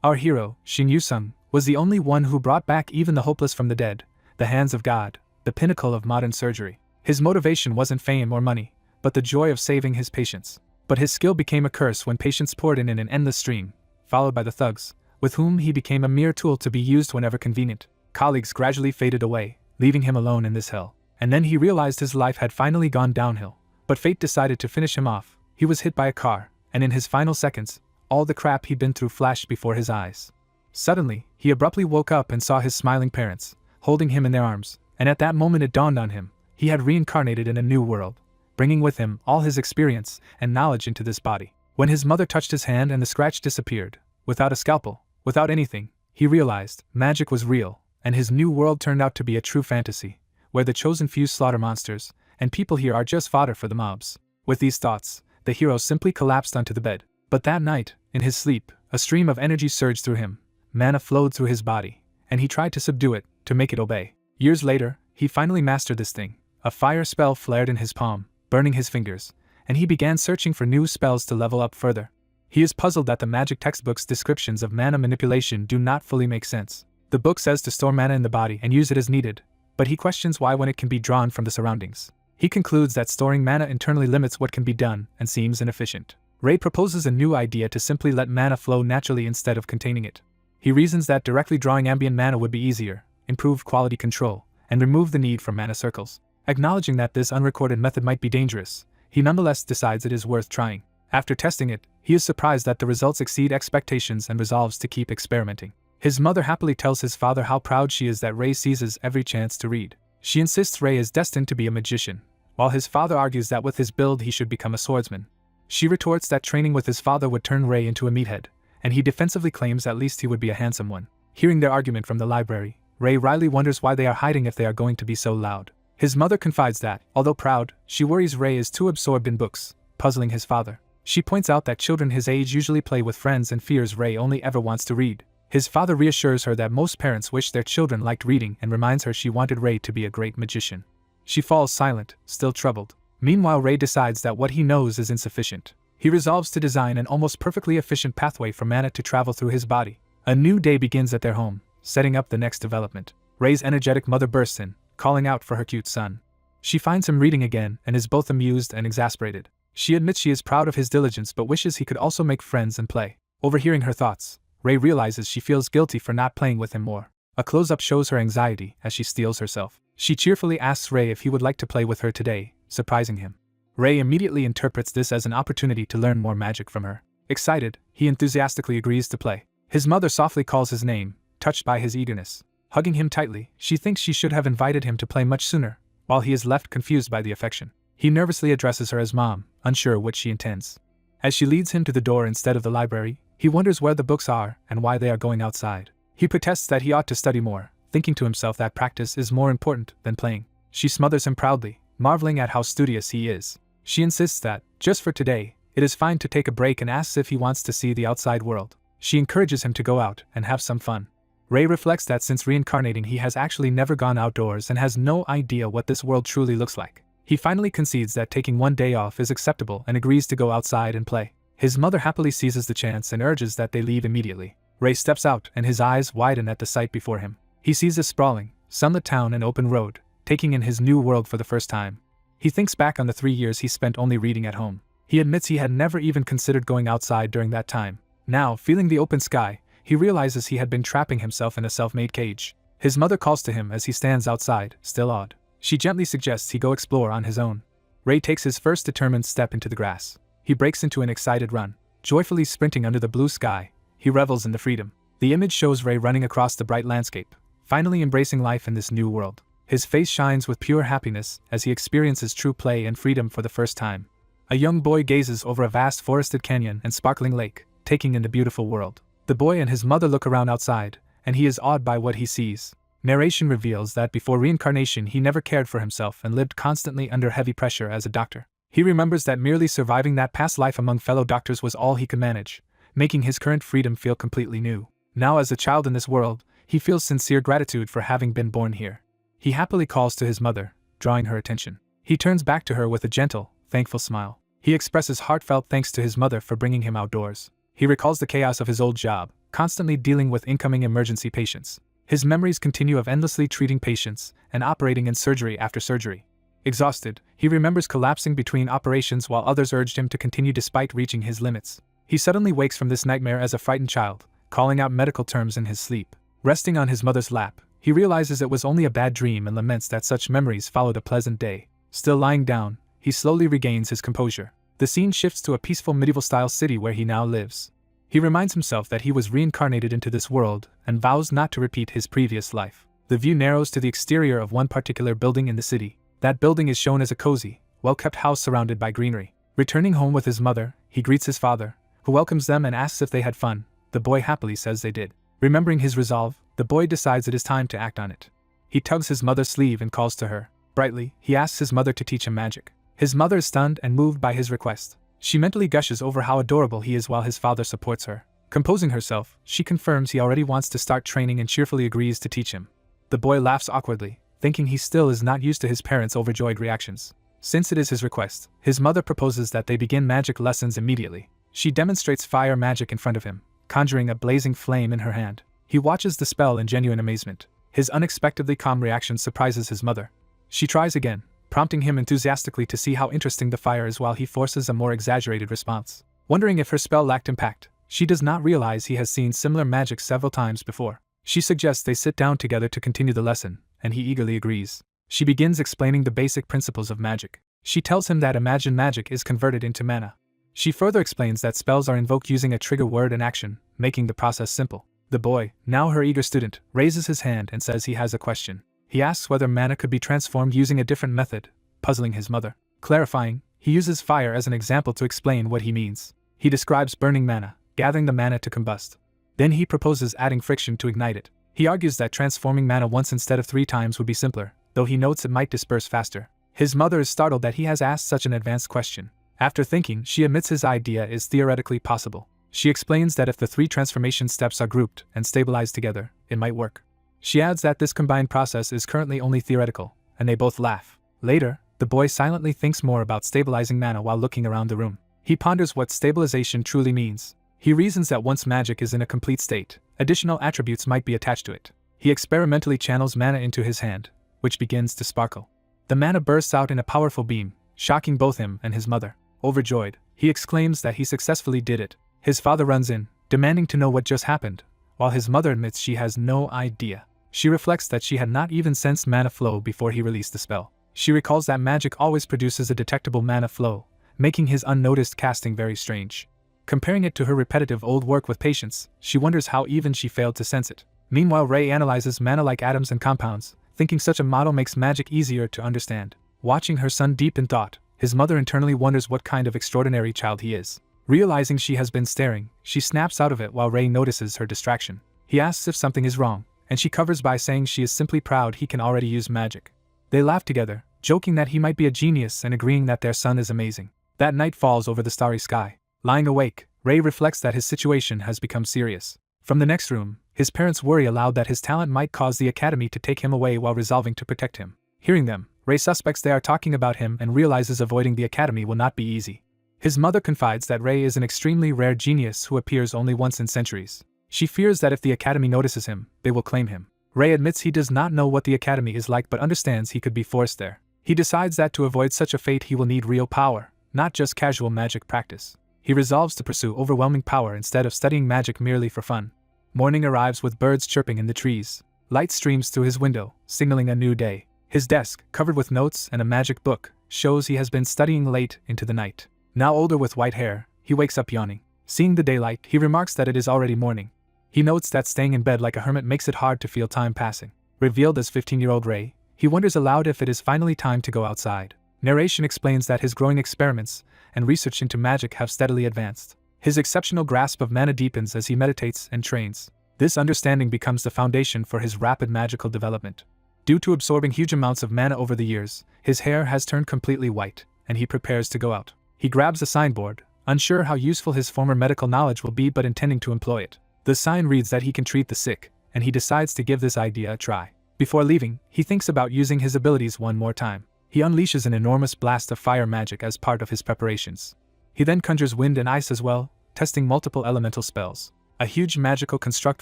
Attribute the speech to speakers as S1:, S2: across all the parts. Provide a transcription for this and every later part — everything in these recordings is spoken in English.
S1: Our hero, Shin Yu-sung, was the only one who brought back even the hopeless from the dead, the hands of God, the pinnacle of modern surgery. His motivation wasn't fame or money, but the joy of saving his patients. But his skill became a curse when patients poured in an endless stream, followed by the thugs, with whom he became a mere tool to be used whenever convenient. Colleagues gradually faded away, leaving him alone in this hell. And then he realized his life had finally gone downhill. But fate decided to finish him off. He was hit by a car, and in his final seconds, all the crap he'd been through flashed before his eyes. Suddenly, he abruptly woke up and saw his smiling parents, holding him in their arms, and at that moment it dawned on him, he had reincarnated in a new world, bringing with him all his experience and knowledge into this body. When his mother touched his hand and the scratch disappeared, without a scalpel, without anything, he realized magic was real, and his new world turned out to be a true fantasy, where the chosen few slaughter monsters, and people here are just fodder for the mobs. With these thoughts, the hero simply collapsed onto the bed. But that night, in his sleep, a stream of energy surged through him, mana flowed through his body, and he tried to subdue it, to make it obey. Years later, he finally mastered this thing. A fire spell flared in his palm, burning his fingers, and he began searching for new spells to level up further. He is puzzled that the magic textbook's descriptions of mana manipulation do not fully make sense. The book says to store mana in the body and use it as needed, but he questions why when it can be drawn from the surroundings. He concludes that storing mana internally limits what can be done and seems inefficient. Ray proposes a new idea to simply let mana flow naturally instead of containing it. He reasons that directly drawing ambient mana would be easier, improve quality control, and remove the need for mana circles. Acknowledging that this unrecorded method might be dangerous, he nonetheless decides it is worth trying. After testing it, he is surprised that the results exceed expectations and resolves to keep experimenting. His mother happily tells his father how proud she is that Ray seizes every chance to read. She insists Ray is destined to be a magician, while his father argues that with his build he should become a swordsman. She retorts that training with his father would turn Ray into a meathead, and he defensively claims at least he would be a handsome one. Hearing their argument from the library, Ray wryly wonders why they are hiding if they are going to be so loud. His mother confides that, although proud, she worries Ray is too absorbed in books, puzzling his father. She points out that children his age usually play with friends and fears Ray only ever wants to read. His father reassures her that most parents wish their children liked reading and reminds her she wanted Ray to be a great magician. She falls silent, still troubled. Meanwhile, Ray decides that what he knows is insufficient. He resolves to design an almost perfectly efficient pathway for mana to travel through his body. A new day begins at their home, setting up the next development. Ray's energetic mother bursts in, calling out for her cute son. She finds him reading again and is both amused and exasperated. She admits she is proud of his diligence but wishes he could also make friends and play. Overhearing her thoughts, Ray realizes she feels guilty for not playing with him more. A close-up shows her anxiety as she steels herself. She cheerfully asks Ray if he would like to play with her today, surprising him. Ray immediately interprets this as an opportunity to learn more magic from her. Excited, he enthusiastically agrees to play. His mother softly calls his name, touched by his eagerness. Hugging him tightly, she thinks she should have invited him to play much sooner, while he is left confused by the affection. He nervously addresses her as Mom, unsure what she intends. As she leads him to the door instead of the library, he wonders where the books are and why they are going outside. He protests that he ought to study more, thinking to himself that practice is more important than playing. She smothers him proudly, marveling at how studious he is. She insists that, just for today, it is fine to take a break and asks if he wants to see the outside world. She encourages him to go out and have some fun. Ray reflects that since reincarnating he has actually never gone outdoors and has no idea what this world truly looks like. He finally concedes that taking one day off is acceptable and agrees to go outside and play. His mother happily seizes the chance and urges that they leave immediately. Ray steps out and his eyes widen at the sight before him. He sees a sprawling, sunlit town and open road, taking in his new world for the first time. He thinks back on the 3 years he spent only reading at home. He admits he had never even considered going outside during that time. Now, feeling the open sky, he realizes he had been trapping himself in a self-made cage. His mother calls to him as he stands outside, still awed. She gently suggests he go explore on his own. Ray takes his first determined step into the grass. He breaks into an excited run. Joyfully sprinting under the blue sky, he revels in the freedom. The image shows Ray running across the bright landscape, finally embracing life in this new world. His face shines with pure happiness as he experiences true play and freedom for the first time. A young boy gazes over a vast forested canyon and sparkling lake, taking in the beautiful world. The boy and his mother look around outside, and he is awed by what he sees. Narration reveals that before reincarnation he never cared for himself and lived constantly under heavy pressure as a doctor. He remembers that merely surviving that past life among fellow doctors was all he could manage, making his current freedom feel completely new. Now as a child in this world, he feels sincere gratitude for having been born here. He happily calls to his mother, drawing her attention. He turns back to her with a gentle, thankful smile. He expresses heartfelt thanks to his mother for bringing him outdoors. He recalls the chaos of his old job, constantly dealing with incoming emergency patients. His memories continue of endlessly treating patients and operating in surgery after surgery. Exhausted, he remembers collapsing between operations while others urged him to continue despite reaching his limits. He suddenly wakes from this nightmare as a frightened child, calling out medical terms in his sleep. Resting on his mother's lap, he realizes it was only a bad dream and laments that such memories followed a pleasant day. Still lying down, he slowly regains his composure. The scene shifts to a peaceful medieval-style city where he now lives. He reminds himself that he was reincarnated into this world and vows not to repeat his previous life. The view narrows to the exterior of one particular building in the city. That building is shown as a cozy, well-kept house surrounded by greenery. Returning home with his mother, he greets his father, who welcomes them and asks if they had fun. The boy happily says they did. Remembering his resolve, the boy decides it is time to act on it. He tugs his mother's sleeve and calls to her. Brightly, he asks his mother to teach him magic. His mother is stunned and moved by his request. She mentally gushes over how adorable he is while his father supports her. Composing herself, she confirms he already wants to start training and cheerfully agrees to teach him. The boy laughs awkwardly, thinking he still is not used to his parents' overjoyed reactions. Since it is his request, his mother proposes that they begin magic lessons immediately. She demonstrates fire magic in front of him, conjuring a blazing flame in her hand. He watches the spell in genuine amazement. His unexpectedly calm reaction surprises his mother. She tries again, prompting him enthusiastically to see how interesting the fire is while he forces a more exaggerated response. Wondering if her spell lacked impact, she does not realize he has seen similar magic several times before. She suggests they sit down together to continue the lesson, and he eagerly agrees. She begins explaining the basic principles of magic. She tells him that imagined magic is converted into mana. She further explains that spells are invoked using a trigger word and action, making the process simple. The boy, now her eager student, raises his hand and says he has a question. He asks whether mana could be transformed using a different method, puzzling his mother. Clarifying, he uses fire as an example to explain what he means. He describes burning mana, gathering the mana to combust. Then he proposes adding friction to ignite it. He argues that transforming mana once instead of 3 times would be simpler, though he notes it might disperse faster. His mother is startled that he has asked such an advanced question. After thinking, she admits his idea is theoretically possible. She explains that if the 3 transformation steps are grouped and stabilized together, it might work. She adds that this combined process is currently only theoretical, and they both laugh. Later, the boy silently thinks more about stabilizing mana while looking around the room. He ponders what stabilization truly means. He reasons that once magic is in a complete state, additional attributes might be attached to it. He experimentally channels mana into his hand, which begins to sparkle. The mana bursts out in a powerful beam, shocking both him and his mother. Overjoyed, he exclaims that he successfully did it. His father runs in, demanding to know what just happened, while his mother admits she has no idea. She reflects that she had not even sensed mana flow before he released the spell. She recalls that magic always produces a detectable mana flow, making his unnoticed casting very strange. Comparing it to her repetitive old work with patience, she wonders how even she failed to sense it. Meanwhile, Ray analyzes mana like atoms and compounds, thinking such a model makes magic easier to understand. Watching her son deep in thought, his mother internally wonders what kind of extraordinary child he is. Realizing she has been staring, she snaps out of it while Ray notices her distraction. He asks if something is wrong, and she covers by saying she is simply proud he can already use magic. They laugh together, joking that he might be a genius and agreeing that their son is amazing. That night falls over the starry sky. Lying awake, Ray reflects that his situation has become serious. From the next room, his parents worry aloud that his talent might cause the academy to take him away while resolving to protect him. Hearing them, Ray suspects they are talking about him and realizes avoiding the academy will not be easy. His mother confides that Ray is an extremely rare genius who appears only once in centuries. She fears that if the academy notices him, they will claim him. Ray admits he does not know what the academy is like but understands he could be forced there. He decides that to avoid such a fate he will need real power, not just casual magic practice. He resolves to pursue overwhelming power instead of studying magic merely for fun. Morning arrives with birds chirping in the trees. Light streams through his window, signaling a new day. His desk, covered with notes and a magic book, shows he has been studying late into the night. Now older with white hair, he wakes up yawning. Seeing the daylight, he remarks that it is already morning. He notes that staying in bed like a hermit makes it hard to feel time passing. Revealed as 15-year-old Ray, he wonders aloud if it is finally time to go outside. Narration explains that his growing experiments and research into magic have steadily advanced. His exceptional grasp of mana deepens as he meditates and trains. This understanding becomes the foundation for his rapid magical development. Due to absorbing huge amounts of mana over the years, his hair has turned completely white, and he prepares to go out. He grabs a signboard, unsure how useful his former medical knowledge will be but intending to employ it. The sign reads that he can treat the sick, and he decides to give this idea a try. Before leaving, he thinks about using his abilities one more time. He unleashes an enormous blast of fire magic as part of his preparations. He then conjures wind and ice as well, testing multiple elemental spells. A huge magical construct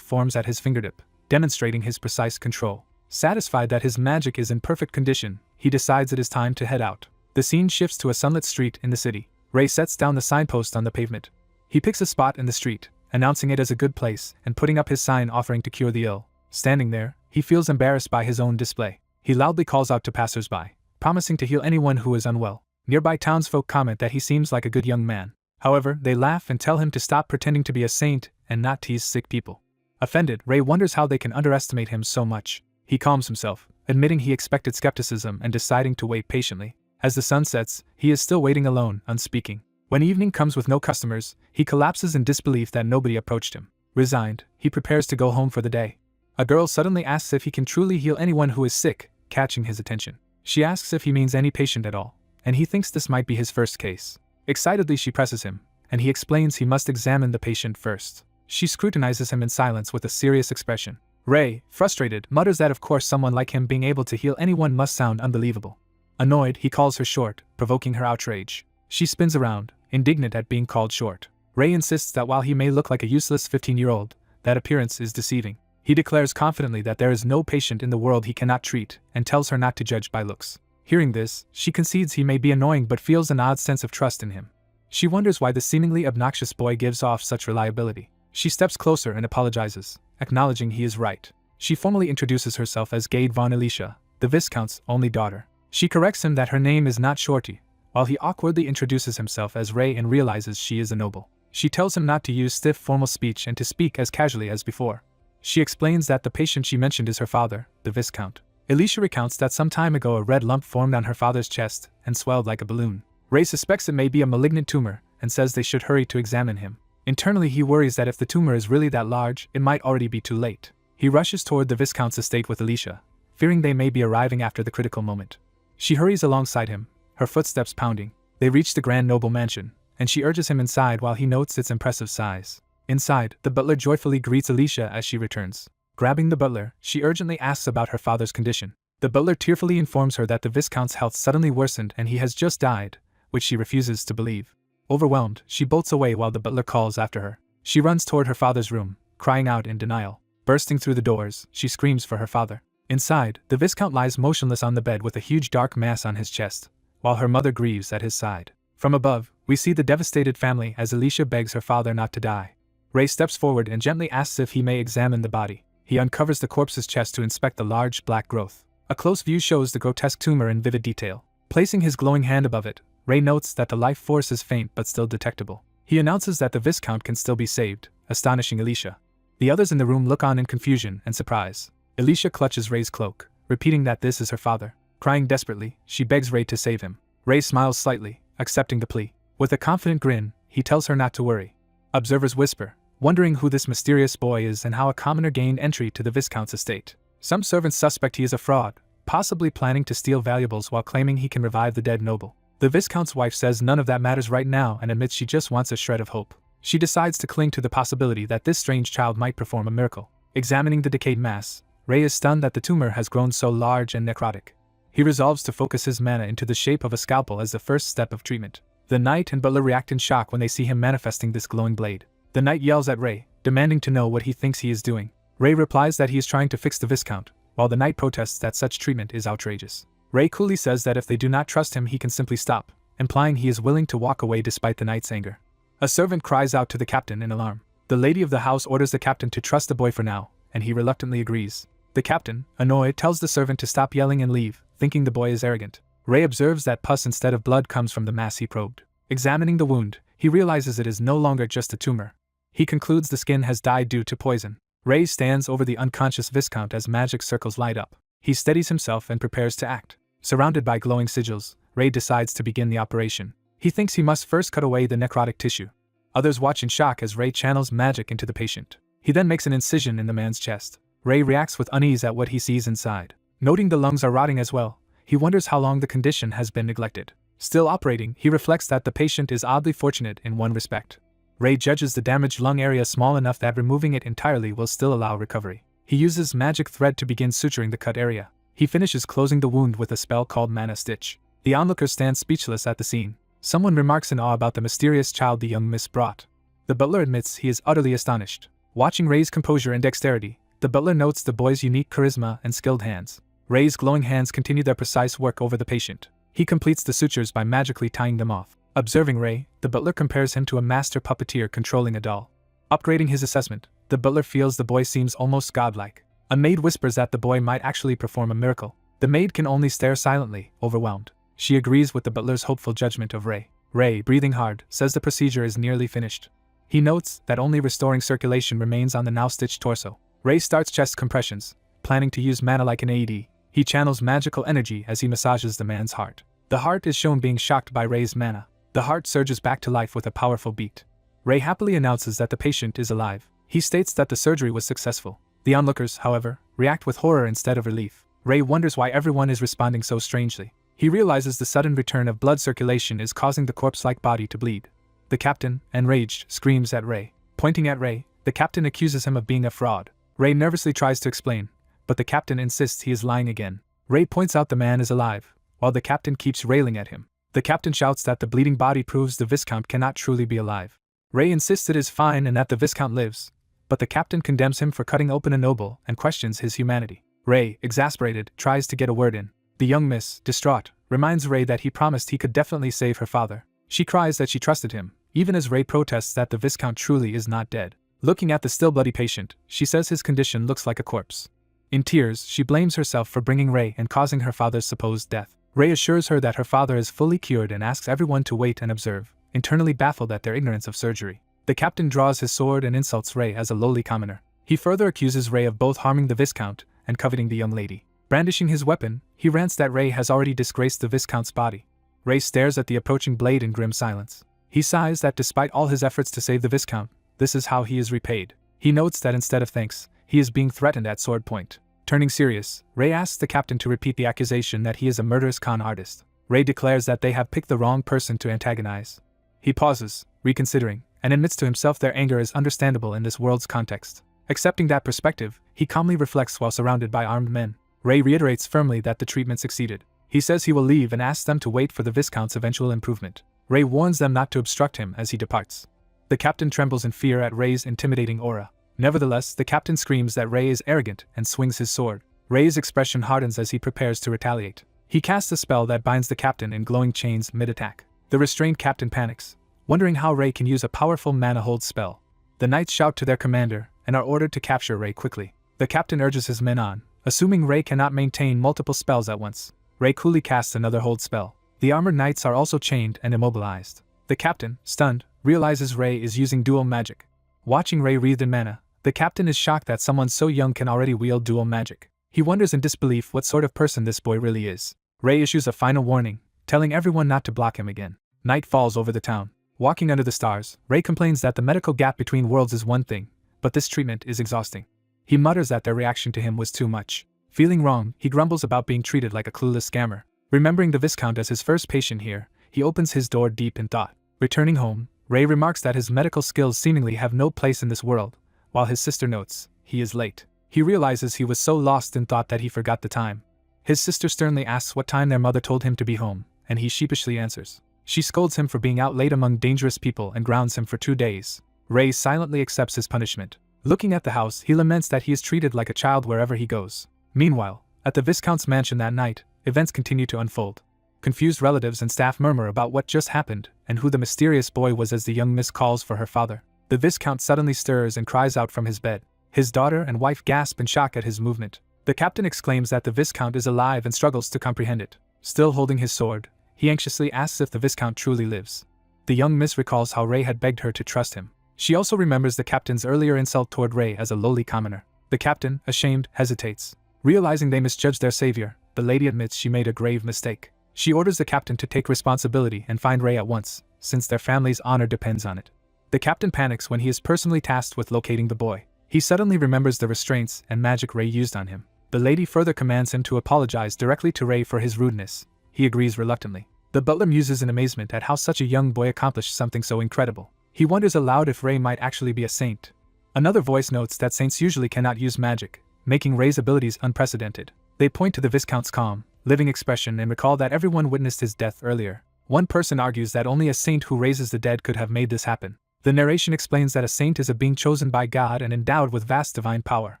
S1: forms at his fingertip, demonstrating his precise control. Satisfied that his magic is in perfect condition, he decides it is time to head out. The scene shifts to a sunlit street in the city. Ray sets down the signpost on the pavement. He picks a spot in the street, announcing it as a good place and putting up his sign offering to cure the ill. Standing there, he feels embarrassed by his own display. He loudly calls out to passers-by, promising to heal anyone who is unwell. Nearby townsfolk comment that he seems like a good young man. However, they laugh and tell him to stop pretending to be a saint and not tease sick people. Offended, Ray wonders how they can underestimate him so much. He calms himself, admitting he expected skepticism and deciding to wait patiently. As the sun sets, he is still waiting alone, unspeaking. When evening comes with no customers, he collapses in disbelief that nobody approached him. Resigned, he prepares to go home for the day. A girl suddenly asks if he can truly heal anyone who is sick, catching his attention. She asks if he means any patient at all, and he thinks this might be his first case. Excitedly she presses him, and he explains he must examine the patient first. She scrutinizes him in silence with a serious expression. Ray, frustrated, mutters that of course someone like him being able to heal anyone must sound unbelievable. Annoyed, he calls her short, provoking her outrage. She spins around, indignant at being called short. Ray insists that while he may look like a useless 15-year-old, that appearance is deceiving. He declares confidently that there is no patient in the world he cannot treat, and tells her not to judge by looks. Hearing this, she concedes he may be annoying but feels an odd sense of trust in him. She wonders why the seemingly obnoxious boy gives off such reliability. She steps closer and apologizes, acknowledging he is right. She formally introduces herself as Gade von Alicia, the Viscount's only daughter. She corrects him that her name is not Shorty, while he awkwardly introduces himself as Ray and realizes she is a noble. She tells him not to use stiff formal speech and to speak as casually as before. She explains that the patient she mentioned is her father, the Viscount. Alicia recounts that some time ago a red lump formed on her father's chest and swelled like a balloon. Ray suspects it may be a malignant tumor and says they should hurry to examine him. Internally he worries that if the tumor is really that large, it might already be too late. He rushes toward the Viscount's estate with Alicia, fearing they may be arriving after the critical moment. She hurries alongside him, her footsteps pounding. They reach the grand noble mansion, and she urges him inside while he notes its impressive size. Inside, the butler joyfully greets Alicia as she returns. Grabbing the butler, she urgently asks about her father's condition. The butler tearfully informs her that the Viscount's health suddenly worsened and he has just died, which she refuses to believe. Overwhelmed, she bolts away while the butler calls after her. She runs toward her father's room, crying out in denial. Bursting through the doors, she screams for her father. Inside, the Viscount lies motionless on the bed with a huge dark mass on his chest, while her mother grieves at his side. From above, we see the devastated family as Alicia begs her father not to die. Ray steps forward and gently asks if he may examine the body. He uncovers the corpse's chest to inspect the large black growth. A close view shows the grotesque tumor in vivid detail. Placing his glowing hand above it, Ray notes that the life force is faint but still detectable. He announces that the Viscount can still be saved, astonishing Alicia. The others in the room look on in confusion and surprise. Alicia clutches Ray's cloak, repeating that this is her father. Crying desperately, she begs Ray to save him. Ray smiles slightly, accepting the plea. With a confident grin, he tells her not to worry. Observers whisper, wondering who this mysterious boy is and how a commoner gained entry to the Viscount's estate. Some servants suspect he is a fraud, possibly planning to steal valuables while claiming he can revive the dead noble. The Viscount's wife says none of that matters right now and admits she just wants a shred of hope. She decides to cling to the possibility that this strange child might perform a miracle. Examining the decayed mass, Ray is stunned that the tumor has grown so large and necrotic. He resolves to focus his mana into the shape of a scalpel as the first step of treatment. The knight and butler react in shock when they see him manifesting this glowing blade. The knight yells at Ray, demanding to know what he thinks he is doing. Ray replies that he is trying to fix the Viscount, while the knight protests that such treatment is outrageous. Ray coolly says that if they do not trust him he can simply stop, implying he is willing to walk away despite the knight's anger. A servant cries out to the captain in alarm. The lady of the house orders the captain to trust the boy for now, and he reluctantly agrees. The captain, annoyed, tells the servant to stop yelling and leave, thinking the boy is arrogant. Ray observes that pus instead of blood comes from the mass he probed. Examining the wound, he realizes it is no longer just a tumor. He concludes the skin has died due to poison. Ray stands over the unconscious Viscount as magic circles light up. He steadies himself and prepares to act. Surrounded by glowing sigils, Ray decides to begin the operation. He thinks he must first cut away the necrotic tissue. Others watch in shock as Ray channels magic into the patient. He then makes an incision in the man's chest. Ray reacts with unease at what he sees inside. Noting the lungs are rotting as well, he wonders how long the condition has been neglected. Still operating, he reflects that the patient is oddly fortunate in one respect. Ray judges the damaged lung area small enough that removing it entirely will still allow recovery. He uses magic thread to begin suturing the cut area. He finishes closing the wound with a spell called Mana Stitch. The onlookers stand speechless at the scene. Someone remarks in awe about the mysterious child the young miss brought. The butler admits he is utterly astonished. Watching Ray's composure and dexterity, the butler notes the boy's unique charisma and skilled hands. Ray's glowing hands continue their precise work over the patient. He completes the sutures by magically tying them off. Observing Ray, the butler compares him to a master puppeteer controlling a doll. Upgrading his assessment, the butler feels the boy seems almost godlike. A maid whispers that the boy might actually perform a miracle. The maid can only stare silently, overwhelmed. She agrees with the butler's hopeful judgment of Ray. Ray, breathing hard, says the procedure is nearly finished. He notes that only restoring circulation remains on the now-stitched torso. Ray starts chest compressions, planning to use mana like an AED. He channels magical energy as he massages the man's heart. The heart is shown being shocked by Ray's mana. The heart surges back to life with a powerful beat. Ray happily announces that the patient is alive. He states that the surgery was successful. The onlookers, however, react with horror instead of relief. Ray wonders why everyone is responding so strangely. He realizes the sudden return of blood circulation is causing the corpse-like body to bleed. The captain, enraged, screams at Ray. Pointing at Ray, the captain accuses him of being a fraud. Ray nervously tries to explain, but the captain insists he is lying again. Ray points out the man is alive, while the captain keeps railing at him. The captain shouts that the bleeding body proves the Viscount cannot truly be alive. Ray insists it is fine and that the Viscount lives, but the captain condemns him for cutting open a noble and questions his humanity. Ray, exasperated, tries to get a word in. The young miss, distraught, reminds Ray that he promised he could definitely save her father. She cries that she trusted him, even as Ray protests that the Viscount truly is not dead. Looking at the still bloody patient, she says his condition looks like a corpse. In tears, she blames herself for bringing Ray and causing her father's supposed death. Ray assures her that her father is fully cured and asks everyone to wait and observe, internally baffled at their ignorance of surgery. The captain draws his sword and insults Ray as a lowly commoner. He further accuses Ray of both harming the Viscount and coveting the young lady. Brandishing his weapon, he rants that Ray has already disgraced the Viscount's body. Ray stares at the approaching blade in grim silence. He sighs that despite all his efforts to save the Viscount, this is how he is repaid. He notes that instead of thanks, he is being threatened at sword point. Turning serious, Ray asks the captain to repeat the accusation that he is a murderous con artist. Ray declares that they have picked the wrong person to antagonize. He pauses, reconsidering, and admits to himself their anger is understandable in this world's context. Accepting that perspective, he calmly reflects while surrounded by armed men. Ray reiterates firmly that the treatment succeeded. He says he will leave and asks them to wait for the Viscount's eventual improvement. Ray warns them not to obstruct him as he departs. The captain trembles in fear at Ray's intimidating aura. Nevertheless, the captain screams that Ray is arrogant and swings his sword. Ray's expression hardens as he prepares to retaliate. He casts a spell that binds the captain in glowing chains mid-attack. The restrained captain panics, wondering how Ray can use a powerful mana hold spell. The knights shout to their commander and are ordered to capture Ray quickly. The captain urges his men on, assuming Ray cannot maintain multiple spells at once. Ray coolly casts another hold spell. The armored knights are also chained and immobilized. The captain, stunned, realizes Ray is using dual magic. Watching Ray wreathed in mana, the captain is shocked that someone so young can already wield dual magic. He wonders in disbelief what sort of person this boy really is. Ray issues a final warning, telling everyone not to block him again. Night falls over the town. Walking under the stars, Ray complains that the medical gap between worlds is one thing, but this treatment is exhausting. He mutters that their reaction to him was too much. Feeling wrong, he grumbles about being treated like a clueless scammer. Remembering the Viscount as his first patient here, he opens his door deep in thought. Returning home, Ray remarks that his medical skills seemingly have no place in this world, while his sister notes, he is late. He realizes he was so lost in thought that he forgot the time. His sister sternly asks what time their mother told him to be home, and he sheepishly answers. She scolds him for being out late among dangerous people and grounds him for 2 days. Ray silently accepts his punishment. Looking at the house, he laments that he is treated like a child wherever he goes. Meanwhile, at the Viscount's mansion that night, events continue to unfold. Confused relatives and staff murmur about what just happened and who the mysterious boy was as the young miss calls for her father. The Viscount suddenly stirs and cries out from his bed. His daughter and wife gasp in shock at his movement. The captain exclaims that the Viscount is alive and struggles to comprehend it. Still holding his sword, he anxiously asks if the Viscount truly lives. The young miss recalls how Ray had begged her to trust him. She also remembers the captain's earlier insult toward Ray as a lowly commoner. The captain, ashamed, hesitates. Realizing they misjudged their savior, the lady admits she made a grave mistake. She orders the captain to take responsibility and find Ray at once, since their family's honor depends on it. The captain panics when he is personally tasked with locating the boy. He suddenly remembers the restraints and magic Ray used on him. The lady further commands him to apologize directly to Ray for his rudeness. He agrees reluctantly. The butler muses in amazement at how such a young boy accomplished something so incredible. He wonders aloud if Ray might actually be a saint. Another voice notes that saints usually cannot use magic, making Ray's abilities unprecedented. They point to the Viscount's calm, living expression and recall that everyone witnessed his death earlier. One person argues that only a saint who raises the dead could have made this happen. The narration explains that a saint is a being chosen by God and endowed with vast divine power.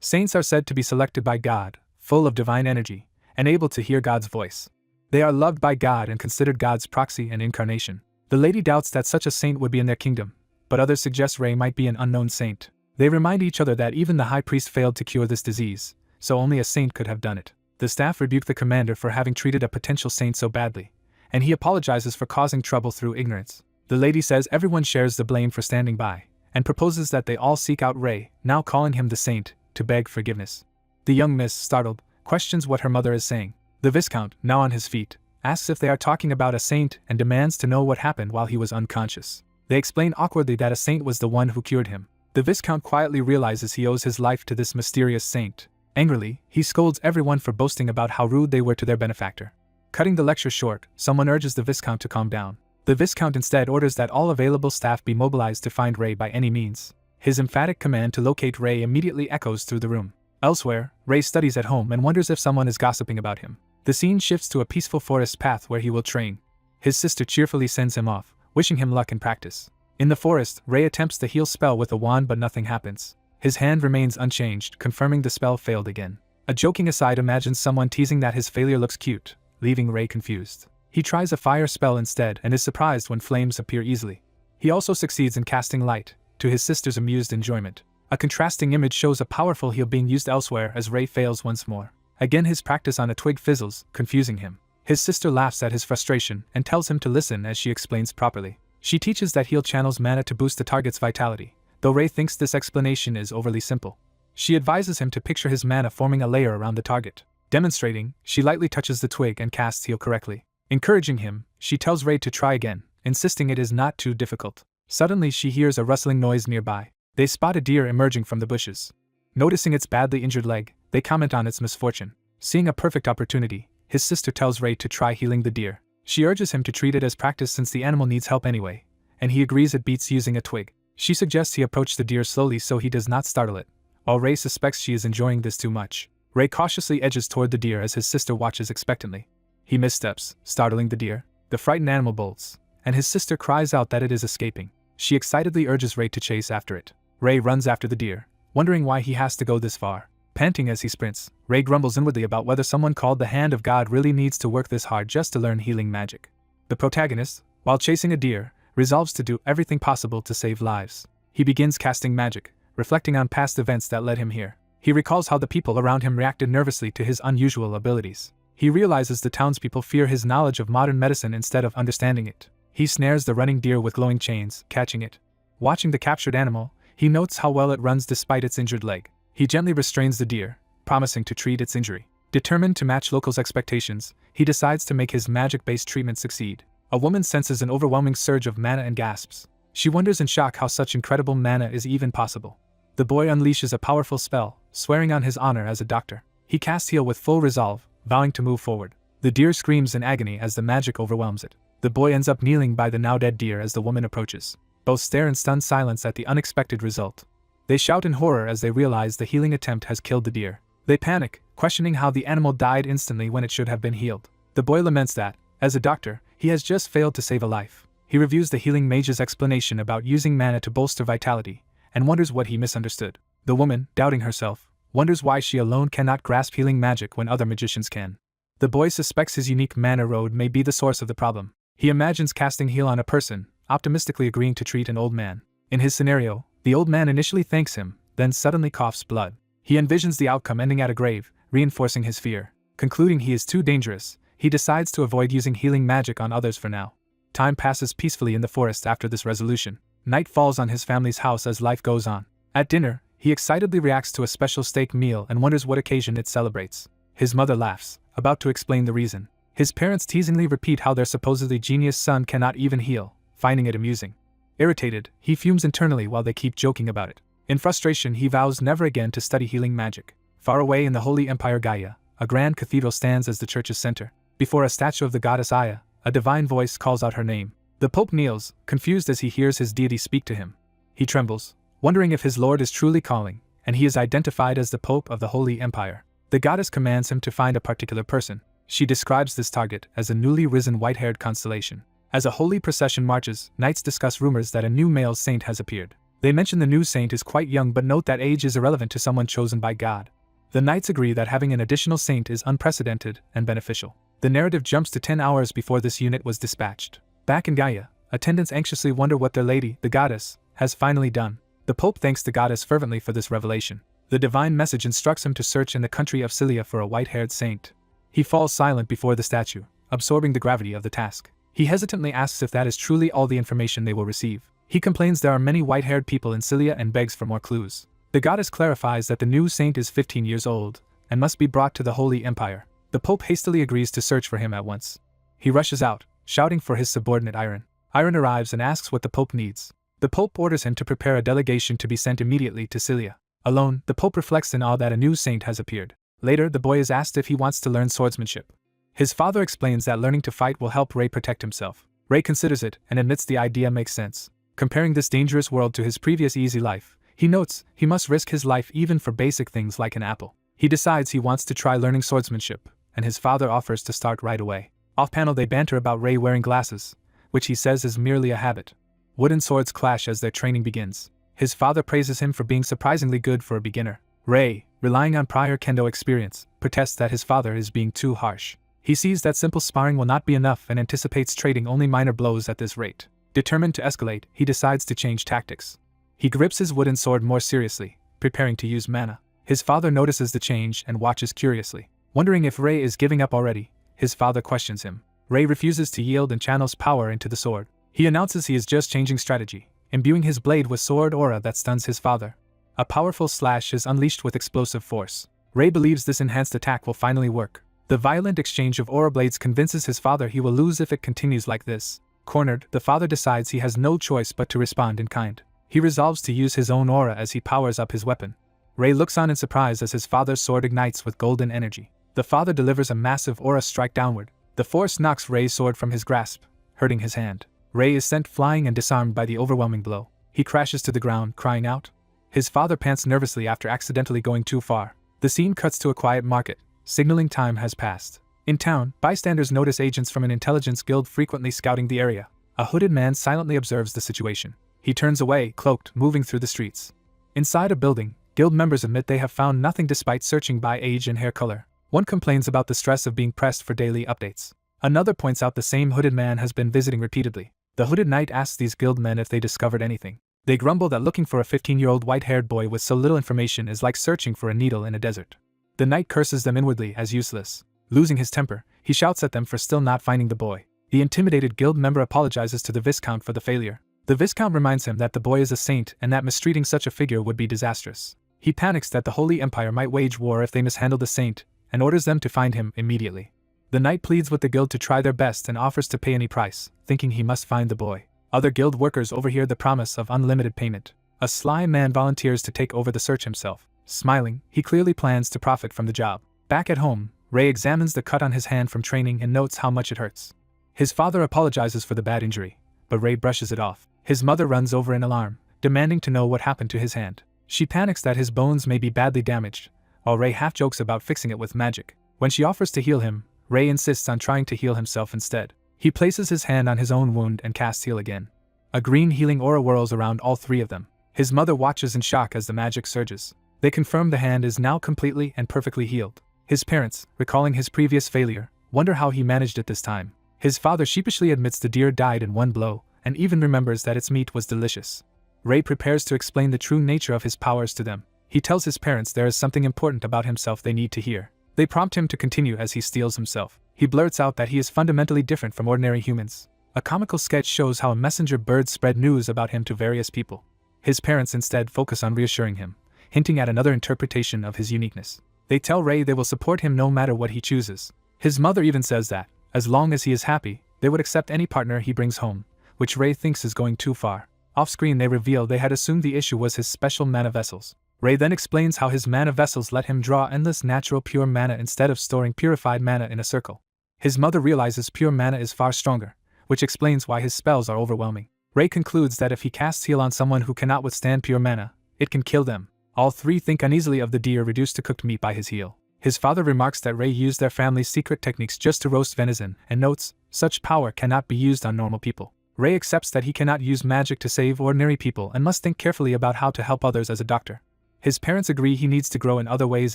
S1: Saints are said to be selected by God, full of divine energy, and able to hear God's voice. They are loved by God and considered God's proxy and incarnation. The lady doubts that such a saint would be in their kingdom, but others suggest Rei might be an unknown saint. They remind each other that even the high priest failed to cure this disease, so only a saint could have done it. The staff rebuke the commander for having treated a potential saint so badly, and he apologizes for causing trouble through ignorance. The lady says everyone shares the blame for standing by, and proposes that they all seek out Rei, now calling him the saint, to beg forgiveness. The young miss, startled, questions what her mother is saying. The Viscount, now on his feet, asks if they are talking about a saint and demands to know what happened while he was unconscious. They explain awkwardly that a saint was the one who cured him. The Viscount quietly realizes he owes his life to this mysterious saint. Angrily, he scolds everyone for boasting about how rude they were to their benefactor. Cutting the lecture short, someone urges the Viscount to calm down. The Viscount instead orders that all available staff be mobilized to find Rei by any means. His emphatic command to locate Rei immediately echoes through the room. Elsewhere, Rei studies at home and wonders if someone is gossiping about him. The scene shifts to a peaceful forest path where he will train. His sister cheerfully sends him off, wishing him luck in practice. In the forest, Rei attempts the heal spell with a wand but nothing happens. His hand remains unchanged, confirming the spell failed again. A joking aside imagines someone teasing that his failure looks cute, leaving Rei confused. He tries a fire spell instead and is surprised when flames appear easily. He also succeeds in casting light, to his sister's amused enjoyment. A contrasting image shows a powerful heal being used elsewhere as Rei fails once more. Again his practice on a twig fizzles, confusing him. His sister laughs at his frustration and tells him to listen as she explains properly. She teaches that heal channels mana to boost the target's vitality, though Rei thinks this explanation is overly simple. She advises him to picture his mana forming a layer around the target. Demonstrating, she lightly touches the twig and casts heal correctly. Encouraging him, she tells Rei to try again, insisting it is not too difficult. Suddenly she hears a rustling noise nearby. They spot a deer emerging from the bushes. Noticing its badly injured leg, they comment on its misfortune. Seeing a perfect opportunity, his sister tells Rei to try healing the deer. She urges him to treat it as practice since the animal needs help anyway, and he agrees it beats using a twig. She suggests he approach the deer slowly so he does not startle it, while Rei suspects she is enjoying this too much. Rei cautiously edges toward the deer as his sister watches expectantly. He missteps, startling the deer. The frightened animal bolts, and his sister cries out that it is escaping. She excitedly urges Rei to chase after it. Rei runs after the deer, wondering why he has to go this far. Panting as he sprints, Rei grumbles inwardly about whether someone called the Hand of God really needs to work this hard just to learn healing magic. The protagonist, while chasing a deer, resolves to do everything possible to save lives. He begins casting magic, reflecting on past events that led him here. He recalls how the people around him reacted nervously to his unusual abilities. He realizes the townspeople fear his knowledge of modern medicine instead of understanding it. He snares the running deer with glowing chains, catching it. Watching the captured animal, he notes how well it runs despite its injured leg. He gently restrains the deer, promising to treat its injury. Determined to match locals' expectations, he decides to make his magic-based treatment succeed. A woman senses an overwhelming surge of mana and gasps. She wonders in shock how such incredible mana is even possible. The boy unleashes a powerful spell, swearing on his honor as a doctor. He casts heal with full resolve, vowing to move forward. The deer screams in agony as the magic overwhelms it. The boy ends up kneeling by the now dead deer as the woman approaches. Both stare in stunned silence at the unexpected result. They shout in horror as they realize the healing attempt has killed the deer. They panic, questioning how the animal died instantly when it should have been healed. The boy laments that, as a doctor, he has just failed to save a life. He reviews the healing mage's explanation about using mana to bolster vitality, and wonders what he misunderstood. The woman, doubting herself, wonders why she alone cannot grasp healing magic when other magicians can. The boy suspects his unique mana road may be the source of the problem. He imagines casting heal on a person, optimistically agreeing to treat an old man. In his scenario, the old man initially thanks him, then suddenly coughs blood. He envisions the outcome ending at a grave, reinforcing his fear. Concluding he is too dangerous, he decides to avoid using healing magic on others for now. Time passes peacefully in the forest after this resolution. Night falls on his family's house as life goes on. At dinner, he excitedly reacts to a special steak meal and wonders what occasion it celebrates. His mother laughs, about to explain the reason. His parents teasingly repeat how their supposedly genius son cannot even heal, finding it amusing. Irritated, he fumes internally while they keep joking about it. In frustration, he vows never again to study healing magic. Far away in the Holy Empire Gaia, a grand cathedral stands as the church's center. Before a statue of the goddess Aya, a divine voice calls out her name. The Pope kneels, confused as he hears his deity speak to him. He trembles, wondering if his lord is truly calling, and he is identified as the Pope of the Holy Empire. The goddess commands him to find a particular person. She describes this target as a newly risen white-haired constellation. As a holy procession marches, knights discuss rumors that a new male saint has appeared. They mention the new saint is quite young but note that age is irrelevant to someone chosen by God. The knights agree that having an additional saint is unprecedented and beneficial. The narrative jumps to 10 hours before this unit was dispatched. Back in Gaia, attendants anxiously wonder what their lady, the goddess, has finally done. The Pope thanks the goddess fervently for this revelation. The divine message instructs him to search in the country of Cilia for a white-haired saint. He falls silent before the statue, absorbing the gravity of the task. He hesitantly asks if that is truly all the information they will receive. He complains there are many white-haired people in Cilia and begs for more clues. The goddess clarifies that the new saint is 15 years old and must be brought to the Holy Empire. The Pope hastily agrees to search for him at once. He rushes out, shouting for his subordinate Iron. Iron arrives and asks what the Pope needs. The Pope orders him to prepare a delegation to be sent immediately to Cilia. Alone, the Pope reflects in awe that a new saint has appeared. Later, the boy is asked if he wants to learn swordsmanship. His father explains that learning to fight will help Ray protect himself. Ray considers it and admits the idea makes sense. Comparing this dangerous world to his previous easy life, he notes he must risk his life even for basic things like an apple. He decides he wants to try learning swordsmanship, and his father offers to start right away. Off-panel they banter about Ray wearing glasses, which he says is merely a habit. Wooden swords clash as their training begins. His father praises him for being surprisingly good for a beginner. Ray, relying on prior kendo experience, protests that his father is being too harsh. He sees that simple sparring will not be enough and anticipates trading only minor blows at this rate. Determined to escalate, he decides to change tactics. He grips his wooden sword more seriously, preparing to use mana. His father notices the change and watches curiously. Wondering if Ray is giving up already, his father questions him. Ray refuses to yield and channels power into the sword. He announces he is just changing strategy, imbuing his blade with sword aura that stuns his father. A powerful slash is unleashed with explosive force. Ray believes this enhanced attack will finally work. The violent exchange of aura blades convinces his father he will lose if it continues like this. Cornered, the father decides he has no choice but to respond in kind. He resolves to use his own aura as he powers up his weapon. Ray looks on in surprise as his father's sword ignites with golden energy. The father delivers a massive aura strike downward. The force knocks Ray's sword from his grasp, hurting his hand. Ray is sent flying and disarmed by the overwhelming blow. He crashes to the ground, crying out. His father pants nervously after accidentally going too far. The scene cuts to a quiet market, signaling time has passed. In town, bystanders notice agents from an intelligence guild frequently scouting the area. A hooded man silently observes the situation. He turns away, cloaked, moving through the streets. Inside a building, guild members admit they have found nothing despite searching by age and hair color. One complains about the stress of being pressed for daily updates. Another points out the same hooded man has been visiting repeatedly. The hooded knight asks these guild men if they discovered anything. They grumble that looking for a 15-year-old white-haired boy with so little information is like searching for a needle in a desert. The knight curses them inwardly as useless. Losing his temper, he shouts at them for still not finding the boy. The intimidated guild member apologizes to the Viscount for the failure. The Viscount reminds him that the boy is a saint and that mistreating such a figure would be disastrous. He panics that the Holy Empire might wage war if they mishandle the saint, and orders them to find him immediately. The knight pleads with the guild to try their best and offers to pay any price, thinking he must find the boy. Other guild workers overhear the promise of unlimited payment. A sly man volunteers to take over the search himself. Smiling, he clearly plans to profit from the job. Back at home, Ray examines the cut on his hand from training and notes how much it hurts. His father apologizes for the bad injury, but Ray brushes it off. His mother runs over in alarm, demanding to know what happened to his hand. She panics that his bones may be badly damaged, while Ray half jokes about fixing it with magic. When she offers to heal him, Ray insists on trying to heal himself instead. He places his hand on his own wound and casts heal again. A green healing aura whirls around all three of them. His mother watches in shock as the magic surges. They confirm the hand is now completely and perfectly healed. His parents, recalling his previous failure, wonder how he managed it this time. His father sheepishly admits the deer died in one blow, and even remembers that its meat was delicious. Ray prepares to explain the true nature of his powers to them. He tells his parents there is something important about himself they need to hear. They prompt him to continue as he steels himself. He blurts out that he is fundamentally different from ordinary humans. A comical sketch shows how a messenger bird spread news about him to various people. His parents instead focus on reassuring him, hinting at another interpretation of his uniqueness. They tell Ray they will support him no matter what he chooses. His mother even says that, as long as he is happy, they would accept any partner he brings home, which Ray thinks is going too far. Off-screen they reveal they had assumed the issue was his special mana vessels. Ray then explains how his mana vessels let him draw endless natural pure mana instead of storing purified mana in a circle. His mother realizes pure mana is far stronger, which explains why his spells are overwhelming. Ray concludes that if he casts heal on someone who cannot withstand pure mana, it can kill them. All three think uneasily of the deer reduced to cooked meat by his heal. His father remarks that Ray used their family's secret techniques just to roast venison, and notes, such power cannot be used on normal people. Ray accepts that he cannot use magic to save ordinary people and must think carefully about how to help others as a doctor. His parents agree he needs to grow in other ways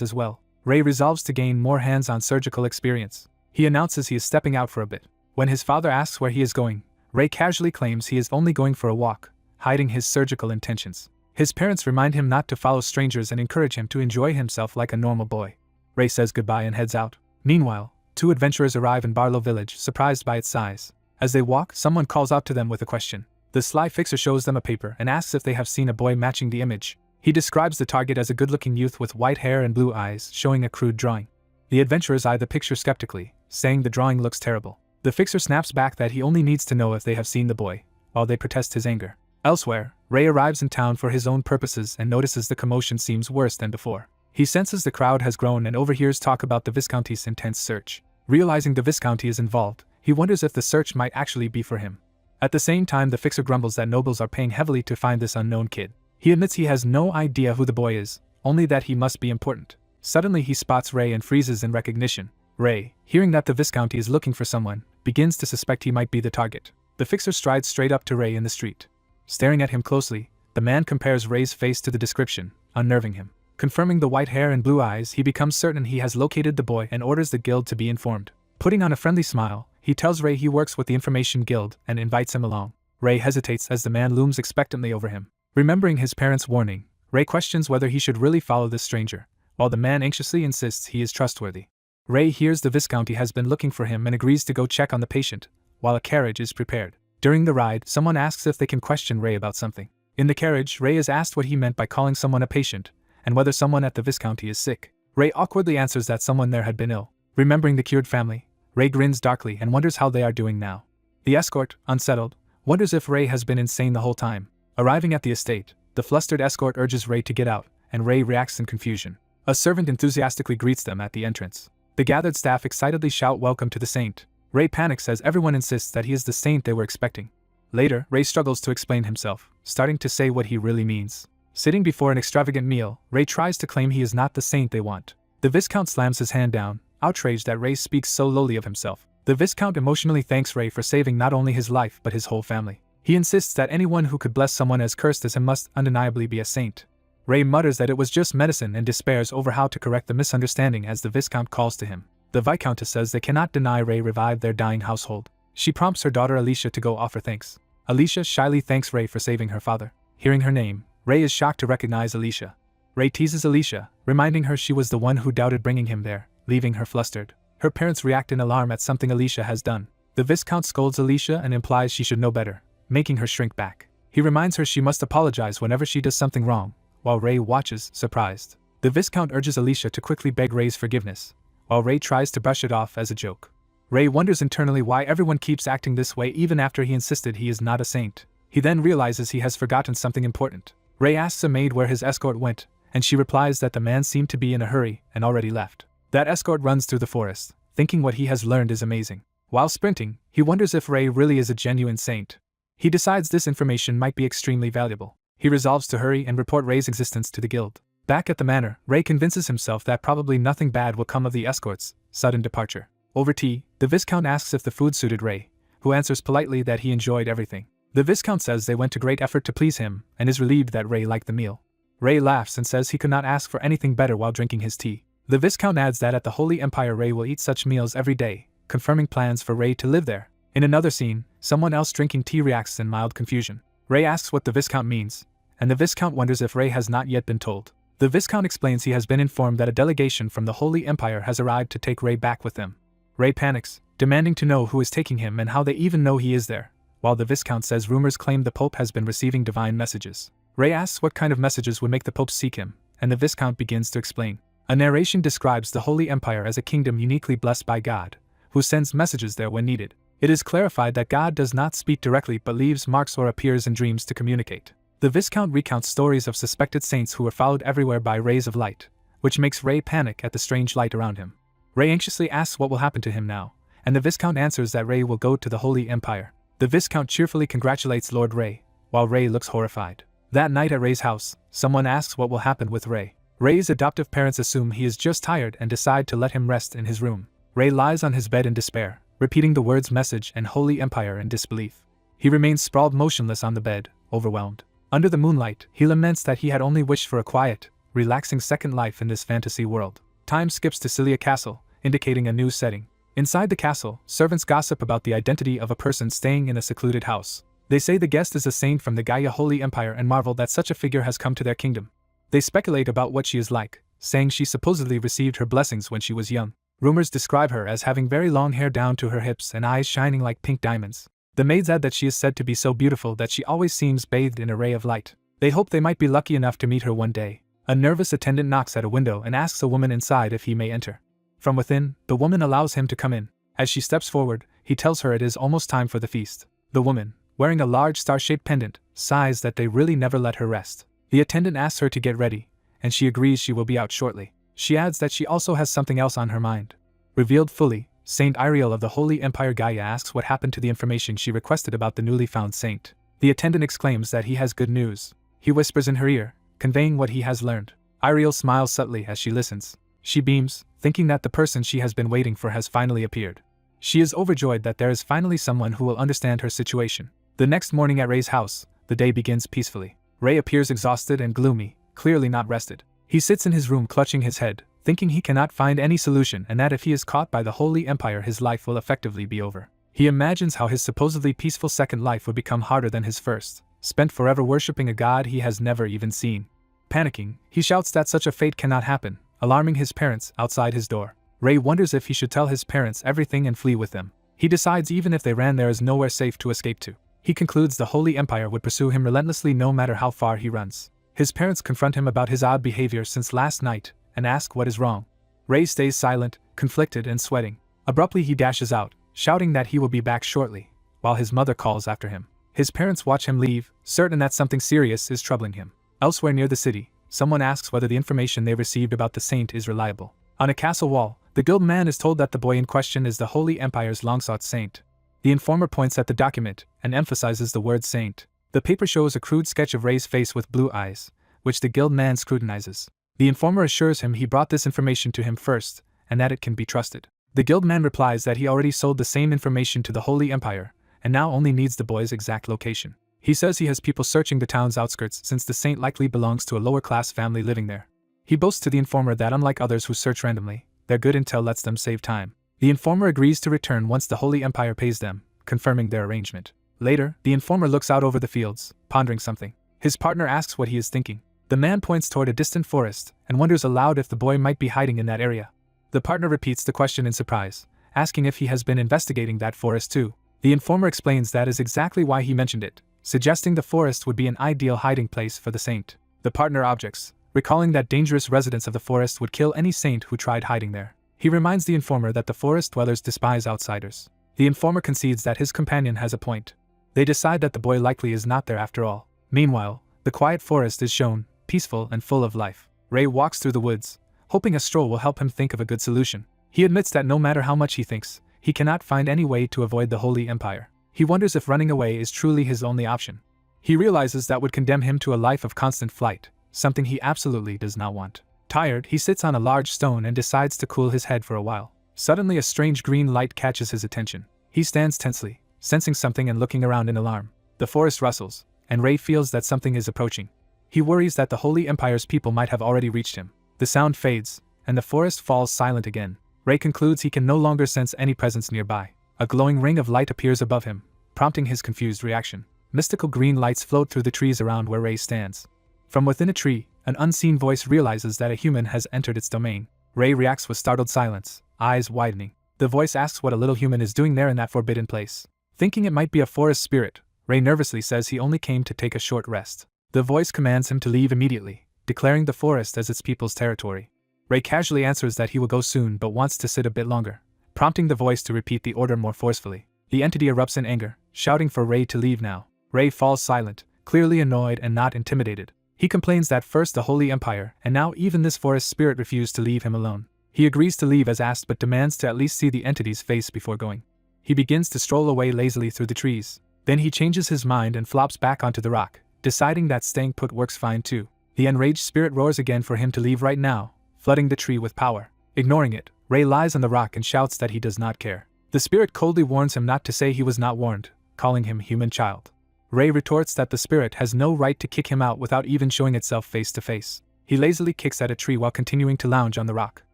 S1: as well. Ray resolves to gain more hands-on surgical experience. He announces he is stepping out for a bit. When his father asks where he is going, Ray casually claims he is only going for a walk, hiding his surgical intentions. His parents remind him not to follow strangers and encourage him to enjoy himself like a normal boy. Ray says goodbye and heads out. Meanwhile, two adventurers arrive in Barlow Village, surprised by its size. As they walk, someone calls out to them with a question. The sly fixer shows them a paper and asks if they have seen a boy matching the image. He describes the target as a good-looking youth with white hair and blue eyes, showing a crude drawing. The adventurers eye the picture skeptically, saying the drawing looks terrible. The fixer snaps back that he only needs to know if they have seen the boy, while they protest his anger. Elsewhere, Ray arrives in town for his own purposes and notices the commotion seems worse than before. He senses the crowd has grown and overhears talk about the Viscounty's intense search. Realizing the Viscounty is involved, he wonders if the search might actually be for him. At the same time, the fixer grumbles that nobles are paying heavily to find this unknown kid. He admits he has no idea who the boy is, only that he must be important. Suddenly he spots Ray and freezes in recognition. Ray, hearing that the Viscounty is looking for someone, begins to suspect he might be the target. The fixer strides straight up to Ray in the street. Staring at him closely, the man compares Ray's face to the description, unnerving him. Confirming the white hair and blue eyes, he becomes certain he has located the boy and orders the guild to be informed. Putting on a friendly smile, he tells Ray he works with the Information Guild and invites him along. Ray hesitates as the man looms expectantly over him. Remembering his parents' warning, Ray questions whether he should really follow this stranger, while the man anxiously insists he is trustworthy. Ray hears the Viscounty has been looking for him and agrees to go check on the patient, while a carriage is prepared. During the ride, someone asks if they can question Ray about something. In the carriage, Ray is asked what he meant by calling someone a patient, and whether someone at the Viscounty is sick. Ray awkwardly answers that someone there had been ill. Remembering the cured family, Ray grins darkly and wonders how they are doing now. The escort, unsettled, wonders if Ray has been insane the whole time. Arriving at the estate, the flustered escort urges Ray to get out, and Ray reacts in confusion. A servant enthusiastically greets them at the entrance. The gathered staff excitedly shout welcome to the saint. Ray panics as everyone insists that he is the saint they were expecting. Later, Ray struggles to explain himself, starting to say what he really means. Sitting before an extravagant meal, Ray tries to claim he is not the saint they want. The Viscount slams his hand down, outraged that Ray speaks so lowly of himself. The Viscount emotionally thanks Ray for saving not only his life but his whole family. He insists that anyone who could bless someone as cursed as him must undeniably be a saint. Ray mutters that it was just medicine and despairs over how to correct the misunderstanding as the Viscount calls to him. The Viscountess says they cannot deny Ray revived their dying household. She prompts her daughter Alicia to go offer thanks. Alicia shyly thanks Ray for saving her father. Hearing her name, Ray is shocked to recognize Alicia. Ray teases Alicia, reminding her she was the one who doubted bringing him there, leaving her flustered. Her parents react in alarm at something Alicia has done. The Viscount scolds Alicia and implies she should know better, making her shrink back. He reminds her she must apologize whenever she does something wrong, while Ray watches, surprised. The Viscount urges Alicia to quickly beg Ray's forgiveness, while Ray tries to brush it off as a joke. Ray wonders internally why everyone keeps acting this way even after he insisted he is not a saint. He then realizes he has forgotten something important. Ray asks a maid where his escort went, and she replies that the man seemed to be in a hurry and already left. That escort runs through the forest, thinking what he has learned is amazing. While sprinting, he wonders if Ray really is a genuine saint. He decides this information might be extremely valuable. He resolves to hurry and report Ray's existence to the guild. Back at the manor, Ray convinces himself that probably nothing bad will come of the escort's sudden departure. Over tea, the Viscount asks if the food suited Ray, who answers politely that he enjoyed everything. The Viscount says they went to great effort to please him and is relieved that Ray liked the meal. Ray laughs and says he could not ask for anything better while drinking his tea. The Viscount adds that at the Holy Empire Ray will eat such meals every day, confirming plans for Ray to live there. In another scene, someone else drinking tea reacts in mild confusion. Ray asks what the Viscount means, and the Viscount wonders if Ray has not yet been told. The Viscount explains he has been informed that a delegation from the Holy Empire has arrived to take Ray back with them. Ray panics, demanding to know who is taking him and how they even know he is there, while the Viscount says rumors claim the Pope has been receiving divine messages. Ray asks what kind of messages would make the Pope seek him, and the Viscount begins to explain. A narration describes the Holy Empire as a kingdom uniquely blessed by God, who sends messages there when needed. It is clarified that God does not speak directly but leaves marks or appears in dreams to communicate. The Viscount recounts stories of suspected saints who were followed everywhere by rays of light, which makes Ray panic at the strange light around him. Ray anxiously asks what will happen to him now, and the Viscount answers that Ray will go to the Holy Empire. The Viscount cheerfully congratulates Lord Ray, while Ray looks horrified. That night at Ray's house, someone asks what will happen with Ray. Ray's adoptive parents assume he is just tired and decide to let him rest in his room. Ray lies on his bed in despair, repeating the words message and Holy Empire in disbelief. He remains sprawled motionless on the bed, overwhelmed. Under the moonlight, he laments that he had only wished for a quiet, relaxing second life in this fantasy world. Time skips to Cilia Castle, indicating a new setting. Inside the castle, servants gossip about the identity of a person staying in a secluded house. They say the guest is a saint from the Gaia Holy Empire and marvel that such a figure has come to their kingdom. They speculate about what she is like, saying she supposedly received her blessings when she was young. Rumors describe her as having very long hair down to her hips and eyes shining like pink diamonds. The maids add that she is said to be so beautiful that she always seems bathed in a ray of light. They hope they might be lucky enough to meet her one day. A nervous attendant knocks at a window and asks a woman inside if he may enter. From within, the woman allows him to come in. As she steps forward, he tells her it is almost time for the feast. The woman, wearing a large star-shaped pendant, sighs that they really never let her rest. The attendant asks her to get ready, and she agrees she will be out shortly. She adds that she also has something else on her mind. Revealed fully, Saint Iriel of the Holy Empire Gaia asks what happened to the information she requested about the newly found saint. The attendant exclaims that he has good news. He whispers in her ear, conveying what he has learned. Iriel smiles subtly as she listens. She beams, thinking that the person she has been waiting for has finally appeared. She is overjoyed that there is finally someone who will understand her situation. The next morning at Ray's house, the day begins peacefully. Ray appears exhausted and gloomy, clearly not rested. He sits in his room clutching his head, thinking he cannot find any solution and that if he is caught by the Holy Empire his life will effectively be over. He imagines how his supposedly peaceful second life would become harder than his first, spent forever worshipping a god he has never even seen. Panicking, he shouts that such a fate cannot happen, alarming his parents outside his door. Ray wonders if he should tell his parents everything and flee with them. He decides even if they ran there is nowhere safe to escape to. He concludes the Holy Empire would pursue him relentlessly no matter how far he runs. His parents confront him about his odd behavior since last night, and ask what is wrong. Ray stays silent, conflicted and sweating. Abruptly he dashes out, shouting that he will be back shortly, while his mother calls after him. His parents watch him leave, certain that something serious is troubling him. Elsewhere near the city, someone asks whether the information they received about the saint is reliable. On a castle wall, the guild man is told that the boy in question is the Holy Empire's long-sought saint. The informer points at the document and emphasizes the word saint. The paper shows a crude sketch of Ray's face with blue eyes, which the guild man scrutinizes. The informer assures him he brought this information to him first, and that it can be trusted. The guild man replies that he already sold the same information to the Holy Empire, and now only needs the boy's exact location. He says he has people searching the town's outskirts since the saint likely belongs to a lower-class family living there. He boasts to the informer that unlike others who search randomly, their good intel lets them save time. The informer agrees to return once the Holy Empire pays them, confirming their arrangement. Later, the informer looks out over the fields, pondering something. His partner asks what he is thinking. The man points toward a distant forest, and wonders aloud if the boy might be hiding in that area. The partner repeats the question in surprise, asking if he has been investigating that forest too. The informer explains that is exactly why he mentioned it, suggesting the forest would be an ideal hiding place for the saint. The partner objects, recalling that dangerous residents of the forest would kill any saint who tried hiding there. He reminds the informer that the forest dwellers despise outsiders. The informer concedes that his companion has a point. They decide that the boy likely is not there after all. Meanwhile, the quiet forest is shown, peaceful and full of life. Ray walks through the woods, hoping a stroll will help him think of a good solution. He admits that no matter how much he thinks, he cannot find any way to avoid the Holy Empire. He wonders if running away is truly his only option. He realizes that would condemn him to a life of constant flight, something he absolutely does not want. Tired, he sits on a large stone and decides to cool his head for a while. Suddenly a strange green light catches his attention. He stands tensely, sensing something and looking around in alarm. The forest rustles, and Ray feels that something is approaching. He worries that the Holy Empire's people might have already reached him. The sound fades, and the forest falls silent again. Ray concludes he can no longer sense any presence nearby. A glowing ring of light appears above him, prompting his confused reaction. Mystical green lights float through the trees around where Ray stands. From within a tree, an unseen voice realizes that a human has entered its domain. Ray reacts with startled silence, eyes widening. The voice asks what a little human is doing there in that forbidden place. Thinking it might be a forest spirit, Ray nervously says he only came to take a short rest. The voice commands him to leave immediately, declaring the forest as its people's territory. Ray casually answers that he will go soon but wants to sit a bit longer, prompting the voice to repeat the order more forcefully. The entity erupts in anger, shouting for Ray to leave now. Ray falls silent, clearly annoyed and not intimidated. He complains that first the Holy Empire and now even this forest spirit refused to leave him alone. He agrees to leave as asked but demands to at least see the entity's face before going. He begins to stroll away lazily through the trees. Then he changes his mind and flops back onto the rock, deciding that staying put works fine too. The enraged spirit roars again for him to leave right now, flooding the tree with power. Ignoring it, Ray lies on the rock and shouts that he does not care. The spirit coldly warns him not to say he was not warned, calling him human child. Ray retorts that the spirit has no right to kick him out without even showing itself face to face. He lazily kicks at a tree while continuing to lounge on the rock.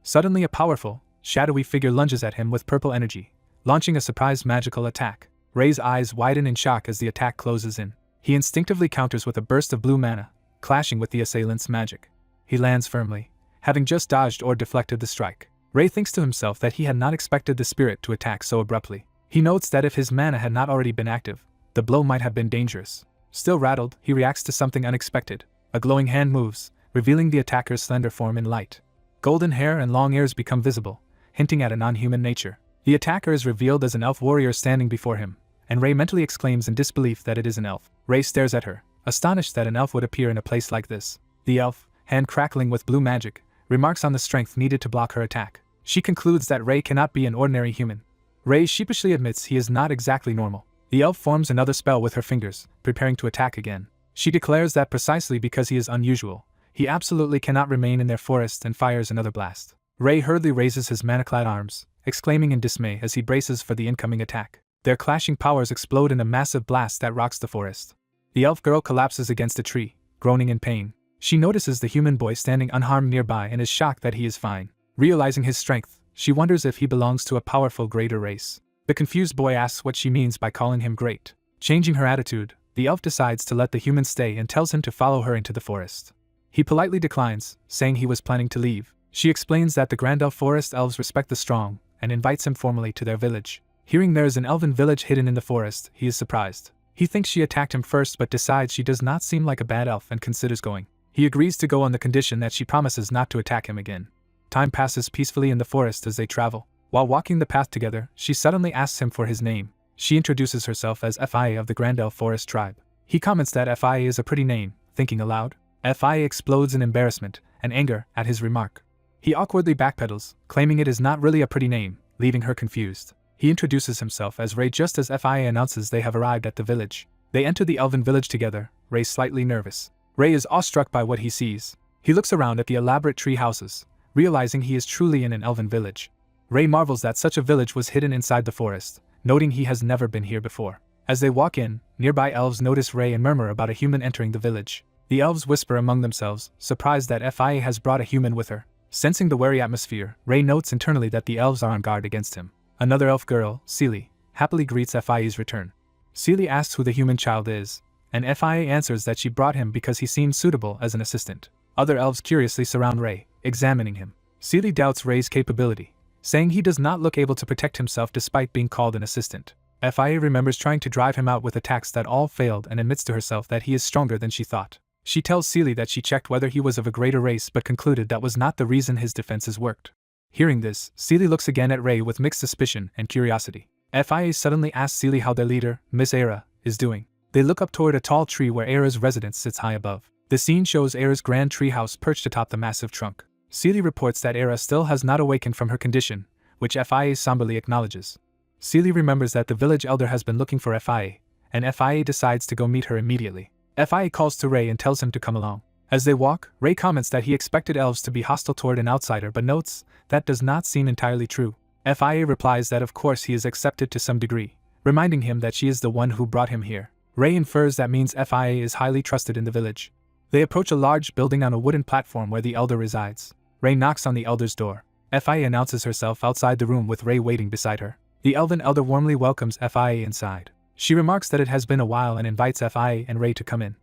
S1: Suddenly a powerful, shadowy figure lunges at him with purple energy, launching a surprise magical attack. Ray's eyes widen in shock as the attack closes in. He instinctively counters with a burst of blue mana, clashing with the assailant's magic. He lands firmly, having just dodged or deflected the strike. Ray thinks to himself that he had not expected the spirit to attack so abruptly. He notes that if his mana had not already been active, the blow might have been dangerous. Still rattled, he reacts to something unexpected. A glowing hand moves, revealing the attacker's slender form in light. Golden hair and long ears become visible, hinting at a non-human nature. The attacker is revealed as an elf warrior standing before him, and Ray mentally exclaims in disbelief that it is an elf. Ray stares at her, astonished that an elf would appear in a place like this. The elf, hand crackling with blue magic, remarks on the strength needed to block her attack. She concludes that Ray cannot be an ordinary human. Ray sheepishly admits he is not exactly normal. The elf forms another spell with her fingers, preparing to attack again. She declares that precisely because he is unusual, he absolutely cannot remain in their forest, and fires another blast. Ray hurriedly raises his mana-clad arms, exclaiming in dismay as he braces for the incoming attack. Their clashing powers explode in a massive blast that rocks the forest. The elf girl collapses against a tree, groaning in pain. She notices the human boy standing unharmed nearby and is shocked that he is fine. Realizing his strength, she wonders if he belongs to a powerful greater race. The confused boy asks what she means by calling him great. Changing her attitude, the elf decides to let the human stay and tells him to follow her into the forest. He politely declines, saying he was planning to leave. She explains that the Grand Elf Forest elves respect the strong, and invites him formally to their village. Hearing there is an elven village hidden in the forest, he is surprised. He thinks she attacked him first but decides she does not seem like a bad elf and considers going. He agrees to go on the condition that she promises not to attack him again. Time passes peacefully in the forest as they travel. While walking the path together, she suddenly asks him for his name. She introduces herself as Fia of the Grand Elf Forest tribe. He comments that Fia is a pretty name, thinking aloud. Fia explodes in embarrassment and anger at his remark. He awkwardly backpedals, claiming it is not really a pretty name, leaving her confused. He introduces himself as Ray just as Fia announces they have arrived at the village. They enter the elven village together, Ray slightly nervous. Ray is awestruck by what he sees. He looks around at the elaborate tree houses, realizing he is truly in an elven village. Ray marvels that such a village was hidden inside the forest, noting he has never been here before. As they walk in, nearby elves notice Ray and murmur about a human entering the village. The elves whisper among themselves, surprised that Fia has brought a human with her. Sensing the wary atmosphere, Ray notes internally that the elves are on guard against him. Another elf girl, Celie, happily greets Fia's return. Celie asks who the human child is, and Fia answers that she brought him because he seemed suitable as an assistant. Other elves curiously surround Ray, examining him. Celie doubts Ray's capability, saying he does not look able to protect himself despite being called an assistant. Fia remembers trying to drive him out with attacks that all failed and admits to herself that he is stronger than she thought. She tells Celie that she checked whether he was of a greater race but concluded that was not the reason his defenses worked. Hearing this, Celie looks again at Ray with mixed suspicion and curiosity. Fia suddenly asks Celie how their leader, Miss Era, is doing. They look up toward a tall tree where Era's residence sits high above. The scene shows Era's grand treehouse perched atop the massive trunk. Celie reports that Era still has not awakened from her condition, which Fia somberly acknowledges. Celie remembers that the village elder has been looking for Fia, and Fia decides to go meet her immediately. Fia calls to Ray and tells him to come along. As they walk, Ray comments that he expected elves to be hostile toward an outsider but notes that does not seem entirely true. Fia replies that of course he is accepted to some degree, reminding him that she is the one who brought him here. Ray infers that means Fia is highly trusted in the village. They approach a large building on a wooden platform where the elder resides. Ray knocks on the elder's door. Fia announces herself outside the room with Ray waiting beside her. The elven elder warmly welcomes Fia inside. She remarks that it has been a while and invites Fia and Ray to come in.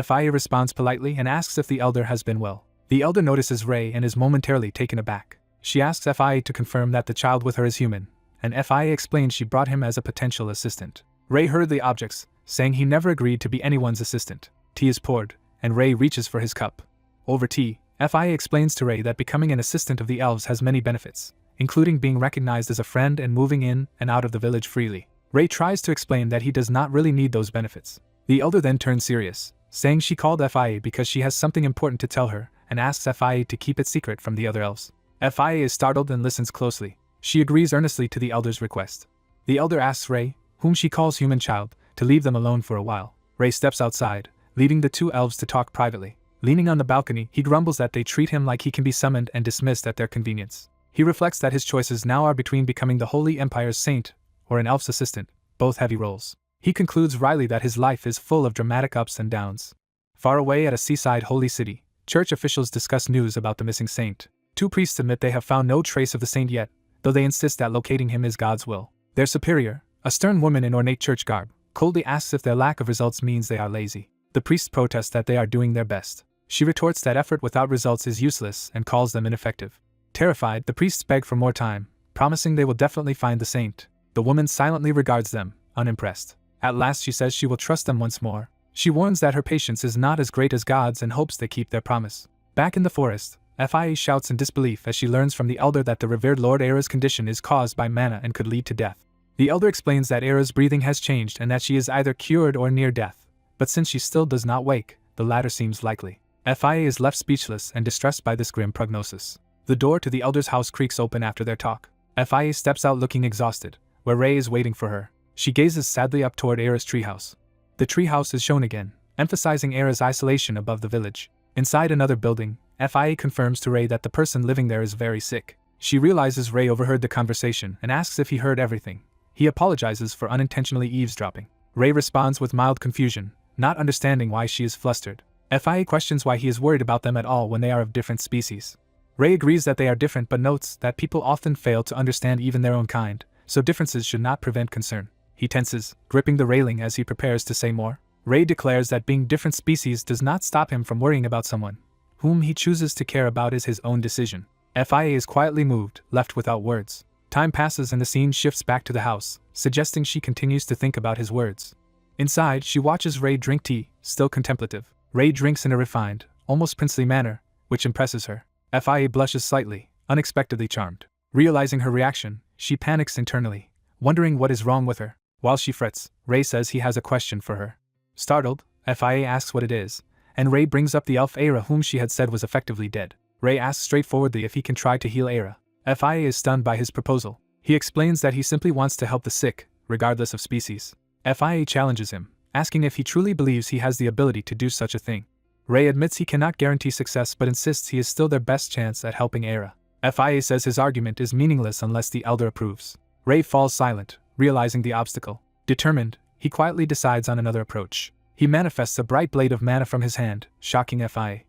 S1: Fia responds politely and asks if the elder has been well. The elder notices Ray and is momentarily taken aback. She asks Fia to confirm that the child with her is human, and Fia explains she brought him as a potential assistant. Ray hurriedly objects, saying he never agreed to be anyone's assistant. Tea is poured, and Ray reaches for his cup. Over tea, Fia explains to Ray that becoming an assistant of the elves has many benefits, including being recognized as a friend and moving in and out of the village freely. Ray tries to explain that he does not really need those benefits. The elder then turns serious, saying she called Fia because she has something important to tell her, and asks Fia to keep it secret from the other elves. Fia is startled and listens closely. She agrees earnestly to the elder's request. The elder asks Ray, whom she calls human child, to leave them alone for a while. Ray steps outside, leaving the two elves to talk privately. Leaning on the balcony, he grumbles that they treat him like he can be summoned and dismissed at their convenience. He reflects that his choices now are between becoming the Holy Empire's saint or an elf's assistant, both heavy roles. He concludes wryly that his life is full of dramatic ups and downs. Far away at a seaside holy city, church officials discuss news about the missing saint. 2 priests admit they have found no trace of the saint yet, though they insist that locating him is God's will. Their superior, a stern woman in ornate church garb, coldly asks if their lack of results means they are lazy. The priests protest that they are doing their best. She retorts that effort without results is useless and calls them ineffective. Terrified, the priests beg for more time, promising they will definitely find the saint. The woman silently regards them, unimpressed. At last she says she will trust them once more. She warns that her patience is not as great as God's and hopes they keep their promise. Back in the forest, Fia shouts in disbelief as she learns from the elder that the revered Lord Era's condition is caused by mana and could lead to death. The elder explains that Era's breathing has changed and that she is either cured or near death, but since she still does not wake, the latter seems likely. Fia is left speechless and distressed by this grim prognosis. The door to the elder's house creaks open after their talk. Fia steps out looking exhausted, where Ray is waiting for her. She gazes sadly up toward Era's treehouse. The treehouse is shown again, emphasizing Era's isolation above the village. Inside another building, Fia confirms to Ray that the person living there is very sick. She realizes Ray overheard the conversation and asks if he heard everything. He apologizes for unintentionally eavesdropping. Ray responds with mild confusion, not understanding why she is flustered. Fia questions why he is worried about them at all when they are of different species. Ray agrees that they are different but notes that people often fail to understand even their own kind, so differences should not prevent concern. He tenses, gripping the railing as he prepares to say more. Ray declares that being different species does not stop him from worrying about someone. Whom he chooses to care about is his own decision. Fia is quietly moved, left without words. Time passes and the scene shifts back to the house, suggesting she continues to think about his words. Inside, she watches Ray drink tea, still contemplative. Ray drinks in a refined, almost princely manner, which impresses her. Fia blushes slightly, unexpectedly charmed. Realizing her reaction, she panics internally, wondering what is wrong with her. While she frets, Ray says he has a question for her. Startled, Fia asks what it is, and Ray brings up the elf Era whom she had said was effectively dead. Ray asks straightforwardly if he can try to heal Era. Fia is stunned by his proposal. He explains that he simply wants to help the sick, regardless of species. Fia challenges him, asking if he truly believes he has the ability to do such a thing. Ray admits he cannot guarantee success but insists he is still their best chance at helping Era. Fia says his argument is meaningless unless the elder approves. Ray falls silent, realizing the obstacle. Determined, he quietly decides on another approach. He manifests a bright blade of mana from his hand, shocking Fia.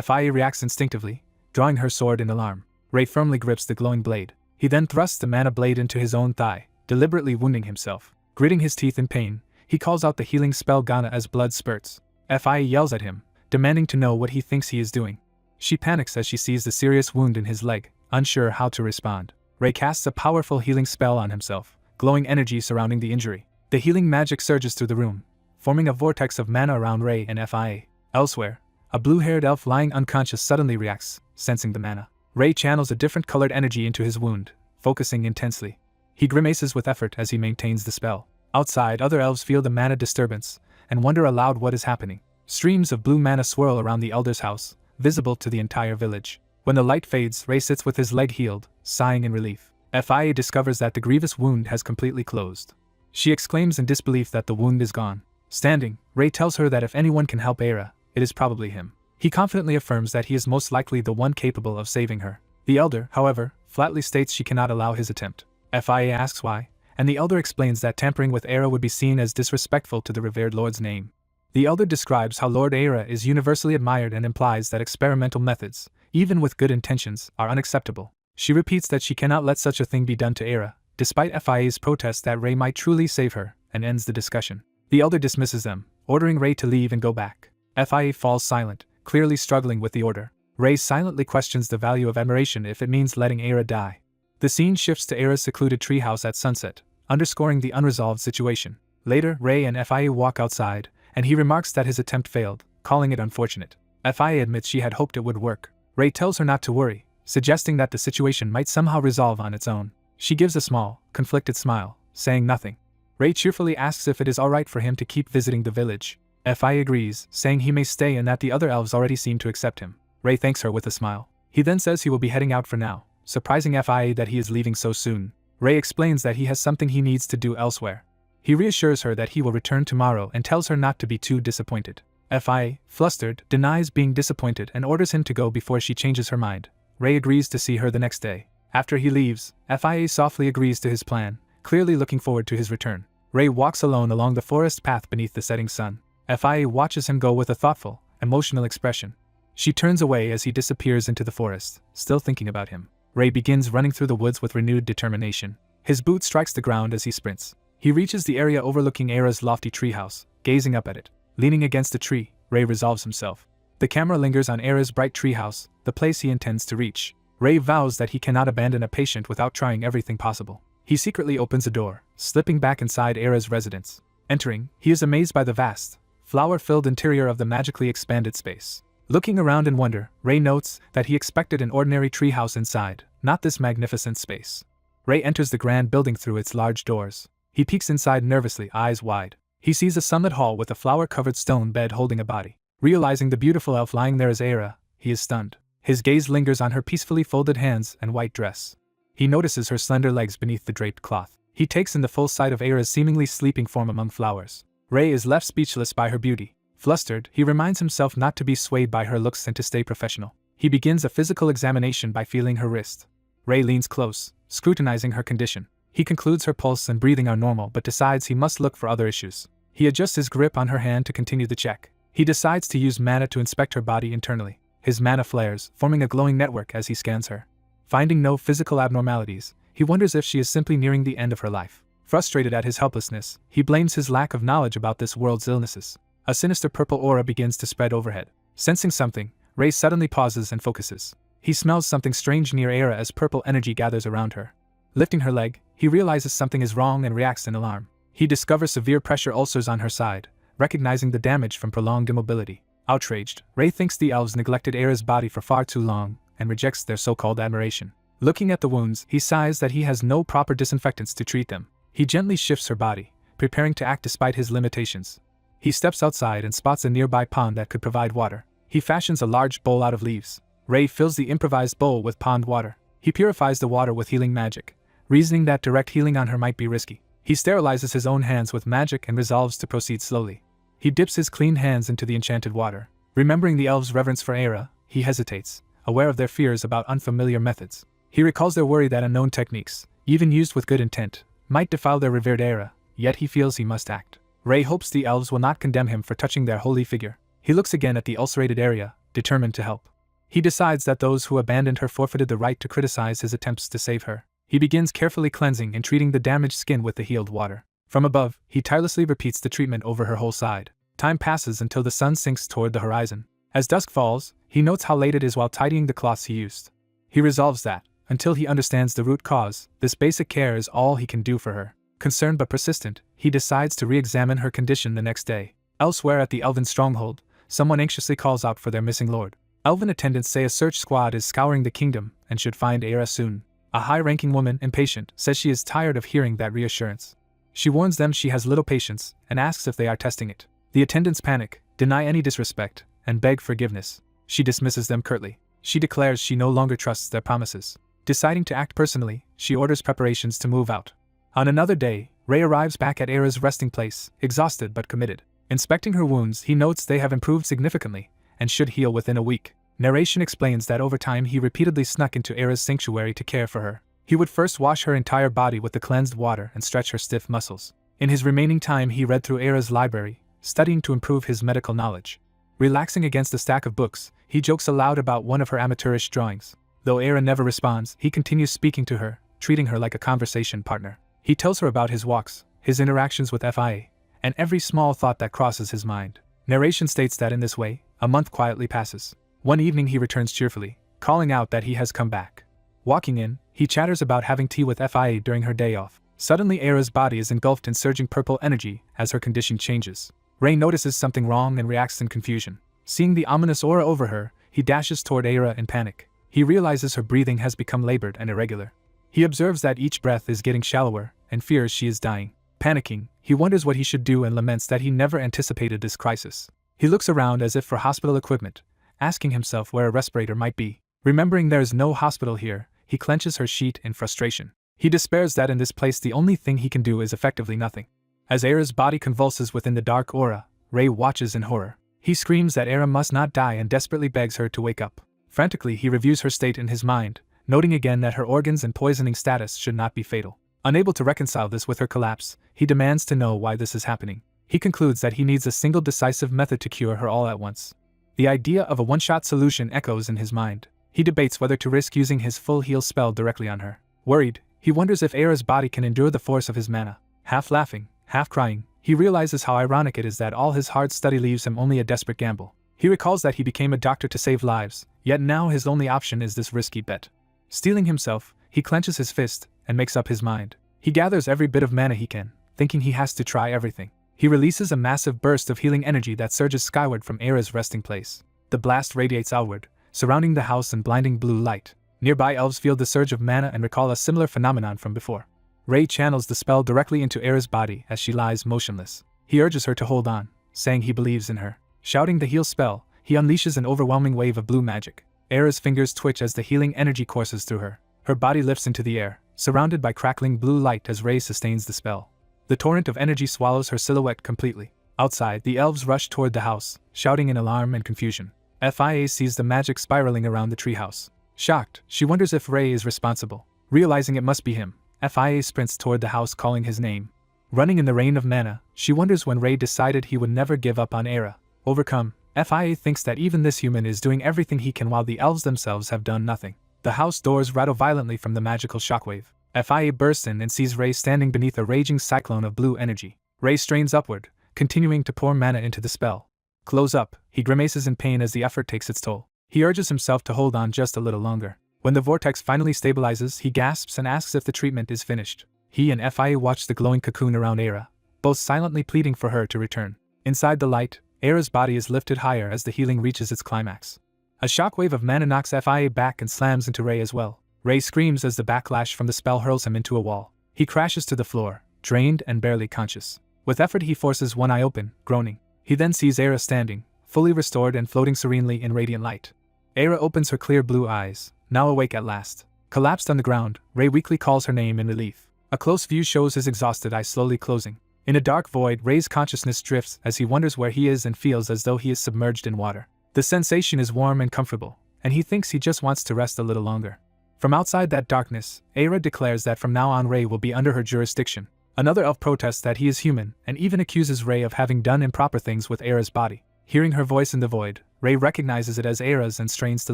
S1: Fia reacts instinctively, drawing her sword in alarm. Ray firmly grips the glowing blade. He then thrusts the mana blade into his own thigh, deliberately wounding himself. Gritting his teeth in pain, he calls out the healing spell Ghana as blood spurts. Fia yells at him, demanding to know what he thinks he is doing. She panics as she sees the serious wound in his leg, unsure how to respond. Ray casts a powerful healing spell on himself, glowing energy surrounding the injury. The healing magic surges through the room, forming a vortex of mana around Ray and Fia. Elsewhere, a blue-haired elf lying unconscious suddenly reacts, sensing the mana. Ray channels a different colored energy into his wound, focusing intensely. He grimaces with effort as he maintains the spell. Outside, other elves feel the mana disturbance, and wonder aloud what is happening. Streams of blue mana swirl around the elder's house, visible to the entire village. When the light fades, Ray sits with his leg healed, sighing in relief. Fia discovers that the grievous wound has completely closed. She exclaims in disbelief that the wound is gone. Standing, Ray tells her that if anyone can help Era, it is probably him. He confidently affirms that he is most likely the one capable of saving her. The elder, however, flatly states she cannot allow his attempt. Fia asks why, and the elder explains that tampering with Era would be seen as disrespectful to the revered lord's name. The elder describes how Lord Era is universally admired and implies that experimental methods, even with good intentions, are unacceptable. She repeats that she cannot let such a thing be done to Era, despite Fia's protest that Ray might truly save her, and ends the discussion. The elder dismisses them, ordering Ray to leave and go back. Fia falls silent, clearly struggling with the order. Ray silently questions the value of admiration if it means letting Era die. The scene shifts to Era's secluded treehouse at sunset, underscoring the unresolved situation. Later, Ray and Fia walk outside, and he remarks that his attempt failed, calling it unfortunate. Fia admits she had hoped it would work. Ray tells her not to worry, suggesting that the situation might somehow resolve on its own. She gives a small, conflicted smile, saying nothing. Ray cheerfully asks if it is alright for him to keep visiting the village. Fia agrees, saying he may stay and that the other elves already seem to accept him. Ray thanks her with a smile. He then says he will be heading out for now, surprising Fia that he is leaving so soon. Ray explains that he has something he needs to do elsewhere. He reassures her that he will return tomorrow and tells her not to be too disappointed. FIA, flustered, denies being disappointed and orders him to go before she changes her mind. Ray agrees to see her the next day. After he leaves, FIA softly agrees to his plan, clearly looking forward to his return. Ray walks alone along the forest path beneath the setting sun. FIA watches him go with a thoughtful, emotional expression. She turns away as he disappears into the forest, still thinking about him. Ray begins running through the woods with renewed determination. His boot strikes the ground as he sprints. He reaches the area overlooking Era's lofty treehouse, gazing up at it. Leaning against a tree, Ray resolves himself. The camera lingers on Era's bright treehouse, the place he intends to reach. Ray vows that he cannot abandon a patient without trying everything possible. He secretly opens a door, slipping back inside Era's residence. Entering, he is amazed by the vast, flower-filled interior of the magically expanded space. Looking around in wonder, Ray notes that he expected an ordinary treehouse inside, not this magnificent space. Ray enters the grand building through its large doors. He peeks inside nervously, eyes wide. He sees a sunlit hall with a flower-covered stone bed holding a body. Realizing the beautiful elf lying there is Era, he is stunned. His gaze lingers on her peacefully folded hands and white dress. He notices her slender legs beneath the draped cloth. He takes in the full sight of Era's seemingly sleeping form among flowers. Ray is left speechless by her beauty. Flustered, he reminds himself not to be swayed by her looks and to stay professional. He begins a physical examination by feeling her wrist. Ray leans close, scrutinizing her condition. He concludes her pulse and breathing are normal but decides he must look for other issues. He adjusts his grip on her hand to continue the check. He decides to use mana to inspect her body internally. His mana flares, forming a glowing network as he scans her. Finding no physical abnormalities, he wonders if she is simply nearing the end of her life. Frustrated at his helplessness, he blames his lack of knowledge about this world's illnesses. A sinister purple aura begins to spread overhead. Sensing something, Ray suddenly pauses and focuses. He smells something strange near Era as purple energy gathers around her. Lifting her leg, he realizes something is wrong and reacts in alarm. He discovers severe pressure ulcers on her side, recognizing the damage from prolonged immobility. Outraged, Ray thinks the elves neglected Era's body for far too long, and rejects their so-called admiration. Looking at the wounds, he sighs that he has no proper disinfectants to treat them. He gently shifts her body, preparing to act despite his limitations. He steps outside and spots a nearby pond that could provide water. He fashions a large bowl out of leaves. Ray fills the improvised bowl with pond water. He purifies the water with healing magic, reasoning that direct healing on her might be risky. He sterilizes his own hands with magic and resolves to proceed slowly. He dips his clean hands into the enchanted water. Remembering the elves' reverence for Era, he hesitates, aware of their fears about unfamiliar methods. He recalls their worry that unknown techniques, even used with good intent, might defile their revered Era, yet he feels he must act. Ray hopes the elves will not condemn him for touching their holy figure. He looks again at the ulcerated area, determined to help. He decides that those who abandoned her forfeited the right to criticize his attempts to save her. He begins carefully cleansing and treating the damaged skin with the healed water. From above, he tirelessly repeats the treatment over her whole side. Time passes until the sun sinks toward the horizon. As dusk falls, he notes how late it is while tidying the cloths he used. He resolves that, until he understands the root cause, this basic care is all he can do for her. Concerned but persistent, he decides to re-examine her condition the next day. Elsewhere at the Elven stronghold, someone anxiously calls out for their missing lord. Elven attendants say a search squad is scouring the kingdom and should find Era soon. A high-ranking woman, impatient, says she is tired of hearing that reassurance. She warns them she has little patience and asks if they are testing it. The attendants panic, deny any disrespect, and beg forgiveness. She dismisses them curtly. She declares she no longer trusts their promises. Deciding to act personally, she orders preparations to move out. On another day, Ray arrives back at Era's resting place, exhausted but committed. Inspecting her wounds, he notes they have improved significantly and should heal within a week. Narration explains that over time he repeatedly snuck into Era's sanctuary to care for her. He would first wash her entire body with the cleansed water and stretch her stiff muscles. In his remaining time he read through Era's library, studying to improve his medical knowledge. Relaxing against a stack of books, he jokes aloud about one of her amateurish drawings. Though Era never responds, he continues speaking to her, treating her like a conversation partner. He tells her about his walks, his interactions with FIA, and every small thought that crosses his mind. Narration states that in this way, a month quietly passes. One evening he returns cheerfully, calling out that he has come back. Walking in, he chatters about having tea with FIA during her day off. Suddenly Era's body is engulfed in surging purple energy as her condition changes. Ray notices something wrong and reacts in confusion. Seeing the ominous aura over her, he dashes toward Era in panic. He realizes her breathing has become labored and irregular. He observes that each breath is getting shallower and fears she is dying. Panicking, he wonders what he should do and laments that he never anticipated this crisis. He looks around as if for hospital equipment, asking himself where a respirator might be. Remembering there is no hospital here, he clenches her sheet in frustration. He despairs that in this place the only thing he can do is effectively nothing. As Era's body convulses within the dark aura, Ray watches in horror. He screams that Era must not die and desperately begs her to wake up. Frantically, he reviews her state in his mind, noting again that her organs and poisoning status should not be fatal. Unable to reconcile this with her collapse, he demands to know why this is happening. He concludes that he needs a single decisive method to cure her all at once. The idea of a one-shot solution echoes in his mind. He debates whether to risk using his full heal spell directly on her. Worried, he wonders if Era's body can endure the force of his mana. Half laughing, half crying, he realizes how ironic it is that all his hard study leaves him only a desperate gamble. He recalls that he became a doctor to save lives, yet now his only option is this risky bet. Steeling himself, he clenches his fist and makes up his mind. He gathers every bit of mana he can, thinking he has to try everything. He releases a massive burst of healing energy that surges skyward from Era's resting place. The blast radiates outward, surrounding the house in blinding blue light. Nearby elves feel the surge of mana and recall a similar phenomenon from before. Ray channels the spell directly into Era's body as she lies motionless. He urges her to hold on, saying he believes in her. Shouting the heal spell, he unleashes an overwhelming wave of blue magic. Era's fingers twitch as the healing energy courses through her. Her body lifts into the air, surrounded by crackling blue light as Ray sustains the spell. The torrent of energy swallows her silhouette completely. Outside, the elves rush toward the house, shouting in alarm and confusion. Fia sees the magic spiraling around the treehouse. Shocked, she wonders if Ray is responsible. Realizing it must be him, Fia sprints toward the house calling his name. Running in the rain of mana, she wonders when Ray decided he would never give up on Era. Overcome, Fia thinks that even this human is doing everything he can while the elves themselves have done nothing. The house doors rattle violently from the magical shockwave. Fia bursts in and sees Ray standing beneath a raging cyclone of blue energy. Ray strains upward, continuing to pour mana into the spell. Close up, he grimaces in pain as the effort takes its toll. He urges himself to hold on just a little longer. When the vortex finally stabilizes, he gasps and asks if the treatment is finished. He and Fia watch the glowing cocoon around Era, both silently pleading for her to return. Inside the light, Era's body is lifted higher as the healing reaches its climax. A shockwave of mana knocks Fia back and slams into Ray as well. Ray screams as the backlash from the spell hurls him into a wall. He crashes to the floor, drained and barely conscious. With effort he forces one eye open, groaning. He then sees Era standing, fully restored and floating serenely in radiant light. Era opens her clear blue eyes, now awake at last. Collapsed on the ground, Ray weakly calls her name in relief. A close view shows his exhausted eyes slowly closing. In a dark void, Ray's consciousness drifts as he wonders where he is and feels as though he is submerged in water. The sensation is warm and comfortable, and he thinks he just wants to rest a little longer. From outside that darkness, Era declares that from now on Ray will be under her jurisdiction. Another elf protests that he is human, and even accuses Ray of having done improper things with Era's body. Hearing her voice in the void, Ray recognizes it as Era's and strains to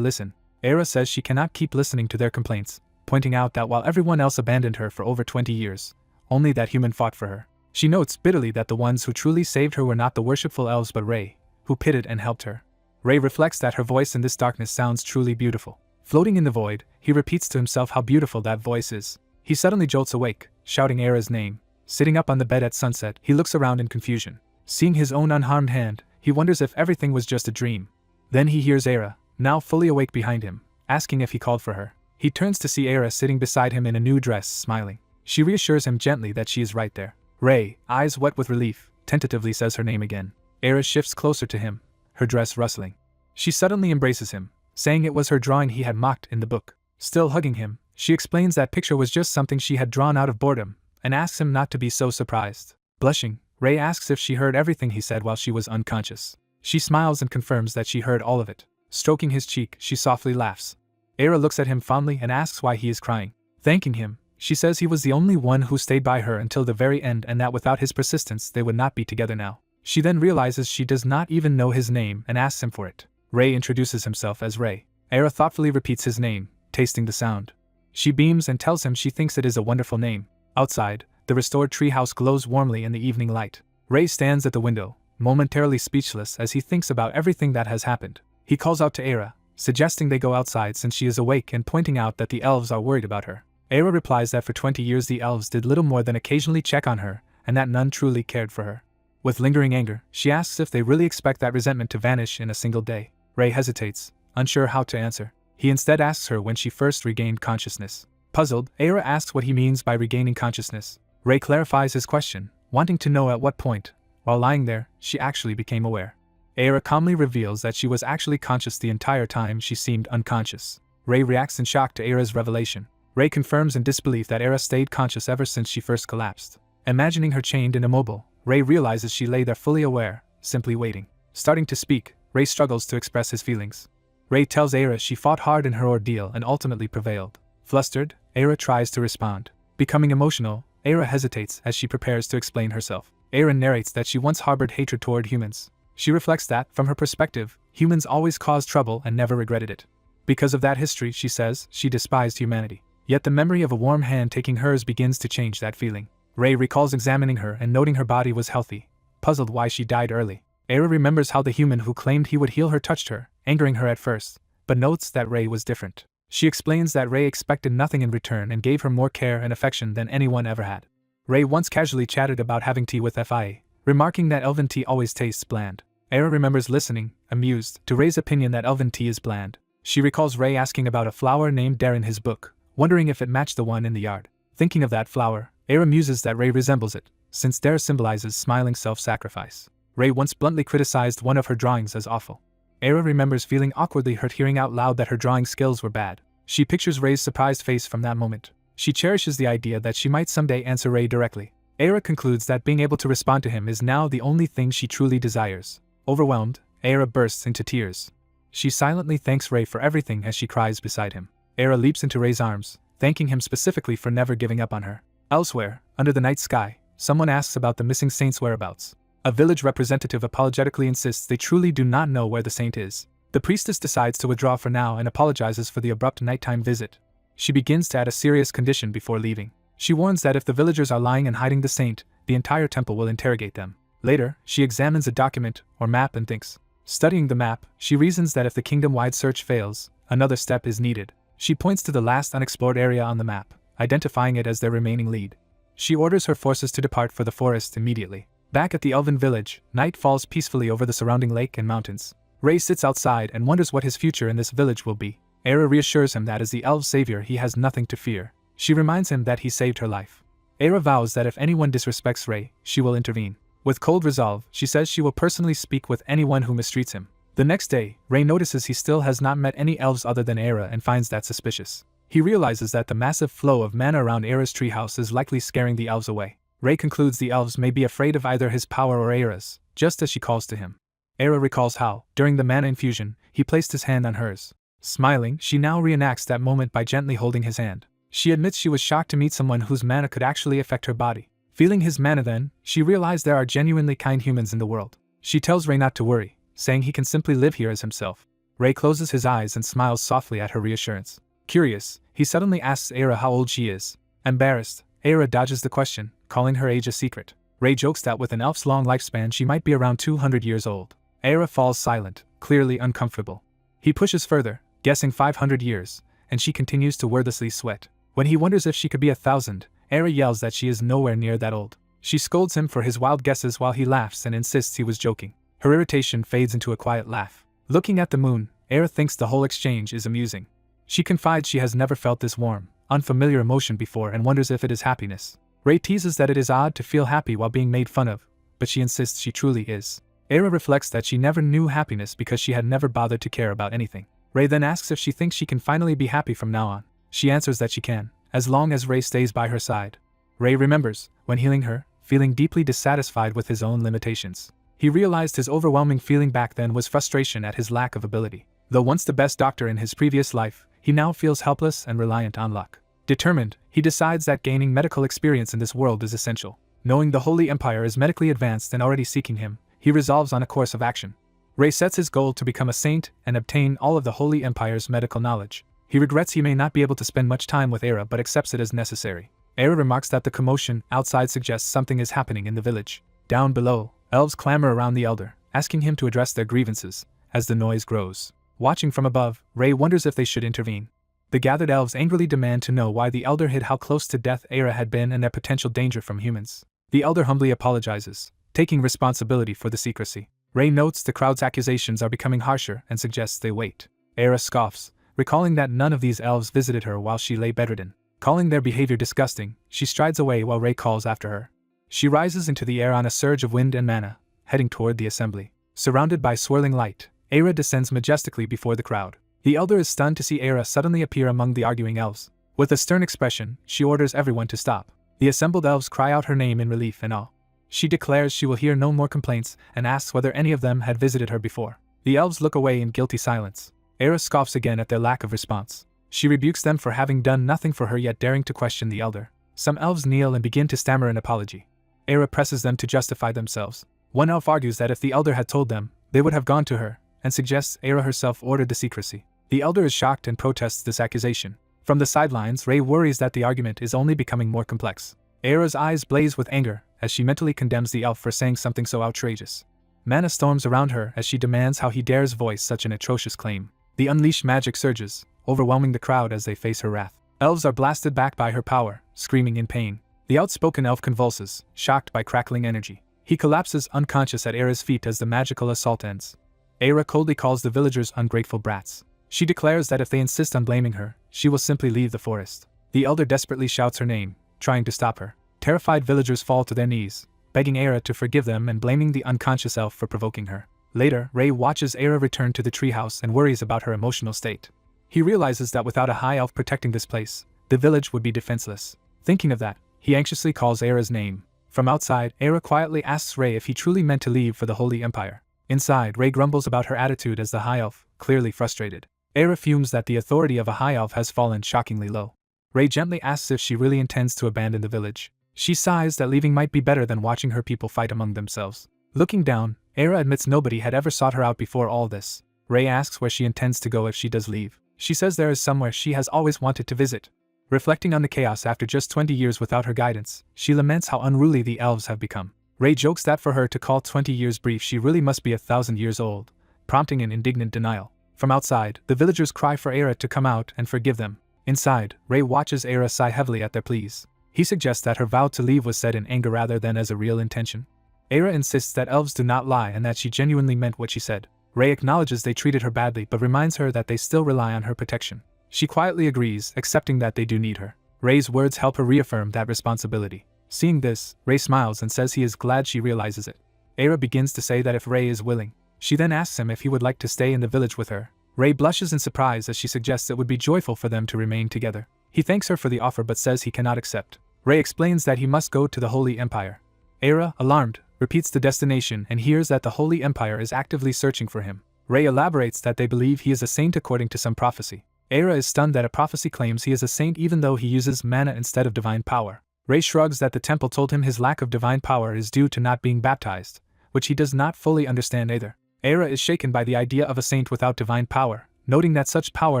S1: listen. Era says she cannot keep listening to their complaints, pointing out that while everyone else abandoned her for over 20 years, only that human fought for her. She notes bitterly that the ones who truly saved her were not the worshipful elves but Ray, who pitied and helped her. Ray reflects that her voice in this darkness sounds truly beautiful. Floating in the void, he repeats to himself how beautiful that voice is. He suddenly jolts awake, shouting Era's name. Sitting up on the bed at sunset, he looks around in confusion. Seeing his own unharmed hand, he wonders if everything was just a dream. Then he hears Era, now fully awake behind him, asking if he called for her. He turns to see Era sitting beside him in a new dress, smiling. She reassures him gently that she is right there. Ray, eyes wet with relief, tentatively says her name again. Era shifts closer to him, her dress rustling. She suddenly embraces him, saying it was her drawing he had mocked in the book. Still hugging him, she explains that picture was just something she had drawn out of boredom, and asks him not to be so surprised. Blushing, Ray asks if she heard everything he said while she was unconscious. She smiles and confirms that she heard all of it. Stroking his cheek, she softly laughs. Era looks at him fondly and asks why he is crying. Thanking him, she says he was the only one who stayed by her until the very end and that without his persistence they would not be together now. She then realizes she does not even know his name and asks him for it. Ray introduces himself as Ray. Era thoughtfully repeats his name, tasting the sound. She beams and tells him she thinks it is a wonderful name. Outside, the restored treehouse glows warmly in the evening light. Ray stands at the window, momentarily speechless as he thinks about everything that has happened. He calls out to Era, suggesting they go outside since she is awake and pointing out that the elves are worried about her. Era replies that for 20 years the elves did little more than occasionally check on her, and that none truly cared for her. With lingering anger, she asks if they really expect that resentment to vanish in a single day. Ray hesitates, unsure how to answer. He instead asks her when she first regained consciousness. Puzzled, Era asks what he means by regaining consciousness. Ray clarifies his question, wanting to know at what point, while lying there, she actually became aware. Era calmly reveals that she was actually conscious the entire time she seemed unconscious. Ray reacts in shock to Era's revelation. Ray confirms in disbelief that Era stayed conscious ever since she first collapsed. Imagining her chained and immobile, Ray realizes she lay there fully aware, simply waiting. Starting to speak, Ray struggles to express his feelings. Ray tells Aira she fought hard in her ordeal and ultimately prevailed. Flustered, Aira tries to respond. Becoming emotional, Aira hesitates as she prepares to explain herself. Aira narrates that she once harbored hatred toward humans. She reflects that, from her perspective, humans always caused trouble and never regretted it. Because of that history, she says, she despised humanity. Yet the memory of a warm hand taking hers begins to change that feeling. Ray recalls examining her and noting her body was healthy, puzzled why she died early. Aira remembers how the human who claimed he would heal her touched her, angering her at first, but notes that Ray was different. She explains that Ray expected nothing in return and gave her more care and affection than anyone ever had. Ray once casually chatted about having tea with Fia, remarking that elven tea always tastes bland. Aira remembers listening, amused, to Ray's opinion that elven tea is bland. She recalls Ray asking about a flower named Dare in his book, wondering if it matched the one in the yard. Thinking of that flower, Aira muses that Ray resembles it, since Dare symbolizes smiling self-sacrifice. Ray once bluntly criticized one of her drawings as awful. Aira remembers feeling awkwardly hurt hearing out loud that her drawing skills were bad. She pictures Ray's surprised face from that moment. She cherishes the idea that she might someday answer Ray directly. Aira concludes that being able to respond to him is now the only thing she truly desires. Overwhelmed, Aira bursts into tears. She silently thanks Ray for everything as she cries beside him. Aira leaps into Ray's arms, thanking him specifically for never giving up on her. Elsewhere, under the night sky, someone asks about the missing saint's whereabouts. A village representative apologetically insists they truly do not know where the saint is. The priestess decides to withdraw for now and apologizes for the abrupt nighttime visit. She begins to add a serious condition before leaving. She warns that if the villagers are lying and hiding the saint, the entire temple will interrogate them. Later, she examines a document, or map, and thinks. Studying the map, she reasons that if the kingdom-wide search fails, another step is needed. She points to the last unexplored area on the map, identifying it as their remaining lead. She orders her forces to depart for the forest immediately. Back at the elven village, night falls peacefully over the surrounding lake and mountains. Ray sits outside and wonders what his future in this village will be. Aira reassures him that as the elf's savior he has nothing to fear. She reminds him that he saved her life. Aira vows that if anyone disrespects Ray, she will intervene. With cold resolve, she says she will personally speak with anyone who mistreats him. The next day, Ray notices he still has not met any elves other than Aira and finds that suspicious. He realizes that the massive flow of mana around Aira's treehouse is likely scaring the elves away. Ray concludes the elves may be afraid of either his power or Aira's, just as she calls to him. Aira recalls how, during the mana infusion, he placed his hand on hers. Smiling, she now reenacts that moment by gently holding his hand. She admits she was shocked to meet someone whose mana could actually affect her body. Feeling his mana then, she realized there are genuinely kind humans in the world. She tells Ray not to worry, saying he can simply live here as himself. Ray closes his eyes and smiles softly at her reassurance. Curious, he suddenly asks Aira how old she is. Embarrassed, Aira dodges the question, calling her age a secret. Ray jokes that with an elf's long lifespan she might be around 200 years old. Aira falls silent, clearly uncomfortable. He pushes further, guessing 500 years, and she continues to wordlessly sweat. When he wonders if she could be 1,000, Aira yells that she is nowhere near that old. She scolds him for his wild guesses while he laughs and insists he was joking. Her irritation fades into a quiet laugh. Looking at the moon, Aira thinks the whole exchange is amusing. She confides she has never felt this warm, unfamiliar emotion before and wonders if it is happiness. Ray teases that it is odd to feel happy while being made fun of, but she insists she truly is. Aira reflects that she never knew happiness because she had never bothered to care about anything. Ray then asks if she thinks she can finally be happy from now on. She answers that she can, as long as Ray stays by her side. Ray remembers, when healing her, feeling deeply dissatisfied with his own limitations. He realized his overwhelming feeling back then was frustration at his lack of ability. Though once the best doctor in his previous life, he now feels helpless and reliant on luck. Determined, he decides that gaining medical experience in this world is essential. Knowing the Holy Empire is medically advanced and already seeking him, he resolves on a course of action. Ray sets his goal to become a saint and obtain all of the Holy Empire's medical knowledge. He regrets he may not be able to spend much time with Aira but accepts it as necessary. Aira remarks that the commotion outside suggests something is happening in the village. Down below, elves clamor around the elder, asking him to address their grievances, as the noise grows. Watching from above, Ray wonders if they should intervene. The gathered elves angrily demand to know why the elder hid how close to death Aira had been and their potential danger from humans. The elder humbly apologizes, taking responsibility for the secrecy. Ray notes the crowd's accusations are becoming harsher and suggests they wait. Aira scoffs, recalling that none of these elves visited her while she lay bedridden. Calling their behavior disgusting, she strides away while Ray calls after her. She rises into the air on a surge of wind and mana, heading toward the assembly. Surrounded by swirling light, Aira descends majestically before the crowd. The elder is stunned to see Aira suddenly appear among the arguing elves. With a stern expression, she orders everyone to stop. The assembled elves cry out her name in relief and awe. She declares she will hear no more complaints and asks whether any of them had visited her before. The elves look away in guilty silence. Era scoffs again at their lack of response. She rebukes them for having done nothing for her yet daring to question the elder. Some elves kneel and begin to stammer an apology. Era presses them to justify themselves. One elf argues that if the elder had told them, they would have gone to her, and suggests Era herself ordered the secrecy. The elder is shocked and protests this accusation. From the sidelines, Ray worries that the argument is only becoming more complex. Era's eyes blaze with anger as she mentally condemns the elf for saying something so outrageous. Mana storms around her as she demands how he dares voice such an atrocious claim. The unleashed magic surges, overwhelming the crowd as they face her wrath. Elves are blasted back by her power, screaming in pain. The outspoken elf convulses, shocked by crackling energy. He collapses unconscious at Era's feet as the magical assault ends. Era coldly calls the villagers ungrateful brats. She declares that if they insist on blaming her, she will simply leave the forest. The elder desperately shouts her name, trying to stop her. Terrified villagers fall to their knees, begging Era to forgive them and blaming the unconscious elf for provoking her. Later, Ray watches Era return to the treehouse and worries about her emotional state. He realizes that without a high elf protecting this place, the village would be defenseless. Thinking of that, he anxiously calls Era's name. From outside, Era quietly asks Ray if he truly meant to leave for the Holy Empire. Inside, Ray grumbles about her attitude as the high elf, clearly frustrated. Era fumes that the authority of a high elf has fallen shockingly low. Ray gently asks if she really intends to abandon the village. She sighs that leaving might be better than watching her people fight among themselves. Looking down, Era admits nobody had ever sought her out before all this. Ray asks where she intends to go if she does leave. She says there is somewhere she has always wanted to visit. Reflecting on the chaos after just 20 years without her guidance, she laments how unruly the elves have become. Ray jokes that for her to call 20 years brief she really must be 1,000 years old, prompting an indignant denial. From outside, the villagers cry for Era to come out and forgive them. Inside, Ray watches Era sigh heavily at their pleas. He suggests that her vow to leave was said in anger rather than as a real intention. Era insists that elves do not lie and that she genuinely meant what she said. Ray acknowledges they treated her badly but reminds her that they still rely on her protection. She quietly agrees, accepting that they do need her. Ray's words help her reaffirm that responsibility. Seeing this, Ray smiles and says he is glad she realizes it. Era begins to say that if Ray is willing. She then asks him if he would like to stay in the village with her. Ray blushes in surprise as she suggests it would be joyful for them to remain together. He thanks her for the offer but says he cannot accept. Ray explains that he must go to the Holy Empire. Era, alarmed, repeats the destination and hears that the Holy Empire is actively searching for him. Ray elaborates that they believe he is a saint according to some prophecy. Era is stunned that a prophecy claims he is a saint even though he uses mana instead of divine power. Ray shrugs that the temple told him his lack of divine power is due to not being baptized, which he does not fully understand either. Era is shaken by the idea of a saint without divine power, noting that such power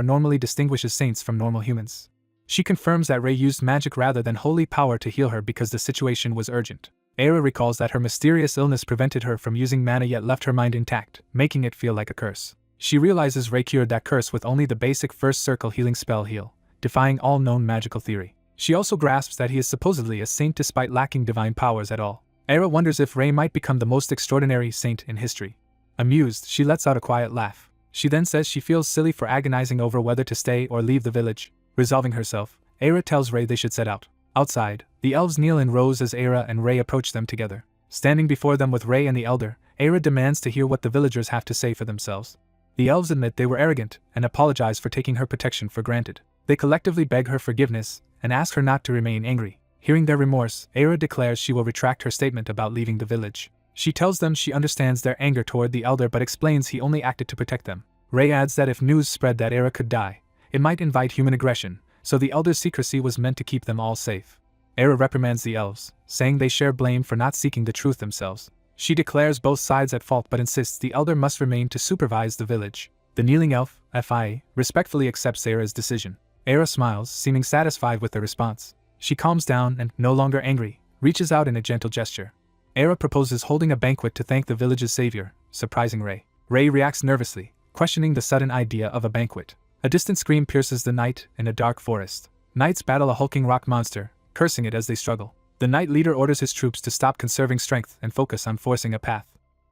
S1: normally distinguishes saints from normal humans. She confirms that Ray used magic rather than holy power to heal her because the situation was urgent. Era recalls that her mysterious illness prevented her from using mana yet left her mind intact, making it feel like a curse. She realizes Ray cured that curse with only the basic first circle healing spell heal, defying all known magical theory. She also grasps that he is supposedly a saint despite lacking divine powers at all. Era wonders if Ray might become the most extraordinary saint in history. Amused, she lets out a quiet laugh. She then says she feels silly for agonizing over whether to stay or leave the village. Resolving herself, Era tells Ray they should set out. Outside, the elves kneel in rows as Era and Ray approach them together. Standing before them with Ray and the elder, Era demands to hear what the villagers have to say for themselves. The elves admit they were arrogant and apologize for taking her protection for granted. They collectively beg her forgiveness and ask her not to remain angry. Hearing their remorse, Era declares she will retract her statement about leaving the village. She tells them she understands their anger toward the elder but explains he only acted to protect them. Ray adds that if news spread that Era could die, it might invite human aggression, so the elder's secrecy was meant to keep them all safe. Era reprimands the elves, saying they share blame for not seeking the truth themselves. She declares both sides at fault but insists the elder must remain to supervise the village. The kneeling elf, Fi, respectfully accepts Era's decision. Era smiles, seeming satisfied with the response. She calms down and, no longer angry, reaches out in a gentle gesture. Era proposes holding a banquet to thank the village's savior, surprising Ray. Ray reacts nervously, questioning the sudden idea of a banquet. A distant scream pierces the night in a dark forest. Knights battle a hulking rock monster, cursing it as they struggle. The knight leader orders his troops to stop conserving strength and focus on forcing a path.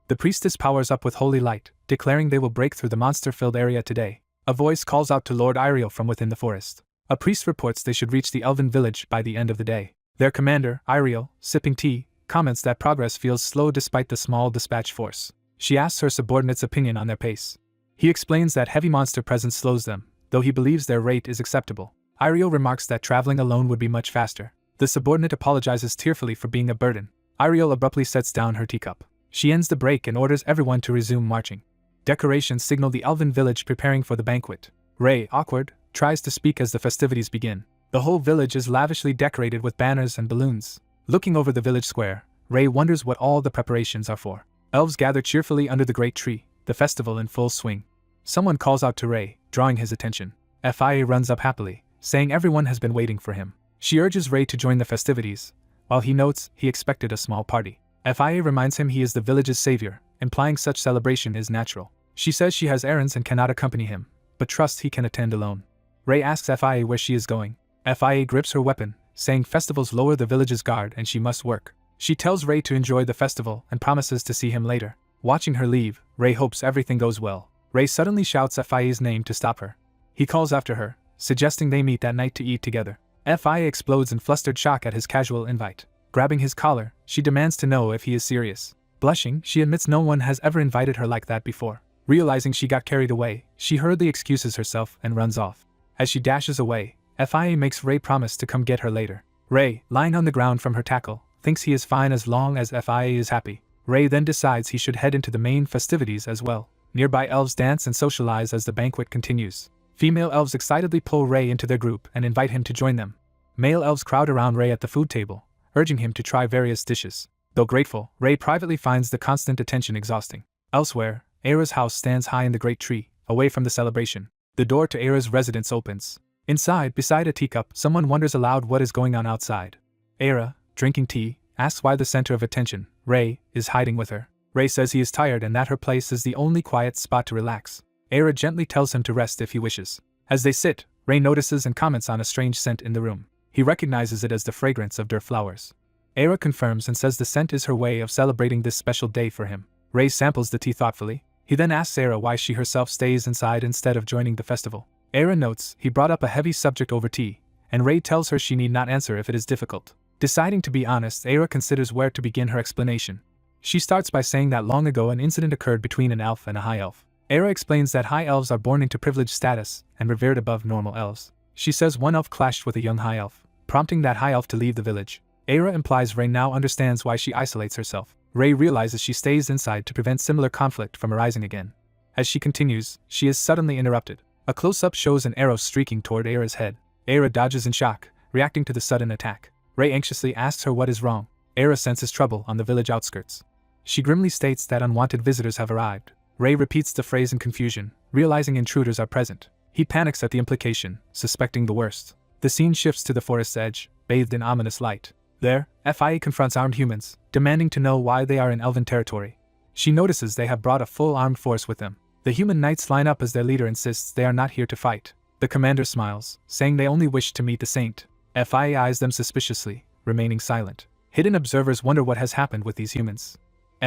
S1: The priestess powers up with holy light, declaring they will break through the monster-filled area today. A voice calls out to Lord Iriel from within the forest. A priest reports they should reach the elven village by the end of the day. Their commander, Iriel, sipping tea, comments that progress feels slow despite the small dispatch force. She asks her subordinate's opinion on their pace. He explains that heavy monster presence slows them, though he believes their rate is acceptable. Iriel remarks that traveling alone would be much faster. The subordinate apologizes tearfully for being a burden. Ariel abruptly sets down her teacup. She ends the break and orders everyone to resume marching. Decorations signal the elven village preparing for the banquet. Ray, awkward, tries to speak as the festivities begin. The whole village is lavishly decorated with banners and balloons. Looking over the village square, Ray wonders what all the preparations are for. Elves gather cheerfully under the great tree, the festival in full swing. Someone calls out to Ray, drawing his attention. Fia runs up happily, saying everyone has been waiting for him. She urges Ray to join the festivities, while he notes he expected a small party. Fia reminds him he is the village's savior, implying such celebration is natural. She says she has errands and cannot accompany him, but trusts he can attend alone. Ray asks Fia where she is going. Fia grips her weapon, saying festivals lower the village's guard and she must work. She tells Ray to enjoy the festival and promises to see him later. Watching her leave, Ray hopes everything goes well. Ray suddenly shouts Fia's name to stop her. He calls after her, suggesting they meet that night to eat together. Fia explodes in flustered shock at his casual invite. Grabbing his collar, she demands to know if he is serious. Blushing, she admits no one has ever invited her like that before. Realizing she got carried away, she hurriedly excuses herself and runs off. As she dashes away, Fia makes Ray promise to come get her later. Ray, lying on the ground from her tackle, thinks he is fine as long as Fia is happy. Ray then decides he should head into the main festivities as well. Nearby elves dance and socialize as the banquet continues. Female elves excitedly pull Ray into their group and invite him to join them. Male elves crowd around Ray at the food table, urging him to try various dishes. Though grateful, Ray privately finds the constant attention exhausting. Elsewhere, Era's house stands high in the great tree, away from the celebration. The door to Era's residence opens. Inside, beside a teacup, someone wonders aloud what is going on outside. Era, drinking tea, asks why the center of attention, Ray, is hiding with her. Ray says he is tired and that her place is the only quiet spot to relax. Era gently tells him to rest if he wishes. As they sit, Ray notices and comments on a strange scent in the room. He recognizes it as the fragrance of dirt flowers. Era confirms and says the scent is her way of celebrating this special day for him. Ray samples the tea thoughtfully. He then asks Era why she herself stays inside instead of joining the festival. Era notes he brought up a heavy subject over tea, and Ray tells her she need not answer if it is difficult. Deciding to be honest, Era considers where to begin her explanation. She starts by saying that long ago an incident occurred between an elf and a high elf. Era explains that high elves are born into privileged status and revered above normal elves. She says one elf clashed with a young high elf, prompting that high elf to leave the village. Era implies Ray now understands why she isolates herself. Ray realizes she stays inside to prevent similar conflict from arising again. As she continues, she is suddenly interrupted. A close-up shows an arrow streaking toward Era's head. Era dodges in shock, reacting to the sudden attack. Ray anxiously asks her what is wrong. Era senses trouble on the village outskirts. She grimly states that unwanted visitors have arrived. Ray repeats the phrase in confusion, realizing intruders are present. He panics at the implication, suspecting the worst. The scene shifts to the forest's edge, bathed in ominous light. There, Fia confronts armed humans, demanding to know why they are in elven territory. She notices they have brought a full armed force with them. The human knights line up as their leader insists they are not here to fight. The commander smiles, saying they only wish to meet the saint. Fia eyes them suspiciously, remaining silent. Hidden observers wonder what has happened with these humans.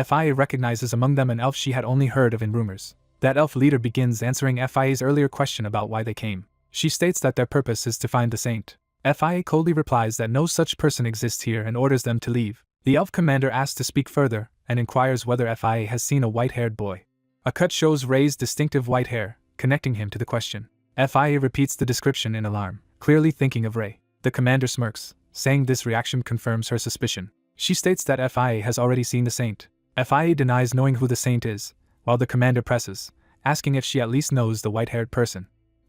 S1: Fia recognizes among them an elf she had only heard of in rumors. That elf leader begins answering Fia's earlier question about why they came. She states that their purpose is to find the saint. Fia coldly replies that no such person exists here and orders them to leave. The elf commander asks to speak further and inquires whether Fia has seen a white-haired boy. A cut shows Ray's distinctive white hair, connecting him to the question. Fia repeats the description in alarm, clearly thinking of Ray. The commander smirks, saying this reaction confirms her suspicion. She states that Fia has already seen the saint. Fia denies knowing who the saint is, while the commander presses, asking if she at least knows the white-haired person.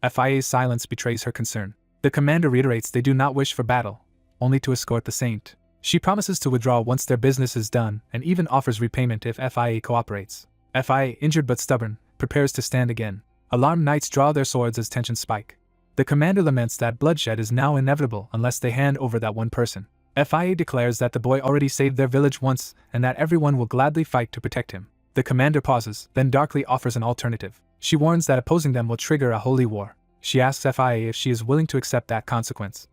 S1: Fia's silence betrays her concern. The commander reiterates they do not wish for battle, only to escort the saint. She promises to withdraw once their business is done and even offers repayment if Fia cooperates. Fia, injured but stubborn, prepares to stand again. Alarmed knights draw their swords as tensions spike. The commander laments that bloodshed is now inevitable unless they hand over that one person. Fia declares that the boy already saved their village once and that everyone will gladly fight to protect him. The commander pauses, then darkly offers an alternative. She warns that opposing them will trigger a holy war. She asks Fia if she is willing to accept that consequence.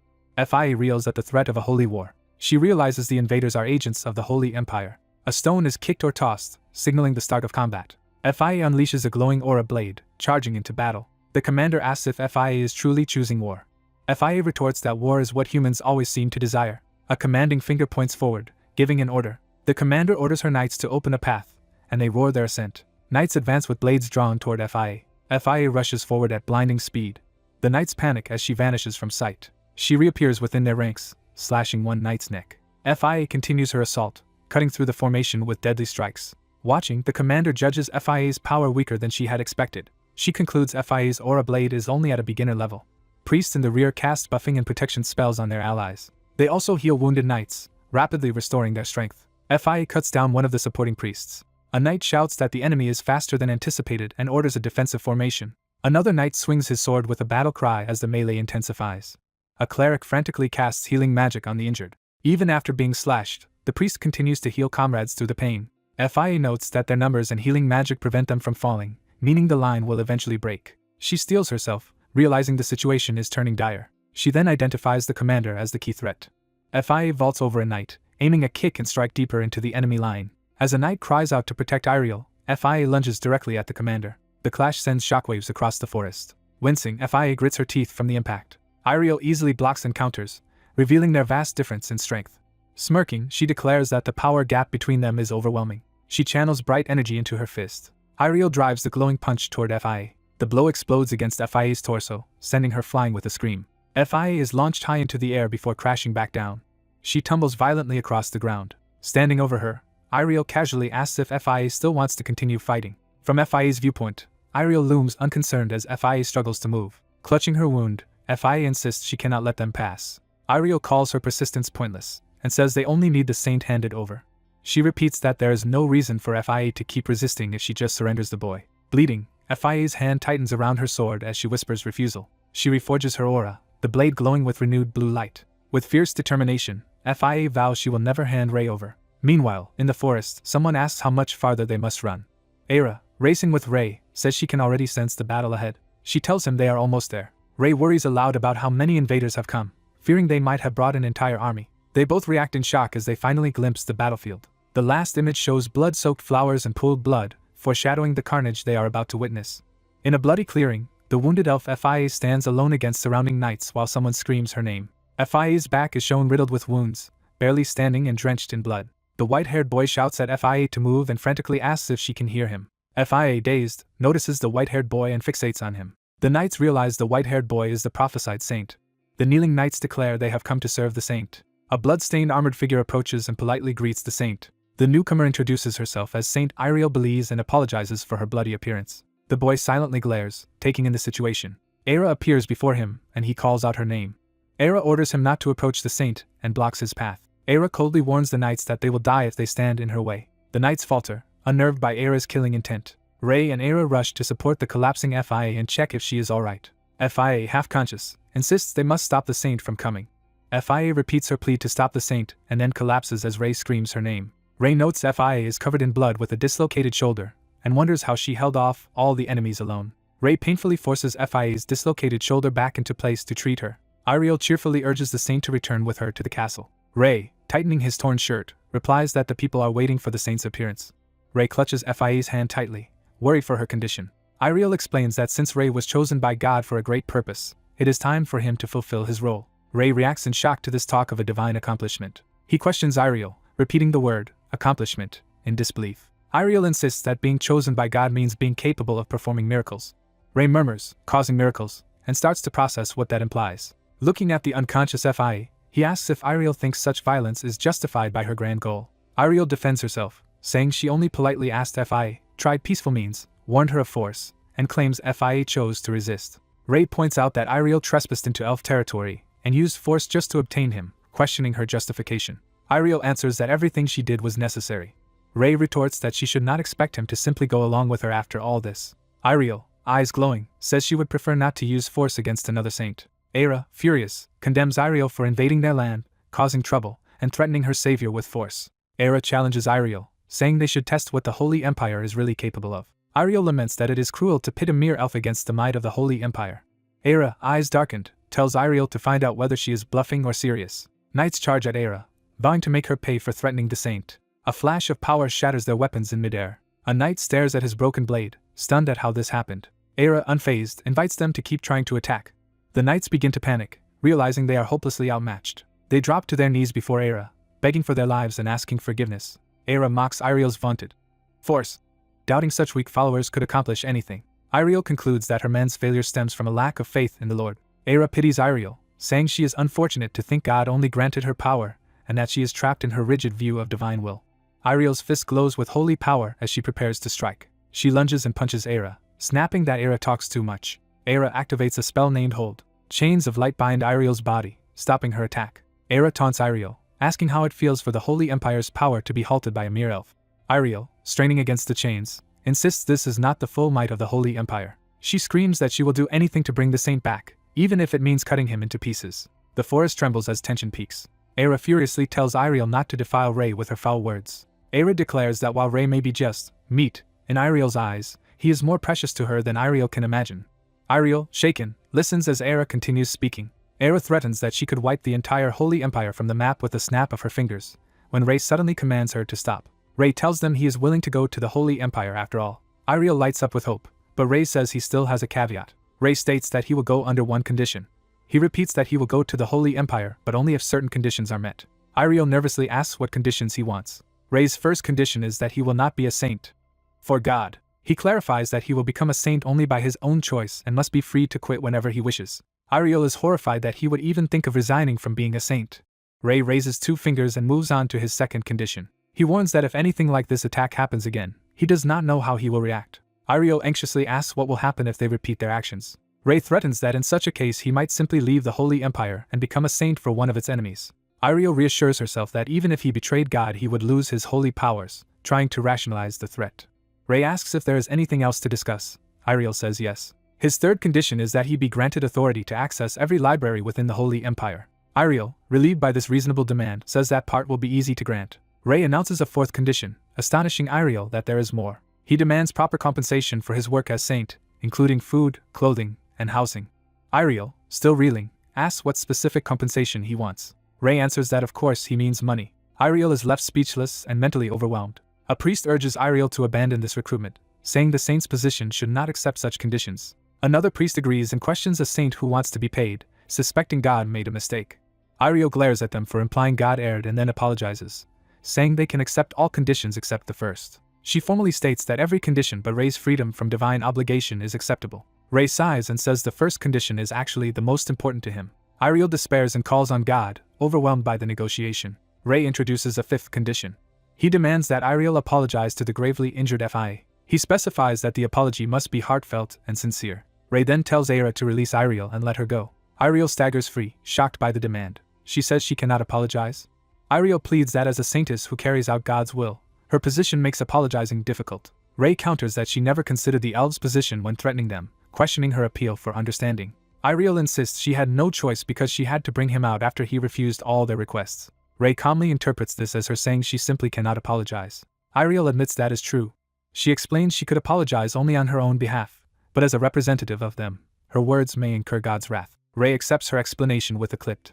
S1: Fia reels at the threat of a holy war. She realizes the invaders are agents of the Holy Empire. A stone is kicked or tossed, signaling the start of combat. Fia unleashes a glowing aura blade, charging into battle. The commander asks if Fia is truly choosing war. Fia retorts that war is what humans always seem to desire. A commanding finger points forward, giving an order. The commander orders her knights to open a path, and they roar their assent. Knights advance with blades drawn toward Fia. Fia rushes forward at blinding speed. The knights panic as she vanishes from sight. She reappears within their ranks, slashing one knight's neck. Fia continues her assault, cutting through the formation with deadly strikes. Watching, the commander judges FIA's power weaker than she had expected. She concludes FIA's aura blade is only at a beginner level. Priests in the rear cast buffing and protection spells on their allies. They also heal wounded knights, rapidly restoring their strength. FIA cuts down one of the supporting priests. A knight shouts that the enemy is faster than anticipated and orders a defensive formation. Another knight swings his sword with a battle cry as the melee intensifies. A cleric frantically casts healing magic on the injured. Even after being slashed, the priest continues to heal comrades through the pain. FIA notes that their numbers and healing magic prevent them from falling, meaning the line will eventually break. She steels herself, realizing the situation is turning dire. She then identifies the commander as the key threat. FIA vaults over a knight, aiming a kick and strike deeper into the enemy line. As a knight cries out to protect Ariel, FIA lunges directly at the commander. The clash sends shockwaves across the forest. Wincing, FIA grits her teeth from the impact. Ariel easily blocks and counters, revealing their vast difference in strength. Smirking, she declares that the power gap between them is overwhelming. She channels bright energy into her fist. Ariel drives the glowing punch toward FIA. The blow explodes against FIA's torso, sending her flying with a scream. FIA is launched high into the air before crashing back down. She tumbles violently across the ground. Standing over her, Ariel casually asks if FIA still wants to continue fighting. From FIA's viewpoint, Ariel looms unconcerned as FIA struggles to move. Clutching her wound, FIA insists she cannot let them pass. Ariel calls her persistence pointless, and says they only need the saint handed over. She repeats that there is no reason for FIA to keep resisting if she just surrenders the boy. Bleeding, FIA's hand tightens around her sword as she whispers refusal. She reforges her aura, the blade glowing with renewed blue light. With fierce determination, FIA vows she will never hand Ray over. Meanwhile, in the forest, someone asks how much farther they must run. Era, racing with Ray, says she can already sense the battle ahead. She tells him they are almost there. Ray worries aloud about how many invaders have come, fearing they might have brought an entire army. They both react in shock as they finally glimpse the battlefield. The last image shows blood-soaked flowers and pooled blood, foreshadowing the carnage they are about to witness. In a bloody clearing, the wounded elf FIA stands alone against surrounding knights while someone screams her name. FIA's back is shown riddled with wounds, barely standing and drenched in blood. The white-haired boy shouts at FIA to move and frantically asks if she can hear him. FIA, dazed, notices the white-haired boy and fixates on him. The knights realize the white-haired boy is the prophesied saint. The kneeling knights declare they have come to serve the saint. A blood-stained armored figure approaches and politely greets the saint. The newcomer introduces herself as Saint Ariel Belize and apologizes for her bloody appearance. The boy silently glares, taking in the situation. Era appears before him, and he calls out her name. Era orders him not to approach the saint, and blocks his path. Era coldly warns the knights that they will die if they stand in her way. The knights falter, unnerved by Era's killing intent. Ray and Era rush to support the collapsing FIA and check if she is alright. FIA, half-conscious, insists they must stop the saint from coming. FIA repeats her plea to stop the saint, and then collapses as Ray screams her name. Ray notes FIA is covered in blood with a dislocated shoulder, and wonders how she held off all the enemies alone. Ray painfully forces FIA's dislocated shoulder back into place to treat her. Ariel cheerfully urges the saint to return with her to the castle. Ray, tightening his torn shirt, replies that the people are waiting for the saint's appearance. Ray clutches FIA's hand tightly, worried for her condition. Ariel explains that since Ray was chosen by God for a great purpose, it is time for him to fulfill his role. Ray reacts in shock to this talk of a divine accomplishment. He questions Ariel, repeating the word, accomplishment, in disbelief. Ariel insists that being chosen by God means being capable of performing miracles. Ray murmurs, causing miracles, and starts to process what that implies. Looking at the unconscious FIA, he asks if Ariel thinks such violence is justified by her grand goal. Ariel defends herself, saying she only politely asked FIA, tried peaceful means, warned her of force, and claims FIA chose to resist. Ray points out that Ariel trespassed into elf territory and used force just to obtain him, questioning her justification. Ariel answers that everything she did was necessary. Ray retorts that she should not expect him to simply go along with her after all this. Ariel, eyes glowing, says she would prefer not to use force against another saint. Era, furious, condemns Ariel for invading their land, causing trouble, and threatening her savior with force. Era challenges Ariel, saying they should test what the Holy Empire is really capable of. Ariel laments that it is cruel to pit a mere elf against the might of the Holy Empire. Era, eyes darkened, tells Ariel to find out whether she is bluffing or serious. Knights charge at Era, vowing to make her pay for threatening the saint. A flash of power shatters their weapons in midair. A knight stares at his broken blade, stunned at how this happened. Era, unfazed, invites them to keep trying to attack. The knights begin to panic, realizing they are hopelessly outmatched. They drop to their knees before Era, begging for their lives and asking forgiveness. Era mocks Ariel's vaunted force, doubting such weak followers could accomplish anything. Ariel concludes that her man's failure stems from a lack of faith in the Lord. Era pities Ariel, saying she is unfortunate to think God only granted her power, and that she is trapped in her rigid view of divine will. Ariel's fist glows with holy power as she prepares to strike. She lunges and punches Era, snapping that Era talks too much. Era activates a spell named Hold. Chains of light bind Ariel's body, stopping her attack. Era taunts Ariel, asking how it feels for the Holy Empire's power to be halted by a mere elf. Ariel, straining against the chains, insists this is not the full might of the Holy Empire. She screams that she will do anything to bring the saint back, even if it means cutting him into pieces. The forest trembles as tension peaks. Era furiously tells Ariel not to defile Rei with her foul words. Era declares that while Rei may be just meat, in Ariel's eyes, he is more precious to her than Ariel can imagine. Ariel, shaken, listens as Era continues speaking. Era threatens that she could wipe the entire Holy Empire from the map with a snap of her fingers, when Rei suddenly commands her to stop. Rei tells them he is willing to go to the Holy Empire after all. Ariel lights up with hope, but Rei says he still has a caveat. Rei states that he will go under one condition. He repeats that he will go to the Holy Empire, but only if certain conditions are met. Ariel nervously asks what conditions he wants. Rei's first condition is that he will not be a saint for God. He clarifies that he will become a saint only by his own choice and must be free to quit whenever he wishes. Ariel is horrified that he would even think of resigning from being a saint. Rei raises 2 fingers and moves on to his second condition. He warns that if anything like this attack happens again, he does not know how he will react. Ariel anxiously asks what will happen if they repeat their actions. Rei threatens that in such a case he might simply leave the Holy Empire and become a saint for one of its enemies. Ariel reassures herself that even if he betrayed God he would lose his holy powers, trying to rationalize the threat. Rei asks if there is anything else to discuss. Ariel says yes. His third condition is that he be granted authority to access every library within the Holy Empire. Ariel, relieved by this reasonable demand, says that part will be easy to grant. Rei announces a fourth condition, astonishing Ariel that there is more. He demands proper compensation for his work as saint, including food, clothing, and housing. Ariel, still reeling, asks what specific compensation he wants. Rei answers that of course he means money. Ariel is left speechless and mentally overwhelmed. A priest urges Ariel to abandon this recruitment, saying the saint's position should not accept such conditions. Another priest agrees and questions a saint who wants to be paid, suspecting God made a mistake. Ariel glares at them for implying God erred and then apologizes, saying they can accept all conditions except the first. She formally states that every condition but Rei's freedom from divine obligation is acceptable. Rei sighs and says the first condition is actually the most important to him. Ariel despairs and calls on God, overwhelmed by the negotiation. Rei introduces a fifth condition. He demands that Ariel apologize to the gravely injured FIA. He specifies that the apology must be heartfelt and sincere. Rei then tells Era to release Ariel and let her go. Ariel staggers free, shocked by the demand. She says she cannot apologize. Ariel pleads that as a saintess who carries out God's will, her position makes apologizing difficult. Rei counters that she never considered the elves' position when threatening them, questioning her appeal for understanding. Ariel insists she had no choice because she had to bring him out after he refused all their requests. Rei calmly interprets this as her saying she simply cannot apologize. Ariel admits that is true. She explains she could apologize only on her own behalf, but as a representative of them, her words may incur God's wrath. Rei accepts her explanation with a clipped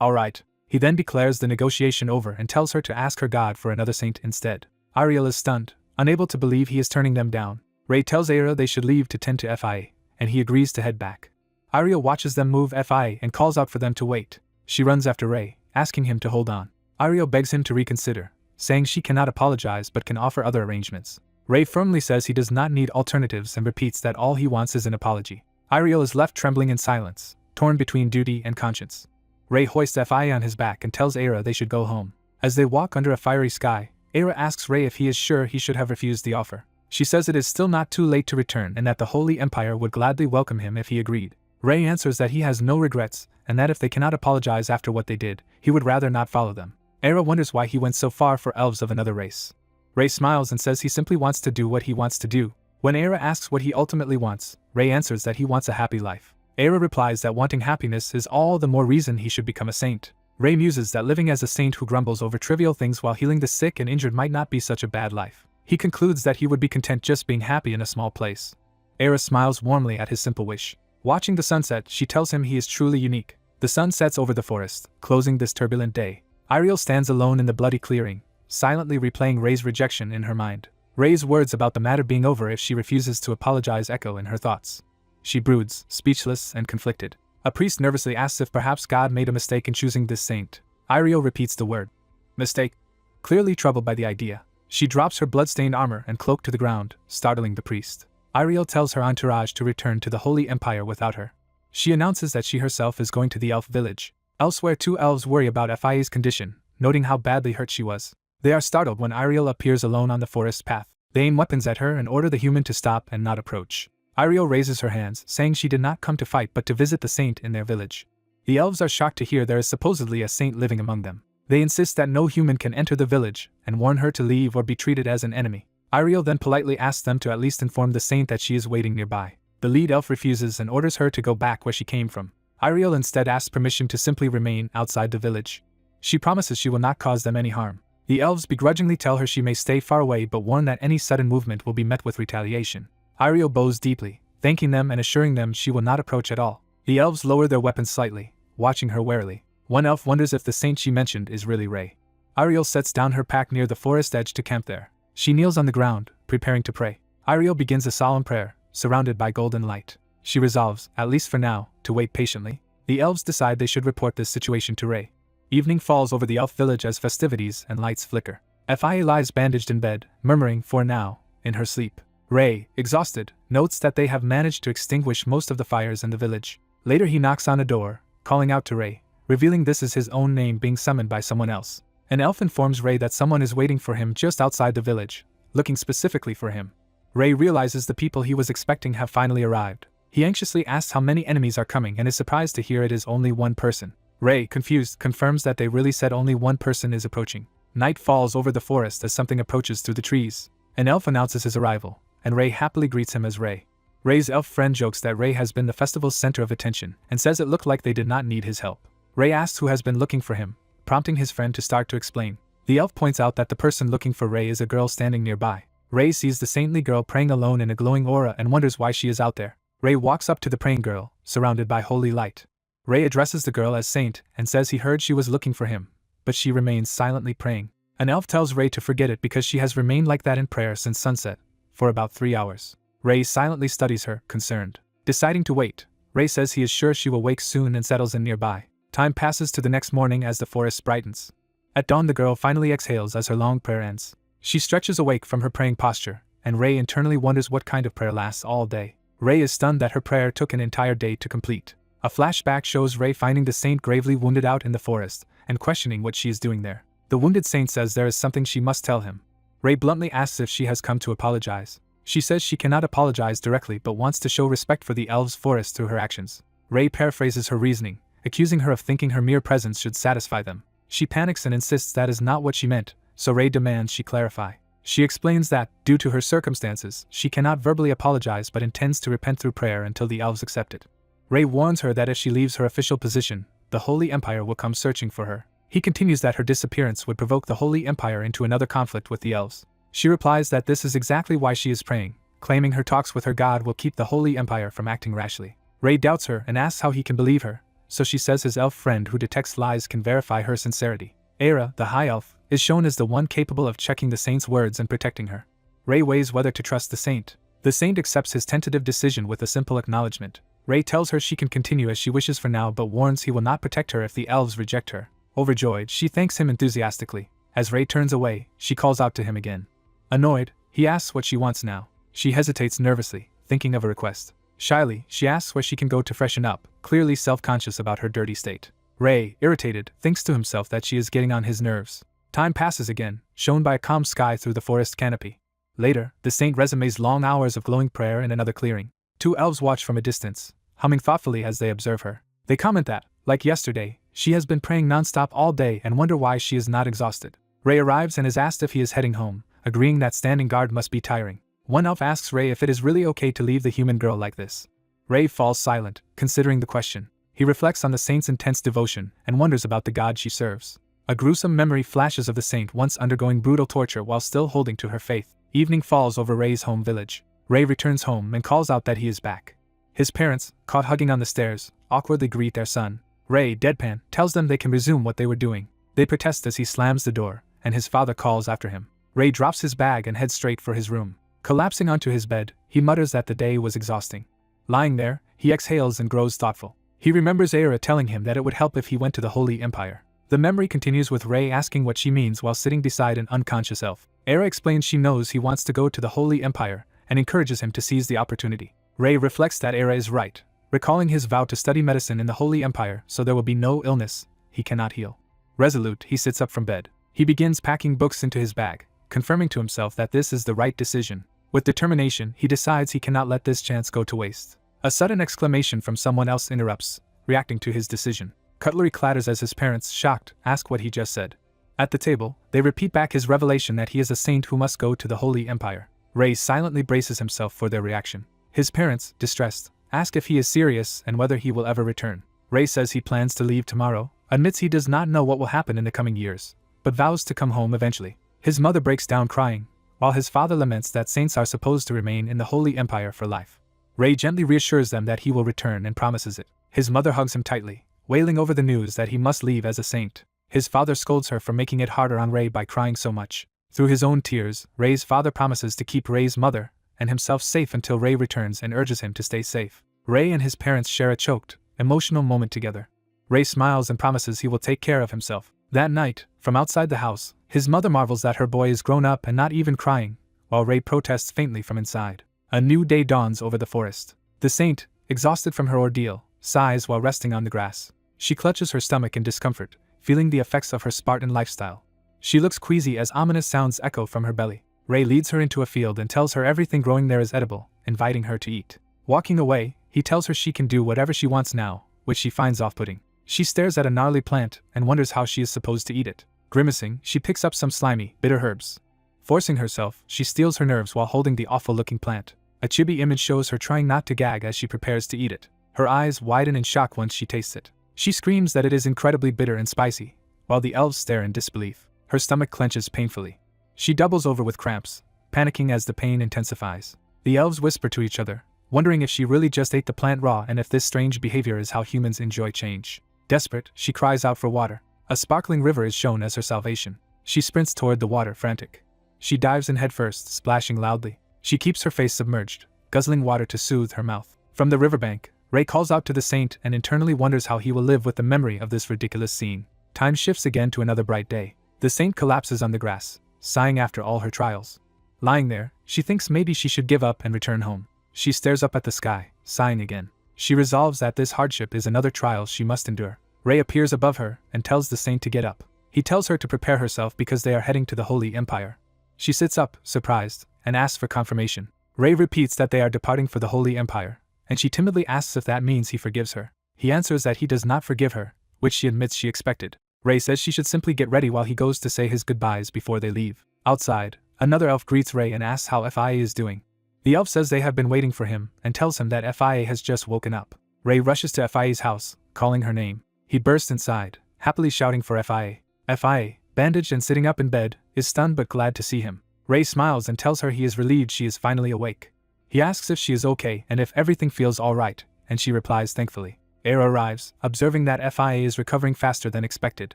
S1: "Alright." He then declares the negotiation over and tells her to ask her God for another saint instead. Ariel is stunned, unable to believe he is turning them down. Rei tells Era they should leave to tend to FIA, and he agrees to head back. Ariel watches them move FIA and calls out for them to wait. She runs after Rei, asking him to hold on. Ariel begs him to reconsider, saying she cannot apologize but can offer other arrangements. Rei firmly says he does not need alternatives and repeats that all he wants is an apology. Ariel is left trembling in silence, torn between duty and conscience. Rei hoists FIA on his back and tells Era they should go home. As they walk under a fiery sky, Era asks Rei if he is sure he should have refused the offer. She says it is still not too late to return and that the Holy Empire would gladly welcome him if he agreed. Rei answers that he has no regrets and that if they cannot apologize after what they did, he would rather not follow them. Era wonders why he went so far for elves of another race. Rei smiles and says he simply wants to do what he wants to do. When Era asks what he ultimately wants, Rei answers that he wants a happy life. Era replies that wanting happiness is all the more reason he should become a saint. Rei muses that living as a saint who grumbles over trivial things while healing the sick and injured might not be such a bad life. He concludes that he would be content just being happy in a small place. Era smiles warmly at his simple wish. Watching the sunset, she tells him he is truly unique. The sun sets over the forest, closing this turbulent day. Ariel stands alone in the bloody clearing, silently replaying Rei's rejection in her mind. Rei's words about the matter being over if she refuses to apologize echo in her thoughts. She broods, speechless and conflicted. A priest nervously asks if perhaps God made a mistake in choosing this saint. Ariel repeats the word mistake, clearly troubled by the idea. She drops her blood-stained armor and cloak to the ground, startling the priest. Ariel tells her entourage to return to the Holy Empire without her. She announces that she herself is going to the elf village. Elsewhere, 2 elves worry about FIA's condition, noting how badly hurt she was. They are startled when Iriel appears alone on the forest path. They aim weapons at her and order the human to stop and not approach. Iriel raises her hands, saying she did not come to fight but to visit the saint in their village. The elves are shocked to hear there is supposedly a saint living among them. They insist that no human can enter the village, and warn her to leave or be treated as an enemy. Iriel then politely asks them to at least inform the saint that she is waiting nearby. The lead elf refuses and orders her to go back where she came from. Iriel instead asks permission to simply remain outside the village. She promises she will not cause them any harm. The elves begrudgingly tell her she may stay far away but warn that any sudden movement will be met with retaliation. Iriel bows deeply, thanking them and assuring them she will not approach at all. The elves lower their weapons slightly, watching her warily. One elf wonders if the saint she mentioned is really Ray. Iriel sets down her pack near the forest edge to camp there. She kneels on the ground, preparing to pray. Iriel begins a solemn prayer, surrounded by golden light. She resolves, at least for now, to wait patiently. The elves decide they should report this situation to Ray. Evening falls over the elf village as festivities and lights flicker. Fia lies bandaged in bed, murmuring, for now, in her sleep. Ray, exhausted, notes that they have managed to extinguish most of the fires in the village. Later he knocks on a door, calling out to Ray, revealing this is his own name being summoned by someone else. An elf informs Ray that someone is waiting for him just outside the village, looking specifically for him. Ray realizes the people he was expecting have finally arrived. He anxiously asks how many enemies are coming and is surprised to hear it is only one person. Ray, confused, confirms that they really said only one person is approaching. Night falls over the forest as something approaches through the trees. An elf announces his arrival, and Ray happily greets him as Ray. Ray's elf friend jokes that Ray has been the festival's center of attention and says it looked like they did not need his help. Ray asks who has been looking for him, prompting his friend to start to explain. The elf points out that the person looking for Ray is a girl standing nearby. Ray sees the saintly girl praying alone in a glowing aura and wonders why she is out there. Ray walks up to the praying girl, surrounded by holy light. Ray addresses the girl as Saint and says he heard she was looking for him, but she remains silently praying. An elf tells Ray to forget it because she has remained like that in prayer since sunset, for about 3 hours. Ray silently studies her, concerned. Deciding to wait, Ray says he is sure she will wake soon and settles in nearby. Time passes to the next morning as the forest brightens. At dawn the girl finally exhales as her long prayer ends. She stretches awake from her praying posture, and Ray internally wonders what kind of prayer lasts all day. Ray is stunned that her prayer took an entire day to complete. A flashback shows Ray finding the saint gravely wounded out in the forest, and questioning what she is doing there. The wounded saint says there is something she must tell him. Ray bluntly asks if she has come to apologize. She says she cannot apologize directly but wants to show respect for the elves' forest through her actions. Ray paraphrases her reasoning, accusing her of thinking her mere presence should satisfy them. She panics and insists that is not what she meant, so Ray demands she clarify. She explains that, due to her circumstances, she cannot verbally apologize but intends to repent through prayer until the elves accept it. Ray warns her that if she leaves her official position, the Holy Empire will come searching for her. He continues that her disappearance would provoke the Holy Empire into another conflict with the elves. She replies that this is exactly why she is praying, claiming her talks with her god will keep the Holy Empire from acting rashly. Ray doubts her and asks how he can believe her, so she says his elf friend who detects lies can verify her sincerity. Era, the high elf, is shown as the one capable of checking the saint's words and protecting her. Ray weighs whether to trust the saint. The saint accepts his tentative decision with a simple acknowledgement. Ray tells her she can continue as she wishes for now but warns he will not protect her if the elves reject her. Overjoyed, she thanks him enthusiastically. As Ray turns away, she calls out to him again. Annoyed, he asks what she wants now. She hesitates nervously, thinking of a request. Shyly, she asks where she can go to freshen up, clearly self-conscious about her dirty state. Ray, irritated, thinks to himself that she is getting on his nerves. Time passes again, shown by a calm sky through the forest canopy. Later, the saint resumes long hours of glowing prayer in another clearing. 2 elves watch from a distance, humming thoughtfully as they observe her. They comment that, like yesterday, she has been praying non-stop all day and wonder why she is not exhausted. Ray arrives and is asked if he is heading home, agreeing that standing guard must be tiring. One elf asks Ray if it is really okay to leave the human girl like this. Ray falls silent, considering the question. He reflects on the saint's intense devotion and wonders about the god she serves. A gruesome memory flashes of the saint once undergoing brutal torture while still holding to her faith. Evening falls over Ray's home village. Ray returns home and calls out that he is back. His parents, caught hugging on the stairs, awkwardly greet their son. Ray, deadpan, tells them they can resume what they were doing. They protest as he slams the door, and his father calls after him. Ray drops his bag and heads straight for his room. Collapsing onto his bed, he mutters that the day was exhausting. Lying there, he exhales and grows thoughtful. He remembers Era telling him that it would help if he went to the Holy Empire. The memory continues with Ray asking what she means while sitting beside an unconscious elf. Era explains she knows he wants to go to the Holy Empire, and encourages him to seize the opportunity. Ray reflects that Era is right, recalling his vow to study medicine in the Holy Empire so there will be no illness he cannot heal. Resolute, he sits up from bed. He begins packing books into his bag, confirming to himself that this is the right decision. With determination, he decides he cannot let this chance go to waste. A sudden exclamation from someone else interrupts, reacting to his decision. Cutlery clatters as his parents, shocked, ask what he just said. At the table, they repeat back his revelation that he is a saint who must go to the Holy Empire. Ray silently braces himself for their reaction. His parents, distressed, ask if he is serious and whether he will ever return. Ray says he plans to leave tomorrow, admits he does not know what will happen in the coming years, but vows to come home eventually. His mother breaks down crying, while his father laments that saints are supposed to remain in the Holy Empire for life. Ray gently reassures them that he will return and promises it. His mother hugs him tightly, wailing over the news that he must leave as a saint. His father scolds her for making it harder on Ray by crying so much. Through his own tears, Ray's father promises to keep Ray's mother and himself safe until Ray returns and urges him to stay safe. Ray and his parents share a choked, emotional moment together. Ray smiles and promises he will take care of himself. That night, from outside the house, his mother marvels that her boy is grown up and not even crying, while Ray protests faintly from inside. A new day dawns over the forest. The saint, exhausted from her ordeal, sighs while resting on the grass. She clutches her stomach in discomfort, feeling the effects of her Spartan lifestyle. She looks queasy as ominous sounds echo from her belly. Ray leads her into a field and tells her everything growing there is edible, inviting her to eat. Walking away, he tells her she can do whatever she wants now, which she finds off-putting. She stares at a gnarly plant and wonders how she is supposed to eat it. Grimacing, she picks up some slimy, bitter herbs. Forcing herself, she steels her nerves while holding the awful-looking plant. A chibi image shows her trying not to gag as she prepares to eat it. Her eyes widen in shock once she tastes it. She screams that it is incredibly bitter and spicy, while the elves stare in disbelief. Her stomach clenches painfully. She doubles over with cramps, panicking as the pain intensifies. The elves whisper to each other, wondering if she really just ate the plant raw and if this strange behavior is how humans enjoy change. Desperate, she cries out for water. A sparkling river is shown as her salvation. She sprints toward the water, frantic. She dives in headfirst, splashing loudly. She keeps her face submerged, guzzling water to soothe her mouth. From the riverbank, Ray calls out to the saint and internally wonders how he will live with the memory of this ridiculous scene. Time shifts again to another bright day. The saint collapses on the grass, sighing after all her trials. Lying there, she thinks maybe she should give up and return home. She stares up at the sky, sighing again. She resolves that this hardship is another trial she must endure. Ray appears above her and tells the saint to get up. He tells her to prepare herself because they are heading to the Holy Empire. She sits up, surprised, and asks for confirmation. Ray repeats that they are departing for the Holy Empire, and she timidly asks if that means he forgives her. He answers that he does not forgive her, which she admits she expected. Ray says she should simply get ready while he goes to say his goodbyes before they leave. Outside, another elf greets Ray and asks how FIA is doing. The elf says they have been waiting for him and tells him that FIA has just woken up. Ray rushes to FIA's house, calling her name. He bursts inside, happily shouting for FIA. FIA, bandaged and sitting up in bed, is stunned but glad to see him. Ray smiles and tells her he is relieved she is finally awake. He asks if she is okay and if everything feels alright, and she replies thankfully. Era arrives, observing that FIA is recovering faster than expected.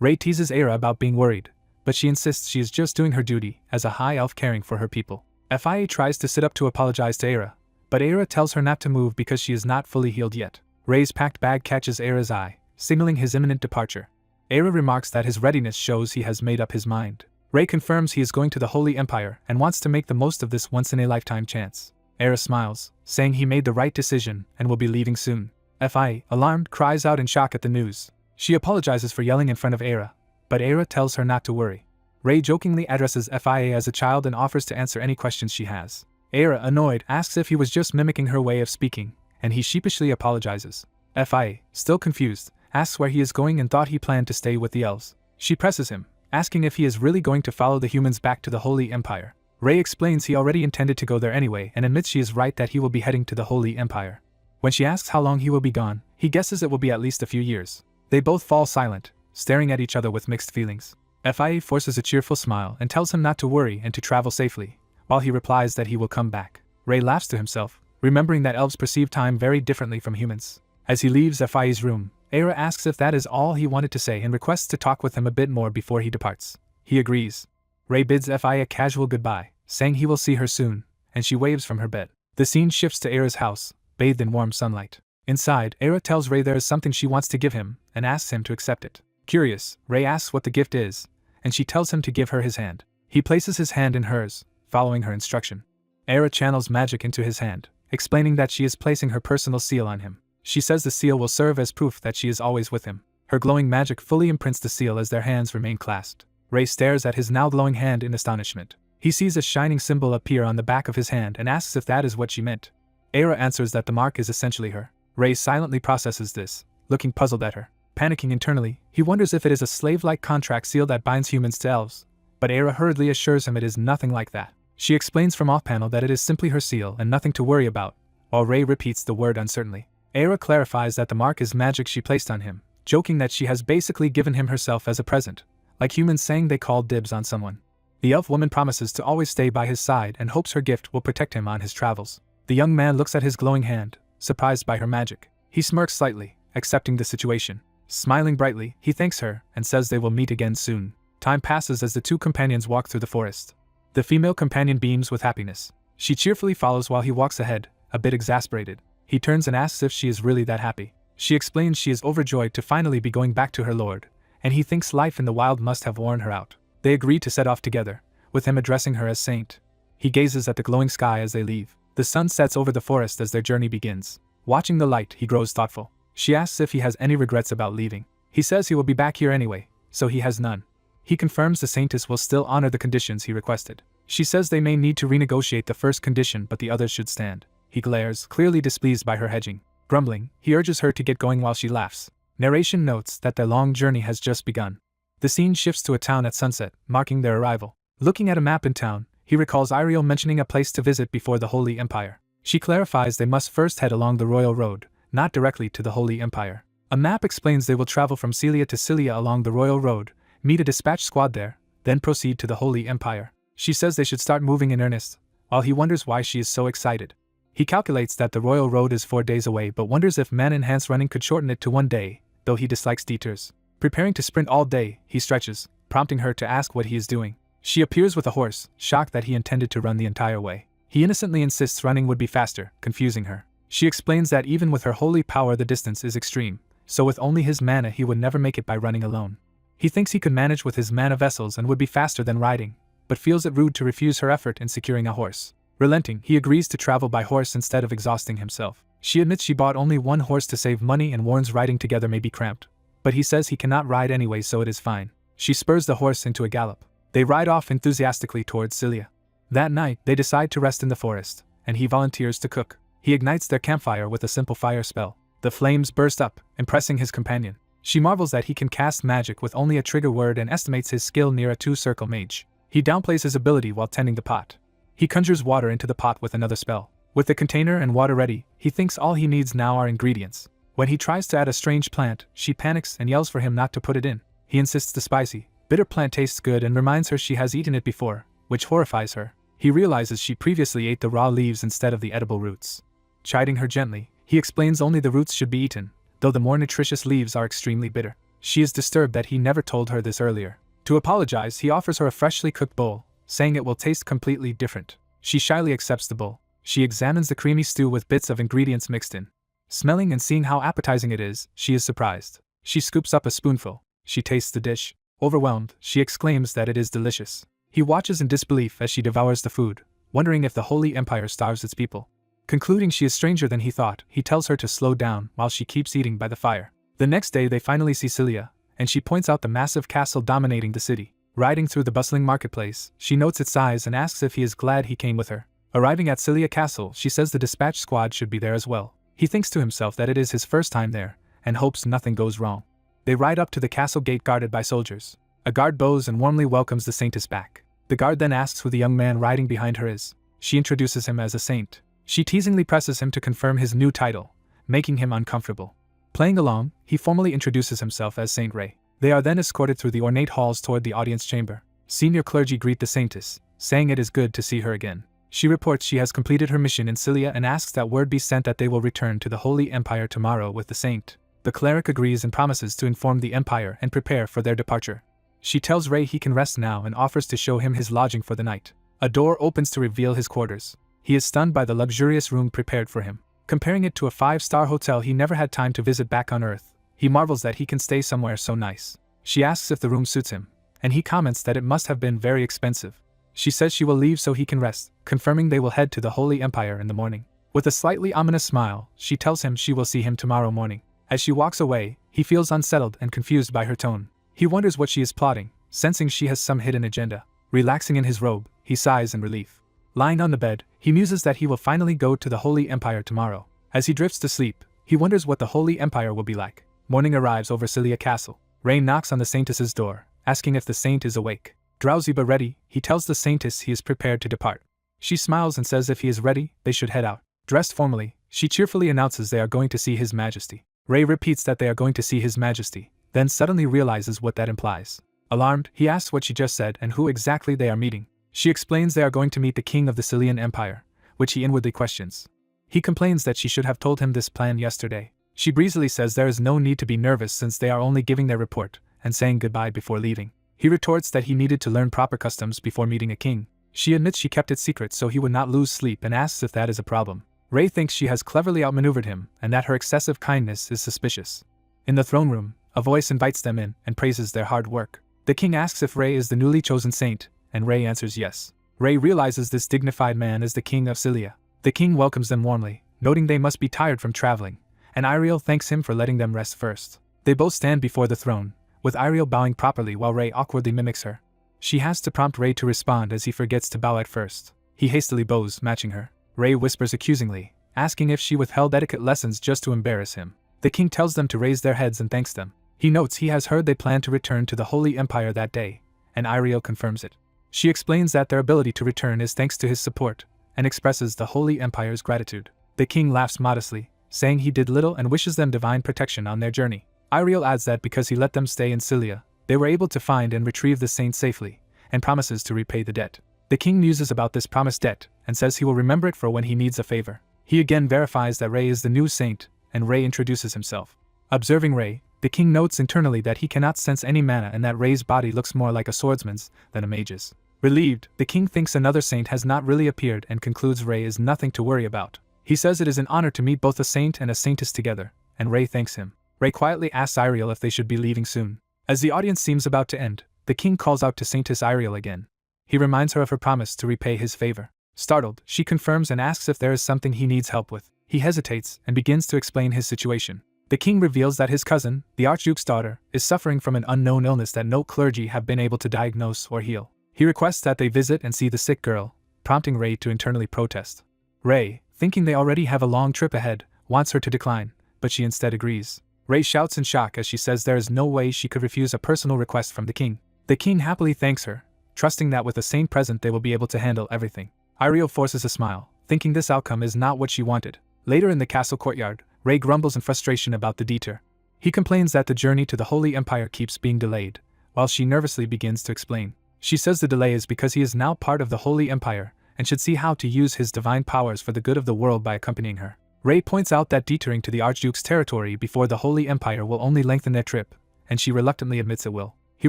S1: Ray teases Era about being worried, but she insists she is just doing her duty as a high elf caring for her people. FIA tries to sit up to apologize to Era, but Era tells her not to move because she is not fully healed yet. Ray's packed bag catches Era's eye, signaling his imminent departure. Era remarks that his readiness shows he has made up his mind. Ray confirms he is going to the Holy Empire and wants to make the most of this once-in-a-lifetime chance. Era smiles, saying he made the right decision and will be leaving soon. FIA, alarmed, cries out in shock at the news. She apologizes for yelling in front of Era, but Era tells her not to worry. Ray jokingly addresses FIA as a child and offers to answer any questions she has. Era, annoyed, asks if he was just mimicking her way of speaking, and he sheepishly apologizes. FIA, still confused, asks where he is going and thought he planned to stay with the elves. She presses him, asking if he is really going to follow the humans back to the Holy Empire. Ray explains he already intended to go there anyway and admits she is right that he will be heading to the Holy Empire. When she asks how long he will be gone, he guesses it will be at least a few years. They both fall silent, staring at each other with mixed feelings. FIA forces a cheerful smile and tells him not to worry and to travel safely, while he replies that he will come back. Ray laughs to himself, remembering that elves perceive time very differently from humans. As he leaves FIA's room, Era asks if that is all he wanted to say and requests to talk with him a bit more before he departs. He agrees. Ray bids FIA a casual goodbye, saying he will see her soon, and she waves from her bed. The scene shifts to Era's house, bathed in warm sunlight. Inside, Era tells Ray there is something she wants to give him, and asks him to accept it. Curious, Ray asks what the gift is, and she tells him to give her his hand. He places his hand in hers, following her instruction. Era channels magic into his hand, explaining that she is placing her personal seal on him. She says the seal will serve as proof that she is always with him. Her glowing magic fully imprints the seal as their hands remain clasped. Ray stares at his now glowing hand in astonishment. He sees a shining symbol appear on the back of his hand and asks if that is what she meant. Aira answers that the mark is essentially her. Ray silently processes this, looking puzzled at her. Panicking internally, he wonders if it is a slave-like contract seal that binds humans to elves. But Aira hurriedly assures him it is nothing like that. She explains from off-panel that it is simply her seal and nothing to worry about, while Ray repeats the word uncertainly. Aira clarifies that the mark is magic she placed on him, joking that she has basically given him herself as a present, like humans saying they called dibs on someone. The elf woman promises to always stay by his side and hopes her gift will protect him on his travels. The young man looks at his glowing hand, surprised by her magic. He smirks slightly, accepting the situation. Smiling brightly, he thanks her and says they will meet again soon. Time passes as the two companions walk through the forest. The female companion beams with happiness. She cheerfully follows while he walks ahead, a bit exasperated. He turns and asks if she is really that happy. She explains she is overjoyed to finally be going back to her lord, and he thinks life in the wild must have worn her out. They agree to set off together, with him addressing her as Saint. He gazes at the glowing sky as they leave. The sun sets over the forest as their journey begins. Watching the light, he grows thoughtful. She asks if he has any regrets about leaving. He says he will be back here anyway, so he has none. He confirms the Saintess will still honor the conditions he requested. She says they may need to renegotiate the first condition but the others should stand. He glares, clearly displeased by her hedging. Grumbling, he urges her to get going while she laughs. Narration notes that their long journey has just begun. The scene shifts to a town at sunset, marking their arrival. Looking at a map in town, he recalls Iriel mentioning a place to visit before the Holy Empire. She clarifies they must first head along the Royal Road, not directly to the Holy Empire. A map explains they will travel from Celia to Cilia along the Royal Road, meet a dispatch squad there, then proceed to the Holy Empire. She says they should start moving in earnest, while he wonders why she is so excited. He calculates that the Royal Road is 4 days away but wonders if man-enhanced running could shorten it to 1 day, though he dislikes detours. Preparing to sprint all day, he stretches, prompting her to ask what he is doing. She appears with a horse, shocked that he intended to run the entire way. He innocently insists running would be faster, confusing her. She explains that even with her holy power the distance is extreme, so with only his mana he would never make it by running alone. He thinks he could manage with his mana vessels and would be faster than riding, but feels it rude to refuse her effort in securing a horse. Relenting, he agrees to travel by horse instead of exhausting himself. She admits she bought only one horse to save money and warns riding together may be cramped, but he says he cannot ride anyway so it is fine. She spurs the horse into a gallop. They ride off enthusiastically towards Cilia. That night, they decide to rest in the forest, and he volunteers to cook. He ignites their campfire with a simple fire spell. The flames burst up, impressing his companion. She marvels that he can cast magic with only a trigger word and estimates his skill near a 2-circle mage. He downplays his ability while tending the pot. He conjures water into the pot with another spell. With the container and water ready, he thinks all he needs now are ingredients. When he tries to add a strange plant, she panics and yells for him not to put it in. He insists the spicy, bitter plant tastes good and reminds her she has eaten it before, which horrifies her. He realizes she previously ate the raw leaves instead of the edible roots. Chiding her gently, he explains only the roots should be eaten, though the more nutritious leaves are extremely bitter. She is disturbed that he never told her this earlier. To apologize, he offers her a freshly cooked bowl, saying it will taste completely different. She shyly accepts the bowl. She examines the creamy stew with bits of ingredients mixed in. Smelling and seeing how appetizing it is, she is surprised. She scoops up a spoonful. She tastes the dish. Overwhelmed, she exclaims that it is delicious. He watches in disbelief as she devours the food, wondering if the Holy Empire starves its people. Concluding she is stranger than he thought, he tells her to slow down while she keeps eating by the fire. The next day they finally see Cilia, and she points out the massive castle dominating the city. Riding through the bustling marketplace, she notes its size and asks if he is glad he came with her. Arriving at Cilia Castle, she says the dispatch squad should be there as well. He thinks to himself that it is his first time there, and hopes nothing goes wrong. They ride up to the castle gate guarded by soldiers. A guard bows and warmly welcomes the Saintess back. The guard then asks who the young man riding behind her is. She introduces him as a saint. She teasingly presses him to confirm his new title, making him uncomfortable. Playing along, he formally introduces himself as Saint Ray. They are then escorted through the ornate halls toward the audience chamber. Senior clergy greet the Saintess, saying it is good to see her again. She reports she has completed her mission in Cilia and asks that word be sent that they will return to the Holy Empire tomorrow with the saint. The cleric agrees and promises to inform the Empire and prepare for their departure. She tells Ray he can rest now and offers to show him his lodging for the night. A door opens to reveal his quarters. He is stunned by the luxurious room prepared for him. Comparing it to a 5-star hotel he never had time to visit back on Earth, he marvels that he can stay somewhere so nice. She asks if the room suits him, and he comments that it must have been very expensive. She says she will leave so he can rest, confirming they will head to the Holy Empire in the morning. With a slightly ominous smile, she tells him she will see him tomorrow morning. As she walks away, he feels unsettled and confused by her tone. He wonders what she is plotting. sensing she has some hidden agenda. Relaxing in his robe, he sighs in relief. Lying on the bed, he muses that he will finally go to the Holy Empire tomorrow. As he drifts to sleep, he wonders what the Holy Empire will be like. Morning arrives over Cilia Castle. Ray knocks on the Saintess's door, asking if the saint is awake. Drowsy but ready, he tells the Saintess he is prepared to depart. She smiles and says if he is ready, they should head out. Dressed formally, she cheerfully announces they are going to see His Majesty. Ray repeats that they are going to see His Majesty, then suddenly realizes what that implies. Alarmed, he asks what she just said and who exactly they are meeting. She explains they are going to meet the king of the Cilian Empire, which he inwardly questions. He complains that she should have told him this plan yesterday. She breezily says there is no need to be nervous since they are only giving their report and saying goodbye before leaving. He retorts that he needed to learn proper customs before meeting a king. She admits she kept it secret so he would not lose sleep and asks if that is a problem. Ray thinks she has cleverly outmaneuvered him and that her excessive kindness is suspicious. In the throne room, a voice invites them in and praises their hard work. The king asks if Ray is the newly chosen saint, and Ray answers yes. Ray realizes this dignified man is the king of Cilia. The king welcomes them warmly, noting they must be tired from traveling, and Iriel thanks him for letting them rest first. They both stand before the throne, with Iriel bowing properly while Ray awkwardly mimics her. She has to prompt Ray to respond as he forgets to bow at first. He hastily bows, matching her. Ray whispers accusingly, asking if she withheld etiquette lessons just to embarrass him. The king tells them to raise their heads and thanks them. He notes he has heard they plan to return to the Holy Empire that day, and Iriel confirms it. She explains that their ability to return is thanks to his support, and expresses the Holy Empire's gratitude. The king laughs modestly, saying he did little and wishes them divine protection on their journey. Iriel adds that because he let them stay in Cilia, they were able to find and retrieve the saint safely, and promises to repay the debt. The king muses about this promised debt, and says he will remember it for when he needs a favor. He again verifies that Ray is the new saint, and Ray introduces himself. Observing Ray, the king notes internally that he cannot sense any mana and that Ray's body looks more like a swordsman's than a mage's. Relieved, the king thinks another saint has not really appeared and concludes Ray is nothing to worry about. He says it is an honor to meet both a saint and a saintess together, and Ray thanks him. Ray quietly asks Iriel if they should be leaving soon. As the audience seems about to end, the king calls out to Saintess Iriel again. He reminds her of her promise to repay his favor. Startled, she confirms and asks if there is something he needs help with. He hesitates and begins to explain his situation. The king reveals that his cousin, the Archduke's daughter, is suffering from an unknown illness that no clergy have been able to diagnose or heal. He requests that they visit and see the sick girl, prompting Ray to internally protest. Ray, thinking they already have a long trip ahead, wants her to decline, but she instead agrees. Ray shouts in shock as she says there is no way she could refuse a personal request from the king. The king happily thanks her, trusting that with a saint present they will be able to handle everything. Iriel forces a smile, thinking this outcome is not what she wanted. Later in the castle courtyard, Ray grumbles in frustration about the detour. He complains that the journey to the Holy Empire keeps being delayed, while she nervously begins to explain. She says the delay is because he is now part of the Holy Empire, and should see how to use his divine powers for the good of the world by accompanying her. Ray points out that detouring to the Archduke's territory before the Holy Empire will only lengthen their trip, and she reluctantly admits it will. He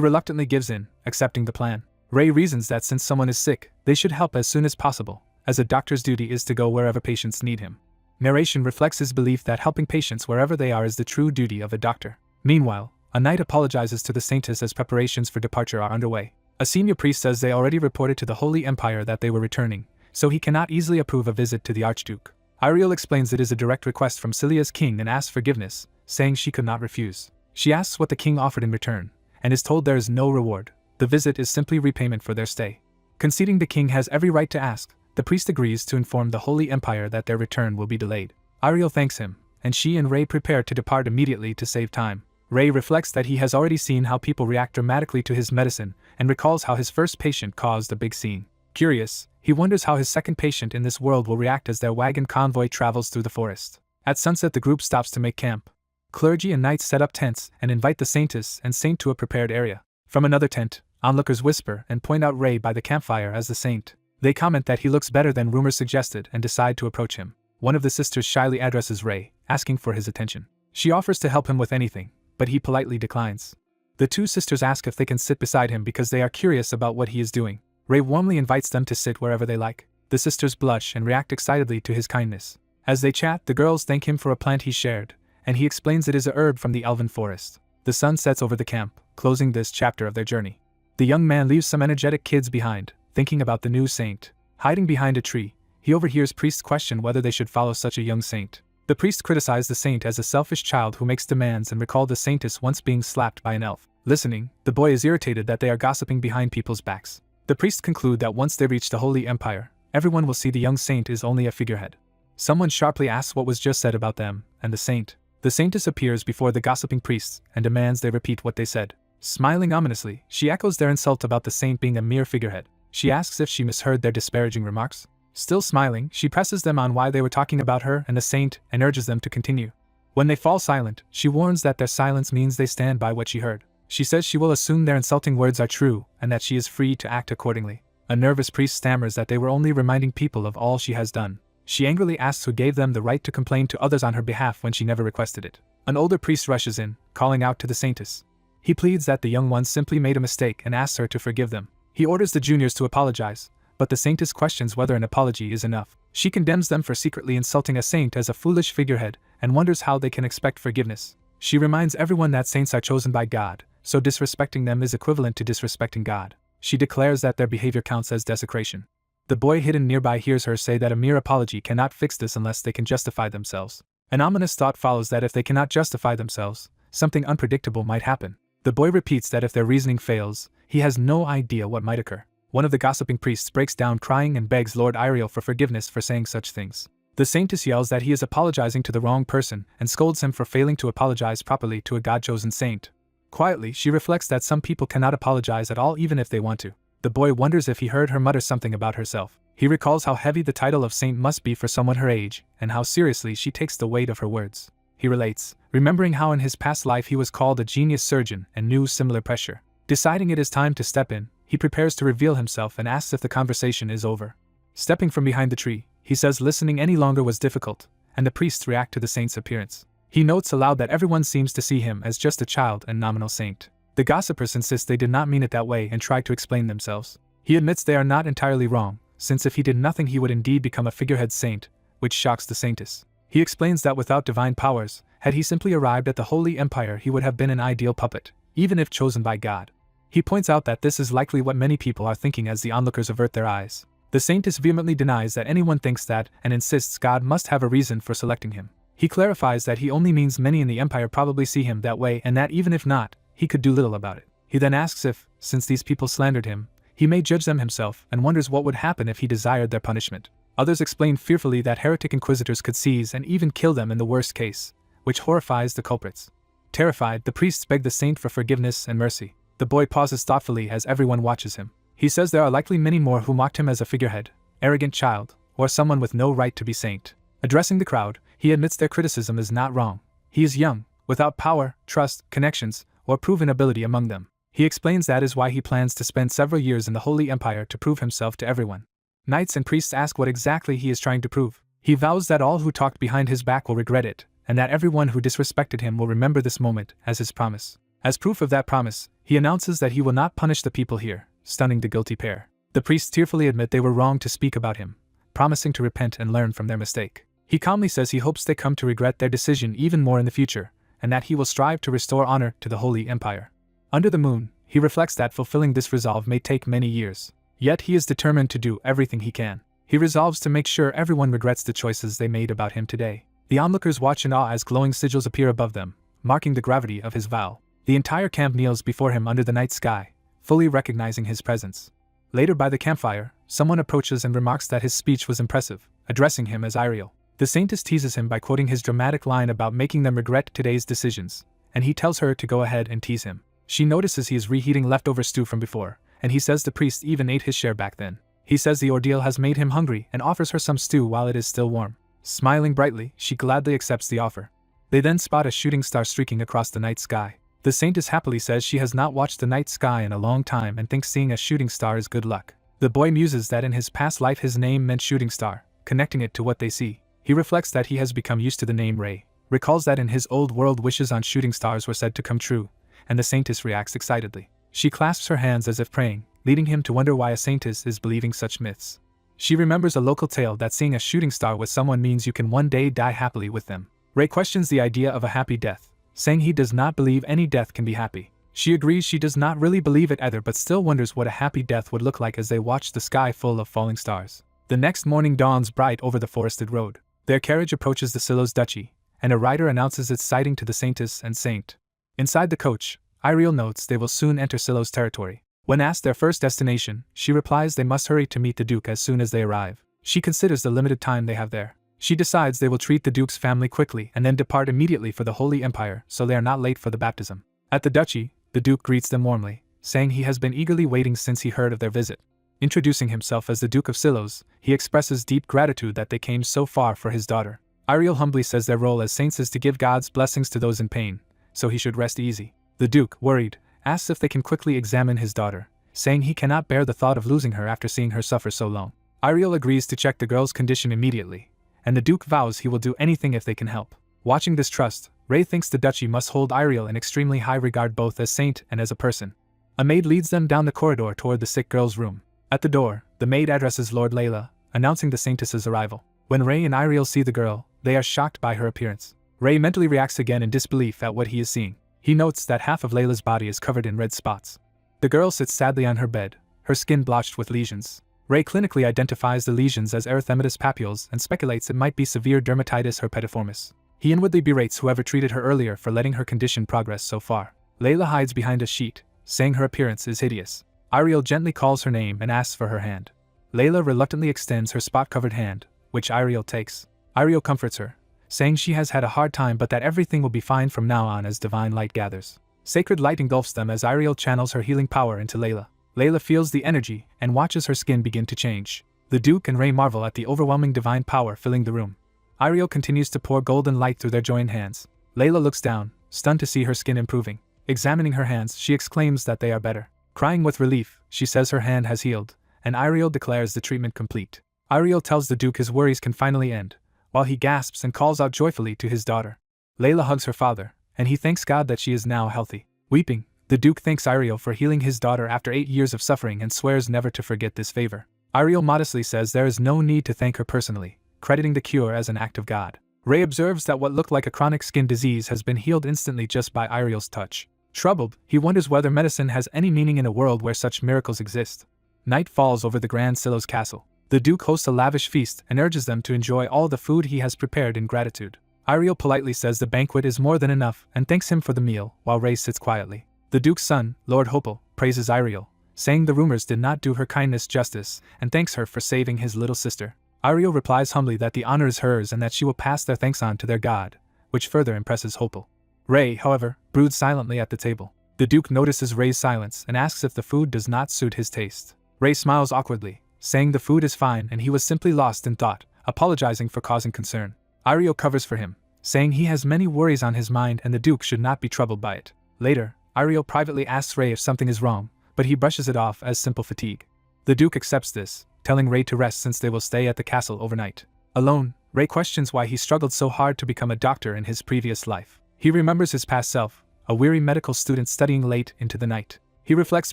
S1: reluctantly gives in, accepting the plan. Ray reasons that since someone is sick, they should help as soon as possible, as a doctor's duty is to go wherever patients need him. Narration reflects his belief that helping patients wherever they are is the true duty of a doctor. Meanwhile, a knight apologizes to the saintess as preparations for departure are underway. A senior priest says they already reported to the Holy Empire that they were returning, so he cannot easily approve a visit to the Archduke. Iriel explains it is a direct request from Cilia's king and asks forgiveness, saying she could not refuse. She asks what the king offered in return, and is told there is no reward. The visit is simply repayment for their stay. Conceding the king has every right to ask, the priest agrees to inform the Holy Empire that their return will be delayed. Iriel thanks him, and she and Ray prepare to depart immediately to save time. Ray reflects that he has already seen how people react dramatically to his medicine, and recalls how his first patient caused a big scene. Curious, he wonders how his second patient in this world will react as their wagon convoy travels through the forest. At sunset the group stops to make camp. Clergy and knights set up tents and invite the saintess and saint to a prepared area. From another tent, onlookers whisper and point out Ray by the campfire as the saint. They comment that he looks better than rumors suggested and decide to approach him. One of the sisters shyly addresses Ray, asking for his attention. She offers to help him with anything, but he politely declines. The two sisters ask if they can sit beside him because they are curious about what he is doing. Ray warmly invites them to sit wherever they like. The sisters blush and react excitedly to his kindness. As they chat, the girls thank him for a plant he shared, and he explains it is a herb from the elven forest. The sun sets over the camp, closing this chapter of their journey. The young man leaves some energetic kids behind, thinking about the new saint. Hiding behind a tree, he overhears priests question whether they should follow such a young saint. The priests criticize the saint as a selfish child who makes demands and recall the saintess once being slapped by an elf. Listening, the boy is irritated that they are gossiping behind people's backs. The priests conclude that once they reach the Holy Empire, everyone will see the young saint is only a figurehead. Someone sharply asks what was just said about them and the saintess appears before the gossiping priests and demands they repeat what they said. Smiling ominously, she echoes their insult about the saint being a mere figurehead. She asks if she misheard their disparaging remarks. Still smiling, she presses them on why they were talking about her and the saint and urges them to continue. When they fall silent, she warns that their silence means they stand by what she heard. She says she will assume their insulting words are true and that she is free to act accordingly. A nervous priest stammers that they were only reminding people of all she has done. She angrily asks who gave them the right to complain to others on her behalf when she never requested it. An older priest rushes in, calling out to the saintess. He pleads that the young ones simply made a mistake and asks her to forgive them. He orders the juniors to apologize, but the saintess questions whether an apology is enough. She condemns them for secretly insulting a saint as a foolish figurehead and wonders how they can expect forgiveness. She reminds everyone that saints are chosen by God, so disrespecting them is equivalent to disrespecting God. She declares that their behavior counts as desecration. The boy hidden nearby hears her say that a mere apology cannot fix this unless they can justify themselves. An ominous thought follows that if they cannot justify themselves, something unpredictable might happen. The boy repeats that if their reasoning fails, he has no idea what might occur. One of the gossiping priests breaks down crying and begs Lord Iriel for forgiveness for saying such things. The saintess yells that he is apologizing to the wrong person and scolds him for failing to apologize properly to a God-chosen saint. Quietly, she reflects that some people cannot apologize at all even if they want to. The boy wonders if he heard her mutter something about herself. He recalls how heavy the title of saint must be for someone her age, and how seriously she takes the weight of her words. He relates, remembering how in his past life he was called a genius surgeon and knew similar pressure. Deciding it is time to step in, he prepares to reveal himself and asks if the conversation is over. Stepping from behind the tree, he says listening any longer was difficult, and the priests react to the saint's appearance. He notes aloud that everyone seems to see him as just a child and nominal saint. The gossipers insist they did not mean it that way and try to explain themselves. He admits they are not entirely wrong, since if he did nothing he would indeed become a figurehead saint, which shocks the saintess. He explains that without divine powers, had he simply arrived at the Holy Empire he would have been an ideal puppet, even if chosen by God. He points out that this is likely what many people are thinking as the onlookers avert their eyes. The saintess vehemently denies that anyone thinks that and insists God must have a reason for selecting him. He clarifies that he only means many in the Empire probably see him that way and that even if not, he could do little about it. He then asks if, since these people slandered him, he may judge them himself and wonders what would happen if he desired their punishment. Others explain fearfully that heretic inquisitors could seize and even kill them in the worst case, which horrifies the culprits. Terrified, the priests beg the saint for forgiveness and mercy. The boy pauses thoughtfully as everyone watches him. He says there are likely many more who mocked him as a figurehead, arrogant child, or someone with no right to be saint. Addressing the crowd, he admits their criticism is not wrong. He is young, without power, trust, connections, or proven ability among them. He explains that is why he plans to spend several years in the Holy Empire to prove himself to everyone. Knights and priests ask what exactly he is trying to prove. He vows that all who talked behind his back will regret it, and that everyone who disrespected him will remember this moment as his promise. As proof of that promise, he announces that he will not punish the people here, stunning the guilty pair. The priests tearfully admit they were wrong to speak about him, promising to repent and learn from their mistake. He calmly says he hopes they come to regret their decision even more in the future, and that he will strive to restore honor to the Holy Empire. Under the moon, he reflects that fulfilling this resolve may take many years. Yet he is determined to do everything he can. He resolves to make sure everyone regrets the choices they made about him today. The onlookers watch in awe as glowing sigils appear above them, marking the gravity of his vow. The entire camp kneels before him under the night sky, fully recognizing his presence. Later by the campfire, someone approaches and remarks that his speech was impressive, addressing him as Iriel. The saintess teases him by quoting his dramatic line about making them regret today's decisions, and he tells her to go ahead and tease him. She notices he is reheating leftover stew from before, and he says the priest even ate his share back then. He says the ordeal has made him hungry and offers her some stew while it is still warm. Smiling brightly, she gladly accepts the offer. They then spot a shooting star streaking across the night sky. The saintess happily says she has not watched the night sky in a long time and thinks seeing a shooting star is good luck. The boy muses that in his past life his name meant shooting star, connecting it to what they see. He reflects that he has become used to the name Ray, recalls that in his old world wishes on shooting stars were said to come true, and the saintess reacts excitedly. She clasps her hands as if praying, leading him to wonder why a saintess is believing such myths. She remembers a local tale that seeing a shooting star with someone means you can one day die happily with them. Ray questions the idea of a happy death, saying he does not believe any death can be happy. She agrees she does not really believe it either but still wonders what a happy death would look like as they watch the sky full of falling stars. The next morning dawns bright over the forested road. Their carriage approaches the Silos Duchy, and a rider announces its sighting to the saintess and saint. Inside the coach, Ariel notes they will soon enter Silo's territory. When asked their first destination, she replies they must hurry to meet the Duke as soon as they arrive. She considers the limited time they have there. She decides they will treat the Duke's family quickly and then depart immediately for the Holy Empire so they are not late for the baptism. At the duchy, the Duke greets them warmly, saying he has been eagerly waiting since he heard of their visit. Introducing himself as the Duke of Silos, he expresses deep gratitude that they came so far for his daughter. Ariel humbly says their role as saints is to give God's blessings to those in pain, so he should rest easy. The Duke, worried, asks if they can quickly examine his daughter, saying he cannot bear the thought of losing her after seeing her suffer so long. Ariel agrees to check the girl's condition immediately, and the Duke vows he will do anything if they can help. Watching this trust, Ray thinks the duchy must hold Ariel in extremely high regard both as saint and as a person. A maid leads them down the corridor toward the sick girl's room. At the door, the maid addresses Lord Layla, announcing the saintess's arrival. When Ray and Ariel see the girl, they are shocked by her appearance. Ray mentally reacts again in disbelief at what he is seeing. He notes that half of Layla's body is covered in red spots. The girl sits sadly on her bed, her skin blotched with lesions. Ray clinically identifies the lesions as erythematous papules and speculates it might be severe dermatitis herpetiformis. He inwardly berates whoever treated her earlier for letting her condition progress so far. Layla hides behind a sheet, saying her appearance is hideous. Ariel gently calls her name and asks for her hand. Layla reluctantly extends her spot-covered hand, which Ariel takes. Ariel comforts her, saying she has had a hard time but that everything will be fine from now on as divine light gathers. Sacred light engulfs them as Ariel channels her healing power into Layla. Layla feels the energy and watches her skin begin to change. The Duke and Ray marvel at the overwhelming divine power filling the room. Ariel continues to pour golden light through their joined hands. Layla looks down, stunned to see her skin improving. Examining her hands, she exclaims that they are better. Crying with relief, she says her hand has healed, and Ariel declares the treatment complete. Ariel tells the Duke his worries can finally end, while he gasps and calls out joyfully to his daughter. Layla hugs her father, and he thanks God that she is now healthy. Weeping, the Duke thanks Ariel for healing his daughter after 8 years of suffering and swears never to forget this favor. Ariel modestly says there is no need to thank her personally, crediting the cure as an act of God. Ray observes that what looked like a chronic skin disease has been healed instantly just by Ariel's touch. Troubled, he wonders whether medicine has any meaning in a world where such miracles exist. Night falls over the Grand Silos castle. The Duke hosts a lavish feast and urges them to enjoy all the food he has prepared in gratitude. Ariel politely says the banquet is more than enough and thanks him for the meal, while Ray sits quietly. The Duke's son, Lord Hopel, praises Ariel, saying the rumors did not do her kindness justice, and thanks her for saving his little sister. Ariel replies humbly that the honor is hers and that she will pass their thanks on to their god, which further impresses Hopel. Ray, however, broods silently at the table. The Duke notices Ray's silence and asks if the food does not suit his taste. Ray smiles awkwardly, saying the food is fine and he was simply lost in thought, apologizing for causing concern. Ariel covers for him, saying he has many worries on his mind and the Duke should not be troubled by it. Later, Ariel privately asks Ray if something is wrong, but he brushes it off as simple fatigue. The Duke accepts this, telling Ray to rest since they will stay at the castle overnight. Alone, Ray questions why he struggled so hard to become a doctor in his previous life. He remembers his past self, a weary medical student studying late into the night. He reflects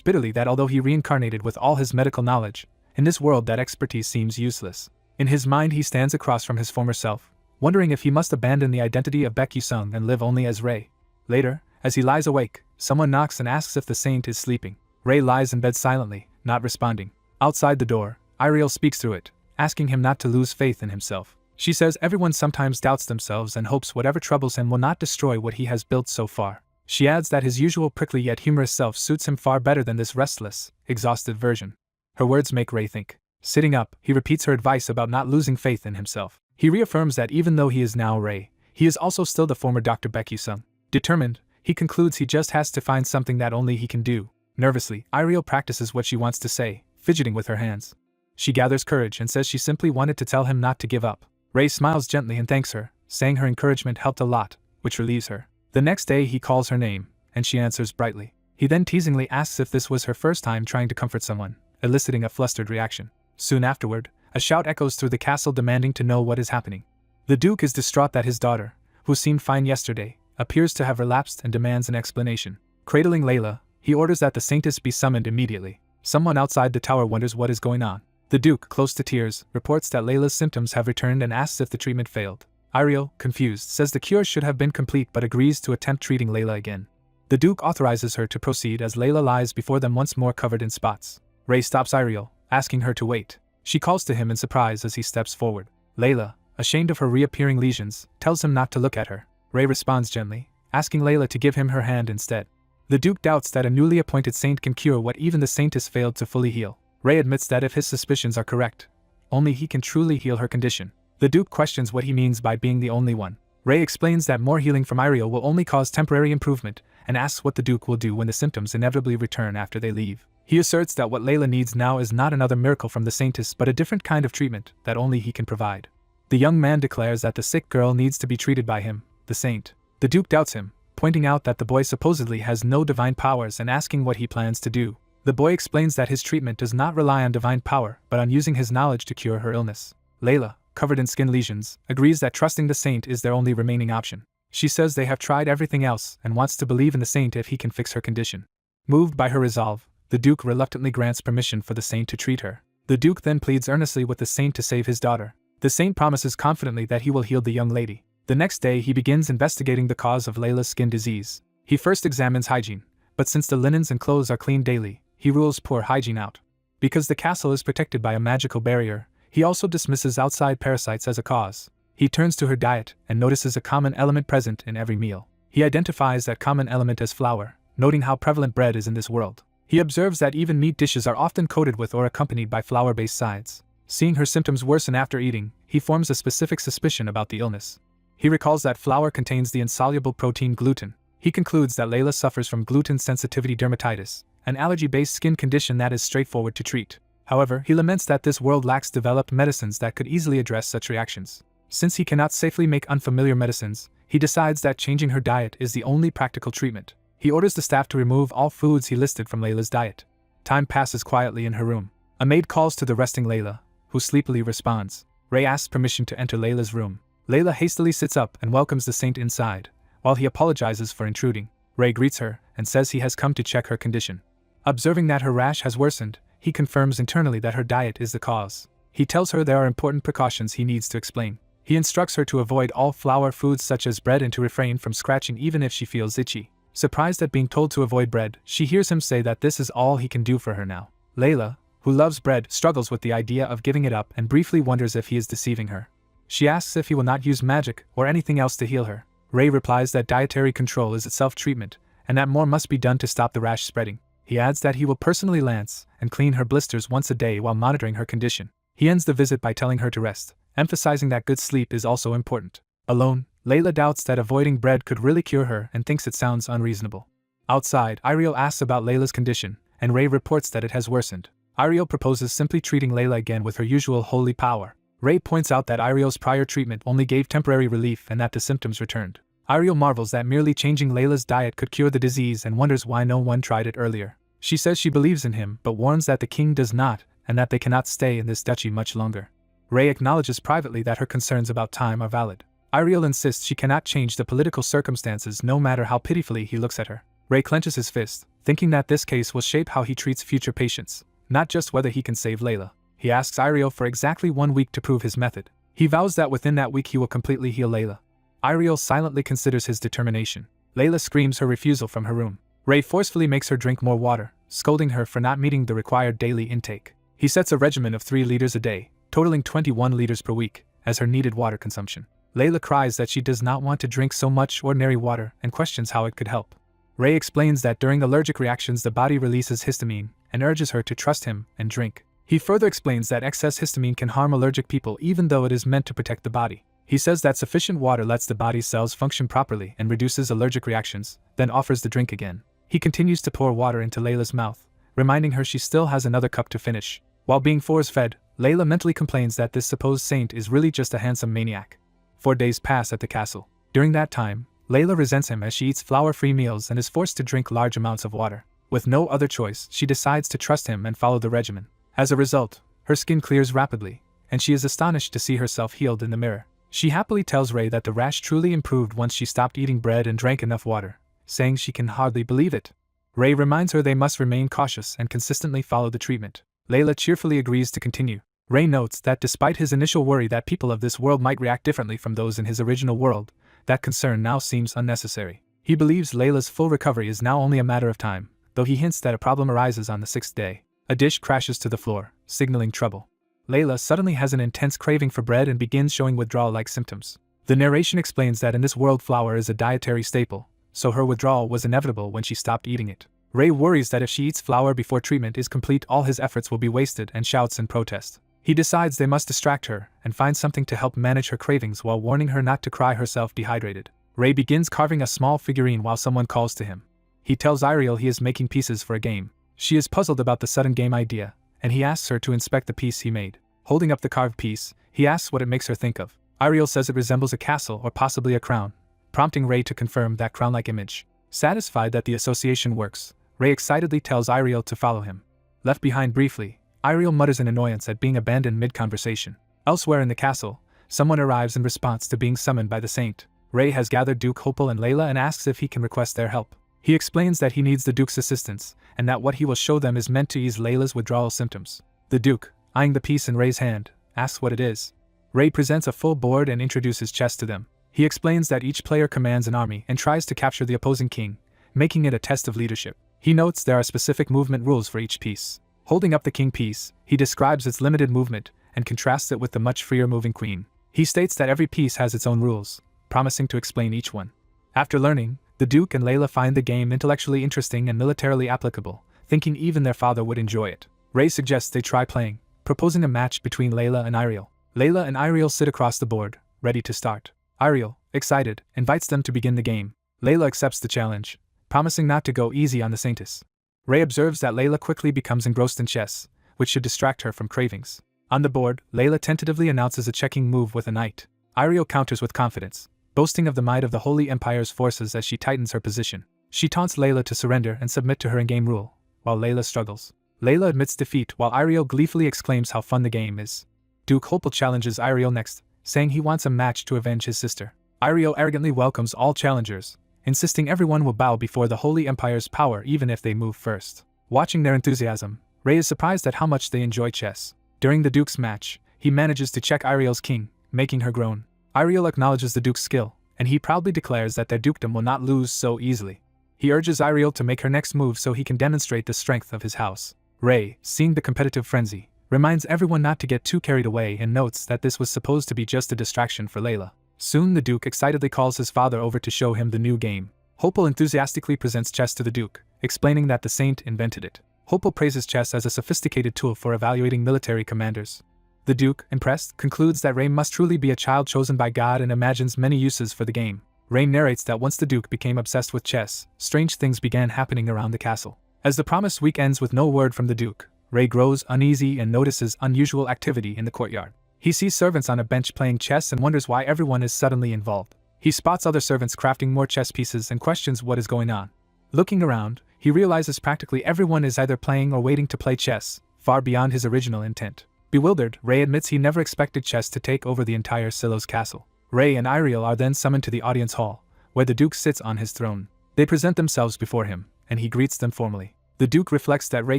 S1: bitterly that although he reincarnated with all his medical knowledge, in this world that expertise seems useless. In his mind he stands across from his former self, wondering if he must abandon the identity of Baek Yu-sung and live only as Ray. Later, as he lies awake, someone knocks and asks if the saint is sleeping. Ray lies in bed silently, not responding. Outside the door, Ariel speaks through it, asking him not to lose faith in himself. She says everyone sometimes doubts themselves and hopes whatever troubles him will not destroy what he has built so far. She adds that his usual prickly yet humorous self suits him far better than this restless, exhausted version. Her words make Ray think. Sitting up, he repeats her advice about not losing faith in himself. He reaffirms that even though he is now Ray, he is also still the former Dr. Baek Yu-sung. Determined, he concludes he just has to find something that only he can do. Nervously, Ariel practices what she wants to say, fidgeting with her hands. She gathers courage and says she simply wanted to tell him not to give up. Ray smiles gently and thanks her, saying her encouragement helped a lot, which relieves her. The next day he calls her name, and she answers brightly. He then teasingly asks if this was her first time trying to comfort someone, eliciting a flustered reaction. Soon afterward, a shout echoes through the castle demanding to know what is happening. The Duke is distraught that his daughter, who seemed fine yesterday, appears to have relapsed and demands an explanation. Cradling Layla, he orders that the saintess be summoned immediately. Someone outside the tower wonders what is going on. The Duke, close to tears, reports that Layla's symptoms have returned and asks if the treatment failed. Ariel, confused, says the cure should have been complete but agrees to attempt treating Layla again. The Duke authorizes her to proceed as Layla lies before them once more covered in spots. Ray stops Ariel, asking her to wait. She calls to him in surprise as he steps forward. Layla, ashamed of her reappearing lesions, tells him not to look at her. Ray responds gently, asking Layla to give him her hand instead. The Duke doubts that a newly appointed saint can cure what even the saintess failed to fully heal. Ray admits that if his suspicions are correct, only he can truly heal her condition. The Duke questions what he means by being the only one. Ray explains that more healing from Iriel will only cause temporary improvement, and asks what the Duke will do when the symptoms inevitably return after they leave. He asserts that what Layla needs now is not another miracle from the saintess but a different kind of treatment that only he can provide. The young man declares that the sick girl needs to be treated by him, the saint. The Duke doubts him, pointing out that the boy supposedly has no divine powers and asking what he plans to do. The boy explains that his treatment does not rely on divine power but on using his knowledge to cure her illness. Layla, covered in skin lesions, agrees that trusting the saint is their only remaining option. She says they have tried everything else and wants to believe in the saint if he can fix her condition. Moved by her resolve, the Duke reluctantly grants permission for the saint to treat her. The Duke then pleads earnestly with the saint to save his daughter. The saint promises confidently that he will heal the young lady. The next day he begins investigating the cause of Layla's skin disease. He first examines hygiene, but since the linens and clothes are cleaned daily, he rules poor hygiene out. Because the castle is protected by a magical barrier, he also dismisses outside parasites as a cause. He turns to her diet and notices a common element present in every meal. He identifies that common element as flour, noting how prevalent bread is in this world. He observes that even meat dishes are often coated with or accompanied by flour-based sides. Seeing her symptoms worsen after eating, he forms a specific suspicion about the illness. He recalls that flour contains the insoluble protein gluten. He concludes that Layla suffers from gluten sensitivity dermatitis, an allergy-based skin condition that is straightforward to treat. However, he laments that this world lacks developed medicines that could easily address such reactions. Since he cannot safely make unfamiliar medicines, he decides that changing her diet is the only practical treatment. He orders the staff to remove all foods he listed from Layla's diet. Time passes quietly in her room. A maid calls to the resting Layla, who sleepily responds. Ray asks permission to enter Layla's room. Layla hastily sits up and welcomes the saint inside, while he apologizes for intruding. Ray greets her and says he has come to check her condition. Observing that her rash has worsened, he confirms internally that her diet is the cause. He tells her there are important precautions he needs to explain. He instructs her to avoid all flour foods such as bread and to refrain from scratching even if she feels itchy. Surprised at being told to avoid bread, she hears him say that this is all he can do for her now. Layla, who loves bread, struggles with the idea of giving it up and briefly wonders if he is deceiving her. She asks if he will not use magic or anything else to heal her. Ray replies that dietary control is itself treatment, and that more must be done to stop the rash spreading. He adds that he will personally lance and clean her blisters once a day while monitoring her condition. He ends the visit by telling her to rest, emphasizing that good sleep is also important. Alone, Layla doubts that avoiding bread could really cure her and thinks it sounds unreasonable. Outside, Iriel asks about Layla's condition, and Ray reports that it has worsened. Iriel proposes simply treating Layla again with her usual holy power. Ray points out that Iriel's prior treatment only gave temporary relief and that the symptoms returned. Iriel marvels that merely changing Layla's diet could cure the disease and wonders why no one tried it earlier. She says she believes in him but warns that the king does not, and that they cannot stay in this duchy much longer. Ray acknowledges privately that her concerns about time are valid. Iriel insists she cannot change the political circumstances no matter how pitifully he looks at her. Ray clenches his fist, thinking that this case will shape how he treats future patients, not just whether he can save Layla. He asks Iriel for exactly 1 week to prove his method. He vows that within that week he will completely heal Layla. Iriel silently considers his determination. Layla screams her refusal from her room. Ray forcefully makes her drink more water, scolding her for not meeting the required daily intake. He sets a regimen of 3 liters a day, totaling 21 liters per week, as her needed water consumption. Layla cries that she does not want to drink so much ordinary water and questions how it could help. Ray explains that during allergic reactions the body releases histamine and urges her to trust him and drink. He further explains that excess histamine can harm allergic people even though it is meant to protect the body. He says that sufficient water lets the body's cells function properly and reduces allergic reactions, then offers the drink again. He continues to pour water into Layla's mouth, reminding her she still has another cup to finish. While being force-fed, Layla mentally complains that this supposed saint is really just a handsome maniac. 4 days pass at the castle. During that time, Layla resents him as she eats flour-free meals and is forced to drink large amounts of water. With no other choice, she decides to trust him and follow the regimen. As a result, her skin clears rapidly, and she is astonished to see herself healed in the mirror. She happily tells Ray that the rash truly improved once she stopped eating bread and drank enough water, saying she can hardly believe it. Ray reminds her they must remain cautious and consistently follow the treatment. Layla cheerfully agrees to continue. Ray notes that despite his initial worry that people of this world might react differently from those in his original world, that concern now seems unnecessary. He believes Layla's full recovery is now only a matter of time, though he hints that a problem arises on the 6th day. A dish crashes to the floor, signaling trouble. Layla suddenly has an intense craving for bread and begins showing withdrawal-like symptoms. The narration explains that in this world flour is a dietary staple, so her withdrawal was inevitable when she stopped eating it. Ray worries that if she eats flour before treatment is complete, all his efforts will be wasted and shouts in protest. He decides they must distract her and find something to help manage her cravings while warning her not to cry herself dehydrated. Ray begins carving a small figurine while someone calls to him. He tells Ariel he is making pieces for a game. She is puzzled about the sudden game idea, and he asks her to inspect the piece he made. Holding up the carved piece, he asks what it makes her think of. Ariel says it resembles a castle or possibly a crown, prompting Ray to confirm that crown-like image. Satisfied that the association works, Ray excitedly tells Ariel to follow him. Left behind briefly, Ariel mutters in annoyance at being abandoned mid-conversation. Elsewhere in the castle, someone arrives in response to being summoned by the saint. Ray has gathered Duke Hopel and Layla and asks if he can request their help. He explains that he needs the Duke's assistance, and that what he will show them is meant to ease Layla's withdrawal symptoms. The Duke, eyeing the piece in Ray's hand, asks what it is. Ray presents a full board and introduces chess to them. He explains that each player commands an army and tries to capture the opposing king, making it a test of leadership. He notes there are specific movement rules for each piece. Holding up the king piece, he describes its limited movement and contrasts it with the much freer moving queen. He states that every piece has its own rules, promising to explain each one. After learning, the Duke and Layla find the game intellectually interesting and militarily applicable, thinking even their father would enjoy it. Ray suggests they try playing, proposing a match between Layla and Ariel. Layla and Ariel sit across the board, ready to start. Ariel, excited, invites them to begin the game. Layla accepts the challenge, promising not to go easy on the saintess. Ray observes that Layla quickly becomes engrossed in chess, which should distract her from cravings. On the board, Layla tentatively announces a checking move with a knight. Ariel counters with confidence, boasting of the might of the Holy Empire's forces as she tightens her position. She taunts Layla to surrender and submit to her in-game rule, while Layla struggles. Layla admits defeat while Ariel gleefully exclaims how fun the game is. Duke Hopel challenges Ariel next, saying he wants a match to avenge his sister. Ariel arrogantly welcomes all challengers, insisting everyone will bow before the Holy Empire's power even if they move first. Watching their enthusiasm, Ray is surprised at how much they enjoy chess. During the Duke's match, he manages to check Ariel's king, making her groan. Ariel acknowledges the Duke's skill, and he proudly declares that their dukedom will not lose so easily. He urges Ariel to make her next move so he can demonstrate the strength of his house. Ray, seeing the competitive frenzy, reminds everyone not to get too carried away and notes that this was supposed to be just a distraction for Layla. Soon the Duke excitedly calls his father over to show him the new game. Hopel enthusiastically presents chess to the Duke, explaining that the saint invented it. Hopel praises chess as a sophisticated tool for evaluating military commanders. The Duke, impressed, concludes that Ray must truly be a child chosen by God and imagines many uses for the game. Ray narrates that once the Duke became obsessed with chess, strange things began happening around the castle. As the promised week ends with no word from the Duke, Ray grows uneasy and notices unusual activity in the courtyard. He sees servants on a bench playing chess and wonders why everyone is suddenly involved. He spots other servants crafting more chess pieces and questions what is going on. Looking around, he realizes practically everyone is either playing or waiting to play chess, far beyond his original intent. Bewildered, Ray admits he never expected chess to take over the entire Silos castle. Ray and Ariel are then summoned to the audience hall, where the Duke sits on his throne. They present themselves before him, and he greets them formally. The Duke reflects that Ray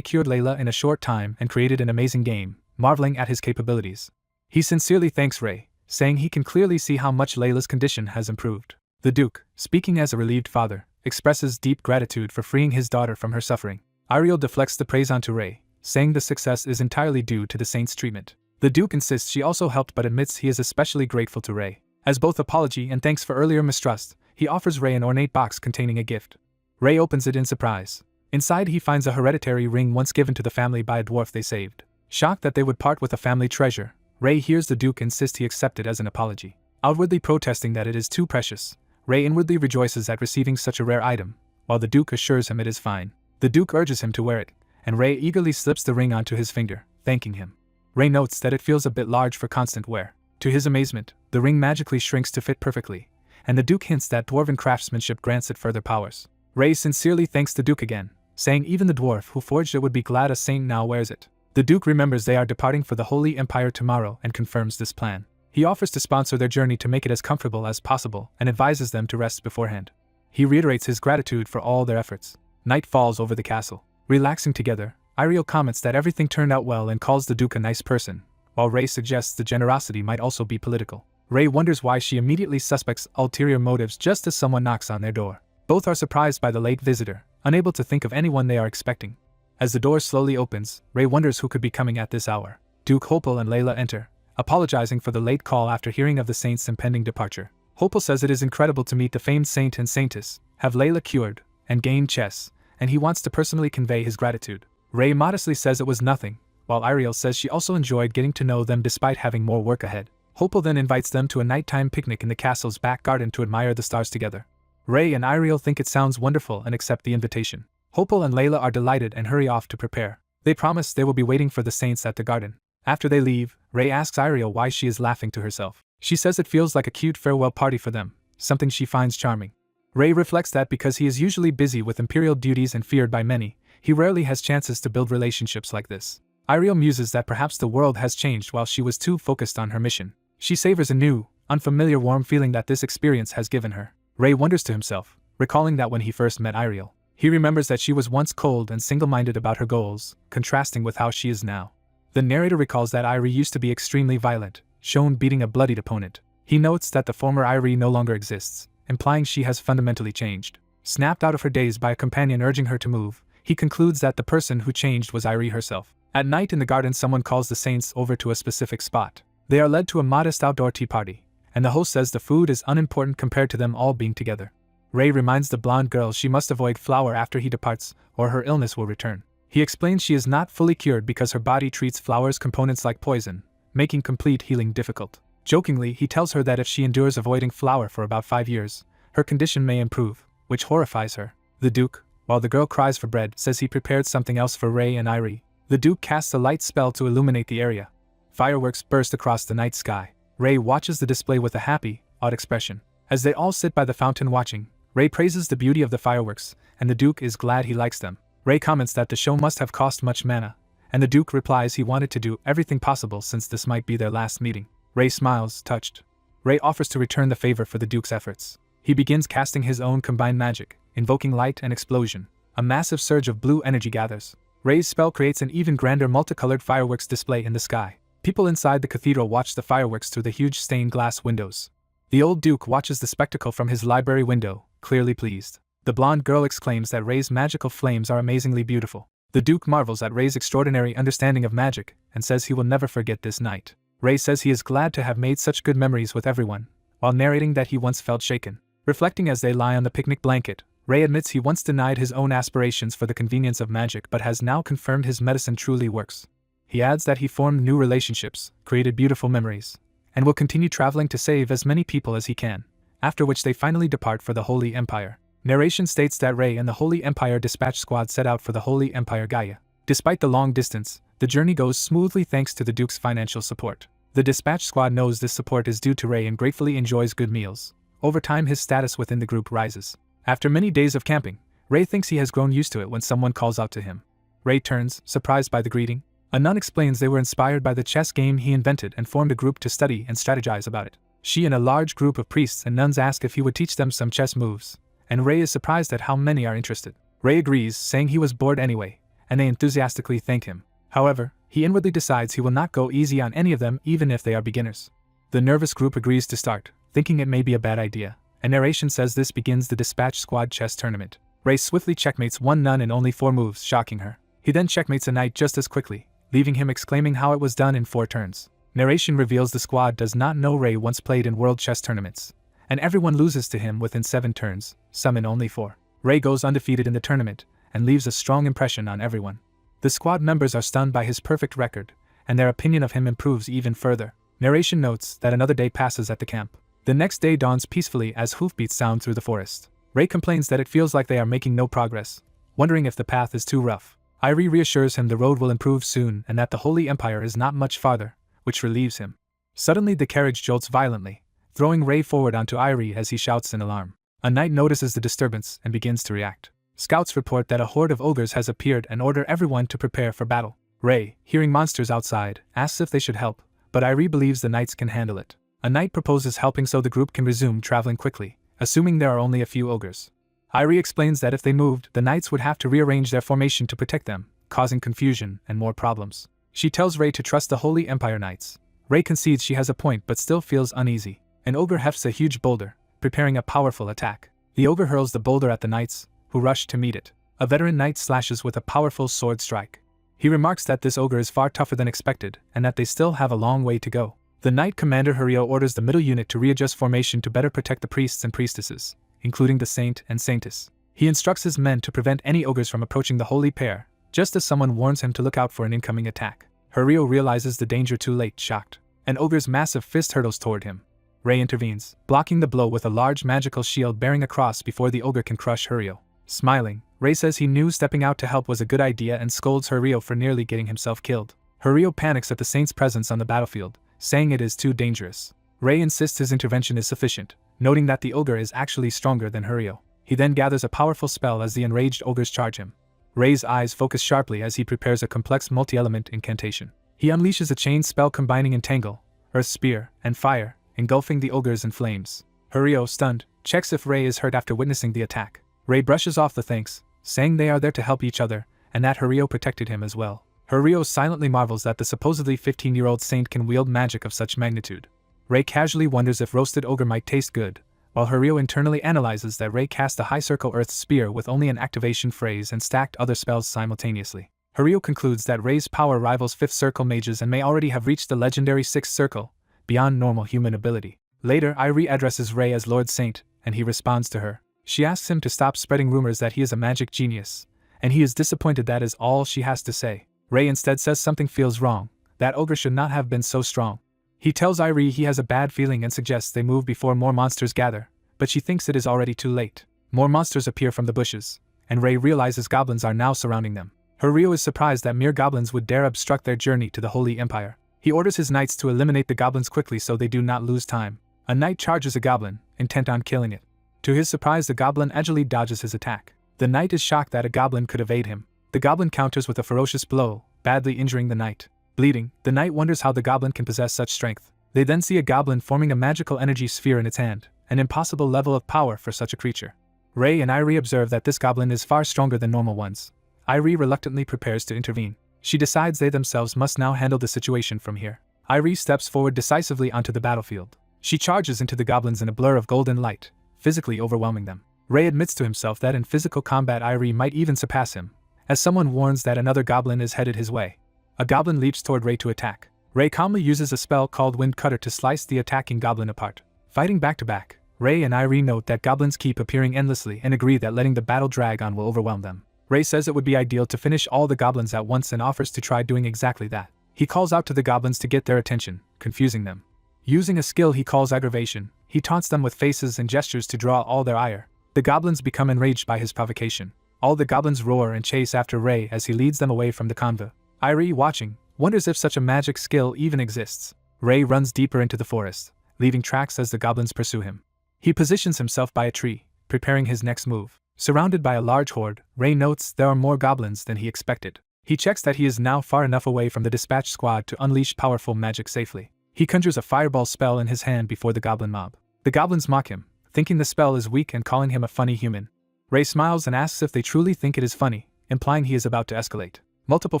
S1: cured Layla in a short time and created an amazing game, marveling at his capabilities. He sincerely thanks Ray, saying he can clearly see how much Layla's condition has improved. The Duke, speaking as a relieved father, expresses deep gratitude for freeing his daughter from her suffering. Ariel deflects the praise onto Ray, saying the success is entirely due to the saint's treatment. The Duke insists she also helped but admits he is especially grateful to Ray. As both apology and thanks for earlier mistrust, he offers Ray an ornate box containing a gift. Ray opens it in surprise. Inside he finds a hereditary ring once given to the family by a dwarf they saved. Shocked that they would part with a family treasure, Ray hears the Duke insist he accept it as an apology. Outwardly protesting that it is too precious, Ray inwardly rejoices at receiving such a rare item, while the Duke assures him it is fine. The Duke urges him to wear it, and Ray eagerly slips the ring onto his finger, thanking him. Ray notes that it feels a bit large for constant wear. To his amazement, the ring magically shrinks to fit perfectly, and the Duke hints that dwarven craftsmanship grants it further powers. Ray sincerely thanks the Duke again, saying even the dwarf who forged it would be glad a saint now wears it. The Duke remembers they are departing for the Holy Empire tomorrow and confirms this plan. He offers to sponsor their journey to make it as comfortable as possible and advises them to rest beforehand. He reiterates his gratitude for all their efforts. Night falls over the castle. Relaxing together, Ariel comments that everything turned out well and calls the Duke a nice person, while Ray suggests the generosity might also be political. Ray wonders why she immediately suspects ulterior motives just as someone knocks on their door. Both are surprised by the late visitor, unable to think of anyone they are expecting. As the door slowly opens, Ray wonders who could be coming at this hour. Duke Hopel and Layla enter, apologizing for the late call after hearing of the saint's impending departure. Hopel says it is incredible to meet the famed saint and saintess, have Layla cured, and gained chess, and he wants to personally convey his gratitude. Ray modestly says it was nothing, while Ariel says she also enjoyed getting to know them despite having more work ahead. Hopel then invites them to a nighttime picnic in the castle's back garden to admire the stars together. Ray and Ariel think it sounds wonderful and accept the invitation. Hopel and Layla are delighted and hurry off to prepare. They promise they will be waiting for the saints at the garden. After they leave, Ray asks Ariel why she is laughing to herself. She says it feels like a cute farewell party for them, something she finds charming. Ray reflects that because he is usually busy with imperial duties and feared by many, he rarely has chances to build relationships like this. Ariel muses that perhaps the world has changed while she was too focused on her mission. She savors a new, unfamiliar warm feeling that this experience has given her. Ray wonders to himself, recalling that when he first met Ariel, he remembers that she was once cold and single-minded about her goals, contrasting with how she is now. The narrator recalls that Irie used to be extremely violent, shown beating a bloodied opponent. He notes that the former Irie no longer exists, implying she has fundamentally changed. Snapped out of her daze by a companion urging her to move, he concludes that the person who changed was Irie herself. At night in the garden, someone calls the saints over to a specific spot. They are led to a modest outdoor tea party, and the host says the food is unimportant compared to them all being together. Ray reminds the blonde girl she must avoid flour after he departs, or her illness will return. He explains she is not fully cured because her body treats flour's components like poison, making complete healing difficult. Jokingly, he tells her that if she endures avoiding flour for about 5 years, her condition may improve, which horrifies her. The Duke, while the girl cries for bread, says he prepared something else for Ray and Irie. The Duke casts a light spell to illuminate the area. Fireworks burst across the night sky. Ray watches the display with a happy, odd expression. As they all sit by the fountain watching, Ray praises the beauty of the fireworks, and the Duke is glad he likes them. Ray comments that the show must have cost much mana, and the Duke replies he wanted to do everything possible since this might be their last meeting. Ray smiles, touched. Ray offers to return the favor for the Duke's efforts. He begins casting his own combined magic, invoking light and explosion. A massive surge of blue energy gathers. Ray's spell creates an even grander multicolored fireworks display in the sky. People inside the cathedral watch the fireworks through the huge stained glass windows. The old Duke watches the spectacle from his library window, clearly pleased. The blonde girl exclaims that Ray's magical flames are amazingly beautiful. The Duke marvels at Ray's extraordinary understanding of magic, and says he will never forget this night. Ray says he is glad to have made such good memories with everyone, while narrating that he once felt shaken. Reflecting as they lie on the picnic blanket, Ray admits he once denied his own aspirations for the convenience of magic but has now confirmed his medicine truly works. He adds that he formed new relationships, created beautiful memories, and will continue traveling to save as many people as he can, after which they finally depart for the Holy Empire. Narration states that Ray and the Holy Empire dispatch squad set out for the Holy Empire Gaia. Despite the long distance, the journey goes smoothly thanks to the Duke's financial support. The dispatch squad knows this support is due to Ray and gratefully enjoys good meals. Over time, his status within the group rises. After many days of camping, Ray thinks he has grown used to it when someone calls out to him. Ray turns, surprised by the greeting. A nun explains they were inspired by the chess game he invented and formed a group to study and strategize about it. She and a large group of priests and nuns ask if he would teach them some chess moves, and Ray is surprised at how many are interested. Ray agrees, saying he was bored anyway, and they enthusiastically thank him. However, he inwardly decides he will not go easy on any of them even if they are beginners. The nervous group agrees to start, thinking it may be a bad idea, and narration says this begins the dispatch squad chess tournament. Ray swiftly checkmates one nun in only 4 moves, shocking her. He then checkmates a knight just as quickly, leaving him exclaiming how it was done in 4 turns. Narration reveals the squad does not know Ray once played in world chess tournaments, and everyone loses to him within 7 turns, some in only 4. Ray goes undefeated in the tournament, and leaves a strong impression on everyone. The squad members are stunned by his perfect record, and their opinion of him improves even further. Narration notes that another day passes at the camp. The next day dawns peacefully as hoofbeats sound through the forest. Ray complains that it feels like they are making no progress, wondering if the path is too rough. Irie reassures him the road will improve soon and that the Holy Empire is not much farther, which relieves him. Suddenly the carriage jolts violently, throwing Ray forward onto Irie as he shouts in alarm. A knight notices the disturbance and begins to react. Scouts report that a horde of ogres has appeared and order everyone to prepare for battle. Ray, hearing monsters outside, asks if they should help, but Irie believes the knights can handle it. A knight proposes helping so the group can resume traveling quickly, assuming there are only a few ogres. Irie explains that if they moved, the knights would have to rearrange their formation to protect them, causing confusion and more problems. She tells Ray to trust the Holy Empire knights. Ray concedes she has a point but still feels uneasy. An ogre hefts a huge boulder, preparing a powerful attack. The ogre hurls the boulder at the knights, who rush to meet it. A veteran knight slashes with a powerful sword strike. He remarks that this ogre is far tougher than expected, and that they still have a long way to go. The knight commander Hario orders the middle unit to readjust formation to better protect the priests and priestesses, including the saint and saintess. He instructs his men to prevent any ogres from approaching the holy pair, just as someone warns him to look out for an incoming attack. Haruo realizes the danger too late, shocked. An ogre's massive fist hurtles toward him. Rei intervenes, blocking the blow with a large magical shield bearing a cross before the ogre can crush Haruo. Smiling, Rei says he knew stepping out to help was a good idea and scolds Haruo for nearly getting himself killed. Haruo panics at the saint's presence on the battlefield, saying it is too dangerous. Rei insists his intervention is sufficient, noting that the ogre is actually stronger than Haruo. He then gathers a powerful spell as the enraged ogres charge him. Rei's eyes focus sharply as he prepares a complex multi-element incantation. He unleashes a chain spell combining Entangle, Earth Spear, and Fire, engulfing the ogres in flames. Haruo, stunned, checks if Rei is hurt after witnessing the attack. Rei brushes off the thanks, saying they are there to help each other, and that Haruo protected him as well. Haruo silently marvels that the supposedly 15-year-old saint can wield magic of such magnitude. Rei casually wonders if roasted ogre might taste good, while Haruo internally analyzes that Rei cast a high circle Earth Spear with only an activation phrase and stacked other spells simultaneously. Haruo concludes that Rei's power rivals 5th Circle mages and may already have reached the legendary 6th Circle, beyond normal human ability. Later, Irie addresses Rei as Lord Saint, and he responds to her. She asks him to stop spreading rumors that he is a magic genius, and he is disappointed that is all she has to say. Rei instead says something feels wrong, that ogre should not have been so strong. He tells Irie he has a bad feeling and suggests they move before more monsters gather, but she thinks it is already too late. More monsters appear from the bushes, and Rei realizes goblins are now surrounding them. Haruo is surprised that mere goblins would dare obstruct their journey to the Holy Empire. He orders his knights to eliminate the goblins quickly so they do not lose time. A knight charges a goblin, intent on killing it. To his surprise, the goblin agilely dodges his attack. The knight is shocked that a goblin could evade him. The goblin counters with a ferocious blow, badly injuring the knight. Bleeding, the knight wonders how the goblin can possess such strength. They then see a goblin forming a magical energy sphere in its hand, an impossible level of power for such a creature. Rei and Irie observe that this goblin is far stronger than normal ones. Irie reluctantly prepares to intervene. She decides they themselves must now handle the situation from here. Irie steps forward decisively onto the battlefield. She charges into the goblins in a blur of golden light, physically overwhelming them. Rei admits to himself that in physical combat Irie might even surpass him, as someone warns that another goblin is headed his way. A goblin leaps toward Rei to attack. Rei calmly uses a spell called Wind Cutter to slice the attacking goblin apart. Fighting back to back, Rei and Irie note that goblins keep appearing endlessly and agree that letting the battle drag on will overwhelm them. Rei says it would be ideal to finish all the goblins at once and offers to try doing exactly that. He calls out to the goblins to get their attention, confusing them. Using a skill he calls Aggravation, he taunts them with faces and gestures to draw all their ire. The goblins become enraged by his provocation. All the goblins roar and chase after Rei as he leads them away from the convoy. Irie, watching, wonders if such a magic skill even exists. Rei runs deeper into the forest, leaving tracks as the goblins pursue him. He positions himself by a tree, preparing his next move. Surrounded by a large horde, Rei notes there are more goblins than he expected. He checks that he is now far enough away from the dispatch squad to unleash powerful magic safely. He conjures a fireball spell in his hand before the goblin mob. The goblins mock him, thinking the spell is weak and calling him a funny human. Rei smiles and asks if they truly think it is funny, implying he is about to escalate. Multiple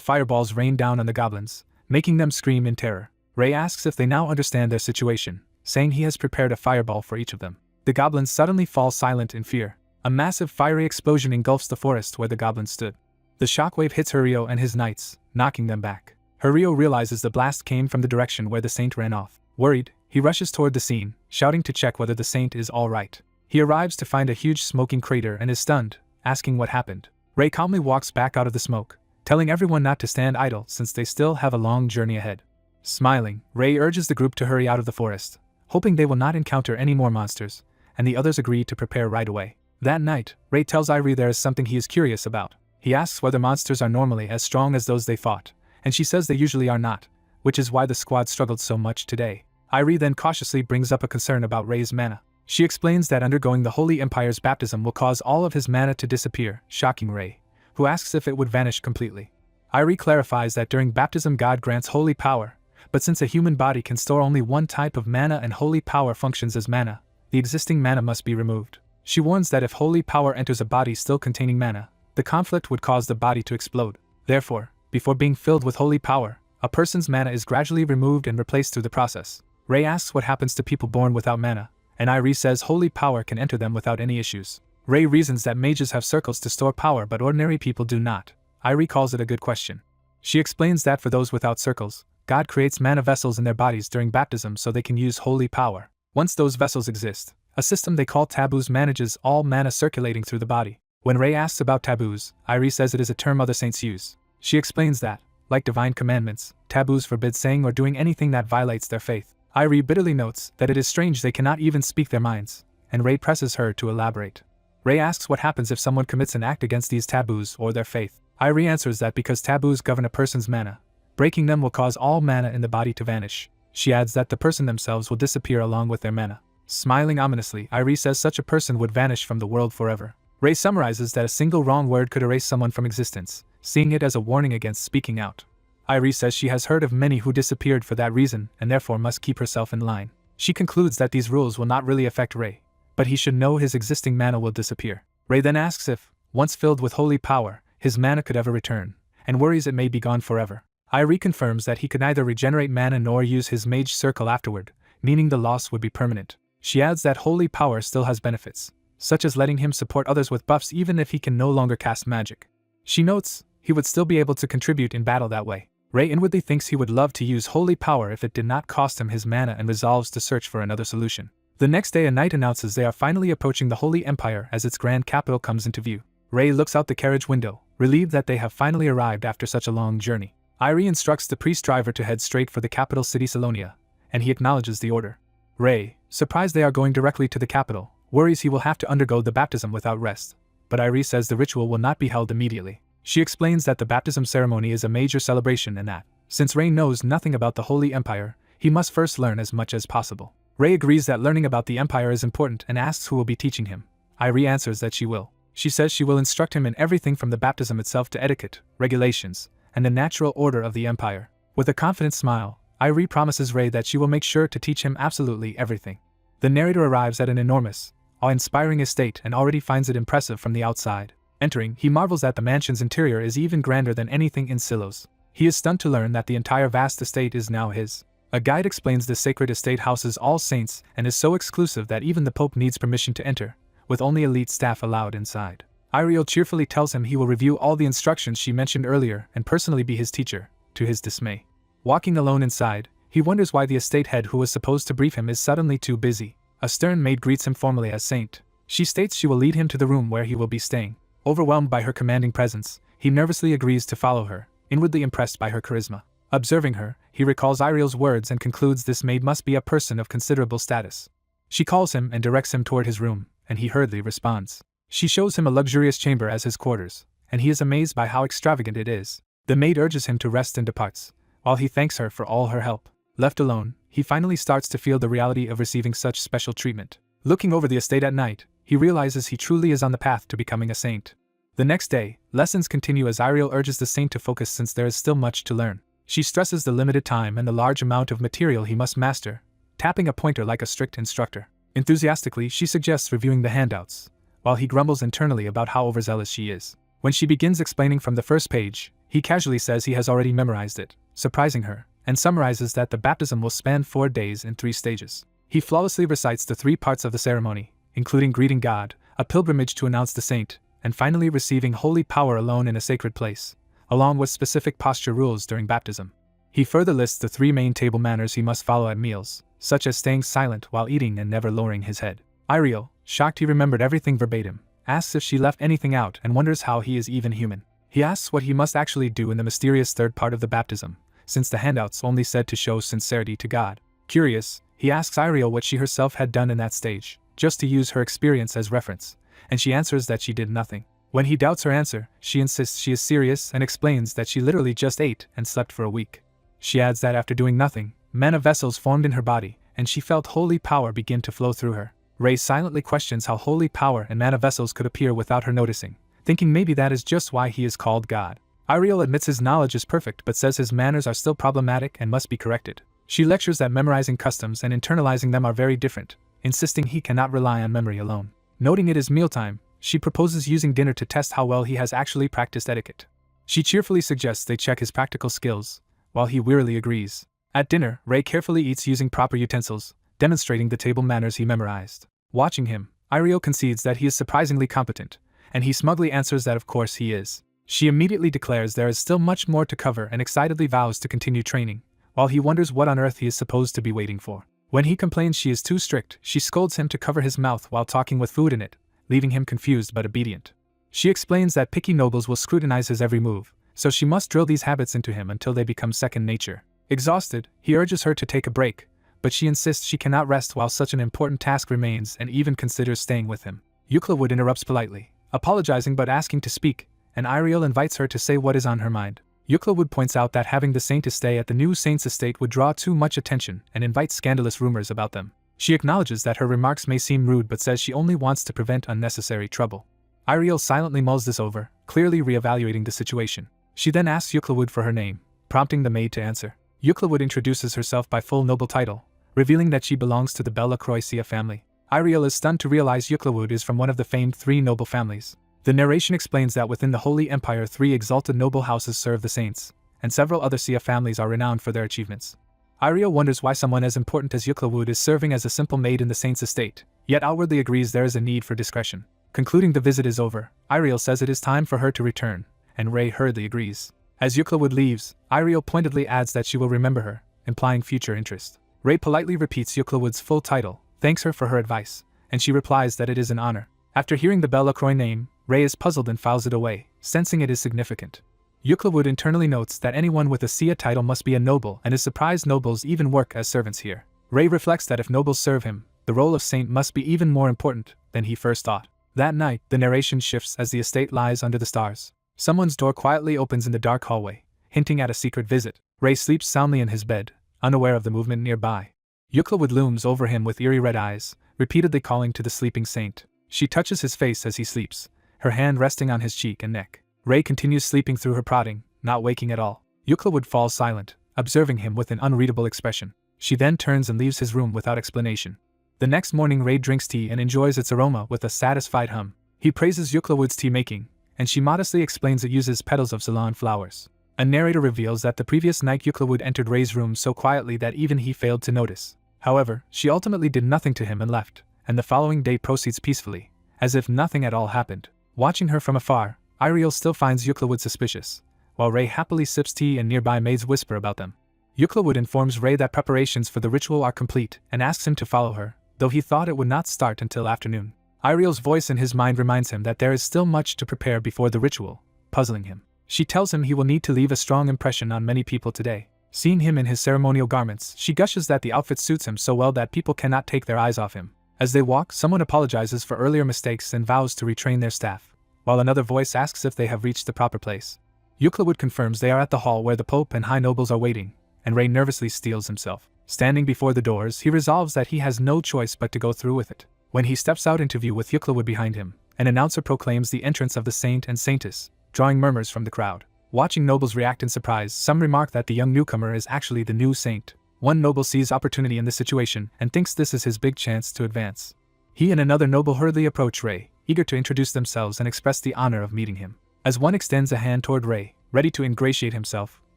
S1: fireballs rain down on the goblins, making them scream in terror. Rei asks if they now understand their situation, saying he has prepared a fireball for each of them. The goblins suddenly fall silent in fear. A massive fiery explosion engulfs the forest where the goblins stood. The shockwave hits Haruo and his knights, knocking them back. Haruo realizes the blast came from the direction where the saint ran off. Worried, he rushes toward the scene, shouting to check whether the saint is all right. He arrives to find a huge smoking crater and is stunned, asking what happened. Rei calmly walks back out of the smoke, telling everyone not to stand idle since they still have a long journey ahead. Smiling, Rei urges the group to hurry out of the forest, hoping they will not encounter any more monsters, and the others agree to prepare right away. That night, Rei tells Irie there is something he is curious about. He asks whether monsters are normally as strong as those they fought, and she says they usually are not, which is why the squad struggled so much today. Irie then cautiously brings up a concern about Rei's mana. She explains that undergoing the Holy Empire's baptism will cause all of his mana to disappear, shocking Rei, who asks if it would vanish completely. Irie clarifies that during baptism God grants holy power, but since a human body can store only one type of mana and holy power functions as mana, the existing mana must be removed. She warns that if holy power enters a body still containing mana, the conflict would cause the body to explode. Therefore, before being filled with holy power, a person's mana is gradually removed and replaced through the process. Rei asks what happens to people born without mana, and Irie says holy power can enter them without any issues. Rei reasons that mages have circles to store power but ordinary people do not. Irie calls it a good question. She explains that for those without circles, God creates mana vessels in their bodies during baptism so they can use holy power. Once those vessels exist, A system they call taboos manages all mana circulating through the body. When Rei asks about taboos, Irie says it is a term other saints use. She explains that, like divine commandments, taboos forbid saying or doing anything that violates their faith. Irie bitterly notes that it is strange they cannot even speak their minds, and Rei presses her to elaborate. Rei asks what happens if someone commits an act against these taboos or their faith. Irie answers that because taboos govern a person's mana, breaking them will cause all mana in the body to vanish. She adds that the person themselves will disappear along with their mana. Smiling ominously, Irie says such a person would vanish from the world forever. Rei summarizes that a single wrong word could erase someone from existence, seeing it as a warning against speaking out. Irie says she has heard of many who disappeared for that reason and therefore must keep herself in line. She concludes that these rules will not really affect Rei, but he should know his existing mana will disappear. Rei then asks if, once filled with holy power, his mana could ever return, and worries it may be gone forever. Irie confirms that he could neither regenerate mana nor use his mage circle afterward, meaning the loss would be permanent. She adds that holy power still has benefits, such as letting him support others with buffs even if he can no longer cast magic. She notes, he would still be able to contribute in battle that way. Rei inwardly thinks he would love to use holy power if it did not cost him his mana and resolves to search for another solution. The next day a knight announces they are finally approaching the Holy Empire as its grand capital comes into view. Rei looks out the carriage window, relieved that they have finally arrived after such a long journey. Irie instructs the priest driver to head straight for the capital city Salonia, and he acknowledges the order. Rei, surprised they are going directly to the capital, worries he will have to undergo the baptism without rest, but Irie says the ritual will not be held immediately. She explains that the baptism ceremony is a major celebration and that, since Rei knows nothing about the Holy Empire, he must first learn as much as possible. Rei agrees that learning about the Empire is important and asks who will be teaching him. Irie answers that she will. She says she will instruct him in everything from the baptism itself to etiquette, regulations, and the natural order of the Empire. With a confident smile, Irie promises Rei that she will make sure to teach him absolutely everything. The narrator arrives at an enormous, awe-inspiring estate and already finds it impressive from the outside. Entering, he marvels that the mansion's interior is even grander than anything in Silos. He is stunned to learn that the entire vast estate is now his. A guide explains this sacred estate houses all saints and is so exclusive that even the Pope needs permission to enter, with only elite staff allowed inside. Iriel cheerfully tells him he will review all the instructions she mentioned earlier and personally be his teacher, to his dismay. Walking alone inside, he wonders why the estate head who was supposed to brief him is suddenly too busy. A stern maid greets him formally as Saint. She states she will lead him to the room where he will be staying. Overwhelmed by her commanding presence, he nervously agrees to follow her, inwardly impressed by her charisma. Observing her, he recalls Iriel's words and concludes this maid must be a person of considerable status. She calls him and directs him toward his room, and he hurriedly responds. She shows him a luxurious chamber as his quarters, and he is amazed by how extravagant it is. The maid urges him to rest and departs, while he thanks her for all her help. Left alone, he finally starts to feel the reality of receiving such special treatment. Looking over the estate at night, he realizes he truly is on the path to becoming a saint. The next day, lessons continue as Iriel urges the saint to focus since there is still much to learn. She stresses the limited time and the large amount of material he must master, tapping a pointer like a strict instructor. Enthusiastically, she suggests reviewing the handouts, while he grumbles internally about how overzealous she is. When she begins explaining from the first page, he casually says he has already memorized it, surprising her, and summarizes that the baptism will span 4 days in 3 stages. He flawlessly recites the 3 parts of the ceremony, including greeting God, a pilgrimage to announce the saint, and finally receiving holy power alone in a sacred place, along with specific posture rules during baptism. He further lists the 3 main table manners he must follow at meals, such as staying silent while eating and never lowering his head. Iriel, shocked he remembered everything verbatim, asks if she left anything out and wonders how he is even human. He asks what he must actually do in the mysterious 3rd part of the baptism, since the handouts only said to show sincerity to God. Curious, he asks Iriel what she herself had done in that stage, just to use her experience as reference, and she answers that she did nothing. When he doubts her answer, she insists she is serious and explains that she literally just ate and slept for a week. She adds that after doing nothing, mana vessels formed in her body, and she felt holy power begin to flow through her. Rei silently questions how holy power and mana vessels could appear without her noticing, thinking maybe that is just why he is called God. Iriel admits his knowledge is perfect but says his manners are still problematic and must be corrected. She lectures that memorizing customs and internalizing them are very different, insisting he cannot rely on memory alone. Noting it is mealtime, she proposes using dinner to test how well he has actually practiced etiquette. She cheerfully suggests they check his practical skills, while he wearily agrees. At dinner, Rei carefully eats using proper utensils, demonstrating the table manners he memorized. Watching him, Iriel concedes that he is surprisingly competent, and he smugly answers that of course he is. She immediately declares there is still much more to cover and excitedly vows to continue training, while he wonders what on earth he is supposed to be waiting for. When he complains she is too strict, she scolds him to cover his mouth while talking with food in it, leaving him confused but obedient. She explains that picky nobles will scrutinize his every move, so she must drill these habits into him until they become second nature. Exhausted, he urges her to take a break, but she insists she cannot rest while such an important task remains and even considers staying with him. Euclid interrupts politely, apologizing but asking to speak, and Iriel invites her to say what is on her mind. Euclid points out that having the saint stay at the new saint's estate would draw too much attention and invites scandalous rumors about them. She acknowledges that her remarks may seem rude but says she only wants to prevent unnecessary trouble. Iriel silently mulls this over, clearly re-evaluating the situation. She then asks Euclid for her name, prompting the maid to answer. Euclid introduces herself by full noble title, revealing that she belongs to the Bella Croatia family. Iriel is stunned to realize Euclid is from one of the famed three noble families. The narration explains that within the Holy Empire 3 exalted noble houses serve the saints, and several other Sia families are renowned for their achievements. Iriel wonders why someone as important as Euclid is serving as a simple maid in the saint's estate, yet outwardly agrees there is a need for discretion. Concluding the visit is over, Iriel says it is time for her to return, and Ray hurriedly agrees. As Euclid leaves, Iriel pointedly adds that she will remember her, implying future interest. Ray politely repeats Euclid's full title, thanks her for her advice, and she replies that it is an honor. After hearing the Bella Croix name, Ray is puzzled and files it away, sensing it is significant. Euclid internally notes that anyone with a Sia title must be a noble and is surprised nobles even work as servants here. Ray reflects that if nobles serve him, the role of saint must be even more important than he first thought. That night, the narration shifts as the estate lies under the stars. Someone's door quietly opens in the dark hallway, hinting at a secret visit. Ray sleeps soundly in his bed, unaware of the movement nearby. Euclid looms over him with eerie red eyes, repeatedly calling to the sleeping saint. She touches his face as he sleeps, her hand resting on his cheek and neck. Ray continues sleeping through her prodding, not waking at all. Euclid falls silent, observing him with an unreadable expression. She then turns and leaves his room without explanation. The next morning Ray drinks tea and enjoys its aroma with a satisfied hum. He praises Euclid's tea making, and she modestly explains it uses petals of Ceylon flowers. A narrator reveals that the previous night Euclid entered Ray's room so quietly that even he failed to notice. However, she ultimately did nothing to him and left, and the following day proceeds peacefully, as if nothing at all happened. Watching her from afar, Iriel still finds Euclid suspicious, while Ray happily sips tea and nearby maids whisper about them. Euclid informs Ray that preparations for the ritual are complete and asks him to follow her, though he thought it would not start until afternoon. Iriel's voice in his mind reminds him that there is still much to prepare before the ritual, puzzling him. She tells him he will need to leave a strong impression on many people today. Seeing him in his ceremonial garments, she gushes that the outfit suits him so well that people cannot take their eyes off him. As they walk, someone apologizes for earlier mistakes and vows to retrain their staff, while another voice asks if they have reached the proper place. Euclid confirms they are at the hall where the Pope and high nobles are waiting, and Ray nervously steels himself. Standing before the doors, he resolves that he has no choice but to go through with it. When he steps out into view with Euclid behind him, an announcer proclaims the entrance of the saint and saintess, drawing murmurs from the crowd. Watching nobles react in surprise, some remark that the young newcomer is actually the new saint. One noble sees opportunity in the situation and thinks this is his big chance to advance. He and another noble hurriedly approach Ray, eager to introduce themselves and express the honor of meeting him. As one extends a hand toward Ray, ready to ingratiate himself,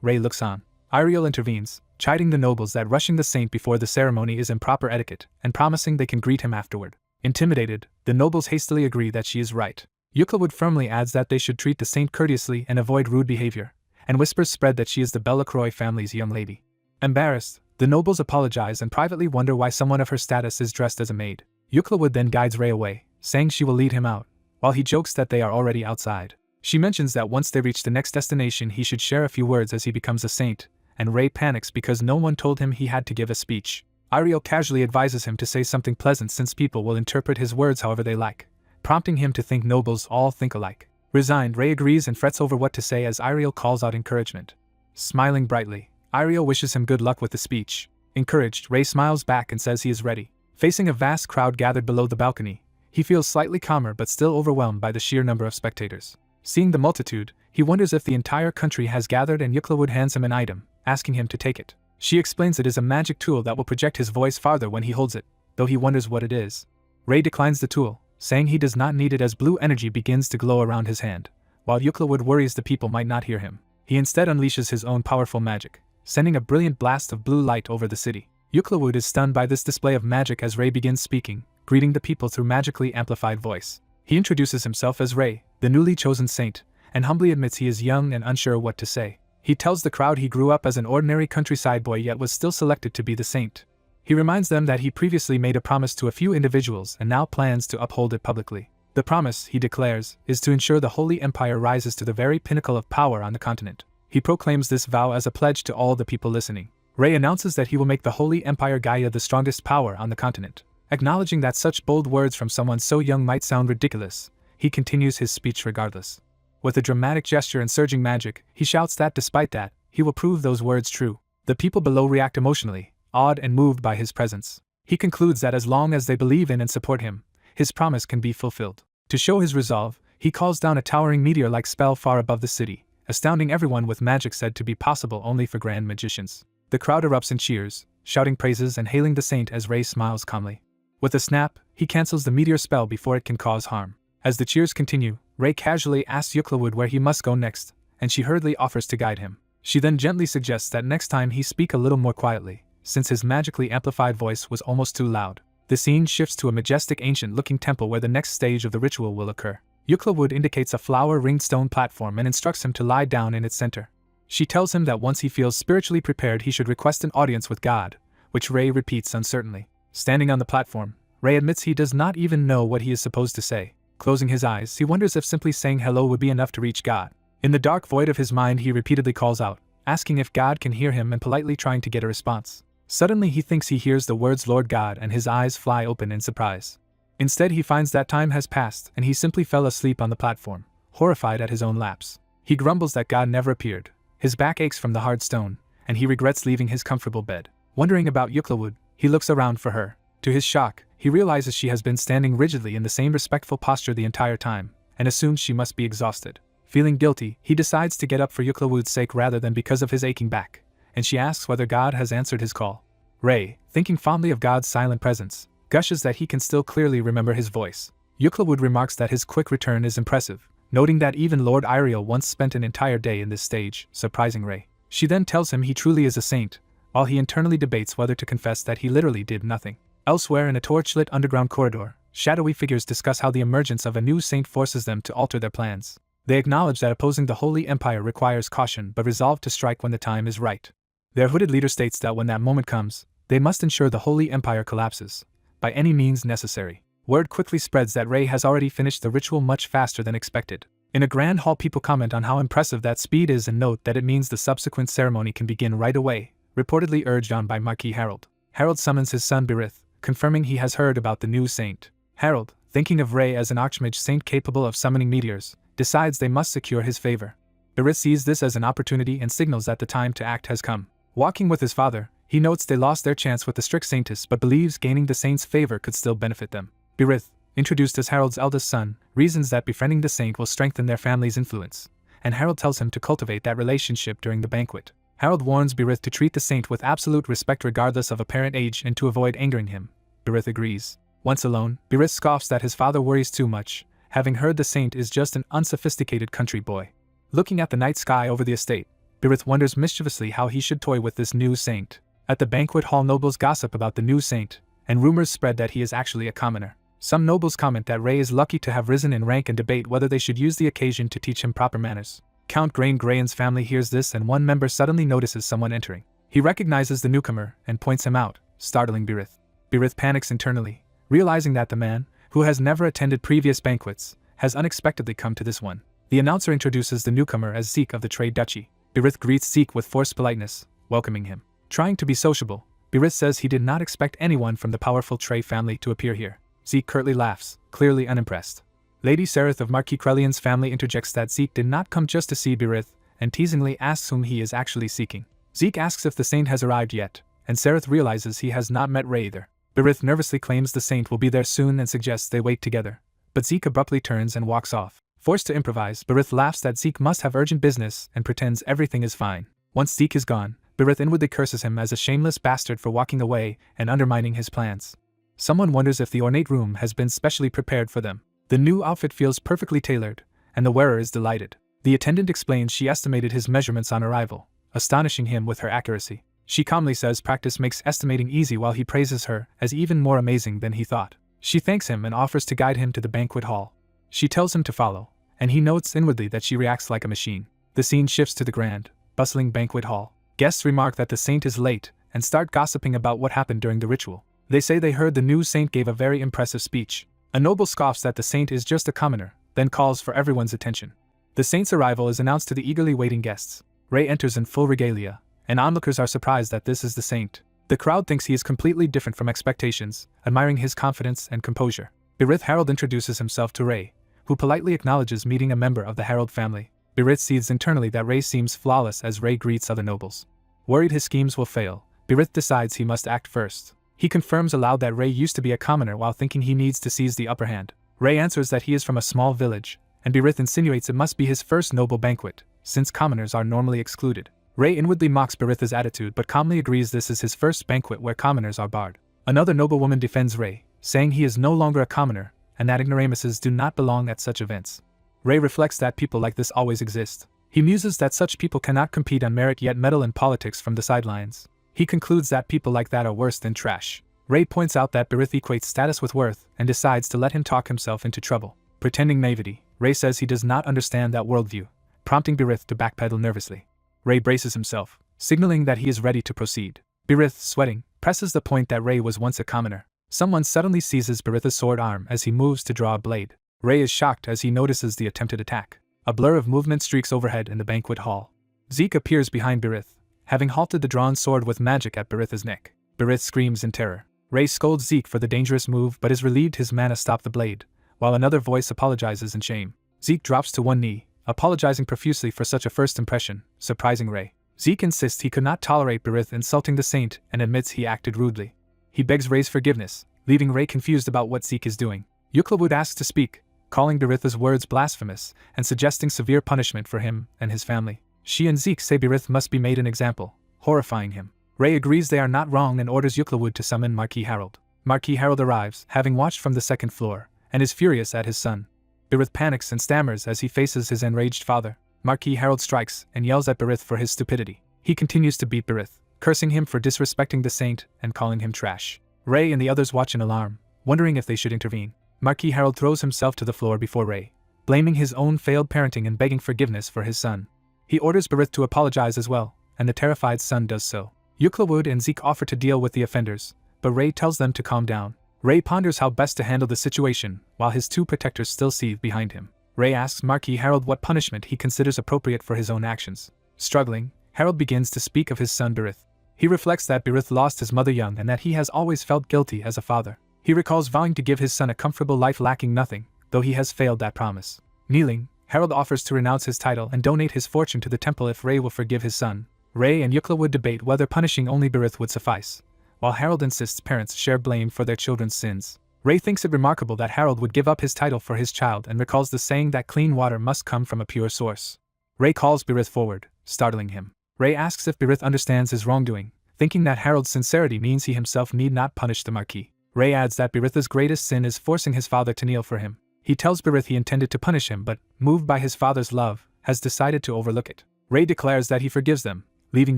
S1: Ray looks on. Iriel intervenes, chiding the nobles that rushing the saint before the ceremony is improper etiquette, and promising they can greet him afterward. Intimidated, the nobles hastily agree that she is right. Euclid firmly adds that they should treat the saint courteously and avoid rude behavior, and whispers spread that she is the Bella Croix family's young lady. Embarrassed, the nobles apologize and privately wonder why someone of her status is dressed as a maid. Euclid then guides Ray away, saying she will lead him out, while he jokes that they are already outside. She mentions that once they reach the next destination he should share a few words as he becomes a saint, and Ray panics because no one told him he had to give a speech. Iriel casually advises him to say something pleasant since people will interpret his words however they like, prompting him to think nobles all think alike. Resigned, Ray agrees and frets over what to say as Iriel calls out encouragement. Smiling brightly, Iriel wishes him good luck with the speech. Encouraged, Ray smiles back and says he is ready. Facing a vast crowd gathered below the balcony, he feels slightly calmer but still overwhelmed by the sheer number of spectators. Seeing the multitude, he wonders if the entire country has gathered and Euclid hands him an item, asking him to take it. She explains it is a magic tool that will project his voice farther when he holds it, though he wonders what it is. Ray declines the tool, saying he does not need it as blue energy begins to glow around his hand, while Euclid worries the people might not hear him. He instead unleashes his own powerful magic, sending a brilliant blast of blue light over the city. Euclid is stunned by this display of magic as Ray begins speaking, greeting the people through magically amplified voice. He introduces himself as Ray, the newly chosen saint, and humbly admits he is young and unsure what to say. He tells the crowd he grew up as an ordinary countryside boy yet was still selected to be the saint. He reminds them that he previously made a promise to a few individuals and now plans to uphold it publicly. The promise, he declares, is to ensure the Holy Empire rises to the very pinnacle of power on the continent. He proclaims this vow as a pledge to all the people listening. Rei announces that he will make the Holy Empire Gaia the strongest power on the continent. Acknowledging that such bold words from someone so young might sound ridiculous, he continues his speech regardless. With a dramatic gesture and surging magic, he shouts that despite that, he will prove those words true. The people below react emotionally, awed and moved by his presence. He concludes that as long as they believe in and support him, his promise can be fulfilled. To show his resolve, he calls down a towering meteor-like spell far above the city, astounding everyone with magic said to be possible only for grand magicians. The crowd erupts in cheers, shouting praises and hailing the saint as Rei smiles calmly. With a snap, he cancels the meteor spell before it can cause harm. As the cheers continue, Rei casually asks Yuklawood where he must go next, and she hurriedly offers to guide him. She then gently suggests that next time he speak a little more quietly, since his magically amplified voice was almost too loud. The scene shifts to a majestic ancient-looking temple where the next stage of the ritual will occur. Yuklawood indicates a flower-ringed stone platform and instructs him to lie down in its center. She tells him that once he feels spiritually prepared he should request an audience with God, which Rei repeats uncertainly. Standing on the platform, Rei admits he does not even know what he is supposed to say. Closing his eyes, he wonders if simply saying hello would be enough to reach God. In the dark void of his mind he repeatedly calls out, asking if God can hear him and politely trying to get a response. Suddenly he thinks he hears the words Lord God and his eyes fly open in surprise. Instead he finds that time has passed and he simply fell asleep on the platform, horrified at his own lapse. He grumbles that God never appeared, his back aches from the hard stone, and he regrets leaving his comfortable bed. Wondering about Yuklawood, he looks around for her. To his shock, he realizes she has been standing rigidly in the same respectful posture the entire time, and assumes she must be exhausted. Feeling guilty, he decides to get up for Yuklawood's sake rather than because of his aching back, and she asks whether God has answered his call. Rei, thinking fondly of God's silent presence, gushes that he can still clearly remember his voice. Yuklawood remarks that his quick return is impressive, noting that even Lord Iriel once spent an entire day in this stage, surprising Rei. She then tells him he truly is a saint, while he internally debates whether to confess that he literally did nothing. Elsewhere in a torchlit underground corridor, shadowy figures discuss how the emergence of a new saint forces them to alter their plans. They acknowledge that opposing the Holy Empire requires caution but resolve to strike when the time is right. Their hooded leader states that when that moment comes, they must ensure the Holy Empire collapses, by any means necessary. Word quickly spreads that Rei has already finished the ritual much faster than expected. In a grand hall people comment on how impressive that speed is and note that it means the subsequent ceremony can begin right away, reportedly urged on by Marquis Harold. Harold summons his son Birith, confirming he has heard about the new saint. Harold, thinking of Rei as an archmage saint capable of summoning meteors, decides they must secure his favor. Birith sees this as an opportunity and signals that the time to act has come. Walking with his father, he notes they lost their chance with the strict saintess but believes gaining the saint's favor could still benefit them. Birith, introduced as Harold's eldest son, reasons that befriending the saint will strengthen their family's influence, and Harold tells him to cultivate that relationship during the banquet. Harold warns Birith to treat the saint with absolute respect regardless of apparent age and to avoid angering him. Birith agrees. Once alone, Birith scoffs that his father worries too much, having heard the saint is just an unsophisticated country boy. Looking at the night sky over the estate, Birith wonders mischievously how he should toy with this new saint. At the banquet hall nobles gossip about the new saint, and rumors spread that he is actually a commoner. Some nobles comment that Rei is lucky to have risen in rank and debate whether they should use the occasion to teach him proper manners. Count Grain's family hears this and one member suddenly notices someone entering. He recognizes the newcomer and points him out, startling Birith. Birith panics internally, realizing that the man, who has never attended previous banquets, has unexpectedly come to this one. The announcer introduces the newcomer as Zeke of the Trade Duchy. Birith greets Zeke with forced politeness, welcoming him. Trying to be sociable, Birith says he did not expect anyone from the powerful Trey family to appear here. Zeke curtly laughs, clearly unimpressed. Lady Sereth of Marquis Krelian's family interjects that Zeke did not come just to see Birith, and teasingly asks whom he is actually seeking. Zeke asks if the saint has arrived yet, and Sereth realizes he has not met Rei either. Birith nervously claims the saint will be there soon and suggests they wait together, but Zeke abruptly turns and walks off. Forced to improvise, Birith laughs that Zeke must have urgent business and pretends everything is fine. Once Zeke is gone, Birith inwardly curses him as a shameless bastard for walking away and undermining his plans. Someone wonders if the ornate room has been specially prepared for them. The new outfit feels perfectly tailored, and the wearer is delighted. The attendant explains she estimated his measurements on arrival, astonishing him with her accuracy. She calmly says practice makes estimating easy while he praises her as even more amazing than he thought. She thanks him and offers to guide him to the banquet hall. She tells him to follow, and he notes inwardly that she reacts like a machine. The scene shifts to the grand, bustling banquet hall. Guests remark that the saint is late, and start gossiping about what happened during the ritual. They say they heard the new saint gave a very impressive speech. A noble scoffs that the saint is just a commoner, then calls for everyone's attention. The saint's arrival is announced to the eagerly waiting guests. Rei enters in full regalia, and onlookers are surprised that this is the saint. The crowd thinks he is completely different from expectations, admiring his confidence and composure. Birith Harold introduces himself to Rei, who politely acknowledges meeting a member of the Harold family. Birith sees internally that Rei seems flawless as Rei greets other nobles. Worried his schemes will fail, Birith decides he must act first. He confirms aloud that Rei used to be a commoner while thinking he needs to seize the upper hand. Rei answers that he is from a small village, and Birith insinuates it must be his first noble banquet, since commoners are normally excluded. Rei inwardly mocks Birith's attitude but calmly agrees this is his first banquet where commoners are barred. Another noblewoman defends Rei, saying he is no longer a commoner, and that ignoramuses do not belong at such events. Rei reflects that people like this always exist. He muses that such people cannot compete on merit yet meddle in politics from the sidelines. He concludes that people like that are worse than trash. Rei points out that Birith equates status with worth and decides to let him talk himself into trouble. Pretending naivety, Rei says he does not understand that worldview, prompting Birith to backpedal nervously. Rei braces himself, signaling that he is ready to proceed. Birith, sweating, presses the point that Rei was once a commoner. Someone suddenly seizes Birith's sword arm as he moves to draw a blade. Rei is shocked as he notices the attempted attack. A blur of movement streaks overhead in the banquet hall. Zeke appears behind Birith, having halted the drawn sword with magic at Birith's neck. Birith screams in terror. Rei scolds Zeke for the dangerous move but is relieved his mana stopped the blade, while another voice apologizes in shame. Zeke drops to one knee, apologizing profusely for such a first impression, surprising Rei. Zeke insists he could not tolerate Birith insulting the saint and admits he acted rudely. He begs Rei's forgiveness, leaving Rei confused about what Zeke is doing. Yuklawud asks to speak, calling Birith's words blasphemous and suggesting severe punishment for him and his family. She and Zeke say Birith must be made an example, horrifying him. Rei agrees they are not wrong and orders Yuklawud to summon Marquis Harold. Marquis Harold arrives, having watched from the second floor, and is furious at his son. Birith panics and stammers as he faces his enraged father. Marquis Harold strikes and yells at Birith for his stupidity. He continues to beat Birith, cursing him for disrespecting the saint and calling him trash. Rei and the others watch in alarm, wondering if they should intervene. Marquis Harold throws himself to the floor before Rei, blaming his own failed parenting and begging forgiveness for his son. He orders Birith to apologize as well, and the terrified son does so. Yuklawud and Zeke offer to deal with the offenders, but Rei tells them to calm down. Rei ponders how best to handle the situation, while his two protectors still seethe behind him. Rei asks Marquis Harold what punishment he considers appropriate for his own actions. Struggling, Harold begins to speak of his son Birith. He reflects that Birith lost his mother young and that he has always felt guilty as a father. He recalls vowing to give his son a comfortable life lacking nothing, though he has failed that promise. Kneeling, Harold offers to renounce his title and donate his fortune to the temple if Rei will forgive his son. Rei and Yuklawud debate whether punishing only Birith would suffice, while Harold insists parents share blame for their children's sins. Rei thinks it remarkable that Harold would give up his title for his child and recalls the saying that clean water must come from a pure source. Rei calls Birith forward, startling him. Rei asks if Birith understands his wrongdoing, thinking that Harold's sincerity means he himself need not punish the Marquis. Rei adds that Birith's greatest sin is forcing his father to kneel for him. He tells Birith he intended to punish him but, moved by his father's love, has decided to overlook it. Rei declares that he forgives them, leaving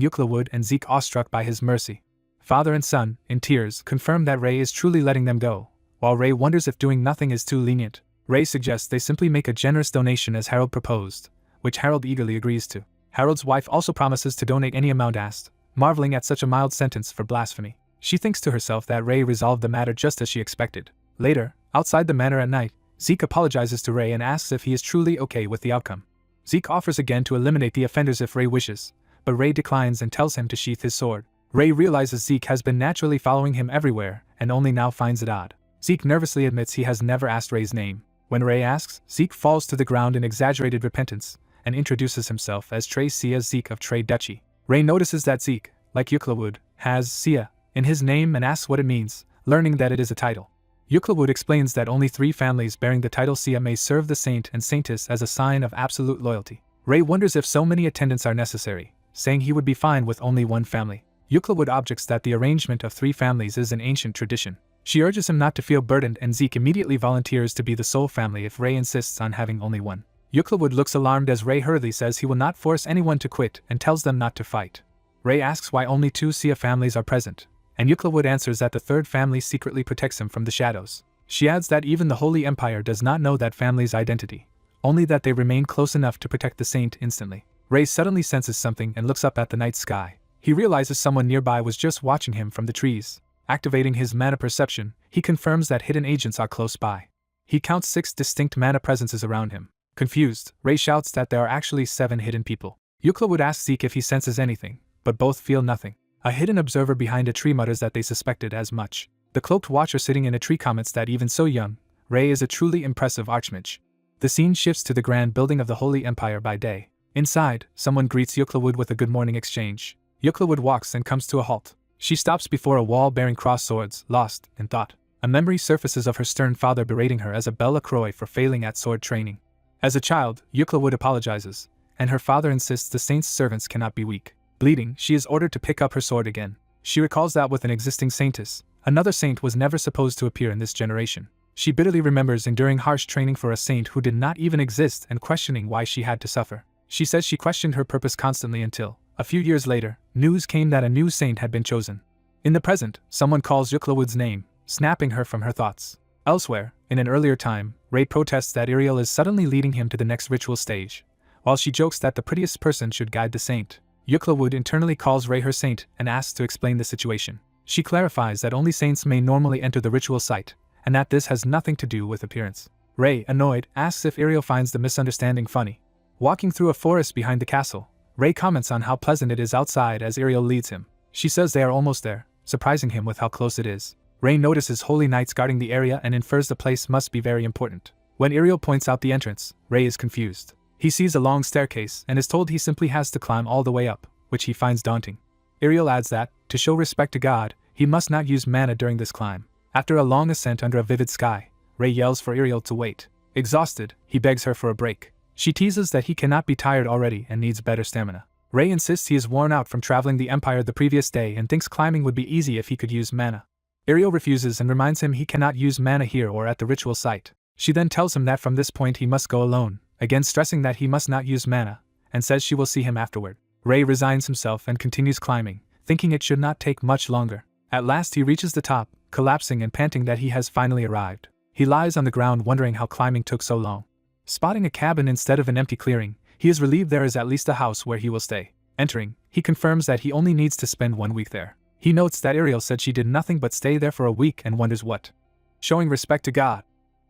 S1: Yuklawud and Zeke awestruck by his mercy. Father and son, in tears, confirm that Rei is truly letting them go, while Rei wonders if doing nothing is too lenient. Rei suggests they simply make a generous donation as Harold proposed, which Harold eagerly agrees to. Harold's wife also promises to donate any amount asked, marveling at such a mild sentence for blasphemy. She thinks to herself that Rei resolved the matter just as she expected. Later, outside the manor at night, Zeke apologizes to Rei and asks if he is truly okay with the outcome. Zeke offers again to eliminate the offenders if Rei wishes, but Rei declines and tells him to sheath his sword. Rei realizes Zeke has been naturally following him everywhere and only now finds it odd. Zeke nervously admits he has never asked Rei's name. When Rei asks, Zeke falls to the ground in exaggerated repentance and introduces himself as Tre Sia Zeke of Tre Duchy. Rei notices that Zeke, like Yuklawud, has Sia in his name and asks what it means, learning that it is a title. Yuklawud explains that only 3 families bearing the title Sia may serve the saint and saintess as a sign of absolute loyalty. Rei wonders if so many attendants are necessary, saying he would be fine with only one family. Yuklawud objects that the arrangement of 3 families is an ancient tradition. She urges him not to feel burdened and Zeke immediately volunteers to be the sole family if Rei insists on having only one. Yuklawud looks alarmed as Rei hurriedly says he will not force anyone to quit and tells them not to fight. Rei asks why only 2 Sia families are present, and Yuklawud answers that the 3rd family secretly protects him from the shadows. She adds that even the Holy Empire does not know that family's identity, only that they remain close enough to protect the saint instantly. Rei suddenly senses something and looks up at the night sky. He realizes someone nearby was just watching him from the trees. Activating his mana perception, he confirms that hidden agents are close by. He counts 6 distinct mana presences around him. Confused, Ray shouts that there are actually 7 hidden people. Yukla would ask Zeke if he senses anything, but both feel nothing. A hidden observer behind a tree mutters that they suspected as much. The cloaked watcher sitting in a tree comments that even so young, Ray is a truly impressive archmage. The scene shifts to the grand building of the Holy Empire by day. Inside, someone greets Yuklawood with a good morning exchange. Yuklawood walks and comes to a halt. She stops before a wall bearing crossed swords, lost in thought. A memory surfaces of her stern father berating her as a Bella Croy for failing at sword training. As a child, Yuklawood apologizes, and her father insists the saint's servants cannot be weak. Bleeding, she is ordered to pick up her sword again. She recalls that with an existing saintess, another saint was never supposed to appear in this generation. She bitterly remembers enduring harsh training for a saint who did not even exist and questioning why she had to suffer. She says she questioned her purpose constantly until, a few years later, news came that a new saint had been chosen. In the present, someone calls Yuklawood's name, snapping her from her thoughts. Elsewhere, in an earlier time, Ray protests that Ariel is suddenly leading him to the next ritual stage. While she jokes that the prettiest person should guide the saint, Yuklawood internally calls Ray her saint and asks to explain the situation. She clarifies that only saints may normally enter the ritual site, and that this has nothing to do with appearance. Ray, annoyed, asks if Ariel finds the misunderstanding funny. Walking through a forest behind the castle, Ray comments on how pleasant it is outside as Ariel leads him. She says they are almost there, surprising him with how close it is. Ray notices holy knights guarding the area and infers the place must be very important. When Ariel points out the entrance, Ray is confused. He sees a long staircase and is told he simply has to climb all the way up, which he finds daunting. Ariel adds that, to show respect to God, he must not use mana during this climb. After a long ascent under a vivid sky, Ray yells for Ariel to wait. Exhausted, he begs her for a break. She teases that he cannot be tired already and needs better stamina. Ray insists he is worn out from traveling the Empire the previous day and thinks climbing would be easy if he could use mana. Ariel refuses and reminds him he cannot use mana here or at the ritual site. She then tells him that from this point he must go alone, again stressing that he must not use mana, and says she will see him afterward. Ray resigns himself and continues climbing, thinking it should not take much longer. At last he reaches the top, collapsing and panting that he has finally arrived. He lies on the ground wondering how climbing took so long. Spotting a cabin instead of an empty clearing, he is relieved there is at least a house where he will stay. Entering, he confirms that he only needs to spend 1 week there. He notes that Ariel said she did nothing but stay there for a week and wonders what showing respect to God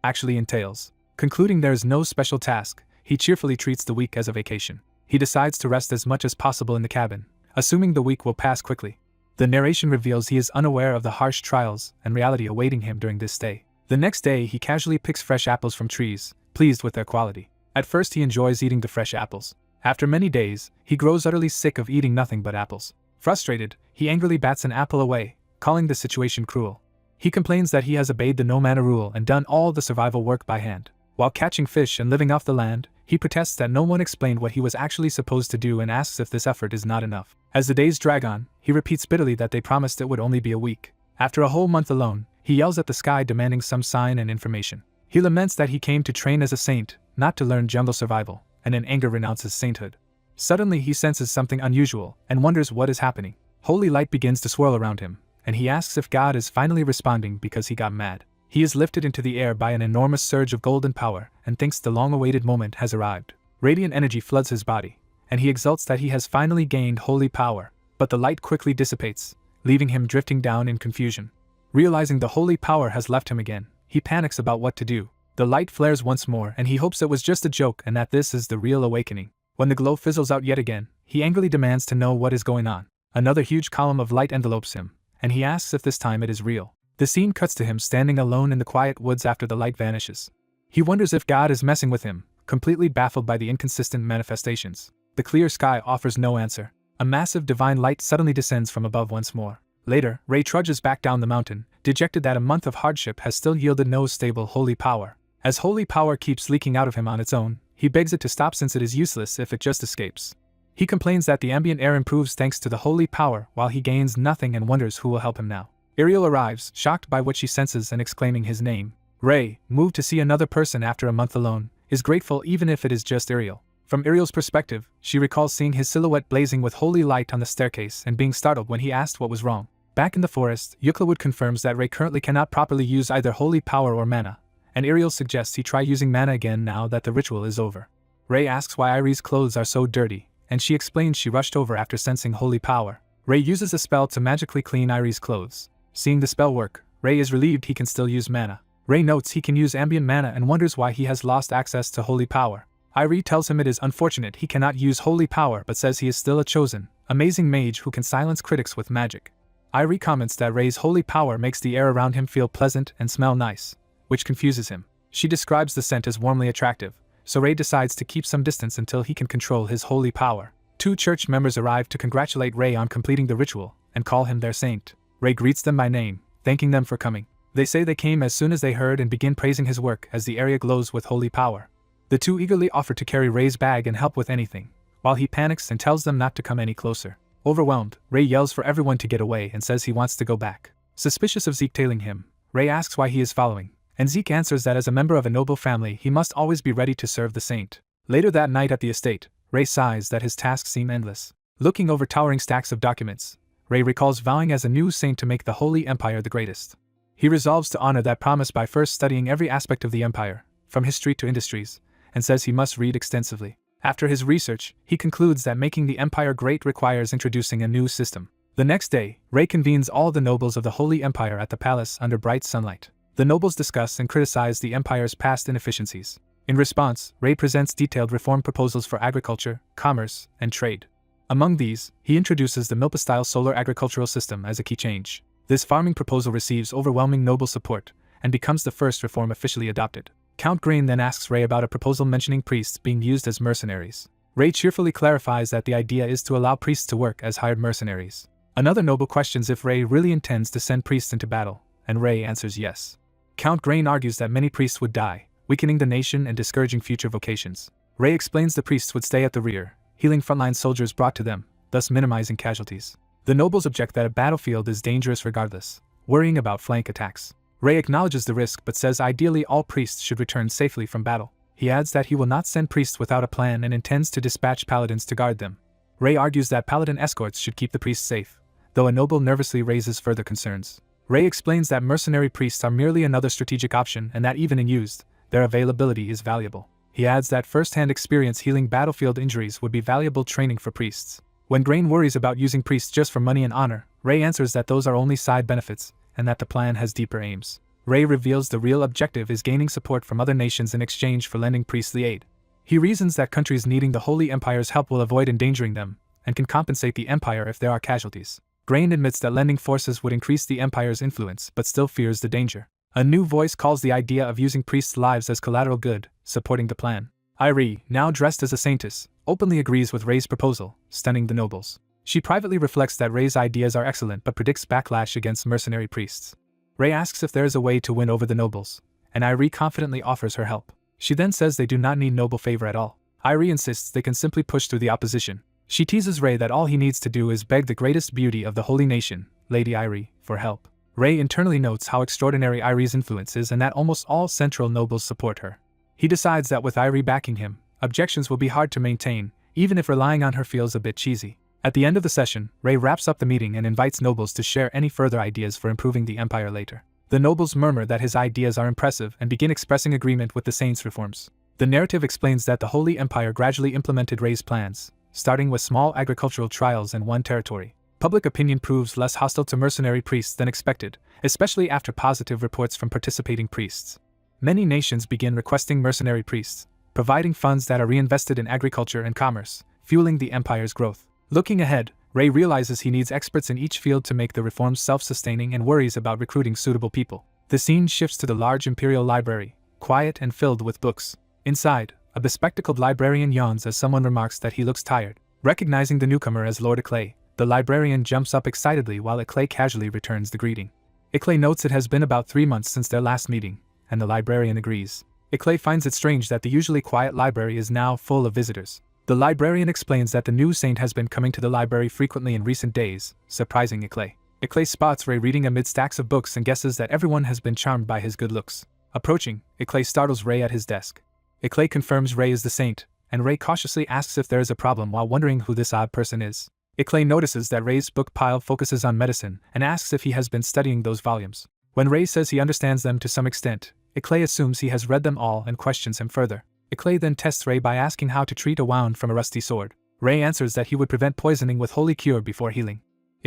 S1: actually entails. Concluding there is no special task, he cheerfully treats the week as a vacation. He decides to rest as much as possible in the cabin, assuming the week will pass quickly. The narration reveals he is unaware of the harsh trials and reality awaiting him during this stay. The next day he casually picks fresh apples from trees, pleased with their quality. At first he enjoys eating the fresh apples. After many days, he grows utterly sick of eating nothing but apples. Frustrated, he angrily bats an apple away, calling the situation cruel. He complains that he has obeyed the no mana rule and done all the survival work by hand. While catching fish and living off the land, he protests that no one explained what he was actually supposed to do and asks if this effort is not enough. As the days drag on, he repeats bitterly that they promised it would only be a week. After a whole month alone, he yells at the sky demanding some sign and information. He laments that he came to train as a saint, not to learn jungle survival, and in anger renounces sainthood. Suddenly he senses something unusual and wonders what is happening. Holy light begins to swirl around him, and he asks if God is finally responding because he got mad. He is lifted into the air by an enormous surge of golden power and thinks the long-awaited moment has arrived. Radiant energy floods his body, and he exults that he has finally gained holy power, but the light quickly dissipates, leaving him drifting down in confusion. Realizing the holy power has left him again, he panics about what to do. The light flares once more and he hopes it was just a joke and that this is the real awakening. When the glow fizzles out yet again, he angrily demands to know what is going on. Another huge column of light envelopes him, and he asks if this time it is real. The scene cuts to him standing alone in the quiet woods after the light vanishes. He wonders if God is messing with him, completely baffled by the inconsistent manifestations. The clear sky offers no answer. A massive divine light suddenly descends from above once more. Later, Ray trudges back down the mountain, dejected that a month of hardship has still yielded no stable holy power. As holy power keeps leaking out of him on its own, he begs it to stop since it is useless if it just escapes. He complains that the ambient air improves thanks to the holy power while he gains nothing and wonders who will help him now. Ariel arrives, shocked by what she senses and exclaiming his name. Ray, moved to see another person after a month alone, is grateful even if it is just Ariel. From Ariel's perspective, she recalls seeing his silhouette blazing with holy light on the staircase and being startled when he asked what was wrong. Back in the forest, Yuklawood confirms that Ray currently cannot properly use either holy power or mana, and Ariel suggests he try using mana again now that the ritual is over. Ray asks why Irie's clothes are so dirty, and she explains she rushed over after sensing holy power. Ray uses a spell to magically clean Irie's clothes. Seeing the spell work, Ray is relieved he can still use mana. Ray notes he can use ambient mana and wonders why he has lost access to holy power. Irie tells him it is unfortunate he cannot use holy power but says he is still a chosen, amazing mage who can silence critics with magic. Irie comments that Ray's holy power makes the air around him feel pleasant and smell nice, which confuses him. She describes the scent as warmly attractive, so Ray decides to keep some distance until he can control his holy power. 2 church members arrive to congratulate Ray on completing the ritual and call him their saint. Ray greets them by name, thanking them for coming. They say they came as soon as they heard and begin praising his work as the area glows with holy power. The 2 eagerly offer to carry Ray's bag and help with anything, while he panics and tells them not to come any closer. Overwhelmed, Ray yells for everyone to get away and says he wants to go back. Suspicious of Zeke tailing him, Ray asks why he is following, and Zeke answers that as a member of a noble family he must always be ready to serve the saint. Later that night at the estate, Ray sighs that his tasks seem endless. Looking over towering stacks of documents, Ray recalls vowing as a new saint to make the Holy Empire the greatest. He resolves to honor that promise by first studying every aspect of the empire, from history to industries, and says he must read extensively. After his research, he concludes that making the empire great requires introducing a new system. The next day, Ray convenes all the nobles of the Holy Empire at the palace under bright sunlight. The nobles discuss and criticize the empire's past inefficiencies. In response, Ray presents detailed reform proposals for agriculture, commerce, and trade. Among these, he introduces the Milpa-style solar agricultural system as a key change. This farming proposal receives overwhelming noble support and becomes the first reform officially adopted. Count Grain then asks Ray about a proposal mentioning priests being used as mercenaries. Ray cheerfully clarifies that the idea is to allow priests to work as hired mercenaries. Another noble questions if Ray really intends to send priests into battle, and Ray answers yes. Count Grain argues that many priests would die, weakening the nation and discouraging future vocations. Ray explains the priests would stay at the rear, healing frontline soldiers brought to them, thus minimizing casualties. The nobles object that a battlefield is dangerous regardless, worrying about flank attacks. Ray acknowledges the risk but says ideally all priests should return safely from battle. He adds that he will not send priests without a plan and intends to dispatch paladins to guard them. Ray argues that paladin escorts should keep the priests safe, though a noble nervously raises further concerns. Ray explains that mercenary priests are merely another strategic option and that even in used, their availability is valuable. He adds that first-hand experience healing battlefield injuries would be valuable training for priests. When Grain worries about using priests just for money and honor, Ray answers that those are only side benefits, and that the plan has deeper aims. Ray reveals the real objective is gaining support from other nations in exchange for lending priestly aid. He reasons that countries needing the Holy Empire's help will avoid endangering them, and can compensate the Empire if there are casualties. Grain admits that lending forces would increase the Empire's influence but still fears the danger. A new voice calls the idea of using priests' lives as collateral good, supporting the plan. Irie, now dressed as a saintess, openly agrees with Ray's proposal, stunning the nobles. She privately reflects that Ray's ideas are excellent but predicts backlash against mercenary priests. Ray asks if there is a way to win over the nobles, and Irie confidently offers her help. She then says they do not need noble favor at all. Irie insists they can simply push through the opposition. She teases Ray that all he needs to do is beg the greatest beauty of the holy nation, Lady Irie, for help. Ray internally notes how extraordinary Irie's influence is and that almost all central nobles support her. He decides that with Irie backing him, objections will be hard to maintain, even if relying on her feels a bit cheesy. At the end of the session, Ray wraps up the meeting and invites nobles to share any further ideas for improving the empire later. The nobles murmur that his ideas are impressive and begin expressing agreement with the saints' reforms. The narrative explains that the Holy Empire gradually implemented Ray's plans, starting with small agricultural trials in one territory. Public opinion proves less hostile to mercenary priests than expected, especially after positive reports from participating priests. Many nations begin requesting mercenary priests, providing funds that are reinvested in agriculture and commerce, fueling the empire's growth. Looking ahead, Ray realizes he needs experts in each field to make the reforms self-sustaining and worries about recruiting suitable people. The scene shifts to the large imperial library, quiet and filled with books. Inside, a bespectacled librarian yawns as someone remarks that he looks tired. Recognizing the newcomer as Lord Eclay, the librarian jumps up excitedly while Eclay casually returns the greeting. Eclay notes it has been about 3 months since their last meeting, and the librarian agrees. Eclay finds it strange that the usually quiet library is now full of visitors. The librarian explains that the new saint has been coming to the library frequently in recent days, surprising Eclay. Eclay spots Ray reading amid stacks of books and guesses that everyone has been charmed by his good looks. Approaching, Eclay startles Ray at his desk. Eclay confirms Ray is the saint, and Ray cautiously asks if there is a problem while wondering who this odd person is. Eclay notices that Ray's book pile focuses on medicine and asks if he has been studying those volumes. When Ray says he understands them to some extent, Eclay assumes he has read them all and questions him further. Eclay then tests Ray by asking how to treat a wound from a rusty sword. Ray answers that he would prevent poisoning with holy cure before healing.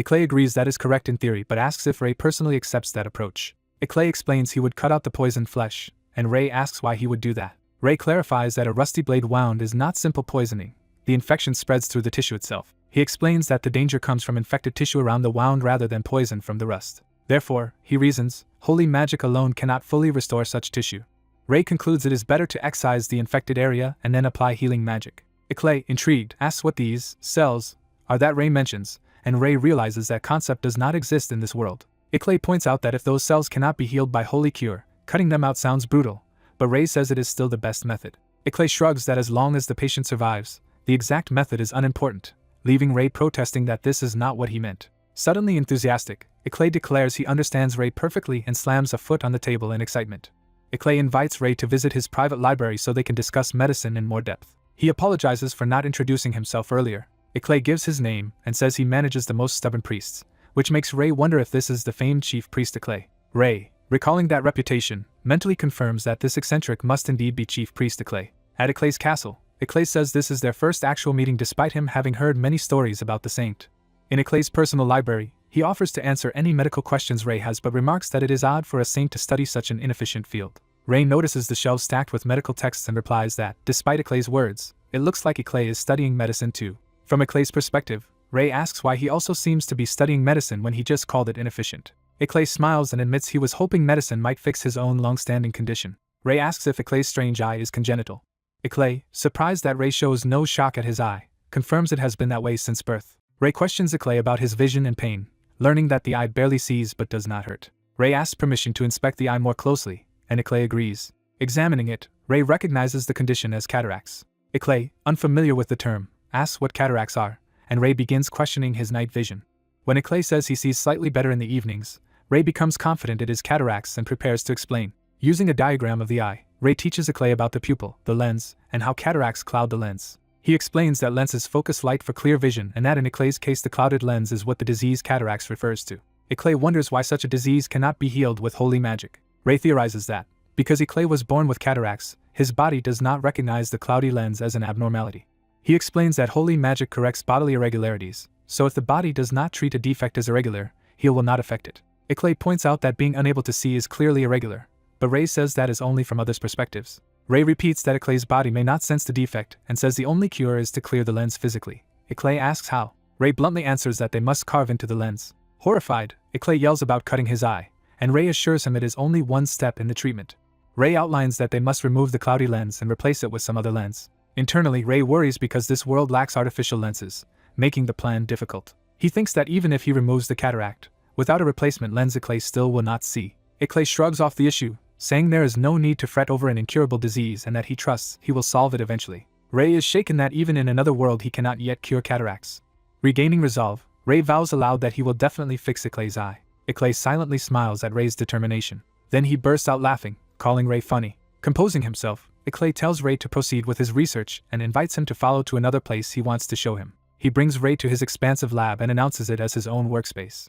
S1: Clay agrees that is correct in theory but asks if Ray personally accepts that approach. Clay explains he would cut out the poisoned flesh, and Ray asks why he would do that. Ray clarifies that a rusty blade wound is not simple poisoning. The infection spreads through the tissue itself. He explains that the danger comes from infected tissue around the wound rather than poison from the rust. Therefore, he reasons, holy magic alone cannot fully restore such tissue. Ray concludes it is better to excise the infected area and then apply healing magic. Clay, intrigued, asks what these cells are that Ray mentions, and Ray realizes that concept does not exist in this world. Clay points out that if those cells cannot be healed by holy cure, cutting them out sounds brutal, but Ray says it is still the best method. Clay shrugs that as long as the patient survives, the exact method is unimportant, leaving Ray protesting that this is not what he meant. Suddenly enthusiastic, Clay declares he understands Ray perfectly and slams a foot on the table in excitement. Clay invites Ray to visit his private library so they can discuss medicine in more depth. He apologizes for not introducing himself earlier. Clay gives his name and says he manages the most stubborn priests, which makes Ray wonder if this is the famed chief priest Clay. Ray, recalling that reputation, mentally confirms that this eccentric must indeed be chief priest Clay. At Clay's castle, Clay says this is their first actual meeting despite him having heard many stories about the saint. In Clay's personal library, he offers to answer any medical questions Ray has but remarks that it is odd for a saint to study such an inefficient field. Ray notices the shelves stacked with medical texts and replies that, despite Clay's words, it looks like Clay is studying medicine too. From Clay's perspective, Ray asks why he also seems to be studying medicine when he just called it inefficient. Clay smiles and admits he was hoping medicine might fix his own long-standing condition. Ray asks if Clay's strange eye is congenital. Clay, surprised that Ray shows no shock at his eye, confirms it has been that way since birth. Ray questions Clay about his vision and pain, learning that the eye barely sees but does not hurt. Ray asks permission to inspect the eye more closely, and Clay agrees. Examining it, Ray recognizes the condition as cataracts. Clay, unfamiliar with the term, asks what cataracts are, and Ray begins questioning his night vision. When Clay says he sees slightly better in the evenings, Ray becomes confident it is cataracts and prepares to explain. Using a diagram of the eye, Ray teaches Clay about the pupil, the lens, and how cataracts cloud the lens. He explains that lenses focus light for clear vision and that in Clay's case the clouded lens is what the disease cataracts refers to. Clay wonders why such a disease cannot be healed with holy magic. Ray theorizes that, because Clay was born with cataracts, his body does not recognize the cloudy lens as an abnormality. He explains that holy magic corrects bodily irregularities, so if the body does not treat a defect as irregular, heal will not affect it. Clay points out that being unable to see is clearly irregular, but Ray says that is only from others' perspectives. Ray repeats that Clay's body may not sense the defect and says the only cure is to clear the lens physically. Clay asks how. Ray bluntly answers that they must carve into the lens. Horrified, Clay yells about cutting his eye, and Ray assures him it is only one step in the treatment. Ray outlines that they must remove the cloudy lens and replace it with some other lens. Internally, Ray worries because this world lacks artificial lenses, making the plan difficult. He thinks that even if he removes the cataract, without a replacement lens Clay still will not see. Clay shrugs off the issue, saying there is no need to fret over an incurable disease and that he trusts he will solve it eventually. Ray is shaken that even in another world he cannot yet cure cataracts. Regaining resolve, Ray vows aloud that he will definitely fix Clay's eye. Clay silently smiles at Ray's determination. Then he bursts out laughing, calling Ray funny. Composing himself, Clay tells Ray to proceed with his research and invites him to follow to another place he wants to show him. He brings Ray to his expansive lab and announces it as his own workspace.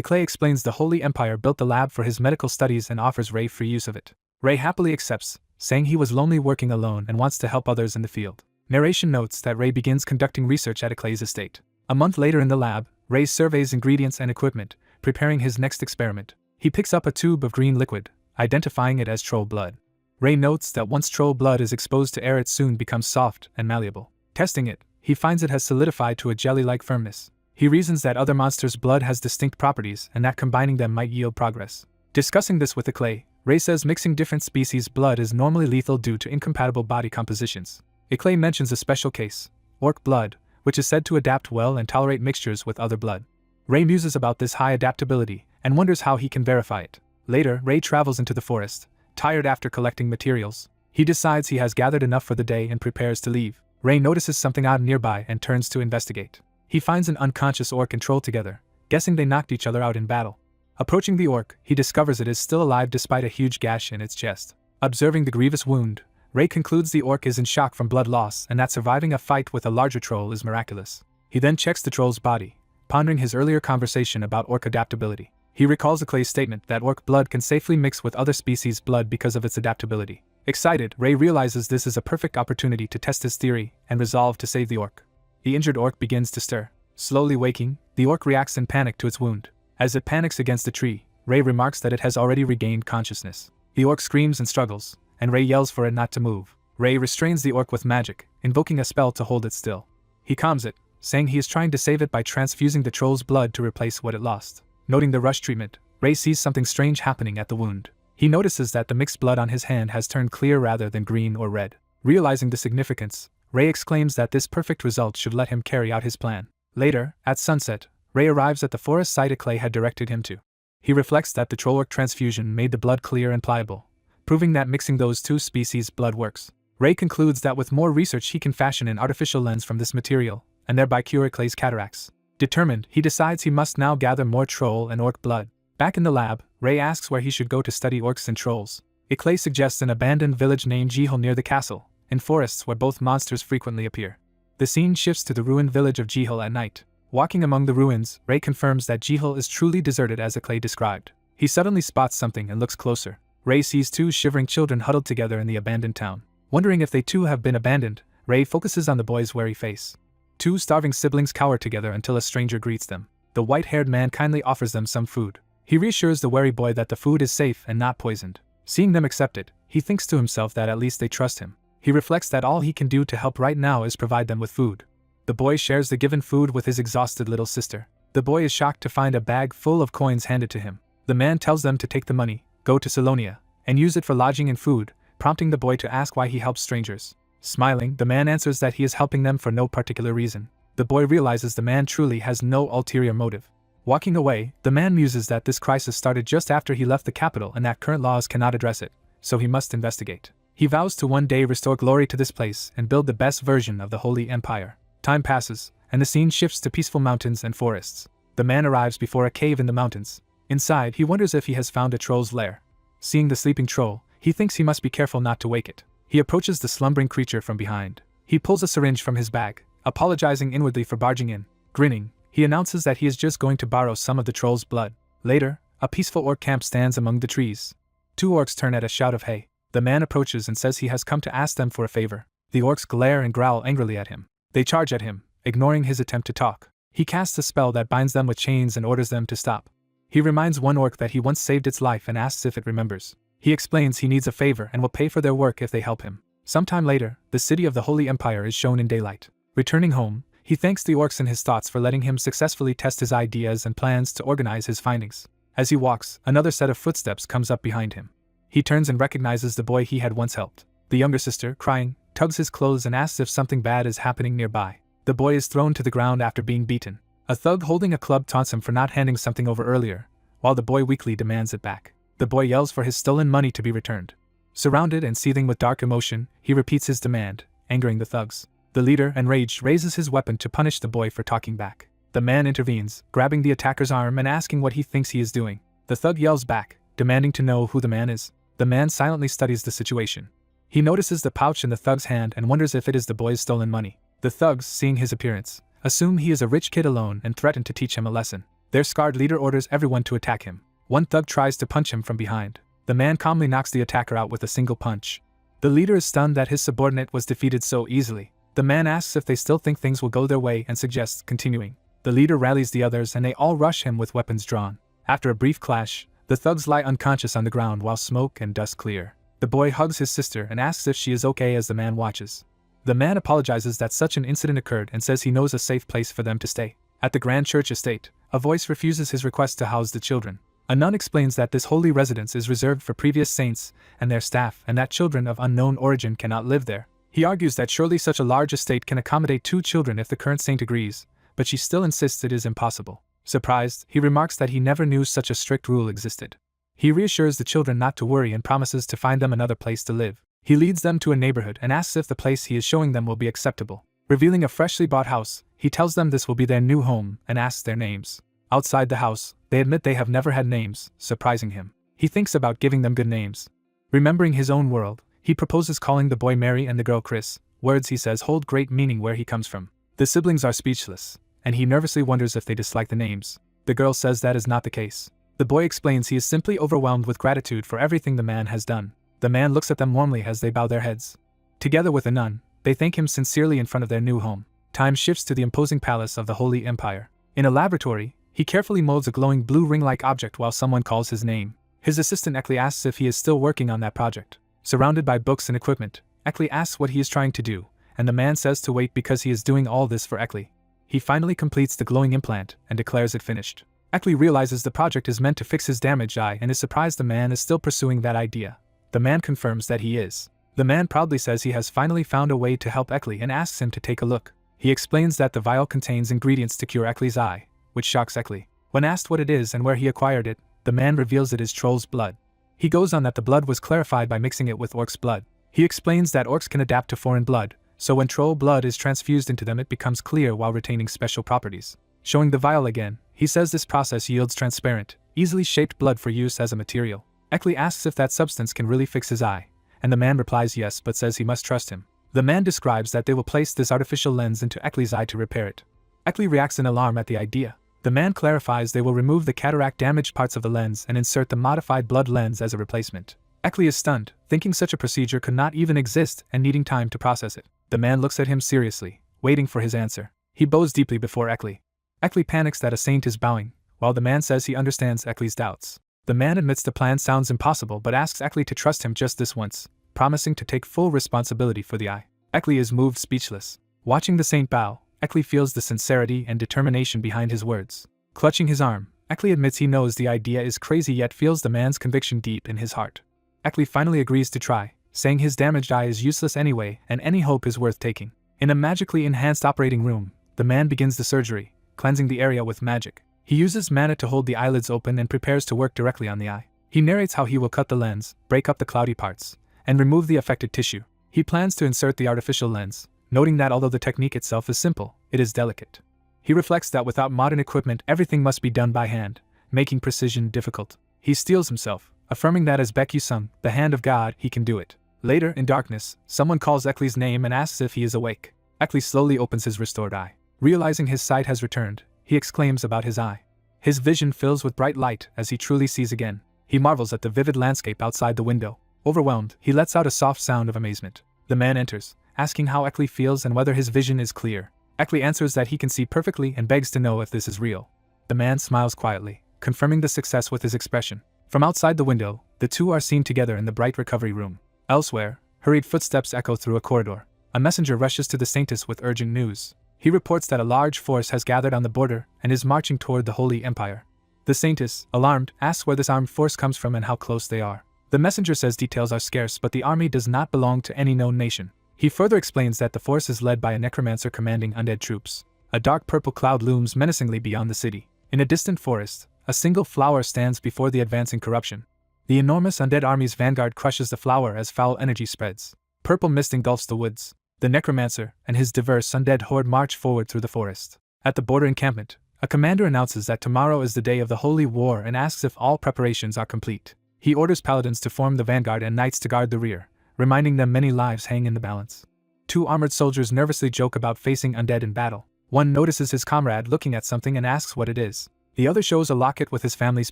S1: Clay explains the Holy Empire built the lab for his medical studies and offers Ray free use of it. Ray happily accepts, saying he was lonely working alone and wants to help others in the field. Narration notes that Ray begins conducting research at Clay's estate. A month later in the lab, Ray surveys ingredients and equipment, preparing his next experiment. He picks up a tube of green liquid, identifying it as troll blood. Ray notes that once troll blood is exposed to air it soon becomes soft and malleable. Testing it, he finds it has solidified to a jelly-like firmness. He reasons that other monsters' blood has distinct properties and that combining them might yield progress. Discussing this with Clay, Ray says mixing different species' blood is normally lethal due to incompatible body compositions. Clay mentions a special case, orc blood, which is said to adapt well and tolerate mixtures with other blood. Ray muses about this high adaptability and wonders how he can verify it. Later, Ray travels into the forest, tired after collecting materials. He decides he has gathered enough for the day and prepares to leave. Ray notices something odd nearby and turns to investigate. He finds an unconscious orc and troll together, guessing they knocked each other out in battle. Approaching the orc, he discovers it is still alive despite a huge gash in its chest. Observing the grievous wound, Ray concludes the orc is in shock from blood loss and that surviving a fight with a larger troll is miraculous. He then checks the troll's body, pondering his earlier conversation about orc adaptability. He recalls Clay's statement that orc blood can safely mix with other species' blood because of its adaptability. Excited, Ray realizes this is a perfect opportunity to test his theory and resolve to save the orc. The injured orc begins to stir. Slowly waking, the orc reacts in panic to its wound. As it panics against the tree, Ray remarks that it has already regained consciousness. The orc screams and struggles, and Ray yells for it not to move. Ray restrains the orc with magic, invoking a spell to hold it still. He calms it, saying he is trying to save it by transfusing the troll's blood to replace what it lost. Noting the rush treatment, Ray sees something strange happening at the wound. He notices that the mixed blood on his hand has turned clear rather than green or red. Realizing the significance, Ray exclaims that this perfect result should let him carry out his plan. Later, at sunset, Ray arrives at the forest site Clay had directed him to. He reflects that the troll orc transfusion made the blood clear and pliable, proving that mixing those two species' blood works. Ray concludes that with more research he can fashion an artificial lens from this material, and thereby cure Clay's cataracts. Determined, he decides he must now gather more troll and orc blood. Back in the lab, Ray asks where he should go to study orcs and trolls. Clay suggests an abandoned village named Jihul near the castle, in forests where both monsters frequently appear. The scene shifts to the ruined village of Jihul at night. Walking among the ruins, Ray confirms that Jihul is truly deserted as Clay described. He suddenly spots something and looks closer. Ray sees two shivering children huddled together in the abandoned town. Wondering if they too have been abandoned, Ray focuses on the boy's wary face. Two starving siblings cower together until a stranger greets them. The white-haired man kindly offers them some food. He reassures the wary boy that the food is safe and not poisoned. Seeing them accept it, he thinks to himself that at least they trust him. He reflects that all he can do to help right now is provide them with food. The boy shares the given food with his exhausted little sister. The boy is shocked to find a bag full of coins handed to him. The man tells them to take the money, go to Salonia, and use it for lodging and food, prompting the boy to ask why he helps strangers. Smiling, the man answers that he is helping them for no particular reason. The boy realizes the man truly has no ulterior motive. Walking away, the man muses that this crisis started just after he left the capital and that current laws cannot address it, so he must investigate. He vows to one day restore glory to this place and build the best version of the Holy Empire. Time passes, and the scene shifts to peaceful mountains and forests. The man arrives before a cave in the mountains. Inside, he wonders if he has found a troll's lair. Seeing the sleeping troll, he thinks he must be careful not to wake it. He approaches the slumbering creature from behind. He pulls a syringe from his bag, apologizing inwardly for barging in. Grinning, he announces that he is just going to borrow some of the troll's blood. Later, a peaceful orc camp stands among the trees. Two orcs turn at a shout of hey. The man approaches and says he has come to ask them for a favor. The orcs glare and growl angrily at him. They charge at him, ignoring his attempt to talk. He casts a spell that binds them with chains and orders them to stop. He reminds one orc that he once saved its life and asks if it remembers. He explains he needs a favor and will pay for their work if they help him. Sometime later, the city of the Holy Empire is shown in daylight. Returning home, he thanks the orcs in his thoughts for letting him successfully test his ideas and plans to organize his findings. As he walks, another set of footsteps comes up behind him. He turns and recognizes the boy he had once helped. The younger sister, crying, tugs his clothes and asks if something bad is happening nearby. The boy is thrown to the ground after being beaten. A thug holding a club taunts him for not handing something over earlier, while the boy weakly demands it back. The boy yells for his stolen money to be returned. Surrounded and seething with dark emotion, he repeats his demand, angering the thugs. The leader, enraged, raises his weapon to punish the boy for talking back. The man intervenes, grabbing the attacker's arm and asking what he thinks he is doing. The thug yells back, demanding to know who the man is. The man silently studies the situation. He notices the pouch in the thug's hand and wonders if it is the boy's stolen money. The thugs, seeing his appearance, assume he is a rich kid alone and threaten to teach him a lesson. Their scarred leader orders everyone to attack him. One thug tries to punch him from behind. The man calmly knocks the attacker out with a single punch. The leader is stunned that his subordinate was defeated so easily. The man asks if they still think things will go their way and suggests continuing. The leader rallies the others and they all rush him with weapons drawn. After a brief clash, the thugs lie unconscious on the ground while smoke and dust clear. The boy hugs his sister and asks if she is okay as the man watches. The man apologizes that such an incident occurred and says he knows a safe place for them to stay. At the Grand Church estate, a voice refuses his request to house the children. A nun explains that this holy residence is reserved for previous saints and their staff and that children of unknown origin cannot live there. He argues that surely such a large estate can accommodate 2 children if the current saint agrees, but she still insists it is impossible. Surprised, he remarks that he never knew such a strict rule existed. He reassures the children not to worry and promises to find them another place to live. He leads them to a neighborhood and asks if the place he is showing them will be acceptable. Revealing a freshly bought house, he tells them this will be their new home and asks their names. Outside the house, they admit they have never had names, surprising him. He thinks about giving them good names. Remembering his own world, he proposes calling the boy Mary and the girl Chris. Words, he says, hold great meaning where he comes from. The siblings are speechless, and he nervously wonders if they dislike the names. The girl says that is not the case. The boy explains he is simply overwhelmed with gratitude for everything the man has done. The man looks at them warmly as they bow their heads. Together with a nun, they thank him sincerely in front of their new home. Time shifts to the imposing palace of the Holy Empire. In a laboratory, he carefully molds a glowing blue ring-like object while someone calls his name. His assistant Eckley asks if he is still working on that project. Surrounded by books and equipment, Eckley asks what he is trying to do, and the man says to wait because he is doing all this for Eckley. He finally completes the glowing implant and declares it finished. Eckley realizes the project is meant to fix his damaged eye and is surprised the man is still pursuing that idea. The man confirms that he is. The man proudly says he has finally found a way to help Eckley and asks him to take a look. He explains that the vial contains ingredients to cure Eckley's eye, which shocks Eckley. When asked what it is and where he acquired it, the man reveals it is Troll's blood. He goes on that the blood was clarified by mixing it with Orc's blood. He explains that Orcs can adapt to foreign blood, so when Troll blood is transfused into them it becomes clear while retaining special properties. Showing the vial again, he says this process yields transparent, easily shaped blood for use as a material. Eckley asks if that substance can really fix his eye, and the man replies yes but says he must trust him. The man describes that they will place this artificial lens into Eckley's eye to repair it. Eckley reacts in alarm at the idea. The man clarifies they will remove the cataract-damaged parts of the lens and insert the modified blood lens as a replacement. Eckley is stunned, thinking such a procedure could not even exist and needing time to process it. The man looks at him seriously, waiting for his answer. He bows deeply before Eckley. Eckley panics that a saint is bowing, while the man says he understands Eckley's doubts. The man admits the plan sounds impossible but asks Eckley to trust him just this once, promising to take full responsibility for the eye. Eckley is moved speechless. Watching the saint bow, Eckley feels the sincerity and determination behind his words. Clutching his arm, Eckley admits he knows the idea is crazy yet feels the man's conviction deep in his heart. Eckley finally agrees to try, saying his damaged eye is useless anyway and any hope is worth taking. In a magically enhanced operating room, the man begins the surgery, cleansing the area with magic. He uses mana to hold the eyelids open and prepares to work directly on the eye. He narrates how he will cut the lens, break up the cloudy parts, and remove the affected tissue. He plans to insert the artificial lens, noting that although the technique itself is simple, it is delicate. He reflects that without modern equipment everything must be done by hand, making precision difficult. He steels himself, affirming that as Baek-Yu-sung, the hand of God, he can do it. Later, in darkness, someone calls Eckley's name and asks if he is awake. Eckley slowly opens his restored eye. Realizing his sight has returned, he exclaims about his eye. His vision fills with bright light as he truly sees again. He marvels at the vivid landscape outside the window. Overwhelmed, he lets out a soft sound of amazement. The man enters, asking how Eckley feels and whether his vision is clear. Eckley answers that he can see perfectly and begs to know if this is real. The man smiles quietly, confirming the success with his expression. From outside the window, the two are seen together in the bright recovery room. Elsewhere, hurried footsteps echo through a corridor. A messenger rushes to the Saintess with urgent news. He reports that a large force has gathered on the border and is marching toward the Holy Empire. The Saintess, alarmed, asks where this armed force comes from and how close they are. The messenger says details are scarce but the army does not belong to any known nation. He further explains that the force is led by a necromancer commanding undead troops. A dark purple cloud looms menacingly beyond the city. In a distant forest, a single flower stands before the advancing corruption. The enormous undead army's vanguard crushes the flower as foul energy spreads. Purple mist engulfs the woods. The necromancer and his diverse undead horde march forward through the forest. At the border encampment, a commander announces that tomorrow is the day of the Holy War and asks if all preparations are complete. He orders paladins to form the vanguard and knights to guard the rear, reminding them many lives hang in the balance. Two armored soldiers nervously joke about facing undead in battle. One notices his comrade looking at something and asks what it is. The other shows a locket with his family's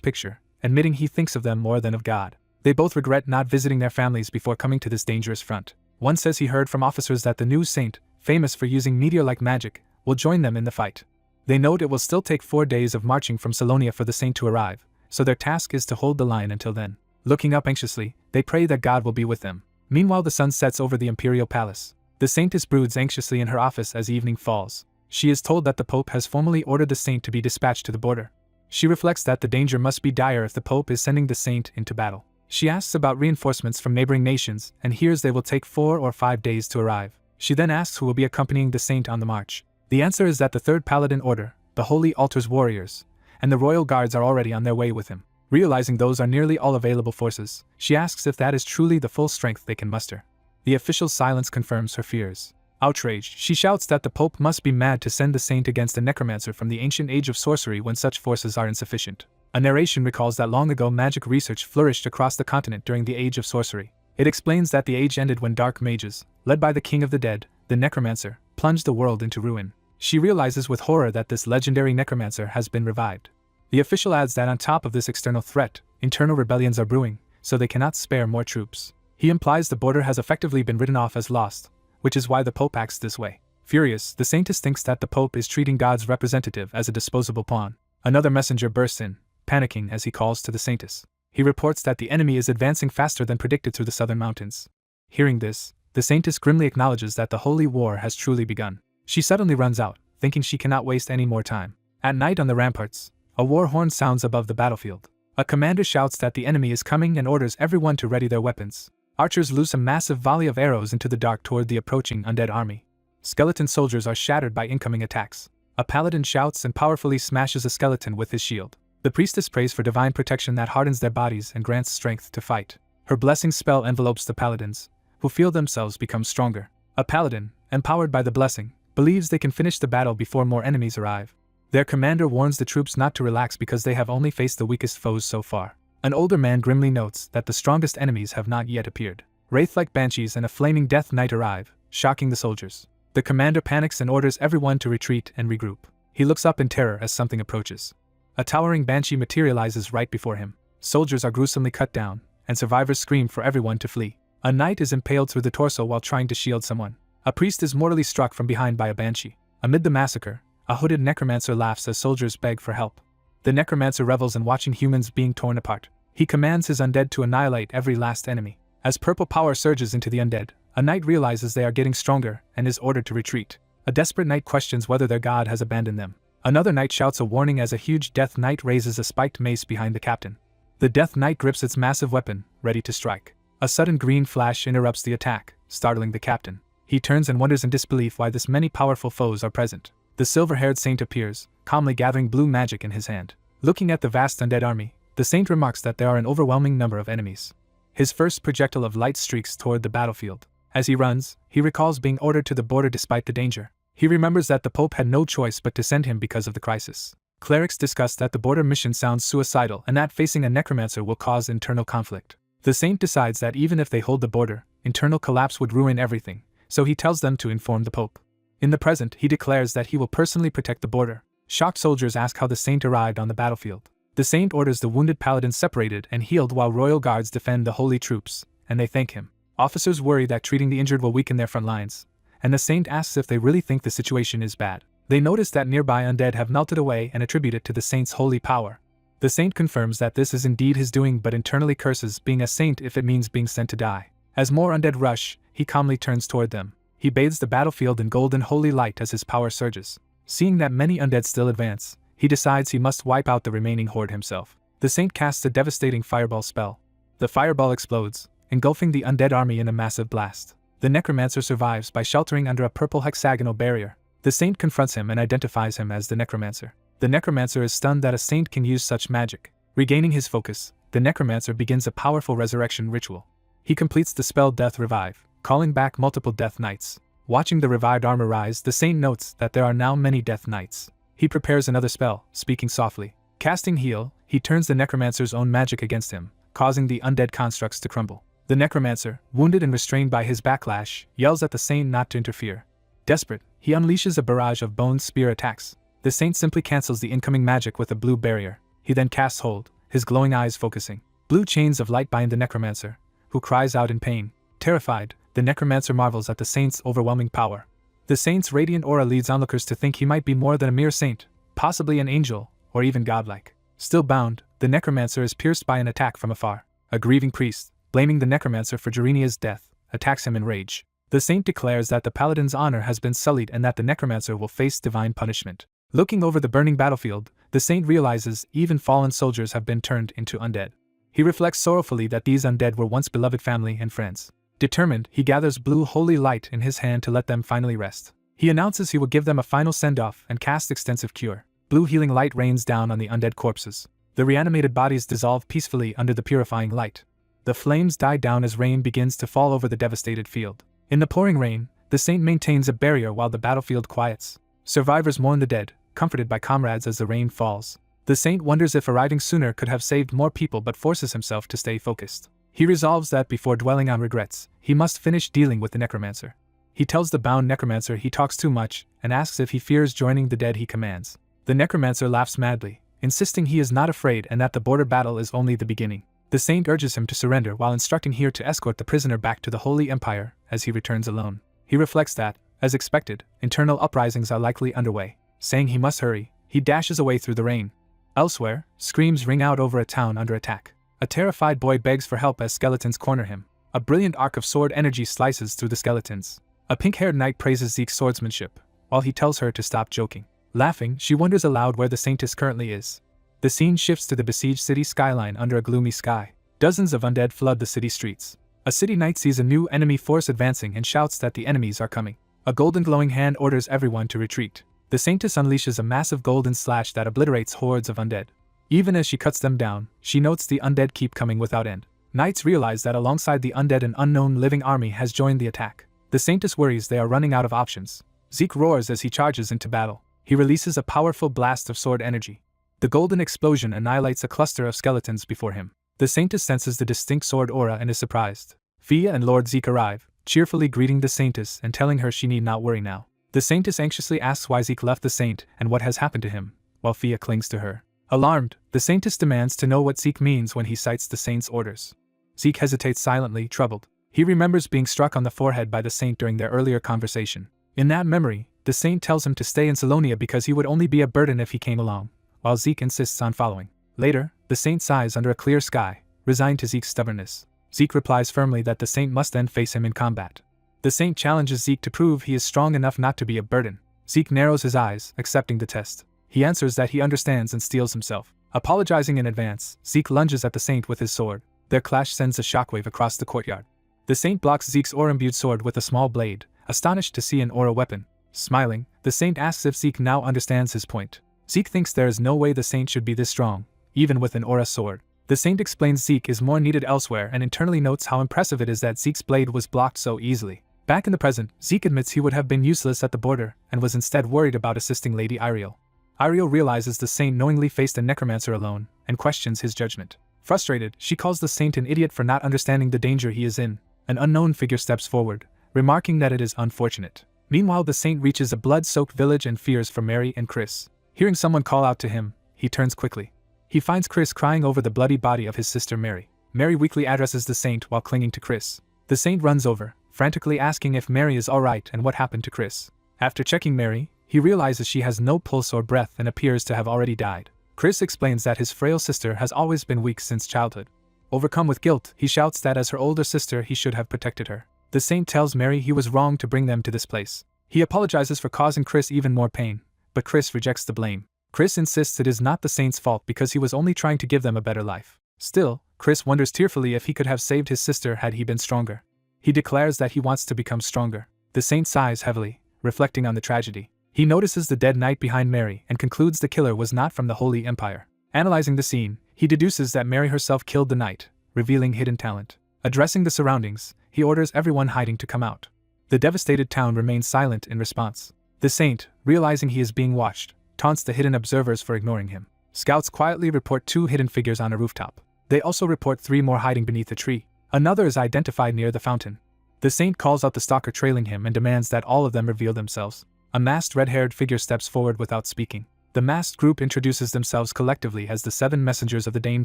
S1: picture, admitting he thinks of them more than of God. They both regret not visiting their families before coming to this dangerous front. One says he heard from officers that the new saint, famous for using meteor-like magic, will join them in the fight. They note it will still take 4 days of marching from Salonia for the saint to arrive, so their task is to hold the line until then. Looking up anxiously, they pray that God will be with them. Meanwhile, the sun sets over the imperial palace. The saintess broods anxiously in her office as evening falls. She is told that the Pope has formally ordered the saint to be dispatched to the border. She reflects that the danger must be dire if the Pope is sending the saint into battle. She asks about reinforcements from neighboring nations and hears they will take 4 or 5 days to arrive. She then asks who will be accompanying the saint on the march. The answer is that the 3rd Paladin Order, the Holy Altar's warriors, and the royal guards are already on their way with him. Realizing those are nearly all available forces, she asks if that is truly the full strength they can muster. The official's silence confirms her fears. Outraged, she shouts that the Pope must be mad to send the saint against a necromancer from the ancient age of sorcery when such forces are insufficient. A narration recalls that long ago magic research flourished across the continent during the age of sorcery. It explains that the age ended when dark mages, led by the king of the dead, the necromancer, plunged the world into ruin. She realizes with horror that this legendary necromancer has been revived. The official adds that on top of this external threat, internal rebellions are brewing, so they cannot spare more troops. He implies the border has effectively been written off as lost, which is why the Pope acts this way. Furious, the Saintess thinks that the Pope is treating God's representative as a disposable pawn. Another messenger bursts in, panicking as he calls to the Saintess. He reports that the enemy is advancing faster than predicted through the southern mountains. Hearing this, the Saintess grimly acknowledges that the holy war has truly begun. She suddenly runs out, thinking she cannot waste any more time. At night on the ramparts, a war horn sounds above the battlefield. A commander shouts that the enemy is coming and orders everyone to ready their weapons. Archers loose a massive volley of arrows into the dark toward the approaching undead army. Skeleton soldiers are shattered by incoming attacks. A paladin shouts and powerfully smashes a skeleton with his shield. The priestess prays for divine protection that hardens their bodies and grants strength to fight. Her blessing spell envelopes the paladins, who feel themselves become stronger. A paladin, empowered by the blessing, believes they can finish the battle before more enemies arrive. Their commander warns the troops not to relax because they have only faced the weakest foes so far. An older man grimly notes that the strongest enemies have not yet appeared. Wraith-like banshees and a flaming death knight arrive, shocking the soldiers. The commander panics and orders everyone to retreat and regroup. He looks up in terror as something approaches. A towering banshee materializes right before him. Soldiers are gruesomely cut down, and survivors scream for everyone to flee. A knight is impaled through the torso while trying to shield someone. A priest is mortally struck from behind by a banshee. Amid the massacre, a hooded necromancer laughs as soldiers beg for help. The necromancer revels in watching humans being torn apart. He commands his undead to annihilate every last enemy. As purple power surges into the undead, a knight realizes they are getting stronger and is ordered to retreat. A desperate knight questions whether their god has abandoned them. Another knight shouts a warning as a huge death knight raises a spiked mace behind the captain. The death knight grips its massive weapon, ready to strike. A sudden green flash interrupts the attack, startling the captain. He turns and wonders in disbelief why this many powerful foes are present. The silver-haired saint appears, calmly gathering blue magic in his hand. Looking at the vast undead army, the saint remarks that there are an overwhelming number of enemies. His first projectile of light streaks toward the battlefield. As he runs, he recalls being ordered to the border despite the danger. He remembers that the Pope had no choice but to send him because of the crisis. Clerics discuss that the border mission sounds suicidal and that facing a necromancer will cause internal conflict. The saint decides that even if they hold the border, internal collapse would ruin everything, so he tells them to inform the Pope. In the present, he declares that he will personally protect the border. Shocked soldiers ask how the saint arrived on the battlefield. The saint orders the wounded paladins separated and healed while royal guards defend the holy troops, and they thank him. Officers worry that treating the injured will weaken their front lines, and the saint asks if they really think the situation is bad. They notice that nearby undead have melted away and attribute it to the saint's holy power. The saint confirms that this is indeed his doing but internally curses being a saint if it means being sent to die. As more undead rush, he calmly turns toward them. He bathes the battlefield in golden holy light as his power surges. Seeing that many undead still advance, he decides he must wipe out the remaining horde himself. The saint casts a devastating fireball spell. The fireball explodes, engulfing the undead army in a massive blast. The necromancer survives by sheltering under a purple hexagonal barrier. The saint confronts him and identifies him as the necromancer. The necromancer is stunned that a saint can use such magic. Regaining his focus, the necromancer begins a powerful resurrection ritual. He completes the spell Death Revive, calling back multiple death knights. Watching the revived armor rise, the saint notes that there are now many death knights. He prepares another spell, speaking softly. Casting Heal, he turns the necromancer's own magic against him, causing the undead constructs to crumble. The necromancer, wounded and restrained by his backlash, yells at the saint not to interfere. Desperate, he unleashes a barrage of bone spear attacks. The saint simply cancels the incoming magic with a blue barrier. He then casts Hold, his glowing eyes focusing. Blue chains of light bind the necromancer, who cries out in pain. Terrified, the necromancer marvels at the saint's overwhelming power. The saint's radiant aura leads onlookers to think he might be more than a mere saint, possibly an angel, or even godlike. Still bound, the necromancer is pierced by an attack from afar. A grieving priest, blaming the necromancer for Jarenia's death, attacks him in rage. The saint declares that the paladin's honor has been sullied and that the necromancer will face divine punishment. Looking over the burning battlefield, the saint realizes even fallen soldiers have been turned into undead. He reflects sorrowfully that these undead were once beloved family and friends. Determined, he gathers blue holy light in his hand to let them finally rest. He announces he will give them a final send-off and cast extensive cure. Blue healing light rains down on the undead corpses. The reanimated bodies dissolve peacefully under the purifying light. The flames die down as rain begins to fall over the devastated field. In the pouring rain, the saint maintains a barrier while the battlefield quiets. Survivors mourn the dead, comforted by comrades as the rain falls. The saint wonders if arriving sooner could have saved more people but forces himself to stay focused. He resolves that before dwelling on regrets, he must finish dealing with the necromancer. He tells the bound necromancer he talks too much and asks if he fears joining the dead he commands. The necromancer laughs madly, insisting he is not afraid and that the border battle is only the beginning. The saint urges him to surrender while instructing Heer to escort the prisoner back to the Holy Empire as he returns alone. He reflects that, As expected, internal uprisings are likely underway. Saying he must hurry, he dashes away through the rain. Elsewhere, screams ring out over a town under attack. A terrified boy begs for help as skeletons corner him. A brilliant arc of sword energy slices through the skeletons. A pink-haired knight praises Zeke's swordsmanship, while he tells her to stop joking. Laughing, she wonders aloud where the Saintess currently is. The scene shifts to the besieged city skyline under a gloomy sky. Dozens of undead flood the city streets. A city knight sees a new enemy force advancing and shouts that the enemies are coming. A golden glowing hand orders everyone to retreat. The Saintess unleashes a massive golden slash that obliterates hordes of undead. Even as she cuts them down, she notes the undead keep coming without end. Knights realize that alongside the undead an unknown living army has joined the attack. The Saintess worries they are running out of options. Zeke roars as he charges into battle. He releases a powerful blast of sword energy. The golden explosion annihilates a cluster of skeletons before him. The Saintess senses the distinct sword aura and is surprised. Fia and Lord Zeke arrive, cheerfully greeting the Saintess and telling her she need not worry now. The Saintess anxiously asks why Zeke left the Saint and what has happened to him, while Fia clings to her. Alarmed, the Saintess demands to know what Zeke means when he cites the Saint's orders. Zeke hesitates silently, troubled. He remembers being struck on the forehead by the Saint during their earlier conversation. In that memory, the Saint tells him to stay in Salonia because he would only be a burden if he came along, while Zeke insists on following. Later, the Saint sighs under a clear sky, resigned to Zeke's stubbornness. Zeke replies firmly that the Saint must then face him in combat. The Saint challenges Zeke to prove he is strong enough not to be a burden. Zeke narrows his eyes, accepting the test. He answers that he understands and steels himself. Apologizing in advance, Zeke lunges at the Saint with his sword. Their clash sends a shockwave across the courtyard. The Saint blocks Zeke's aura-imbued sword with a small blade, astonished to see an aura weapon. Smiling, the Saint asks if Zeke now understands his point. Zeke thinks there is no way the Saint should be this strong, even with an aura sword. The Saint explains Zeke is more needed elsewhere and internally notes how impressive it is that Zeke's blade was blocked so easily. Back in the present, Zeke admits he would have been useless at the border and was instead worried about assisting Lady Ariel. Ariel realizes the Saint knowingly faced a necromancer alone and questions his judgment. Frustrated, she calls the Saint an idiot for not understanding the danger he is in. An unknown figure steps forward, remarking that it is unfortunate. Meanwhile, the Saint reaches a blood-soaked village and fears for Mary and Chris. Hearing someone call out to him, he turns quickly. He finds Chris crying over the bloody body of his sister Mary. Mary weakly addresses the Saint while clinging to Chris. The Saint runs over, frantically asking if Mary is alright and what happened to Chris. After checking Mary, he realizes she has no pulse or breath and appears to have already died. Chris explains that his frail sister has always been weak since childhood. Overcome with guilt, he shouts that as her older sister he should have protected her. The Saint tells Mary he was wrong to bring them to this place. He apologizes for causing Chris even more pain, but Chris rejects the blame. Chris insists it is not the Saint's fault because he was only trying to give them a better life. Still, Chris wonders tearfully if he could have saved his sister had he been stronger. He declares that he wants to become stronger. The Saint sighs heavily, reflecting on the tragedy. He notices the dead knight behind Mary and concludes the killer was not from the Holy Empire. Analyzing the scene, he deduces that Mary herself killed the knight, revealing hidden talent. Addressing the surroundings, he orders everyone hiding to come out. The devastated town remains silent in response. The Saint, realizing he is being watched, taunts the hidden observers for ignoring him. Scouts quietly report 2 hidden figures on a rooftop. They also report 3 more hiding beneath a tree. Another is identified near the fountain. The Saint calls out the stalker trailing him and demands that all of them reveal themselves. A masked red-haired figure steps forward without speaking. The masked group introduces themselves collectively as the 7 messengers of the Dane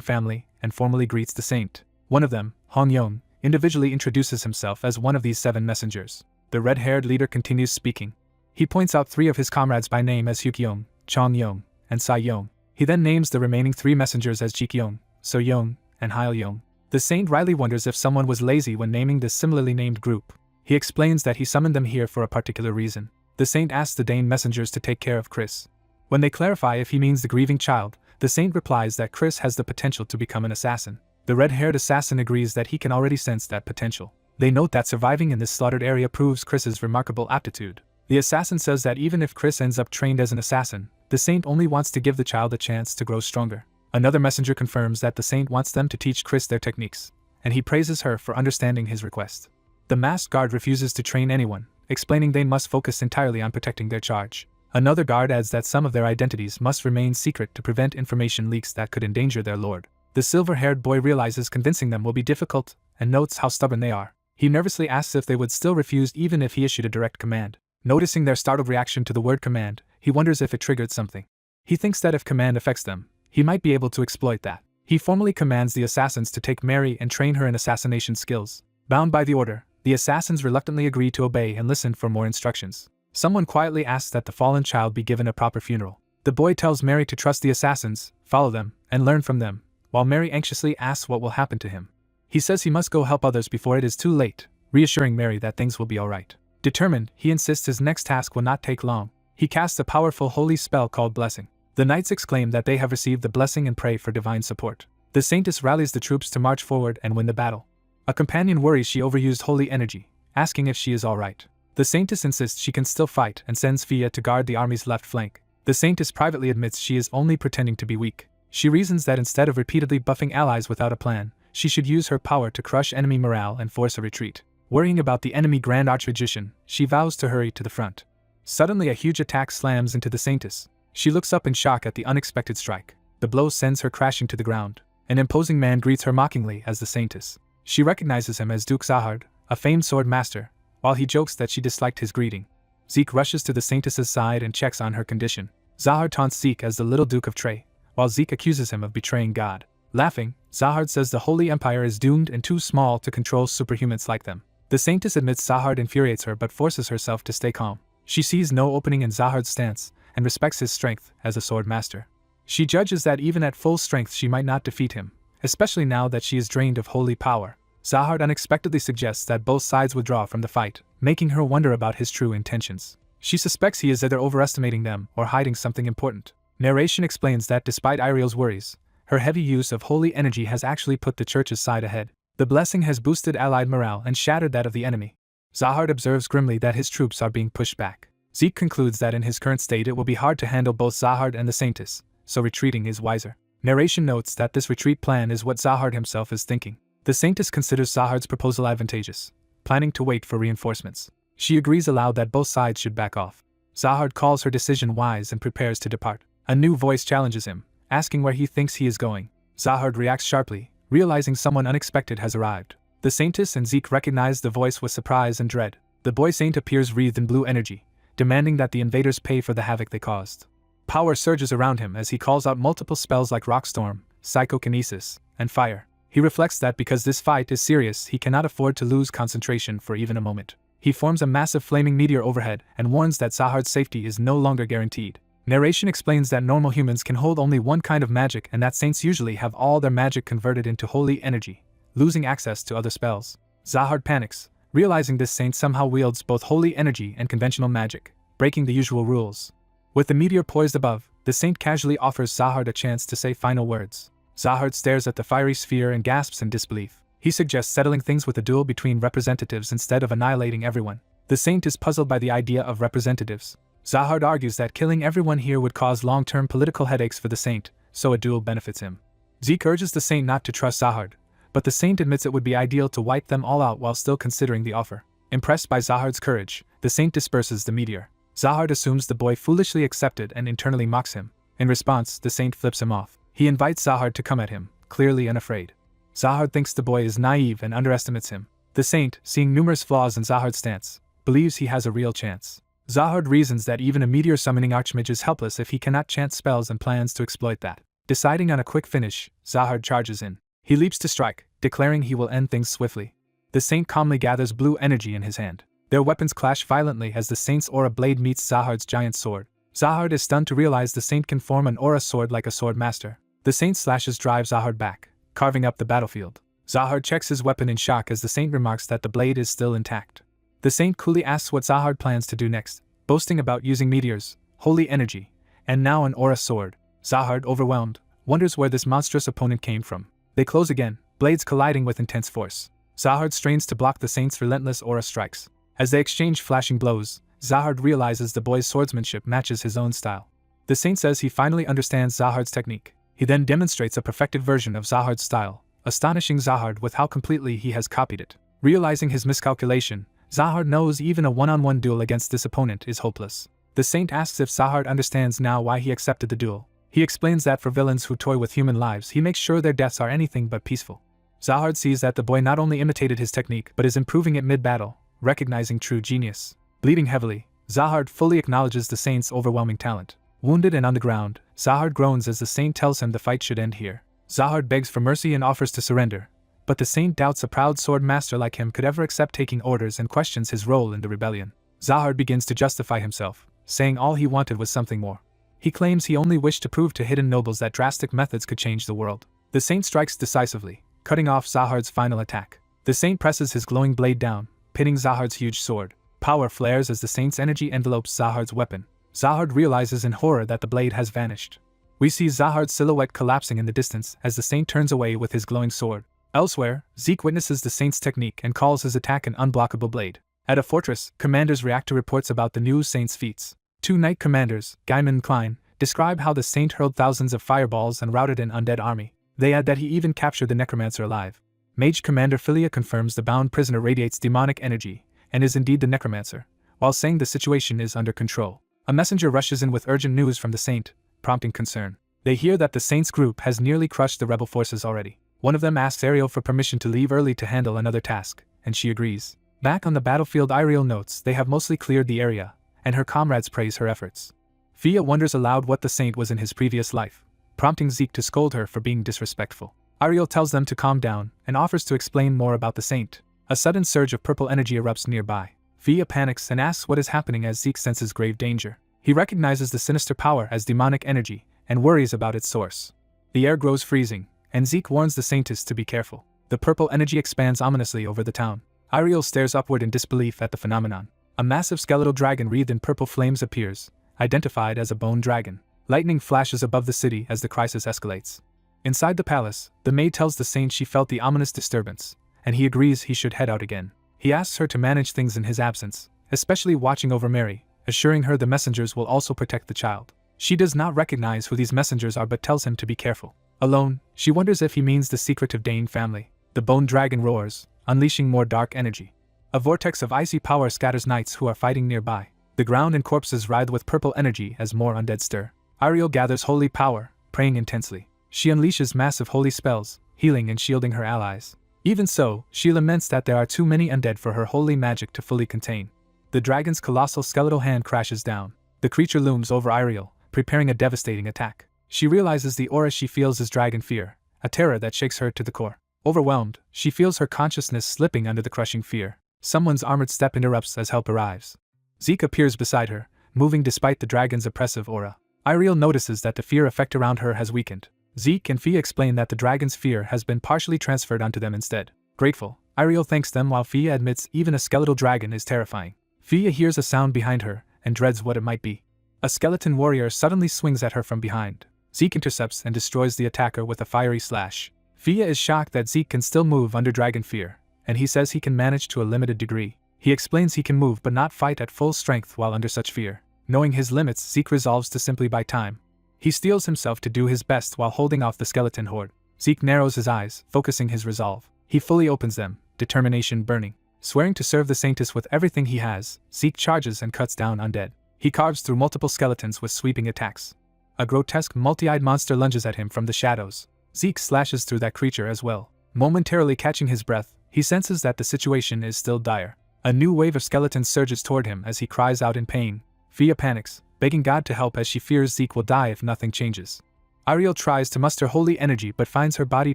S1: family and formally greets the Saint. One of them, Hong Yong, individually introduces himself as one of these 7 messengers. The red-haired leader continues speaking. He points out 3 of his comrades by name as Hyuk-yong, Chong-yong, and Sai-yong. He then names the remaining 3 messengers as Jik-yong, So-yong, and Hail-yong. The Saint rightly wonders if someone was lazy when naming this similarly named group. He explains that he summoned them here for a particular reason. The Saint asks the Dane messengers to take care of Chris. When they clarify if he means the grieving child, the Saint replies that Chris has the potential to become an assassin. The red-haired assassin agrees that he can already sense that potential. They note that surviving in this slaughtered area proves Chris's remarkable aptitude. The assassin says that even if Chris ends up trained as an assassin, the Saint only wants to give the child a chance to grow stronger. Another messenger confirms that the Saint wants them to teach Chris their techniques, and he praises her for understanding his request. The masked guard refuses to train anyone, explaining they must focus entirely on protecting their charge. Another guard adds that some of their identities must remain secret to prevent information leaks that could endanger their lord. The silver-haired boy realizes convincing them will be difficult, and notes how stubborn they are. He nervously asks if they would still refuse even if he issued a direct command. Noticing their startled reaction to the word command, he wonders if it triggered something. He thinks that if command affects them, he might be able to exploit that. He formally commands the assassins to take Mary and train her in assassination skills. Bound by the order, The assassins reluctantly agree to obey and listen for more instructions. Someone quietly asks that the fallen child be given a proper funeral. The boy tells Mary to trust the assassins, follow them, and learn from them, while Mary anxiously asks what will happen to him. He says he must go help others before it is too late, reassuring Mary that things will be alright. Determined, he insists his next task will not take long. He casts a powerful holy spell called Blessing. The knights exclaim that they have received the blessing and pray for divine support. The saintess rallies the troops to march forward and win the battle. A companion worries she overused holy energy, asking if she is alright. The saintess insists she can still fight and sends Fia to guard the army's left flank. The saintess privately admits she is only pretending to be weak. She reasons that instead of repeatedly buffing allies without a plan, she should use her power to crush enemy morale and force a retreat. Worrying about the enemy Grand Archmagician, she vows to hurry to the front. Suddenly a huge attack slams into the saintess. She looks up in shock at the unexpected strike. The blow sends her crashing to the ground. An imposing man greets her mockingly as the saintess. She recognizes him as Duke Zahard, a famed sword master, while he jokes that she disliked his greeting. Zeke rushes to the saintess's side and checks on her condition. Zahard taunts Zeke as the little Duke of Trey, while Zeke accuses him of betraying God. Laughing, Zahard says the Holy Empire is doomed and too small to control superhumans like them. The saintess admits Zahard infuriates her but forces herself to stay calm. She sees no opening in Zahard's stance and respects his strength as a sword master. She judges that even at full strength she might not defeat him, especially now that she is drained of holy power. Zahard unexpectedly suggests that both sides withdraw from the fight, making her wonder about his true intentions. She suspects he is either overestimating them or hiding something important. Narration explains that despite Iriel's worries, her heavy use of holy energy has actually put the church's side ahead. The blessing has boosted allied morale and shattered that of the enemy. Zahard observes grimly that his troops are being pushed back. Zeke concludes that in his current state it will be hard to handle both Zahard and the saintess, so retreating is wiser. Narration notes that this retreat plan is what Zahard himself is thinking. The saintess considers Zahard's proposal advantageous, planning to wait for reinforcements. She agrees aloud that both sides should back off. Zahard calls her decision wise and prepares to depart. A new voice challenges him, asking where he thinks he is going. Zahard reacts sharply, realizing someone unexpected has arrived. The saintess and Zeke recognize the voice with surprise and dread. The boy saint appears wreathed in blue energy, demanding that the invaders pay for the havoc they caused. Power surges around him as he calls out multiple spells like Rockstorm, Psychokinesis, and Fire. He reflects that because this fight is serious, he cannot afford to lose concentration for even a moment. He forms a massive flaming meteor overhead and warns that Zahard's safety is no longer guaranteed. Narration explains that normal humans can hold only one kind of magic and that saints usually have all their magic converted into holy energy, losing access to other spells. Zahard panics, realizing this saint somehow wields both holy energy and conventional magic, breaking the usual rules. With the meteor poised above, the saint casually offers Zahard a chance to say final words. Zahard stares at the fiery sphere and gasps in disbelief. He suggests settling things with a duel between representatives instead of annihilating everyone. The saint is puzzled by the idea of representatives. Zahard argues that killing everyone here would cause long-term political headaches for the saint, so a duel benefits him. Zeke urges the saint not to trust Zahard, but the saint admits it would be ideal to wipe them all out while still considering the offer. Impressed by Zahard's courage, the saint disperses the meteor. Zahard assumes the boy foolishly accepted and internally mocks him. In response, the saint flips him off. He invites Zahard to come at him, clearly unafraid. Zahard thinks the boy is naive and underestimates him. The saint, seeing numerous flaws in Zahard's stance, believes he has a real chance. Zahard reasons that even a meteor-summoning archmage is helpless if he cannot chant spells and plans to exploit that. Deciding on a quick finish, Zahard charges in. He leaps to strike, declaring he will end things swiftly. The saint calmly gathers blue energy in his hand. Their weapons clash violently as the saint's aura blade meets Zahard's giant sword. Zahard is stunned to realize the saint can form an aura sword like a sword master. The saint's slashes drive Zahard back, carving up the battlefield. Zahard checks his weapon in shock as the saint remarks that the blade is still intact. The saint coolly asks what Zahard plans to do next, boasting about using meteors, holy energy, and now an aura sword. Zahard, overwhelmed, wonders where this monstrous opponent came from. They close again, blades colliding with intense force. Zahard strains to block the saint's relentless aura strikes. As they exchange flashing blows, Zahard realizes the boy's swordsmanship matches his own style. The saint says he finally understands Zahard's technique. He then demonstrates a perfected version of Zahard's style, astonishing Zahard with how completely he has copied it. Realizing his miscalculation, Zahard knows even a one-on-one duel against this opponent is hopeless. The saint asks if Zahard understands now why he accepted the duel. He explains that for villains who toy with human lives, he makes sure their deaths are anything but peaceful. Zahard sees that the boy not only imitated his technique but is improving it mid-battle, recognizing true genius. Bleeding heavily, Zahard fully acknowledges the saint's overwhelming talent. Wounded and on the ground, Zahard groans as the saint tells him the fight should end here. Zahard begs for mercy and offers to surrender, but the saint doubts a proud sword master like him could ever accept taking orders and questions his role in the rebellion. Zahard begins to justify himself, saying all he wanted was something more. He claims he only wished to prove to hidden nobles that drastic methods could change the world. The saint strikes decisively, cutting off Zahard's final attack. The saint presses his glowing blade down, pinning Zahard's huge sword. Power flares as the saint's energy envelopes Zahard's weapon. Zahard realizes in horror that the blade has vanished. We see Zahard's silhouette collapsing in the distance as the saint turns away with his glowing sword. Elsewhere, Zeke witnesses the saint's technique and calls his attack an unblockable blade. At a fortress, commanders react to reports about the new saint's feats. Two knight commanders, Gaiman and Klein, describe how the saint hurled thousands of fireballs and routed an undead army. They add that he even captured the necromancer alive. Mage Commander Philia confirms the bound prisoner radiates demonic energy, and is indeed the necromancer, while saying the situation is under control. A messenger rushes in with urgent news from the saint, prompting concern. They hear that the saint's group has nearly crushed the rebel forces already. One of them asks Ariel for permission to leave early to handle another task, and she agrees. Back on the battlefield, Ariel notes they have mostly cleared the area, and her comrades praise her efforts. Fia wonders aloud what the saint was in his previous life, prompting Zeke to scold her for being disrespectful. Ariel tells them to calm down and offers to explain more about the saint. A sudden surge of purple energy erupts nearby. Fia panics and asks what is happening as Zeke senses grave danger. He recognizes the sinister power as demonic energy and worries about its source. The air grows freezing, and Zeke warns the saintess to be careful. The purple energy expands ominously over the town. Ariel stares upward in disbelief at the phenomenon. A massive skeletal dragon wreathed in purple flames appears, identified as a bone dragon. Lightning flashes above the city as the crisis escalates. Inside the palace, the maid tells the saint she felt the ominous disturbance, and he agrees he should head out again. He asks her to manage things in his absence, especially watching over Mary, assuring her the messengers will also protect the child. She does not recognize who these messengers are but tells him to be careful. Alone, she wonders if he means the secretive Dane family. The bone dragon roars, unleashing more dark energy. A vortex of icy power scatters knights who are fighting nearby. The ground and corpses writhe with purple energy as more undead stir. Ariel gathers holy power, praying intensely. She unleashes massive holy spells, healing and shielding her allies. Even so, she laments that there are too many undead for her holy magic to fully contain. The dragon's colossal skeletal hand crashes down. The creature looms over Ariel, preparing a devastating attack. She realizes the aura she feels is dragon fear, a terror that shakes her to the core. Overwhelmed, she feels her consciousness slipping under the crushing fear. Someone's armored step interrupts as help arrives. Zeke appears beside her, moving despite the dragon's oppressive aura. Ariel notices that the fear effect around her has weakened. Zeke and Fia explain that the dragon's fear has been partially transferred onto them instead. Grateful, Ariel thanks them while Fia admits even a skeletal dragon is terrifying. Fia hears a sound behind her and dreads what it might be. A skeleton warrior suddenly swings at her from behind. Zeke intercepts and destroys the attacker with a fiery slash. Fia is shocked that Zeke can still move under dragon fear, and he says he can manage to a limited degree. He explains he can move but not fight at full strength while under such fear. Knowing his limits, Zeke resolves to simply buy time. He steels himself to do his best while holding off the skeleton horde. Zeke narrows his eyes, focusing his resolve. He fully opens them, determination burning. Swearing to serve the saintess with everything he has, Zeke charges and cuts down undead. He carves through multiple skeletons with sweeping attacks. A grotesque, multi-eyed monster lunges at him from the shadows. Zeke slashes through that creature as well. Momentarily catching his breath, he senses that the situation is still dire. A new wave of skeletons surges toward him as he cries out in pain. Fia panics, begging God to help as she fears Zeke will die if nothing changes. Ariel tries to muster holy energy but finds her body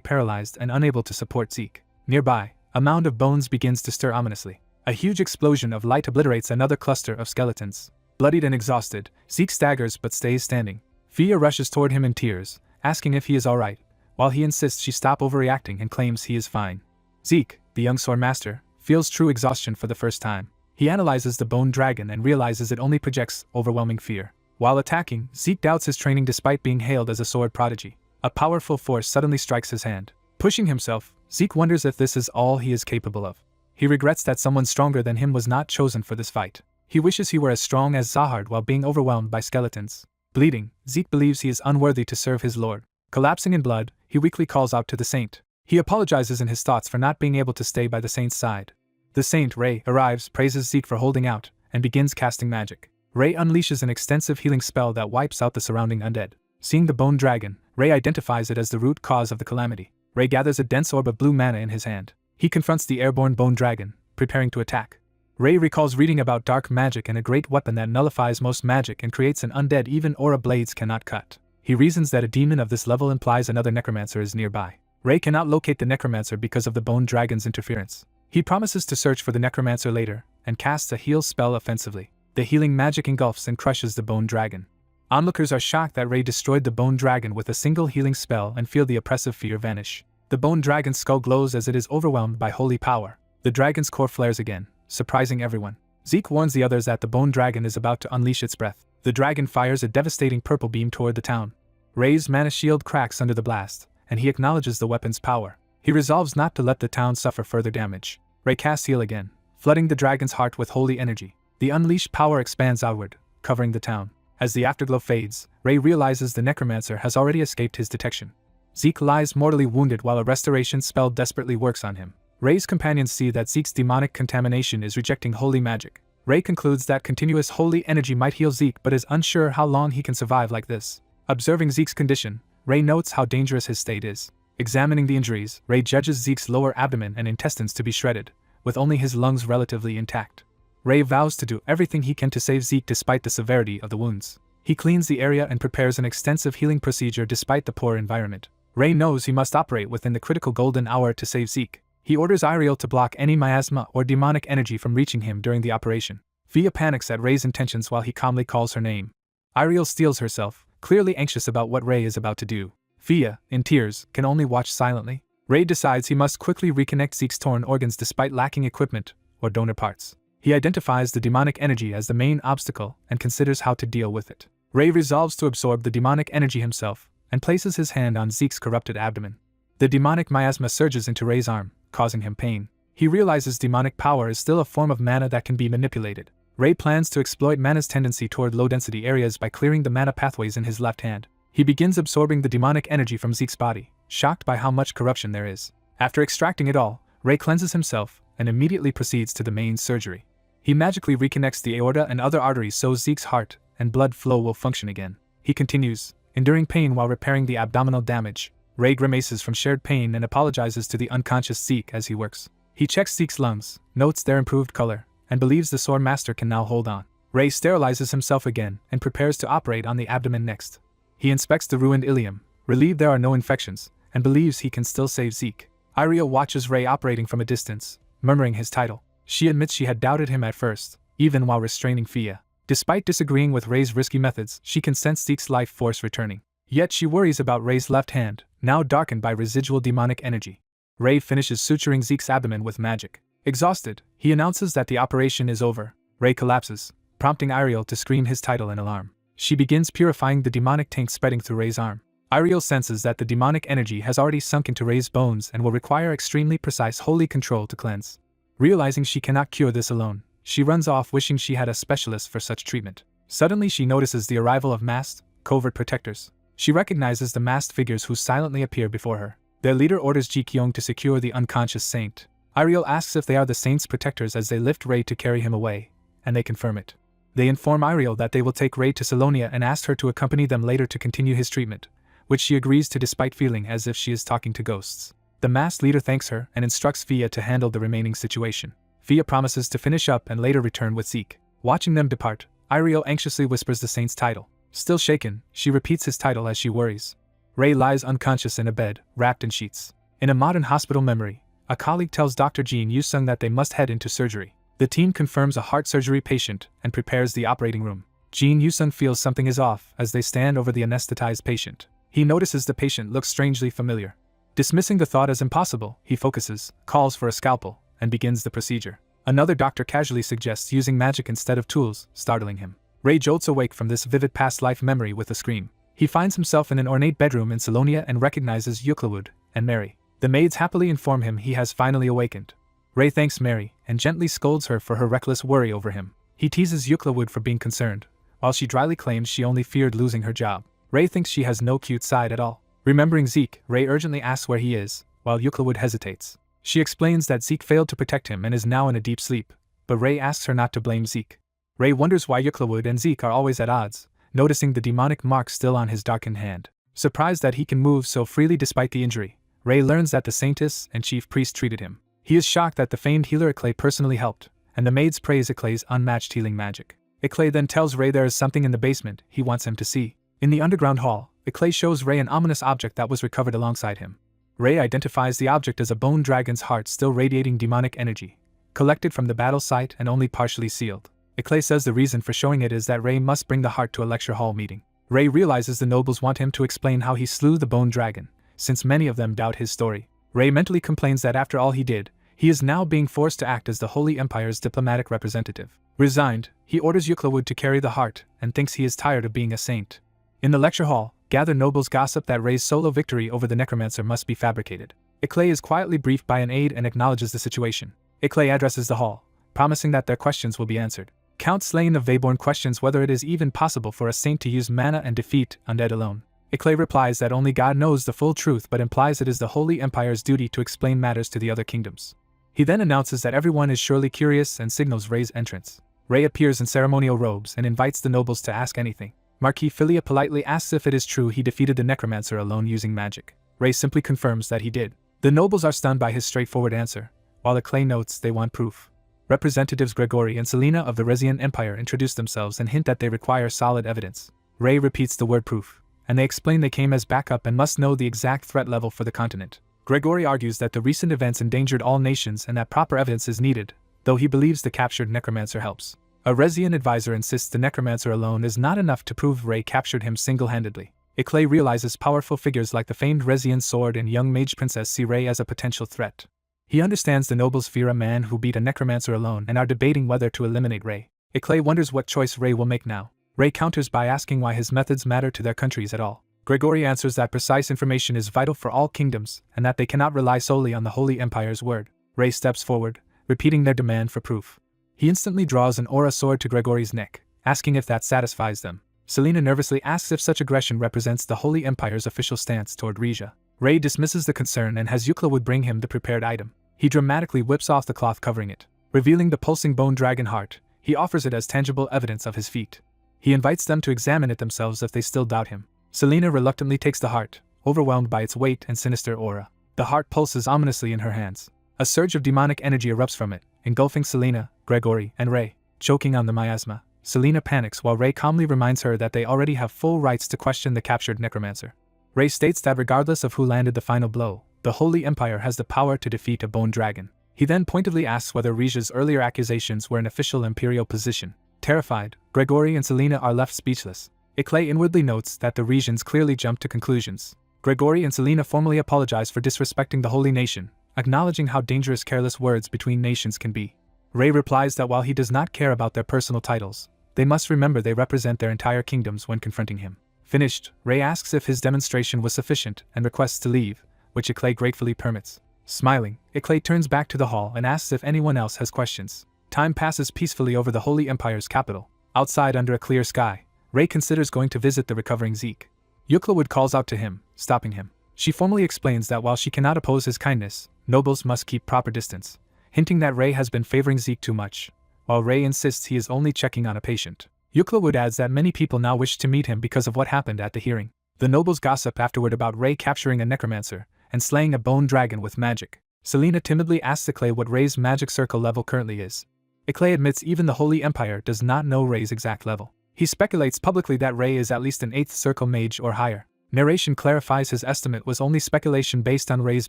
S1: paralyzed and unable to support Zeke. Nearby, a mound of bones begins to stir ominously. A huge explosion of light obliterates another cluster of skeletons. Bloodied and exhausted, Zeke staggers but stays standing. Fia rushes toward him in tears, asking if he is alright, while he insists she stop overreacting and claims he is fine. Zeke, the young sword master, feels true exhaustion for the first time. He analyzes the bone dragon and realizes it only projects overwhelming fear. While attacking, Zeke doubts his training despite being hailed as a sword prodigy. A powerful force suddenly strikes his hand. Pushing himself, Zeke wonders if this is all he is capable of. He regrets that someone stronger than him was not chosen for this fight. He wishes he were as strong as Zahard while being overwhelmed by skeletons. Bleeding, Zeke believes he is unworthy to serve his lord. Collapsing in blood, he weakly calls out to the saint. He apologizes in his thoughts for not being able to stay by the saint's side. The saint, Ray, arrives, praises Zeke for holding out, and begins casting magic. Ray unleashes an extensive healing spell that wipes out the surrounding undead. Seeing the bone dragon, Ray identifies it as the root cause of the calamity. Ray gathers a dense orb of blue mana in his hand. He confronts the airborne bone dragon, preparing to attack. Ray recalls reading about dark magic and a great weapon that nullifies most magic and creates an undead even aura blades cannot cut. He reasons that a demon of this level implies another necromancer is nearby. Ray cannot locate the necromancer because of the bone dragon's interference. He promises to search for the necromancer later, and casts a heal spell offensively. The healing magic engulfs and crushes the bone dragon. Onlookers are shocked that Ray destroyed the bone dragon with a single healing spell and feel the oppressive fear vanish. The bone dragon's skull glows as it is overwhelmed by holy power. The dragon's core flares again, surprising everyone. Zeke warns the others that the bone dragon is about to unleash its breath. The dragon fires a devastating purple beam toward the town. Ray's mana shield cracks under the blast, and he acknowledges the weapon's power. He resolves not to let the town suffer further damage. Ray casts heal again, flooding the dragon's heart with holy energy. The unleashed power expands outward, covering the town. As the afterglow fades, Ray realizes the necromancer has already escaped his detection. Zeke lies mortally wounded while a restoration spell desperately works on him. Ray's companions see that Zeke's demonic contamination is rejecting holy magic. Ray concludes that continuous holy energy might heal Zeke but is unsure how long he can survive like this. Observing Zeke's condition, Ray notes how dangerous his state is. Examining the injuries, Ray judges Zeke's lower abdomen and intestines to be shredded, with only his lungs relatively intact. Ray vows to do everything he can to save Zeke despite the severity of the wounds. He cleans the area and prepares an extensive healing procedure despite the poor environment. Ray knows he must operate within the critical golden hour to save Zeke. He orders Iriel to block any miasma or demonic energy from reaching him during the operation. Fia panics at Ray's intentions while he calmly calls her name. Iriel steels herself, clearly anxious about what Ray is about to do. Fia, in tears, can only watch silently. Ray decides he must quickly reconnect Zeke's torn organs despite lacking equipment or donor parts. He identifies the demonic energy as the main obstacle and considers how to deal with it. Ray resolves to absorb the demonic energy himself and places his hand on Zeke's corrupted abdomen. The demonic miasma surges into Ray's arm, causing him pain. He realizes demonic power is still a form of mana that can be manipulated. Ray plans to exploit mana's tendency toward low-density areas by clearing the mana pathways in his left hand. He begins absorbing the demonic energy from Zeke's body, shocked by how much corruption there is. After extracting it all, Ray cleanses himself and immediately proceeds to the main surgery. He magically reconnects the aorta and other arteries so Zeke's heart and blood flow will function again. He continues, enduring pain while repairing the abdominal damage. Ray grimaces from shared pain and apologizes to the unconscious Zeke as he works. He checks Zeke's lungs, notes their improved color, and believes the sore master can now hold on. Ray sterilizes himself again and prepares to operate on the abdomen next. He inspects the ruined ileum, relieved there are no infections, and believes he can still save Zeke. Iriel watches Ray operating from a distance, murmuring his title. She admits she had doubted him at first, even while restraining Fia. Despite disagreeing with Ray's risky methods, she can sense Zeke's life force returning. Yet she worries about Ray's left hand, now darkened by residual demonic energy. Ray finishes suturing Zeke's abdomen with magic. Exhausted, he announces that the operation is over. Ray collapses, prompting Iriel to scream his title in alarm. She begins purifying the demonic taint spreading through Ray's arm. Iriel senses that the demonic energy has already sunk into Ray's bones and will require extremely precise holy control to cleanse. Realizing she cannot cure this alone, she runs off wishing she had a specialist for such treatment. Suddenly she notices the arrival of masked, covert protectors. She recognizes the masked figures who silently appear before her. Their leader orders Ji Kyung to secure the unconscious saint. Iriel asks if they are the saint's protectors as they lift Ray to carry him away, and they confirm it. They inform Iriel that they will take Ray to Salonia and ask her to accompany them later to continue his treatment, which she agrees to despite feeling as if she is talking to ghosts. The masked leader thanks her and instructs Fia to handle the remaining situation. Fia promises to finish up and later return with Zeke. Watching them depart, Iriel anxiously whispers the saint's title. Still shaken, she repeats his title as she worries. Ray lies unconscious in a bed, wrapped in sheets. In a modern hospital memory, a colleague tells Dr. Jean Yusung that they must head into surgery. The team confirms a heart surgery patient and prepares the operating room. Jean Yusung feels something is off as they stand over the anesthetized patient. He notices the patient looks strangely familiar. Dismissing the thought as impossible, he focuses, calls for a scalpel, and begins the procedure. Another doctor casually suggests using magic instead of tools, startling him. Ray jolts awake from this vivid past life memory with a scream. He finds himself in an ornate bedroom in Salonia and recognizes Euclid and Mary. The maids happily inform him he has finally awakened. Ray thanks Mary and gently scolds her for her reckless worry over him. He teases Euclid for being concerned, while she dryly claims she only feared losing her job. Ray thinks she has no cute side at all. Remembering Zeke, Ray urgently asks where he is, while Euclid hesitates. She explains that Zeke failed to protect him and is now in a deep sleep, but Ray asks her not to blame Zeke. Ray wonders why Euclid and Zeke are always at odds, noticing the demonic mark still on his darkened hand. Surprised that he can move so freely despite the injury, Ray learns that the saintess and chief priest treated him. He is shocked that the famed healer Eclay personally helped, and the maids praise Eclay's unmatched healing magic. Eclay then tells Ray there is something in the basement he wants him to see. In the underground hall, Eclay shows Ray an ominous object that was recovered alongside him. Ray identifies the object as a bone dragon's heart still radiating demonic energy, collected from the battle site and only partially sealed. Clay says the reason for showing it is that Ray must bring the heart to a lecture hall meeting. Ray realizes the nobles want him to explain how he slew the bone dragon, since many of them doubt his story. Ray mentally complains that after all he did, he is now being forced to act as the Holy Empire's diplomatic representative. Resigned, he orders Euclid to carry the heart and thinks he is tired of being a saint. In the lecture hall, gathered nobles gossip that Ray's solo victory over the necromancer must be fabricated. Clay is quietly briefed by an aide and acknowledges the situation. Clay addresses the hall, promising that their questions will be answered. Count Slane of Reborn questions whether it is even possible for a saint to use mana and defeat undead alone. Clay replies that only God knows the full truth but implies it is the Holy Empire's duty to explain matters to the other kingdoms. He then announces that everyone is surely curious and signals Ray's entrance. Ray appears in ceremonial robes and invites the nobles to ask anything. Marquis Philia politely asks if it is true he defeated the necromancer alone using magic. Ray simply confirms that he did. The nobles are stunned by his straightforward answer, while Clay notes they want proof. Representatives Gregory and Selena of the Resian Empire introduce themselves and hint that they require solid evidence. Ray repeats the word proof, and they explain they came as backup and must know the exact threat level for the continent. Gregory argues that the recent events endangered all nations and that proper evidence is needed, though he believes the captured necromancer helps. A Resian advisor insists the necromancer alone is not enough to prove Ray captured him single-handedly. Clay realizes powerful figures like the famed Resian sword and young mage princess see Ray as a potential threat. He understands the nobles fear a man who beat a necromancer alone and are debating whether to eliminate Ray. Clay wonders what choice Ray will make now. Ray counters by asking why his methods matter to their countries at all. Gregory answers that precise information is vital for all kingdoms and that they cannot rely solely on the Holy Empire's word. Ray steps forward, repeating their demand for proof. He instantly draws an aura sword to Gregory's neck, asking if that satisfies them. Selena nervously asks if such aggression represents the Holy Empire's official stance toward Regia. Ray dismisses the concern and has Euclid bring him the prepared item. He dramatically whips off the cloth covering it. Revealing the pulsing bone dragon heart, he offers it as tangible evidence of his feat. He invites them to examine it themselves if they still doubt him. Selena reluctantly takes the heart, overwhelmed by its weight and sinister aura. The heart pulses ominously in her hands. A surge of demonic energy erupts from it, engulfing Selena, Gregory, and Ray. Choking on the miasma, Selena panics while Ray calmly reminds her that they already have full rights to question the captured necromancer. Ray states that regardless of who landed the final blow, the Holy Empire has the power to defeat a bone dragon. He then pointedly asks whether Regia's earlier accusations were an official imperial position. Terrified, Gregory and Selena are left speechless. Clay inwardly notes that the Regians clearly jumped to conclusions. Gregory and Selena formally apologize for disrespecting the holy nation, acknowledging how dangerous careless words between nations can be. Ray replies that while he does not care about their personal titles, they must remember they represent their entire kingdoms when confronting him. Finished, Ray asks if his demonstration was sufficient and requests to leave, which Clay gratefully permits. Smiling, Clay turns back to the hall and asks if anyone else has questions. Time passes peacefully over the Holy Empire's capital. Outside under a clear sky, Ray considers going to visit the recovering Zeke. Euclid calls out to him, stopping him. She formally explains that while she cannot oppose his kindness, nobles must keep proper distance, hinting that Ray has been favoring Zeke too much, while Ray insists he is only checking on a patient. Euclid adds that many people now wish to meet him because of what happened at the hearing. The nobles gossip afterward about Ray capturing a necromancer and slaying a bone dragon with magic. Selena timidly asks Clay what Ray's magic circle level currently is. Clay admits even the Holy Empire does not know Ray's exact level. He speculates publicly that Ray is at least an 8th circle mage or higher. Narration clarifies his estimate was only speculation based on Ray's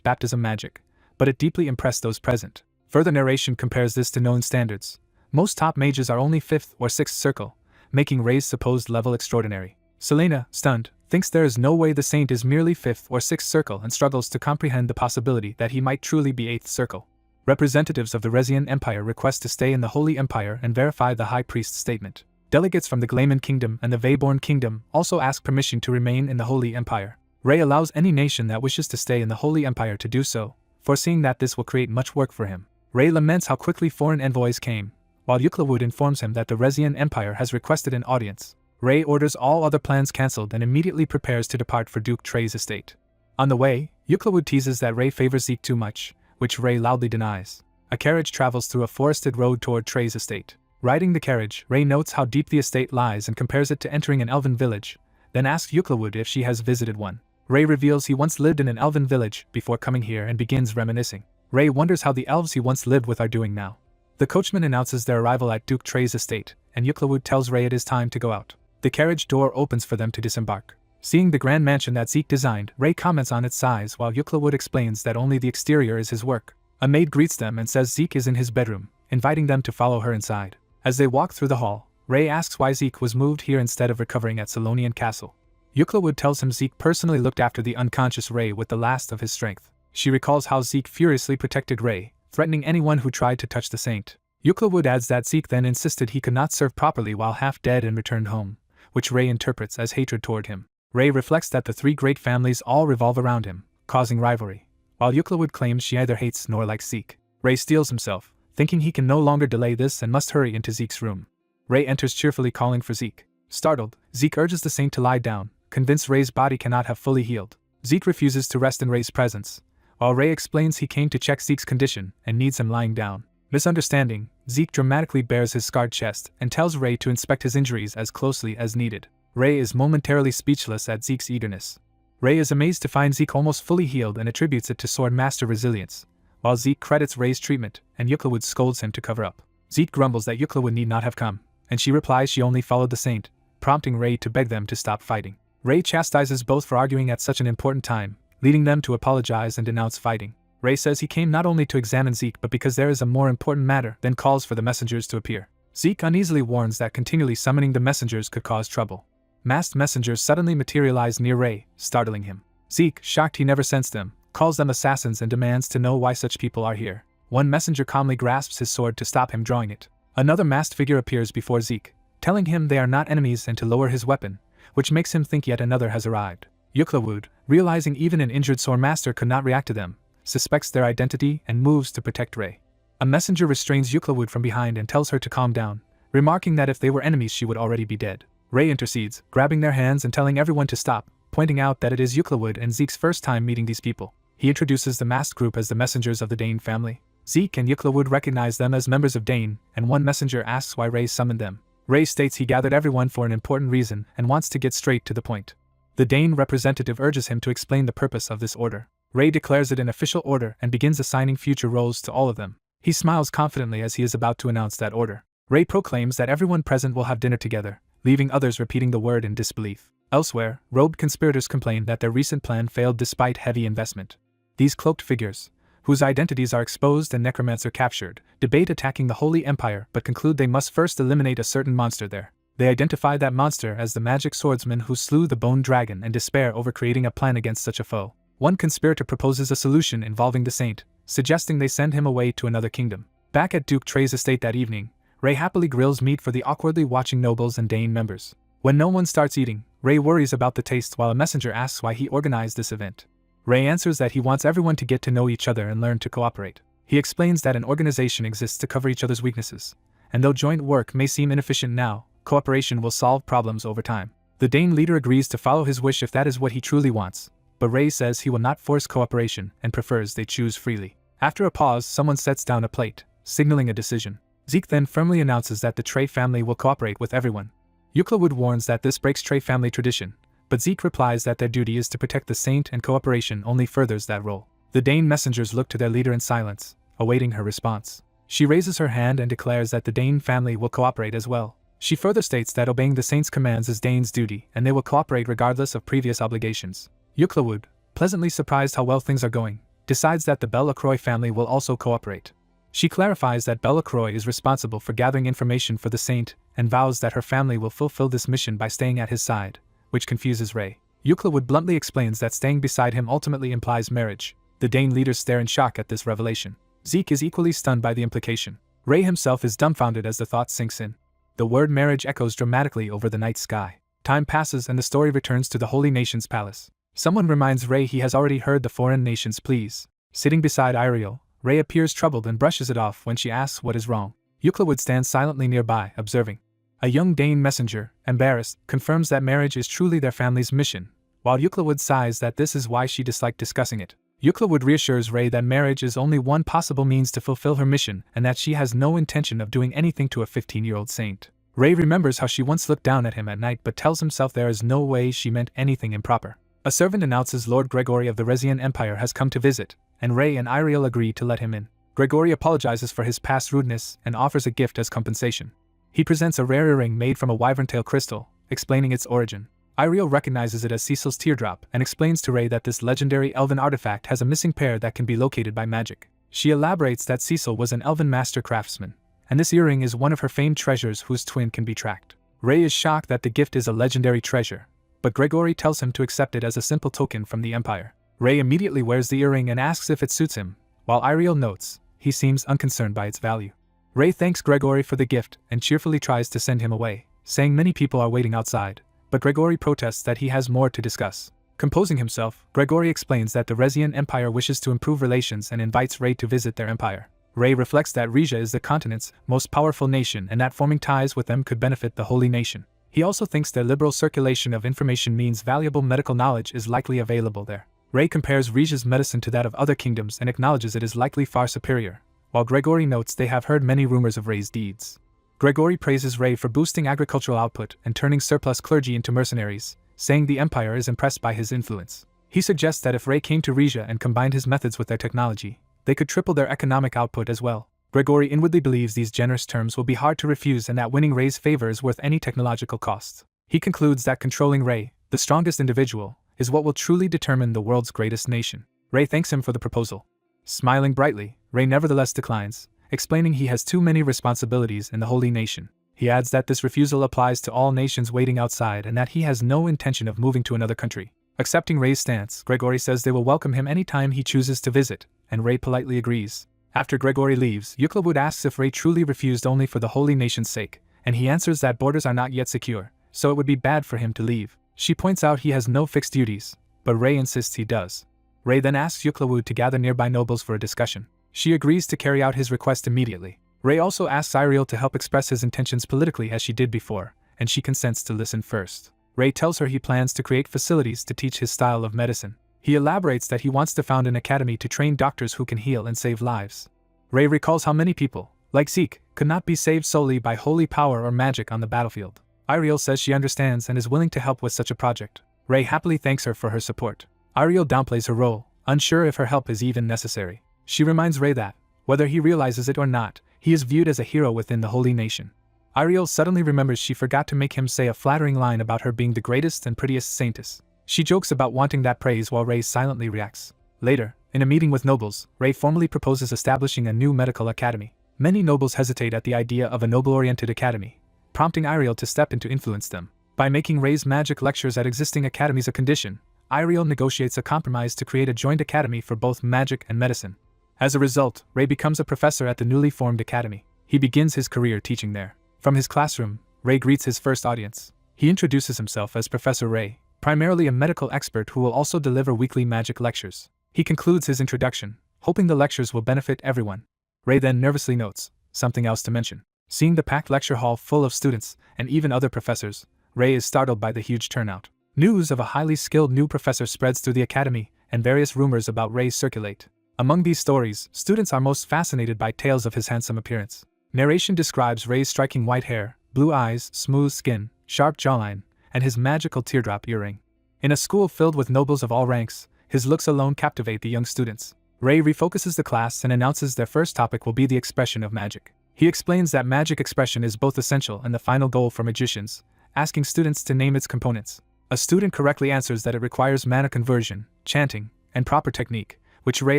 S1: baptism magic, but it deeply impressed those present. Further narration compares this to known standards. Most top mages are only 5th or 6th circle, making Ray's supposed level extraordinary. Selena, stunned, thinks there is no way the saint is merely 5th or 6th circle and struggles to comprehend the possibility that he might truly be 8th circle. Representatives of the Resian Empire request to stay in the Holy Empire and verify the High Priest's statement. Delegates from the Glayman Kingdom and the Reborn Kingdom also ask permission to remain in the Holy Empire. Ray allows any nation that wishes to stay in the Holy Empire to do so, foreseeing that this will create much work for him. Ray laments how quickly foreign envoys came, while Euclid informs him that the Resian Empire has requested an audience. Ray orders all other plans cancelled and immediately prepares to depart for Duke Trey's estate. On the way, Euclid teases that Ray favors Zeke too much, which Ray loudly denies. A carriage travels through a forested road toward Trey's estate. Riding the carriage, Ray notes how deep the estate lies and compares it to entering an elven village, then asks Euclid if she has visited one. Ray reveals he once lived in an elven village before coming here and begins reminiscing. Ray wonders how the elves he once lived with are doing now. The coachman announces their arrival at Duke Trey's estate, and Euclid tells Ray it is time to go out. The carriage door opens for them to disembark. Seeing the grand mansion that Zeke designed, Ray comments on its size while Yuklawood explains that only the exterior is his work. A maid greets them and says Zeke is in his bedroom, inviting them to follow her inside. As they walk through the hall, Ray asks why Zeke was moved here instead of recovering at Solonian Castle. Yuklawood tells him Zeke personally looked after the unconscious Ray with the last of his strength. She recalls how Zeke furiously protected Ray, threatening anyone who tried to touch the saint. Yuklawood adds that Zeke then insisted he could not serve properly while half dead and returned home, which Ray interprets as hatred toward him. Ray reflects that the three great families all revolve around him, causing rivalry, while Yuklawood claims she neither hates nor likes Zeke. Ray steels himself, thinking he can no longer delay this and must hurry into Zeke's room. Ray enters cheerfully calling for Zeke. Startled, Zeke urges the saint to lie down, convinced Ray's body cannot have fully healed. Zeke refuses to rest in Ray's presence, while Ray explains he came to check Zeke's condition and needs him lying down. Misunderstanding, Zeke dramatically bares his scarred chest and tells Ray to inspect his injuries as closely as needed. Ray is momentarily speechless at Zeke's eagerness. Ray is amazed to find Zeke almost fully healed and attributes it to Sword Master resilience, while Zeke credits Ray's treatment and Yuklawood scolds him to cover up. Zeke grumbles that Yuklawood need not have come, and she replies she only followed the saint, prompting Ray to beg them to stop fighting. Ray chastises both for arguing at such an important time, leading them to apologize and denounce fighting. Ray says he came not only to examine Zeke but because there is a more important matter, then calls for the messengers to appear. Zeke uneasily warns that continually summoning the messengers could cause trouble. Masked messengers suddenly materialize near Ray, startling him. Zeke, shocked he never sensed them, calls them assassins and demands to know why such people are here. One messenger calmly grasps his sword to stop him drawing it. Another masked figure appears before Zeke, telling him they are not enemies and to lower his weapon, which makes him think yet another has arrived. Yuklawood, realizing even an injured Sword Master could not react to them, suspects their identity and moves to protect Ray. A messenger restrains Yuklawood from behind and tells her to calm down, remarking that if they were enemies she would already be dead. Ray intercedes, grabbing their hands and telling everyone to stop, pointing out that it is Yuklawood and Zeke's first time meeting these people. He introduces the masked group as the messengers of the Dane family. Zeke and Yuklawood recognize them as members of Dane, and one messenger asks why Ray summoned them. Ray states he gathered everyone for an important reason and wants to get straight to the point. The Dane representative urges him to explain the purpose of this order. Ray declares it an official order and begins assigning future roles to all of them. He smiles confidently as he is about to announce that order. Ray proclaims that everyone present will have dinner together, leaving others repeating the word in disbelief. Elsewhere, robed conspirators complain that their recent plan failed despite heavy investment. These cloaked figures, whose identities are exposed and necromancer captured, debate attacking the Holy Empire but conclude they must first eliminate a certain monster there. They identify that monster as the magic swordsman who slew the bone dragon and despair over creating a plan against such a foe. One conspirator proposes a solution involving the saint, suggesting they send him away to another kingdom. Back at Duke Trey's estate that evening, Ray happily grills meat for the awkwardly watching nobles and Dane members. When no one starts eating, Ray worries about the taste while a messenger asks why he organized this event. Ray answers that he wants everyone to get to know each other and learn to cooperate. He explains that an organization exists to cover each other's weaknesses, and though joint work may seem inefficient now, cooperation will solve problems over time. The Dane leader agrees to follow his wish if that is what he truly wants, but Ray says he will not force cooperation and prefers they choose freely. After a pause, someone sets down a plate, signaling a decision. Zeke then firmly announces that the Trey family will cooperate with everyone. Yuklawood warns that this breaks Trey family tradition, but Zeke replies that their duty is to protect the saint and cooperation only furthers that role. The Dane messengers look to their leader in silence, awaiting her response. She raises her hand and declares that the Dane family will cooperate as well. She further states that obeying the saint's commands is Dane's duty and they will cooperate regardless of previous obligations. Yuklawood, pleasantly surprised how well things are going, decides that the Bellacroix family will also cooperate. She clarifies that Bellacroix is responsible for gathering information for the saint and vows that her family will fulfill this mission by staying at his side, which confuses Ray. Yuklawood bluntly explains that staying beside him ultimately implies marriage. The Dane leaders stare in shock at this revelation. Zeke is equally stunned by the implication. Ray himself is dumbfounded as the thought sinks in. The word marriage echoes dramatically over the night sky. Time passes and the story returns to the Holy Nation's palace. Someone reminds Ray he has already heard the foreign nation's pleas. Sitting beside Iriel, Ray appears troubled and brushes it off when she asks what is wrong. Yuklawood stands silently nearby, observing. A young Dane messenger, embarrassed, confirms that marriage is truly their family's mission, while Yuklawood sighs that this is why she disliked discussing it. Yuklawood reassures Ray that marriage is only one possible means to fulfill her mission and that she has no intention of doing anything to a 15-year-old saint. Ray remembers how she once looked down at him at night but tells himself there is no way she meant anything improper. A servant announces Lord Gregory of the Resian Empire has come to visit, and Ray and Iriel agree to let him in. Gregory apologizes for his past rudeness and offers a gift as compensation. He presents a rare earring made from a wyvern tail crystal, explaining its origin. Iriel recognizes it as Cecil's teardrop and explains to Ray that this legendary elven artifact has a missing pair that can be located by magic. She elaborates that Cecil was an elven master craftsman, and this earring is one of her famed treasures whose twin can be tracked. Ray is shocked that the gift is a legendary treasure, but Gregory tells him to accept it as a simple token from the Empire. Ray immediately wears the earring and asks if it suits him, while Iriel notes he seems unconcerned by its value. Ray thanks Gregory for the gift and cheerfully tries to send him away, saying many people are waiting outside, but Gregory protests that he has more to discuss. Composing himself, Gregory explains that the Resian Empire wishes to improve relations and invites Ray to visit their empire. Ray reflects that Regia is the continent's most powerful nation and that forming ties with them could benefit the Holy Nation. He also thinks their liberal circulation of information means valuable medical knowledge is likely available there. Ray compares Regia's medicine to that of other kingdoms and acknowledges it is likely far superior, while Gregory notes they have heard many rumors of Ray's deeds. Gregory praises Ray for boosting agricultural output and turning surplus clergy into mercenaries, saying the Empire is impressed by his influence. He suggests that if Ray came to Regia and combined his methods with their technology, they could triple their economic output as well. Gregory inwardly believes these generous terms will be hard to refuse and that winning Ray's favor is worth any technological cost. He concludes that controlling Ray, the strongest individual, is what will truly determine the world's greatest nation. Ray thanks him for the proposal. Smiling brightly, Ray nevertheless declines, explaining he has too many responsibilities in the Holy Nation. He adds that this refusal applies to all nations waiting outside and that he has no intention of moving to another country. Accepting Ray's stance, Gregory says they will welcome him anytime he chooses to visit, and Ray politely agrees. After Gregory leaves, Euclid asks if Ray truly refused only for the Holy Nation's sake, and he answers that borders are not yet secure, so it would be bad for him to leave. She points out he has no fixed duties, but Ray insists he does. Ray then asks Euclid to gather nearby nobles for a discussion. She agrees to carry out his request immediately. Ray also asks Iriel to help express his intentions politically as she did before, and she consents to listen first. Ray tells her he plans to create facilities to teach his style of medicine. He elaborates that he wants to found an academy to train doctors who can heal and save lives. Ray recalls how many people, like Zeke, could not be saved solely by holy power or magic on the battlefield. Iriel says she understands and is willing to help with such a project. Ray happily thanks her for her support. Iriel downplays her role, unsure if her help is even necessary. She reminds Ray that, whether he realizes it or not, he is viewed as a hero within the Holy Nation. Iriel suddenly remembers she forgot to make him say a flattering line about her being the greatest and prettiest saintess. She jokes about wanting that praise while Ray silently reacts. Later, in a meeting with nobles, Ray formally proposes establishing a new medical academy. Many nobles hesitate at the idea of a noble-oriented academy, prompting Iriel to step in to influence them. By making Ray's magic lectures at existing academies a condition, Iriel negotiates a compromise to create a joint academy for both magic and medicine. As a result, Ray becomes a professor at the newly formed academy. He begins his career teaching there. From his classroom, Ray greets his first audience. He introduces himself as Professor Ray, primarily a medical expert who will also deliver weekly magic lectures. He concludes his introduction, hoping the lectures will benefit everyone. Ray then nervously notes something else to mention. Seeing the packed lecture hall full of students, and even other professors, Ray is startled by the huge turnout. News of a highly skilled new professor spreads through the academy, and various rumors about Ray circulate. Among these stories, students are most fascinated by tales of his handsome appearance. Narration describes Ray's striking white hair, blue eyes, smooth skin, sharp jawline, and his magical teardrop earring. In a school filled with nobles of all ranks, his looks alone captivate the young students. Ray refocuses the class and announces their first topic will be the expression of magic. He explains that magic expression is both essential and the final goal for magicians, asking students to name its components. A student correctly answers that it requires mana conversion, chanting, and proper technique, which Ray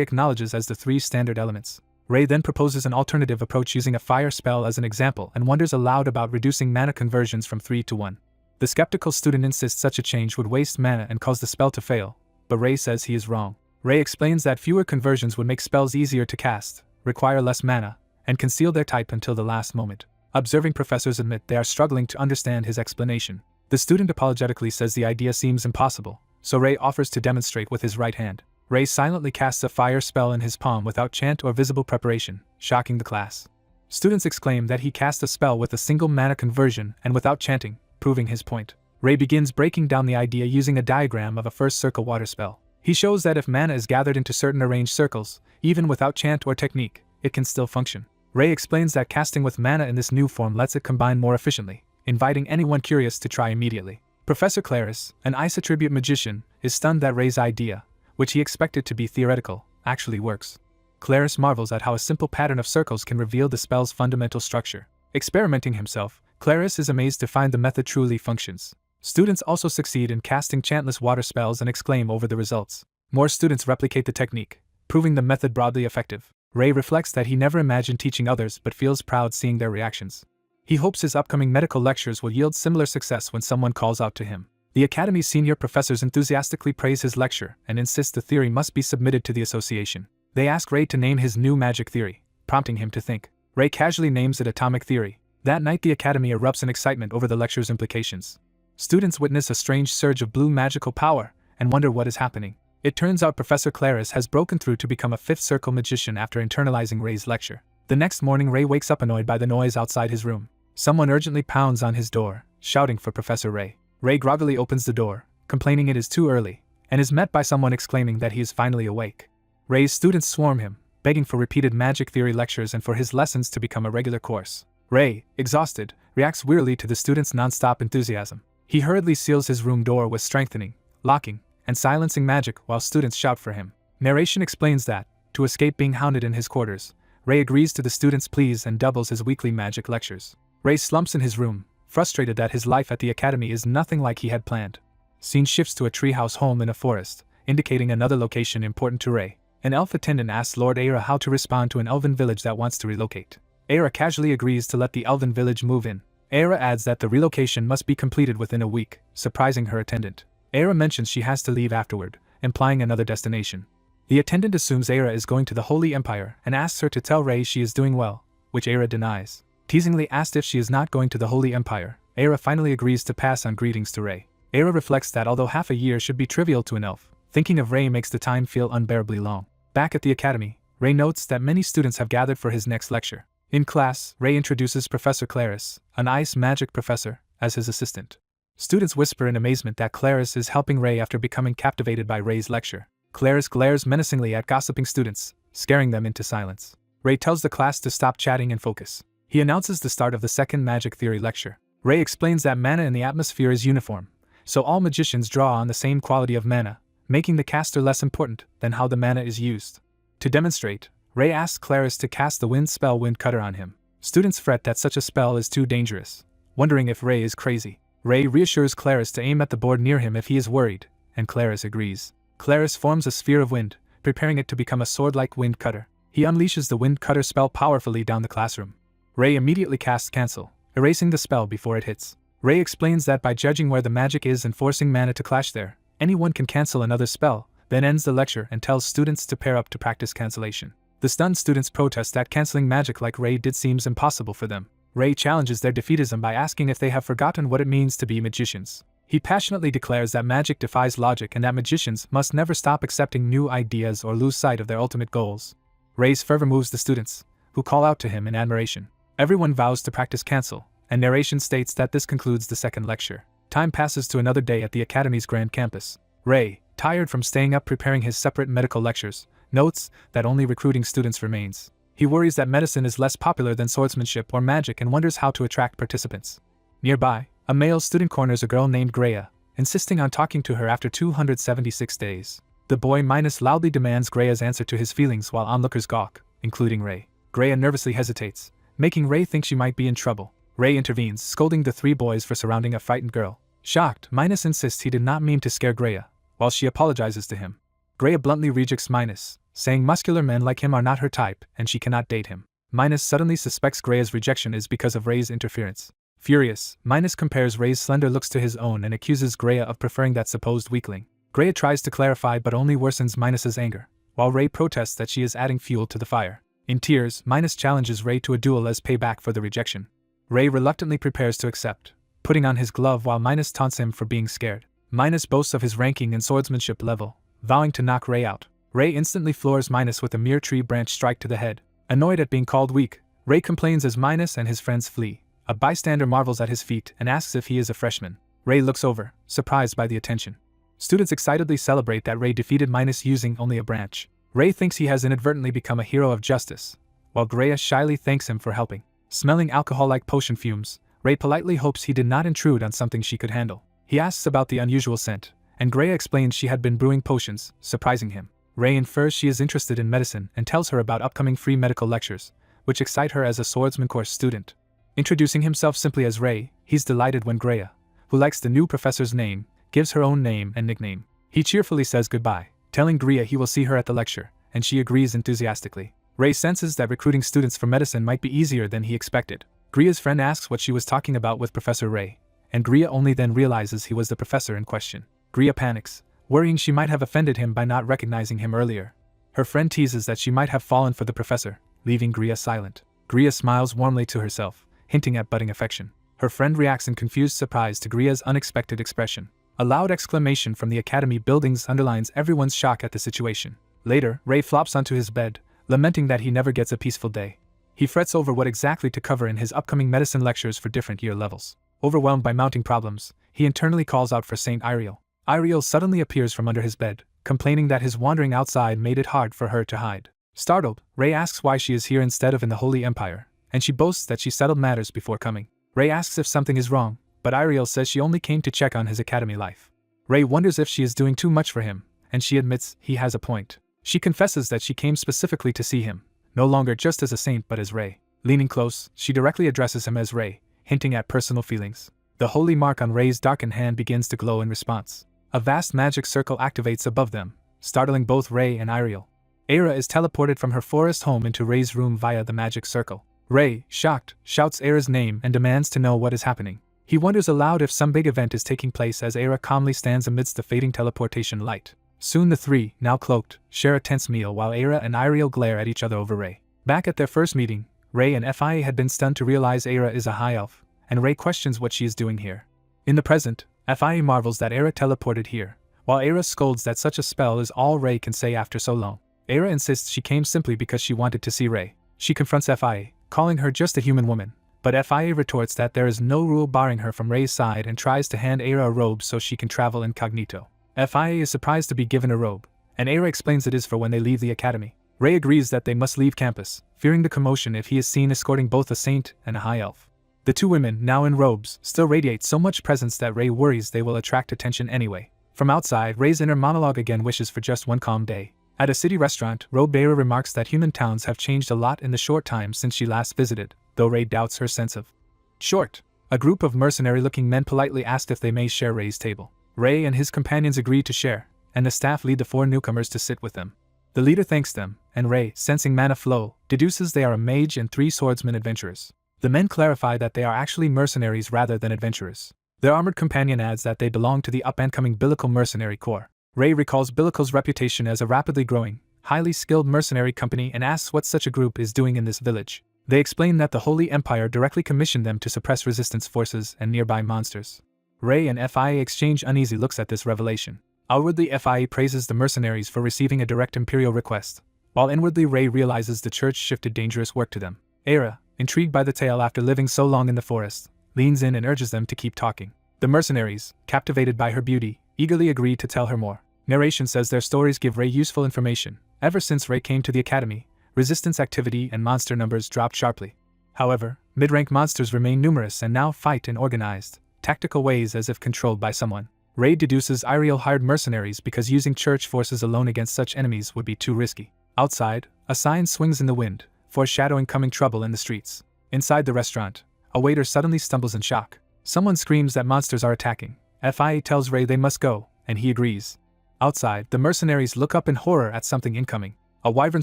S1: acknowledges as the 3 standard elements. Ray then proposes an alternative approach using a fire spell as an example and wonders aloud about reducing mana conversions from 3 to 1. The skeptical student insists such a change would waste mana and cause the spell to fail, but Ray says he is wrong. Ray explains that fewer conversions would make spells easier to cast, require less mana, and conceal their type until the last moment. Observing professors admit they are struggling to understand his explanation. The student apologetically says the idea seems impossible, so Ray offers to demonstrate with his right hand. Ray silently casts a fire spell in his palm without chant or visible preparation, shocking the class. Students exclaim that he cast a spell with a single mana conversion and without chanting, proving his point. Ray begins breaking down the idea using a diagram of a first circle water spell. He shows that if mana is gathered into certain arranged circles, even without chant or technique, it can still function. Ray explains that casting with mana in this new form lets it combine more efficiently, inviting anyone curious to try immediately. Professor Claris, an ice attribute magician, is stunned that Ray's idea, which he expected to be theoretical, actually works. Claris marvels at how a simple pattern of circles can reveal the spell's fundamental structure. Experimenting himself, Claris is amazed to find the method truly functions. Students also succeed in casting chantless water spells and exclaim over the results. More students replicate the technique, proving the method broadly effective. Ray reflects that he never imagined teaching others but feels proud seeing their reactions. He hopes his upcoming medical lectures will yield similar success when someone calls out to him. The Academy's senior professors enthusiastically praise his lecture and insist the theory must be submitted to the association. They ask Ray to name his new magic theory, prompting him to think. Ray casually names it atomic theory. That night the Academy erupts in excitement over the lecture's implications. Students witness a strange surge of blue magical power and wonder what is happening. It turns out Professor Claris has broken through to become a fifth circle magician after internalizing Ray's lecture. The next morning Ray wakes up annoyed by the noise outside his room. Someone urgently pounds on his door, shouting for Professor Ray. Ray groggily opens the door, complaining it is too early, and is met by someone exclaiming that he is finally awake. Ray's students swarm him, begging for repeated magic theory lectures and for his lessons to become a regular course. Ray, exhausted, reacts wearily to the students' non-stop enthusiasm. He hurriedly seals his room door with strengthening, locking, and silencing magic while students shout for him. Narration explains that, to escape being hounded in his quarters, Ray agrees to the students' pleas and doubles his weekly magic lectures. Ray slumps in his room, frustrated that his life at the Academy is nothing like he had planned. Scene shifts to a treehouse home in a forest, indicating another location important to Ray. An elf attendant asks Lord Aira how to respond to an elven village that wants to relocate. Aira casually agrees to let the elven village move in. Aira adds that the relocation must be completed within a week, surprising her attendant. Aira mentions she has to leave afterward, implying another destination. The attendant assumes Aira is going to the Holy Empire and asks her to tell Ray she is doing well, which Aira denies. Teasingly asked if she is not going to the Holy Empire, Aira finally agrees to pass on greetings to Ray. Aira reflects that although half a year should be trivial to an elf, thinking of Ray makes the time feel unbearably long. Back at the Academy, Ray notes that many students have gathered for his next lecture. In class, Ray introduces Professor Claris, an ice magic professor, as his assistant. Students whisper in amazement that Claris is helping Ray after becoming captivated by Ray's lecture. Claris glares menacingly at gossiping students, scaring them into silence. Ray tells the class to stop chatting and focus. He announces the start of the second magic theory lecture. Ray explains that mana in the atmosphere is uniform, so all magicians draw on the same quality of mana, making the caster less important than how the mana is used. To demonstrate, Ray asks Claris to cast the wind spell Wind Cutter on him. Students fret that such a spell is too dangerous, wondering if Ray is crazy. Ray reassures Claris to aim at the board near him if he is worried, and Claris agrees. Claris forms a sphere of wind, preparing it to become a sword-like Wind Cutter. He unleashes the Wind Cutter spell powerfully down the classroom. Ray immediately casts Cancel, erasing the spell before it hits. Ray explains that by judging where the magic is and forcing mana to clash there, anyone can cancel another spell, then ends the lecture and tells students to pair up to practice cancellation. The stunned students protest that canceling magic like Ray did seems impossible for them. Ray challenges their defeatism by asking if they have forgotten what it means to be magicians. He passionately declares that magic defies logic and that magicians must never stop accepting new ideas or lose sight of their ultimate goals. Ray's fervor moves the students, who call out to him in admiration. Everyone vows to practice cancel, and narration states that this concludes the second lecture. Time passes to another day at the Academy's grand campus. Ray, tired from staying up preparing his separate medical lectures, notes that only recruiting students remains. He worries that medicine is less popular than swordsmanship or magic and wonders how to attract participants. Nearby, a male student corners a girl named Greya, insisting on talking to her after 276 days. The boy Minus loudly demands Greya's answer to his feelings while onlookers gawk, including Ray. Greya nervously hesitates, making Ray think she might be in trouble. Ray intervenes, scolding the three boys for surrounding a frightened girl. Shocked, Minus insists he did not mean to scare Greya, while she apologizes to him. Greya bluntly rejects Minus, saying muscular men like him are not her type and she cannot date him. Minus suddenly suspects Greya's rejection is because of Ray's interference. Furious, Minus compares Ray's slender looks to his own and accuses Greya of preferring that supposed weakling. Greya tries to clarify but only worsens Minus's anger, while Ray protests that she is adding fuel to the fire. In tears, Minus challenges Ray to a duel as payback for the rejection. Ray reluctantly prepares to accept, putting on his glove while Minus taunts him for being scared. Minus boasts of his ranking and swordsmanship level, vowing to knock Ray out. Ray instantly floors Minus with a mere tree branch strike to the head. Annoyed at being called weak, Ray complains as Minus and his friends flee. A bystander marvels at his feat and asks if he is a freshman. Ray looks over, surprised by the attention. Students excitedly celebrate that Ray defeated Minus using only a branch. Ray thinks he has inadvertently become a hero of justice, while Greya shyly thanks him for helping. Smelling alcohol-like potion fumes, Ray politely hopes he did not intrude on something she could handle. He asks about the unusual scent, and Greya explains she had been brewing potions, surprising him. Ray infers she is interested in medicine and tells her about upcoming free medical lectures, which excite her as a swordsman course student. Introducing himself simply as Ray, he's delighted when Greya, who likes the new professor's name, gives her own name and nickname. He cheerfully says goodbye, telling Griya he will see her at the lecture, and she agrees enthusiastically. Ray senses that recruiting students for medicine might be easier than he expected. Griya's friend asks what she was talking about with Professor Ray, and Griya only then realizes he was the professor in question. Griya panics, worrying she might have offended him by not recognizing him earlier. Her friend teases that she might have fallen for the professor, leaving Griya silent. Griya smiles warmly to herself, hinting at budding affection. Her friend reacts in confused surprise to Griya's unexpected expression. A loud exclamation from the academy buildings underlines everyone's shock at the situation. Later, Ray flops onto his bed, lamenting that he never gets a peaceful day. He frets over what exactly to cover in his upcoming medicine lectures for different year levels. Overwhelmed by mounting problems, he internally calls out for Saint Iriel. Iriel suddenly appears from under his bed, complaining that his wandering outside made it hard for her to hide. Startled, Ray asks why she is here instead of in the Holy Empire, and she boasts that she settled matters before coming. Ray asks if something is wrong, but Iriel says she only came to check on his academy life. Ray wonders if she is doing too much for him, and she admits he has a point. She confesses that she came specifically to see him, no longer just as a saint but as Ray. Leaning close, she directly addresses him as Ray, hinting at personal feelings. The holy mark on Ray's darkened hand begins to glow in response. A vast magic circle activates above them, startling both Ray and Iriel. Aira is teleported from her forest home into Ray's room via the magic circle. Ray, shocked, shouts Aira's name and demands to know what is happening. He wonders aloud if some big event is taking place as Aira calmly stands amidst the fading teleportation light. Soon the three, now cloaked, share a tense meal while Aira and Iriel glare at each other over Ray. Back at their first meeting, Ray and Fia had been stunned to realize Aira is a high elf, and Ray questions what she is doing here. In the present, Fia marvels that Aira teleported here, while Aira scolds that such a spell is all Ray can say after so long. Aira insists she came simply because she wanted to see Ray. She confronts Fia, calling her just a human woman, but Fia retorts that there is no rule barring her from Ray's side and tries to hand Aira a robe so she can travel incognito. Fia is surprised to be given a robe, and Aira explains it is for when they leave the academy. Ray agrees that they must leave campus, fearing the commotion if he is seen escorting both a saint and a high elf. The two women, now in robes, still radiate so much presence that Ray worries they will attract attention anyway. From outside, Ray's inner monologue again wishes for just one calm day. At a city restaurant, Robe Aira remarks that human towns have changed a lot in the short time since she last visited, though Ray doubts her sense of short. A group of mercenary-looking men politely asked if they may share Ray's table. Ray and his companions agree to share, and the staff lead the four newcomers to sit with them. The leader thanks them, and Ray, sensing mana flow, deduces they are a mage and three swordsman adventurers. The men clarify that they are actually mercenaries rather than adventurers. Their armored companion adds that they belong to the up-and-coming Billicle mercenary corps. Ray recalls Billicle's reputation as a rapidly growing, highly skilled mercenary company and asks what such a group is doing in this village. They explain that the Holy Empire directly commissioned them to suppress resistance forces and nearby monsters. Ray and Fia exchange uneasy looks at this revelation. Outwardly, Fia praises the mercenaries for receiving a direct imperial request, while inwardly Ray realizes the church shifted dangerous work to them. Aira, intrigued by the tale after living so long in the forest, leans in and urges them to keep talking. The mercenaries, captivated by her beauty, eagerly agree to tell her more. Narration says their stories give Ray useful information. Ever since Ray came to the academy, resistance activity and monster numbers dropped sharply. However, mid-rank monsters remain numerous and now fight in organized, tactical ways as if controlled by someone. Ray deduces Iriel hired mercenaries because using church forces alone against such enemies would be too risky. Outside, a sign swings in the wind, foreshadowing coming trouble in the streets. Inside the restaurant, a waiter suddenly stumbles in shock. Someone screams that monsters are attacking. Fia tells Ray they must go, and he agrees. Outside, the mercenaries look up in horror at something incoming. A wyvern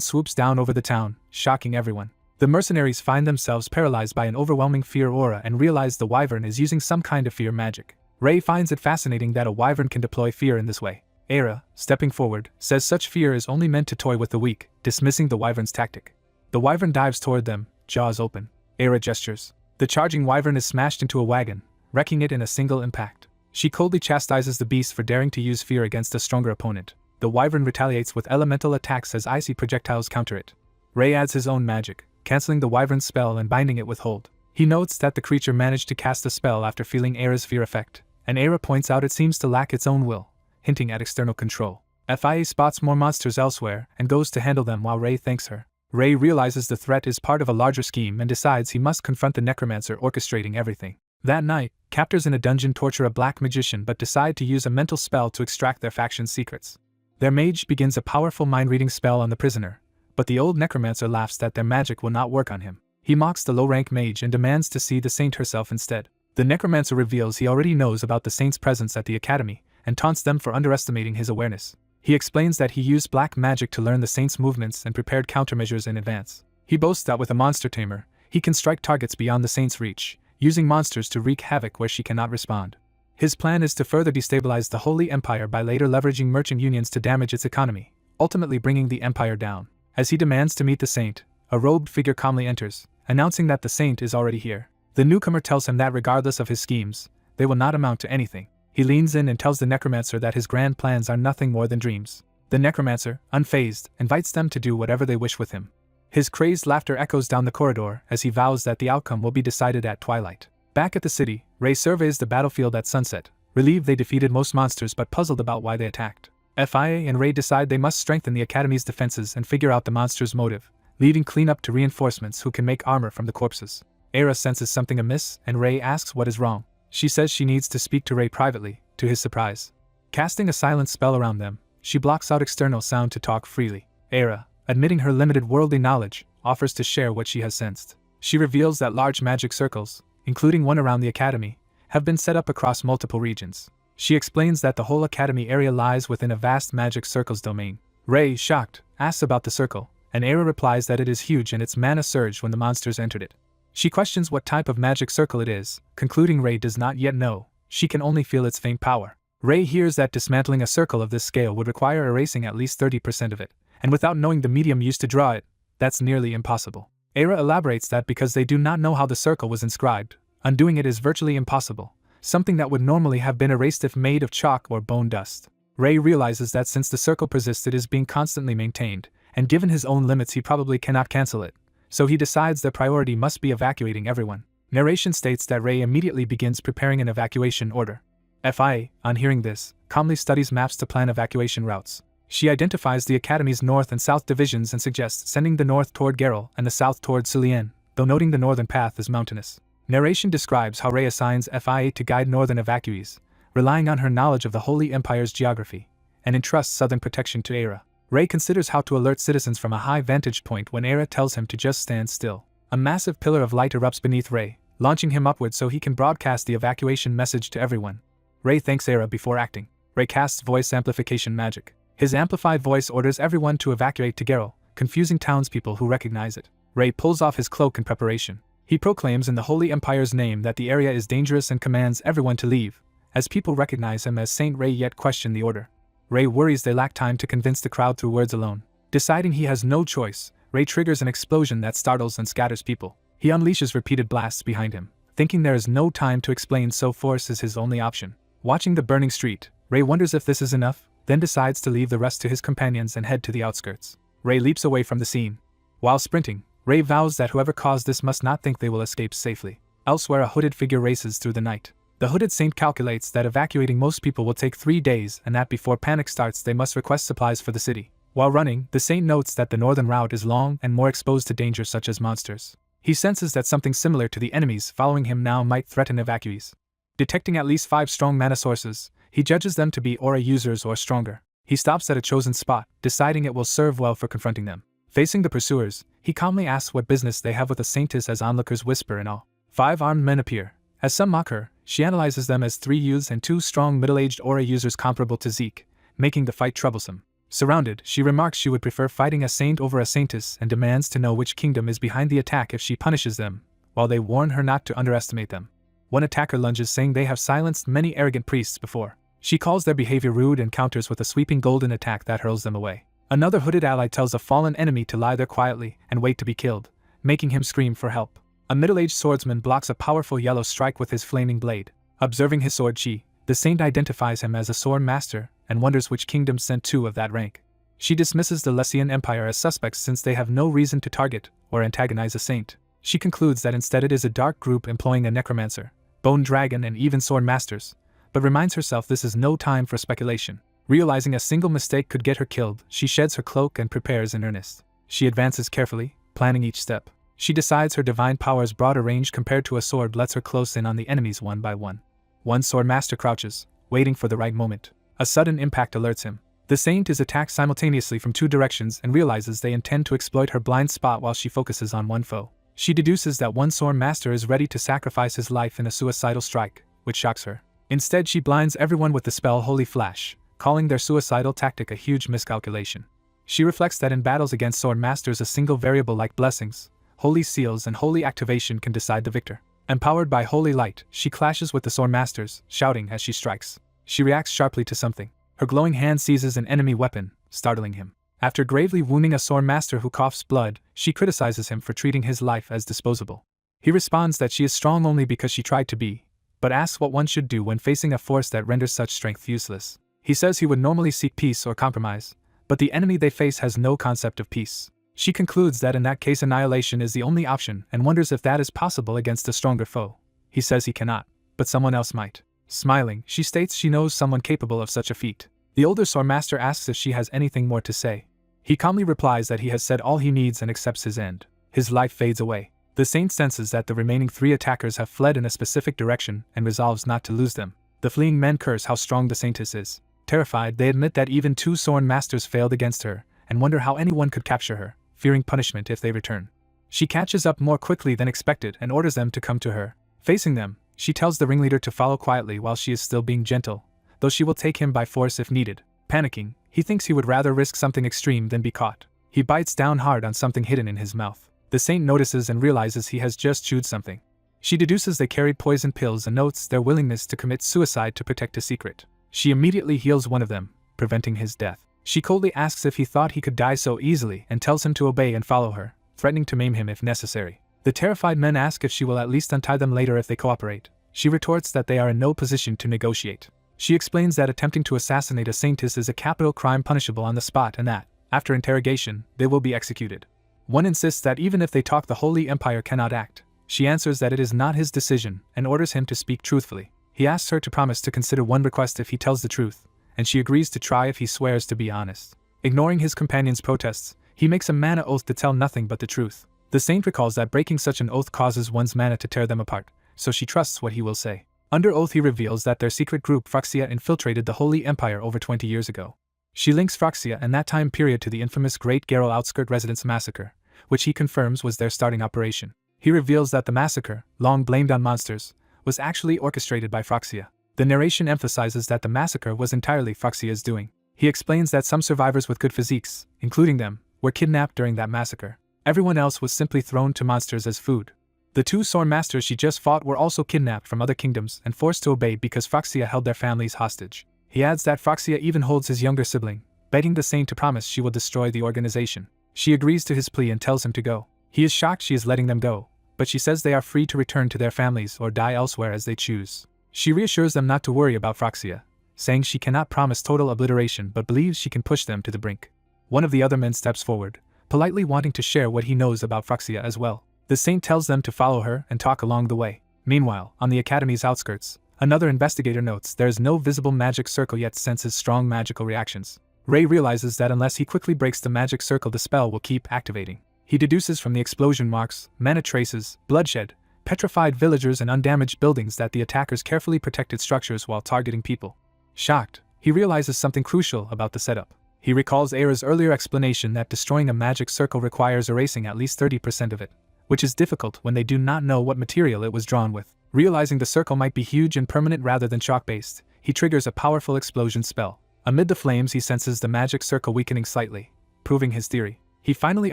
S1: swoops down over the town, shocking everyone. The mercenaries find themselves paralyzed by an overwhelming fear aura and realize the wyvern is using some kind of fear magic. Ray finds it fascinating that a wyvern can deploy fear in this way. Aira, stepping forward, says such fear is only meant to toy with the weak, dismissing the wyvern's tactic. The wyvern dives toward them, jaws open. Aira gestures. The charging wyvern is smashed into a wagon, wrecking it in a single impact. She coldly chastises the beast for daring to use fear against a stronger opponent. The wyvern retaliates with elemental attacks as icy projectiles counter it. Ray adds his own magic, canceling the wyvern's spell and binding it with hold. He notes that the creature managed to cast the spell after feeling Aira's fear effect, and Aira points out it seems to lack its own will, hinting at external control. Fia spots more monsters elsewhere and goes to handle them while Ray thanks her. Ray realizes the threat is part of a larger scheme and decides he must confront the necromancer orchestrating everything. That night, captors in a dungeon torture a black magician but decide to use a mental spell to extract their faction's secrets. Their mage begins a powerful mind-reading spell on the prisoner, but the old necromancer laughs that their magic will not work on him. He mocks the low-rank mage and demands to see the saint herself instead. The necromancer reveals he already knows about the saint's presence at the academy, and taunts them for underestimating his awareness. He explains that he used black magic to learn the saint's movements and prepared countermeasures in advance. He boasts that with a monster tamer, he can strike targets beyond the saint's reach, using monsters to wreak havoc where she cannot respond. His plan is to further destabilize the Holy Empire by later leveraging merchant unions to damage its economy, ultimately bringing the empire down. As he demands to meet the saint, a robed figure calmly enters, announcing that the saint is already here. The newcomer tells him that regardless of his schemes, they will not amount to anything. He leans in and tells the necromancer that his grand plans are nothing more than dreams. The necromancer, unfazed, invites them to do whatever they wish with him. His crazed laughter echoes down the corridor as he vows that the outcome will be decided at twilight. Back at the city, Ray surveys the battlefield at sunset, relieved they defeated most monsters but puzzled about why they attacked. FIA and Ray decide they must strengthen the academy's defenses and figure out the monster's motive, leaving cleanup to reinforcements who can make armor from the corpses. Era senses something amiss and Ray asks what is wrong. She says she needs to speak to Ray privately, to his surprise. Casting a silent spell around them, she blocks out external sound to talk freely. Era, admitting her limited worldly knowledge, offers to share what she has sensed. She reveals that large magic circles, including one around the academy, have been set up across multiple regions. She explains that the whole academy area lies within a vast magic circle's domain. Ray, shocked, asks about the circle, and Era replies that it is huge and its mana surged when the monsters entered it. She questions what type of magic circle it is, concluding Ray does not yet know, she can only feel its faint power. Ray hears that dismantling a circle of this scale would require erasing at least 30% of it, and without knowing the medium used to draw it, that's nearly impossible. Era elaborates that because they do not know how the circle was inscribed, undoing it is virtually impossible, something that would normally have been erased if made of chalk or bone dust. Ray realizes that since the circle persists it is being constantly maintained, and given his own limits he probably cannot cancel it, so he decides their priority must be evacuating everyone. Narration states that Ray immediately begins preparing an evacuation order. FIA, on hearing this, calmly studies maps to plan evacuation routes. She identifies the Academy's north and south divisions and suggests sending the north toward Geralt and the south toward Sulien, though noting the northern path is mountainous. Narration describes how Ray assigns FIA to guide northern evacuees, relying on her knowledge of the Holy Empire's geography, and entrusts southern protection to Era. Ray considers how to alert citizens from a high vantage point when Era tells him to just stand still. A massive pillar of light erupts beneath Ray, launching him upward so he can broadcast the evacuation message to everyone. Ray thanks Era before acting. Ray casts voice amplification magic. His amplified voice orders everyone to evacuate to Geralt, confusing townspeople who recognize it. Ray pulls off his cloak in preparation. He proclaims in the Holy Empire's name that the area is dangerous and commands everyone to leave, as people recognize him as Saint Ray yet question the order. Ray worries they lack time to convince the crowd through words alone. Deciding he has no choice, Ray triggers an explosion that startles and scatters people. He unleashes repeated blasts behind him, thinking there is no time to explain, so force is his only option. Watching the burning street, Ray wonders if this is enough, then decides to leave the rest to his companions and head to the outskirts. Ray leaps away from the scene. While sprinting, Ray vows that whoever caused this must not think they will escape safely. Elsewhere, a hooded figure races through the night. The hooded saint calculates that evacuating most people will take 3 days and that before panic starts they must request supplies for the city. While running, the saint notes that the northern route is long and more exposed to danger such as monsters. He senses that something similar to the enemies following him now might threaten evacuees. Detecting at least 5 strong mana sources, he judges them to be aura users or stronger. He stops at a chosen spot, deciding it will serve well for confronting them. Facing the pursuers, he calmly asks what business they have with a saintess as onlookers whisper in awe. 5 armed men appear. As some mock her, she analyzes them as 3 youths and 2 strong middle-aged aura users comparable to Zeke, making the fight troublesome. Surrounded, she remarks she would prefer fighting a saint over a saintess and demands to know which kingdom is behind the attack if she punishes them, while they warn her not to underestimate them. One attacker lunges, saying they have silenced many arrogant priests before. She calls their behavior rude and counters with a sweeping golden attack that hurls them away. Another hooded ally tells a fallen enemy to lie there quietly and wait to be killed, making him scream for help. A middle-aged swordsman blocks a powerful yellow strike with his flaming blade. Observing his sword chi, the saint identifies him as a sword master and wonders which kingdom sent 2 of that rank. She dismisses the Lessian Empire as suspects since they have no reason to target or antagonize a saint. She concludes that instead it is a dark group employing a necromancer, bone dragon and even sword masters, but reminds herself this is no time for speculation. Realizing a single mistake could get her killed, she sheds her cloak and prepares in earnest. She advances carefully, planning each step. She decides her divine power's broader range compared to a sword lets her close in on the enemies one by one. One sword master crouches, waiting for the right moment. A sudden impact alerts him. The saint is attacked simultaneously from 2 directions and realizes they intend to exploit her blind spot while she focuses on one foe. She deduces that one Sword Master is ready to sacrifice his life in a suicidal strike, which shocks her. Instead, she blinds everyone with the spell Holy Flash, calling their suicidal tactic a huge miscalculation. She reflects that in battles against Sword Masters, a single variable like blessings, holy seals, and holy activation can decide the victor. Empowered by holy light, she clashes with the Sword Masters, shouting as she strikes. She reacts sharply to something. Her glowing hand seizes an enemy weapon, startling him. After gravely wounding a Sword Master who coughs blood, she criticizes him for treating his life as disposable. He responds that she is strong only because she tried to be, but asks what one should do when facing a force that renders such strength useless. He says he would normally seek peace or compromise, but the enemy they face has no concept of peace. She concludes that in that case annihilation is the only option and wonders if that is possible against a stronger foe. He says he cannot, but someone else might. Smiling, she states she knows someone capable of such a feat. The older Sword Master asks if she has anything more to say. He calmly replies that he has said all he needs and accepts his end. His life fades away. The saint senses that the remaining 3 attackers have fled in a specific direction and resolves not to lose them. The fleeing men curse how strong the saintess is. Terrified, they admit that even 2 Sword Masters failed against her, and wonder how anyone could capture her, fearing punishment if they return. She catches up more quickly than expected and orders them to come to her. Facing them, she tells the ringleader to follow quietly while she is still being gentle, though she will take him by force if needed. Panicking, he thinks he would rather risk something extreme than be caught. He bites down hard on something hidden in his mouth. The saint notices and realizes he has just chewed something. She deduces they carried poison pills and notes their willingness to commit suicide to protect a secret. She immediately heals one of them, preventing his death. She coldly asks if he thought he could die so easily and tells him to obey and follow her, threatening to maim him if necessary. The terrified men ask if she will at least untie them later if they cooperate. She retorts that they are in no position to negotiate. She explains that attempting to assassinate a saintess is a capital crime punishable on the spot and that, after interrogation, they will be executed. One insists that even if they talk, the Holy Empire cannot act. She answers that it is not his decision and orders him to speak truthfully. He asks her to promise to consider one request if he tells the truth, and she agrees to try if he swears to be honest. Ignoring his companion's protests, he makes a mana oath to tell nothing but the truth. The saint recalls that breaking such an oath causes one's mana to tear them apart, so she trusts what he will say. Under oath, he reveals that their secret group Phryxia infiltrated the Holy Empire over 20 years ago. She links Phryxia and that time period to the infamous Great Garel Outskirt Residence Massacre, which he confirms was their starting operation. He reveals that the massacre, long blamed on monsters, was actually orchestrated by Phryxia. The narration emphasizes that the massacre was entirely Phryxia's doing. He explains that some survivors with good physiques, including them, were kidnapped during that massacre. Everyone else was simply thrown to monsters as food. The 2 Sword Masters she just fought were also kidnapped from other kingdoms and forced to obey because Phryxia held their families hostage. He adds that Phryxia even holds his younger sibling, begging the saint to promise she will destroy the organization. She agrees to his plea and tells him to go. He is shocked she is letting them go, but she says they are free to return to their families or die elsewhere as they choose. She reassures them not to worry about Phryxia, saying she cannot promise total obliteration but believes she can push them to the brink. One of the other men steps forward, politely wanting to share what he knows about Phryxia as well. The saint tells them to follow her and talk along the way. Meanwhile, on the academy's outskirts, another investigator notes there is no visible magic circle yet senses strong magical reactions. Ray realizes that unless he quickly breaks the magic circle, the spell will keep activating. He deduces from the explosion marks, mana traces, bloodshed, petrified villagers and undamaged buildings that the attackers carefully protected structures while targeting people. Shocked, he realizes something crucial about the setup. He recalls Aira's earlier explanation that destroying a magic circle requires erasing at least 30% of it, which is difficult when they do not know what material it was drawn with. Realizing the circle might be huge and permanent rather than chalk-based, he triggers a powerful explosion spell. Amid the flames, he senses the magic circle weakening slightly, proving his theory. He finally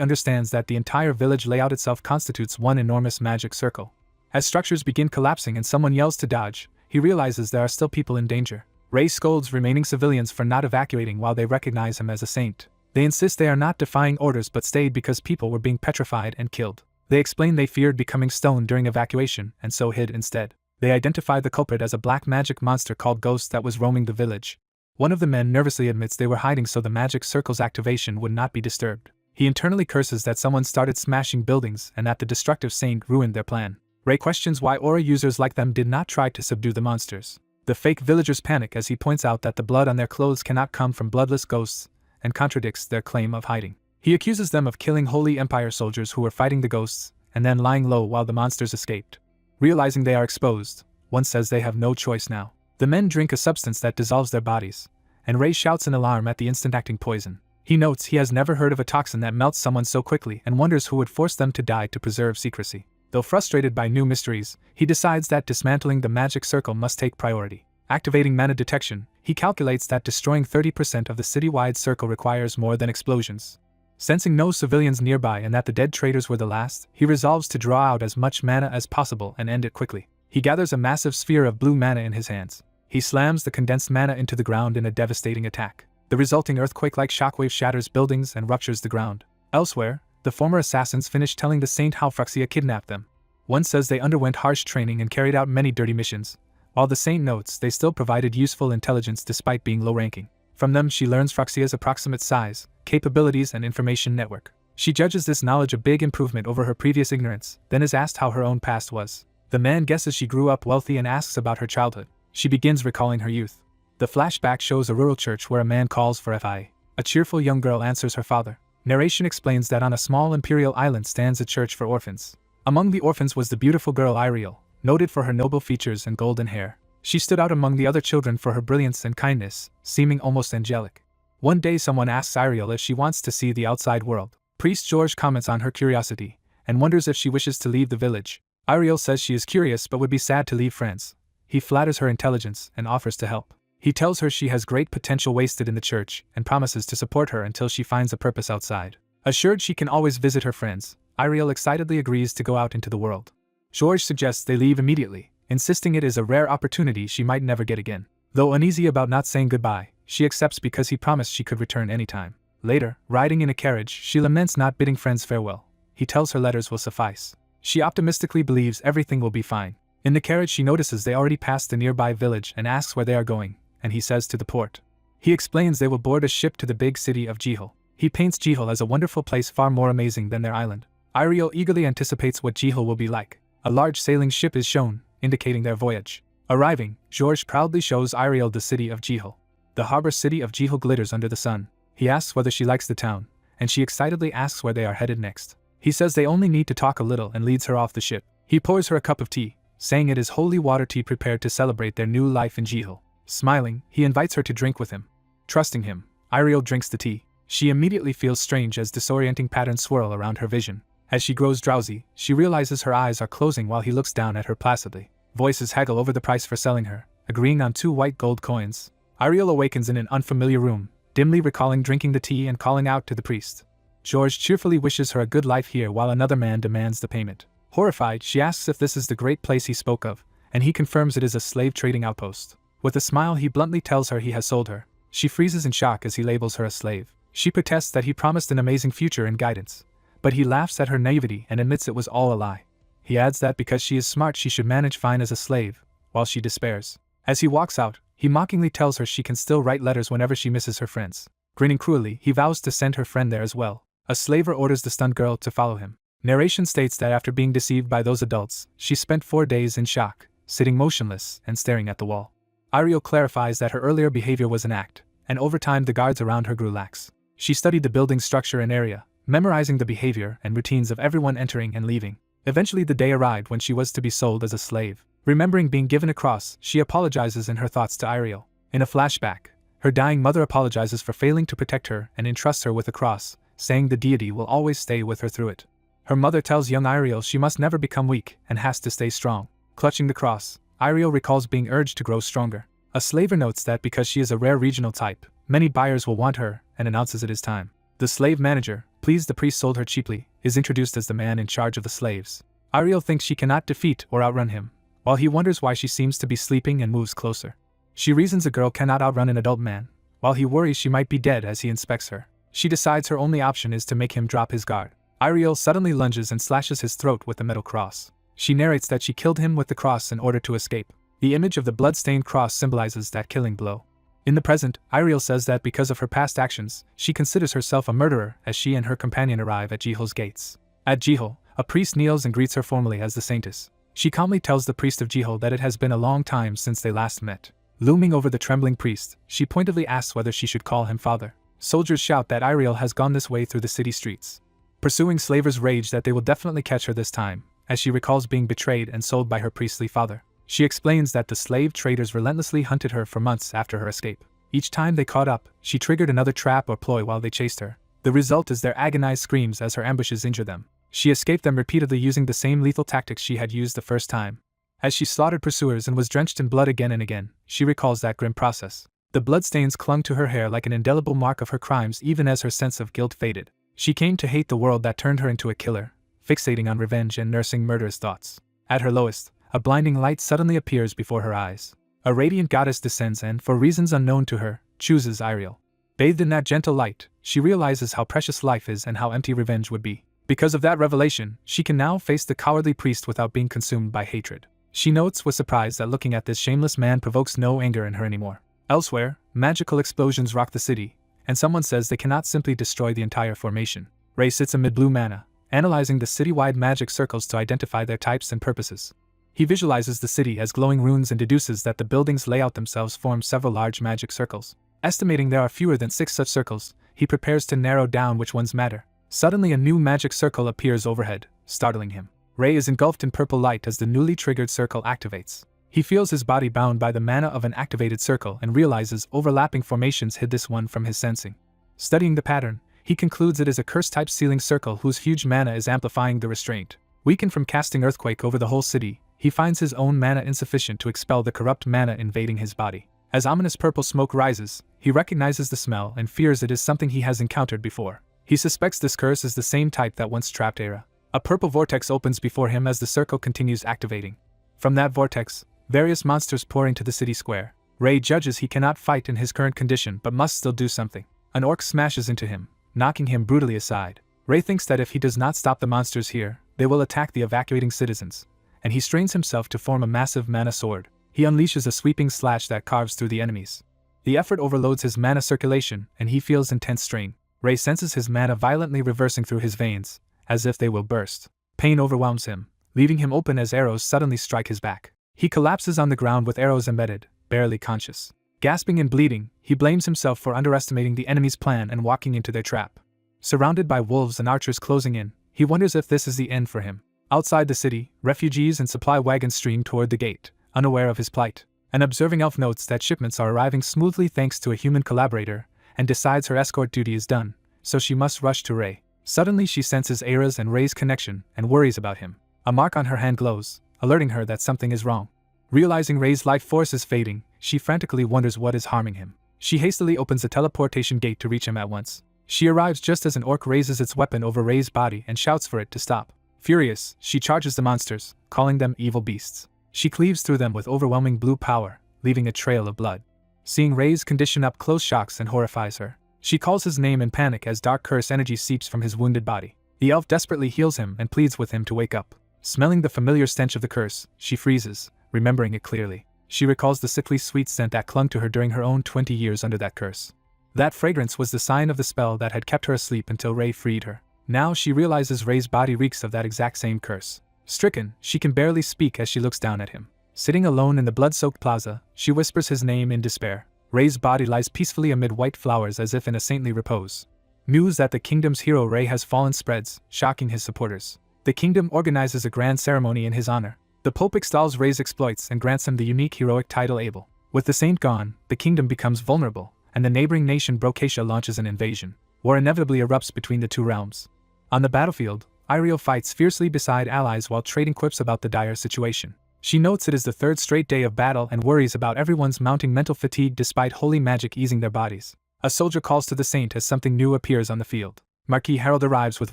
S1: understands that the entire village layout itself constitutes one enormous magic circle. As structures begin collapsing and someone yells to dodge, he realizes there are still people in danger. Ray scolds remaining civilians for not evacuating while they recognize him as a saint. They insist they are not defying orders but stayed because people were being petrified and killed. They explain they feared becoming stoned during evacuation and so hid instead. They identify the culprit as a black magic monster called Ghost that was roaming the village. One of the men nervously admits they were hiding so the magic circle's activation would not be disturbed. He internally curses that someone started smashing buildings and that the destructive saint ruined their plan. Ray questions why aura users like them did not try to subdue the monsters. The fake villagers panic as he points out that the blood on their clothes cannot come from bloodless ghosts and contradicts their claim of hiding. He accuses them of killing Holy Empire soldiers who were fighting the ghosts and then lying low while the monsters escaped. Realizing they are exposed, one says they have no choice now. The men drink a substance that dissolves their bodies, and Ray shouts in alarm at the instant acting poison. He notes he has never heard of a toxin that melts someone so quickly and wonders who would force them to die to preserve secrecy. Though frustrated by new mysteries, he decides that dismantling the magic circle must take priority. Activating mana detection, he calculates that destroying 30% of the citywide circle requires more than explosions. Sensing no civilians nearby and that the dead traitors were the last, he resolves to draw out as much mana as possible and end it quickly. He gathers a massive sphere of blue mana in his hands. He slams the condensed mana into the ground in a devastating attack. The resulting earthquake-like shockwave shatters buildings and ruptures the ground. Elsewhere, the former assassins finish telling the saint how Phryxia kidnapped them. One says they underwent harsh training and carried out many dirty missions, while the saint notes they still provided useful intelligence despite being low-ranking. From them she learns Phryxia's approximate size, capabilities and information network. She judges this knowledge a big improvement over her previous ignorance, then is asked how her own past was. The man guesses she grew up wealthy and asks about her childhood. She begins recalling her youth. The flashback shows a rural church where a man calls for Fi. A cheerful young girl answers her father. Narration explains that on a small imperial island stands a church for orphans. Among the orphans was the beautiful girl Iriel, noted for her noble features and golden hair. She stood out among the other children for her brilliance and kindness, seeming almost angelic. One day someone asks Iriel if she wants to see the outside world. Priest George comments on her curiosity, and wonders if she wishes to leave the village. Iriel says she is curious but would be sad to leave friends. He flatters her intelligence and offers to help. He tells her she has great potential wasted in the church and promises to support her until she finds a purpose outside. Assured she can always visit her friends, Iriel excitedly agrees to go out into the world. George suggests they leave immediately, insisting it is a rare opportunity she might never get again. Though uneasy about not saying goodbye, she accepts because he promised she could return anytime. Later, riding in a carriage, she laments not bidding friends farewell. He tells her letters will suffice. She optimistically believes everything will be fine. In the carriage she notices they already passed the nearby village and asks where they are going, and he says to the port. He explains they will board a ship to the big city of Jihul. He paints Jihul as a wonderful place far more amazing than their island. Iriel eagerly anticipates what Jihul will be like. A large sailing ship is shown, indicating their voyage. Arriving, George proudly shows Iriel the city of Jihul. The harbor city of Jihul glitters under the sun. He asks whether she likes the town, and she excitedly asks where they are headed next. He says they only need to talk a little and leads her off the ship. He pours her a cup of tea, saying it is holy water tea prepared to celebrate their new life in Jihul. Smiling, he invites her to drink with him. Trusting him, Iriel drinks the tea. She immediately feels strange as disorienting patterns swirl around her vision. As she grows drowsy, she realizes her eyes are closing while he looks down at her placidly. Voices haggle over the price for selling her, agreeing on 2 white gold coins. Iriel awakens in an unfamiliar room, dimly recalling drinking the tea and calling out to the priest. George cheerfully wishes her a good life here while another man demands the payment. Horrified, she asks if this is the great place he spoke of, and he confirms it is a slave trading outpost. With a smile he bluntly tells her he has sold her. She freezes in shock as he labels her a slave. She protests that he promised an amazing future and guidance, but he laughs at her naivety and admits it was all a lie. He adds that because she is smart she should manage fine as a slave, while she despairs. As he walks out, he mockingly tells her she can still write letters whenever she misses her friends. Grinning cruelly, he vows to send her friend there as well. A slaver orders the stunned girl to follow him. Narration states that after being deceived by those adults, she spent 4 days in shock, sitting motionless and staring at the wall. Iriel clarifies that her earlier behavior was an act, and over time the guards around her grew lax. She studied the building's structure and area, memorizing the behavior and routines of everyone entering and leaving. Eventually the day arrived when she was to be sold as a slave. Remembering being given a cross, she apologizes in her thoughts to Iriel. In a flashback, her dying mother apologizes for failing to protect her and entrusts her with a cross, saying the deity will always stay with her through it. Her mother tells young Iriel she must never become weak and has to stay strong. Clutching the cross, Iriel recalls being urged to grow stronger. A slaver notes that because she is a rare regional type, many buyers will want her and announces it is time. The slave manager, pleased the priest sold her cheaply, is introduced as the man in charge of the slaves. Iriel thinks she cannot defeat or outrun him, while he wonders why she seems to be sleeping and moves closer. She reasons a girl cannot outrun an adult man, while he worries she might be dead as he inspects her. She decides her only option is to make him drop his guard. Iriel suddenly lunges and slashes his throat with the metal cross. She narrates that she killed him with the cross in order to escape. The image of the blood-stained cross symbolizes that killing blow. In the present, Iriel says that because of her past actions, she considers herself a murderer as she and her companion arrive at Jihul's gates. At Jihul, a priest kneels and greets her formally as the saintess. She calmly tells the priest of Jihul that it has been a long time since they last met. Looming over the trembling priest, she pointedly asks whether she should call him father. Soldiers shout that Iriel has gone this way through the city streets. Pursuing slavers rage that they will definitely catch her this time, as she recalls being betrayed and sold by her priestly father. She explains that the slave traders relentlessly hunted her for months after her escape. Each time they caught up, she triggered another trap or ploy while they chased her. The result is their agonized screams as her ambushes injure them. She escaped them repeatedly using the same lethal tactics she had used the first time. As she slaughtered pursuers and was drenched in blood again and again, she recalls that grim process. The bloodstains clung to her hair like an indelible mark of her crimes even as her sense of guilt faded. She came to hate the world that turned her into a killer, fixating on revenge and nursing murderous thoughts. At her lowest, a blinding light suddenly appears before her eyes. A radiant goddess descends and, for reasons unknown to her, chooses Ariel. Bathed in that gentle light, she realizes how precious life is and how empty revenge would be. Because of that revelation, she can now face the cowardly priest without being consumed by hatred. She notes with surprise that looking at this shameless man provokes no anger in her anymore. Elsewhere, magical explosions rock the city, and someone says they cannot simply destroy the entire formation. Ray sits amid blue mana, analyzing the city-wide magic circles to identify their types and purposes. He visualizes the city as glowing runes and deduces that the buildings' layout themselves form several large magic circles. Estimating there are fewer than 6 such circles, he prepares to narrow down which ones matter. Suddenly a new magic circle appears overhead, startling him. Ray is engulfed in purple light as the newly triggered circle activates. He feels his body bound by the mana of an activated circle and realizes overlapping formations hid this one from his sensing. Studying the pattern, he concludes it is a curse-type sealing circle whose huge mana is amplifying the restraint. Weakened from casting Earthquake over the whole city, he finds his own mana insufficient to expel the corrupt mana invading his body. As ominous purple smoke rises, he recognizes the smell and fears it is something he has encountered before. He suspects this curse is the same type that once trapped Era. A purple vortex opens before him as the circle continues activating. From that vortex, various monsters pour into the city square. Ray judges he cannot fight in his current condition but must still do something. An orc smashes into him, knocking him brutally aside. Ray thinks that if he does not stop the monsters here, they will attack the evacuating citizens, and he strains himself to form a massive mana sword. He unleashes a sweeping slash that carves through the enemies. The effort overloads his mana circulation, and he feels intense strain. Ray senses his mana violently reversing through his veins, as if they will burst. Pain overwhelms him, leaving him open as arrows suddenly strike his back. He collapses on the ground with arrows embedded, barely conscious. Gasping and bleeding, he blames himself for underestimating the enemy's plan and walking into their trap. Surrounded by wolves and archers closing in, he wonders if this is the end for him. Outside the city, refugees and supply wagons stream toward the gate, unaware of his plight. An observing elf notes that shipments are arriving smoothly thanks to a human collaborator, and decides her escort duty is done, so she must rush to Ray. Suddenly she senses Era's and Ray's connection and worries about him. A mark on her hand glows, alerting her that something is wrong. Realizing Ray's life force is fading, she frantically wonders what is harming him. She hastily opens the teleportation gate to reach him at once. She arrives just as an orc raises its weapon over Ray's body and shouts for it to stop. Furious, she charges the monsters, calling them evil beasts. She cleaves through them with overwhelming blue power, leaving a trail of blood. Seeing Ray's condition up close shocks and horrifies her. She calls his name in panic as dark curse energy seeps from his wounded body. The elf desperately heals him and pleads with him to wake up. Smelling the familiar stench of the curse, she freezes, remembering it clearly. She recalls the sickly sweet scent that clung to her during her own 20 years under that curse. That fragrance was the sign of the spell that had kept her asleep until Ray freed her. Now she realizes Ray's body reeks of that exact same curse. Stricken, she can barely speak as she looks down at him. Sitting alone in the blood-soaked plaza, she whispers his name in despair. Ray's body lies peacefully amid white flowers as if in a saintly repose. News that the kingdom's hero Ray has fallen spreads, shocking his supporters. The kingdom organizes a grand ceremony in his honor. The Pope extols Ray's exploits and grants him the unique heroic title Abel. With the saint gone, the kingdom becomes vulnerable, and the neighboring nation Brocatia launches an invasion. War inevitably erupts between the two realms. On the battlefield, Iriel fights fiercely beside allies while trading quips about the dire situation. She notes it is the third straight day of battle and worries about everyone's mounting mental fatigue despite holy magic easing their bodies. A soldier calls to the saint as something new appears on the field. Marquis Harold arrives with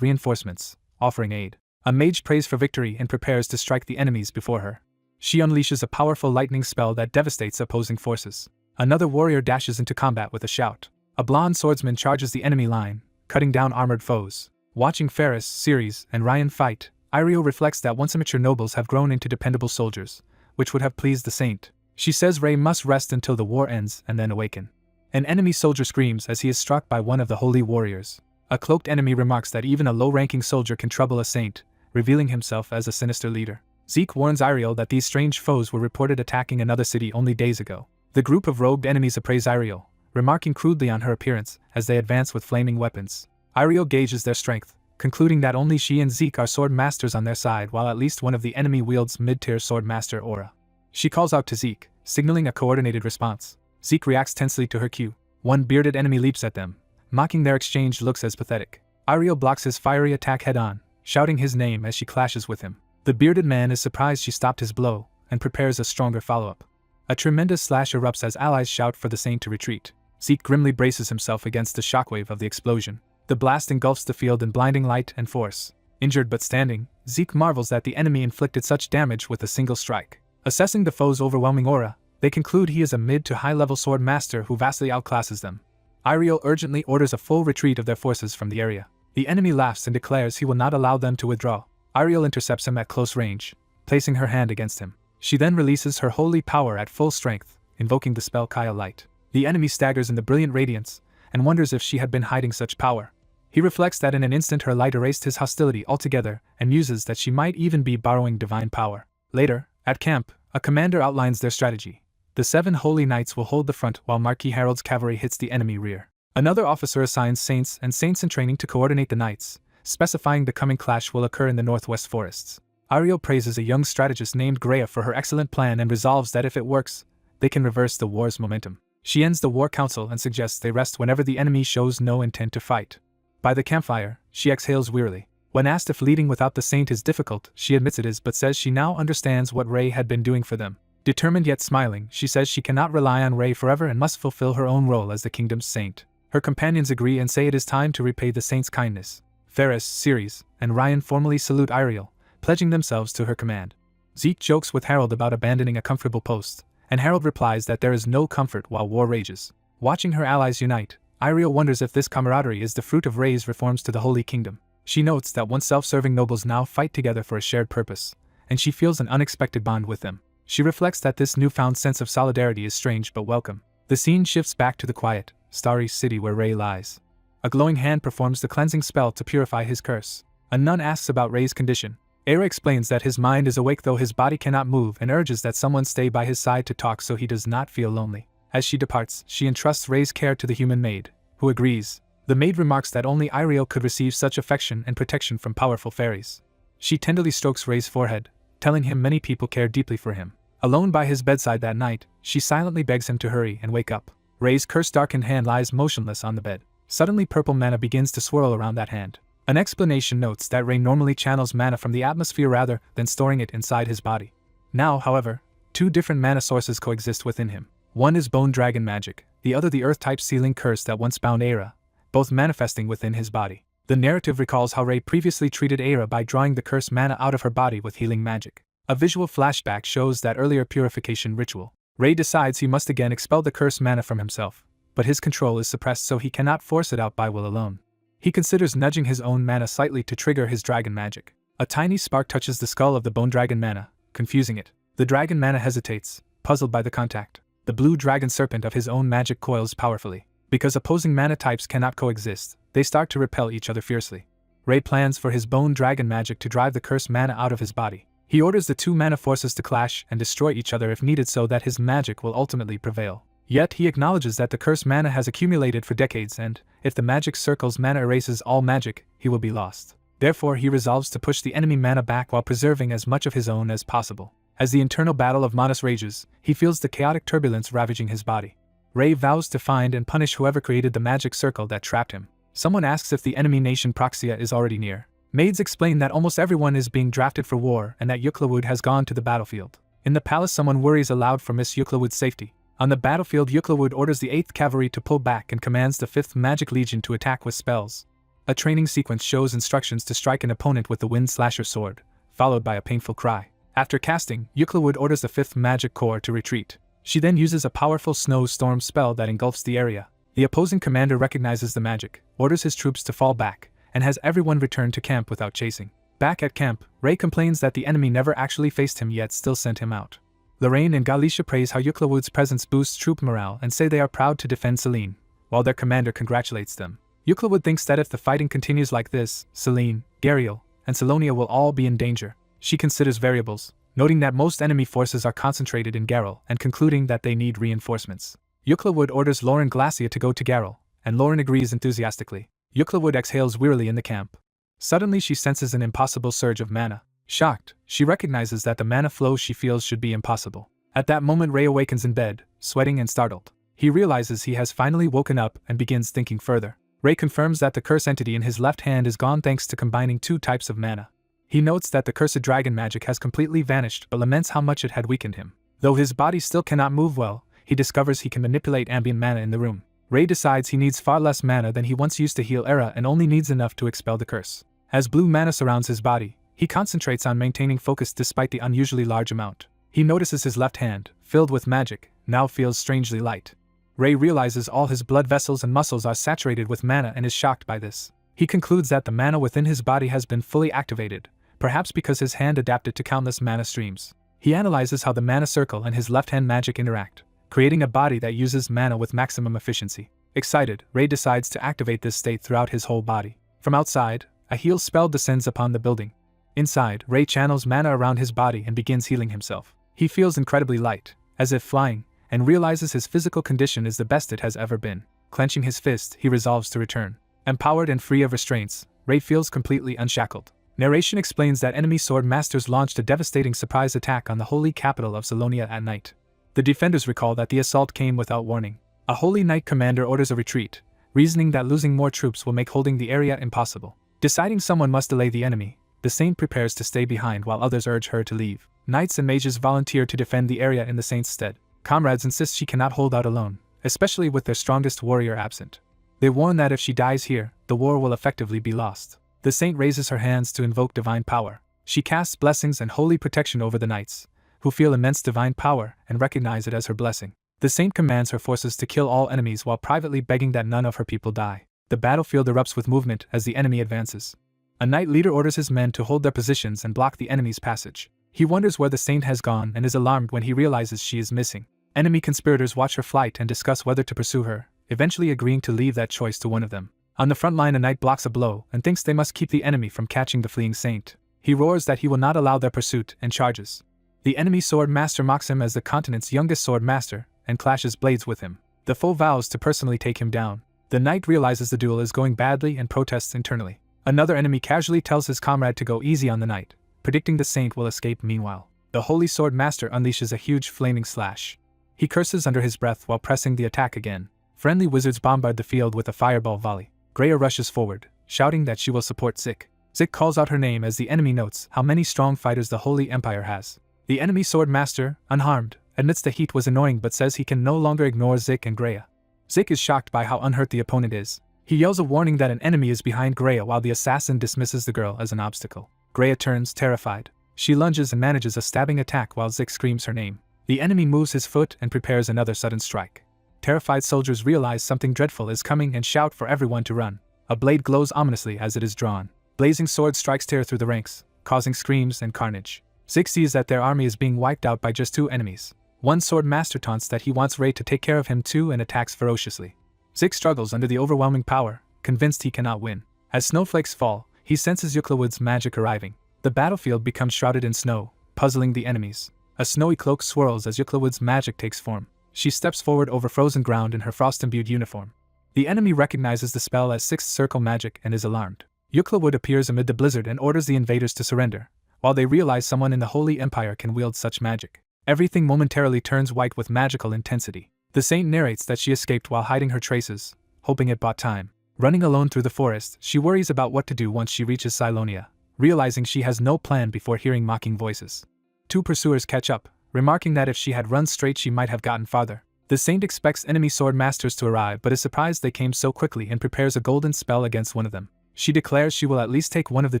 S1: reinforcements, offering aid. A mage prays for victory and prepares to strike the enemies before her. She unleashes a powerful lightning spell that devastates opposing forces. Another warrior dashes into combat with a shout. A blonde swordsman charges the enemy line, cutting down armored foes. Watching Ferris, Ceres, and Ryan fight, Iriel reflects that once immature nobles have grown into dependable soldiers, which would have pleased the saint. She says Ray must rest until the war ends and then awaken. An enemy soldier screams as he is struck by one of the holy warriors. A cloaked enemy remarks that even a low-ranking soldier can trouble a saint, revealing himself as a sinister leader. Zeke warns Iriel that these strange foes were reported attacking another city only days ago. The group of robed enemies appraise Iriel, remarking crudely on her appearance as they advance with flaming weapons. Iriel gauges their strength, concluding that only she and Zeke are sword masters on their side while at least one of the enemy wields mid-tier sword master aura. She calls out to Zeke, signaling a coordinated response. Zeke reacts tensely to her cue. One bearded enemy leaps at them, mocking their exchanged looks as pathetic. Ariel blocks his fiery attack head-on, shouting his name as she clashes with him. The bearded man is surprised she stopped his blow, and prepares a stronger follow-up. A tremendous slash erupts as allies shout for the saint to retreat. Zeke grimly braces himself against the shockwave of the explosion. The blast engulfs the field in blinding light and force. Injured but standing, Zeke marvels that the enemy inflicted such damage with a single strike. Assessing the foe's overwhelming aura, they conclude he is a mid to high-level sword master who vastly outclasses them. Ariel urgently orders a full retreat of their forces from the area. The enemy laughs and declares he will not allow them to withdraw. Ariel intercepts him at close range, placing her hand against him. She then releases her holy power at full strength, invoking the spell Kaya Light. The enemy staggers in the brilliant radiance, and wonders if she had been hiding such power. He reflects that in an instant her light erased his hostility altogether, and muses that she might even be borrowing divine power. Later, at camp, a commander outlines their strategy. The 7 holy knights will hold the front while Marquis Harold's cavalry hits the enemy rear. Another officer assigns saints and saints in training to coordinate the knights, specifying the coming clash will occur in the northwest forests. Ariel praises a young strategist named Greya for her excellent plan and resolves that if it works, they can reverse the war's momentum. She ends the war council and suggests they rest whenever the enemy shows no intent to fight. By the campfire, she exhales wearily. When asked if leading without the saint is difficult, she admits it is but says she now understands what Rey had been doing for them. Determined yet smiling, she says she cannot rely on Rey forever and must fulfill her own role as the kingdom's saint. Her companions agree and say it is time to repay the saint's kindness. Ferris, Ceres, and Ryan formally salute Ariel, pledging themselves to her command. Zeke jokes with Harold about abandoning a comfortable post, and Harold replies that there is no comfort while war rages. Watching her allies unite, Ariel wonders if this camaraderie is the fruit of Rey's reforms to the Holy Kingdom. She notes that once self-serving nobles now fight together for a shared purpose, and she feels an unexpected bond with them. She reflects that this newfound sense of solidarity is strange but welcome. The scene shifts back to the quiet, starry city where Rey lies. A glowing hand performs the cleansing spell to purify his curse. A nun asks about Rey's condition. Era explains that his mind is awake though his body cannot move and urges that someone stay by his side to talk so he does not feel lonely. As she departs, she entrusts Rey's care to the human maid, who agrees. The maid remarks that only Ariel could receive such affection and protection from powerful fairies. She tenderly strokes Rey's forehead, telling him many people care deeply for him. Alone by his bedside that night, she silently begs him to hurry and wake up. Rey's curse-darkened hand lies motionless on the bed. Suddenly purple mana begins to swirl around that hand. An explanation notes that Rey normally channels mana from the atmosphere rather than storing it inside his body. Now, however, 2 different mana sources coexist within him. One is bone dragon magic, the other the earth-type sealing curse that once bound Era, both manifesting within his body. The narrative recalls how Rey previously treated Era by drawing the curse mana out of her body with healing magic. A visual flashback shows that earlier purification ritual. Rey decides he must again expel the curse mana from himself, but his control is suppressed so he cannot force it out by will alone. He considers nudging his own mana slightly to trigger his dragon magic. A tiny spark touches the skull of the bone dragon mana, confusing it. The dragon mana hesitates, puzzled by the contact. The blue dragon serpent of his own magic coils powerfully. Because opposing mana types cannot coexist, they start to repel each other fiercely. Rey plans for his bone dragon magic to drive the cursed mana out of his body. He orders the 2 mana forces to clash and destroy each other if needed so that his magic will ultimately prevail. Yet he acknowledges that the cursed mana has accumulated for decades and, if the magic circle's mana erases all magic, he will be lost. Therefore he resolves to push the enemy mana back while preserving as much of his own as possible. As the internal battle of Manus rages, he feels the chaotic turbulence ravaging his body. Rey vows to find and punish whoever created the magic circle that trapped him. Someone asks if the enemy nation Proxia is already near. Maids explain that almost everyone is being drafted for war and that Yuklawood has gone to the battlefield. In the palace someone worries aloud for Miss Yuklawood's safety. On the battlefield Yuklawood orders the 8th Cavalry to pull back and commands the 5th Magic Legion to attack with spells. A training sequence shows instructions to strike an opponent with the Wind Slasher sword, followed by a painful cry. After casting, Yuklawood orders the 5th Magic Corps to retreat. She then uses a powerful snow storm spell that engulfs the area. The opposing commander recognizes the magic, orders his troops to fall back, and has everyone return to camp without chasing. Back at camp, Rey complains that the enemy never actually faced him yet still sent him out. Lorraine and Galicia praise how Yuklawood's presence boosts troop morale and say they are proud to defend Selene, while their commander congratulates them. Yuklawood thinks that if the fighting continues like this, Selene, Gariel, and Selonia will all be in danger. She considers variables, noting that most enemy forces are concentrated in Garel and concluding that they need reinforcements. Yuklawood orders Lauren Glacia to go to Garel, and Lauren agrees enthusiastically. Yuklawood exhales wearily in the camp. Suddenly she senses an impossible surge of mana. Shocked, she recognizes that the mana flow she feels should be impossible. At that moment Rey awakens in bed, sweating and startled. He realizes he has finally woken up and begins thinking further. Ray confirms that the curse entity in his left hand is gone thanks to combining 2 types of mana. He notes that the cursed dragon magic has completely vanished but laments how much it had weakened him. Though his body still cannot move well, he discovers he can manipulate ambient mana in the room. Ray decides he needs far less mana than he once used to heal Era and only needs enough to expel the curse. As blue mana surrounds his body, he concentrates on maintaining focus despite the unusually large amount. He notices his left hand, filled with magic, now feels strangely light. Ray realizes all his blood vessels and muscles are saturated with mana and is shocked by this. He concludes that the mana within his body has been fully activated, perhaps because his hand adapted to countless mana streams. He analyzes how the mana circle and his left-hand magic interact, creating a body that uses mana with maximum efficiency. Excited, Ray decides to activate this state throughout his whole body. From outside, a heal spell descends upon the building. Inside, Ray channels mana around his body and begins healing himself. He feels incredibly light, as if flying, and realizes his physical condition is the best it has ever been. Clenching his fist, he resolves to return. Empowered and free of restraints, Ray feels completely unshackled. Narration explains that enemy sword masters launched a devastating surprise attack on the holy capital of Zalonia at night. The defenders recall that the assault came without warning. A holy knight commander orders a retreat, reasoning that losing more troops will make holding the area impossible. Deciding someone must delay the enemy, the saint prepares to stay behind while others urge her to leave. Knights and mages volunteer to defend the area in the saint's stead. Comrades insist she cannot hold out alone, especially with their strongest warrior absent. They warn that if she dies here, the war will effectively be lost. The saint raises her hands to invoke divine power. She casts blessings and holy protection over the knights, who feel immense divine power and recognize it as her blessing. The saint commands her forces to kill all enemies while privately begging that none of her people die. The battlefield erupts with movement as the enemy advances. A knight leader orders his men to hold their positions and block the enemy's passage. He wonders where the saint has gone and is alarmed when he realizes she is missing. Enemy conspirators watch her flight and discuss whether to pursue her, eventually agreeing to leave that choice to one of them. On the front line, a knight blocks a blow and thinks they must keep the enemy from catching the fleeing saint. He roars that he will not allow their pursuit and charges. The enemy sword master mocks him as the continent's youngest sword master and clashes blades with him. The foe vows to personally take him down. The knight realizes the duel is going badly and protests internally. Another enemy casually tells his comrade to go easy on the knight, predicting the saint will escape meanwhile. The holy sword master unleashes a huge flaming slash. He curses under his breath while pressing the attack again. Friendly wizards bombard the field with a fireball volley. Greya rushes forward, shouting that she will support Zik. Zik calls out her name as the enemy notes how many strong fighters the Holy Empire has. The enemy sword master, unharmed, admits the heat was annoying but says he can no longer ignore Zik and Greya. Zik is shocked by how unhurt the opponent is. He yells a warning that an enemy is behind Greya while the assassin dismisses the girl as an obstacle. Greya turns terrified. She lunges and manages a stabbing attack while Zik screams her name. The enemy moves his foot and prepares another sudden strike. Terrified soldiers realize something dreadful is coming and shout for everyone to run. A blade glows ominously as it is drawn. Blazing sword strikes tear through the ranks, causing screams and carnage. Zik sees that their army is being wiped out by just 2 enemies. One sword master taunts that he wants Ray to take care of him too and attacks ferociously. Zik struggles under the overwhelming power, convinced he cannot win. As snowflakes fall, he senses Yuklawud's magic arriving. The battlefield becomes shrouded in snow, puzzling the enemies. A snowy cloak swirls as Yuklawud's magic takes form. She steps forward over frozen ground in her frost-imbued uniform. The enemy recognizes the spell as Sixth Circle magic and is alarmed. Yuklawud appears amid the blizzard and orders the invaders to surrender, while they realize someone in the Holy Empire can wield such magic. Everything momentarily turns white with magical intensity. The saint narrates that she escaped while hiding her traces, hoping it bought time. Running alone through the forest, she worries about what to do once she reaches Silonia, realizing she has no plan before hearing mocking voices. 2 pursuers catch up, remarking that if she had run straight she might have gotten farther. The saint expects enemy sword masters to arrive but is surprised they came so quickly and prepares a golden spell against one of them. She declares she will at least take one of the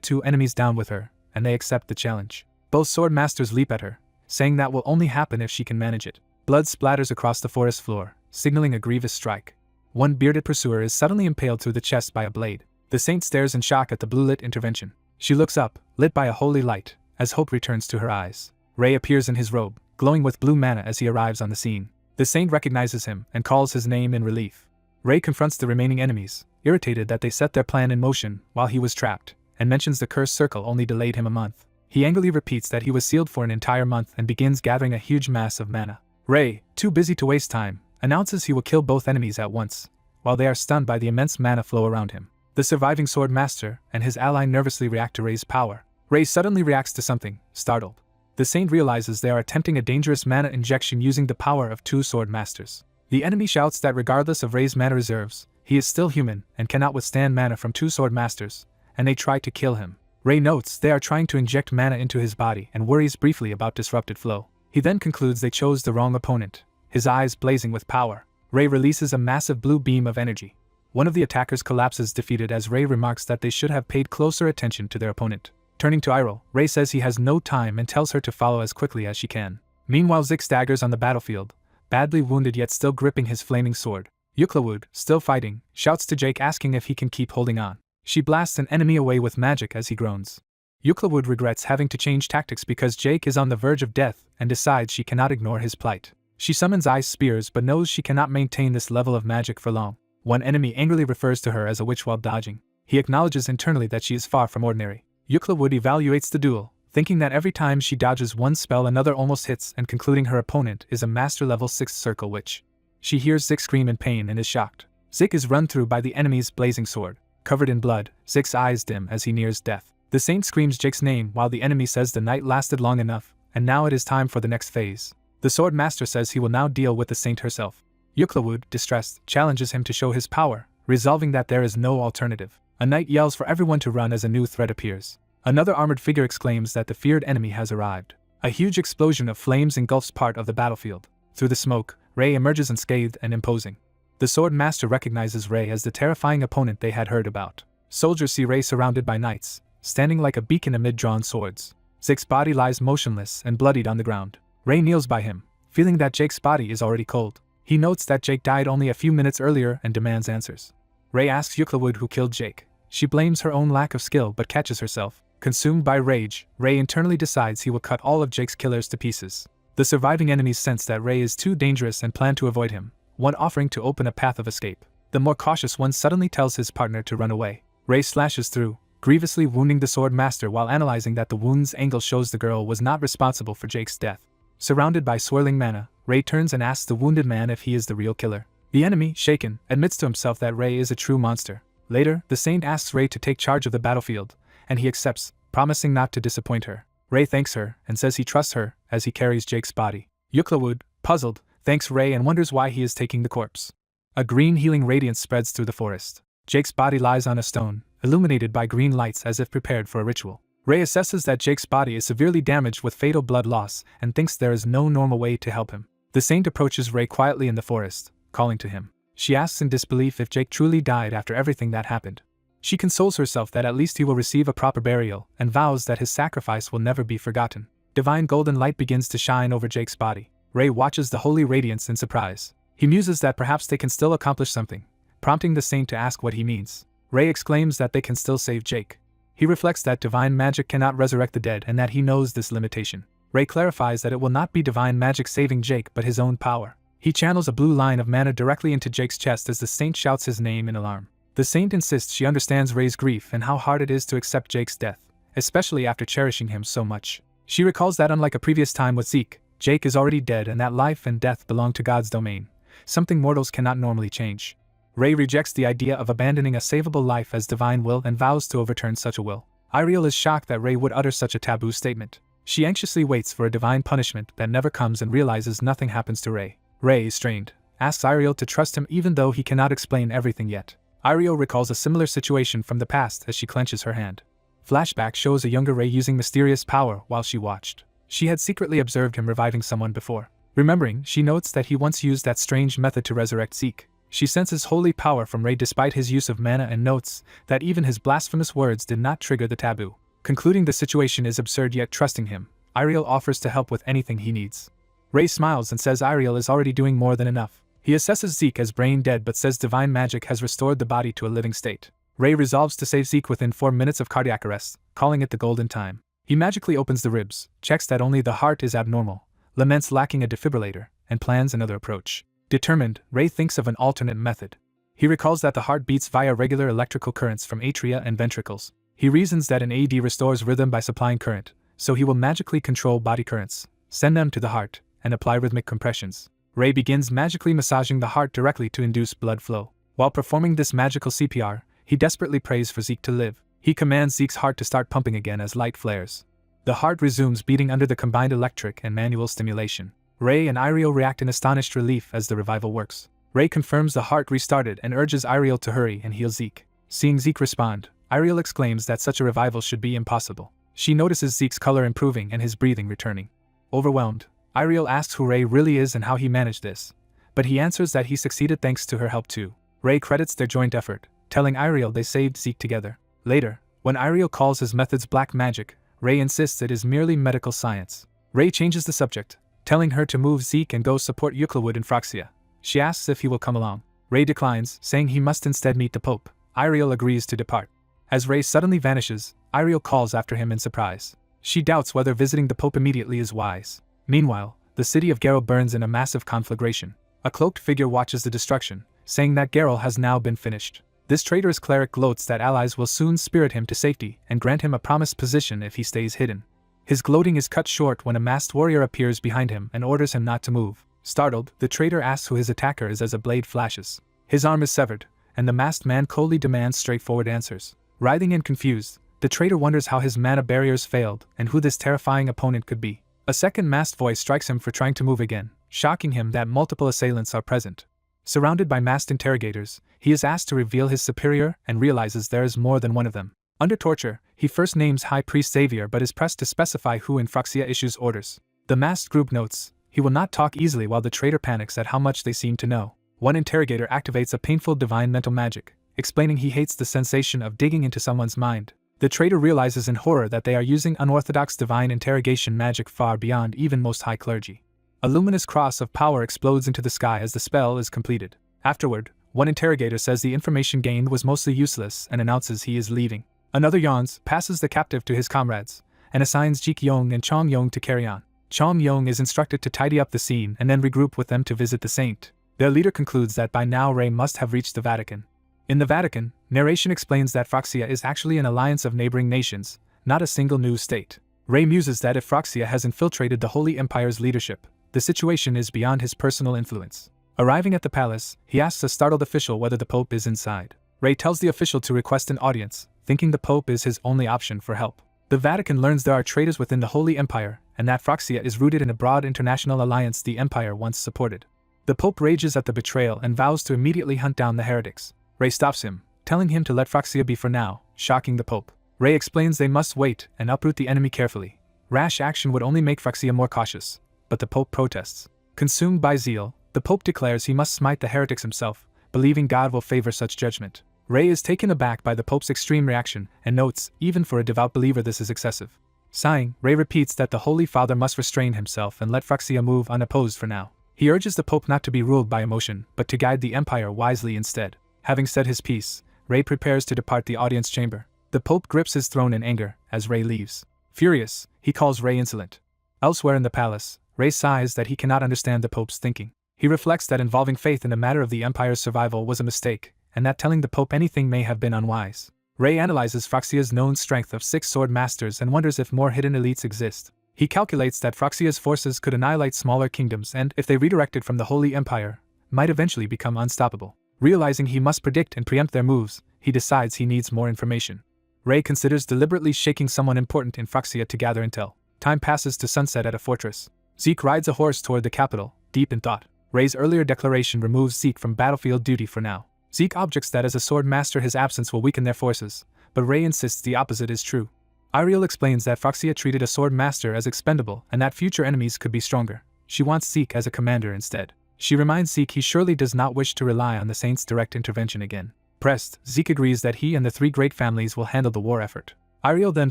S1: 2 enemies down with her, and they accept the challenge. Both sword masters leap at her, saying that will only happen if she can manage it. Blood splatters across the forest floor, signaling a grievous strike. One bearded pursuer is suddenly impaled through the chest by a blade. The saint stares in shock at the blue-lit intervention. She looks up, lit by a holy light, as hope returns to her eyes. Ray appears in his robe, glowing with blue mana as he arrives on the scene. The saint recognizes him and calls his name in relief. Ray confronts the remaining enemies, irritated that they set their plan in motion while he was trapped, and mentions the cursed circle only delayed him a month. He angrily repeats that he was sealed for an entire month and begins gathering a huge mass of mana. Ray, too busy to waste time, announces he will kill both enemies at once, while they are stunned by the immense mana flow around him. The surviving sword master and his ally nervously react to Ray's power. Ray suddenly reacts to something, startled. The saint realizes they are attempting a dangerous mana injection using the power of 2 sword masters. The enemy shouts that regardless of Rei's mana reserves, he is still human and cannot withstand mana from two sword masters, and they try to kill him. Rei notes they are trying to inject mana into his body and worries briefly about disrupted flow. He then concludes they chose the wrong opponent, his eyes blazing with power. Rei releases a massive blue beam of energy. One of the attackers collapses defeated as Rei remarks that they should have paid closer attention to their opponent. Turning to Iroh, Rei says he has no time and tells her to follow as quickly as she can. Meanwhile, Zik staggers on the battlefield, badly wounded yet still gripping his flaming sword. Yuklawud, still fighting, shouts to Jake asking if he can keep holding on. She blasts an enemy away with magic as he groans. Yuklawud regrets having to change tactics because Jake is on the verge of death and decides she cannot ignore his plight. She summons ice spears but knows she cannot maintain this level of magic for long. One enemy angrily refers to her as a witch while dodging. He acknowledges internally that she is far from ordinary. Yuklawud evaluates the duel, thinking that every time she dodges one spell another almost hits and concluding her opponent is a master level 6th circle witch. She hears Zik scream in pain and is shocked. Zik is run through by the enemy's blazing sword. Covered in blood, Zik's eyes dim as he nears death. The saint screams Jake's name while the enemy says the night lasted long enough, and now it is time for the next phase. The sword master says he will now deal with the saint herself. Yuklawud, distressed, challenges him to show his power, resolving that there is no alternative. A knight yells for everyone to run as a new threat appears. Another armored figure exclaims that the feared enemy has arrived. A huge explosion of flames engulfs part of the battlefield. Through the smoke, Rei emerges unscathed and imposing. The sword master recognizes Rei as the terrifying opponent they had heard about. Soldiers see Rei surrounded by knights, standing like a beacon amid drawn swords. Zik's body lies motionless and bloodied on the ground. Rei kneels by him, feeling that Jake's body is already cold. He notes that Jake died only a few minutes earlier and demands answers. Rei asks Yuklawud who killed Jake. She blames her own lack of skill but catches herself. Consumed by rage, Rei internally decides he will cut all of Jake's killers to pieces. The surviving enemies sense that Rei is too dangerous and plan to avoid him, one offering to open a path of escape. The more cautious one suddenly tells his partner to run away. Rei slashes through, grievously wounding the sword master while analyzing that the wound's angle shows the girl was not responsible for Jake's death. Surrounded by swirling mana, Rei turns and asks the wounded man if he is the real killer. The enemy, shaken, admits to himself that Rei is a true monster. Later, the saint asks Rei to take charge of the battlefield, and he accepts, promising not to disappoint her. Rei thanks her and says he trusts her as he carries Jake's body. Yuklawud, puzzled, thanks Rei and wonders why he is taking the corpse. A green healing radiance spreads through the forest. Jake's body lies on a stone, illuminated by green lights as if prepared for a ritual. Rei assesses that Jake's body is severely damaged with fatal blood loss and thinks there is no normal way to help him. The saint approaches Rei quietly in the forest, calling to him. She asks in disbelief if Jake truly died after everything that happened. She consoles herself that at least he will receive a proper burial and vows that his sacrifice will never be forgotten. Divine golden light begins to shine over Jake's body. Rei watches the holy radiance in surprise. He muses that perhaps they can still accomplish something, prompting the saint to ask what he means. Rei exclaims that they can still save Jake. He reflects that divine magic cannot resurrect the dead and that he knows this limitation. Rei clarifies that it will not be divine magic saving Jake but his own power. He channels a blue line of mana directly into Jake's chest as the saint shouts his name in alarm. The saint insists she understands Rei's grief and how hard it is to accept Jake's death, especially after cherishing him so much. She recalls that unlike a previous time with Zeke, Jake is already dead and that life and death belong to God's domain, something mortals cannot normally change. Rei rejects the idea of abandoning a savable life as divine will and vows to overturn such a will. Iriel is shocked that Rei would utter such a taboo statement. She anxiously waits for a divine punishment that never comes and realizes nothing happens to Rei. Rei, strained, asks Iriel to trust him even though he cannot explain everything yet. Iriel recalls a similar situation from the past as she clenches her hand. Flashback shows a younger Rei using mysterious power while she watched. She had secretly observed him reviving someone before. Remembering, she notes that he once used that strange method to resurrect Zeke. She senses holy power from Rei despite his use of mana and notes that even his blasphemous words did not trigger the taboo. Concluding the situation is absurd yet trusting him, Iriel offers to help with anything he needs. Rei smiles and says Iriel is already doing more than enough. He assesses Zeke as brain dead but says divine magic has restored the body to a living state. Rei resolves to save Zeke within 4 minutes of cardiac arrest, calling it the golden time. He magically opens the ribs, checks that only the heart is abnormal, laments lacking a defibrillator, and plans another approach. Determined, Rei thinks of an alternate method. He recalls that the heart beats via regular electrical currents from atria and ventricles. He reasons that an AED restores rhythm by supplying current, so he will magically control body currents, send them to the heart, and apply rhythmic compressions. Rei begins magically massaging the heart directly to induce blood flow. While performing this magical CPR, he desperately prays for Zeke to live. He commands Zeke's heart to start pumping again as light flares. The heart resumes beating under the combined electric and manual stimulation. Rei and Iriel react in astonished relief as the revival works. Rei confirms the heart restarted and urges Iriel to hurry and heal Zeke. Seeing Zeke respond, Iriel exclaims that such a revival should be impossible. She notices Zeke's color improving and his breathing returning. Overwhelmed, Iriel asks who Rei really is and how he managed this, but he answers that he succeeded thanks to her help too. Rei credits their joint effort, telling Iriel they saved Zeke together. Later, when Iriel calls his methods black magic, Rei insists it is merely medical science. Rei changes the subject, telling her to move Zeke and go support Euclidwood in Phryxia. She asks if he will come along. Rei declines, saying he must instead meet the Pope. Iriel agrees to depart. As Rei suddenly vanishes, Iriel calls after him in surprise. She doubts whether visiting the Pope immediately is wise. Meanwhile, the city of Geralt burns in a massive conflagration. A cloaked figure watches the destruction, saying that Geralt has now been finished. This traitorous cleric gloats that allies will soon spirit him to safety and grant him a promised position if he stays hidden. His gloating is cut short when a masked warrior appears behind him and orders him not to move. Startled, the traitor asks who his attacker is as a blade flashes. His arm is severed, and the masked man coldly demands straightforward answers. Writhing and confused, the traitor wonders how his mana barriers failed and who this terrifying opponent could be. A second masked voice strikes him for trying to move again, shocking him that multiple assailants are present. Surrounded by masked interrogators, he is asked to reveal his superior and realizes there is more than one of them. Under torture, he first names High Priest Xavier but is pressed to specify who in Phryxia issues orders. The masked group notes he will not talk easily while the traitor panics at how much they seem to know. One interrogator activates a painful divine mental magic, explaining he hates the sensation of digging into someone's mind. The traitor realizes in horror that they are using unorthodox divine interrogation magic far beyond even most high clergy. A luminous cross of power explodes into the sky as the spell is completed. Afterward, one interrogator says the information gained was mostly useless and announces he is leaving. Another yawns, passes the captive to his comrades, and assigns Jik Yong and Chong Yong to carry on. Chong Yong is instructed to tidy up the scene and then regroup with them to visit the saint. Their leader concludes that by now Rei must have reached the Vatican. In the Vatican, narration explains that Phryxia is actually an alliance of neighboring nations, not a single new state. Rei muses that if Phryxia has infiltrated the Holy Empire's leadership, the situation is beyond his personal influence. Arriving at the palace, he asks a startled official whether the Pope is inside. Rei tells the official to request an audience, thinking the Pope is his only option for help. The Vatican learns there are traitors within the Holy Empire, and that Phryxia is rooted in a broad international alliance the Empire once supported. The Pope rages at the betrayal and vows to immediately hunt down the heretics. Rei stops him, telling him to let Phryxia be for now, shocking the Pope. Rei explains they must wait and uproot the enemy carefully. Rash action would only make Phryxia more cautious, but the Pope protests. Consumed by zeal, the Pope declares he must smite the heretics himself, believing God will favor such judgment. Rei is taken aback by the Pope's extreme reaction and notes, even for a devout believer this is excessive. Sighing, Rei repeats that the Holy Father must restrain himself and let Phryxia move unopposed for now. He urges the Pope not to be ruled by emotion, but to guide the Empire wisely instead. Having said his piece, Rei prepares to depart the audience chamber. The Pope grips his throne in anger as Rei leaves. Furious, he calls Rei insolent. Elsewhere in the palace, Rei sighs that he cannot understand the Pope's thinking. He reflects that involving faith in the matter of the Empire's survival was a mistake, and that telling the Pope anything may have been unwise. Rei analyzes Phryxia's known strength of 6 sword masters and wonders if more hidden elites exist. He calculates that Phryxia's forces could annihilate smaller kingdoms and, if they redirected from the Holy Empire, might eventually become unstoppable. Realizing he must predict and preempt their moves, he decides he needs more information. Rei considers deliberately shaking someone important in Phryxia to gather intel. Time passes to sunset at a fortress. Zeke rides a horse toward the capital, deep in thought. Rei's earlier declaration removes Zeke from battlefield duty for now. Zeke objects that as a sword master his absence will weaken their forces, but Rei insists the opposite is true. Iriel explains that Phryxia treated a sword master as expendable and that future enemies could be stronger. She wants Zeke as a commander instead. She reminds Zeke he surely does not wish to rely on the Saint's direct intervention again. Pressed, Zeke agrees that he and the 3 great families will handle the war effort. Iriel then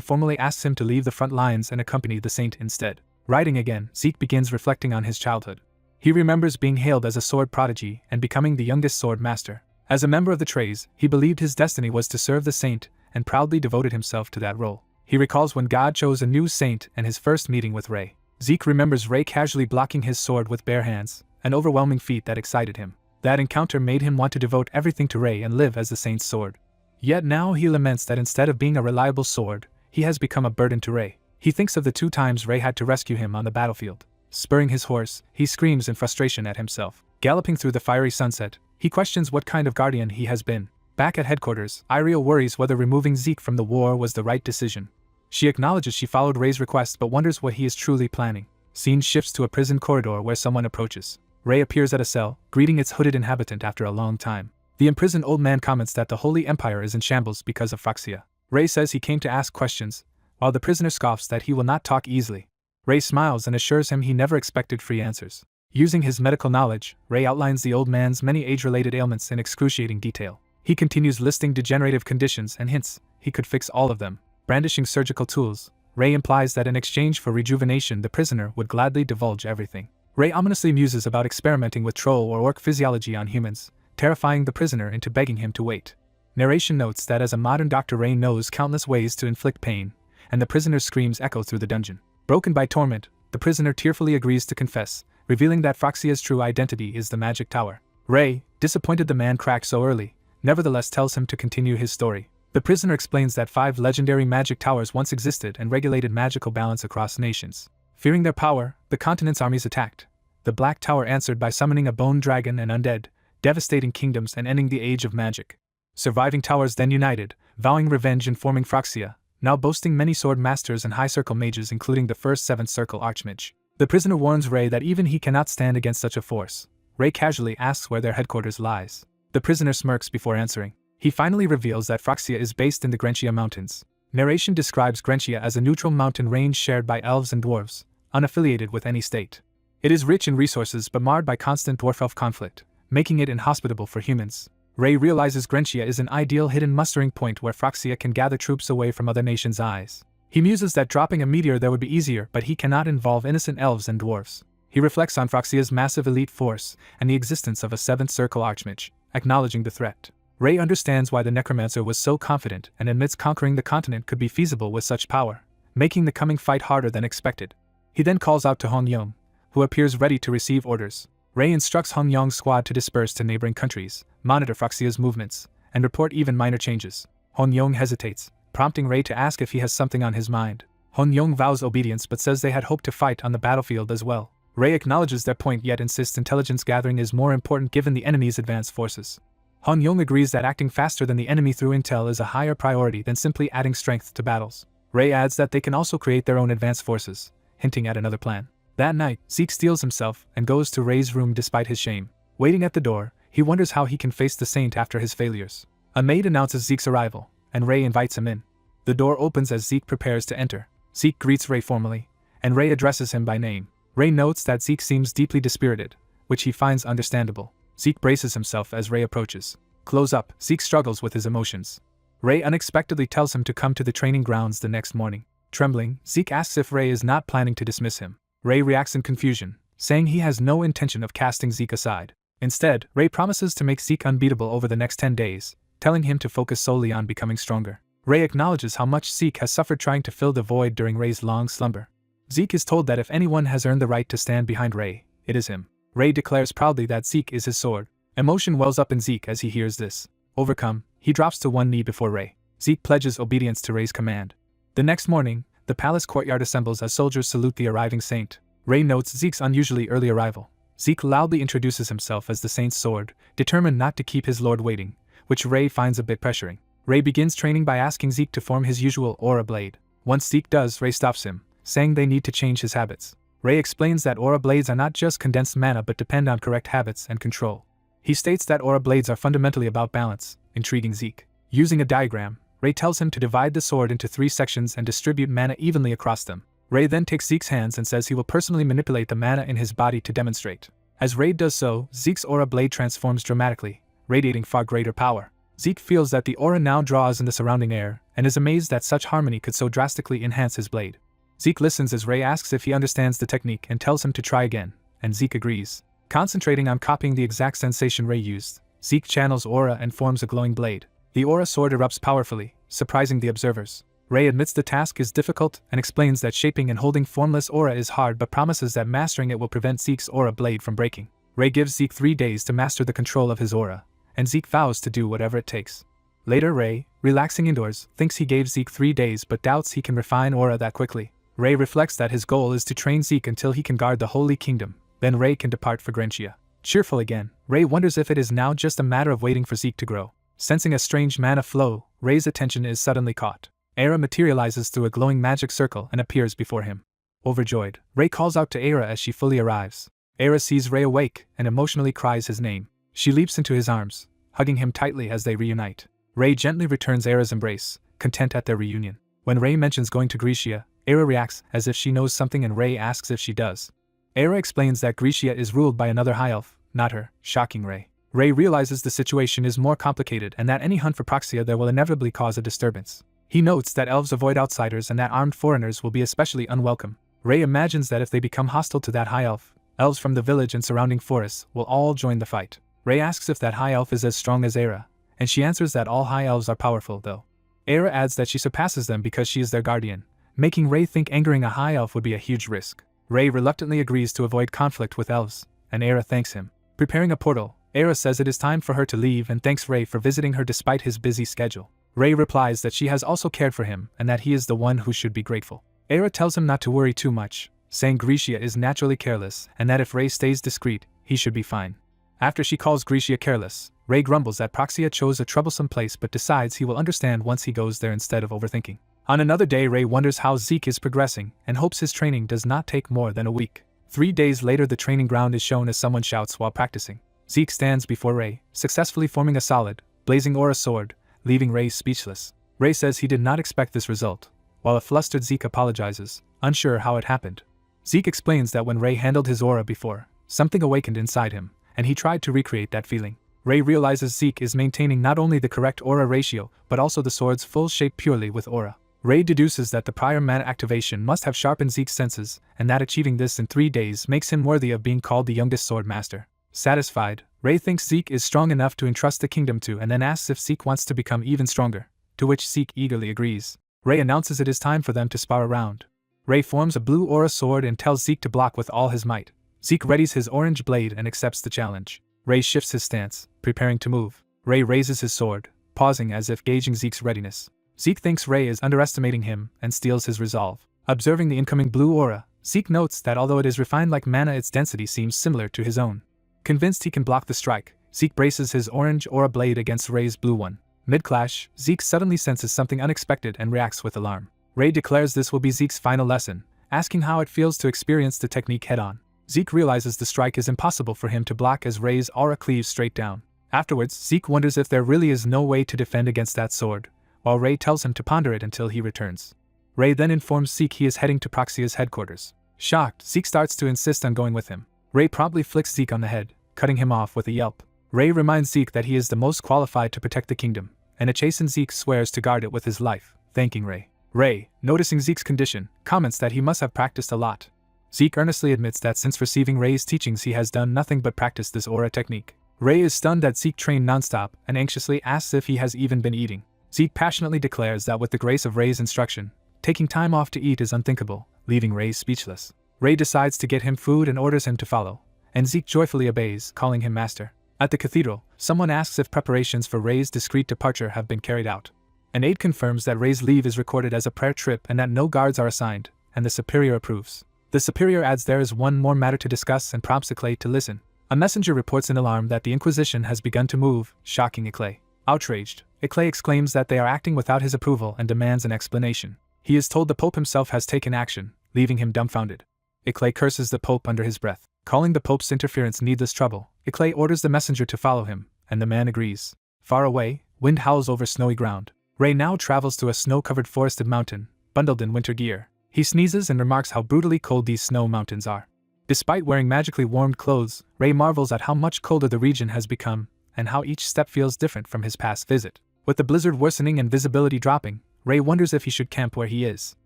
S1: formally asks him to leave the front lines and accompany the Saint instead. Riding again, Zeke begins reflecting on his childhood. He remembers being hailed as a sword prodigy and becoming the youngest sword master. As a member of the Trays, he believed his destiny was to serve the Saint and proudly devoted himself to that role. He recalls when God chose a new Saint and his first meeting with Rei. Zeke remembers Rei casually blocking his sword with bare hands, an overwhelming feat that excited him. That encounter made him want to devote everything to Rei and live as the Saint's sword. Yet now he laments that instead of being a reliable sword, he has become a burden to Rei. He thinks of the 2 times Rei had to rescue him on the battlefield. Spurring his horse, he screams in frustration at himself. Galloping through the fiery sunset, he questions what kind of guardian he has been. Back at headquarters, Iriel worries whether removing Zeke from the war was the right decision. She acknowledges she followed Rei's request but wonders what he is truly planning. Scene shifts to a prison corridor where someone approaches. Ray appears at a cell, greeting its hooded inhabitant after a long time. The imprisoned old man comments that the Holy Empire is in shambles because of Phryxia. Ray says he came to ask questions, while the prisoner scoffs that he will not talk easily. Ray smiles and assures him he never expected free answers. Using his medical knowledge, Ray outlines the old man's many age-related ailments in excruciating detail. He continues listing degenerative conditions and hints he could fix all of them. Brandishing surgical tools, Ray implies that in exchange for rejuvenation the prisoner would gladly divulge everything. Ray ominously muses about experimenting with troll or orc physiology on humans, terrifying the prisoner into begging him to wait. Narration notes that as a modern doctor, Ray knows countless ways to inflict pain, and the prisoner's screams echo through the dungeon. Broken by torment, the prisoner tearfully agrees to confess, revealing that Phryxia's true identity is the magic tower. Ray, disappointed the man cracked so early, nevertheless tells him to continue his story. The prisoner explains that 5 legendary magic towers once existed and regulated magical balance across nations. Fearing their power, the continent's armies attacked. The Black Tower answered by summoning a bone dragon and undead, devastating kingdoms and ending the age of magic. Surviving towers then united, vowing revenge and forming Phryxia, now boasting many sword masters and high-circle mages including the first 7th Circle Archmage. The prisoner warns Ray that even he cannot stand against such a force. Ray casually asks where their headquarters lies. The prisoner smirks before answering. He finally reveals that Phryxia is based in the Grentia Mountains. Narration describes Grentia as a neutral mountain range shared by elves and dwarves, unaffiliated with any state. It is rich in resources but marred by constant dwarf-elf conflict, making it inhospitable for humans. Ray realizes Grentia is an ideal hidden mustering point where Phryxia can gather troops away from other nations' eyes. He muses that dropping a meteor there would be easier, but he cannot involve innocent elves and dwarves. He reflects on Phryxia's massive elite force and the existence of a 7th Circle Archmage, acknowledging the threat. Ray understands why the necromancer was so confident and admits conquering the continent could be feasible with such power, making the coming fight harder than expected. He then calls out to Hong Yong, who appears ready to receive orders. Ray instructs Hong Yong's squad to disperse to neighboring countries, monitor Phryxia's movements, and report even minor changes. Hong Yong hesitates, prompting Ray to ask if he has something on his mind. Hong Yong vows obedience but says they had hoped to fight on the battlefield as well. Ray acknowledges their point yet insists intelligence gathering is more important given the enemy's advanced forces. Hong Yong agrees that acting faster than the enemy through intel is a higher priority than simply adding strength to battles. Ray adds that they can also create their own advanced forces, hinting at another plan. That night, Zeke steels himself and goes to Ray's room despite his shame. Waiting at the door, he wonders how he can face the Saint after his failures. A maid announces Zeke's arrival, and Ray invites him in. The door opens as Zeke prepares to enter. Zeke greets Ray formally, and Ray addresses him by name. Ray notes that Zeke seems deeply dispirited, which he finds understandable. Zeke braces himself as Ray approaches. Close up, Zeke struggles with his emotions. Ray unexpectedly tells him to come to the training grounds the next morning. Trembling, Zeke asks if Ray is not planning to dismiss him. Ray reacts in confusion, saying he has no intention of casting Zeke aside. Instead, Ray promises to make Zeke unbeatable over the next 10 days, telling him to focus solely on becoming stronger. Ray acknowledges how much Zeke has suffered trying to fill the void during Ray's long slumber. Zeke is told that if anyone has earned the right to stand behind Ray, it is him. Ray declares proudly that Zeke is his sword. Emotion wells up in Zeke as he hears this. Overcome, he drops to one knee before Ray. Zeke pledges obedience to Ray's command. The next morning, the palace courtyard assembles as soldiers salute the arriving saint. Ray notes Zeke's unusually early arrival. Zeke loudly introduces himself as the saint's sword, determined not to keep his lord waiting, which Ray finds a bit pressuring. Ray begins training by asking Zeke to form his usual aura blade. Once Zeke does, Ray stops him, saying they need to change his habits. Ray explains that aura blades are not just condensed mana but depend on correct habits and control. He states that aura blades are fundamentally about balance, intriguing Zeke. Using a diagram, Ray tells him to divide the sword into 3 sections and distribute mana evenly across them. Ray then takes Zeke's hands and says he will personally manipulate the mana in his body to demonstrate. As Ray does so, Zeke's aura blade transforms dramatically, radiating far greater power. Zeke feels that the aura now draws in the surrounding air, and is amazed that such harmony could so drastically enhance his blade. Zeke listens as Ray asks if he understands the technique and tells him to try again, and Zeke agrees. Concentrating on copying the exact sensation Ray used, Zeke channels aura and forms a glowing blade. The aura sword erupts powerfully, surprising the observers. Ray admits the task is difficult and explains that shaping and holding formless aura is hard but promises that mastering it will prevent Zeke's aura blade from breaking. Ray gives Zeke 3 days to master the control of his aura, and Zeke vows to do whatever it takes. Later Ray, relaxing indoors, thinks he gave Zeke 3 days but doubts he can refine aura that quickly. Ray reflects that his goal is to train Zeke until he can guard the Holy Kingdom, then Ray can depart for Grentia. Cheerful again, Ray wonders if it is now just a matter of waiting for Zeke to grow. Sensing a strange mana flow, Ray's attention is suddenly caught. Aura materializes through a glowing magic circle and appears before him. Overjoyed, Ray calls out to Aira as she fully arrives. Aira sees Ray awake and emotionally cries his name. She leaps into his arms, hugging him tightly as they reunite. Ray gently returns Aira's embrace, content at their reunion. When Ray mentions going to Grisha, Aira reacts as if she knows something and Ray asks if she does. Aira explains that Grisha is ruled by another high elf, not her, shocking Ray. Ray realizes the situation is more complicated and that any hunt for Proxia there will inevitably cause a disturbance. He notes that elves avoid outsiders and that armed foreigners will be especially unwelcome. Ray imagines that if they become hostile to that high elf, elves from the village and surrounding forests will all join the fight. Ray asks if that high elf is as strong as Aira, and she answers that all high elves are powerful though. Aira adds that she surpasses them because she is their guardian, making Ray think angering a high elf would be a huge risk. Ray reluctantly agrees to avoid conflict with elves, and Aira thanks him. Preparing a portal, Aira says it is time for her to leave and thanks Ray for visiting her despite his busy schedule. Ray replies that she has also cared for him and that he is the one who should be grateful. Aira tells him not to worry too much, saying Grisha is naturally careless and that if Ray stays discreet, he should be fine. After she calls Grisha careless, Ray grumbles that Proxia chose a troublesome place but decides he will understand once he goes there instead of overthinking. On another day, Ray wonders how Zeke is progressing and hopes his training does not take more than a week. 3 days later, the training ground is shown as someone shouts while practicing. Zeke stands before Ray, successfully forming a solid, blazing aura sword, leaving Ray speechless. Ray says he did not expect this result, while a flustered Zeke apologizes, unsure how it happened. Zeke explains that when Ray handled his aura before, something awakened inside him, and he tried to recreate that feeling. Ray realizes Zeke is maintaining not only the correct aura ratio, but also the sword's full shape purely with aura. Ray deduces that the prior mana activation must have sharpened Zeke's senses, and that achieving this in 3 days makes him worthy of being called the youngest sword master. Satisfied, Ray thinks Zeke is strong enough to entrust the kingdom to and then asks if Zeke wants to become even stronger, to which Zeke eagerly agrees. Ray announces it is time for them to spar around. Ray forms a blue aura sword and tells Zeke to block with all his might. Zeke readies his orange blade and accepts the challenge. Ray shifts his stance, preparing to move. Ray raises his sword, pausing as if gauging Zeke's readiness. Zeke thinks Ray is underestimating him and steals his resolve. Observing the incoming blue aura, Zeke notes that although it is refined like mana, its density seems similar to his own. Convinced he can block the strike, Zeke braces his orange aura blade against Ray's blue one. Mid-clash, Zeke suddenly senses something unexpected and reacts with alarm. Ray declares this will be Zeke's final lesson, asking how it feels to experience the technique head-on. Zeke realizes the strike is impossible for him to block as Ray's aura cleaves straight down. Afterwards, Zeke wonders if there really is no way to defend against that sword, while Ray tells him to ponder it until he returns. Ray then informs Zeke he is heading to Proxia's headquarters. Shocked, Zeke starts to insist on going with him. Ray promptly flicks Zeke on the head, cutting him off with a yelp. Ray reminds Zeke that he is the most qualified to protect the kingdom, and a chastened Zeke swears to guard it with his life, thanking Ray. Ray, noticing Zeke's condition, comments that he must have practiced a lot. Zeke earnestly admits that since receiving Ray's teachings he has done nothing but practice this aura technique. Ray is stunned that Zeke trained nonstop and anxiously asks if he has even been eating. Zeke passionately declares that with the grace of Ray's instruction, taking time off to eat is unthinkable, leaving Ray speechless. Ray decides to get him food and orders him to follow, and Zeke joyfully obeys, calling him master. At the cathedral, someone asks if preparations for Ray's discreet departure have been carried out. An aide confirms that Ray's leave is recorded as a prayer trip and that no guards are assigned, and the superior approves. The superior adds there is one more matter to discuss and prompts Eclay to listen. A messenger reports in alarm that the Inquisition has begun to move, shocking Eclay. Outraged, Eclay exclaims that they are acting without his approval and demands an explanation. He is told the Pope himself has taken action, leaving him dumbfounded. Eclay curses the Pope under his breath. Calling the Pope's interference needless trouble, Eclay orders the messenger to follow him, and the man agrees. Far away, wind howls over snowy ground. Ray now travels to a snow-covered forested mountain, bundled in winter gear. He sneezes and remarks how brutally cold these snow mountains are. Despite wearing magically warmed clothes, Ray marvels at how much colder the region has become, and how each step feels different from his past visit. With the blizzard worsening and visibility dropping, Ray wonders if he should camp where he is.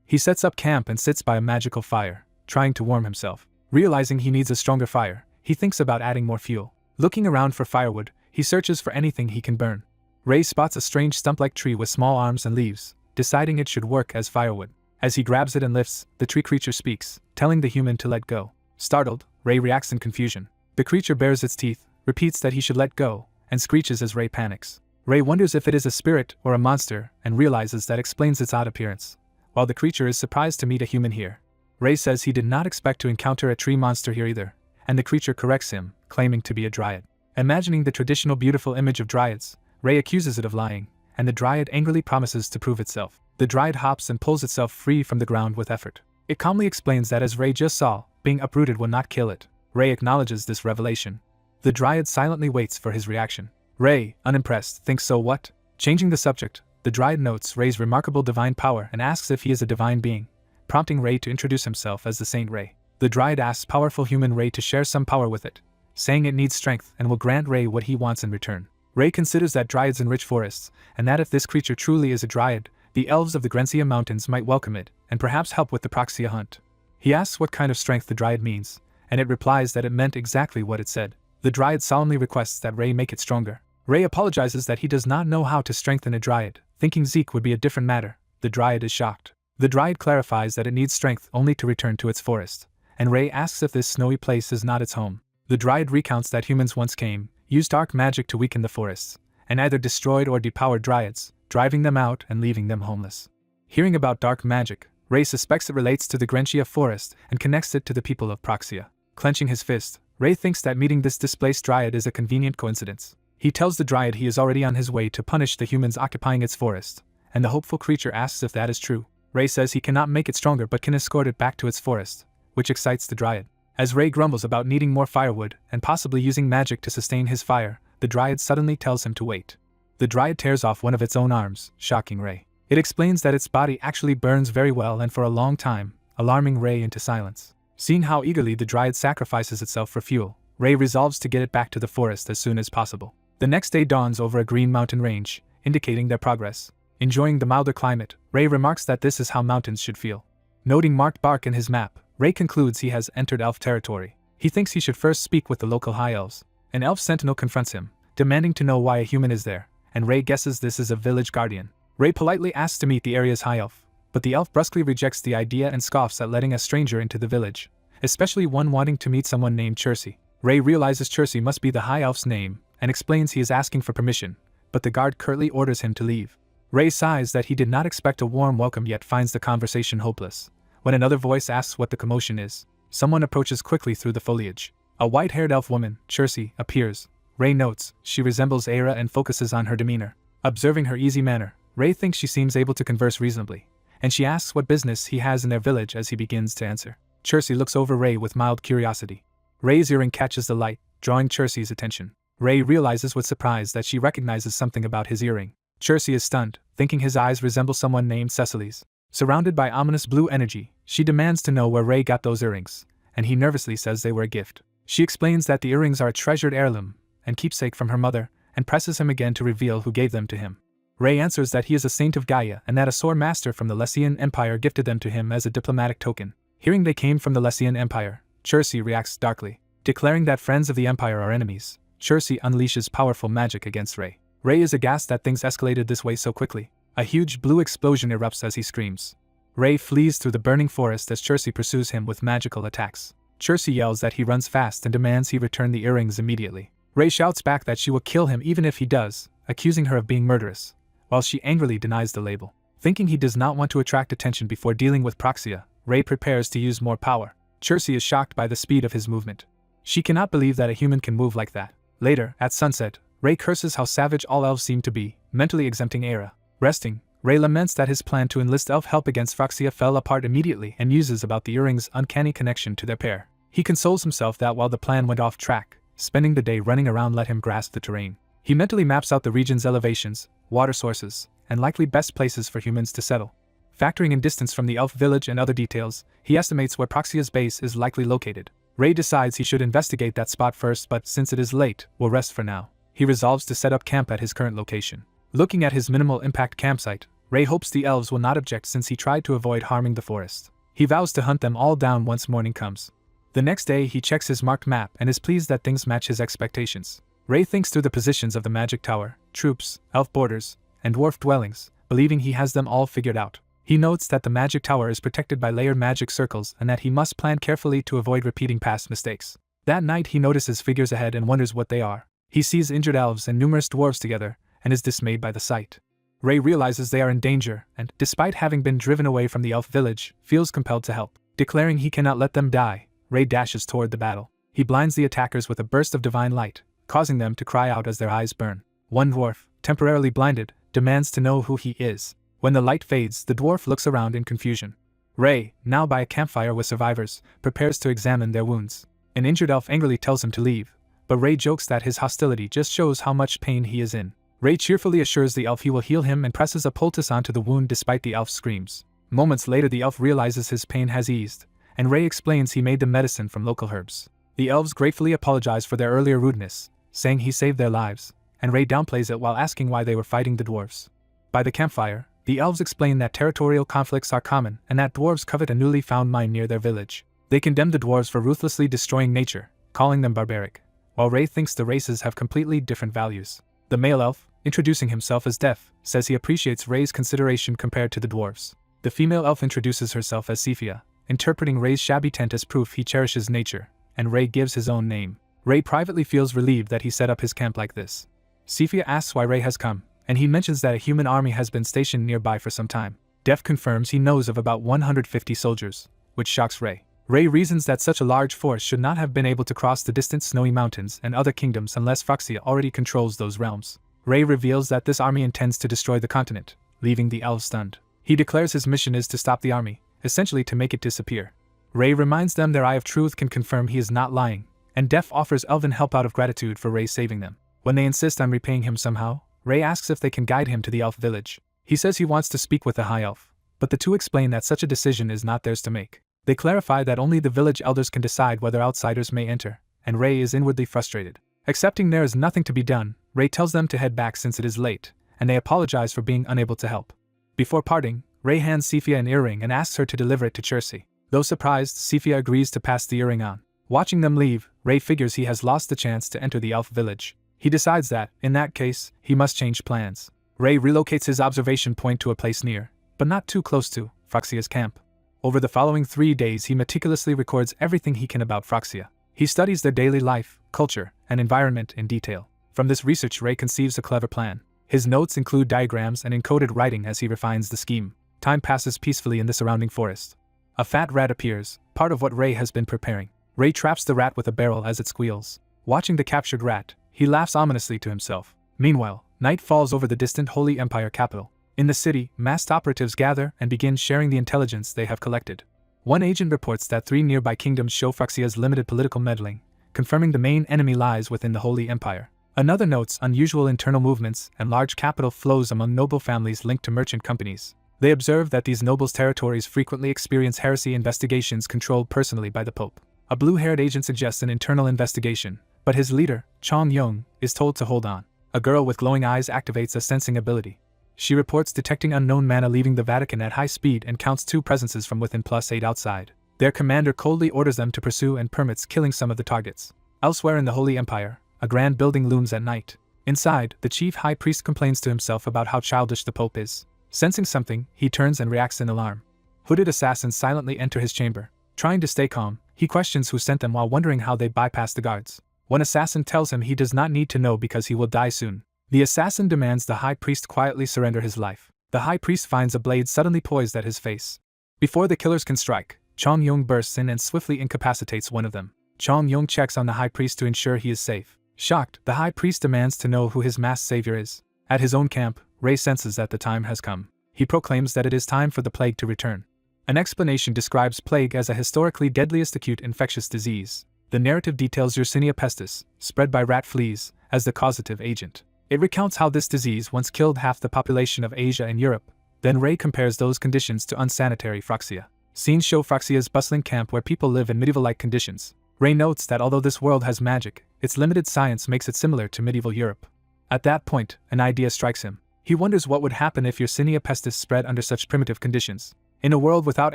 S1: He sets up camp and sits by a magical fire, trying to warm himself. Realizing he needs a stronger fire, he thinks about adding more fuel. Looking around for firewood, he searches for anything he can burn. Ray spots a strange stump-like tree with small arms and leaves, deciding it should work as firewood. As he grabs it and lifts, the tree creature speaks, telling the human to let go. Startled, Ray reacts in confusion. The creature bares its teeth, repeats that he should let go, and screeches as Ray panics. Ray wonders if it is a spirit or a monster and realizes that explains its odd appearance, while the creature is surprised to meet a human here. Ray says he did not expect to encounter a tree monster here either, and the creature corrects him, claiming to be a dryad. Imagining the traditional beautiful image of dryads, Ray accuses it of lying, and the dryad angrily promises to prove itself. The dryad hops and pulls itself free from the ground with effort. It calmly explains that, as Ray just saw, being uprooted will not kill it. Ray acknowledges this revelation. The Dryad silently waits for his reaction. Ray, unimpressed, thinks, so what? Changing the subject, the Dryad notes Ray's remarkable divine power and asks if he is a divine being, prompting Ray to introduce himself as the Saint Ray. The Dryad asks powerful human Ray to share some power with it, saying it needs strength and will grant Ray what he wants in return. Ray considers that Dryads enrich forests, and that if this creature truly is a Dryad, the elves of the Grensia Mountains might welcome it, and perhaps help with the Proxia hunt. He asks what kind of strength the Dryad means, and it replies that it meant exactly what it said. The Dryad solemnly requests that Ray make it stronger. Ray apologizes that he does not know how to strengthen a Dryad, thinking Zeke would be a different matter. The Dryad is shocked. The Dryad clarifies that it needs strength only to return to its forest, and Ray asks if this snowy place is not its home. The Dryad recounts that humans once came, used dark magic to weaken the forests, and either destroyed or depowered Dryads, driving them out and leaving them homeless. Hearing about dark magic, Ray suspects it relates to the Grensia forest and connects it to the people of Proxia. Clenching his fist, Ray thinks that meeting this displaced Dryad is a convenient coincidence. He tells the Dryad he is already on his way to punish the humans occupying its forest, and the hopeful creature asks if that is true. Ray says he cannot make it stronger but can escort it back to its forest, which excites the Dryad. As Ray grumbles about needing more firewood and possibly using magic to sustain his fire, the Dryad suddenly tells him to wait. The Dryad tears off one of its own arms, shocking Ray. It explains that its body actually burns very well and for a long time, alarming Ray into silence. Seeing how eagerly the Dryad sacrifices itself for fuel, Ray resolves to get it back to the forest as soon as possible. The next day dawns over a green mountain range, indicating their progress. Enjoying the milder climate, Ray remarks that this is how mountains should feel. Noting marked bark in his map, Ray concludes he has entered elf territory. He thinks he should first speak with the local high elves. An elf sentinel confronts him, demanding to know why a human is there, and Ray guesses this is a village guardian. Ray politely asks to meet the area's high elf, but the elf brusquely rejects the idea and scoffs at letting a stranger into the village, especially one wanting to meet someone named Chersi. Ray realizes Chersi must be the high elf's name, and explains he is asking for permission, but the guard curtly orders him to leave. Ray sighs that he did not expect a warm welcome yet finds the conversation hopeless, when another voice asks what the commotion is. Someone approaches quickly through the foliage. A white-haired elf woman, Chersi, appears. Ray notes she resembles Aira and focuses on her demeanor. Observing her easy manner, Ray thinks she seems able to converse reasonably, and she asks what business he has in their village as he begins to answer. Chersi looks over Ray with mild curiosity. Ray's earring catches the light, drawing Chersi's attention. Ray realizes with surprise that she recognizes something about his earring. Chersi is stunned, thinking his eyes resemble someone named Cecily's. Surrounded by ominous blue energy, she demands to know where Ray got those earrings, and he nervously says they were a gift. She explains that the earrings are a treasured heirloom and keepsake from her mother, and presses him again to reveal who gave them to him. Ray answers that he is a saint of Gaia and that a sword master from the Lessian Empire gifted them to him as a diplomatic token. Hearing they came from the Lessian Empire, Chersi reacts darkly. Declaring that friends of the Empire are enemies, Chersi unleashes powerful magic against Ray. Ray is aghast that things escalated this way so quickly. A huge blue explosion erupts as he screams. Ray flees through the burning forest as Chersi pursues him with magical attacks. Chersi yells that he runs fast and demands he return the earrings immediately. Ray shouts back that she will kill him even if he does, accusing her of being murderous, while she angrily denies the label. Thinking he does not want to attract attention before dealing with Proxia, Ray prepares to use more power. Chersi is shocked by the speed of his movement. She cannot believe that a human can move like that. Later, at sunset, Ray curses how savage all elves seem to be, mentally exempting Aira. Resting, Ray laments that his plan to enlist elf help against Proxia fell apart immediately and muses about the earrings' uncanny connection to their pair. He consoles himself that while the plan went off track, spending the day running around let him grasp the terrain. He mentally maps out the region's elevations, water sources, and likely best places for humans to settle. Factoring in distance from the elf village and other details, he estimates where Proxia's base is likely located. Ray decides he should investigate that spot first, but since it is late, will rest for now. He resolves to set up camp at his current location. Looking at his minimal impact campsite, Ray hopes the elves will not object since he tried to avoid harming the forest. He vows to hunt them all down once morning comes. The next day he checks his marked map and is pleased that things match his expectations. Ray thinks through the positions of the magic tower, troops, elf borders, and dwarf dwellings, believing he has them all figured out. He notes that the magic tower is protected by layered magic circles and that he must plan carefully to avoid repeating past mistakes. That night he notices figures ahead and wonders what they are. He sees injured elves and numerous dwarves together, and is dismayed by the sight. Ray realizes they are in danger and, despite having been driven away from the elf village, feels compelled to help. Declaring he cannot let them die, Ray dashes toward the battle. He blinds the attackers with a burst of divine light, causing them to cry out as their eyes burn. One dwarf, temporarily blinded, demands to know who he is. When the light fades, the dwarf looks around in confusion. Ray, now by a campfire with survivors, prepares to examine their wounds. An injured elf angrily tells him to leave, but Ray jokes that his hostility just shows how much pain he is in. Ray cheerfully assures the elf he will heal him and presses a poultice onto the wound despite the elf's screams. Moments later the elf realizes his pain has eased, and Ray explains he made the medicine from local herbs. The elves gratefully apologize for their earlier rudeness, saying he saved their lives, and Ray downplays it while asking why they were fighting the dwarves. By the campfire, the elves explain that territorial conflicts are common and that dwarves covet a newly found mine near their village. They condemn the dwarves for ruthlessly destroying nature, calling them barbaric, while Ray thinks the races have completely different values. The male elf, introducing himself as Deaf, says he appreciates Ray's consideration compared to the dwarves. The female elf introduces herself as Sephia, interpreting Ray's shabby tent as proof he cherishes nature, and Ray gives his own name. Ray privately feels relieved that he set up his camp like this. Sephia asks why Ray has come, and he mentions that a human army has been stationed nearby for some time. Deaf confirms he knows of about 150 soldiers, which shocks Ray. Ray reasons that such a large force should not have been able to cross the distant snowy mountains and other kingdoms unless Phryxia already controls those realms. Ray reveals that this army intends to destroy the continent, leaving the elves stunned. He declares his mission is to stop the army, essentially to make it disappear. Ray reminds them their Eye of Truth can confirm he is not lying, and Deaf offers elven help out of gratitude for Ray saving them. When they insist on repaying him somehow, Ray asks if they can guide him to the elf village. He says he wants to speak with the high elf, but the two explain that such a decision is not theirs to make. They clarify that only the village elders can decide whether outsiders may enter, and Ray is inwardly frustrated. Accepting there is nothing to be done, Ray tells them to head back since it is late, and they apologize for being unable to help. Before parting, Ray hands Sephia an earring and asks her to deliver it to Chersi. Though surprised, Sephia agrees to pass the earring on. Watching them leave, Ray figures he has lost the chance to enter the elf village. He decides that, in that case, he must change plans. Ray relocates his observation point to a place near, but not too close to, Phryxia's camp. Over the following 3 days he meticulously records everything he can about Phryxia. He studies their daily life, culture, and environment in detail. From this research Ray conceives a clever plan. His notes include diagrams and encoded writing as he refines the scheme. Time passes peacefully in the surrounding forest. A fat rat appears, part of what Ray has been preparing. Ray traps the rat with a barrel as it squeals. Watching the captured rat, he laughs ominously to himself. Meanwhile, night falls over the distant Holy Empire capital. In the city, masked operatives gather and begin sharing the intelligence they have collected. One agent reports that 3 nearby kingdoms show Phryxia's limited political meddling, confirming the main enemy lies within the Holy Empire. Another notes unusual internal movements and large capital flows among noble families linked to merchant companies. They observe that these nobles' territories frequently experience heresy investigations controlled personally by the Pope. A blue-haired agent suggests an internal investigation, but his leader, Chong Yong, is told to hold on. A girl with glowing eyes activates a sensing ability. She reports detecting unknown mana leaving the Vatican at high speed and counts 2 presences from within +8 outside. Their commander coldly orders them to pursue and permits killing some of the targets. Elsewhere in the Holy Empire, a grand building looms at night. Inside, the chief high priest complains to himself about how childish the Pope is. Sensing something, he turns and reacts in alarm. Hooded assassins silently enter his chamber. Trying to stay calm, he questions who sent them while wondering how they bypassed the guards. One assassin tells him he does not need to know because he will die soon. The assassin demands the high priest quietly surrender his life. The high priest finds a blade suddenly poised at his face. Before the killers can strike, Chong Yong bursts in and swiftly incapacitates one of them. Chong Yong checks on the high priest to ensure he is safe. Shocked, the high priest demands to know who his masked savior is. At his own camp, Ray senses that the time has come. He proclaims that it is time for the plague to return. An explanation describes plague as a historically deadliest acute infectious disease. The narrative details Yersinia pestis, spread by rat fleas, as the causative agent. It recounts how this disease once killed half the population of Asia and Europe. Then Ray compares those conditions to unsanitary Phryxia. Scenes show Phryxia's bustling camp where people live in medieval-like conditions. Ray notes that although this world has magic, its limited science makes it similar to medieval Europe. At that point, an idea strikes him. He wonders what would happen if Yersinia pestis spread under such primitive conditions. In a world without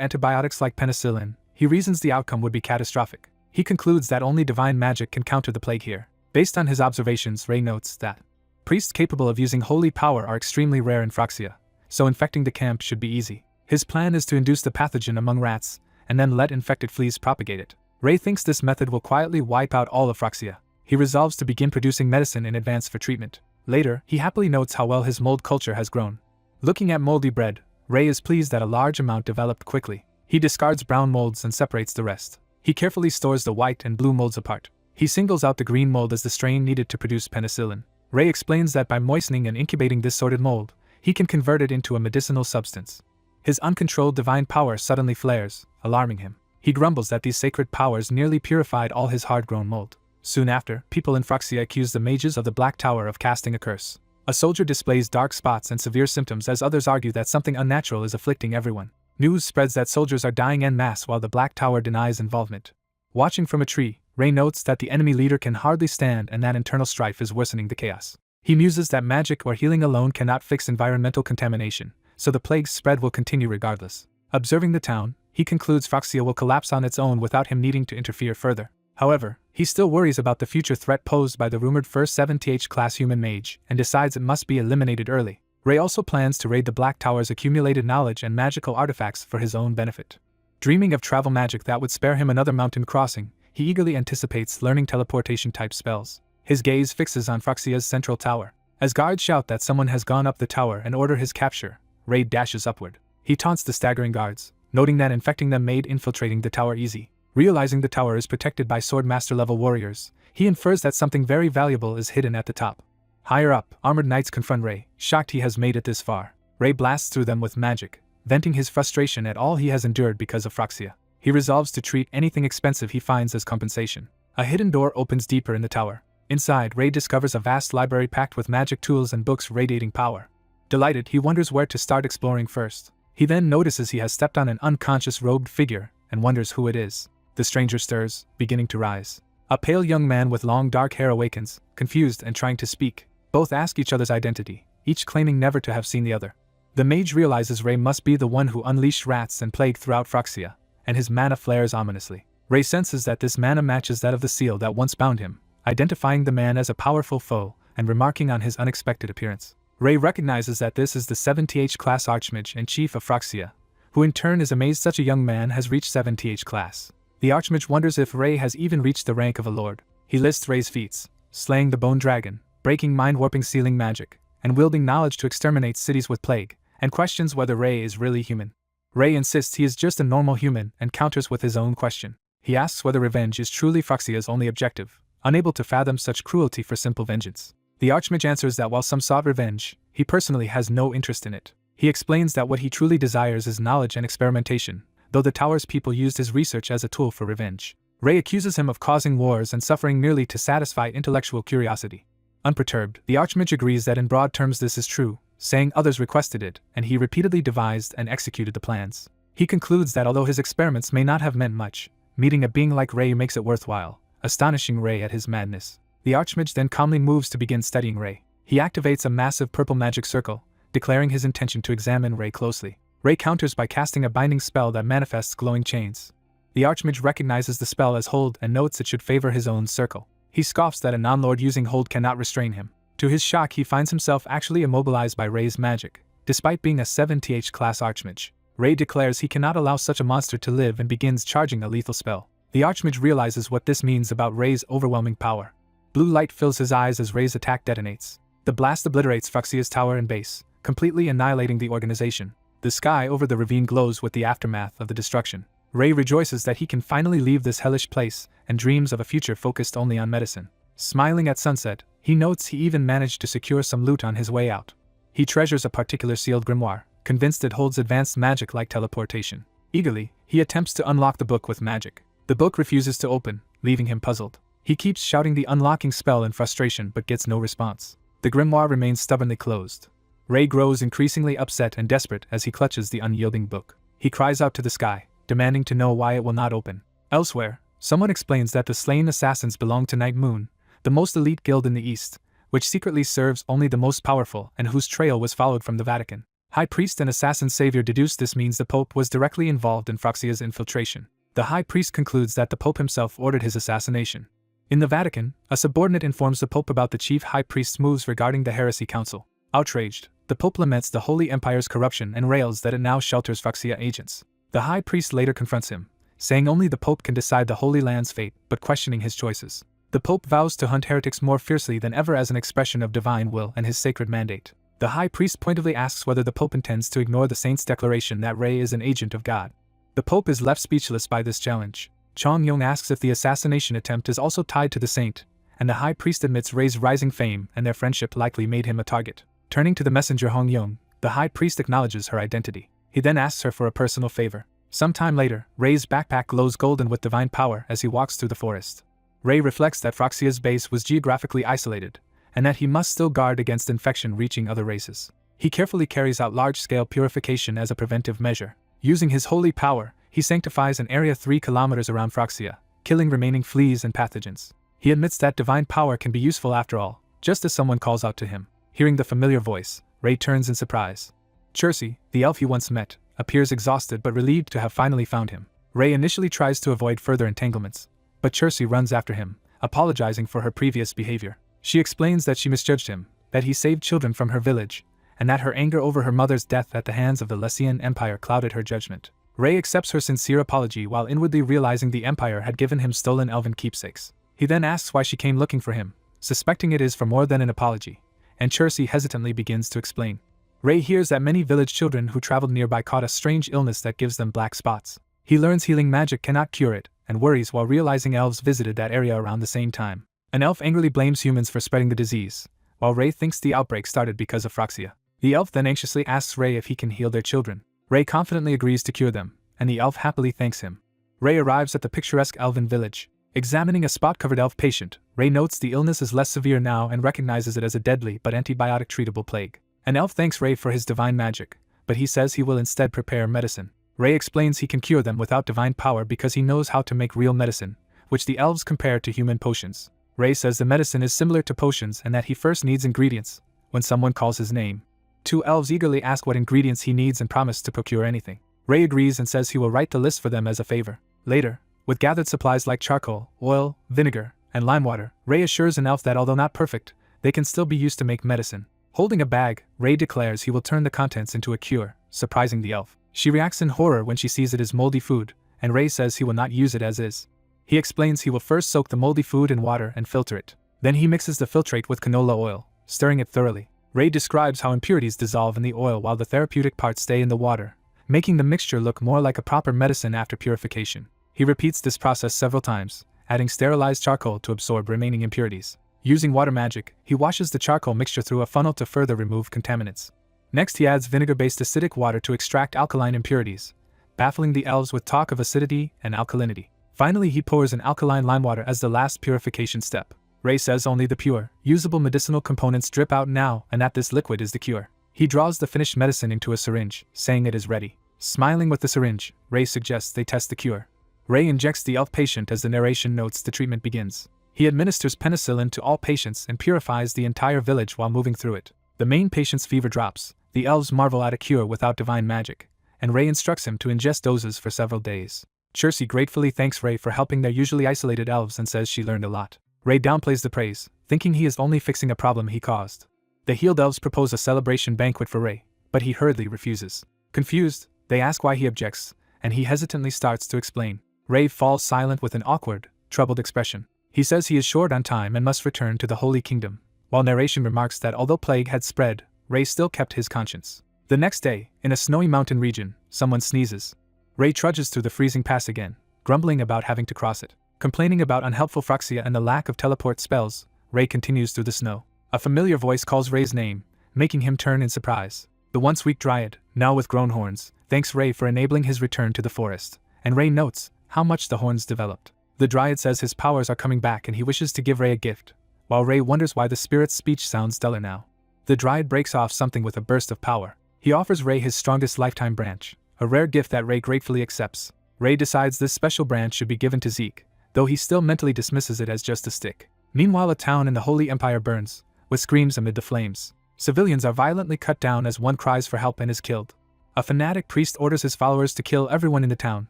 S1: antibiotics like penicillin, he reasons the outcome would be catastrophic. He concludes that only divine magic can counter the plague here. Based on his observations, Ray notes that priests capable of using holy power are extremely rare in Phryxia, so infecting the camp should be easy. His plan is to induce the pathogen among rats, and then let infected fleas propagate it. Ray thinks this method will quietly wipe out all of Phryxia. He resolves to begin producing medicine in advance for treatment. Later, he happily notes how well his mold culture has grown. Looking at moldy bread, Ray is pleased that a large amount developed quickly. He discards brown molds and separates the rest. He carefully stores the white and blue molds apart. He singles out the green mold as the strain needed to produce penicillin. Ray explains that by moistening and incubating this sorted mold, he can convert it into a medicinal substance. His uncontrolled divine power suddenly flares, alarming him. He grumbles that these sacred powers nearly purified all his hard-grown mold. Soon after, people in Phryxia accuse the mages of the Black Tower of casting a curse. A soldier displays dark spots and severe symptoms as others argue that something unnatural is afflicting everyone. News spreads that soldiers are dying en masse while the Black Tower denies involvement. Watching from a tree, Ray notes that the enemy leader can hardly stand and that internal strife is worsening the chaos. He muses that magic or healing alone cannot fix environmental contamination, so the plague's spread will continue regardless. Observing the town, he concludes Phryxia will collapse on its own without him needing to interfere further. However, he still worries about the future threat posed by the rumored first 70H class human mage and decides it must be eliminated early. Ray also plans to raid the Black Tower's accumulated knowledge and magical artifacts for his own benefit. Dreaming of travel magic that would spare him another mountain crossing, he eagerly anticipates learning teleportation-type spells. His gaze fixes on Phryxia's central tower. As guards shout that someone has gone up the tower and order his capture, Ray dashes upward. He taunts the staggering guards, noting that infecting them made infiltrating the tower easy. Realizing the tower is protected by Swordmaster-level warriors, he infers that something very valuable is hidden at the top. Higher up, armored knights confront Ray, shocked he has made it this far. Ray blasts through them with magic, venting his frustration at all he has endured because of Phryxia. He resolves to treat anything expensive he finds as compensation. A hidden door opens deeper in the tower. Inside, Ray discovers a vast library packed with magic tools and books radiating power. Delighted, he wonders where to start exploring first. He then notices he has stepped on an unconscious robed figure and wonders who it is. The stranger stirs, beginning to rise. A pale young man with long dark hair awakens, confused and trying to speak. Both ask each other's identity, each claiming never to have seen the other. The mage realizes Ray must be the one who unleashed rats and plague throughout Phryxia, and his mana flares ominously. Ray senses that this mana matches that of the seal that once bound him, identifying the man as a powerful foe and remarking on his unexpected appearance. Ray recognizes that this is the 70H class Archmage and Chief of Phryxia, who in turn is amazed such a young man has reached 70H class. The Archmage wonders if Ray has even reached the rank of a lord. He lists Ray's feats, slaying the bone dragon, breaking mind-warping sealing magic, and wielding knowledge to exterminate cities with plague, and questions whether Ray is really human. Ray insists he is just a normal human and counters with his own question. He asks whether revenge is truly Phryxia's only objective, unable to fathom such cruelty for simple vengeance. The Archmage answers that while some sought revenge, he personally has no interest in it. He explains that what he truly desires is knowledge and experimentation, though the tower's people used his research as a tool for revenge. Ray accuses him of causing wars and suffering merely to satisfy intellectual curiosity. Unperturbed, the Archmage agrees that in broad terms this is true, saying others requested it, and he repeatedly devised and executed the plans. He concludes that although his experiments may not have meant much, meeting a being like Ray makes it worthwhile, astonishing Ray at his madness. The Archmage then calmly moves to begin studying Ray. He activates a massive purple magic circle, declaring his intention to examine Ray closely. Ray counters by casting a binding spell that manifests glowing chains. The Archmage recognizes the spell as hold and notes it should favor his own circle. He scoffs that a non-lord using hold cannot restrain him. To his shock, he finds himself actually immobilized by Ray's magic, despite being a 70H class Archmage. Ray declares he cannot allow such a monster to live and begins charging a lethal spell. The Archmage realizes what this means about Ray's overwhelming power. Blue light fills his eyes as Ray's attack detonates. The blast obliterates Phryxia's tower and base, completely annihilating the organization. The sky over the ravine glows with the aftermath of the destruction. Ray rejoices that he can finally leave this hellish place and dreams of a future focused only on medicine. Smiling at sunset, he notes he even managed to secure some loot on his way out. He treasures a particular sealed grimoire, convinced it holds advanced magic like teleportation. Eagerly, he attempts to unlock the book with magic. The book refuses to open, leaving him puzzled. He keeps shouting the unlocking spell in frustration but gets no response. The grimoire remains stubbornly closed. Ray grows increasingly upset and desperate as he clutches the unyielding book. He cries out to the sky, demanding to know why it will not open. Elsewhere, someone explains that the slain assassins belong to Night Moon, the most elite guild in the East, which secretly serves only the most powerful and whose trail was followed from the Vatican. High Priest and Assassin Savior deduce this means the Pope was directly involved in Phryxia's infiltration. The High Priest concludes that the Pope himself ordered his assassination. In the Vatican, a subordinate informs the Pope about the Chief High Priest's moves regarding the Heresy Council. Outraged, the Pope laments the Holy Empire's corruption and rails that it now shelters Phryxia agents. The High Priest later confronts him, saying only the Pope can decide the Holy Land's fate, but questioning his choices. The Pope vows to hunt heretics more fiercely than ever as an expression of divine will and his sacred mandate. The High Priest pointedly asks whether the Pope intends to ignore the saint's declaration that Ray is an agent of God. The Pope is left speechless by this challenge. Chong Yong asks if the assassination attempt is also tied to the saint, and the High Priest admits Ray's rising fame and their friendship likely made him a target. Turning to the messenger Hong Yong, the High Priest acknowledges her identity. He then asks her for a personal favor. Sometime later, Ray's backpack glows golden with divine power as he walks through the forest. Ray reflects that Phroxia's base was geographically isolated, and that he must still guard against infection reaching other races. He carefully carries out large-scale purification as a preventive measure. Using his holy power, he sanctifies an area 3 kilometers around Phroxia, killing remaining fleas and pathogens. He admits that divine power can be useful after all, just as someone calls out to him. Hearing the familiar voice, Ray turns in surprise. Circe, the elf he once met, appears exhausted but relieved to have finally found him. Ray initially tries to avoid further entanglements, but Circe runs after him, apologizing for her previous behavior. She explains that she misjudged him, that he saved children from her village, and that her anger over her mother's death at the hands of the Lessian Empire clouded her judgment. Ray accepts her sincere apology while inwardly realizing the Empire had given him stolen elven keepsakes. He then asks why she came looking for him, suspecting it is for more than an apology, and Circe hesitantly begins to explain. Ray hears that many village children who traveled nearby caught a strange illness that gives them black spots. He learns healing magic cannot cure it, and worries while realizing elves visited that area around the same time. An elf angrily blames humans for spreading the disease, while Ray thinks the outbreak started because of Phroxia. The elf then anxiously asks Ray if he can heal their children. Ray confidently agrees to cure them, and the elf happily thanks him. Ray arrives at the picturesque elven village. Examining a spot-covered elf patient, Ray notes the illness is less severe now and recognizes it as a deadly but antibiotic-treatable plague. An elf thanks Ray for his divine magic, but he says he will instead prepare medicine. Ray explains he can cure them without divine power because he knows how to make real medicine, which the elves compare to human potions. Ray says the medicine is similar to potions and that he first needs ingredients, when someone calls his name. Two elves eagerly ask what ingredients he needs and promise to procure anything. Ray agrees and says he will write the list for them as a favor. Later, with gathered supplies like charcoal, oil, vinegar, and lime water, Ray assures an elf that although not perfect, they can still be used to make medicine. Holding a bag, Ray declares he will turn the contents into a cure, surprising the elf. She reacts in horror when she sees it as moldy food, and Ray says he will not use it as is. He explains he will first soak the moldy food in water and filter it. Then he mixes the filtrate with canola oil, stirring it thoroughly. Ray describes how impurities dissolve in the oil while the therapeutic parts stay in the water, making the mixture look more like a proper medicine after purification. He repeats this process several times, adding sterilized charcoal to absorb remaining impurities. Using water magic, he washes the charcoal mixture through a funnel to further remove contaminants. Next he adds vinegar-based acidic water to extract alkaline impurities, baffling the elves with talk of acidity and alkalinity. Finally he pours in alkaline lime water as the last purification step. Ray says only the pure, usable medicinal components drip out now and that this liquid is the cure. He draws the finished medicine into a syringe, saying it is ready. Smiling with the syringe, Ray suggests they test the cure. Ray injects the elf patient as the narration notes the treatment begins. He administers penicillin to all patients and purifies the entire village while moving through it. The main patient's fever drops, the elves marvel at a cure without divine magic, and Ray instructs him to ingest doses for several days. Circe gratefully thanks Ray for helping their usually isolated elves and says she learned a lot. Ray downplays the praise, thinking he is only fixing a problem he caused. The healed elves propose a celebration banquet for Ray, but he hurriedly refuses. Confused, they ask why he objects, and he hesitantly starts to explain. Ray falls silent with an awkward, troubled expression. He says he is short on time and must return to the Holy Kingdom, while narration remarks that although plague had spread, Ray still kept his conscience. The next day, in a snowy mountain region, someone sneezes. Ray trudges through the freezing pass again, grumbling about having to cross it. Complaining about unhelpful Phroxia and the lack of teleport spells, Ray continues through the snow. A familiar voice calls Ray's name, making him turn in surprise. The once weak dryad, now with grown horns, thanks Ray for enabling his return to the forest, and Ray notes how much the horns developed. The dryad says his powers are coming back and he wishes to give Ray a gift, while Ray wonders why the spirit's speech sounds duller now. The dryad breaks off something with a burst of power. He offers Ray his strongest lifetime branch, a rare gift that Ray gratefully accepts. Ray decides this special branch should be given to Zeke, though he still mentally dismisses it as just a stick. Meanwhile, a town in the Holy Empire burns, with screams amid the flames. Civilians are violently cut down as one cries for help and is killed. A fanatic priest orders his followers to kill everyone in the town,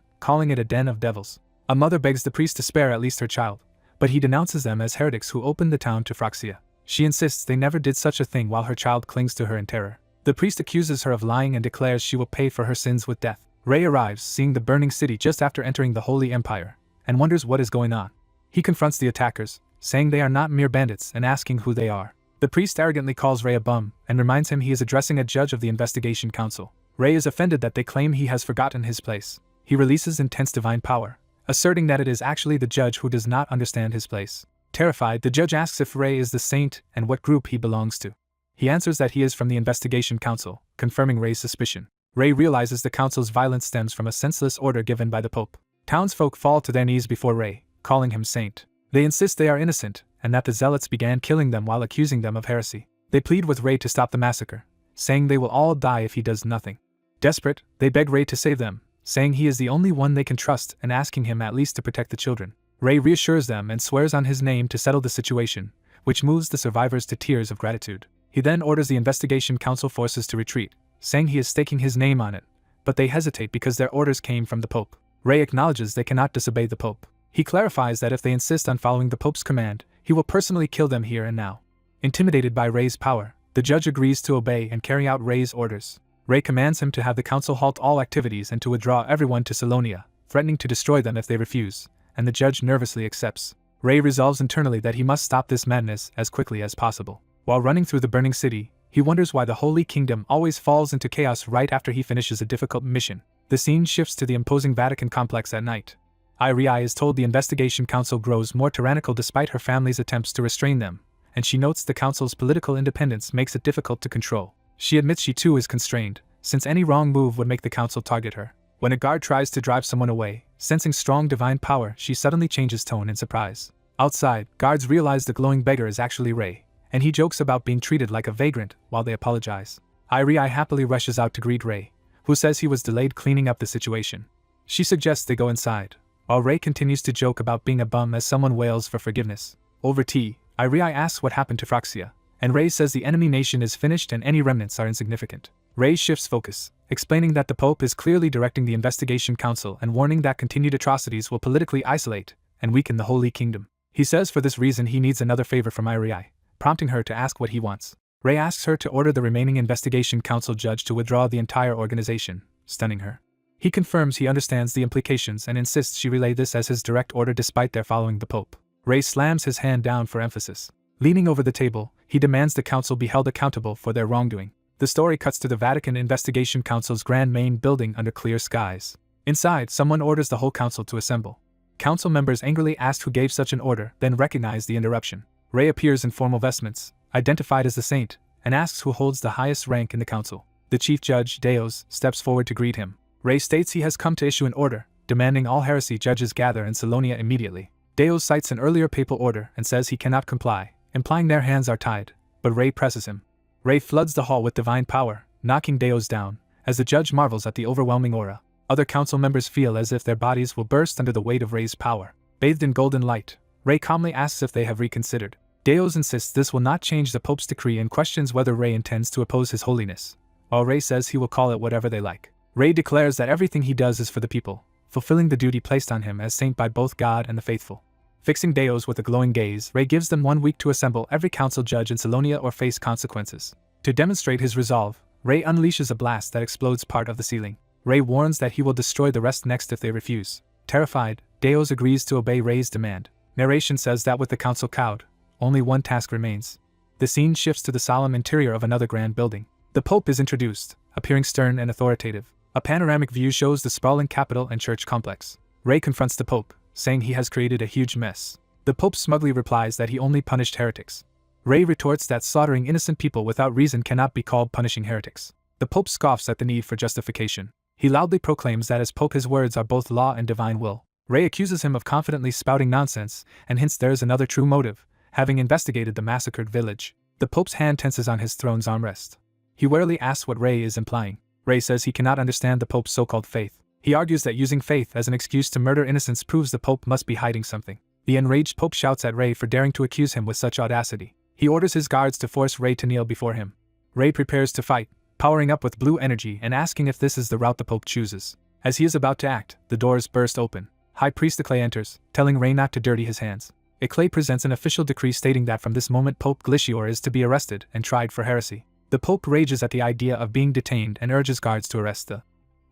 S1: calling it a den of devils. A mother begs the priest to spare at least her child, but he denounces them as heretics who opened the town to Phroxia. She insists they never did such a thing while her child clings to her in terror. The priest accuses her of lying and declares she will pay for her sins with death. Ray arrives, seeing the burning city just after entering the Holy Empire, and wonders what is going on. He confronts the attackers, saying they are not mere bandits and asking who they are. The priest arrogantly calls Ray a bum and reminds him he is addressing a judge of the investigation council. Ray is offended that they claim he has forgotten his place. He releases intense divine power, asserting that it is actually the judge who does not understand his place. Terrified, the judge asks if Ray is the saint and what group he belongs to. He answers that he is from the investigation council, confirming Ray's suspicion. Ray realizes the council's violence stems from a senseless order given by the Pope. Townsfolk fall to their knees before Ray, calling him saint. They insist they are innocent, and that the zealots began killing them while accusing them of heresy. They plead with Ray to stop the massacre, saying they will all die if he does nothing. Desperate, they beg Ray to save them, saying he is the only one they can trust and asking him at least to protect the children. Ray reassures them and swears on his name to settle the situation, which moves the survivors to tears of gratitude. He then orders the investigation council forces to retreat, saying he is staking his name on it, but they hesitate because their orders came from the Pope. Ray acknowledges they cannot disobey the Pope. He clarifies that if they insist on following the Pope's command, he will personally kill them here and now. Intimidated by Ray's power, the judge agrees to obey and carry out Ray's orders. Ray commands him to have the council halt all activities and to withdraw everyone to Salonia, threatening to destroy them if they refuse, and the judge nervously accepts. Ray resolves internally that he must stop this madness as quickly as possible. While running through the burning city, he wonders why the Holy Kingdom always falls into chaos right after he finishes a difficult mission. The scene shifts to the imposing Vatican complex at night. Irie is told the investigation council grows more tyrannical despite her family's attempts to restrain them, and she notes the council's political independence makes it difficult to control. She admits she too is constrained, since any wrong move would make the council target her. When a guard tries to drive someone away, sensing strong divine power, she suddenly changes tone in surprise. Outside, guards realize the glowing beggar is actually Ray, and he jokes about being treated like a vagrant while they apologize. Irie happily rushes out to greet Ray, who says he was delayed cleaning up the situation. She suggests they go inside, while Ray continues to joke about being a bum as someone wails for forgiveness. Over tea, Irie asks what happened to Phryxia, and Ray says the enemy nation is finished and any remnants are insignificant. Ray shifts focus, explaining that the Pope is clearly directing the investigation council and warning that continued atrocities will politically isolate and weaken the Holy Kingdom. He says for this reason he needs another favor from Irie, prompting her to ask what he wants. Ray asks her to order the remaining investigation council judge to withdraw the entire organization, stunning her. He confirms he understands the implications and insists she relay this as his direct order despite their following the Pope. Ray slams his hand down for emphasis. Leaning over the table, he demands the council be held accountable for their wrongdoing. The story cuts to the Vatican Investigation Council's grand main building under clear skies. Inside, someone orders the whole council to assemble. Council members angrily ask who gave such an order, then recognize the interruption. Ray appears in formal vestments, identified as the saint, and asks who holds the highest rank in the council. The chief judge, Deos, steps forward to greet him. Ray states he has come to issue an order, demanding all heresy judges gather in Salonia immediately. Deos cites an earlier papal order and says he cannot comply, implying their hands are tied, but Ray presses him. Ray floods the hall with divine power, knocking Deos down, as the judge marvels at the overwhelming aura. Other council members feel as if their bodies will burst under the weight of Ray's power. Bathed in golden light, Ray calmly asks if they have reconsidered. Deos insists this will not change the Pope's decree and questions whether Ray intends to oppose his holiness, while Ray says he will call it whatever they like. Ray declares that everything he does is for the people, fulfilling the duty placed on him as saint by both God and the faithful. Fixing Deos with a glowing gaze, Ray gives them 1 week to assemble every council judge in Salonia or face consequences. To demonstrate his resolve, Ray unleashes a blast that explodes part of the ceiling. Ray warns that he will destroy the rest next if they refuse. Terrified, Deos agrees to obey Ray's demand. Narration says that with the council cowed, only one task remains. The scene shifts to the solemn interior of another grand building. The Pope is introduced, appearing stern and authoritative. A panoramic view shows the sprawling Capitol and church complex. Ray confronts the Pope, saying he has created a huge mess. The Pope smugly replies that he only punished heretics. Ray retorts that slaughtering innocent people without reason cannot be called punishing heretics. The Pope scoffs at the need for justification. He loudly proclaims that as Pope his words are both law and divine will. Ray accuses him of confidently spouting nonsense and hints there is another true motive, having investigated the massacred village. The Pope's hand tenses on his throne's armrest. He warily asks what Ray is implying. Ray says he cannot understand the Pope's so-called faith. He argues that using faith as an excuse to murder innocents proves the Pope must be hiding something. The enraged Pope shouts at Ray for daring to accuse him with such audacity. He orders his guards to force Ray to kneel before him. Ray prepares to fight, powering up with blue energy and asking if this is the route the Pope chooses. As he is about to act, the doors burst open. High Priest Eclay enters, telling Ray not to dirty his hands. Eclay presents an official decree stating that from this moment Pope Glicior is to be arrested and tried for heresy. The Pope rages at the idea of being detained and urges guards to arrest the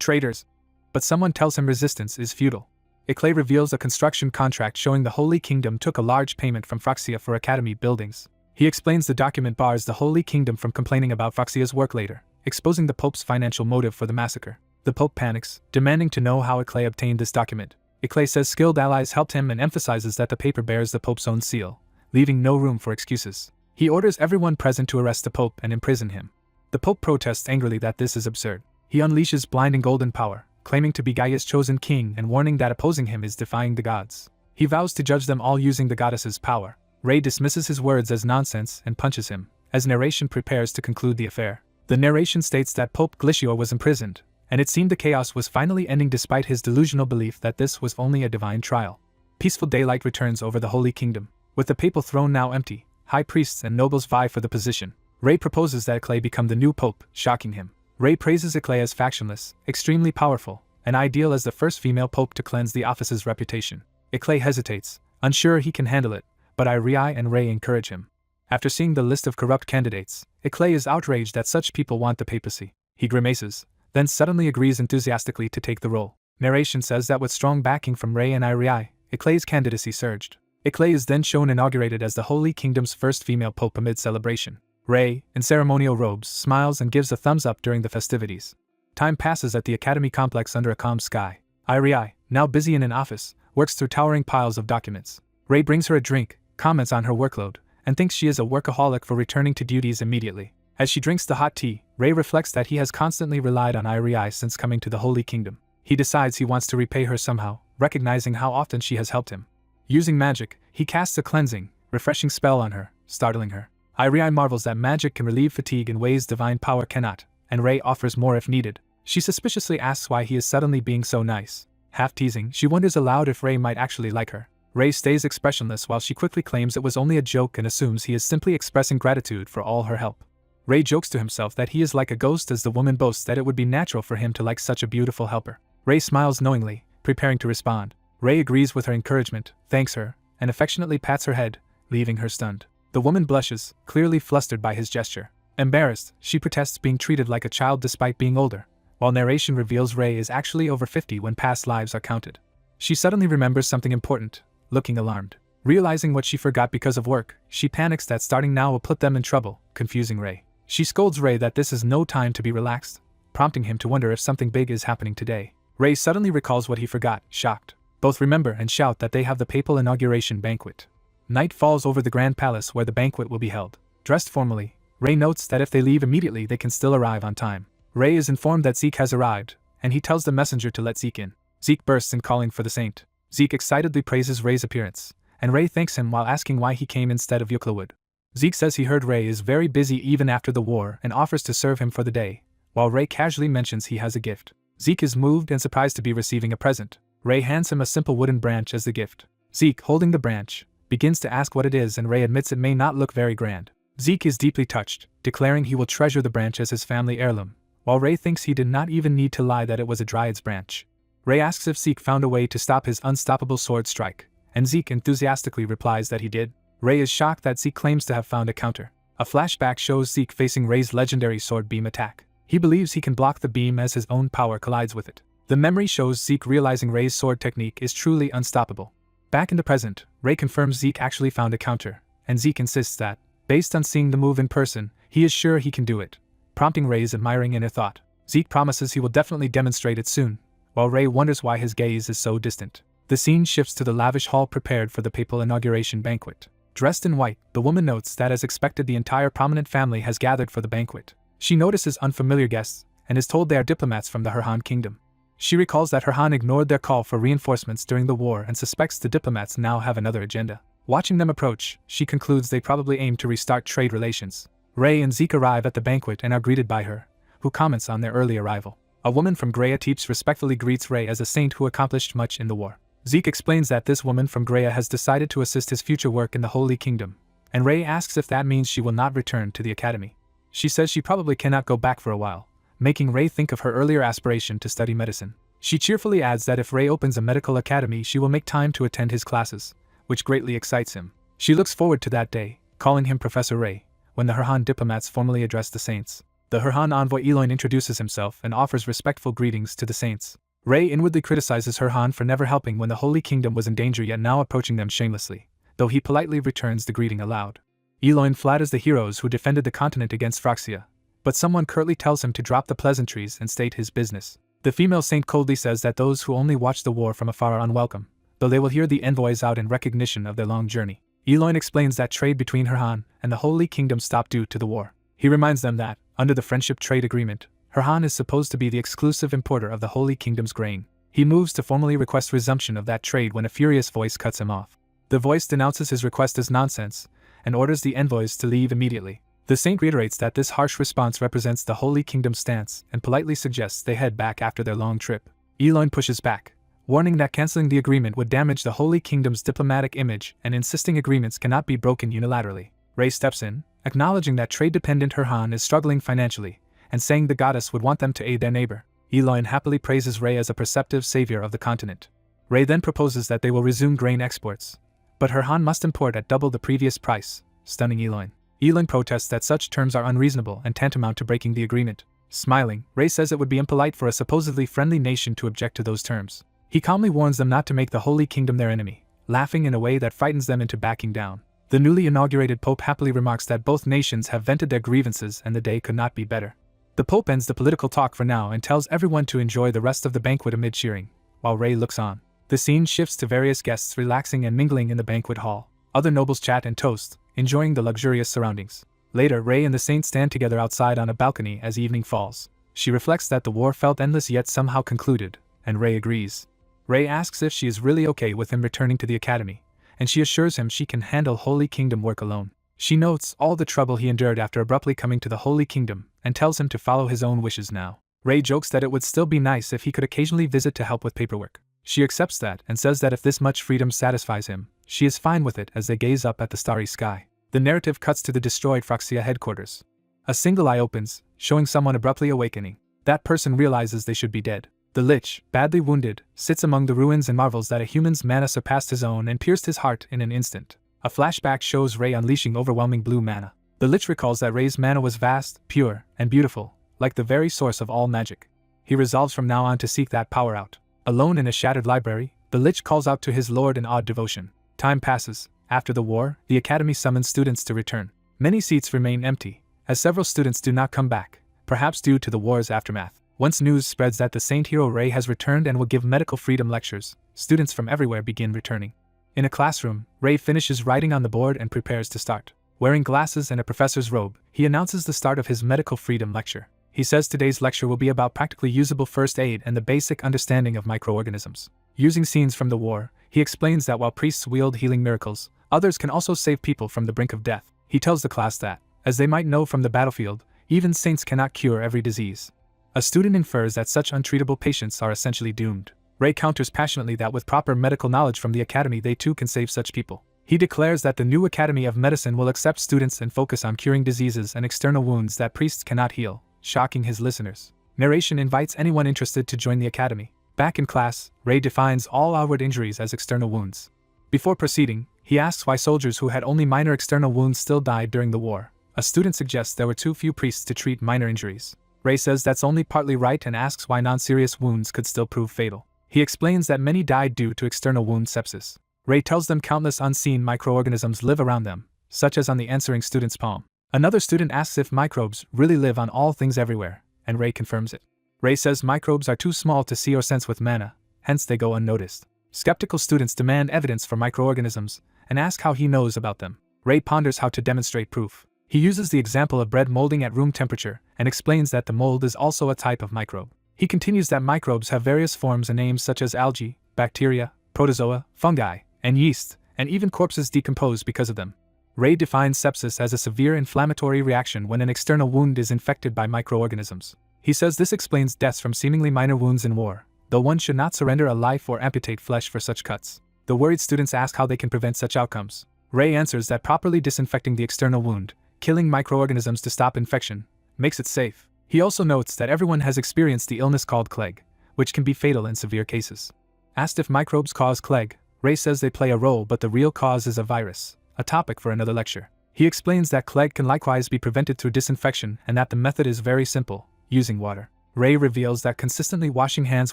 S1: traitors. But someone tells him resistance is futile. Eclay reveals a construction contract showing the Holy Kingdom took a large payment from Phryxia for academy buildings. He explains the document bars the Holy Kingdom from complaining about Phryxia's work later, exposing the Pope's financial motive for the massacre. The Pope panics, demanding to know how Eclay obtained this document. Eclay says skilled allies helped him and emphasizes that the paper bears the Pope's own seal, leaving no room for excuses. He orders everyone present to arrest the Pope and imprison him. The Pope protests angrily that this is absurd. He unleashes blinding golden power, claiming to be Gaia's chosen king and warning that opposing him is defying the gods. He vows to judge them all using the goddess's power. Rei dismisses his words as nonsense and punches him, as narration prepares to conclude the affair. The narration states that Pope Glicior was imprisoned, and it seemed the chaos was finally ending despite his delusional belief that this was only a divine trial. Peaceful daylight returns over the Holy Kingdom. With the papal throne now empty, high priests and nobles vie for the position. Rei proposes that Eclay become the new pope, shocking him. Rei praises Eclay as factionless, extremely powerful, and ideal as the first female pope to cleanse the office's reputation. Eclay hesitates, unsure he can handle it, but Irii and Rei encourage him. After seeing the list of corrupt candidates, Eclay is outraged that such people want the papacy. He grimaces, then suddenly agrees enthusiastically to take the role. Narration says that with strong backing from Rei and Irii, Eclay's candidacy surged. Eclay is then shown inaugurated as the Holy Kingdom's first female pope amid celebration. Rei, in ceremonial robes, smiles and gives a thumbs up during the festivities. Time passes at the academy complex under a calm sky. Irii, now busy in an office, works through towering piles of documents. Rei brings her a drink, comments on her workload, and thinks she is a workaholic for returning to duties immediately. As she drinks the hot tea, Rei reflects that he has constantly relied on Irii since coming to the Holy Kingdom. He decides he wants to repay her somehow, recognizing how often she has helped him. Using magic, he casts a cleansing, refreshing spell on her, startling her. Irii marvels that magic can relieve fatigue in ways divine power cannot, and Rei offers more if needed. She suspiciously asks why he is suddenly being so nice. Half teasing, she wonders aloud if Rei might actually like her. Rei stays expressionless while she quickly claims it was only a joke and assumes he is simply expressing gratitude for all her help. Rei jokes to himself that he is like a ghost as the woman boasts that it would be natural for him to like such a beautiful helper. Rei smiles knowingly, preparing to respond. Rei agrees with her encouragement, thanks her, and affectionately pats her head, leaving her stunned. The woman blushes, clearly flustered by his gesture. Embarrassed, she protests being treated like a child despite being older, while narration reveals Rei is actually over 50 when past lives are counted. She suddenly remembers something important, looking alarmed. Realizing what she forgot because of work, she panics that starting now will put them in trouble, confusing Rei. She scolds Rei that this is no time to be relaxed, prompting him to wonder if something big is happening today. Rei suddenly recalls what he forgot, shocked. Both remember and shout that they have the papal inauguration banquet. Night falls over the grand palace where the banquet will be held. Dressed formally, Rei notes that if they leave immediately they can still arrive on time. Rei is informed that Zeke has arrived, and he tells the messenger to let Zeke in. Zeke bursts in calling for the saint. Zeke excitedly praises Rei's appearance, and Rei thanks him while asking why he came instead of Euclid. Zeke says he heard Rei is very busy even after the war and offers to serve him for the day, while Rei casually mentions he has a gift. Zeke is moved and surprised to be receiving a present. Rei hands him a simple wooden branch as the gift. Zeke, holding the branch, begins to ask what it is and Rei admits it may not look very grand. Zeke is deeply touched, declaring he will treasure the branch as his family heirloom, while Rei thinks he did not even need to lie that it was a dryad's branch. Rei asks if Zeke found a way to stop his unstoppable sword strike, and Zeke enthusiastically replies that he did. Rei is shocked that Zeke claims to have found a counter. A flashback shows Zeke facing Rei's legendary sword beam attack. He believes he can block the beam as his own power collides with it. The memory shows Zeke realizing Rei's sword technique is truly unstoppable. Back in the present, Rei confirms Zeke actually found a counter, and Zeke insists that, based on seeing the move in person, he is sure he can do it, prompting Rei's admiring inner thought. Zeke promises he will definitely demonstrate it soon, while Rei wonders why his gaze is so distant. The scene shifts to the lavish hall prepared for the papal inauguration banquet. Dressed in white, the woman notes that as expected the entire prominent family has gathered for the banquet. She notices unfamiliar guests, and is told they are diplomats from the Herhan kingdom. She recalls that Herhan ignored their call for reinforcements during the war and suspects the diplomats now have another agenda. Watching them approach, she concludes they probably aim to restart trade relations. Rei and Zeke arrive at the banquet and are greeted by her, who comments on their early arrival. A woman from Greya Teeps respectfully greets Rei as a saint who accomplished much in the war. Zeke explains that this woman from Greya has decided to assist his future work in the Holy Kingdom, and Rei asks if that means she will not return to the academy. She says she probably cannot go back for a while, making Rei think of her earlier aspiration to study medicine. She cheerfully adds that if Rei opens a medical academy she will make time to attend his classes, which greatly excites him. She looks forward to that day, calling him Professor Rei, when the Herhan diplomats formally address the saints. The Herhan envoy Eloin introduces himself and offers respectful greetings to the saints. Rei inwardly criticizes Herhan for never helping when the Holy Kingdom was in danger yet now approaching them shamelessly, though he politely returns the greeting aloud. Eloin flatters the heroes who defended the continent against Phryxia, but someone curtly tells him to drop the pleasantries and state his business. The female saint coldly says that those who only watch the war from afar are unwelcome, though they will hear the envoys out in recognition of their long journey. Eloin explains that trade between Herhan and the Holy Kingdom stopped due to the war. He reminds them that, under the friendship trade agreement, Her Han is supposed to be the exclusive importer of the Holy Kingdom's grain. He moves to formally request resumption of that trade when a furious voice cuts him off. The voice denounces his request as nonsense, and orders the envoys to leave immediately. The saint reiterates that this harsh response represents the Holy Kingdom's stance, and politely suggests they head back after their long trip. Eloin pushes back, warning that canceling the agreement would damage the Holy Kingdom's diplomatic image and insisting agreements cannot be broken unilaterally. Rei steps in, acknowledging that trade-dependent Her Han is struggling financially, and saying the goddess would want them to aid their neighbor. Eloin happily praises Rei as a perceptive savior of the continent. Rei then proposes that they will resume grain exports, but Her Han must import at double the previous price, stunning Eloin. Eloin protests that such terms are unreasonable and tantamount to breaking the agreement. Smiling, Rei says it would be impolite for a supposedly friendly nation to object to those terms. He calmly warns them not to make the Holy Kingdom their enemy, laughing in a way that frightens them into backing down. The newly inaugurated Pope happily remarks that both nations have vented their grievances and the day could not be better. The Pope ends the political talk for now and tells everyone to enjoy the rest of the banquet amid cheering, while Rei looks on. The scene shifts to various guests relaxing and mingling in the banquet hall. Other nobles chat and toast, enjoying the luxurious surroundings. Later, Rei and the saint stand together outside on a balcony as evening falls. She reflects that the war felt endless yet somehow concluded, and Rei agrees. Rei asks if she is really okay with him returning to the academy, and she assures him she can handle Holy Kingdom work alone. She notes all the trouble he endured after abruptly coming to the Holy Kingdom, and tells him to follow his own wishes now. Rei jokes that it would still be nice if he could occasionally visit to help with paperwork. She accepts that and says that if this much freedom satisfies him, she is fine with it as they gaze up at the starry sky. The narrative cuts to the destroyed Phroxia headquarters. A single eye opens, showing someone abruptly awakening. That person realizes they should be dead. The Lich, badly wounded, sits among the ruins and marvels that a human's mana surpassed his own and pierced his heart in an instant. A flashback shows Rei unleashing overwhelming blue mana. The Lich recalls that Rei's mana was vast, pure, and beautiful, like the very source of all magic. He resolves from now on to seek that power out. Alone in a shattered library, the Lich calls out to his lord in awed devotion. Time passes. After the war, the academy summons students to return. Many seats remain empty, as several students do not come back, perhaps due to the war's aftermath. Once news spreads that the saint hero Rei has returned and will give medical freedom lectures, students from everywhere begin returning. In a classroom, Rei finishes writing on the board and prepares to start. Wearing glasses and a professor's robe, he announces the start of his medical freedom lecture. He says today's lecture will be about practically usable first aid and the basic understanding of microorganisms. Using scenes from the war, he explains that while priests wield healing miracles, others can also save people from the brink of death. He tells the class that, as they might know from the battlefield, even saints cannot cure every disease. A student infers that such untreatable patients are essentially doomed. Rei counters passionately that with proper medical knowledge from the academy they too can save such people. He declares that the new Academy of Medicine will accept students and focus on curing diseases and external wounds that priests cannot heal, shocking his listeners. Narration invites anyone interested to join the academy. Back in class, Rei defines all outward injuries as external wounds. Before proceeding, he asks why soldiers who had only minor external wounds still died during the war. A student suggests there were too few priests to treat minor injuries. Rei says that's only partly right and asks why non-serious wounds could still prove fatal. He explains that many died due to external wound sepsis. Rei tells them countless unseen microorganisms live around them, such as on the answering student's palm. Another student asks if microbes really live on all things everywhere, and Rei confirms it. Rei says microbes are too small to see or sense with mana, hence they go unnoticed. Skeptical students demand evidence for microorganisms, and ask how he knows about them. Rei ponders how to demonstrate proof. He uses the example of bread molding at room temperature, and explains that the mold is also a type of microbe. He continues that microbes have various forms and names such as algae, bacteria, protozoa, fungi, and yeast, and even corpses decompose because of them. Rei defines sepsis as a severe inflammatory reaction when an external wound is infected by microorganisms. He says this explains deaths from seemingly minor wounds in war, though one should not surrender a life or amputate flesh for such cuts. The worried students ask how they can prevent such outcomes. Rei answers that properly disinfecting the external wound, killing microorganisms to stop infection, makes it safe. He also notes that everyone has experienced the illness called clegg, which can be fatal in severe cases. Asked if microbes cause clegg, Rei says they play a role but the real cause is a virus, a topic for another lecture. He explains that clegg can likewise be prevented through disinfection and that the method is very simple, using water. Rei reveals that consistently washing hands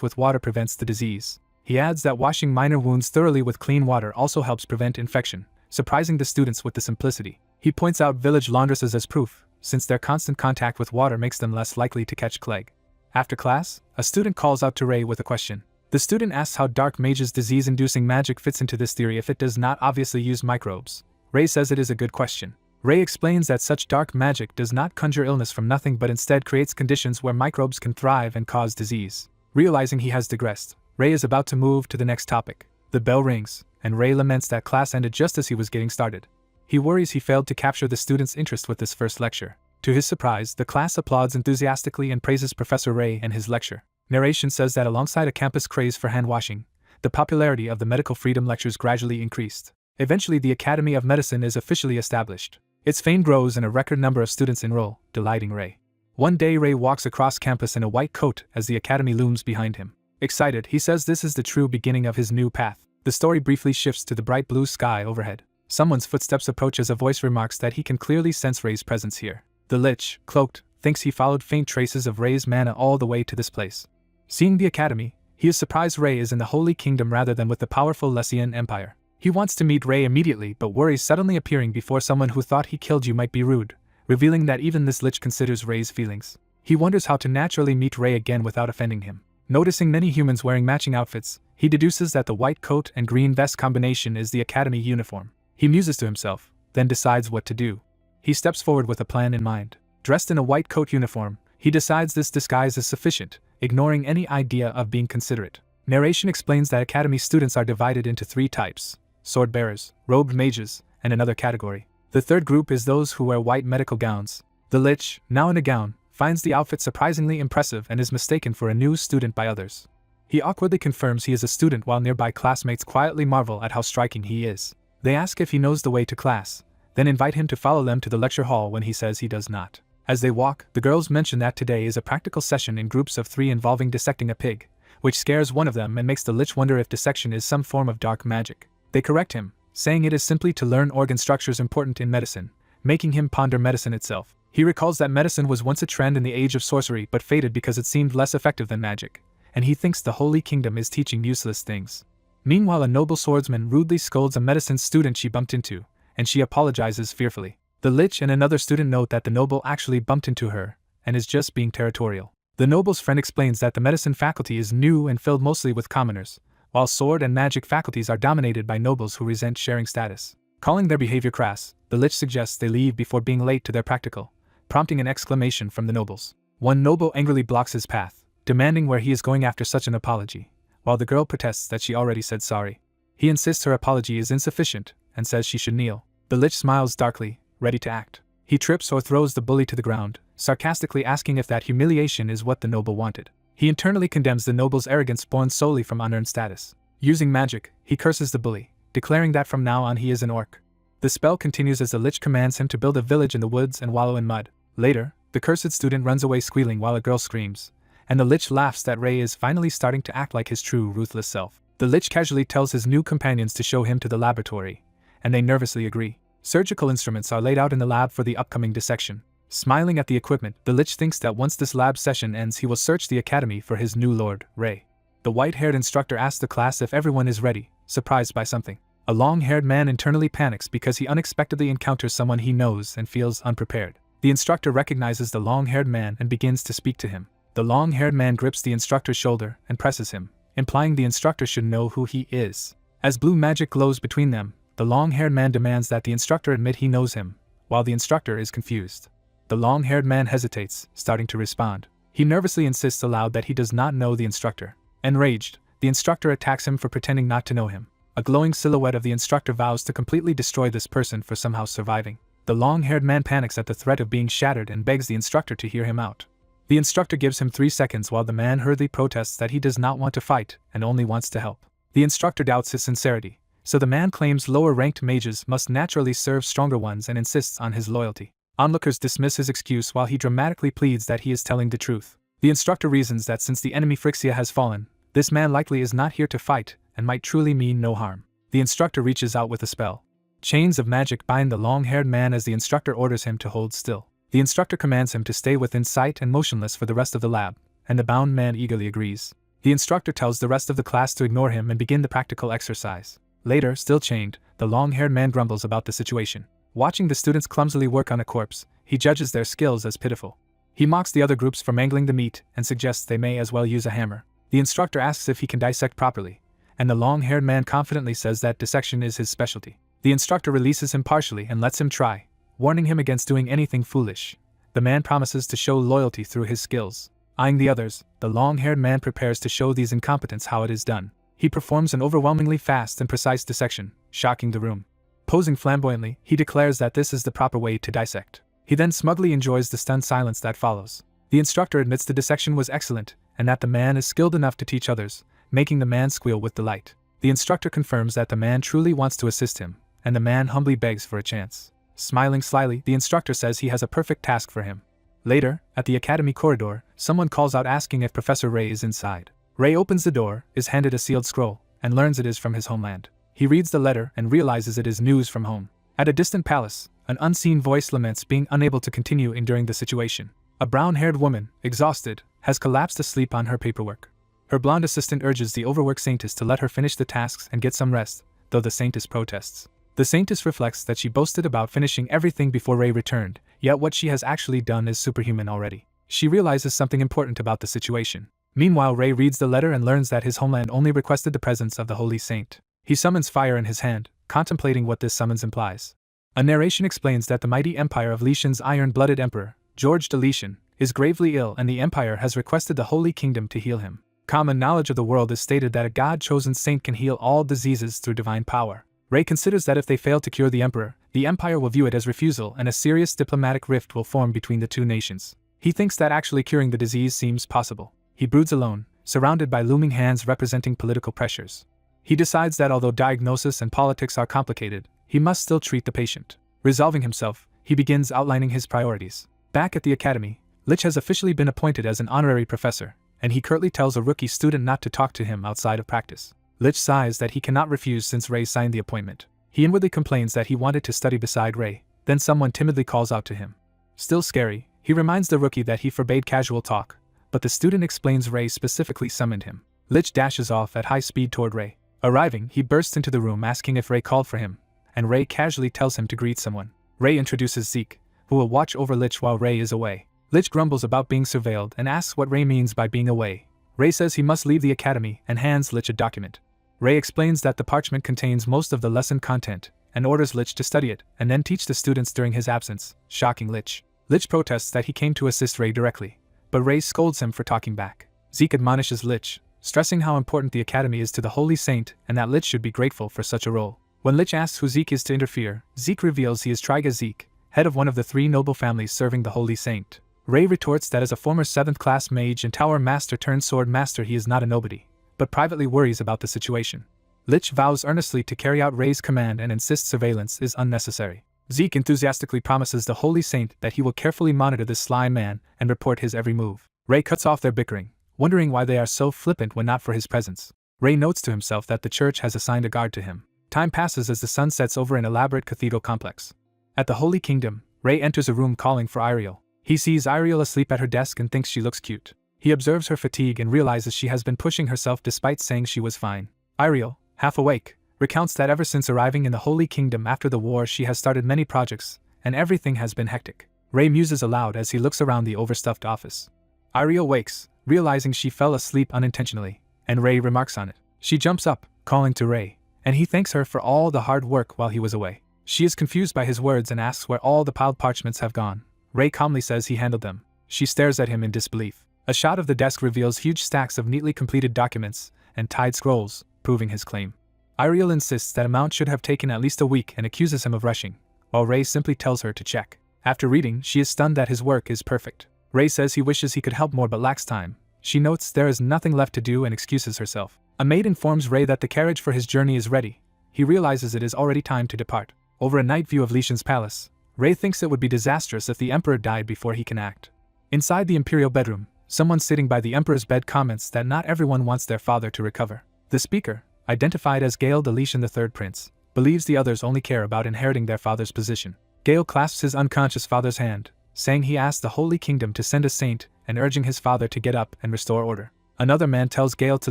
S1: with water prevents the disease. He adds that washing minor wounds thoroughly with clean water also helps prevent infection, surprising the students with the simplicity. He points out village laundresses as proof, since their constant contact with water makes them less likely to catch clegg. After class, a student calls out to Rei with a question. The student asks how Dark Mage's disease-inducing magic fits into this theory if it does not obviously use microbes. Rei says it is a good question. Ray explains that such dark magic does not conjure illness from nothing but instead creates conditions where microbes can thrive and cause disease. Realizing he has digressed, Ray is about to move to the next topic. The bell rings, and Ray laments that class ended just as he was getting started. He worries he failed to capture the students' interest with this first lecture. To his surprise, the class applauds enthusiastically and praises Professor Ray and his lecture. Narration says that alongside a campus craze for hand washing, the popularity of the medical freedom lectures gradually increased. Eventually, the Academy of Medicine is officially established. Its fame grows and a record number of students enroll, delighting Ray. One day, Ray walks across campus in a white coat as the academy looms behind him. Excited, he says this is the true beginning of his new path. The story briefly shifts to the bright blue sky overhead. Someone's footsteps approach as a voice remarks that he can clearly sense Ray's presence here. The Lich, cloaked, thinks he followed faint traces of Ray's mana all the way to this place. Seeing the academy, he is surprised Ray is in the Holy Kingdom rather than with the powerful Lessian Empire. He wants to meet Ray immediately but worries suddenly appearing before someone who thought he killed you might be rude, revealing that even this Lich considers Ray's feelings. He wonders how to naturally meet Ray again without offending him. Noticing many humans wearing matching outfits, he deduces that the white coat and green vest combination is the academy uniform. He muses to himself, then decides what to do. He steps forward with a plan in mind. Dressed in a white coat uniform, he decides this disguise is sufficient, ignoring any idea of being considerate. Narration explains that academy students are divided into 3 types: sword bearers, robed mages, and another category. The third group is those who wear white medical gowns. The Lich, now in a gown, finds the outfit surprisingly impressive and is mistaken for a new student by others. He awkwardly confirms he is a student while nearby classmates quietly marvel at how striking he is. They ask if he knows the way to class, then invite him to follow them to the lecture hall when he says he does not. As they walk, the girls mention that today is a practical session in groups of 3 involving dissecting a pig, which scares one of them and makes the Lich wonder if dissection is some form of dark magic. They correct him, saying it is simply to learn organ structures important in medicine, making him ponder medicine itself. He recalls that medicine was once a trend in the age of sorcery but faded because it seemed less effective than magic, and he thinks the Holy Kingdom is teaching useless things. Meanwhile, a noble swordsman rudely scolds a medicine student she bumped into, and she apologizes fearfully. The Lich and another student note that the noble actually bumped into her, and is just being territorial. The noble's friend explains that the medicine faculty is new and filled mostly with commoners, while sword and magic faculties are dominated by nobles who resent sharing status. Calling their behavior crass, the Lich suggests they leave before being late to their practical, prompting an exclamation from the nobles. One noble angrily blocks his path, demanding where he is going after such an apology, while the girl protests that she already said sorry. He insists her apology is insufficient, and says she should kneel. The Lich smiles darkly, ready to act. He trips or throws the bully to the ground, sarcastically asking if that humiliation is what the noble wanted. He internally condemns the noble's arrogance born solely from unearned status. Using magic, he curses the bully, declaring that from now on he is an orc. The spell continues as the Lich commands him to build a village in the woods and wallow in mud. Later, the cursed student runs away squealing while a girl screams, and the Lich laughs that Ray is finally starting to act like his true ruthless self. The Lich casually tells his new companions to show him to the laboratory, and they nervously agree. Surgical instruments are laid out in the lab for the upcoming dissection. Smiling at the equipment, the Lich thinks that once this lab session ends he will search the academy for his new lord, Ray. The white-haired instructor asks the class if everyone is ready, surprised by something. A long-haired man internally panics because he unexpectedly encounters someone he knows and feels unprepared. The instructor recognizes the long-haired man and begins to speak to him. The long-haired man grips the instructor's shoulder and presses him, implying the instructor should know who he is. As blue magic glows between them, the long-haired man demands that the instructor admit he knows him, while the instructor is confused. The long-haired man hesitates, starting to respond. He nervously insists aloud that he does not know the instructor. Enraged, the instructor attacks him for pretending not to know him. A glowing silhouette of the instructor vows to completely destroy this person for somehow surviving. The long-haired man panics at the threat of being shattered and begs the instructor to hear him out. The instructor gives him 3 seconds while the man hurriedly protests that he does not want to fight and only wants to help. The instructor doubts his sincerity, so the man claims lower-ranked mages must naturally serve stronger ones and insists on his loyalty. Onlookers dismiss his excuse while he dramatically pleads that he is telling the truth. The instructor reasons that since the enemy Phrixia has fallen, this man likely is not here to fight and might truly mean no harm. The instructor reaches out with a spell. Chains of magic bind the long-haired man as the instructor orders him to hold still. The instructor commands him to stay within sight and motionless for the rest of the lab, and the bound man eagerly agrees. The instructor tells the rest of the class to ignore him and begin the practical exercise. Later, still chained, the long-haired man grumbles about the situation. Watching the students clumsily work on a corpse, he judges their skills as pitiful. He mocks the other groups for mangling the meat and suggests they may as well use a hammer. The instructor asks if he can dissect properly, and the long-haired man confidently says that dissection is his specialty. The instructor releases him partially and lets him try, warning him against doing anything foolish. The man promises to show loyalty through his skills. Eyeing the others, the long-haired man prepares to show these incompetents how it is done. He performs an overwhelmingly fast and precise dissection, shocking the room. Posing flamboyantly, he declares that this is the proper way to dissect. He then smugly enjoys the stunned silence that follows. The instructor admits the dissection was excellent, and that the man is skilled enough to teach others, making the man squeal with delight. The instructor confirms that the man truly wants to assist him, and the man humbly begs for a chance. Smiling slyly, the instructor says he has a perfect task for him. Later, at the academy corridor, someone calls out asking if Professor Ray is inside. Ray opens the door, is handed a sealed scroll, and learns it is from his homeland. He reads the letter and realizes it is news from home. At a distant palace, an unseen voice laments being unable to continue enduring the situation. A brown-haired woman, exhausted, has collapsed asleep on her paperwork. Her blonde assistant urges the overworked saintess to let her finish the tasks and get some rest, though the saintess protests. The saintess reflects that she boasted about finishing everything before Ray returned, yet what she has actually done is superhuman already. She realizes something important about the situation. Meanwhile, Ray reads the letter and learns that his homeland only requested the presence of the holy saint. He summons fire in his hand, contemplating what this summons implies. A narration explains that the mighty empire of Lishan's iron-blooded emperor, George de Lishan, is gravely ill and the empire has requested the Holy Kingdom to heal him. Common knowledge of the world is stated that a god-chosen saint can heal all diseases through divine power. Ray considers that if they fail to cure the emperor, the empire will view it as refusal and a serious diplomatic rift will form between the two nations. He thinks that actually curing the disease seems possible. He broods alone, surrounded by looming hands representing political pressures. He decides that although diagnosis and politics are complicated, he must still treat the patient. Resolving himself, he begins outlining his priorities. Back at the academy, Lich has officially been appointed as an honorary professor, and he curtly tells a rookie student not to talk to him outside of practice. Lich sighs that he cannot refuse since Ray signed the appointment. He inwardly complains that he wanted to study beside Ray, then someone timidly calls out to him. Still scary, he reminds the rookie that he forbade casual talk, but the student explains Ray specifically summoned him. Lich dashes off at high speed toward Ray. Arriving, he bursts into the room asking if Ray called for him, and Ray casually tells him to greet someone. Ray introduces Zeke, who will watch over Lich while Ray is away. Lich grumbles about being surveilled and asks what Ray means by being away. Ray says he must leave the academy and hands Lich a document. Ray explains that the parchment contains most of the lesson content, and orders Lich to study it and then teach the students during his absence, shocking Lich. Lich protests that he came to assist Ray directly, but Ray scolds him for talking back. Zeke admonishes Lich, stressing how important the academy is to the holy saint and that Lich should be grateful for such a role. When Lich asks who Zeke is to interfere, Zeke reveals he is Triga Zeke, head of one of the 3 noble families serving the holy saint. Ray retorts that as a former 7th-class mage and tower master turned sword master he is not a nobody, but privately worries about the situation. Lich vows earnestly to carry out Ray's command and insists surveillance is unnecessary. Zeke enthusiastically promises the holy saint that he will carefully monitor this sly man and report his every move. Ray cuts off their bickering, wondering why they are so flippant when not for his presence. Ray notes to himself that the church has assigned a guard to him. Time passes as the sun sets over an elaborate cathedral complex. At the Holy Kingdom, Ray enters a room calling for Iriel. He sees Iriel asleep at her desk and thinks she looks cute. He observes her fatigue and realizes she has been pushing herself despite saying she was fine. Iriel, half awake, recounts that ever since arriving in the Holy Kingdom after the war she has started many projects, and everything has been hectic. Ray muses aloud as he looks around the overstuffed office. Iriel wakes, realizing she fell asleep unintentionally, and Ray remarks on it. She jumps up, calling to Ray, and he thanks her for all the hard work while he was away. She is confused by his words and asks where all the piled parchments have gone. Ray calmly says he handled them. She stares at him in disbelief. A shot of the desk reveals huge stacks of neatly completed documents and tied scrolls, proving his claim. Iriel insists that amount should have taken at least a week and accuses him of rushing, while Ray simply tells her to check. After reading, she is stunned that his work is perfect. Ray says he wishes he could help more but lacks time. She notes there is nothing left to do and excuses herself. A maid informs Ray that the carriage for his journey is ready. He realizes it is already time to depart. Over a night view of Lishan's palace, Ray thinks it would be disastrous if the emperor died before he can act. Inside the imperial bedroom, someone sitting by the emperor's bed comments that not everyone wants their father to recover. The speaker, identified as Gale de Lishan III Prince, believes the others only care about inheriting their father's position. Gale clasps his unconscious father's hand, saying he asked the Holy Kingdom to send a saint and urging his father to get up and restore order. Another man tells Gale to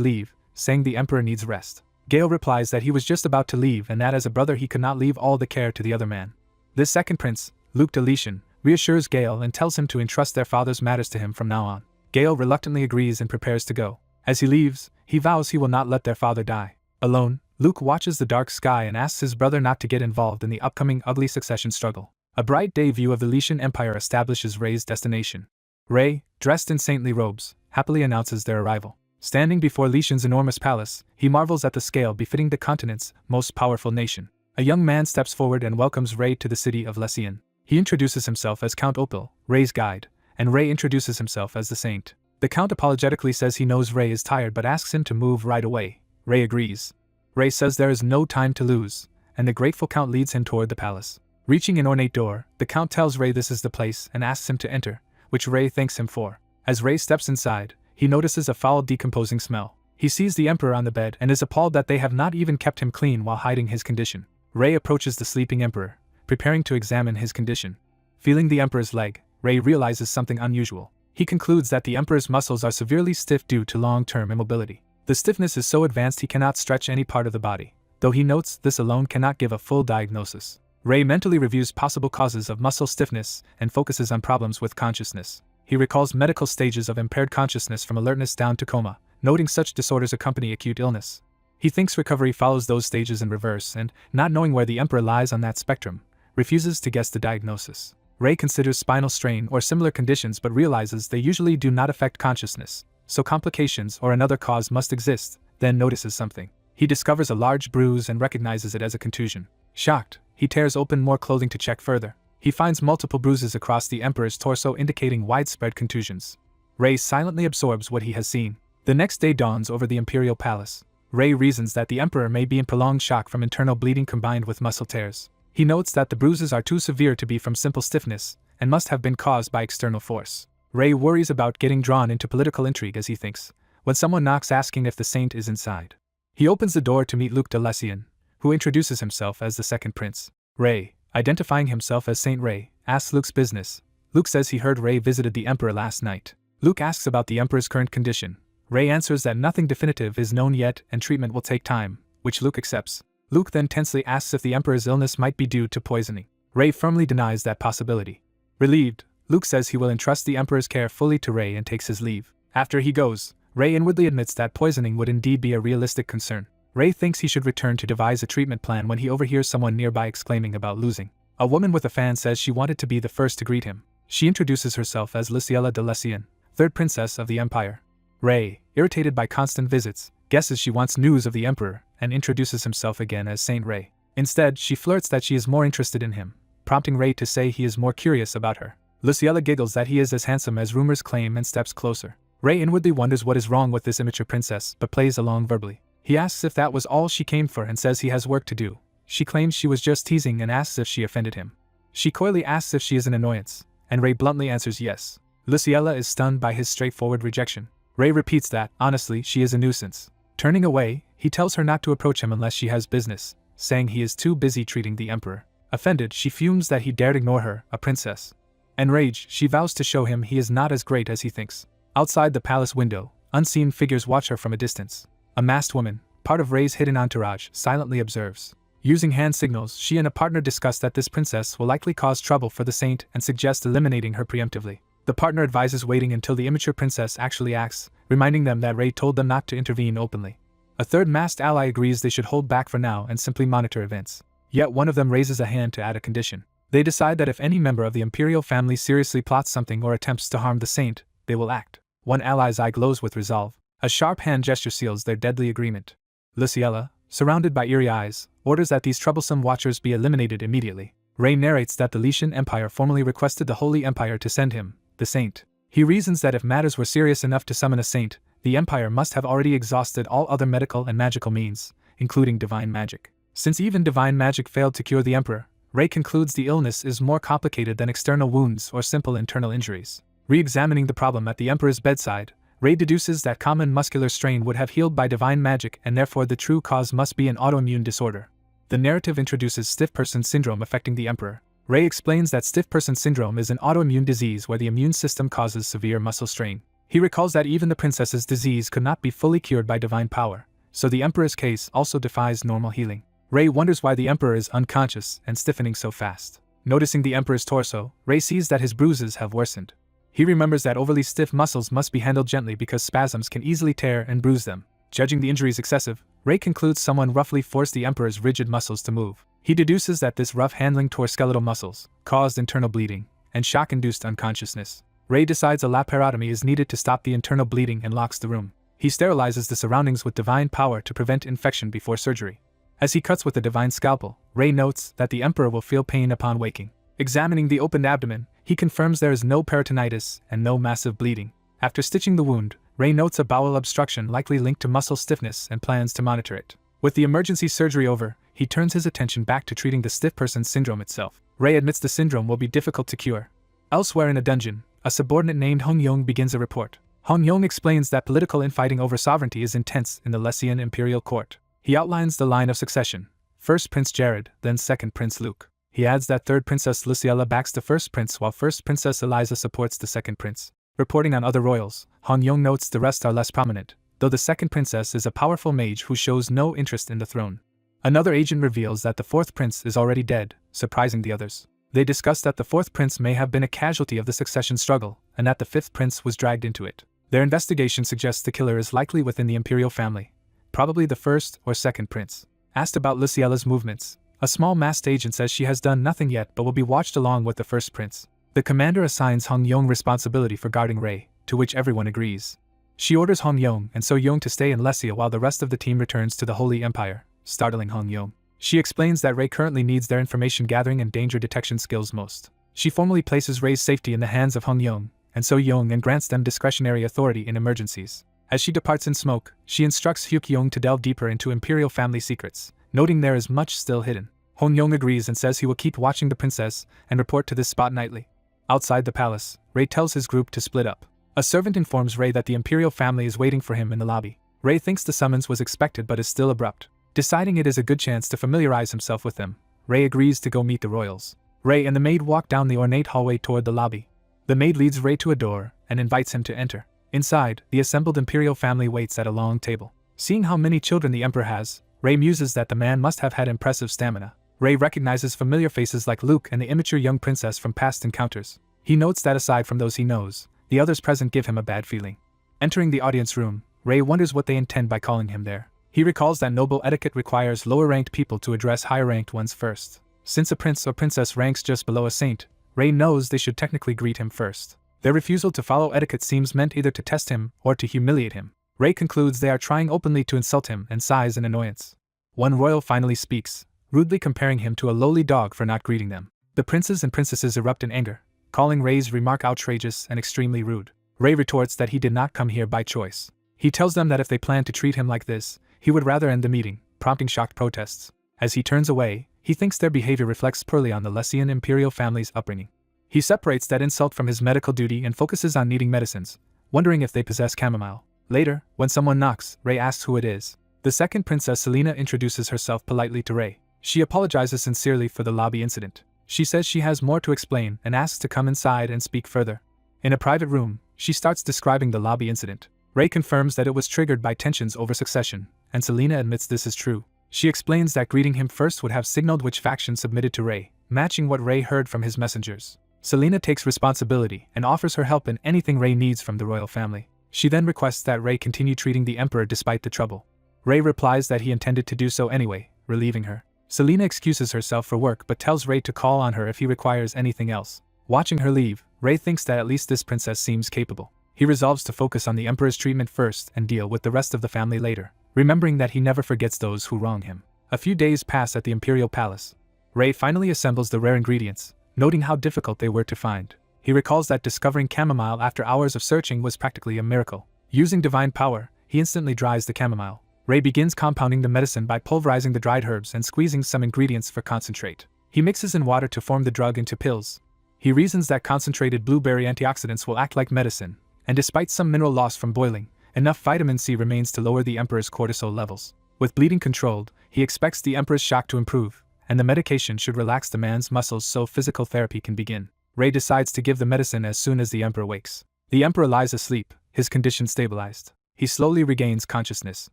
S1: leave, saying the emperor needs rest. Gale replies that he was just about to leave and that as a brother he could not leave all the care to the other man. This second prince, Luke de Lishan, reassures Gale and tells him to entrust their father's matters to him from now on. Gale reluctantly agrees and prepares to go. As he leaves, he vows he will not let their father die. Alone, Luke watches the dark sky and asks his brother not to get involved in the upcoming ugly succession struggle. A bright day view of the Lycian Empire establishes Rei's destination. Rei, dressed in saintly robes, happily announces their arrival. Standing before Lycian's enormous palace, he marvels at the scale befitting the continent's most powerful nation. A young man steps forward and welcomes Rei to the city of Lycian. He introduces himself as Count Opal, Rei's guide, and Rei introduces himself as the saint. The Count apologetically says he knows Rei is tired but asks him to move right away. Rei agrees. Rei says there is no time to lose, and the grateful Count leads him toward the palace. Reaching an ornate door, the Count tells Rei this is the place and asks him to enter, which Rei thanks him for. As Rei steps inside, he notices a foul decomposing smell. He sees the Emperor on the bed and is appalled that they have not even kept him clean while hiding his condition. Rei approaches the sleeping Emperor, preparing to examine his condition. Feeling the Emperor's leg, Rei realizes something unusual. He concludes that the Emperor's muscles are severely stiff due to long-term immobility. The stiffness is so advanced he cannot stretch any part of the body, though he notes this alone cannot give a full diagnosis. Rei mentally reviews possible causes of muscle stiffness and focuses on problems with consciousness. He recalls medical stages of impaired consciousness from alertness down to coma, noting such disorders accompany acute illness. He thinks recovery follows those stages in reverse and, not knowing where the Emperor lies on that spectrum, refuses to guess the diagnosis. Rei considers spinal strain or similar conditions but realizes they usually do not affect consciousness, so complications or another cause must exist, then notices something. He discovers a large bruise and recognizes it as a contusion. Shocked, he tears open more clothing to check further. He finds multiple bruises across the Emperor's torso indicating widespread contusions. Rei silently absorbs what he has seen. The next day dawns over the Imperial Palace. Rei reasons that the Emperor may be in prolonged shock from internal bleeding combined with muscle tears. He notes that the bruises are too severe to be from simple stiffness, and must have been caused by external force. Rei worries about getting drawn into political intrigue as he thinks, when someone knocks asking if the saint is inside. He opens the door to meet Luke de Lycian, who introduces himself as the second prince. Rei, identifying himself as Saint Rei, asks Luke's business. Luke says he heard Rei visited the Emperor last night. Luke asks about the Emperor's current condition. Rei answers that nothing definitive is known yet and treatment will take time, which Luke accepts. Luke then tensely asks if the Emperor's illness might be due to poisoning. Rei firmly denies that possibility. Relieved, Luke says he will entrust the Emperor's care fully to Rei and takes his leave. After he goes, Rei inwardly admits that poisoning would indeed be a realistic concern. Rei thinks he should return to devise a treatment plan when he overhears someone nearby exclaiming about losing. A woman with a fan says she wanted to be the first to greet him. She introduces herself as Luciella de Lycian, third princess of the Empire. Rei, irritated by constant visits, guesses she wants news of the Emperor and introduces himself again as Saint Rei. Instead, she flirts that she is more interested in him, prompting Rei to say he is more curious about her. Luciella giggles that he is as handsome as rumors claim and steps closer. Rei inwardly wonders what is wrong with this immature princess but plays along verbally. He asks if that was all she came for and says he has work to do. She claims she was just teasing and asks if she offended him. She coyly asks if she is an annoyance, and Rei bluntly answers yes. Luciella is stunned by his straightforward rejection. Rei repeats that, honestly, she is a nuisance. Turning away, he tells her not to approach him unless she has business, saying he is too busy treating the Emperor. Offended, she fumes that he dared ignore her, a princess. Enraged, she vows to show him he is not as great as he thinks. Outside the palace window, unseen figures watch her from a distance. A masked woman, part of Rei's hidden entourage, silently observes. Using hand signals, she and a partner discuss that this princess will likely cause trouble for the saint and suggest eliminating her preemptively. The partner advises waiting until the immature princess actually acts, reminding them that Rei told them not to intervene openly. A third masked ally agrees they should hold back for now and simply monitor events. Yet one of them raises a hand to add a condition. They decide that if any member of the imperial family seriously plots something or attempts to harm the saint, they will act. One ally's eye glows with resolve. A sharp hand gesture seals their deadly agreement. Luciella, surrounded by eerie eyes, orders that these troublesome watchers be eliminated immediately. Rei narrates that the Lycian Empire formally requested the Holy Empire to send him, the saint. He reasons that if matters were serious enough to summon a saint, the Empire must have already exhausted all other medical and magical means, including divine magic. Since even divine magic failed to cure the Emperor, Rei concludes the illness is more complicated than external wounds or simple internal injuries. Re-examining the problem at the Emperor's bedside, Rei deduces that common muscular strain would have healed by divine magic and therefore the true cause must be an autoimmune disorder. The narrative introduces stiff person syndrome affecting the Emperor. Rei explains that stiff person syndrome is an autoimmune disease where the immune system causes severe muscle strain. He recalls that even the princess's disease could not be fully cured by divine power, so the Emperor's case also defies normal healing. Rei wonders why the Emperor is unconscious and stiffening so fast. Noticing the Emperor's torso, Rei sees that his bruises have worsened. He remembers that overly stiff muscles must be handled gently because spasms can easily tear and bruise them. Judging the injuries excessive, Rei concludes someone roughly forced the Emperor's rigid muscles to move. He deduces that this rough handling tore skeletal muscles, caused internal bleeding, and shock-induced unconsciousness. Ray decides a laparotomy is needed to stop the internal bleeding and locks the room. He sterilizes the surroundings with divine power to prevent infection before surgery. As he cuts with the divine scalpel, Ray notes that the Emperor will feel pain upon waking. Examining the opened abdomen, he confirms there is no peritonitis and no massive bleeding. After stitching the wound, Ray notes a bowel obstruction likely linked to muscle stiffness and plans to monitor it. With the emergency surgery over, he turns his attention back to treating the stiff person syndrome itself. Ray admits the syndrome will be difficult to cure. Elsewhere in a dungeon, a subordinate named Hong Yong begins a report. Hong Yong explains that political infighting over sovereignty is intense in the Lessian imperial court. He outlines the line of succession: first Prince Jared, then second Prince Luke. He adds that third Princess Luciella backs the first prince while first Princess Eliza supports the second prince. Reporting on other royals, Hong Yong notes the rest are less prominent, though the second princess is a powerful mage who shows no interest in the throne. Another agent reveals that the fourth prince is already dead, surprising the others. They discuss that the fourth prince may have been a casualty of the succession struggle, and that the fifth prince was dragged into it. Their investigation suggests the killer is likely within the imperial family, probably the first or second prince. Asked about Luciella's movements, a small masked agent says she has done nothing yet but will be watched along with the first prince. The commander assigns Hong Yong responsibility for guarding Ray, to which everyone agrees. She orders Hong Yong and So Yong to stay in Lessia while the rest of the team returns to the Holy Empire, startling Hong Yong. She explains that Ray currently needs their information gathering and danger detection skills most. She formally places Ray's safety in the hands of Hong Yong and So Yong and grants them discretionary authority in emergencies. As she departs in smoke, she instructs Hyuk Yong to delve deeper into imperial family secrets, noting there is much still hidden. Hong Yong agrees and says he will keep watching the princess and report to this spot nightly. Outside the palace, Ray tells his group to split up. A servant informs Ray that the imperial family is waiting for him in the lobby. Ray thinks the summons was expected but is still abrupt. Deciding it is a good chance to familiarize himself with them, Ray agrees to go meet the royals. Ray and the maid walk down the ornate hallway toward the lobby. The maid leads Ray to a door and invites him to enter. Inside, the assembled imperial family waits at a long table. Seeing how many children the emperor has, Ray muses that the man must have had impressive stamina. Ray recognizes familiar faces like Luke and the immature young princess from past encounters. He notes that aside from those he knows, the others present give him a bad feeling. Entering the audience room, Ray wonders what they intend by calling him there. He recalls that noble etiquette requires lower-ranked people to address higher-ranked ones first. Since a prince or princess ranks just below a saint, Ray knows they should technically greet him first. Their refusal to follow etiquette seems meant either to test him or to humiliate him. Ray concludes they are trying openly to insult him and sighs in annoyance. One royal finally speaks, rudely comparing him to a lowly dog for not greeting them. The princes and princesses erupt in anger, calling Ray's remark outrageous and extremely rude. Ray retorts that he did not come here by choice. He tells them that if they plan to treat him like this, he would rather end the meeting, prompting shocked protests. As he turns away, he thinks their behavior reflects poorly on the Lessian imperial family's upbringing. He separates that insult from his medical duty and focuses on needing medicines, wondering if they possess chamomile. Later, when someone knocks, Ray asks who it is. The second princess Selena introduces herself politely to Ray. She apologizes sincerely for the lobby incident. She says she has more to explain and asks to come inside and speak further. In a private room, she starts describing the lobby incident. Ray confirms that it was triggered by tensions over succession, and Selena admits this is true. She explains that greeting him first would have signaled which faction submitted to Ray, matching what Ray heard from his messengers. Selena takes responsibility and offers her help in anything Ray needs from the royal family. She then requests that Ray continue treating the emperor despite the trouble. Ray replies that he intended to do so anyway, relieving her. Selena excuses herself for work but tells Ray to call on her if he requires anything else. Watching her leave, Ray thinks that at least this princess seems capable. He resolves to focus on the emperor's treatment first and deal with the rest of the family later, remembering that he never forgets those who wrong him. A few days pass at the imperial palace. Ray finally assembles the rare ingredients, noting how difficult they were to find. He recalls that discovering chamomile after hours of searching was practically a miracle. Using divine power, he instantly dries the chamomile. Ray begins compounding the medicine by pulverizing the dried herbs and squeezing some ingredients for concentrate. He mixes in water to form the drug into pills. He reasons that concentrated blueberry antioxidants will act like medicine, and despite some mineral loss from boiling, enough vitamin C remains to lower the emperor's cortisol levels. With bleeding controlled, he expects the emperor's shock to improve, and the medication should relax the man's muscles so physical therapy can begin. Ray decides to give the medicine as soon as the emperor wakes. The emperor lies asleep, his condition stabilized. He slowly regains consciousness.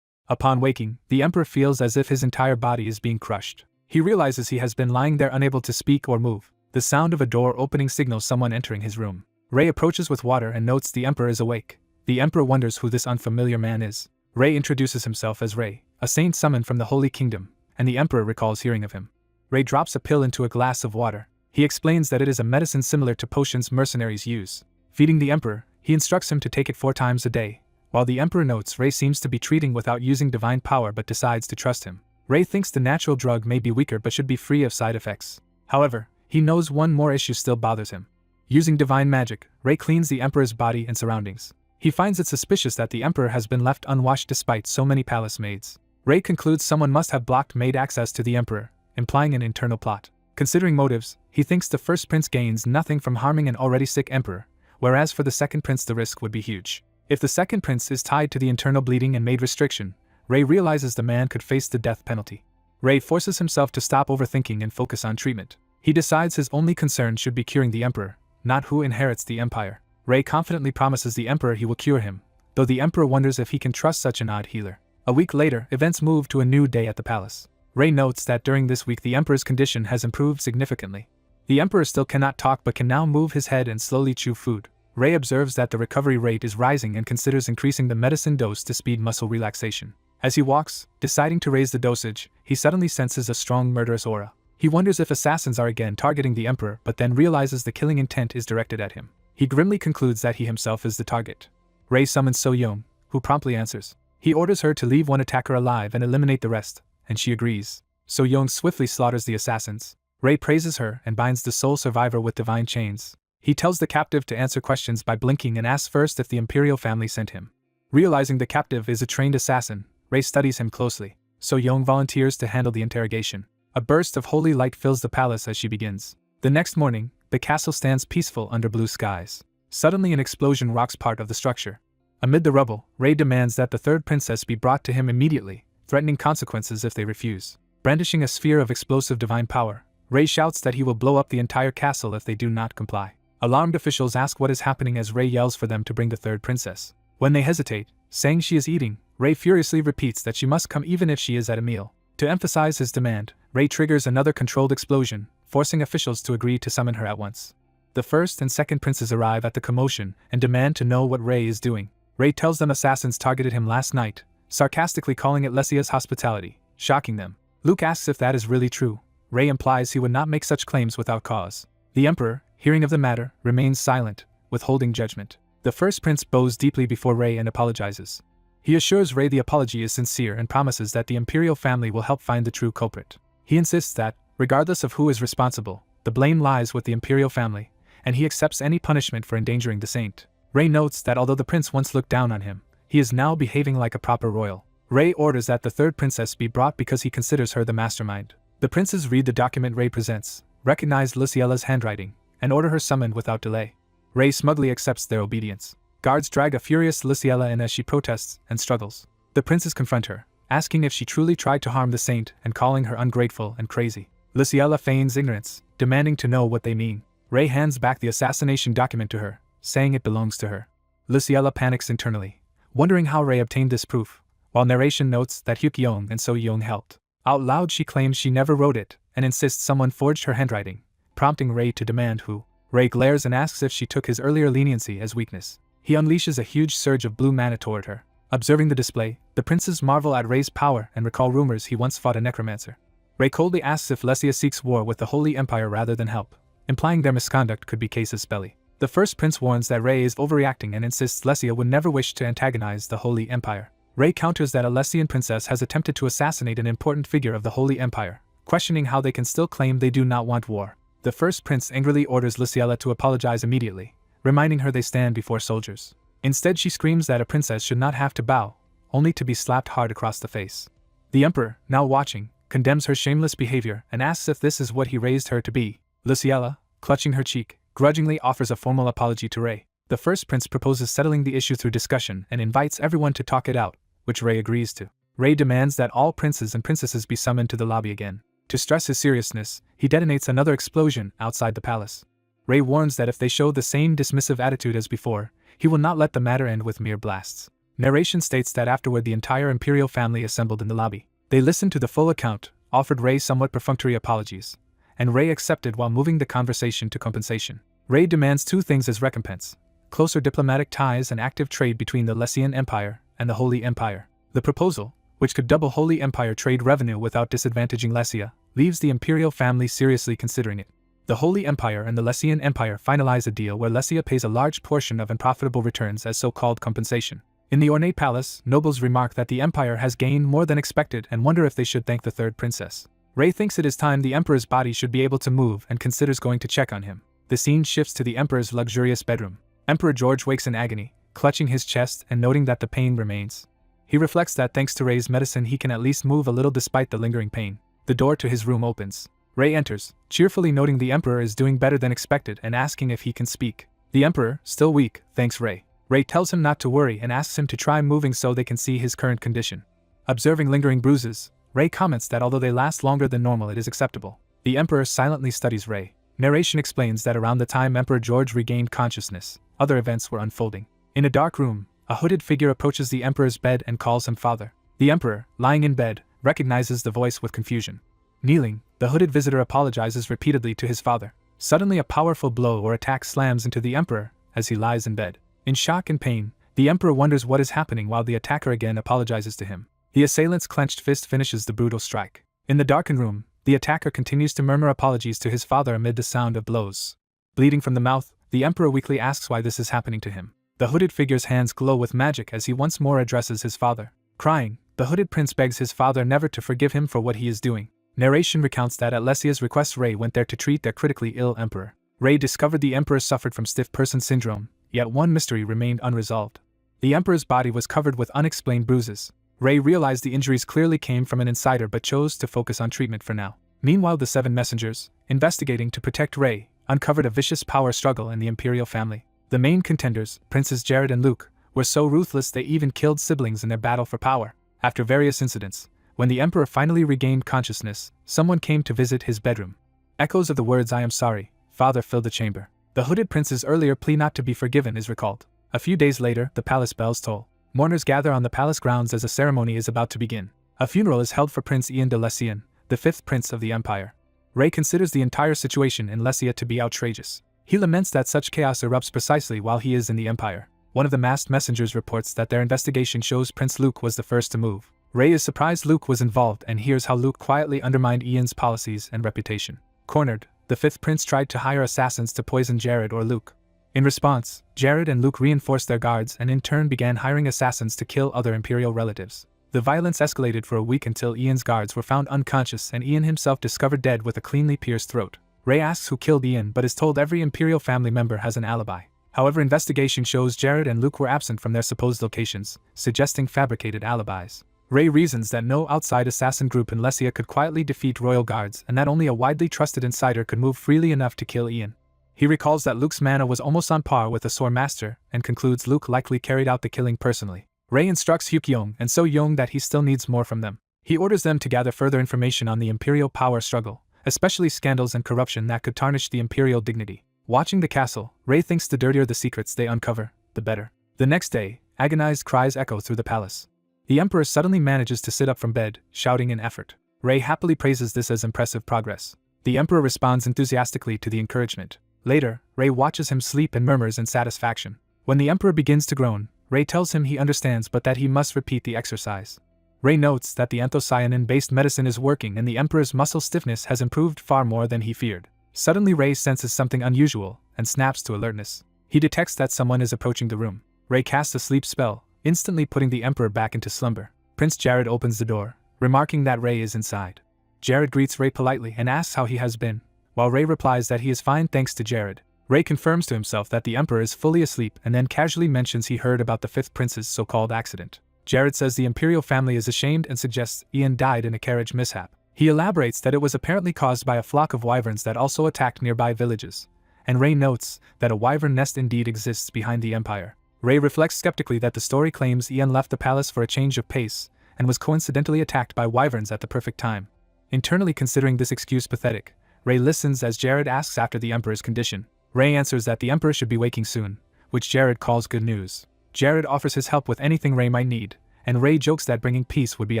S1: Upon waking, the emperor feels as if his entire body is being crushed. He realizes he has been lying there unable to speak or move. The sound of a door opening signals someone entering his room. Ray approaches with water and notes the emperor is awake. The emperor wonders who this unfamiliar man is. Ray introduces himself as Ray, a saint summoned from the Holy Kingdom, and the emperor recalls hearing of him. Ray drops a pill into a glass of water. He explains that it is a medicine similar to potions mercenaries use. Feeding the Emperor, he instructs him to take it 4 times a day. While the Emperor notes Ray seems to be treating without using divine power but decides to trust him. Ray thinks the natural drug may be weaker but should be free of side effects. However, he knows one more issue still bothers him. Using divine magic, Ray cleans the Emperor's body and surroundings. He finds it suspicious that the Emperor has been left unwashed despite so many palace maids. Ray concludes someone must have blocked maid access to the Emperor, implying an internal plot. Considering motives, he thinks the first prince gains nothing from harming an already sick Emperor, whereas for the second prince the risk would be huge. If the second prince is tied to the internal bleeding and maid restriction, Ray realizes the man could face the death penalty. Ray forces himself to stop overthinking and focus on treatment. He decides his only concern should be curing the Emperor, not who inherits the empire. Ray confidently promises the Emperor he will cure him, though the Emperor wonders if he can trust such an odd healer. A week later, events move to a new day at the palace. Ray notes that during this week the Emperor's condition has improved significantly. The Emperor still cannot talk but can now move his head and slowly chew food. Ray observes that the recovery rate is rising and considers increasing the medicine dose to speed muscle relaxation. As he walks, deciding to raise the dosage, he suddenly senses a strong murderous aura. He wonders if assassins are again targeting the Emperor but then realizes the killing intent is directed at him. He grimly concludes that he himself is the target. Ray summons So-young, who promptly answers. He orders her to leave one attacker alive and eliminate the rest, and she agrees. So-young swiftly slaughters the assassins. Ray praises her and binds the sole survivor with divine chains. He tells the captive to answer questions by blinking and asks first if the imperial family sent him. Realizing the captive is a trained assassin, Ray studies him closely. So-young volunteers to handle the interrogation. A burst of holy light fills the palace as she begins. The next morning, the castle stands peaceful under blue skies. Suddenly an explosion rocks part of the structure. Amid the rubble, Ray demands that the third princess be brought to him immediately, threatening consequences if they refuse. Brandishing a sphere of explosive divine power, Ray shouts that he will blow up the entire castle if they do not comply. Alarmed officials ask what is happening as Ray yells for them to bring the third princess. When they hesitate, saying she is eating, Ray furiously repeats that she must come even if she is at a meal. To emphasize his demand, Ray triggers another controlled explosion, forcing officials to agree to summon her at once. The first and second princes arrive at the commotion and demand to know what Ray is doing. Ray tells them assassins targeted him last night, sarcastically calling it Lesia's hospitality, shocking them. Luke asks if that is really true. Ray implies he would not make such claims without cause. The Emperor, hearing of the matter, remains silent, withholding judgment. The first prince bows deeply before Ray and apologizes. He assures Ray the apology is sincere and promises that the imperial family will help find the true culprit. He insists that, regardless of who is responsible, the blame lies with the imperial family, and he accepts any punishment for endangering the saint. Ray notes that although the prince once looked down on him, he is now behaving like a proper royal. Ray orders that the third princess be brought because he considers her the mastermind. The princes read the document Ray presents, recognize Luciella's handwriting, and order her summoned without delay. Ray smugly accepts their obedience. Guards drag a furious Luciella in as she protests and struggles. The princes confront her, asking if she truly tried to harm the saint and calling her ungrateful and crazy. Luciella feigns ignorance, demanding to know what they mean. Ray hands back the assassination document to her, saying it belongs to her. Luciella panics internally, wondering how Ray obtained this proof, while narration notes that Hyuk-young and So-young helped. Out loud she claims she never wrote it and insists someone forged her handwriting, prompting Ray to demand who. Ray glares and asks if she took his earlier leniency as weakness. He unleashes a huge surge of blue mana toward her. Observing the display, the princes marvel at Ray's power and recall rumors he once fought a necromancer. Ray coldly asks if Lesia seeks war with the Holy Empire rather than help, implying their misconduct could be casus belli. The first prince warns that Ray is overreacting and insists Lesia would never wish to antagonize the Holy Empire. Ray counters that a Lesian princess has attempted to assassinate an important figure of the Holy Empire, questioning how they can still claim they do not want war. The first prince angrily orders Luciella to apologize immediately, reminding her they stand before soldiers. Instead she screams that a princess should not have to bow, only to be slapped hard across the face. The Emperor, now watching, condemns her shameless behavior and asks if this is what he raised her to be. Luciella, clutching her cheek, grudgingly offers a formal apology to Ray. The first prince proposes settling the issue through discussion and invites everyone to talk it out, which Ray agrees to. Ray demands that all princes and princesses be summoned to the lobby again. To stress his seriousness, he detonates another explosion outside the palace. Ray warns that if they show the same dismissive attitude as before, he will not let the matter end with mere blasts. Narration states that afterward the entire imperial family assembled in the lobby. They listened to the full account, offered Ray somewhat perfunctory apologies, and Ray accepted while moving the conversation to compensation. Ray demands 2 things as recompense: closer diplomatic ties and active trade between the Lesian Empire and the Holy Empire. The proposal, which could double Holy Empire trade revenue without disadvantaging Lesia, leaves the imperial family seriously considering it. The Holy Empire and the Lesian Empire finalize a deal where Lesia pays a large portion of unprofitable returns as so-called compensation. In the ornate palace, nobles remark that the Empire has gained more than expected and wonder if they should thank the third princess. Rey thinks it is time the Emperor's body should be able to move and considers going to check on him. The scene shifts to the Emperor's luxurious bedroom. Emperor George wakes in agony, clutching his chest and noting that the pain remains. He reflects that thanks to Rey's medicine he can at least move a little despite the lingering pain. The door to his room opens. Rey enters, cheerfully noting the Emperor is doing better than expected and asking if he can speak. The Emperor, still weak, thanks Rey. Rey tells him not to worry and asks him to try moving so they can see his current condition. Observing lingering bruises, Rey comments that although they last longer than normal it is acceptable. The Emperor silently studies Rey. Narration explains that around the time Emperor George regained consciousness, other events were unfolding. In a dark room, a hooded figure approaches the Emperor's bed and calls him father. The Emperor, lying in bed, recognizes the voice with confusion. Kneeling, the hooded visitor apologizes repeatedly to his father. Suddenly a powerful blow or attack slams into the Emperor as he lies in bed. In shock and pain, the Emperor wonders what is happening while the attacker again apologizes to him. The assailant's clenched fist finishes the brutal strike. In the darkened room, the attacker continues to murmur apologies to his father amid the sound of blows. Bleeding from the mouth, the Emperor weakly asks why this is happening to him. The hooded figure's hands glow with magic as he once more addresses his father. Crying, the hooded prince begs his father never to forgive him for what he is doing. Narration recounts that at Lesia's request Rey went there to treat their critically ill emperor. Rey discovered the emperor suffered from stiff person syndrome, yet one mystery remained unresolved. The emperor's body was covered with unexplained bruises. Rey realized the injuries clearly came from an insider but chose to focus on treatment for now. Meanwhile, the seven messengers, investigating to protect Rey, uncovered a vicious power struggle in the imperial family. The main contenders, Princes Jared and Luke, were so ruthless they even killed siblings in their battle for power. After various incidents, when the emperor finally regained consciousness, someone came to visit his bedroom. Echoes of the words "I am sorry, father" filled the chamber. The hooded prince's earlier plea not to be forgiven is recalled. A few days later, the palace bells toll. Mourners gather on the palace grounds as a ceremony is about to begin. A funeral is held for Prince Ian de Lesian, the fifth prince of the empire. Rey considers the entire situation in Lesia to be outrageous. He laments that such chaos erupts precisely while he is in the empire. One of the masked messengers reports that their investigation shows Prince Luke was the first to move. Rey is surprised Luke was involved and hears how Luke quietly undermined Ian's policies and reputation. Cornered, the fifth prince tried to hire assassins to poison Jared or Luke. In response, Jared and Luke reinforced their guards and in turn began hiring assassins to kill other imperial relatives. The violence escalated for a week until Ian's guards were found unconscious and Ian himself discovered dead with a cleanly pierced throat. Rey asks who killed Ian but is told every imperial family member has an alibi. However, investigation shows Jared and Luke were absent from their supposed locations, suggesting fabricated alibis. Rey reasons that no outside assassin group in Lesia could quietly defeat royal guards and that only a widely trusted insider could move freely enough to kill Ian. He recalls that Luke's mana was almost on par with the Sword Master and concludes Luke likely carried out the killing personally. Rey instructs Hyukyong and So Young that he still needs more from them. He orders them to gather further information on the imperial power struggle, especially scandals and corruption that could tarnish the imperial dignity. Watching the castle, Rey thinks the dirtier the secrets they uncover, the better. The next day, agonized cries echo through the palace. The emperor suddenly manages to sit up from bed, shouting in effort. Rey happily praises this as impressive progress. The emperor responds enthusiastically to the encouragement. Later, Rey watches him sleep and murmurs in satisfaction. When the emperor begins to groan, Rey tells him he understands but that he must repeat the exercise. Rey notes that the anthocyanin-based medicine is working and the emperor's muscle stiffness has improved far more than he feared. Suddenly Rey senses something unusual and snaps to alertness. He detects that someone is approaching the room. Rey casts a sleep spell, instantly putting the emperor back into slumber. Prince Jared opens the door, remarking that Rey is inside. Jared greets Rey politely and asks how he has been, while Rey replies that he is fine thanks to Jared. Rey confirms to himself that the emperor is fully asleep and then casually mentions he heard about the fifth prince's so-called accident. Jared says the imperial family is ashamed and suggests Ian died in a carriage mishap. He elaborates that it was apparently caused by a flock of wyverns that also attacked nearby villages, and Rey notes that a wyvern nest indeed exists behind the empire. Rey reflects skeptically that the story claims Ian left the palace for a change of pace and was coincidentally attacked by wyverns at the perfect time. Internally considering this excuse pathetic, Rey listens as Jared asks after the emperor's condition. Rey answers that the emperor should be waking soon, which Jared calls good news. Jared offers his help with anything Rey might need, and Rey jokes that bringing peace would be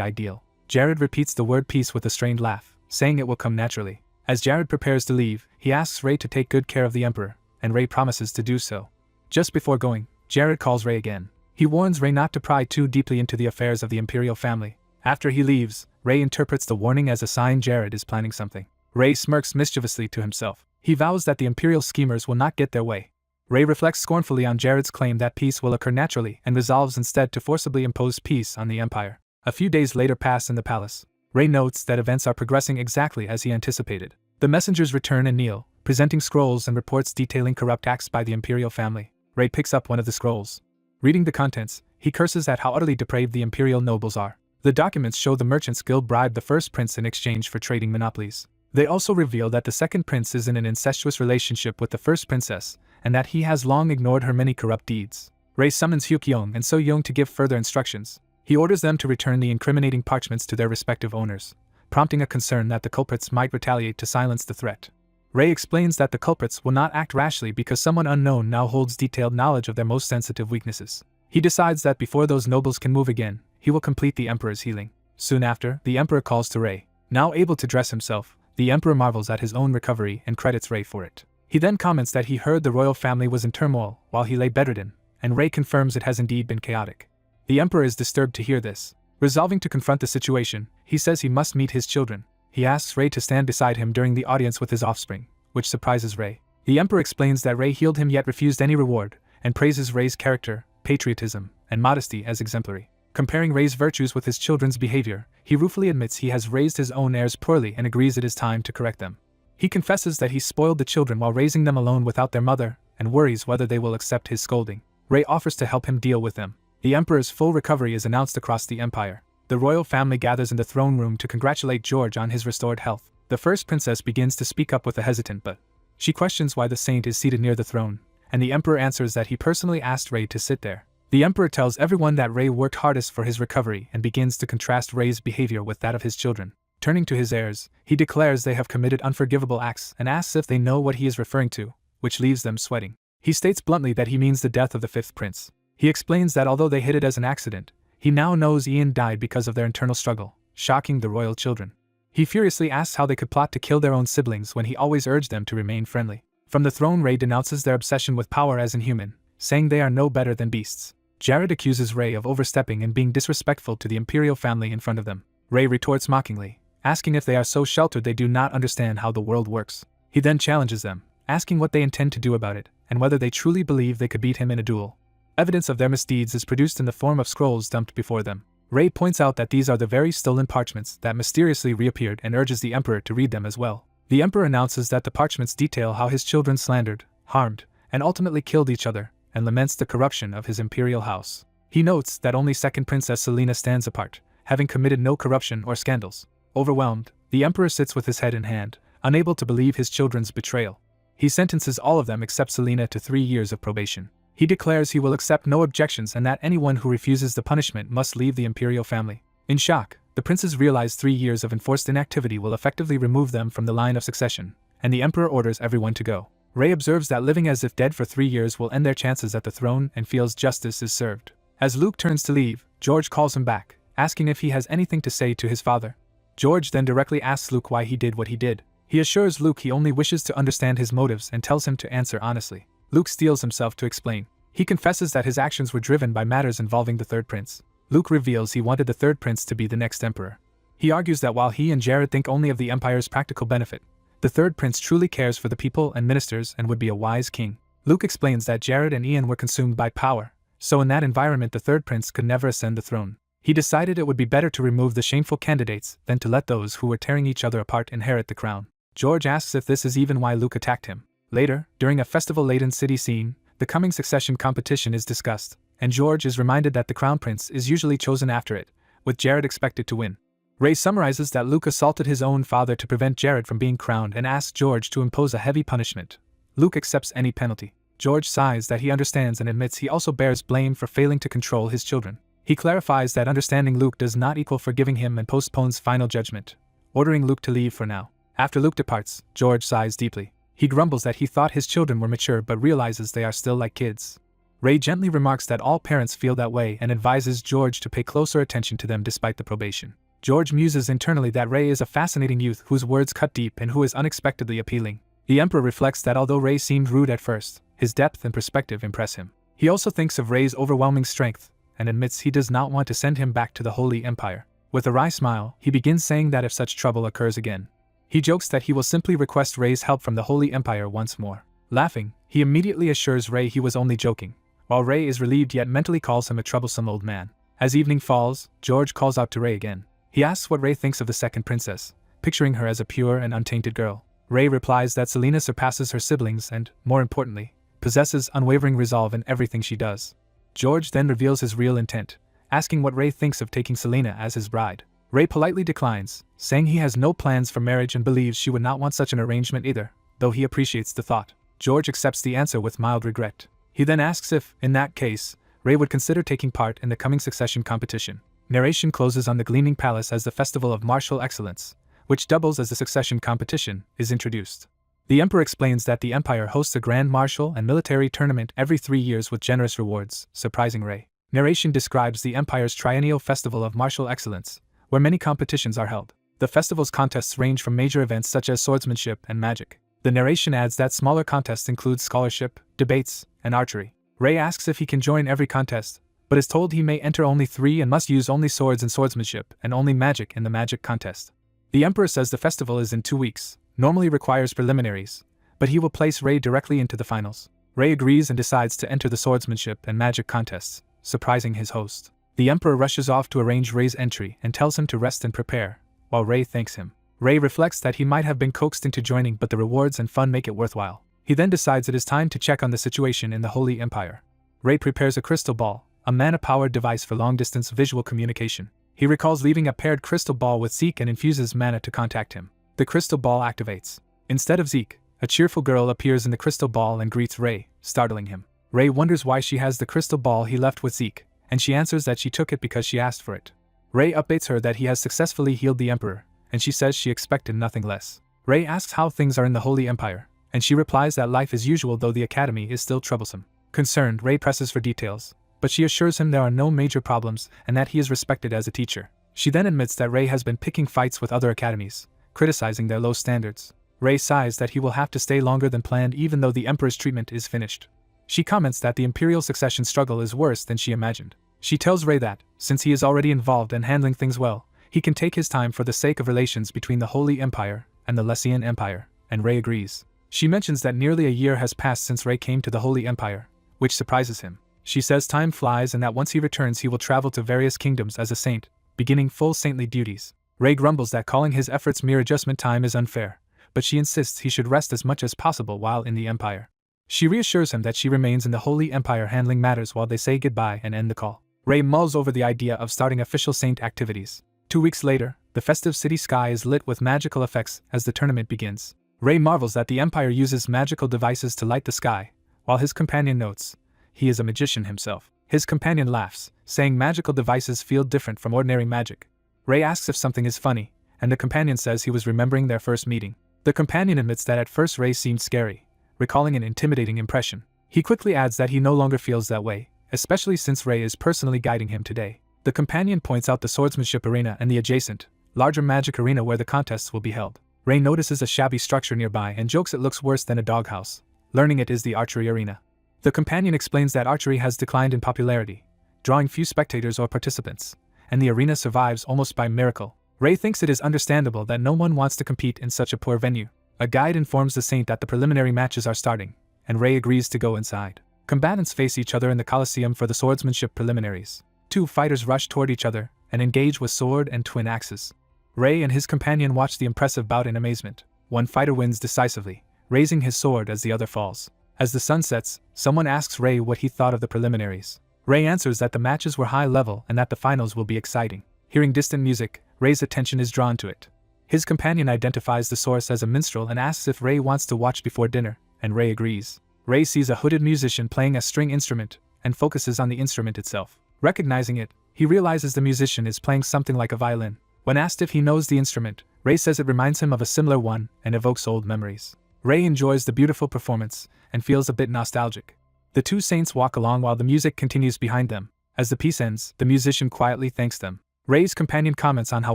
S1: ideal. Jared repeats the word peace with a strained laugh, saying it will come naturally. As Jared prepares to leave, he asks Rey to take good care of the emperor, and Rey promises to do so. Just before going, Jared calls Rey again. He warns Rey not to pry too deeply into the affairs of the imperial family, After he leaves, Ray interprets the warning as a sign Jared is planning something. Ray smirks mischievously to himself. He vows that the Imperial schemers will not get their way. Ray reflects scornfully on Jared's claim that peace will occur naturally and resolves instead to forcibly impose peace on the Empire. A few days later pass in the palace. Ray notes that events are progressing exactly as he anticipated. The messengers return and kneel, presenting scrolls and reports detailing corrupt acts by the Imperial family. Ray picks up one of the scrolls. Reading the contents, he curses at how utterly depraved the Imperial nobles are. The documents show the Merchants Guild bribed the first prince in exchange for trading monopolies. They also reveal that the second prince is in an incestuous relationship with the first princess, and that he has long ignored her many corrupt deeds. Ray summons Hyuk-young and So-young to give further instructions. He orders them to return the incriminating parchments to their respective owners, prompting a concern that the culprits might retaliate to silence the threat. Ray explains that the culprits will not act rashly because someone unknown now holds detailed knowledge of their most sensitive weaknesses. He decides that before those nobles can move again, he will complete the Emperor's healing. Soon after, the Emperor calls to Ray. Now able to dress himself, the Emperor marvels at his own recovery and credits Ray for it. He then comments that he heard the royal family was in turmoil while he lay bedridden, and Ray confirms it has indeed been chaotic. The Emperor is disturbed to hear this. Resolving to confront the situation, he says he must meet his children. He asks Ray to stand beside him during the audience with his offspring, which surprises Ray. The Emperor explains that Ray healed him yet refused any reward, and praises Ray's character, patriotism, and modesty as exemplary. Comparing Ray's virtues with his children's behavior, he ruefully admits he has raised his own heirs poorly and agrees it is time to correct them. He confesses that he spoiled the children while raising them alone without their mother, and worries whether they will accept his scolding. Ray offers to help him deal with them. The Emperor's full recovery is announced across the Empire. The royal family gathers in the throne room to congratulate George on his restored health. The first princess begins to speak up with a hesitant but. She questions why the saint is seated near the throne, and the Emperor answers that he personally asked Ray to sit there. The Emperor tells everyone that Ray worked hardest for his recovery and begins to contrast Ray's behavior with that of his children. Turning to his heirs, he declares they have committed unforgivable acts and asks if they know what he is referring to, which leaves them sweating. He states bluntly that he means the death of the fifth prince. He explains that although they hid it as an accident, he now knows Ian died because of their internal struggle, shocking the royal children. He furiously asks how they could plot to kill their own siblings when he always urged them to remain friendly. From the throne, Ray denounces their obsession with power as inhuman, saying they are no better than beasts. Jared accuses Ray of overstepping and being disrespectful to the Imperial family in front of them. Ray retorts mockingly, asking if they are so sheltered they do not understand how the world works. He then challenges them, asking what they intend to do about it, and whether they truly believe they could beat him in a duel. Evidence of their misdeeds is produced in the form of scrolls dumped before them. Ray points out that these are the very stolen parchments that mysteriously reappeared and urges the Emperor to read them as well. The Emperor announces that the parchments detail how his children slandered, harmed, and ultimately killed each other, and laments the corruption of his imperial house. He notes that only second Princess Selena stands apart, having committed no corruption or scandals. Overwhelmed, the Emperor sits with his head in hand, unable to believe his children's betrayal. He sentences all of them except Selena to 3 years of probation. He declares he will accept no objections and that anyone who refuses the punishment must leave the imperial family. In shock, the princes realize 3 years of enforced inactivity will effectively remove them from the line of succession, and the Emperor orders everyone to go. Ray observes that living as if dead for 3 years will end their chances at the throne and feels justice is served. As Luke turns to leave, George calls him back, asking if he has anything to say to his father. George then directly asks Luke why he did what he did. He assures Luke he only wishes to understand his motives and tells him to answer honestly. Luke steels himself to explain. He confesses that his actions were driven by matters involving the third prince. Luke reveals he wanted the third prince to be the next emperor. He argues that while he and Jared think only of the empire's practical benefit, the third prince truly cares for the people and ministers and would be a wise king. Luke explains that Jared and Ian were consumed by power, so in that environment the third prince could never ascend the throne. He decided it would be better to remove the shameful candidates than to let those who were tearing each other apart inherit the crown. George asks if this is even why Luke attacked him. Later, during a festival-laden city scene, the coming succession competition is discussed, and George is reminded that the crown prince is usually chosen after it, with Jared expected to win. Ray summarizes that Luke assaulted his own father to prevent Jared from being crowned and asks George to impose a heavy punishment. Luke accepts any penalty. George sighs that he understands and admits he also bears blame for failing to control his children. He clarifies that understanding Luke does not equal forgiving him and postpones final judgment, ordering Luke to leave for now. After Luke departs, George sighs deeply. He grumbles that he thought his children were mature but realizes they are still like kids. Ray gently remarks that all parents feel that way and advises George to pay closer attention to them despite the probation. George muses internally that Ray is a fascinating youth whose words cut deep and who is unexpectedly appealing. The Emperor reflects that although Ray seemed rude at first, his depth and perspective impress him. He also thinks of Ray's overwhelming strength and admits he does not want to send him back to the Holy Empire. With a wry smile, he begins saying that if such trouble occurs again, he jokes that he will simply request Rei's help from the Holy Empire once more. Laughing, he immediately assures Rei he was only joking, while Rei is relieved yet mentally calls him a troublesome old man. As evening falls, George calls out to Rei again. He asks what Rei thinks of the second princess, picturing her as a pure and untainted girl. Rei replies that Selena surpasses her siblings and, more importantly, possesses unwavering resolve in everything she does. George then reveals his real intent, asking what Rei thinks of taking Selena as his bride. Rei politely declines, saying he has no plans for marriage and believes she would not want such an arrangement either, though he appreciates the thought. George accepts the answer with mild regret. He then asks if, in that case, Rei would consider taking part in the coming succession competition. Narration closes on the Gleaming Palace as the Festival of Martial Excellence, which doubles as the succession competition, is introduced. The Emperor explains that the Empire hosts a grand martial and military tournament every 3 years with generous rewards, surprising Rei. Narration describes the Empire's triennial Festival of Martial Excellence, where many competitions are held. The festival's contests range from major events such as swordsmanship and magic. The narration adds that smaller contests include scholarship, debates, and archery. Rei asks if he can join every contest, but is told he may enter only 3 and must use only swords in swordsmanship and only magic in the magic contest. The Emperor says the festival is in 2 weeks, normally requires preliminaries, but he will place Rei directly into the finals. Rei agrees and decides to enter the swordsmanship and magic contests, surprising his host. The Emperor rushes off to arrange Rei's entry and tells him to rest and prepare, while Rei thanks him. Rei reflects that he might have been coaxed into joining, but the rewards and fun make it worthwhile. He then decides it is time to check on the situation in the Holy Empire. Rei prepares a crystal ball, a mana-powered device for long-distance visual communication. He recalls leaving a paired crystal ball with Zeke and infuses mana to contact him. The crystal ball activates. Instead of Zeke, a cheerful girl appears in the crystal ball and greets Rei, startling him. Rei wonders why she has the crystal ball he left with Zeke, and she answers that she took it because she asked for it. Rei updates her that he has successfully healed the Emperor, and she says she expected nothing less. Rei asks how things are in the Holy Empire, and she replies that life is usual though the academy is still troublesome. Concerned, Rei presses for details, but she assures him there are no major problems and that he is respected as a teacher. She then admits that Rei has been picking fights with other academies, criticizing their low standards. Rei sighs that he will have to stay longer than planned even though the Emperor's treatment is finished. She comments that the imperial succession struggle is worse than she imagined. She tells Rei that, since he is already involved and handling things well, he can take his time for the sake of relations between the Holy Empire and the Lessian Empire, and Rei agrees. She mentions that nearly a year has passed since Rei came to the Holy Empire, which surprises him. She says time flies and that once he returns he will travel to various kingdoms as a saint, beginning full saintly duties. Rei grumbles that calling his efforts mere adjustment time is unfair, but she insists he should rest as much as possible while in the Empire. She reassures him that she remains in the Holy Empire handling matters while they say goodbye and end the call. Rei mulls over the idea of starting official saint activities. 2 weeks later, the festive city sky is lit with magical effects as the tournament begins. Rei marvels that the Empire uses magical devices to light the sky, while his companion notes, he is a magician himself. His companion laughs, saying magical devices feel different from ordinary magic. Rei asks if something is funny, and the companion says he was remembering their first meeting. The companion admits that at first Rei seemed scary, recalling an intimidating impression. He quickly adds that he no longer feels that way, especially since Rei is personally guiding him today. The companion points out the swordsmanship arena and the adjacent, larger magic arena where the contests will be held. Rei notices a shabby structure nearby and jokes it looks worse than a doghouse, learning it is the archery arena. The companion explains that archery has declined in popularity, drawing few spectators or participants, and the arena survives almost by miracle. Rei thinks it is understandable that no one wants to compete in such a poor venue. A guide informs the saint that the preliminary matches are starting, and Rei agrees to go inside. Combatants face each other in the Colosseum for the swordsmanship preliminaries. 2 fighters rush toward each other and engage with sword and twin axes. Rei and his companion watch the impressive bout in amazement. One fighter wins decisively, raising his sword as the other falls. As the sun sets, someone asks Rei what he thought of the preliminaries. Rei answers that the matches were high level and that the finals will be exciting. Hearing distant music, Rei's attention is drawn to it. His companion identifies the source as a minstrel and asks if Rei wants to watch before dinner, and Rei agrees. Rei sees a hooded musician playing a string instrument and focuses on the instrument itself. Recognizing it, he realizes the musician is playing something like a violin. When asked if he knows the instrument, Rei says it reminds him of a similar one and evokes old memories. Rei enjoys the beautiful performance and feels a bit nostalgic. The 2 saints walk along while the music continues behind them. As the piece ends, the musician quietly thanks them. Rei's companion comments on how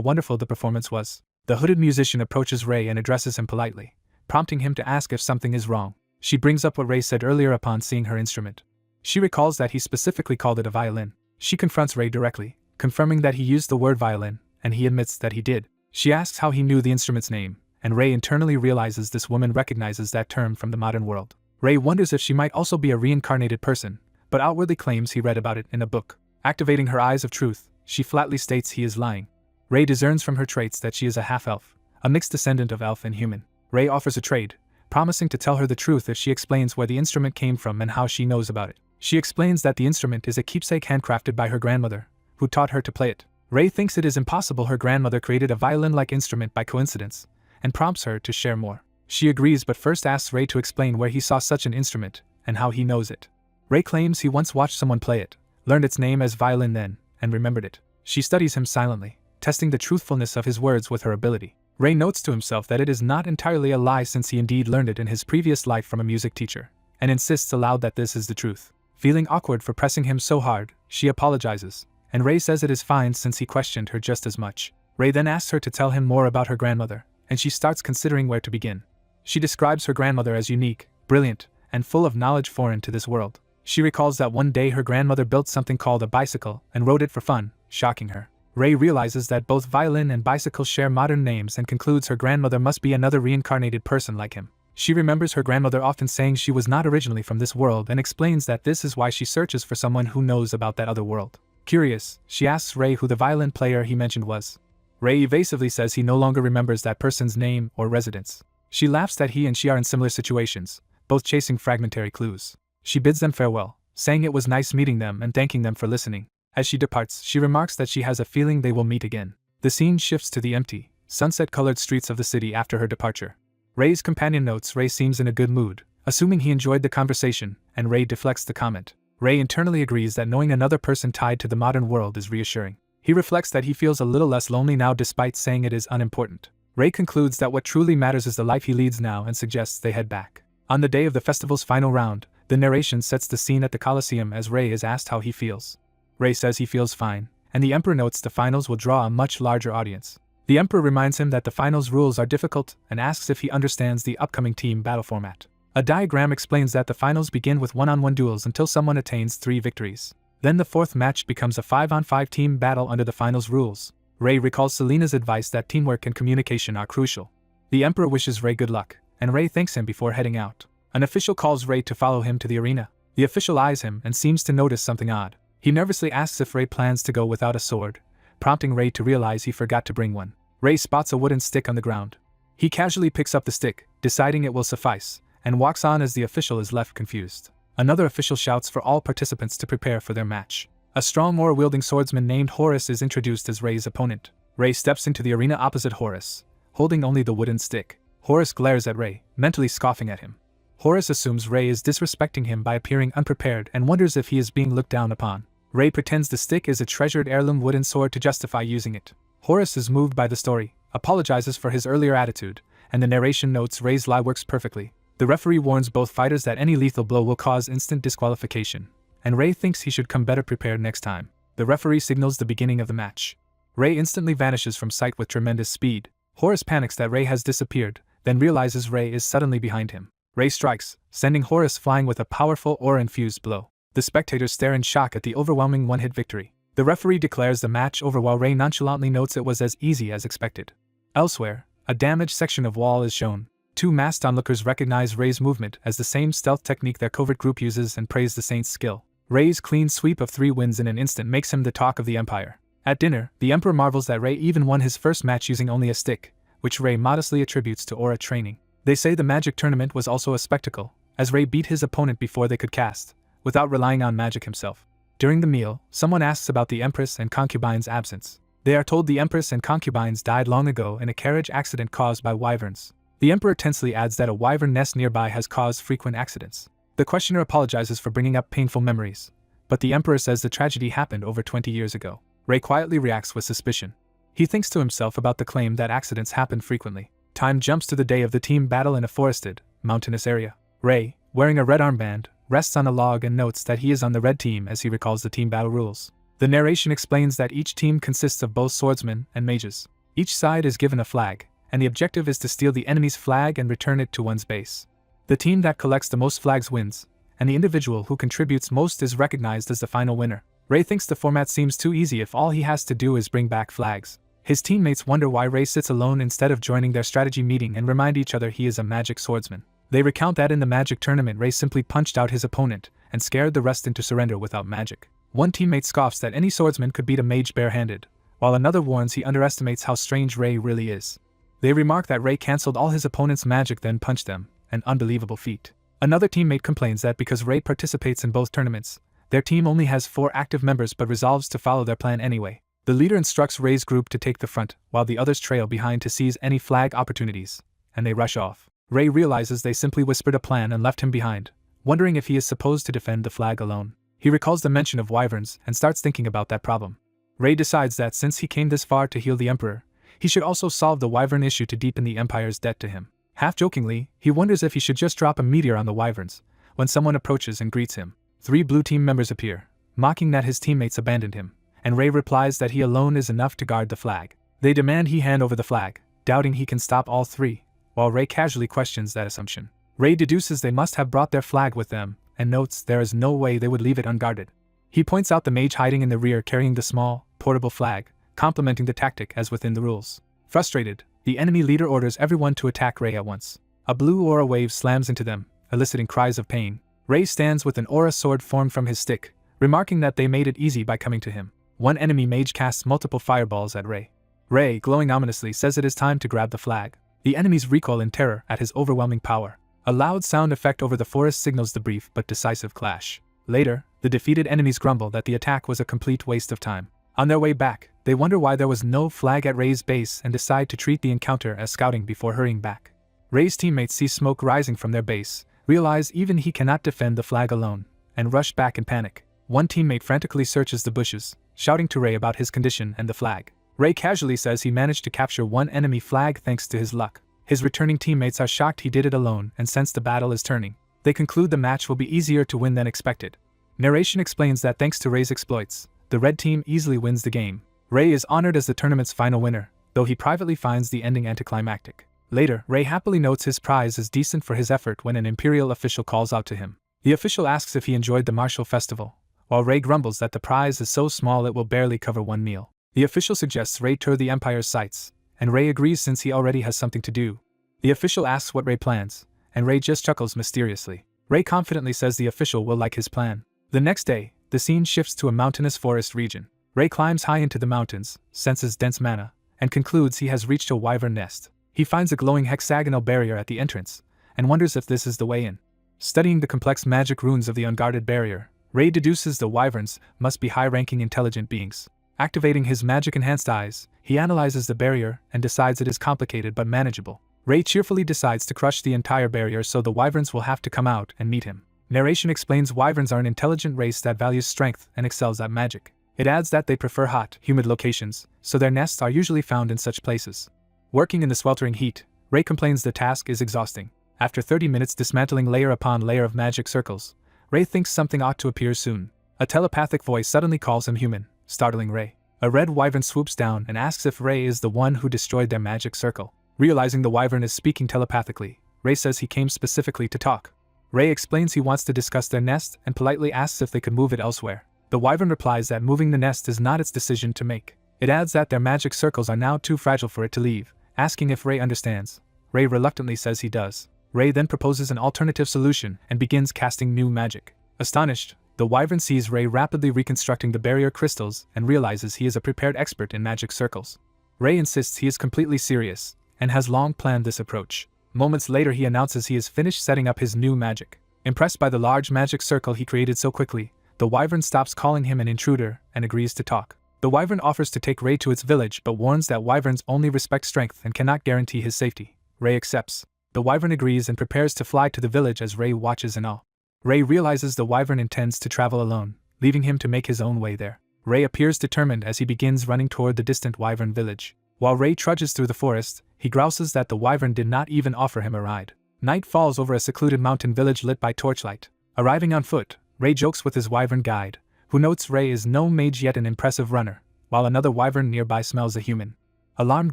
S1: wonderful the performance was. The hooded musician approaches Rei and addresses him politely, prompting him to ask if something is wrong. She brings up what Rei said earlier upon seeing her instrument. She recalls that he specifically called it a violin. She confronts Rei directly, confirming that he used the word violin, and he admits that he did. She asks how he knew the instrument's name, and Ray internally realizes this woman recognizes that term from the modern world. Ray wonders if she might also be a reincarnated person, but outwardly claims he read about it in a book. Activating her eyes of truth, she flatly states he is lying. Ray discerns from her traits that she is a half-elf, a mixed descendant of elf and human. Ray offers a trade, promising to tell her the truth if she explains where the instrument came from and how she knows about it. She explains that the instrument is a keepsake handcrafted by her grandmother, who taught her to play it. Ray thinks it is impossible her grandmother created a violin-like instrument by coincidence, and prompts her to share more. She agrees but first asks Ray to explain where he saw such an instrument, and how he knows it. Ray claims he once watched someone play it, learned its name as violin then, and remembered it. She studies him silently, testing the truthfulness of his words with her ability. Ray notes to himself that it is not entirely a lie since he indeed learned it in his previous life from a music teacher, and insists aloud that this is the truth. Feeling awkward for pressing him so hard, she apologizes, and Ray says it is fine since he questioned her just as much. Ray then asks her to tell him more about her grandmother, and she starts considering where to begin. She describes her grandmother as unique, brilliant, and full of knowledge foreign to this world. She recalls that one day her grandmother built something called a bicycle and rode it for fun, shocking her. Ray realizes that both violin and bicycle share modern names and concludes her grandmother must be another reincarnated person like him. She remembers her grandmother often saying she was not originally from this world and explains that this is why she searches for someone who knows about that other world. Curious, she asks Ray who the violin player he mentioned was. Ray evasively says he no longer remembers that person's name or residence. She laughs that he and she are in similar situations, both chasing fragmentary clues. She bids them farewell, saying it was nice meeting them and thanking them for listening. As she departs, she remarks that she has a feeling they will meet again. The scene shifts to the empty, sunset-colored streets of the city after her departure. Ray's companion notes Ray seems in a good mood, assuming he enjoyed the conversation, and Ray deflects the comment. Ray internally agrees that knowing another person tied to the modern world is reassuring. He reflects that he feels a little less lonely now despite saying it is unimportant. Ray concludes that what truly matters is the life he leads now and suggests they head back. On the day of the festival's final round, the narration sets the scene at the Colosseum as Ray is asked how he feels. Ray says he feels fine, and the Emperor notes the finals will draw a much larger audience. The Emperor reminds him that the finals rules are difficult and asks if he understands the upcoming team battle format. A diagram explains that the finals begin with one-on-one duels until someone attains 3 victories. Then the 4th match becomes a 5-on-5 team battle under the finals rules. Ray recalls Selena's advice that teamwork and communication are crucial. The Emperor wishes Ray good luck, and Ray thanks him before heading out. An official calls Ray to follow him to the arena. The official eyes him and seems to notice something odd. He nervously asks if Ray plans to go without a sword, prompting Ray to realize he forgot to bring one. Ray spots a wooden stick on the ground. He casually picks up the stick, deciding it will suffice, and walks on as the official is left confused. Another official shouts for all participants to prepare for their match. A strong oar-wielding swordsman named Horus is introduced as Ray's opponent. Ray steps into the arena opposite Horus, holding only the wooden stick. Horus glares at Ray, mentally scoffing at him. Horus assumes Ray is disrespecting him by appearing unprepared and wonders if he is being looked down upon. Ray pretends the stick is a treasured heirloom wooden sword to justify using it. Horus is moved by the story, apologizes for his earlier attitude, and the narration notes Ray's lie works perfectly. The referee warns both fighters that any lethal blow will cause instant disqualification, and Ray thinks he should come better prepared next time. The referee signals the beginning of the match. Ray instantly vanishes from sight with tremendous speed. Horus panics that Ray has disappeared, then realizes Ray is suddenly behind him. Ray strikes, sending Horus flying with a powerful aura-infused blow. The spectators stare in shock at the overwhelming one-hit victory. The referee declares the match over while Ray nonchalantly notes it was as easy as expected. Elsewhere, a damaged section of wall is shown. 2 masked onlookers recognize Ray's movement as the same stealth technique their covert group uses and praise the Saint's skill. Ray's clean sweep of 3 wins in an instant makes him the talk of the Empire. At dinner, the Emperor marvels that Ray even won his first match using only a stick, which Ray modestly attributes to aura training. They say the magic tournament was also a spectacle, as Ray beat his opponent before they could cast, without relying on magic himself. During the meal, someone asks about the Empress and concubine's absence. They are told the Empress and concubines died long ago in a carriage accident caused by wyverns. The Emperor tensely adds that a wyvern nest nearby has caused frequent accidents. The questioner apologizes for bringing up painful memories, but the Emperor says the tragedy happened over 20 years ago. Ray quietly reacts with suspicion. He thinks to himself about the claim that accidents happen frequently. Time jumps to the day of the team battle in a forested, mountainous area. Ray, wearing a red armband, rests on a log and notes that he is on the red team as he recalls the team battle rules. The narration explains that each team consists of both swordsmen and mages. Each side is given a flag, and the objective is to steal the enemy's flag and return it to one's base. The team that collects the most flags wins, and the individual who contributes most is recognized as the final winner. Ray thinks the format seems too easy if all he has to do is bring back flags. His teammates wonder why Ray sits alone instead of joining their strategy meeting and remind each other he is a magic swordsman. They recount that in the magic tournament Ray simply punched out his opponent and scared the rest into surrender without magic. One teammate scoffs that any swordsman could beat a mage barehanded, while another warns he underestimates how strange Ray really is. They remark that Ray cancelled all his opponent's magic then punched them, an unbelievable feat. Another teammate complains that because Ray participates in both tournaments, their team only has 4 active members but resolves to follow their plan anyway. The leader instructs Ray's group to take the front, while the others trail behind to seize any flag opportunities, and they rush off. Ray realizes they simply whispered a plan and left him behind, wondering if he is supposed to defend the flag alone. He recalls the mention of wyverns and starts thinking about that problem. Ray decides that since he came this far to heal the Emperor, he should also solve the wyvern issue to deepen the Empire's debt to him. Half-jokingly, he wonders if he should just drop a meteor on the wyverns, when someone approaches and greets him. 3 blue team members appear, mocking that his teammates abandoned him, and Ray replies that he alone is enough to guard the flag. They demand he hand over the flag, doubting he can stop all 3, while Ray casually questions that assumption. Ray deduces they must have brought their flag with them, and notes there is no way they would leave it unguarded. He points out the mage hiding in the rear carrying the small, portable flag, complimenting the tactic as within the rules. Frustrated, the enemy leader orders everyone to attack Ray at once. A blue aura wave slams into them, eliciting cries of pain. Ray stands with an aura sword formed from his stick, remarking that they made it easy by coming to him. One enemy mage casts multiple fireballs at Ray. Ray, glowing ominously, says it is time to grab the flag. The enemies recoil in terror at his overwhelming power. A loud sound effect over the forest signals the brief but decisive clash. Later, the defeated enemies grumble that the attack was a complete waste of time. On their way back, they wonder why there was no flag at Ray's base and decide to treat the encounter as scouting before hurrying back. Ray's teammates see smoke rising from their base, realize even he cannot defend the flag alone, and rush back in panic. One teammate frantically searches the bushes, shouting to Ray about his condition and the flag. Ray casually says he managed to capture one enemy flag thanks to his luck. His returning teammates are shocked he did it alone and sense the battle is turning. They conclude the match will be easier to win than expected. Narration explains that thanks to Ray's exploits, the red team easily wins the game. Ray is honored as the tournament's final winner, though he privately finds the ending anticlimactic. Later, Ray happily notes his prize is decent for his effort when an imperial official calls out to him. The official asks if he enjoyed the martial festival, while Ray grumbles that the prize is so small it will barely cover one meal. The official suggests Ray tour the Empire's sites, and Ray agrees since he already has something to do. The official asks what Ray plans, and Ray just chuckles mysteriously. Ray confidently says the official will like his plan. The next day, the scene shifts to a mountainous forest region. Ray climbs high into the mountains, senses dense mana, and concludes he has reached a wyvern nest. He finds a glowing hexagonal barrier at the entrance, and wonders if this is the way in. Studying the complex magic runes of the unguarded barrier, Ray deduces the wyverns must be high-ranking intelligent beings. Activating his magic-enhanced eyes, he analyzes the barrier and decides it is complicated but manageable. Ray cheerfully decides to crush the entire barrier so the wyverns will have to come out and meet him. Narration explains wyverns are an intelligent race that values strength and excels at magic. It adds that they prefer hot, humid locations, so their nests are usually found in such places. Working in the sweltering heat, Ray complains the task is exhausting. After 30 minutes dismantling layer upon layer of magic circles, Ray thinks something ought to appear soon. A telepathic voice suddenly calls him human, startling Ray. A red wyvern swoops down and asks if Ray is the one who destroyed their magic circle. Realizing the wyvern is speaking telepathically, Ray says he came specifically to talk. Ray explains he wants to discuss their nest and politely asks if they could move it elsewhere. The wyvern replies that moving the nest is not its decision to make. It adds that their magic circles are now too fragile for it to leave, asking if Ray understands. Ray reluctantly says he does. Ray then proposes an alternative solution and begins casting new magic. Astonished, the wyvern sees Ray rapidly reconstructing the barrier crystals and realizes he is a prepared expert in magic circles. Ray insists he is completely serious and has long planned this approach. Moments later he announces he has finished setting up his new magic. Impressed by the large magic circle he created so quickly, the wyvern stops calling him an intruder and agrees to talk. The wyvern offers to take Ray to its village but warns that wyverns only respect strength and cannot guarantee his safety. Ray accepts. The wyvern agrees and prepares to fly to the village as Ray watches in awe. Ray realizes the wyvern intends to travel alone, leaving him to make his own way there. Ray appears determined as he begins running toward the distant wyvern village. While Ray trudges through the forest, he grouses that the wyvern did not even offer him a ride. Night falls over a secluded mountain village lit by torchlight. Arriving on foot, Ray jokes with his wyvern guide, who notes Ray is no mage yet an impressive runner, while another wyvern nearby smells a human. Alarmed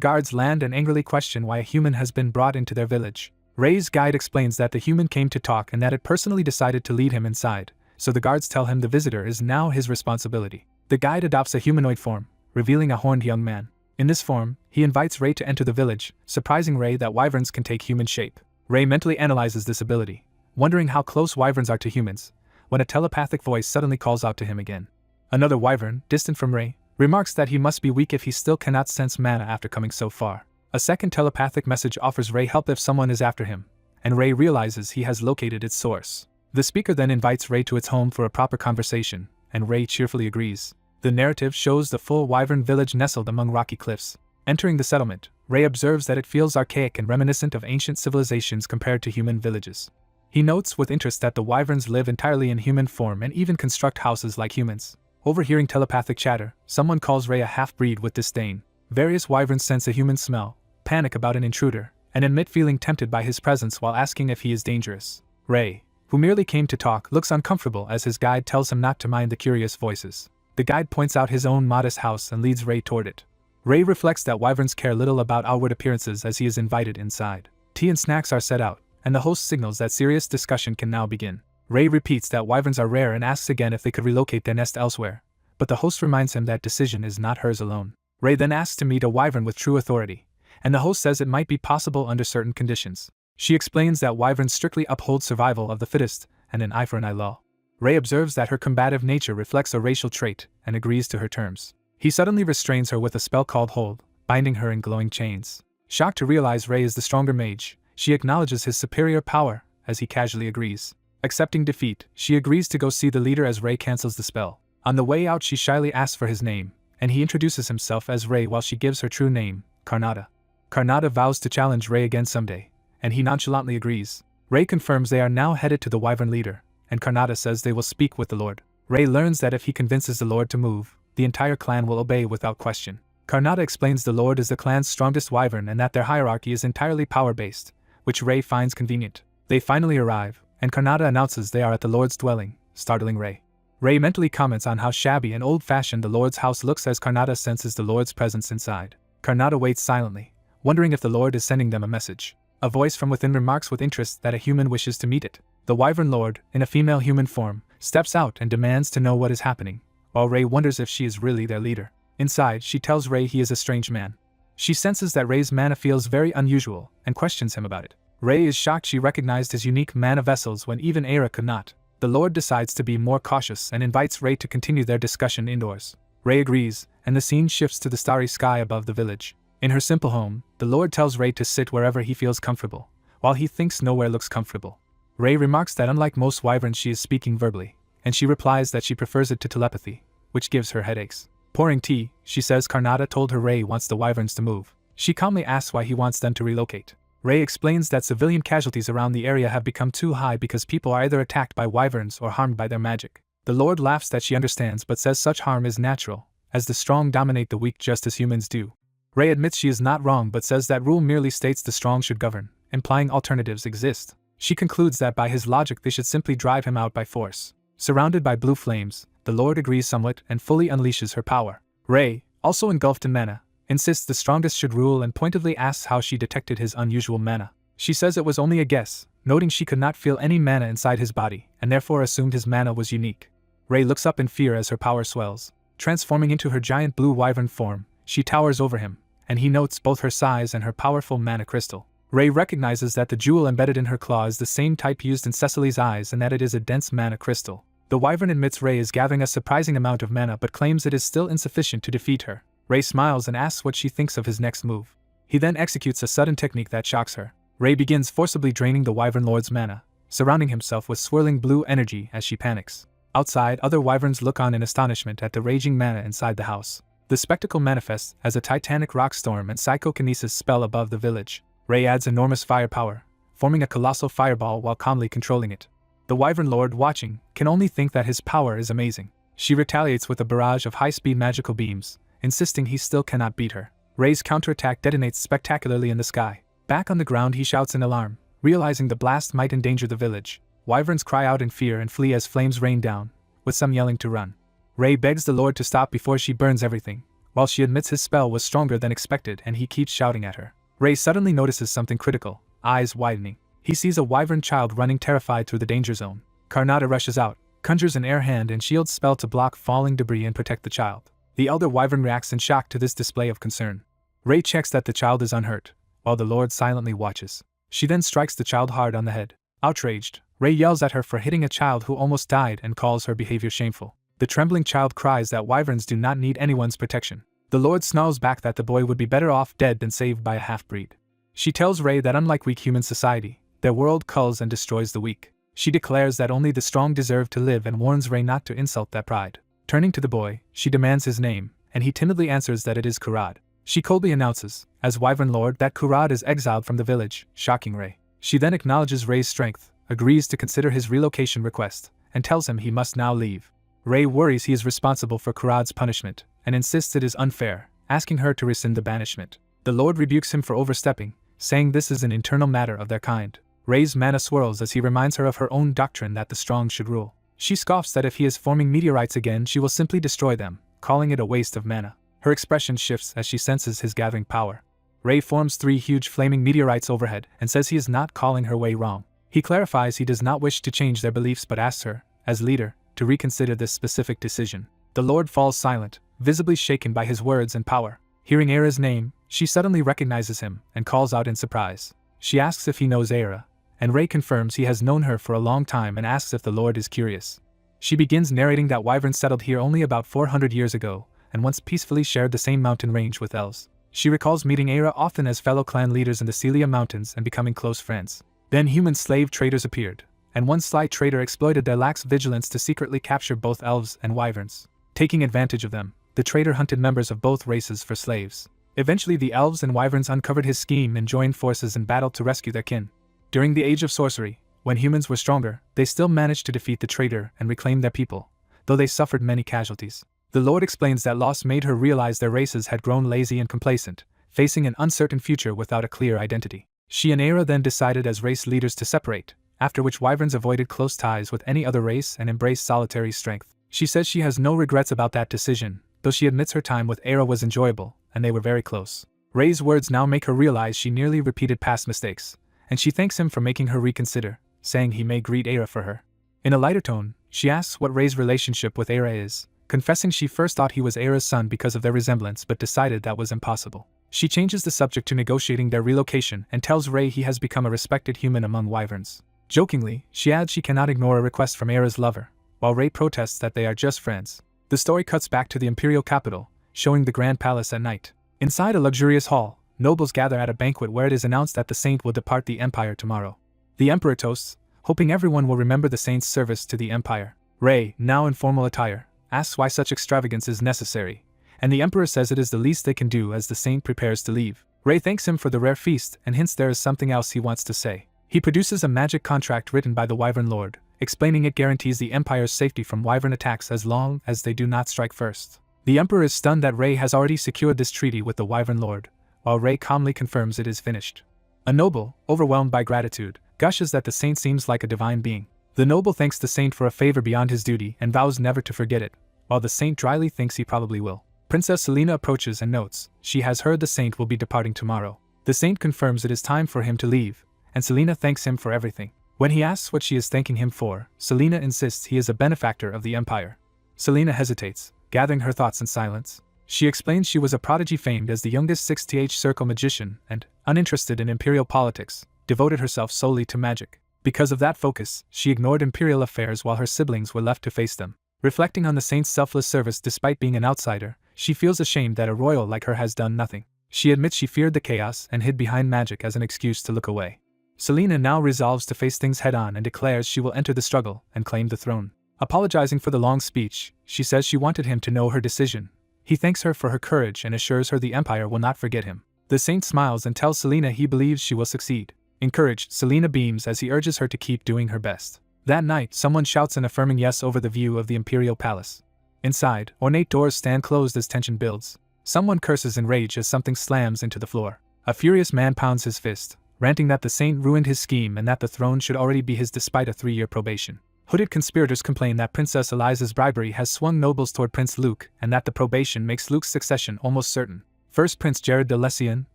S1: guards land and angrily question why a human has been brought into their village. Ray's guide explains that the human came to talk and that it personally decided to lead him inside, so the guards tell him the visitor is now his responsibility. The guide adopts a humanoid form, revealing a horned young man. In this form, he invites Ray to enter the village, surprising Ray that wyverns can take human shape. Ray mentally analyzes this ability, wondering how close wyverns are to humans, when a telepathic voice suddenly calls out to him again. Another wyvern, distant from Ray, remarks that he must be weak if he still cannot sense mana after coming so far. A second telepathic message offers Ray help if someone is after him, and Ray realizes he has located its source. The speaker then invites Ray to its home for a proper conversation, and Ray cheerfully agrees. The narrative shows the full wyvern village nestled among rocky cliffs. Entering the settlement, Ray observes that it feels archaic and reminiscent of ancient civilizations compared to human villages. He notes with interest that the wyverns live entirely in human form and even construct houses like humans. Overhearing telepathic chatter, someone calls Ray a half-breed with disdain. Various wyverns sense a human smell, panic about an intruder, and admit feeling tempted by his presence while asking if he is dangerous. Ray, who merely came to talk, looks uncomfortable as his guide tells him not to mind the curious voices. The guide points out his own modest house and leads Ray toward it. Ray reflects that wyverns care little about outward appearances as he is invited inside. Tea and snacks are set out, and the host signals that serious discussion can now begin. Ray repeats that wyverns are rare and asks again if they could relocate their nest elsewhere, but the host reminds him that decision is not hers alone. Ray then asks to meet a wyvern with true authority, and the host says it might be possible under certain conditions. She explains that wyverns strictly uphold survival of the fittest and an eye for an eye law. Ray observes that her combative nature reflects a racial trait and agrees to her terms. He suddenly restrains her with a spell called Hold, binding her in glowing chains. Shocked to realize Ray is the stronger mage, she acknowledges his superior power as he casually agrees. Accepting defeat, she agrees to go see the leader as Ray cancels the spell. On the way out, she shyly asks for his name, and he introduces himself as Ray while she gives her true name, Karnata. Karnata vows to challenge Ray again someday, and he nonchalantly agrees. Ray confirms they are now headed to the wyvern leader, and Karnata says they will speak with the Lord. Ray learns that if he convinces the Lord to move, the entire clan will obey without question. Karnata explains the Lord is the clan's strongest wyvern and that their hierarchy is entirely power-based, which Ray finds convenient. They finally arrive, and Karnata announces they are at the Lord's dwelling, startling Ray. Ray mentally comments on how shabby and old-fashioned the Lord's house looks as Karnata senses the Lord's presence inside. Karnata waits silently, wondering if the Lord is sending them a message. A voice from within remarks with interest that a human wishes to meet it. The wyvern lord, in a female human form, steps out and demands to know what is happening, while Ray wonders if she is really their leader. Inside, she tells Ray he is a strange man. She senses that Ray's mana feels very unusual and questions him about it. Ray is shocked she recognized his unique mana vessels when even Aira could not. The Lord decides to be more cautious and invites Ray to continue their discussion indoors. Ray agrees, and the scene shifts to the starry sky above the village. In her simple home, the Lord tells Ray to sit wherever he feels comfortable, while he thinks nowhere looks comfortable. Ray remarks that unlike most wyverns she is speaking verbally, and she replies that she prefers it to telepathy, which gives her headaches. Pouring tea, she says Karnata told her Ray wants the wyverns to move. She calmly asks why he wants them to relocate. Ray explains that civilian casualties around the area have become too high because people are either attacked by wyverns or harmed by their magic. The Lord laughs that she understands but says such harm is natural, as the strong dominate the weak just as humans do. Ray admits she is not wrong but says that rule merely states the strong should govern, implying alternatives exist. She concludes that by his logic they should simply drive him out by force. Surrounded by blue flames, the Lord agrees somewhat and fully unleashes her power. Ray, also engulfed in mana, insists the strongest should rule and pointedly asks how she detected his unusual mana. She says it was only a guess, noting she could not feel any mana inside his body, and therefore assumed his mana was unique. Ray looks up in fear as her power swells. Transforming into her giant blue wyvern form, she towers over him, and he notes both her size and her powerful mana crystal. Ray recognizes that the jewel embedded in her claw is the same type used in Cecily's eyes and that it is a dense mana crystal. The wyvern admits Ray is gathering a surprising amount of mana but claims it is still insufficient to defeat her. Ray smiles and asks what she thinks of his next move. He then executes a sudden technique that shocks her. Ray begins forcibly draining the wyvern lord's mana, surrounding himself with swirling blue energy as she panics. Outside, other wyverns look on in astonishment at the raging mana inside the house. The spectacle manifests as a titanic rock storm and psychokinesis spell above the village. Ray adds enormous firepower, forming a colossal fireball while calmly controlling it. The wyvern lord, watching, can only think that his power is amazing. She retaliates with a barrage of high-speed magical beams, insisting he still cannot beat her. Ray's counterattack detonates spectacularly in the sky. Back on the ground, he shouts in alarm, realizing the blast might endanger the village. Wyverns cry out in fear and flee as flames rain down, with some yelling to run. Ray begs the Lord to stop before she burns everything, while she admits his spell was stronger than expected and he keeps shouting at her. Ray suddenly notices something critical, eyes widening. He sees a wyvern child running terrified through the danger zone. Karnata rushes out, conjures an air hand and shield spell to block falling debris and protect the child. The elder wyvern reacts in shock to this display of concern. Ray checks that the child is unhurt, while the Lord silently watches. She then strikes the child hard on the head. Outraged, Ray yells at her for hitting a child who almost died and calls her behavior shameful. The trembling child cries that wyverns do not need anyone's protection. The Lord snarls back that the boy would be better off dead than saved by a half-breed. She tells Ray that unlike weak human society, their world culls and destroys the weak. She declares that only the strong deserve to live and warns Ray not to insult that pride. Turning to the boy, she demands his name, and he timidly answers that it is Kurad. She coldly announces, as Wyvern Lord, that Kurad is exiled from the village, shocking Ray. She then acknowledges Ray's strength, agrees to consider his relocation request, and tells him he must now leave. Ray worries he is responsible for Kurad's punishment, and insists it is unfair, asking her to rescind the banishment. The Lord rebukes him for overstepping, saying this is an internal matter of their kind. Ray's mana swirls as he reminds her of her own doctrine that the strong should rule. She scoffs that if he is forming meteorites again she will simply destroy them, calling it a waste of mana. Her expression shifts as she senses his gathering power. Ray forms 3 huge flaming meteorites overhead and says he is not calling her way wrong. He clarifies he does not wish to change their beliefs but asks her, as leader, to reconsider this specific decision. The Lord falls silent, visibly shaken by his words and power. Hearing Aira's name, she suddenly recognizes him and calls out in surprise. She asks if he knows Aira, and Ray confirms he has known her for a long time and asks if the Lord is curious. She begins narrating that wyverns settled here only about 400 years ago, and once peacefully shared the same mountain range with elves. She recalls meeting Aira often as fellow clan leaders in the Celia Mountains and becoming close friends. Then human slave traders appeared, and one sly trader exploited their lax vigilance to secretly capture both elves and wyverns. Taking advantage of them, the trader hunted members of both races for slaves. Eventually the elves and wyverns uncovered his scheme and joined forces in battle to rescue their kin. During the Age of Sorcery, when humans were stronger, they still managed to defeat the trader and reclaim their people, though they suffered many casualties. The Lord explains that loss made her realize their races had grown lazy and complacent, facing an uncertain future without a clear identity. She and Aira then decided as race leaders to separate, after which wyverns avoided close ties with any other race and embraced solitary strength. She says she has no regrets about that decision, though she admits her time with Aira was enjoyable, and they were very close. Ray's words now make her realize she nearly repeated past mistakes, and she thanks him for making her reconsider, saying he may greet Aira for her. In a lighter tone, she asks what Ray's relationship with Aira is, confessing she first thought he was Aira's son because of their resemblance but decided that was impossible. She changes the subject to negotiating their relocation and tells Ray he has become a respected human among wyverns. Jokingly, she adds she cannot ignore a request from Aira's lover, while Ray protests that they are just friends. The story cuts back to the imperial capital, showing the grand palace at night. Inside a luxurious hall, nobles gather at a banquet where it is announced that the saint will depart the empire tomorrow. The emperor toasts, hoping everyone will remember the saint's service to the empire. Ray, now in formal attire, asks why such extravagance is necessary, and the emperor says it is the least they can do as the saint prepares to leave. Ray thanks him for the rare feast and hints there is something else he wants to say. He produces a magic contract written by the Wyvern Lord, explaining it guarantees the empire's safety from wyvern attacks as long as they do not strike first. The emperor is stunned that Ray has already secured this treaty with the Wyvern Lord, while Ray calmly confirms it is finished. A noble, overwhelmed by gratitude, gushes that the saint seems like a divine being. The noble thanks the saint for a favor beyond his duty and vows never to forget it, while the saint dryly thinks he probably will. Princess Selena approaches and notes she has heard the saint will be departing tomorrow. The saint confirms it is time for him to leave, and Selena thanks him for everything. When he asks what she is thanking him for, Selena insists he is a benefactor of the empire. Selena hesitates, gathering her thoughts in silence. She explains she was a prodigy famed as the youngest 6th circle magician and, uninterested in imperial politics, devoted herself solely to magic. Because of that focus, she ignored imperial affairs while her siblings were left to face them. Reflecting on the saint's selfless service despite being an outsider, she feels ashamed that a royal like her has done nothing. She admits she feared the chaos and hid behind magic as an excuse to look away. Selena now resolves to face things head-on and declares she will enter the struggle and claim the throne. Apologizing for the long speech, she says she wanted him to know her decision. He thanks her for her courage and assures her the empire will not forget him. The saint smiles and tells Selena he believes she will succeed. Encouraged, Selena beams as he urges her to keep doing her best. That night, someone shouts an affirming yes over the view of the imperial palace. Inside, ornate doors stand closed as tension builds. Someone curses in rage as something slams into the floor. A furious man pounds his fist, ranting that the saint ruined his scheme and that the throne should already be his despite a 3-year probation. Hooded conspirators complain that Princess Eliza's bribery has swung nobles toward Prince Luke and that the probation makes Luke's succession almost certain. First Prince Jared de Lessian,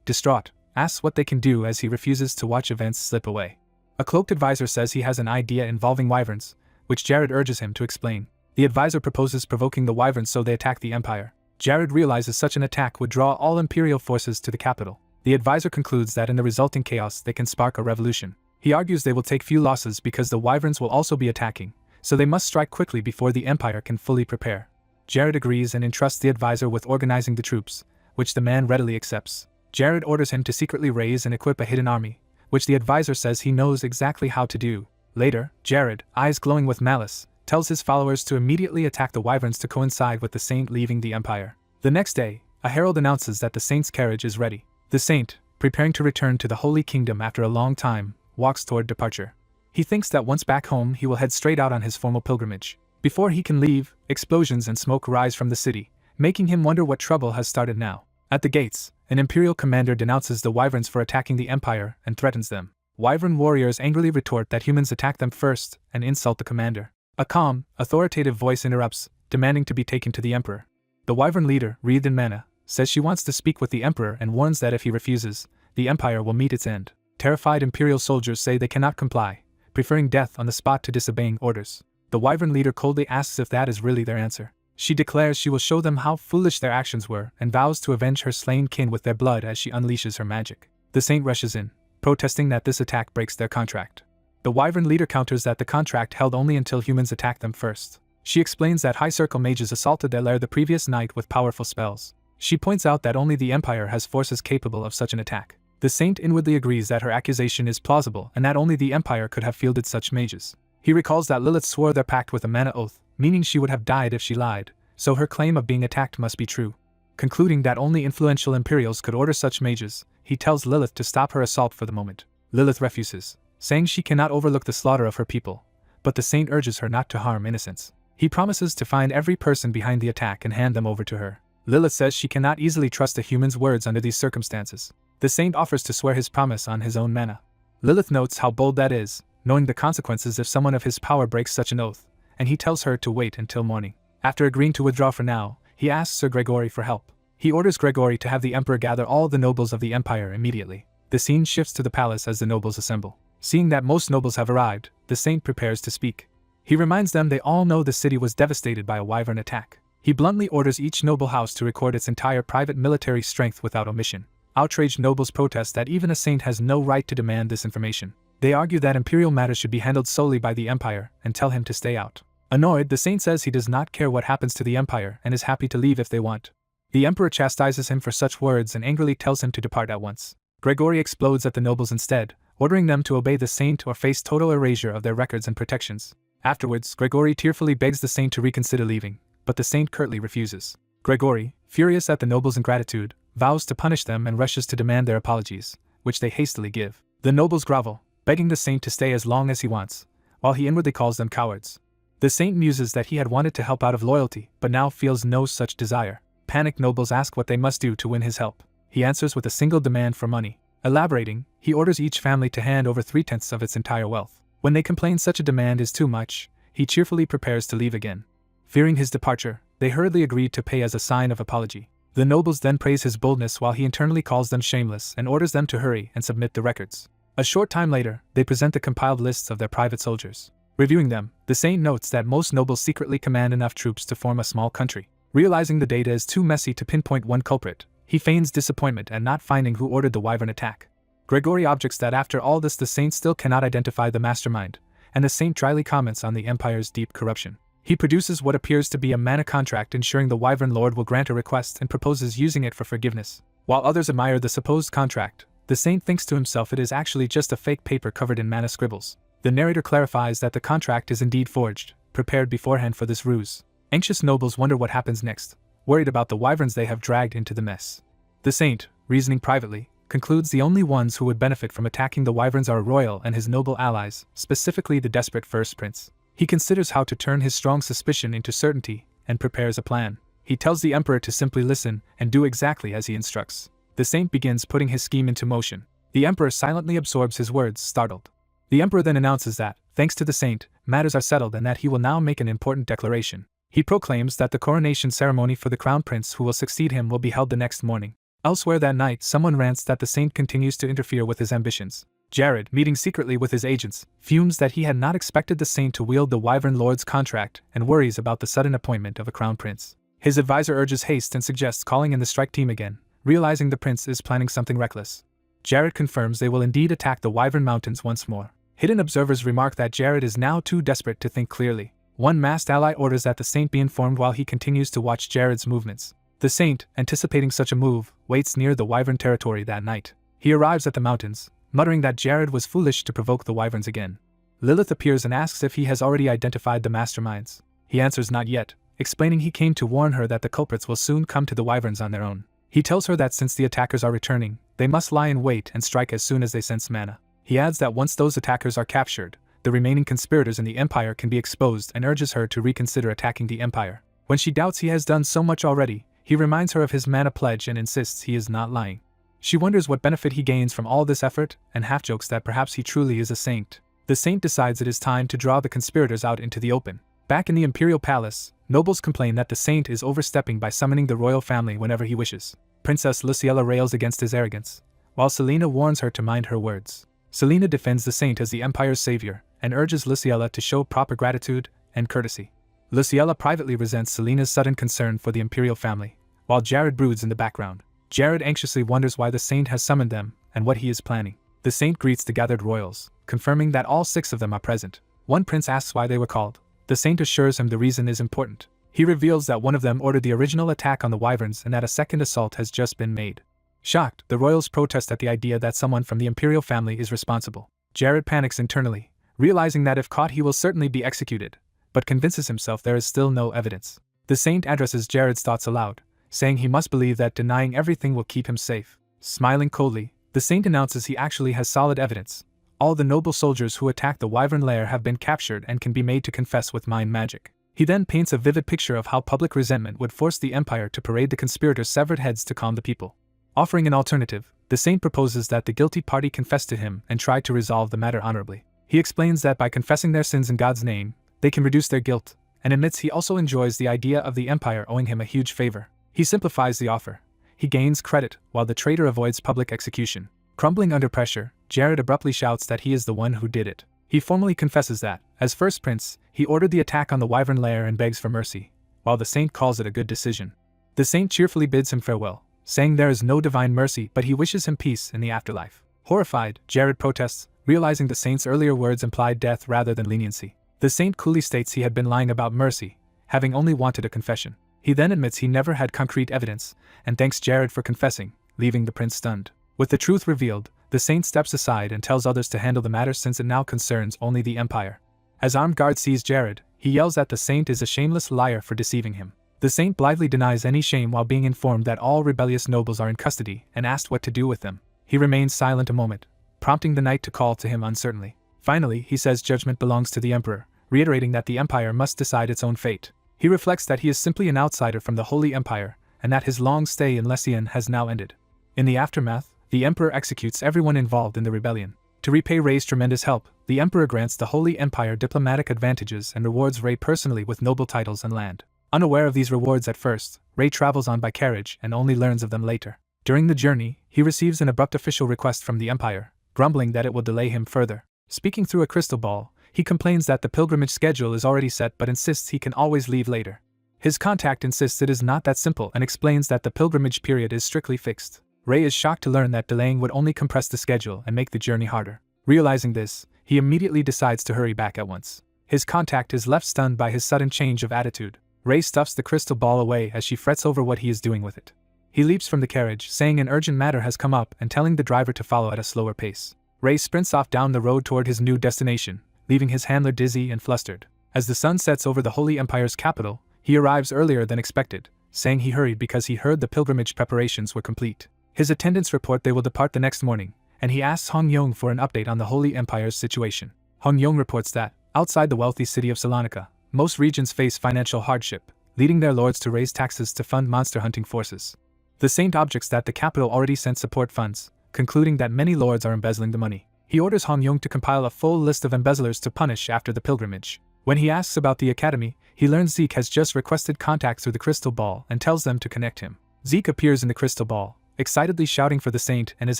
S1: distraught, asks what they can do as he refuses to watch events slip away. A cloaked advisor says he has an idea involving wyverns, which Jared urges him to explain. The advisor proposes provoking the wyverns so they attack the empire. Jared realizes such an attack would draw all Imperial forces to the capital. The advisor concludes that in the resulting chaos they can spark a revolution. He argues they will take few losses because the Wyverns will also be attacking, so they must strike quickly before the Empire can fully prepare. Jared agrees and entrusts the advisor with organizing the troops, which the man readily accepts. Jared orders him to secretly raise and equip a hidden army, which the advisor says he knows exactly how to do. Later, Jared, eyes glowing with malice, tells his followers to immediately attack the Wyverns to coincide with the Saint leaving the Empire. The next day, a herald announces that the Saint's carriage is ready. The Saint, preparing to return to the Holy Kingdom after a long time, walks toward departure. He thinks that once back home he will head straight out on his formal pilgrimage. Before he can leave, explosions and smoke rise from the city, making him wonder what trouble has started now. At the gates, an Imperial commander denounces the Wyverns for attacking the Empire and threatens them. Wyvern warriors angrily retort that humans attack them first and insult the commander. A calm, authoritative voice interrupts, demanding to be taken to the Emperor. The Wyvern leader, wreathed in mana, says she wants to speak with the Emperor and warns that if he refuses, the Empire will meet its end. Terrified Imperial soldiers say they cannot comply, preferring death on the spot to disobeying orders. The Wyvern leader coldly asks if that is really their answer. She declares she will show them how foolish their actions were and vows to avenge her slain kin with their blood as she unleashes her magic. The Saint rushes in, protesting that this attack breaks their contract. The Wyvern leader counters that the contract held only until humans attacked them first. She explains that High Circle mages assaulted their lair the previous night with powerful spells. She points out that only the Empire has forces capable of such an attack. The Saint inwardly agrees that her accusation is plausible and that only the Empire could have fielded such mages. He recalls that Lilith swore their pact with a mana oath, meaning she would have died if she lied, so her claim of being attacked must be true. Concluding that only influential Imperials could order such mages, he tells Lilith to stop her assault for the moment. Lilith refuses, saying she cannot overlook the slaughter of her people, but the Saint urges her not to harm innocents. He promises to find every person behind the attack and hand them over to her. Lilith says she cannot easily trust a human's words under these circumstances. The Saint offers to swear his promise on his own mana. Lilith notes how bold that is, knowing the consequences if someone of his power breaks such an oath, and he tells her to wait until morning. After agreeing to withdraw for now, he asks Sir Gregory for help. He orders Gregory to have the Emperor gather all the nobles of the Empire immediately. The scene shifts to the palace as the nobles assemble. Seeing that most nobles have arrived, the Saint prepares to speak. He reminds them they all know the city was devastated by a Wyvern attack. He bluntly orders each noble house to record its entire private military strength without omission. Outraged nobles protest that even a Saint has no right to demand this information. They argue that Imperial matters should be handled solely by the Empire and tell him to stay out. Annoyed, the Saint says he does not care what happens to the Empire and is happy to leave if they want. The Emperor chastises him for such words and angrily tells him to depart at once. Gregory explodes at the nobles instead, ordering them to obey the Saint or face total erasure of their records and protections. Afterwards, Gregory tearfully begs the Saint to reconsider leaving, but the Saint curtly refuses. Gregory, furious at the nobles' ingratitude, vows to punish them and rushes to demand their apologies, which they hastily give. The nobles grovel, begging the Saint to stay as long as he wants, while he inwardly calls them cowards. The Saint muses that he had wanted to help out of loyalty, but now feels no such desire. Panicked nobles ask what they must do to win his help. He answers with a single demand for money. Elaborating, he orders each family to hand over 3/10 of its entire wealth. When they complain such a demand is too much, he cheerfully prepares to leave again. Fearing his departure, they hurriedly agree to pay as a sign of apology. The nobles then praise his boldness while he internally calls them shameless and orders them to hurry and submit the records. A short time later, they present the compiled lists of their private soldiers. Reviewing them, the Saint notes that most nobles secretly command enough troops to form a small country. Realizing the data is too messy to pinpoint one culprit, he feigns disappointment at not finding who ordered the Wyvern attack. Gregory objects that after all this the Saint still cannot identify the mastermind, and the Saint dryly comments on the Empire's deep corruption. He produces what appears to be a mana contract ensuring the Wyvern Lord will grant a request and proposes using it for forgiveness. While others admire the supposed contract, the Saint thinks to himself it is actually just a fake paper covered in mana scribbles. The narrator clarifies that the contract is indeed forged, prepared beforehand for this ruse. Anxious nobles wonder what happens next, worried about the Wyverns they have dragged into the mess. The Saint, reasoning privately, concludes the only ones who would benefit from attacking the Wyverns are Royal and his noble allies, specifically the desperate First Prince. He considers how to turn his strong suspicion into certainty, and prepares a plan. He tells the Emperor to simply listen and do exactly as he instructs. The Saint begins putting his scheme into motion. The Emperor silently absorbs his words, startled. The Emperor then announces that, thanks to the Saint, matters are settled and that he will now make an important declaration. He proclaims that the coronation ceremony for the Crown Prince who will succeed him will be held the next morning. Elsewhere that night, someone rants that the Saint continues to interfere with his ambitions. Jared, meeting secretly with his agents, fumes that he had not expected the Saint to wield the Wyvern Lord's contract and worries about the sudden appointment of a Crown Prince. His advisor urges haste and suggests calling in the strike team again, realizing the prince is planning something reckless. Jared confirms they will indeed attack the Wyvern Mountains once more. Hidden observers remark that Jared is now too desperate to think clearly. One masked ally orders that the Saint be informed while he continues to watch Jared's movements. The Saint, anticipating such a move, waits near the Wyvern territory that night. He arrives at the mountains, muttering that Jared was foolish to provoke the Wyverns again. Lilith appears and asks if he has already identified the masterminds. He answers not yet, explaining he came to warn her that the culprits will soon come to the Wyverns on their own. He tells her that since the attackers are returning, they must lie in wait and strike as soon as they sense mana. He adds that once those attackers are captured, the remaining conspirators in the Empire can be exposed and urges her to reconsider attacking the Empire. When she doubts he has done so much already, he reminds her of his mana pledge and insists he is not lying. She wonders what benefit he gains from all this effort, and half-jokes that perhaps he truly is a saint. The Saint decides it is time to draw the conspirators out into the open. Back in the Imperial Palace, nobles complain that the Saint is overstepping by summoning the royal family whenever he wishes. Princess Luciella rails against his arrogance, while Selena warns her to mind her words. Selena defends the Saint as the Empire's savior, and urges Luciella to show proper gratitude and courtesy. Luciella privately resents Selena's sudden concern for the Imperial family, while Jared broods in the background. Jared anxiously wonders why the Saint has summoned them and what he is planning. The Saint greets the gathered royals, confirming that all 6 of them are present. One prince asks why they were called. The Saint assures him the reason is important. He reveals that one of them ordered the original attack on the Wyverns and that a second assault has just been made. Shocked, the royals protest at the idea that someone from the Imperial family is responsible. Jared panics internally, realizing that if caught he will certainly be executed, but convinces himself there is still no evidence. The Saint addresses Jared's thoughts aloud, saying he must believe that denying everything will keep him safe. Smiling coldly, the Saint announces he actually has solid evidence. All the noble soldiers who attacked the Wyvern lair have been captured and can be made to confess with mind magic. He then paints a vivid picture of how public resentment would force the Empire to parade the conspirators' severed heads to calm the people. Offering an alternative, the Saint proposes that the guilty party confess to him and try to resolve the matter honorably. He explains that by confessing their sins in God's name, they can reduce their guilt, and admits he also enjoys the idea of the Empire owing him a huge favor. He simplifies the offer. He gains credit, while the traitor avoids public execution. Crumbling under pressure, Jared abruptly shouts that he is the one who did it. He formally confesses that, as first prince, he ordered the attack on the Wyvern lair and begs for mercy, while the Saint calls it a good decision. The Saint cheerfully bids him farewell, saying there is no divine mercy but he wishes him peace in the afterlife. Horrified, Jared protests, realizing the Saint's earlier words implied death rather than leniency. The Saint coolly states he had been lying about mercy, having only wanted a confession. He then admits he never had concrete evidence, and thanks Jared for confessing, leaving the prince stunned. With the truth revealed, the Saint steps aside and tells others to handle the matter since it now concerns only the Empire. As armed guard sees Jared, he yells that the Saint is a shameless liar for deceiving him. The Saint blithely denies any shame while being informed that all rebellious nobles are in custody and asked what to do with them. He remains silent a moment, prompting the knight to call to him uncertainly. Finally, he says judgment belongs to the Emperor, reiterating that the Empire must decide its own fate. He reflects that he is simply an outsider from the Holy Empire, and that his long stay in Lessian has now ended. In the aftermath, the Emperor executes everyone involved in the rebellion. To repay Ray's tremendous help, the Emperor grants the Holy Empire diplomatic advantages and rewards Ray personally with noble titles and land. Unaware of these rewards at first, Ray travels on by carriage and only learns of them later. During the journey, he receives an abrupt official request from the Empire, grumbling that it will delay him further. Speaking through a crystal ball, he complains that the pilgrimage schedule is already set but insists he can always leave later. His contact insists it is not that simple and explains that the pilgrimage period is strictly fixed. Ray is shocked to learn that delaying would only compress the schedule and make the journey harder. Realizing this, he immediately decides to hurry back at once. His contact is left stunned by his sudden change of attitude. Ray stuffs the crystal ball away as she frets over what he is doing with it. He leaps from the carriage, saying an urgent matter has come up and telling the driver to follow at a slower pace. Ray sprints off down the road toward his new destination, leaving his handler dizzy and flustered. As the sun sets over the Holy Empire's capital, he arrives earlier than expected, saying he hurried because he heard the pilgrimage preparations were complete. His attendants report they will depart the next morning, and he asks Hong Yong for an update on the Holy Empire's situation. Hong Yong reports that, outside the wealthy city of Salonika, most regions face financial hardship, leading their lords to raise taxes to fund monster hunting forces. The Saint objects that the capital already sent support funds, concluding that many lords are embezzling the money. He orders Hong Yong to compile a full list of embezzlers to punish after the pilgrimage. When he asks about the academy, he learns Zeke has just requested contact through the crystal ball and tells them to connect him. Zeke appears in the crystal ball, excitedly shouting for the Saint, and is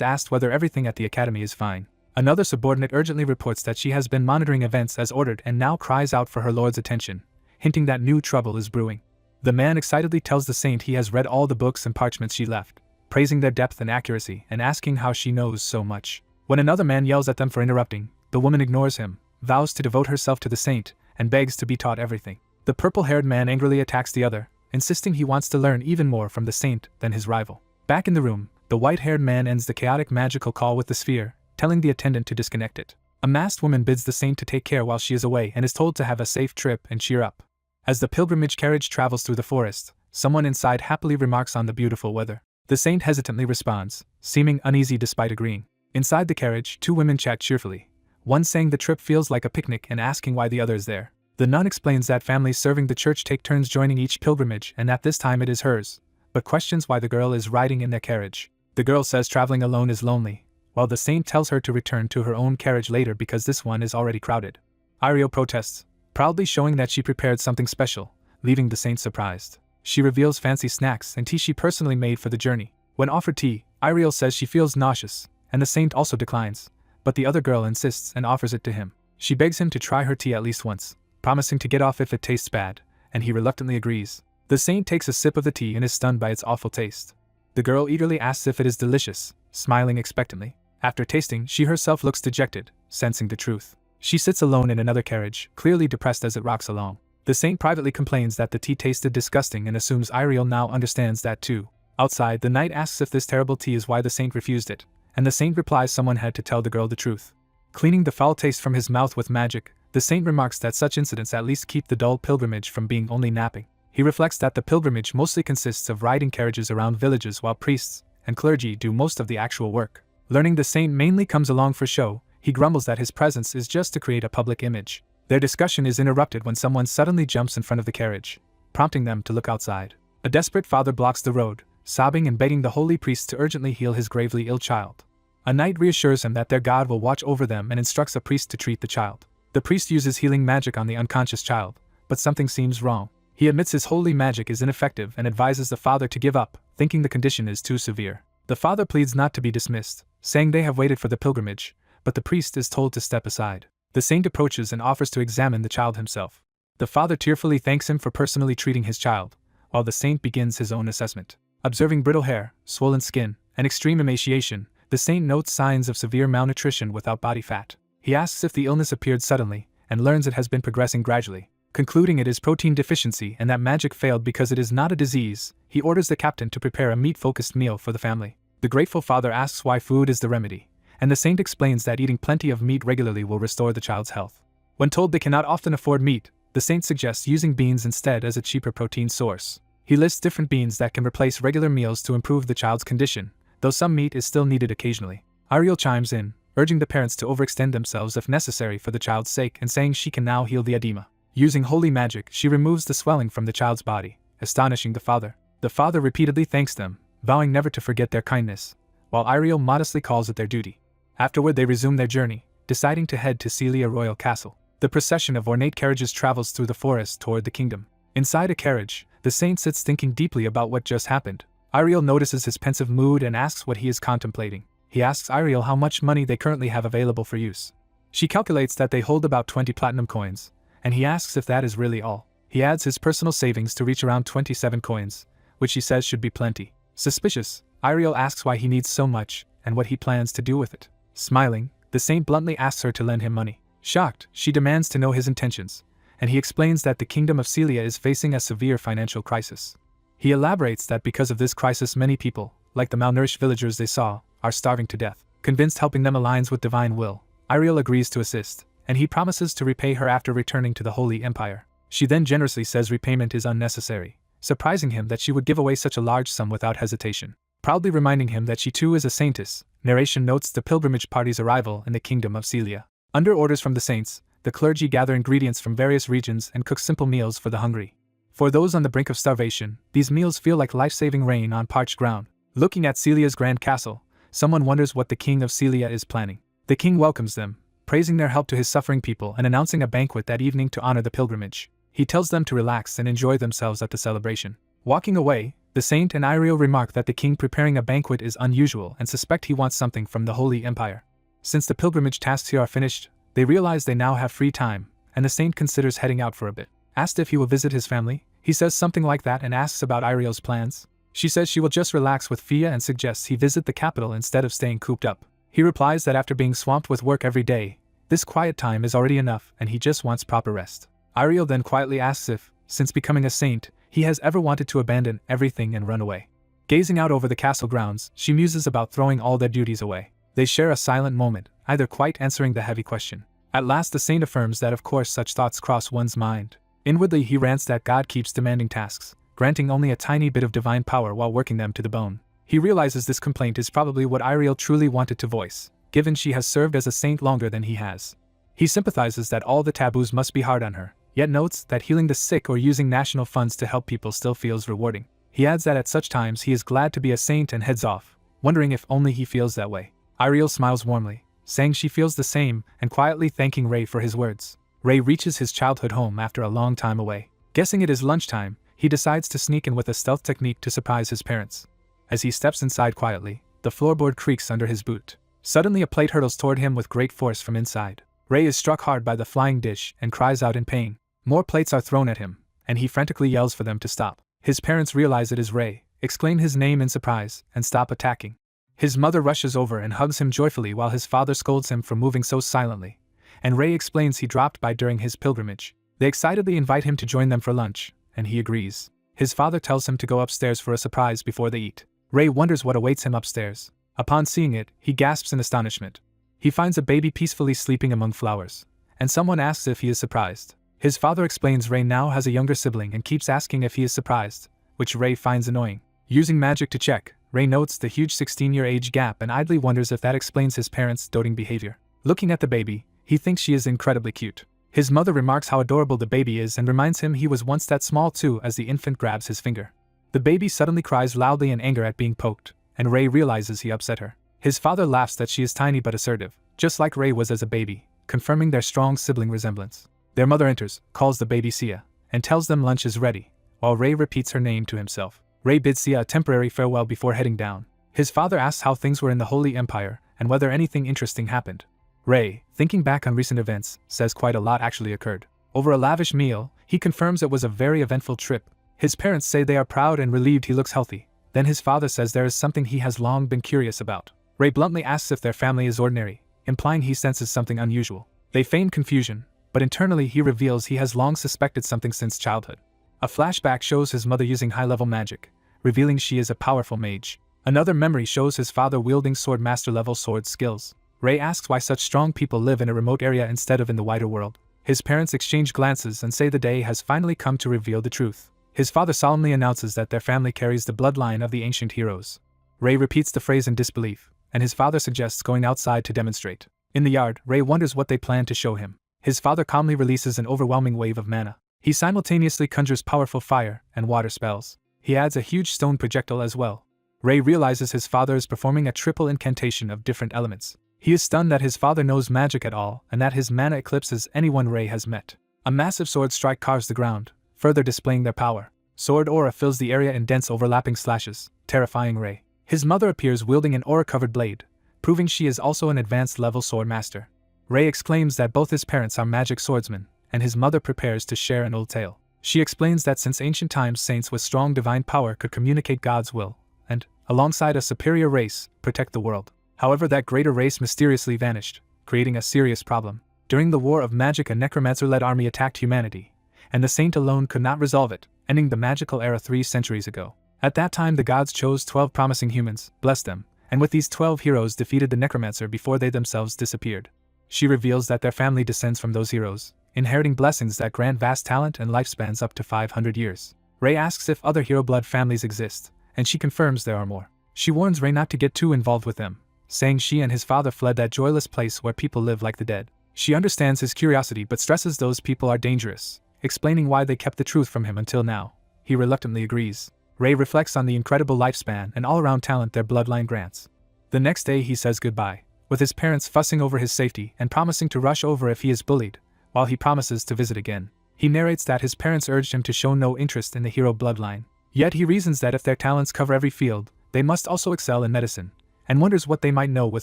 S1: asked whether everything at the academy is fine. Another subordinate urgently reports that she has been monitoring events as ordered and now cries out for her lord's attention, hinting that new trouble is brewing. The man excitedly tells the saint he has read all the books and parchments she left, praising their depth and accuracy and asking how she knows so much. When another man yells at them for interrupting, the woman ignores him, vows to devote herself to the saint, and begs to be taught everything. The purple-haired man angrily attacks the other, insisting he wants to learn even more from the saint than his rival. Back in the room, the white-haired man ends the chaotic magical call with the sphere, telling the attendant to disconnect it. A masked woman bids the saint to take care while she is away and is told to have a safe trip and cheer up. As the pilgrimage carriage travels through the forest, someone inside happily remarks on the beautiful weather. The saint hesitantly responds, seeming uneasy despite agreeing. Inside the carriage, two women chat cheerfully, one saying the trip feels like a picnic and asking why the other is there. The nun explains that families serving the church take turns joining each pilgrimage and that this time it is hers, but questions why the girl is riding in their carriage. The girl says traveling alone is lonely, while the saint tells her to return to her own carriage later because this one is already crowded. Ariel protests, proudly showing that she prepared something special, leaving the saint surprised. She reveals fancy snacks and tea she personally made for the journey. When offered tea, Ariel says she feels nauseous, and the saint also declines, but the other girl insists and offers it to him. She begs him to try her tea at least once, promising to get off if it tastes bad, and he reluctantly agrees. The saint takes a sip of the tea and is stunned by its awful taste. The girl eagerly asks if it is delicious, smiling expectantly. After tasting, she herself looks dejected, sensing the truth. She sits alone in another carriage, clearly depressed as it rocks along. The saint privately complains that the tea tasted disgusting and assumes Ariel now understands that too. Outside, the knight asks if this terrible tea is why the saint refused it, and the saint replies someone had to tell the girl the truth. Cleaning the foul taste from his mouth with magic, the saint remarks that such incidents at least keep the dull pilgrimage from being only napping. He reflects that the pilgrimage mostly consists of riding carriages around villages while priests and clergy do most of the actual work. Learning the saint mainly comes along for show, he grumbles that his presence is just to create a public image. Their discussion is interrupted when someone suddenly jumps in front of the carriage, prompting them to look outside. A desperate father blocks the road, sobbing and begging the holy priest to urgently heal his gravely ill child. A knight reassures him that their god will watch over them and instructs a priest to treat the child. The priest uses healing magic on the unconscious child, but something seems wrong. He admits his holy magic is ineffective and advises the father to give up, thinking the condition is too severe. The father pleads not to be dismissed, saying they have waited for the pilgrimage, but the priest is told to step aside. The saint approaches and offers to examine the child himself. The father tearfully thanks him for personally treating his child, while the saint begins his own assessment. Observing brittle hair, swollen skin, and extreme emaciation, the saint notes signs of severe malnutrition without body fat. He asks if the illness appeared suddenly, and learns it has been progressing gradually. Concluding it is protein deficiency and that magic failed because it is not a disease, he orders the captain to prepare a meat-focused meal for the family. The grateful father asks why food is the remedy, and the saint explains that eating plenty of meat regularly will restore the child's health. When told they cannot often afford meat, the saint suggests using beans instead as a cheaper protein source. He lists different beans that can replace regular meals to improve the child's condition, though some meat is still needed occasionally. Ariel chimes in, urging the parents to overextend themselves if necessary for the child's sake and saying she can now heal the edema. Using holy magic, she removes the swelling from the child's body, astonishing the father. The father repeatedly thanks them, vowing never to forget their kindness, while Ariel modestly calls it their duty. Afterward they resume their journey, deciding to head to Celia Royal Castle. The procession of ornate carriages travels through the forest toward the kingdom. Inside a carriage, the saint sits thinking deeply about what just happened. Ariel notices his pensive mood and asks what he is contemplating. He asks Ariel how much money they currently have available for use. She calculates that they hold about 20 platinum coins, and he asks if that is really all. He adds his personal savings to reach around 27 coins, which he says should be plenty. Suspicious, Ariel asks why he needs so much, and what he plans to do with it. Smiling, the saint bluntly asks her to lend him money. Shocked, she demands to know his intentions, and he explains that the kingdom of Celia is facing a severe financial crisis. He elaborates that because of this crisis many people, like the malnourished villagers they saw, are starving to death. Convinced helping them aligns with divine will, Ariel agrees to assist, and he promises to repay her after returning to the Holy Empire. She then generously says repayment is unnecessary, surprising him that she would give away such a large sum without hesitation. Proudly reminding him that she too is a saintess, narration notes the pilgrimage party's arrival in the kingdom of Celia. Under orders from the saints, the clergy gather ingredients from various regions and cook simple meals for the hungry. For those on the brink of starvation, these meals feel like life-saving rain on parched ground. Looking at Celia's grand castle, someone wonders what the king of Celia is planning. The king welcomes them, praising their help to his suffering people and announcing a banquet that evening to honor the pilgrimage. He tells them to relax and enjoy themselves at the celebration. Walking away, the saint and Ariel remark that the king preparing a banquet is unusual and suspect he wants something from the Holy Empire. Since the pilgrimage tasks here are finished, they realize they now have free time, and the saint considers heading out for a bit. Asked if he will visit his family, He says something like that and asks about Ariel's plans. She says she will just relax with Fia and suggests he visit the capital instead of staying cooped up. He replies that after being swamped with work every day, this quiet time is already enough and he just wants proper rest. Ariel then quietly asks if, since becoming a saint, he has ever wanted to abandon everything and run away. Gazing out over the castle grounds, she muses about throwing all their duties away. They share a silent moment, either quite answering the heavy question. At last the saint affirms that of course such thoughts cross one's mind. Inwardly he rants that God keeps demanding tasks, granting only a tiny bit of divine power while working them to the bone. He realizes this complaint is probably what Ariel truly wanted to voice, given she has served as a saint longer than he has. He sympathizes that all the taboos must be hard on her, yet notes that healing the sick or using national funds to help people still feels rewarding. He adds that at such times he is glad to be a saint and heads off, wondering if only he feels that way. Ariel smiles warmly, saying she feels the same and quietly thanking Ray for his words. Ray reaches his childhood home after a long time away. Guessing it is lunchtime, he decides to sneak in with a stealth technique to surprise his parents. As he steps inside quietly, the floorboard creaks under his boot. Suddenly a plate hurtles toward him with great force from inside. Ray is struck hard by the flying dish and cries out in pain. More plates are thrown at him, and he frantically yells for them to stop. His parents realize it is Ray, exclaim his name in surprise, and stop attacking. His mother rushes over and hugs him joyfully while his father scolds him for moving so silently, and Ray explains he dropped by during his pilgrimage. They excitedly invite him to join them for lunch, and he agrees. His father tells him to go upstairs for a surprise before they eat. Ray wonders what awaits him upstairs. Upon seeing it, he gasps in astonishment. He finds a baby peacefully sleeping among flowers, and someone asks if he is surprised. His father explains Ray now has a younger sibling and keeps asking if he is surprised, which Ray finds annoying. Using magic to check, Ray notes the huge 16-year age gap and idly wonders if that explains his parents' doting behavior. Looking at the baby, he thinks she is incredibly cute. His mother remarks how adorable the baby is and reminds him he was once that small too as the infant grabs his finger. The baby suddenly cries loudly in anger at being poked, and Ray realizes he upset her. His father laughs that she is tiny but assertive, just like Ray was as a baby, confirming their strong sibling resemblance. Their mother enters, calls the baby Sia, and tells them lunch is ready, while Ray repeats her name to himself. Ray bids Sia a temporary farewell before heading down. His father asks how things were in the Holy Empire and whether anything interesting happened. Ray, thinking back on recent events, says quite a lot actually occurred. Over a lavish meal, he confirms it was a very eventful trip. His parents say they are proud and relieved he looks healthy. Then his father says there is something he has long been curious about. Ray bluntly asks if their family is ordinary, implying he senses something unusual. They feign confusion, but internally he reveals he has long suspected something since childhood. A flashback shows his mother using high-level magic, revealing she is a powerful mage. Another memory shows his father wielding sword master-level sword skills. Ray asks why such strong people live in a remote area instead of in the wider world. His parents exchange glances and say the day has finally come to reveal the truth. His father solemnly announces that their family carries the bloodline of the ancient heroes. Ray repeats the phrase in disbelief, and his father suggests going outside to demonstrate. In the yard, Ray wonders what they plan to show him. His father calmly releases an overwhelming wave of mana. He simultaneously conjures powerful fire and water spells. He adds a huge stone projectile as well. Ray realizes his father is performing a triple incantation of different elements. He is stunned that his father knows magic at all and that his mana eclipses anyone Ray has met. A massive sword strike carves the ground, further displaying their power. Sword aura fills the area in dense overlapping slashes, terrifying Ray. His mother appears wielding an aura-covered blade, proving she is also an advanced-level sword master. Ray exclaims that both his parents are magic swordsmen, and his mother prepares to share an old tale. She explains that since ancient times saints with strong divine power could communicate God's will, and, alongside a superior race, protect the world. However, that greater race mysteriously vanished, creating a serious problem. During the War of Magic, a necromancer-led army attacked humanity, and the saint alone could not resolve it, ending the magical era 3 centuries ago. At that time the gods chose 12 promising humans, blessed them, and with these 12 heroes defeated the necromancer before they themselves disappeared. She reveals that their family descends from those heroes, inheriting blessings that grant vast talent and lifespans up to 500 years. Ray asks if other hero blood families exist, and she confirms there are more. She warns Ray not to get too involved with them, saying she and his father fled that joyless place where people live like the dead. She understands his curiosity but stresses those people are dangerous, explaining why they kept the truth from him until now. He reluctantly agrees. Ray reflects on the incredible lifespan and all-around talent their bloodline grants. The next day he says goodbye, with his parents fussing over his safety and promising to rush over if he is bullied, while he promises to visit again. He narrates that his parents urged him to show no interest in the hero bloodline, yet he reasons that if their talents cover every field, they must also excel in medicine, and wonders what they might know with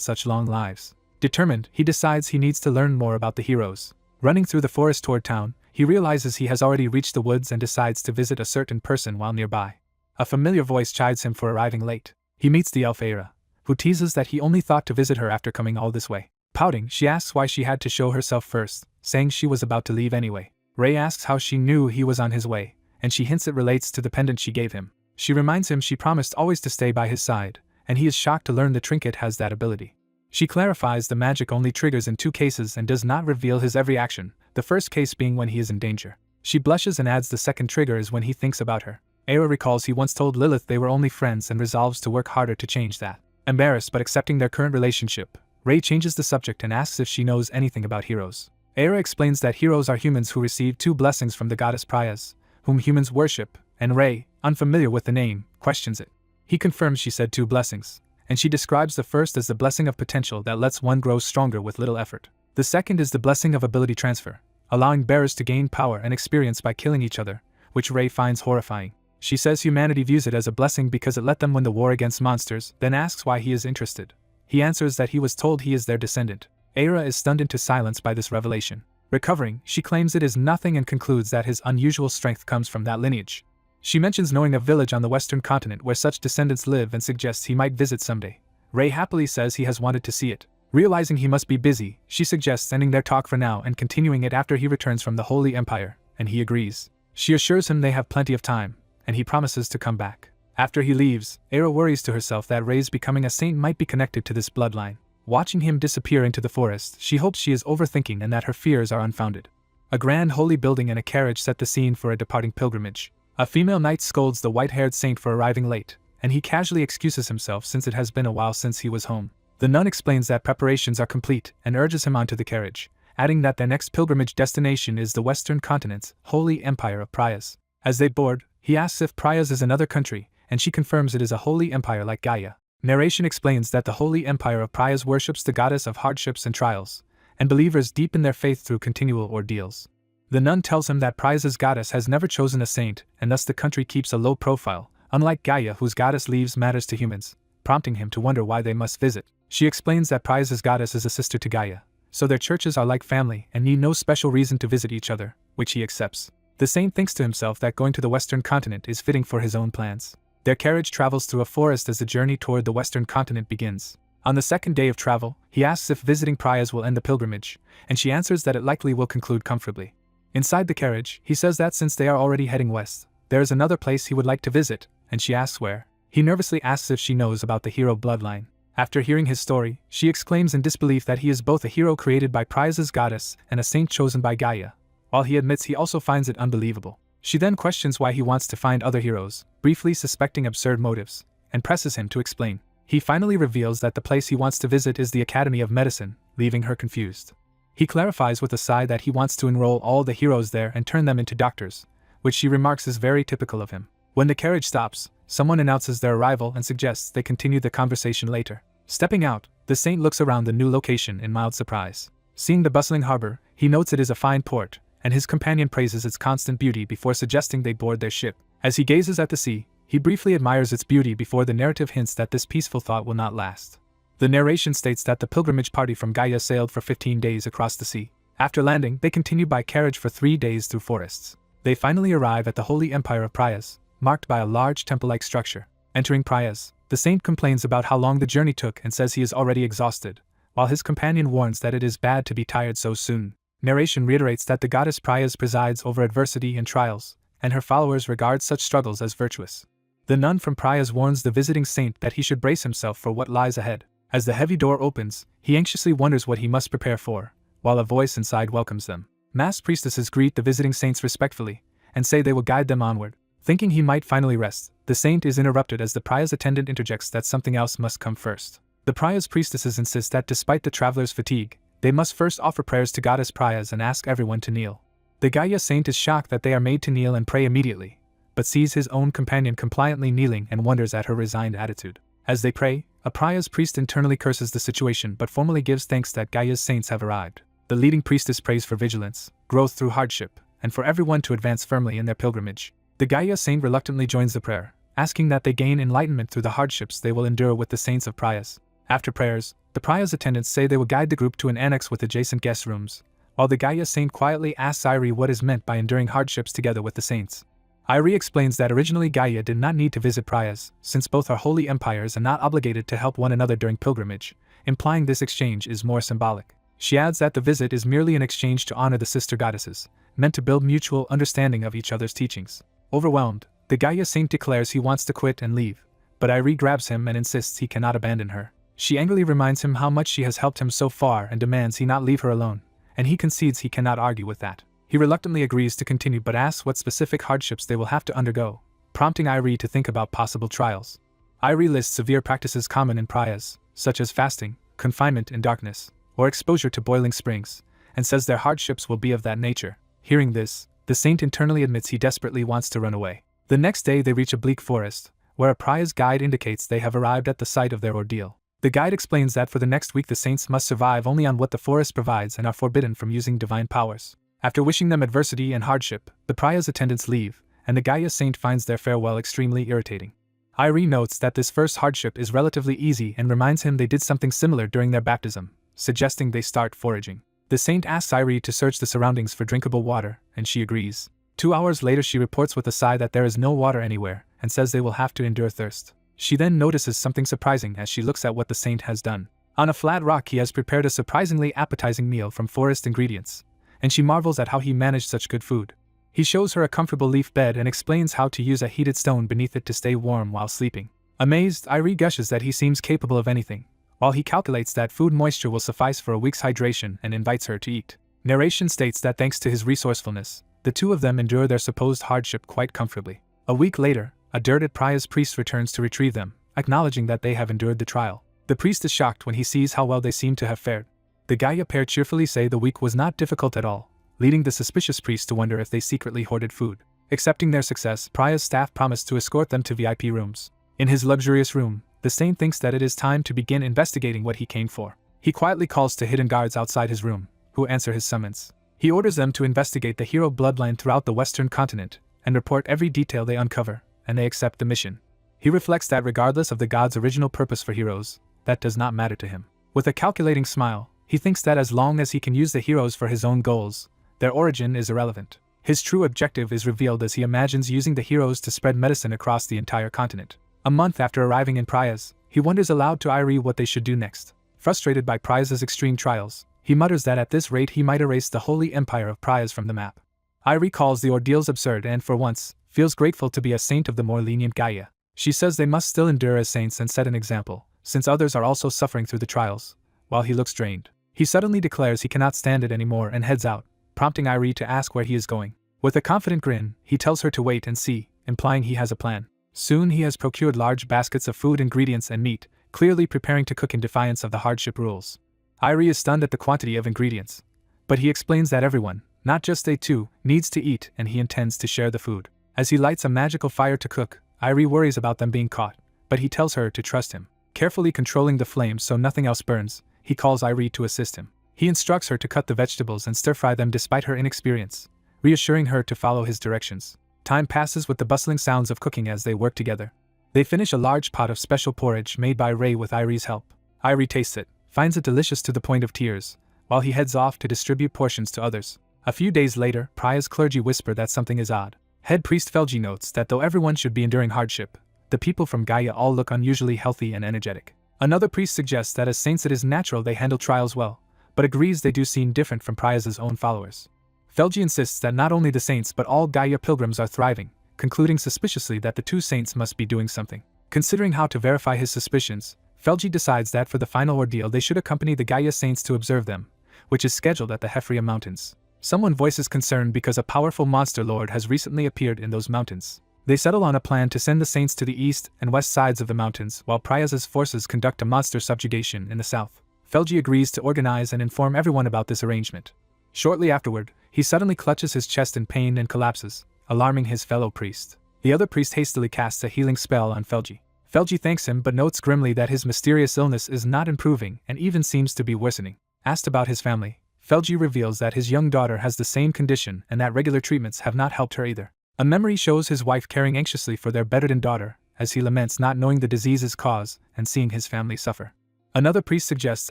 S1: such long lives. Determined, he decides he needs to learn more about the heroes. Running through the forest toward town, he realizes he has already reached the woods and decides to visit a certain person while nearby. A familiar voice chides him for arriving late. He meets the elf Aira, who teases that he only thought to visit her after coming all this way. Pouting, she asks why she had to show herself first, saying she was about to leave anyway. Ray asks how she knew he was on his way, and she hints it relates to the pendant she gave him. She reminds him she promised always to stay by his side, and he is shocked to learn the trinket has that ability. She clarifies the magic only triggers in 2 cases and does not reveal his every action, the first case being when he is in danger. She blushes and adds the second trigger is when he thinks about her. Aira recalls he once told Lilith they were only friends and resolves to work harder to change that. Embarrassed but accepting their current relationship, Ray changes the subject and asks if she knows anything about heroes. Aira explains that heroes are humans who receive 2 blessings from the goddess Prayas, whom humans worship, and Ray, unfamiliar with the name, questions it. He confirms she said 2 blessings, and she describes the first as the blessing of potential that lets one grow stronger with little effort. The second is the blessing of ability transfer, allowing bearers to gain power and experience by killing each other, which Ray finds horrifying. She says humanity views it as a blessing because it let them win the war against monsters, then asks why he is interested. He answers that he was told he is their descendant. Aira is stunned into silence by this revelation. Recovering, she claims it is nothing and concludes that his unusual strength comes from that lineage. She mentions knowing a village on the western continent where such descendants live and suggests he might visit someday. Ray happily says he has wanted to see it. Realizing he must be busy, she suggests ending their talk for now and continuing it after he returns from the Holy Empire, and he agrees. She assures him they have plenty of time, and he promises to come back. After he leaves, Aira worries to herself that Ray's becoming a saint might be connected to this bloodline. Watching him disappear into the forest, she hopes she is overthinking and that her fears are unfounded. A grand holy building and a carriage set the scene for a departing pilgrimage. A female knight scolds the white-haired saint for arriving late, and he casually excuses himself since it has been a while since he was home. The nun explains that preparations are complete and urges him onto the carriage, adding that their next pilgrimage destination is the western continent's Holy Empire of Prayas. As they board, he asks if Prayas is another country, and she confirms it is a holy empire like Gaia. Narration explains that the Holy Empire of Prayas worships the goddess of hardships and trials, and believers deepen their faith through continual ordeals. The nun tells him that Prayas' goddess has never chosen a saint, and thus the country keeps a low profile, unlike Gaia whose goddess leaves matters to humans, prompting him to wonder why they must visit. She explains that Prayas' goddess is a sister to Gaia, so their churches are like family and need no special reason to visit each other, which he accepts. The saint thinks to himself that going to the western continent is fitting for his own plans. Their carriage travels through a forest as the journey toward the western continent begins. On the second day of travel, he asks if visiting Prayas will end the pilgrimage, and she answers that it likely will conclude comfortably. Inside the carriage, he says that since they are already heading west, there is another place he would like to visit, and she asks where. He nervously asks if she knows about the hero bloodline. After hearing his story, she exclaims in disbelief that he is both a hero created by Prayas' goddess and a saint chosen by Gaia, while he admits he also finds it unbelievable. She then questions why he wants to find other heroes, briefly suspecting absurd motives, and presses him to explain. He finally reveals that the place he wants to visit is the Academy of Medicine, leaving her confused. He clarifies with a sigh that he wants to enroll all the heroes there and turn them into doctors, which she remarks is very typical of him. When the carriage stops, someone announces their arrival and suggests they continue the conversation later. Stepping out, the saint looks around the new location in mild surprise. Seeing the bustling harbor, he notes it is a fine port, and his companion praises its constant beauty before suggesting they board their ship. As he gazes at the sea, he briefly admires its beauty before the narrative hints that this peaceful thought will not last. The narration states that the pilgrimage party from Gaia sailed for 15 days across the sea. After landing, they continue by carriage for 3 days through forests. They finally arrive at the Holy Empire of Prayas, marked by a large temple-like structure. Entering Prayas, the saint complains about how long the journey took and says he is already exhausted, while his companion warns that it is bad to be tired so soon. Narration reiterates that the goddess Prayas presides over adversity and trials, and her followers regard such struggles as virtuous. The nun from Prayas warns the visiting saint that he should brace himself for what lies ahead. As the heavy door opens, he anxiously wonders what he must prepare for, while a voice inside welcomes them. Masked priestesses greet the visiting saints respectfully, and say they will guide them onward. Thinking he might finally rest, the saint is interrupted as the Prayas attendant interjects that something else must come first. The Prayas priestesses insist that despite the traveler's fatigue, they must first offer prayers to goddess Prayas and ask everyone to kneel. The Gaia saint is shocked that they are made to kneel and pray immediately, but sees his own companion compliantly kneeling and wonders at her resigned attitude. As they pray, a Prayas priest internally curses the situation but formally gives thanks that Gaia's saints have arrived. The leading priestess prays for vigilance, growth through hardship, and for everyone to advance firmly in their pilgrimage. The Gaia saint reluctantly joins the prayer, asking that they gain enlightenment through the hardships they will endure with the saints of Prayas. After prayers, the Prayas attendants say they will guide the group to an annex with adjacent guest rooms, while the Gaia saint quietly asks Irie what is meant by enduring hardships together with the saints. Irie explains that originally Gaia did not need to visit Prayas, since both are holy empires and not obligated to help one another during pilgrimage, implying this exchange is more symbolic. She adds that the visit is merely an exchange to honor the sister goddesses, meant to build mutual understanding of each other's teachings. Overwhelmed, the Gaia saint declares he wants to quit and leave, but Irie grabs him and insists he cannot abandon her. She angrily reminds him how much she has helped him so far and demands he not leave her alone, and he concedes he cannot argue with that. He reluctantly agrees to continue but asks what specific hardships they will have to undergo, prompting Irie to think about possible trials. Irie lists severe practices common in Prayas, such as fasting, confinement in darkness, or exposure to boiling springs, and says their hardships will be of that nature. Hearing this, the saint internally admits he desperately wants to run away. The next day they reach a bleak forest, where a Prayas guide indicates they have arrived at the site of their ordeal. The guide explains that for the next week the saints must survive only on what the forest provides and are forbidden from using divine powers. After wishing them adversity and hardship, the Prayas attendants leave, and the Gaia saint finds their farewell extremely irritating. Irie notes that this first hardship is relatively easy and reminds him they did something similar during their baptism, suggesting they start foraging. The saint asks Irie to search the surroundings for drinkable water, and she agrees. 2 hours later she reports with a sigh that there is no water anywhere, and says they will have to endure thirst. She then notices something surprising as she looks at what the saint has done. On a flat rock he has prepared a surprisingly appetizing meal from forest ingredients, and she marvels at how he managed such good food. He shows her a comfortable leaf bed and explains how to use a heated stone beneath it to stay warm while sleeping. Amazed, Irie gushes that he seems capable of anything, while he calculates that food moisture will suffice for a week's hydration and invites her to eat. Narration states that thanks to his resourcefulness, the two of them endure their supposed hardship quite comfortably. A week later, a dirted Prayas priest returns to retrieve them, acknowledging that they have endured the trial. The priest is shocked when he sees how well they seem to have fared. The Gaia pair cheerfully say the week was not difficult at all, leading the suspicious priest to wonder if they secretly hoarded food. Accepting their success, Prayas' staff promised to escort them to VIP rooms. In his luxurious room, the saint thinks that it is time to begin investigating what he came for. He quietly calls to hidden guards outside his room, who answer his summons. He orders them to investigate the hero bloodline throughout the Western continent, and report every detail they uncover, and they accept the mission. He reflects that regardless of the god's original purpose for heroes, that does not matter to him. With a calculating smile, he thinks that as long as he can use the heroes for his own goals, their origin is irrelevant. His true objective is revealed as he imagines using the heroes to spread medicine across the entire continent. A month after arriving in Prayas, he wonders aloud to Irie what they should do next. Frustrated by Prayas' extreme trials, he mutters that at this rate he might erase the holy empire of Prayas from the map. Irie calls the ordeals absurd and, for once, feels grateful to be a saint of the more lenient Gaia. She says they must still endure as saints and set an example, since others are also suffering through the trials, while he looks drained. He suddenly declares he cannot stand it anymore and heads out, prompting Irie to ask where he is going. With a confident grin, he tells her to wait and see, implying he has a plan. Soon he has procured large baskets of food ingredients and meat, clearly preparing to cook in defiance of the hardship rules. Irie is stunned at the quantity of ingredients, but he explains that everyone, not just they two, needs to eat and he intends to share the food. As he lights a magical fire to cook, Irie worries about them being caught, but he tells her to trust him. Carefully controlling the flames so nothing else burns, he calls Irie to assist him. He instructs her to cut the vegetables and stir-fry them despite her inexperience, reassuring her to follow his directions. Time passes with the bustling sounds of cooking as they work together. They finish a large pot of special porridge made by Ray with Irie's help. Irie tastes it, finds it delicious to the point of tears, while he heads off to distribute portions to others. A few days later, Prayas' clergy whisper that something is odd. Head priest Felgi notes that though everyone should be enduring hardship, the people from Gaia all look unusually healthy and energetic. Another priest suggests that as saints it is natural they handle trials well, but agrees they do seem different from Prayas' own followers. Felgi insists that not only the saints but all Gaia pilgrims are thriving, concluding suspiciously that the two saints must be doing something. Considering how to verify his suspicions, Felgi decides that for the final ordeal they should accompany the Gaia saints to observe them, which is scheduled at the Hefria Mountains. Someone voices concern because a powerful monster lord has recently appeared in those mountains. They settle on a plan to send the saints to the east and west sides of the mountains while Prayas' forces conduct a monster subjugation in the south. Felgi agrees to organize and inform everyone about this arrangement. Shortly afterward, he suddenly clutches his chest in pain and collapses, alarming his fellow priest. The other priest hastily casts a healing spell on Felgi. Felgi thanks him but notes grimly that his mysterious illness is not improving and even seems to be worsening. Asked about his family, Felgi reveals that his young daughter has the same condition and that regular treatments have not helped her either. A memory shows his wife caring anxiously for their bedridden daughter, as he laments not knowing the disease's cause and seeing his family suffer. Another priest suggests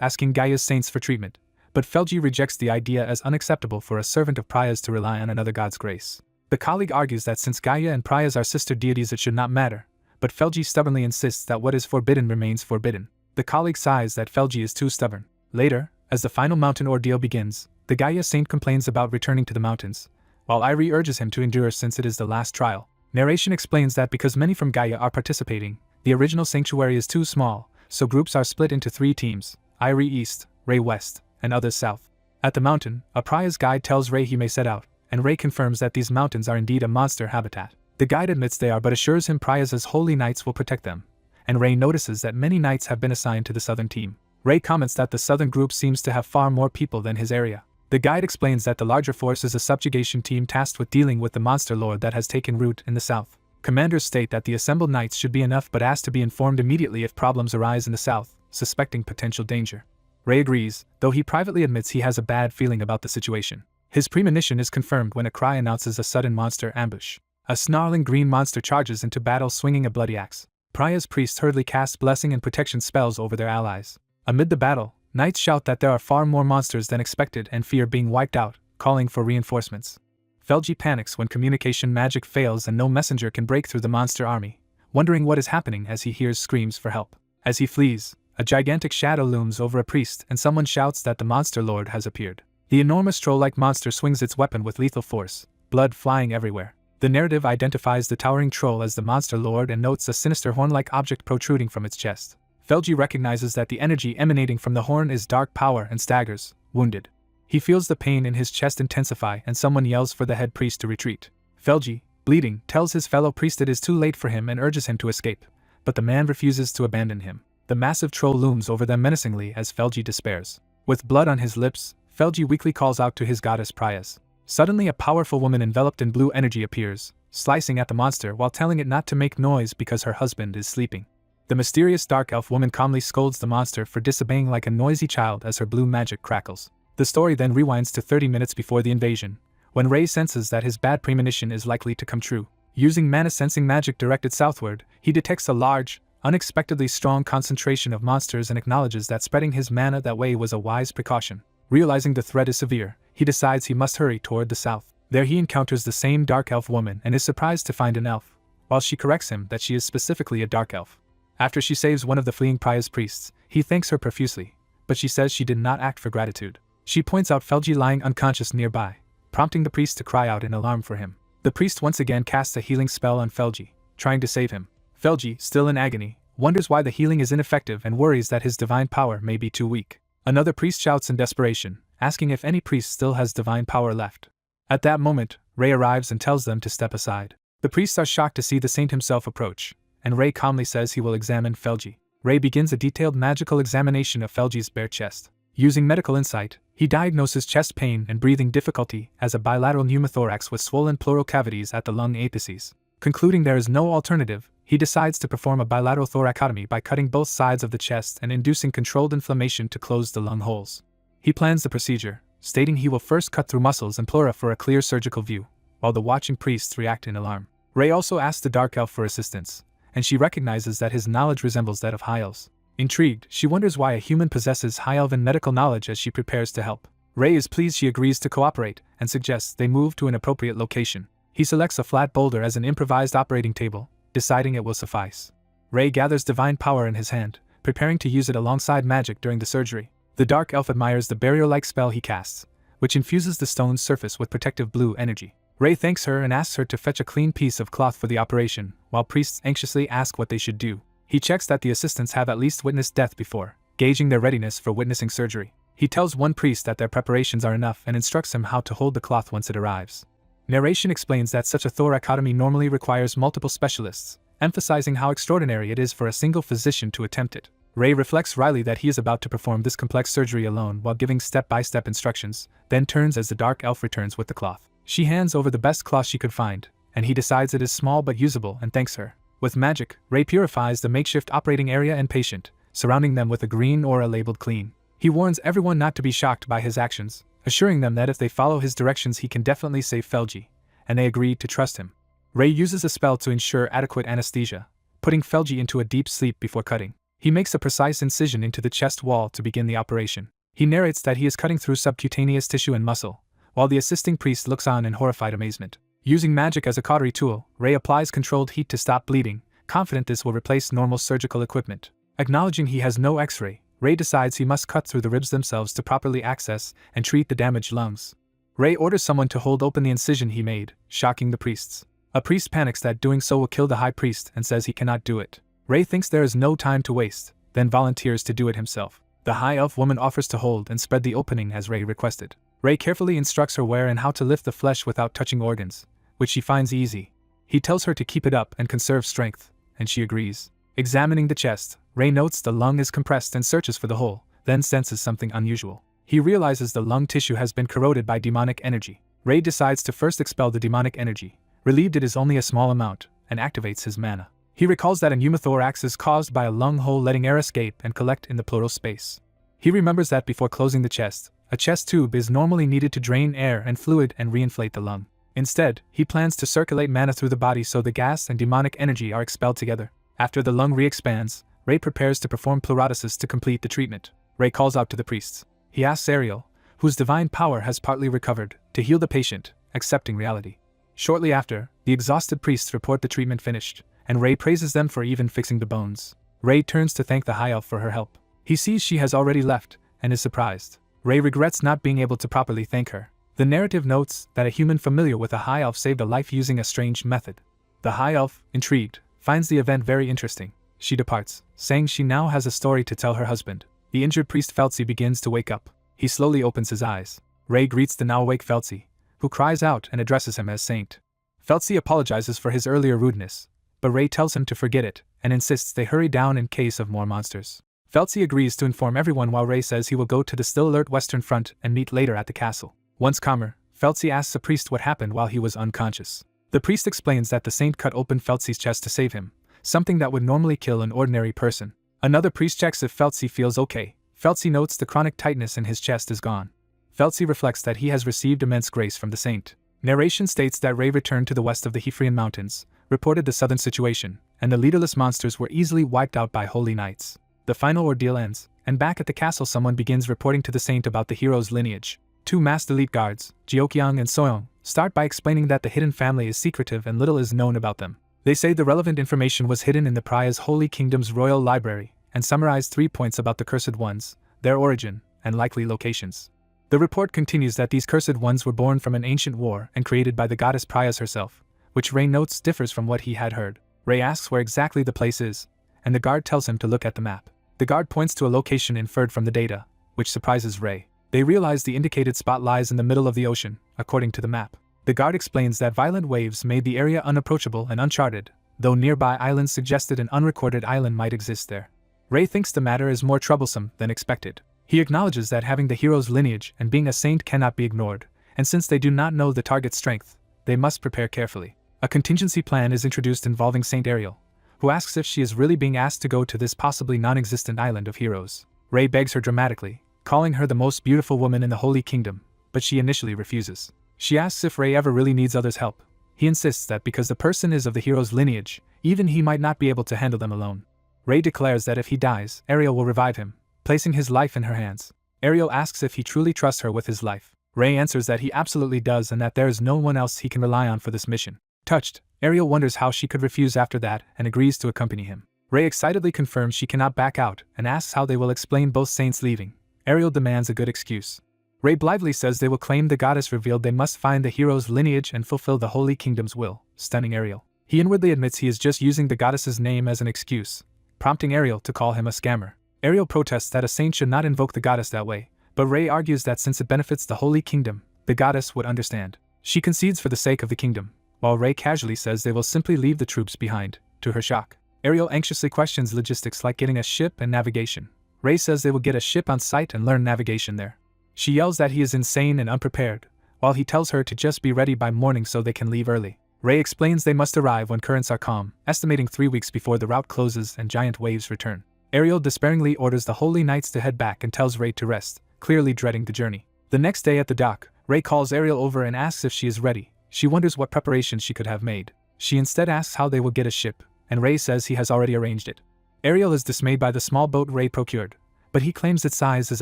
S1: asking Gaia's saints for treatment, but Felji rejects the idea as unacceptable for a servant of Priya's to rely on another god's grace. The colleague argues that since Gaia and Priya's are sister deities it should not matter, but Felji stubbornly insists that what is forbidden remains forbidden. The colleague sighs that Felji is too stubborn. Later, as the final mountain ordeal begins, the Gaia saint complains about returning to the mountains, while Irie urges him to endure since it is the last trial. Narration explains that because many from Gaia are participating, the original sanctuary is too small, so groups are split into 3 teams, Irie East, Ray West, and others South. At the mountain, a Priya's guide tells Ray he may set out, and Ray confirms that these mountains are indeed a monster habitat. The guide admits they are but assures him Priya's holy knights will protect them, and Ray notices that many knights have been assigned to the southern team. Ray comments that the southern group seems to have far more people than his area. The guide explains that the larger force is a subjugation team tasked with dealing with the monster lord that has taken root in the south. Commanders state that the assembled knights should be enough but ask to be informed immediately if problems arise in the south, suspecting potential danger. Ray agrees, though he privately admits he has a bad feeling about the situation. His premonition is confirmed when a cry announces a sudden monster ambush. A snarling green monster charges into battle swinging a bloody axe. Priya's priests hurriedly cast blessing and protection spells over their allies. Amid the battle, knights shout that there are far more monsters than expected and fear being wiped out, calling for reinforcements. Felji panics when communication magic fails and no messenger can break through the monster army, wondering what is happening as he hears screams for help. As he flees, a gigantic shadow looms over a priest and someone shouts that the monster lord has appeared. The enormous troll-like monster swings its weapon with lethal force, blood flying everywhere. The narrative identifies the towering troll as the monster lord and notes a sinister horn-like object protruding from its chest. Felji recognizes that the energy emanating from the horn is dark power and staggers, wounded. He feels the pain in his chest intensify and someone yells for the head priest to retreat. Felji, bleeding, tells his fellow priest it is too late for him and urges him to escape, but the man refuses to abandon him. The massive troll looms over them menacingly as Felji despairs. With blood on his lips, Felji weakly calls out to his goddess Prias. Suddenly a powerful woman enveloped in blue energy appears, slicing at the monster while telling it not to make noise because her husband is sleeping. The mysterious dark elf woman calmly scolds the monster for disobeying like a noisy child as her blue magic crackles. The story then rewinds to 30 minutes before the invasion, when Ray senses that his bad premonition is likely to come true. Using mana-sensing magic directed southward, he detects a large, unexpectedly strong concentration of monsters and acknowledges that spreading his mana that way was a wise precaution. Realizing the threat is severe, he decides he must hurry toward the south. There he encounters the same dark elf woman and is surprised to find an elf, while she corrects him that she is specifically a dark elf. After she saves one of the fleeing Priya's priests, he thanks her profusely, but she says she did not act for gratitude. She points out Felji lying unconscious nearby, prompting the priest to cry out in alarm for him. The priest once again casts a healing spell on Felji, trying to save him. Felji, still in agony, wonders why the healing is ineffective and worries that his divine power may be too weak. Another priest shouts in desperation, asking if any priest still has divine power left. At that moment, Ray arrives and tells them to step aside. The priests are shocked to see the saint himself approach, and Ray calmly says he will examine Felji. Ray begins a detailed magical examination of Felji's bare chest. Using medical insight, he diagnoses chest pain and breathing difficulty as a bilateral pneumothorax with swollen pleural cavities at the lung apices. Concluding there is no alternative, he decides to perform a bilateral thoracotomy by cutting both sides of the chest and inducing controlled inflammation to close the lung holes. He plans the procedure, stating he will first cut through muscles and pleura for a clear surgical view, while the watching priests react in alarm. Ray also asks the dark elf for assistance, and she recognizes that his knowledge resembles that of high elves. Intrigued, she wonders why a human possesses high elven medical knowledge as she prepares to help. Ray is pleased she agrees to cooperate, and suggests they move to an appropriate location. He selects a flat boulder as an improvised operating table, deciding it will suffice. Ray gathers divine power in his hand, preparing to use it alongside magic during the surgery. The dark elf admires the barrier-like spell he casts, which infuses the stone's surface with protective blue energy. Ray thanks her and asks her to fetch a clean piece of cloth for the operation, while priests anxiously ask what they should do. He checks that the assistants have at least witnessed death before, gauging their readiness for witnessing surgery. He tells one priest that their preparations are enough and instructs him how to hold the cloth once it arrives. Narration explains that such a thoracotomy normally requires multiple specialists, emphasizing how extraordinary it is for a single physician to attempt it. Ray reflects wryly that he is about to perform this complex surgery alone while giving step-by-step instructions, then turns as the dark elf returns with the cloth. She hands over the best cloth she could find, and he decides it is small but usable and thanks her. With magic, Ray purifies the makeshift operating area and patient, surrounding them with a green aura labeled clean. He warns everyone not to be shocked by his actions, assuring them that if they follow his directions he can definitely save Felji, and they agree to trust him. Ray uses a spell to ensure adequate anesthesia, putting Felji into a deep sleep before cutting. He makes a precise incision into the chest wall to begin the operation. He narrates that he is cutting through subcutaneous tissue and muscle, while the assisting priest looks on in horrified amazement. Using magic as a cautery tool, Ray applies controlled heat to stop bleeding, confident this will replace normal surgical equipment. Acknowledging he has no X-ray, Ray decides he must cut through the ribs themselves to properly access and treat the damaged lungs. Ray orders someone to hold open the incision he made, shocking the priests. A priest panics that doing so will kill the high priest and says he cannot do it. Ray thinks there is no time to waste, then volunteers to do it himself. The high elf woman offers to hold and spread the opening as Ray requested. Ray carefully instructs her where and how to lift the flesh without touching organs, which she finds easy. He tells her to keep it up and conserve strength, and she agrees. Examining the chest, Ray notes the lung is compressed and searches for the hole, then senses something unusual. He realizes the lung tissue has been corroded by demonic energy. Ray decides to first expel the demonic energy, relieved it is only a small amount, and activates his mana. He recalls that an pneumothorax is caused by a lung hole letting air escape and collect in the pleural space. He remembers that before closing the chest, a chest tube is normally needed to drain air and fluid and reinflate the lung. Instead, he plans to circulate mana through the body so the gas and demonic energy are expelled together. After the lung re-expands, Ray prepares to perform pleurodesis to complete the treatment. Ray calls out to the priests. He asks Ariel, whose divine power has partly recovered, to heal the patient, accepting reality. Shortly after, the exhausted priests report the treatment finished, and Ray praises them for even fixing the bones. Ray turns to thank the high elf for her help. He sees she has already left, and is surprised. Ray regrets not being able to properly thank her. The narrative notes that a human familiar with a high elf saved a life using a strange method. The high elf, intrigued, finds the event very interesting. She departs, saying she now has a story to tell her husband. The injured priest Feltzi begins to wake up. He slowly opens his eyes. Ray greets the now awake Feltzi, who cries out and addresses him as Saint. Feltzi apologizes for his earlier rudeness, but Ray tells him to forget it, and insists they hurry down in case of more monsters. Feltzi agrees to inform everyone while Ray says he will go to the still alert western front and meet later at the castle. Once calmer, Feltzi asks the priest what happened while he was unconscious. The priest explains that the saint cut open Feltzi's chest to save him, something that would normally kill an ordinary person. Another priest checks if Feltzi feels okay. Feltzi notes the chronic tightness in his chest is gone. Feltzi reflects that he has received immense grace from the saint. Narration states that Ray returned to the west of the Hifrian Mountains, reported the southern situation, and the leaderless monsters were easily wiped out by holy knights. The final ordeal ends, and back at the castle someone begins reporting to the saint about the hero's lineage. Two masked elite guards, Jiokyang and Soyoung, start by explaining that the hidden family is secretive and little is known about them. They say the relevant information was hidden in the Praya's Holy Kingdom's royal library, and summarize 3 points about the Cursed Ones, their origin, and likely locations. The report continues that these Cursed Ones were born from an ancient war and created by the goddess Prayas herself, which Ray notes differs from what he had heard. Ray asks where exactly the place is, and the guard tells him to look at the map. The guard points to a location inferred from the data, which surprises Ray. They realize the indicated spot lies in the middle of the ocean, according to the map. The guard explains that violent waves made the area unapproachable and uncharted, though nearby islands suggested an unrecorded island might exist there. Ray thinks the matter is more troublesome than expected. He acknowledges that having the hero's lineage and being a saint cannot be ignored, and since they do not know the target's strength, they must prepare carefully. A contingency plan is introduced involving Saint Ariel, who asks if she is really being asked to go to this possibly non-existent island of heroes. Ray begs her dramatically, calling her the most beautiful woman in the Holy Kingdom, but she initially refuses. She asks if Ray ever really needs others' help. He insists that because the person is of the hero's lineage, even he might not be able to handle them alone. Ray declares that if he dies, Ariel will revive him, placing his life in her hands. Ariel asks if he truly trusts her with his life. Ray answers that he absolutely does and that there is no one else he can rely on for this mission. Touched, Ariel wonders how she could refuse after that and agrees to accompany him. Ray excitedly confirms she cannot back out and asks how they will explain both saints leaving. Ariel demands a good excuse. Ray blithely says they will claim the goddess revealed they must find the hero's lineage and fulfill the Holy Kingdom's will, stunning Ariel. He inwardly admits he is just using the goddess's name as an excuse, prompting Ariel to call him a scammer. Ariel protests that a saint should not invoke the goddess that way, but Ray argues that since it benefits the Holy Kingdom, the goddess would understand. She concedes for the sake of the kingdom, while Ray casually says they will simply leave the troops behind. To her shock, Ariel anxiously questions logistics like getting a ship and navigation. Ray says they will get a ship on site and learn navigation there. She yells that he is insane and unprepared, while he tells her to just be ready by morning so they can leave early. Ray explains they must arrive when currents are calm, estimating 3 weeks before the route closes and giant waves return. Ariel despairingly orders the Holy Knights to head back and tells Ray to rest, clearly dreading the journey. The next day at the dock, Ray calls Ariel over and asks if she is ready. She wonders what preparations she could have made. She instead asks how they will get a ship, and Ray says he has already arranged it. Ariel is dismayed by the small boat Ray procured, but he claims its size is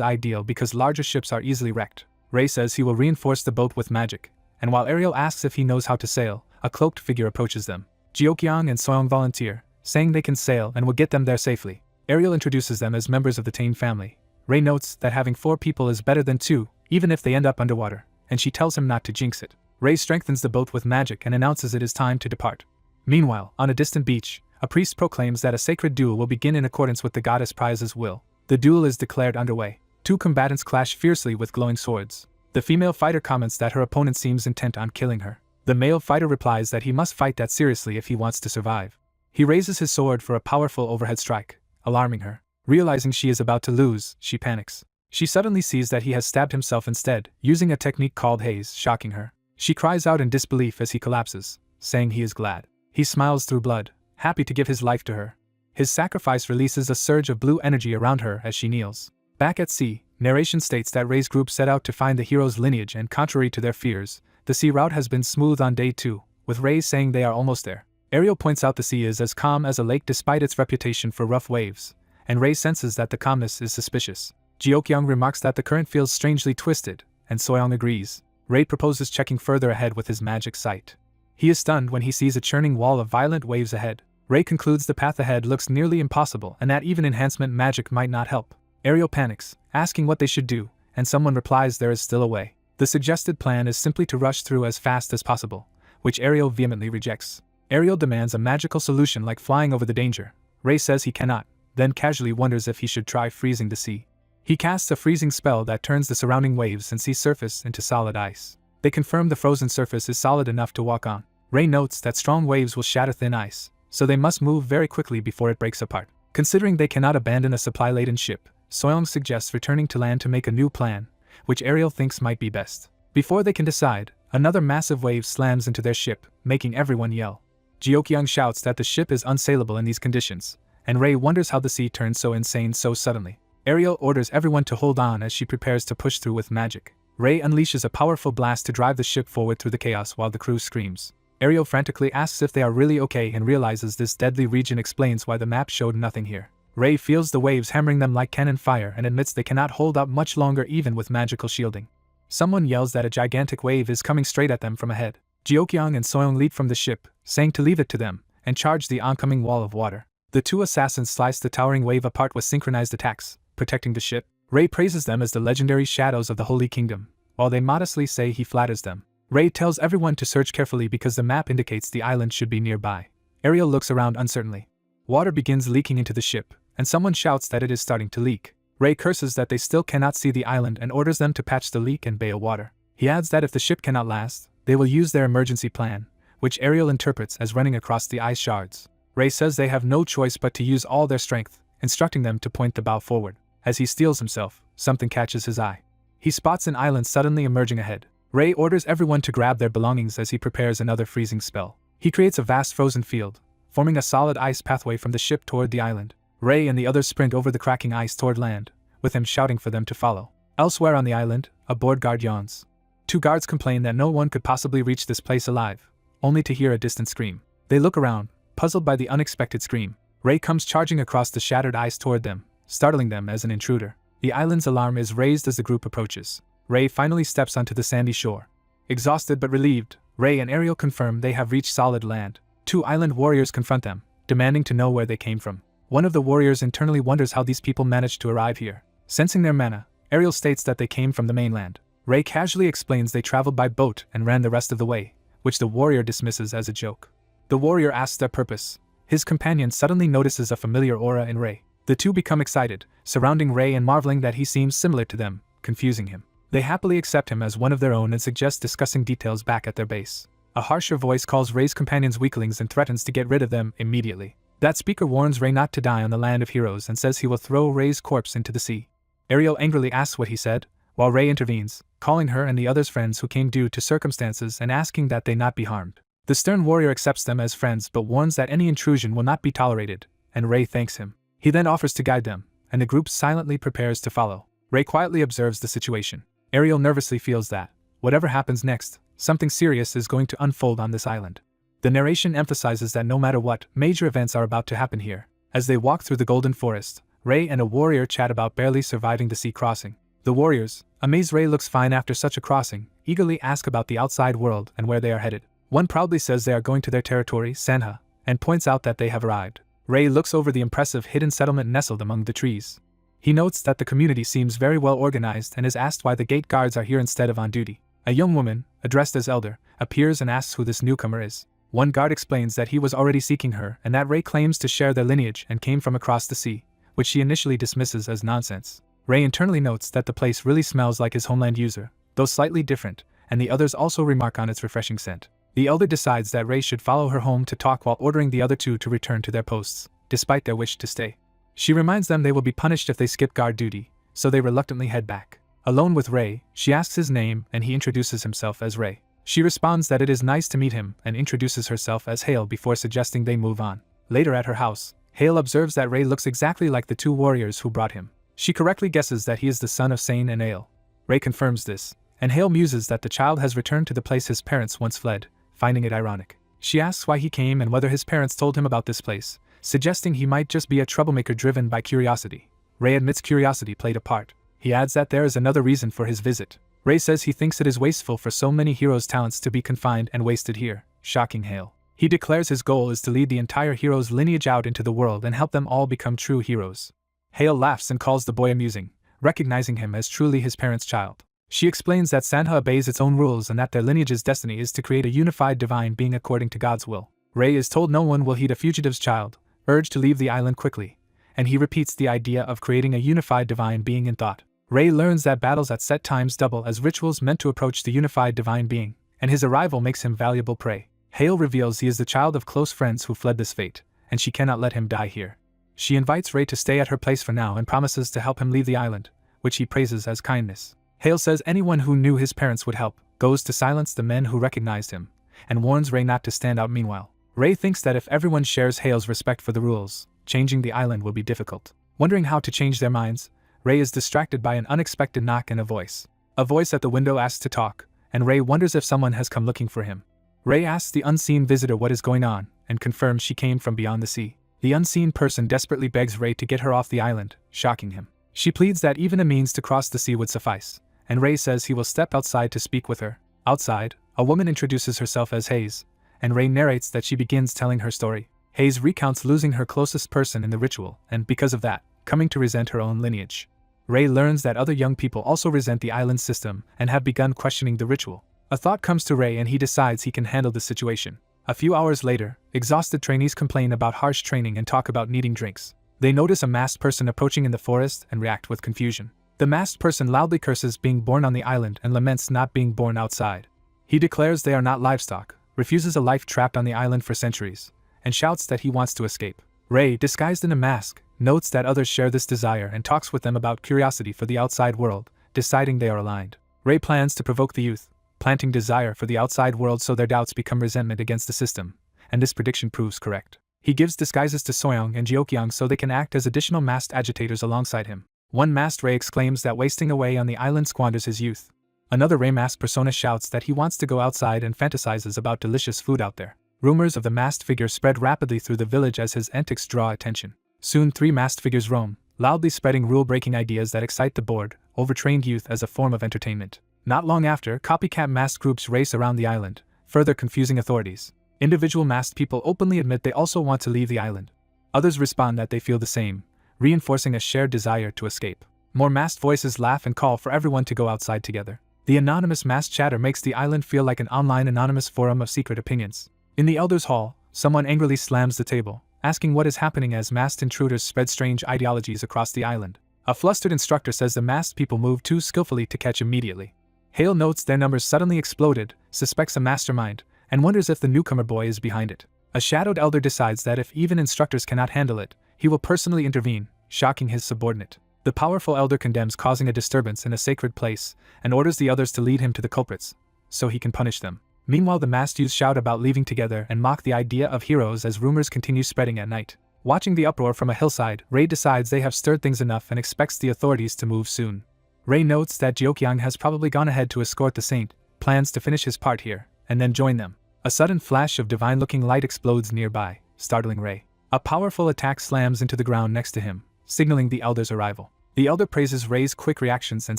S1: ideal because larger ships are easily wrecked. Ray says he will reinforce the boat with magic, and while Ariel asks if he knows how to sail, a cloaked figure approaches them. Jeokyeong and Soyoung volunteer, saying they can sail and will get them there safely. Ariel introduces them as members of the Tane family. Ray notes that having 4 people is better than 2, even if they end up underwater, and she tells him not to jinx it. Ray strengthens the boat with magic and announces it is time to depart. Meanwhile, on a distant beach, a priest proclaims that a sacred duel will begin in accordance with the goddess Prize's will. The duel is declared underway. 2 combatants clash fiercely with glowing swords. The female fighter comments that her opponent seems intent on killing her. The male fighter replies that he must fight that seriously if he wants to survive. He raises his sword for a powerful overhead strike, alarming her. Realizing she is about to lose, she panics. She suddenly sees that he has stabbed himself instead, using a technique called haze, shocking her. She cries out in disbelief as he collapses, saying he is glad. He smiles through blood, happy to give his life to her. His sacrifice releases a surge of blue energy around her as she kneels. Back at sea, narration states that Ray's group set out to find the hero's lineage, and contrary to their fears, the sea route has been smooth on day 2, with Ray saying they are almost there. Ariel points out the sea is as calm as a lake despite its reputation for rough waves, and Ray senses that the calmness is suspicious. Jeokyeong remarks that the current feels strangely twisted, and Soyoung agrees. Ray proposes checking further ahead with his magic sight. He is stunned when he sees a churning wall of violent waves ahead. Ray concludes the path ahead looks nearly impossible and that even enhancement magic might not help. Ariel panics, asking what they should do, and someone replies there is still a way. The suggested plan is simply to rush through as fast as possible, which Ariel vehemently rejects. Ariel demands a magical solution like flying over the danger. Ray says he cannot, then casually wonders if he should try freezing the sea. He casts a freezing spell that turns the surrounding waves and sea surface into solid ice. They confirm the frozen surface is solid enough to walk on. Ray notes that strong waves will shatter thin ice, so they must move very quickly before it breaks apart. Considering they cannot abandon a supply-laden ship, Soyoung suggests returning to land to make a new plan, which Ariel thinks might be best. Before they can decide, another massive wave slams into their ship, making everyone yell. Jeokyeong shouts that the ship is unsailable in these conditions, and Ray wonders how the sea turned so insane so suddenly. Ariel orders everyone to hold on as she prepares to push through with magic. Ray unleashes a powerful blast to drive the ship forward through the chaos while the crew screams. Ariel frantically asks if they are really okay and realizes this deadly region explains why the map showed nothing here. Ray feels the waves hammering them like cannon fire and admits they cannot hold up much longer even with magical shielding. Someone yells that a gigantic wave is coming straight at them from ahead. Jeokyeong and Soyoung leap from the ship, saying to leave it to them, and charge the oncoming wall of water. The 2 assassins slice the towering wave apart with synchronized attacks, protecting the ship. Ray praises them as the legendary shadows of the Holy Kingdom, while they modestly say he flatters them. Ray tells everyone to search carefully because the map indicates the island should be nearby. Ariel looks around uncertainly. Water begins leaking into the ship, and someone shouts that it is starting to leak. Ray curses that they still cannot see the island and orders them to patch the leak and bail water. He adds that if the ship cannot last, they will use their emergency plan, which Ariel interprets as running across the ice shards. Ray says they have no choice but to use all their strength, instructing them to point the bow forward. As he steels himself, something catches his eye. He spots an island suddenly emerging ahead. Ray orders everyone to grab their belongings as he prepares another freezing spell. He creates a vast frozen field, forming a solid ice pathway from the ship toward the island. Ray and the others sprint over the cracking ice toward land, with him shouting for them to follow. Elsewhere on the island, a board guard yawns. 2 guards complain that no one could possibly reach this place alive, only to hear a distant scream. They look around, puzzled by the unexpected scream. Ray comes charging across the shattered ice toward them, startling them as an intruder. The island's alarm is raised as the group approaches. Ray finally steps onto the sandy shore. Exhausted but relieved, Ray and Ariel confirm they have reached solid land. 2 island warriors confront them, demanding to know where they came from. One of the warriors internally wonders how these people managed to arrive here. Sensing their mana, Ariel states that they came from the mainland. Ray casually explains they traveled by boat and ran the rest of the way, which the warrior dismisses as a joke. The warrior asks their purpose. His companion suddenly notices a familiar aura in Ray. The 2 become excited, surrounding Ray and marveling that he seems similar to them, confusing him. They happily accept him as one of their own and suggest discussing details back at their base. A harsher voice calls Ray's companions weaklings and threatens to get rid of them immediately. That speaker warns Ray not to die on the land of heroes and says he will throw Ray's corpse into the sea. Ariel angrily asks what he said, while Ray intervenes, calling her and the others friends who came due to circumstances and asking that they not be harmed. The stern warrior accepts them as friends but warns that any intrusion will not be tolerated, and Ray thanks him. He then offers to guide them, and the group silently prepares to follow. Ray quietly observes the situation. Ariel nervously feels that, whatever happens next, something serious is going to unfold on this island. The narration emphasizes that no matter what, major events are about to happen here. As they walk through the Golden Forest, Ray and a warrior chat about barely surviving the sea crossing. The warriors, amazed Ray looks fine after such a crossing, eagerly ask about the outside world and where they are headed. One proudly says they are going to their territory, Manhwa, and points out that they have arrived. Ray looks over the impressive hidden settlement nestled among the trees. He notes that the community seems very well organized and is asked why the gate guards are here instead of on duty. A young woman, addressed as Elder, appears and asks who this newcomer is. One guard explains that he was already seeking her and that Ray claims to share their lineage and came from across the sea, which she initially dismisses as nonsense. Ray internally notes that the place really smells like his homeland user, though slightly different, and the others also remark on its refreshing scent. The Elder decides that Ray should follow her home to talk while ordering the other two to return to their posts, despite their wish to stay. She reminds them they will be punished if they skip guard duty, so they reluctantly head back. Alone with Ray, she asks his name and he introduces himself as Ray. She responds that it is nice to meet him and introduces herself as Hale before suggesting they move on. Later at her house, Hale observes that Ray looks exactly like the two warriors who brought him. She correctly guesses that he is the son of Sane and Ale. Ray confirms this, and Hale muses that the child has returned to the place his parents once fled, finding it ironic. She asks why he came and whether his parents told him about this place, suggesting he might just be a troublemaker driven by curiosity. Ray admits curiosity played a part. He adds that there is another reason for his visit. Ray says he thinks it is wasteful for so many heroes' talents to be confined and wasted here, shocking Hale. He declares his goal is to lead the entire hero's lineage out into the world and help them all become true heroes. Hale laughs and calls the boy amusing, recognizing him as truly his parents' child. She explains that Manhwa obeys its own rules and that their lineage's destiny is to create a unified divine being according to God's will. Ray is told no one will heed a fugitive's child, urged to leave the island quickly, and he repeats the idea of creating a unified divine being in thought. Ray learns that battles at set times double as rituals meant to approach the unified divine being, and his arrival makes him valuable prey. Hale reveals he is the child of close friends who fled this fate, and she cannot let him die here. She invites Ray to stay at her place for now and promises to help him leave the island, which he praises as kindness. Hale says anyone who knew his parents would help, goes to silence the men who recognized him, and warns Ray not to stand out meanwhile. Ray thinks that if everyone shares Hale's respect for the rules, changing the island will be difficult. Wondering how to change their minds, Ray is distracted by an unexpected knock and a voice. A voice at the window asks to talk, and Ray wonders if someone has come looking for him. Ray asks the unseen visitor what is going on, and confirms she came from beyond the sea. The unseen person desperately begs Ray to get her off the island, shocking him. She pleads that even a means to cross the sea would suffice, and Ray says he will step outside to speak with her. Outside, a woman introduces herself as Hayes, and Ray narrates that she begins telling her story. Hayes recounts losing her closest person in the ritual, and because of that, coming to resent her own lineage. Ray learns that other young people also resent the island system and have begun questioning the ritual. A thought comes to Ray and he decides he can handle the situation. A few hours later, exhausted trainees complain about harsh training and talk about needing drinks. They notice a masked person approaching in the forest and react with confusion. The masked person loudly curses being born on the island and laments not being born outside. He declares they are not livestock, refuses a life trapped on the island for centuries, and shouts that he wants to escape. Ray, disguised in a mask, notes that others share this desire and talks with them about curiosity for the outside world, deciding they are aligned. Ray plans to provoke the youth, planting desire for the outside world so their doubts become resentment against the system, and this prediction proves correct. He gives disguises to Soyoung and Jeokyeong so they can act as additional masked agitators alongside him. One masked Ray exclaims that wasting away on the island squanders his youth. Another Ray masked persona shouts that he wants to go outside and fantasizes about delicious food out there. Rumors of the masked figure spread rapidly through the village as his antics draw attention. Soon 3 masked figures roam, loudly spreading rule-breaking ideas that excite the bored, overtrained youth as a form of entertainment. Not long after, copycat masked groups race around the island, further confusing authorities. Individual masked people openly admit they also want to leave the island. Others respond that they feel the same, reinforcing a shared desire to escape. More masked voices laugh and call for everyone to go outside together. The anonymous masked chatter makes the island feel like an online anonymous forum of secret opinions. In the Elders' Hall, someone angrily slams the table, asking what is happening as masked intruders spread strange ideologies across the island. A flustered instructor says the masked people move too skillfully to catch immediately. Hale notes their numbers suddenly exploded, suspects a mastermind, and wonders if the newcomer boy is behind it. A shadowed elder decides that if even instructors cannot handle it, he will personally intervene, shocking his subordinate. The powerful elder condemns causing a disturbance in a sacred place, and orders the others to lead him to the culprits, so he can punish them. Meanwhile, the masked youths shout about leaving together and mock the idea of heroes as rumors continue spreading at night. Watching the uproar from a hillside, Ray decides they have stirred things enough and expects the authorities to move soon. Ray notes that Jeokyeong has probably gone ahead to escort the saint, plans to finish his part here, and then join them. A sudden flash of divine-looking light explodes nearby, startling Ray. A powerful attack slams into the ground next to him, signaling the elder's arrival. The elder praises Ray's quick reactions and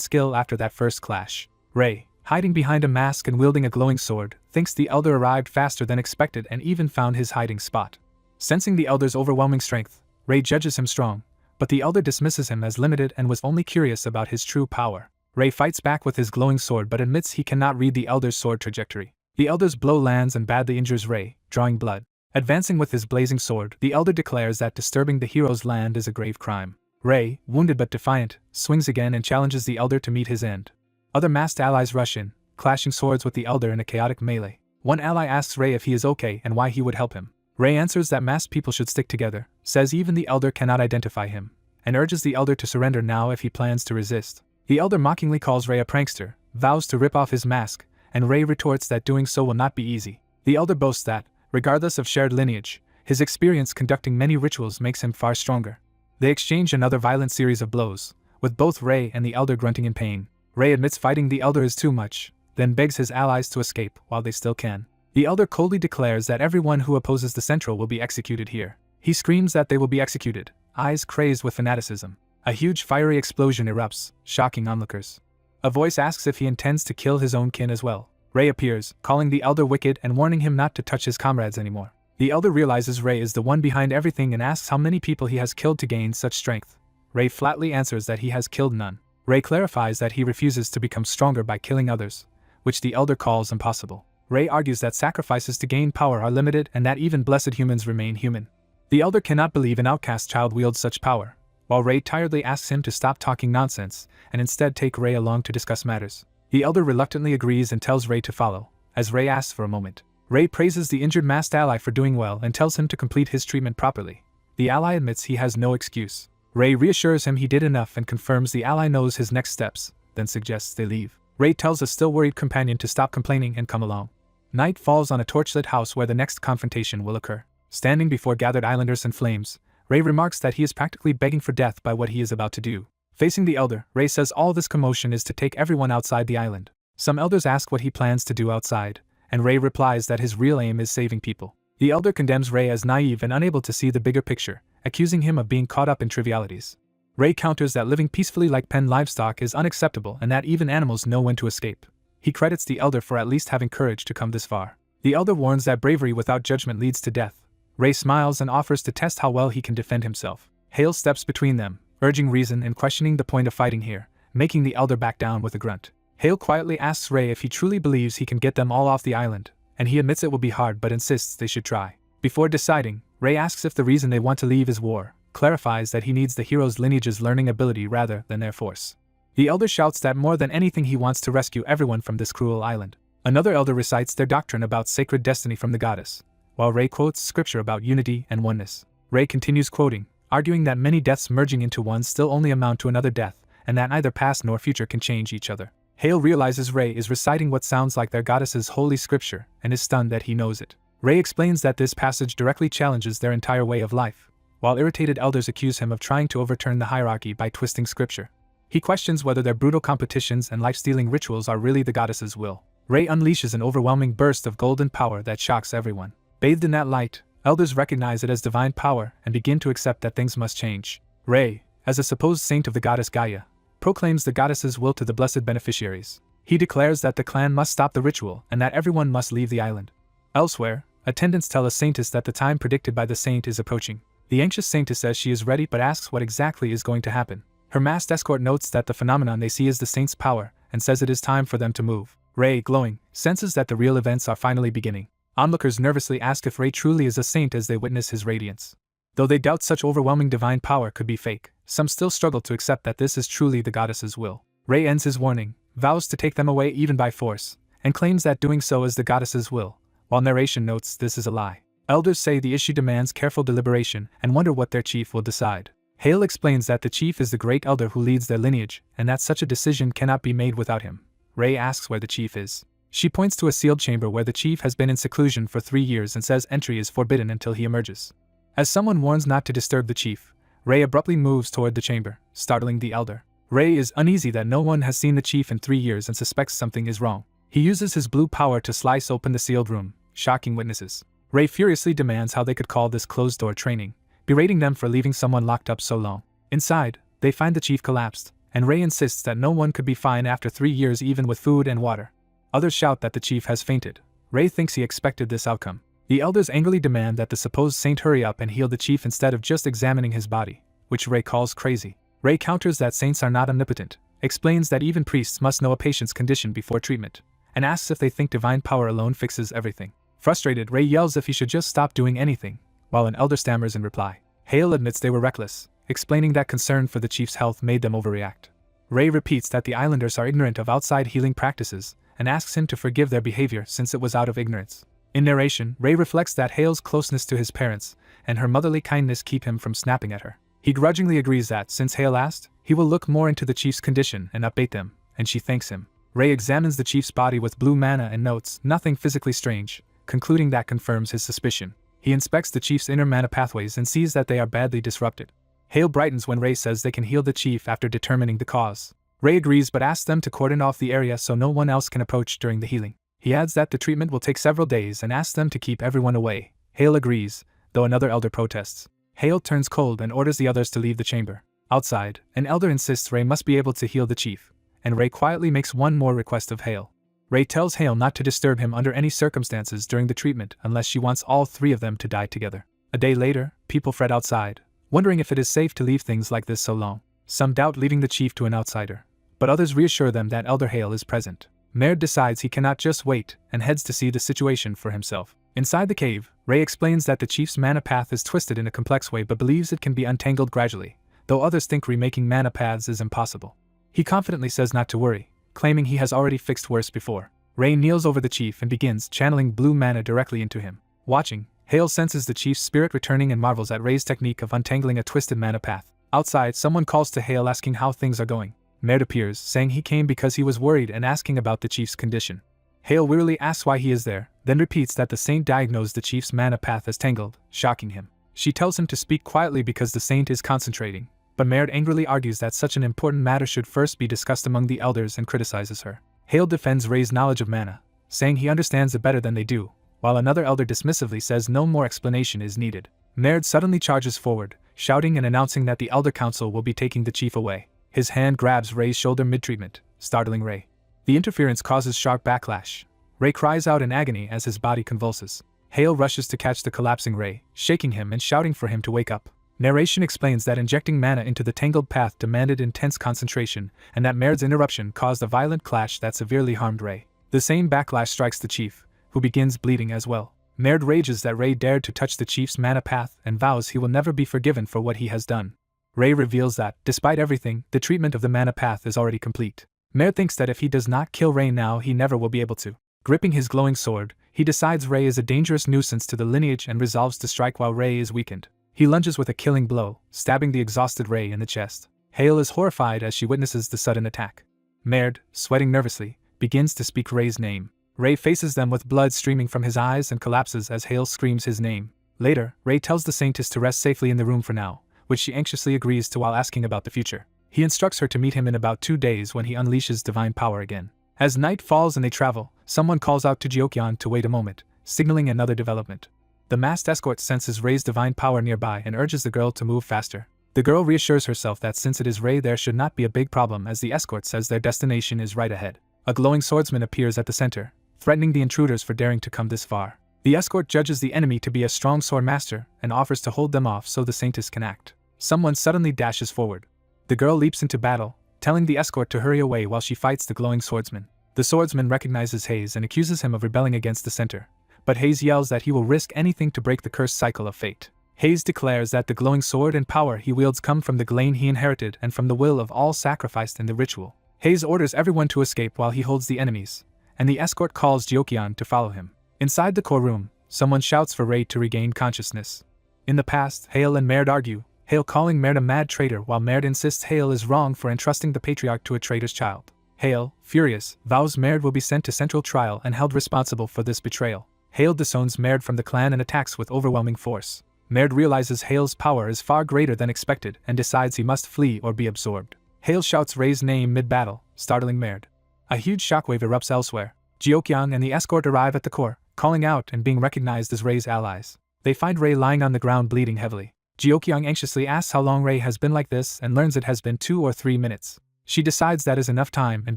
S1: skill after that first clash. Ray, hiding behind a mask and wielding a glowing sword, thinks the elder arrived faster than expected and even found his hiding spot. Sensing the elder's overwhelming strength, Ray judges him strong, but the elder dismisses him as limited and was only curious about his true power. Ray fights back with his glowing sword but admits he cannot read the elder's sword trajectory. The elder's blow lands and badly injures Ray, drawing blood. Advancing with his blazing sword, the elder declares that disturbing the hero's land is a grave crime. Ray, wounded but defiant, swings again and challenges the elder to meet his end. Other masked allies rush in, clashing swords with the elder in a chaotic melee. One ally asks Ray if he is okay and why he would help him. Ray answers that masked people should stick together, says even the elder cannot identify him, and urges the elder to surrender now if he plans to resist. The elder mockingly calls Ray a prankster, vows to rip off his mask, and Ray retorts that doing so will not be easy. The elder boasts that, regardless of shared lineage, his experience conducting many rituals makes him far stronger. They exchange another violent series of blows, with both Ray and the elder grunting in pain. Ray admits fighting the elder is too much, then begs his allies to escape while they still can. The elder coldly declares that everyone who opposes the Central will be executed here. He screams that they will be executed, eyes crazed with fanaticism. A huge fiery explosion erupts, shocking onlookers. A voice asks if he intends to kill his own kin as well. Ray appears, calling the elder wicked and warning him not to touch his comrades anymore. The elder realizes Ray is the one behind everything and asks how many people he has killed to gain such strength. Ray flatly answers that he has killed none. Ray clarifies that he refuses to become stronger by killing others, which the elder calls impossible. Ray argues that sacrifices to gain power are limited and that even blessed humans remain human. The elder cannot believe an outcast child wields such power, while Ray tiredly asks him to stop talking nonsense and instead take Ray along to discuss matters. The elder reluctantly agrees and tells Ray to follow, as Ray asks for a moment. Ray praises the injured masked ally for doing well and tells him to complete his treatment properly. The ally admits he has no excuse. Ray reassures him he did enough and confirms the ally knows his next steps, then suggests they leave. Ray tells a still worried companion to stop complaining and come along. Night falls on a torchlit house where the next confrontation will occur. Standing before gathered islanders in flames, Ray remarks that he is practically begging for death by what he is about to do. Facing the elder, Ray says all this commotion is to take everyone outside the island. Some elders ask what he plans to do outside, and Ray replies that his real aim is saving people. The elder condemns Ray as naive and unable to see the bigger picture, accusing him of being caught up in trivialities. Ray counters that living peacefully like penned livestock is unacceptable and that even animals know when to escape. He credits the elder for at least having courage to come this far. The elder warns that bravery without judgment leads to death. Ray smiles and offers to test how well he can defend himself. Hale steps between them, urging reason and questioning the point of fighting here, making the elder back down with a grunt. Hale quietly asks Ray if he truly believes he can get them all off the island, and he admits it will be hard but insists they should try. Before deciding, Ray asks if the reason they want to leave is war, clarifies that he needs the hero's lineage's learning ability rather than their force. The elder shouts that more than anything he wants to rescue everyone from this cruel island. Another elder recites their doctrine about sacred destiny from the goddess, while Ray quotes scripture about unity and oneness. Ray continues quoting, arguing that many deaths merging into one still only amount to another death, and that neither past nor future can change each other. Hale realizes Ray is reciting what sounds like their goddess's holy scripture, and is stunned that he knows it. Ray explains that this passage directly challenges their entire way of life, while irritated elders accuse him of trying to overturn the hierarchy by twisting scripture. He questions whether their brutal competitions and life-stealing rituals are really the goddess's will. Ray unleashes an overwhelming burst of golden power that shocks everyone. Bathed in that light, elders recognize it as divine power and begin to accept that things must change. Ray, as a supposed saint of the goddess Gaia, proclaims the goddess's will to the blessed beneficiaries. He declares that the clan must stop the ritual and that everyone must leave the island. Elsewhere, attendants tell a saintess that the time predicted by the saint is approaching. The anxious saintess says she is ready but asks what exactly is going to happen. Her masked escort notes that the phenomenon they see is the saint's power and says it is time for them to move. Ray, glowing, senses that the real events are finally beginning. Onlookers nervously ask if Ray truly is a saint as they witness his radiance. Though they doubt such overwhelming divine power could be fake, some still struggle to accept that this is truly the goddess's will. Ray ends his warning, vows to take them away even by force, and claims that doing so is the goddess's will, while narration notes this is a lie. Elders say the issue demands careful deliberation and wonder what their chief will decide. Hale explains that the chief is the great elder who leads their lineage, and that such a decision cannot be made without him. Ray asks where the chief is. She points to a sealed chamber where the chief has been in seclusion for 3 years and says entry is forbidden until he emerges. As someone warns not to disturb the chief, Ray abruptly moves toward the chamber, startling the elder. Ray is uneasy that no one has seen the chief in 3 years and suspects something is wrong. He uses his blue power to slice open the sealed room, shocking witnesses. Ray furiously demands how they could call this closed-door training, berating them for leaving someone locked up so long. Inside, they find the chief collapsed, and Ray insists that no one could be fine after 3 years even with food and water. Others shout that the chief has fainted. Ray thinks he expected this outcome. The elders angrily demand that the supposed saint hurry up and heal the chief instead of just examining his body, which Ray calls crazy. Ray counters that saints are not omnipotent, explains that even priests must know a patient's condition before treatment, and asks if they think divine power alone fixes everything. Frustrated, Ray yells if he should just stop doing anything, while an elder stammers in reply. Hale admits they were reckless, explaining that concern for the chief's health made them overreact. Ray repeats that the islanders are ignorant of outside healing practices, and asks him to forgive their behavior since it was out of ignorance. In narration, Ray reflects that Hale's closeness to his parents and her motherly kindness keep him from snapping at her. He grudgingly agrees that, since Hale asked, he will look more into the chief's condition and update them, and she thanks him. Ray examines the chief's body with blue mana and notes nothing physically strange, concluding that confirms his suspicion. He inspects the chief's inner mana pathways and sees that they are badly disrupted. Hale brightens when Ray says they can heal the chief after determining the cause. Ray agrees but asks them to cordon off the area so no one else can approach during the healing. He adds that the treatment will take several days and asks them to keep everyone away. Hale agrees, though another elder protests. Hale turns cold and orders the others to leave the chamber. Outside, an elder insists Ray must be able to heal the chief, and Ray quietly makes one more request of Hale. Ray tells Hale not to disturb him under any circumstances during the treatment unless she wants all 3 of them to die together. A day later, people fret outside, wondering if it is safe to leave things like this so long. Some doubt leaving the chief to an outsider, but others reassure them that Elder Hale is present. Mage decides he cannot just wait and heads to see the situation for himself. Inside the cave, Ray explains that the chief's mana path is twisted in a complex way but believes it can be untangled gradually, though others think remaking mana paths is impossible. He confidently says not to worry, claiming he has already fixed worse before. Ray kneels over the chief and begins channeling blue mana directly into him. Watching, Hale senses the chief's spirit returning and marvels at Ray's technique of untangling a twisted mana path. Outside, someone calls to Hale asking how things are going. Mage appears, saying he came because he was worried and asking about the chief's condition. Hale wearily asks why he is there, then repeats that the saint diagnosed the chief's mana path as tangled, shocking him. She tells him to speak quietly because the saint is concentrating, but Mage angrily argues that such an important matter should first be discussed among the elders and criticizes her. Hale defends Ray's knowledge of mana, saying he understands it better than they do, while another elder dismissively says no more explanation is needed. Mage suddenly charges forward, shouting and announcing that the Elder Council will be taking the chief away. His hand grabs Ray's shoulder mid-treatment, startling Ray. The interference causes sharp backlash. Ray cries out in agony as his body convulses. Hale rushes to catch the collapsing Ray, shaking him and shouting for him to wake up. Narration explains that injecting mana into the tangled path demanded intense concentration, and that Mage's interruption caused a violent clash that severely harmed Ray. The same backlash strikes the chief, who begins bleeding as well. Mage rages that Ray dared to touch the chief's mana path and vows he will never be forgiven for what he has done. Ray reveals that, despite everything, the treatment of the mana path is already complete. Mage thinks that if he does not kill Ray now, he never will be able to. Gripping his glowing sword, he decides Ray is a dangerous nuisance to the lineage and resolves to strike while Ray is weakened. He lunges with a killing blow, stabbing the exhausted Ray in the chest. Hale is horrified as she witnesses the sudden attack. Mage, sweating nervously, begins to speak Ray's name. Ray faces them with blood streaming from his eyes and collapses as Hale screams his name. Later, Ray tells the saintess to rest safely in the room for now, which she anxiously agrees to while asking about the future. He instructs her to meet him in about 2 days when he unleashes divine power again. As night falls and they travel, someone calls out to Jiokyan to wait a moment, signaling another development. The masked escort senses Ray's divine power nearby and urges the girl to move faster. The girl reassures herself that since it is Ray, there should not be a big problem as the escort says their destination is right ahead. A glowing swordsman appears at the center, threatening the intruders for daring to come this far. The escort judges the enemy to be a strong sword master and offers to hold them off so the saintess can act. Someone suddenly dashes forward. The girl leaps into battle, telling the escort to hurry away while she fights the glowing swordsman. The swordsman recognizes Hayes and accuses him of rebelling against the center, but Hayes yells that he will risk anything to break the cursed cycle of fate. Hayes declares that the glowing sword and power he wields come from the Glane he inherited and from the will of all sacrificed in the ritual. Hayes orders everyone to escape while he holds the enemies, and the escort calls Jiokyan to follow him. Inside the core room, someone shouts for Ray to regain consciousness. In the past, Hale and Merde argue, Hale calling Merde a mad traitor while Merde insists Hale is wrong for entrusting the patriarch to a traitor's child. Hale, furious, vows Merde will be sent to central trial and held responsible for this betrayal. Hale disowns Merde from the clan and attacks with overwhelming force. Merde realizes Hale's power is far greater than expected and decides he must flee or be absorbed. Hale shouts Ray's name mid-battle, startling Merde. A huge shockwave erupts elsewhere. Jiokyan and the escort arrive at the core, calling out and being recognized as Ray's allies. They find Ray lying on the ground bleeding heavily. Jeokyung anxiously asks how long Ray has been like this and learns it has been 2 or 3 minutes. She decides that is enough time and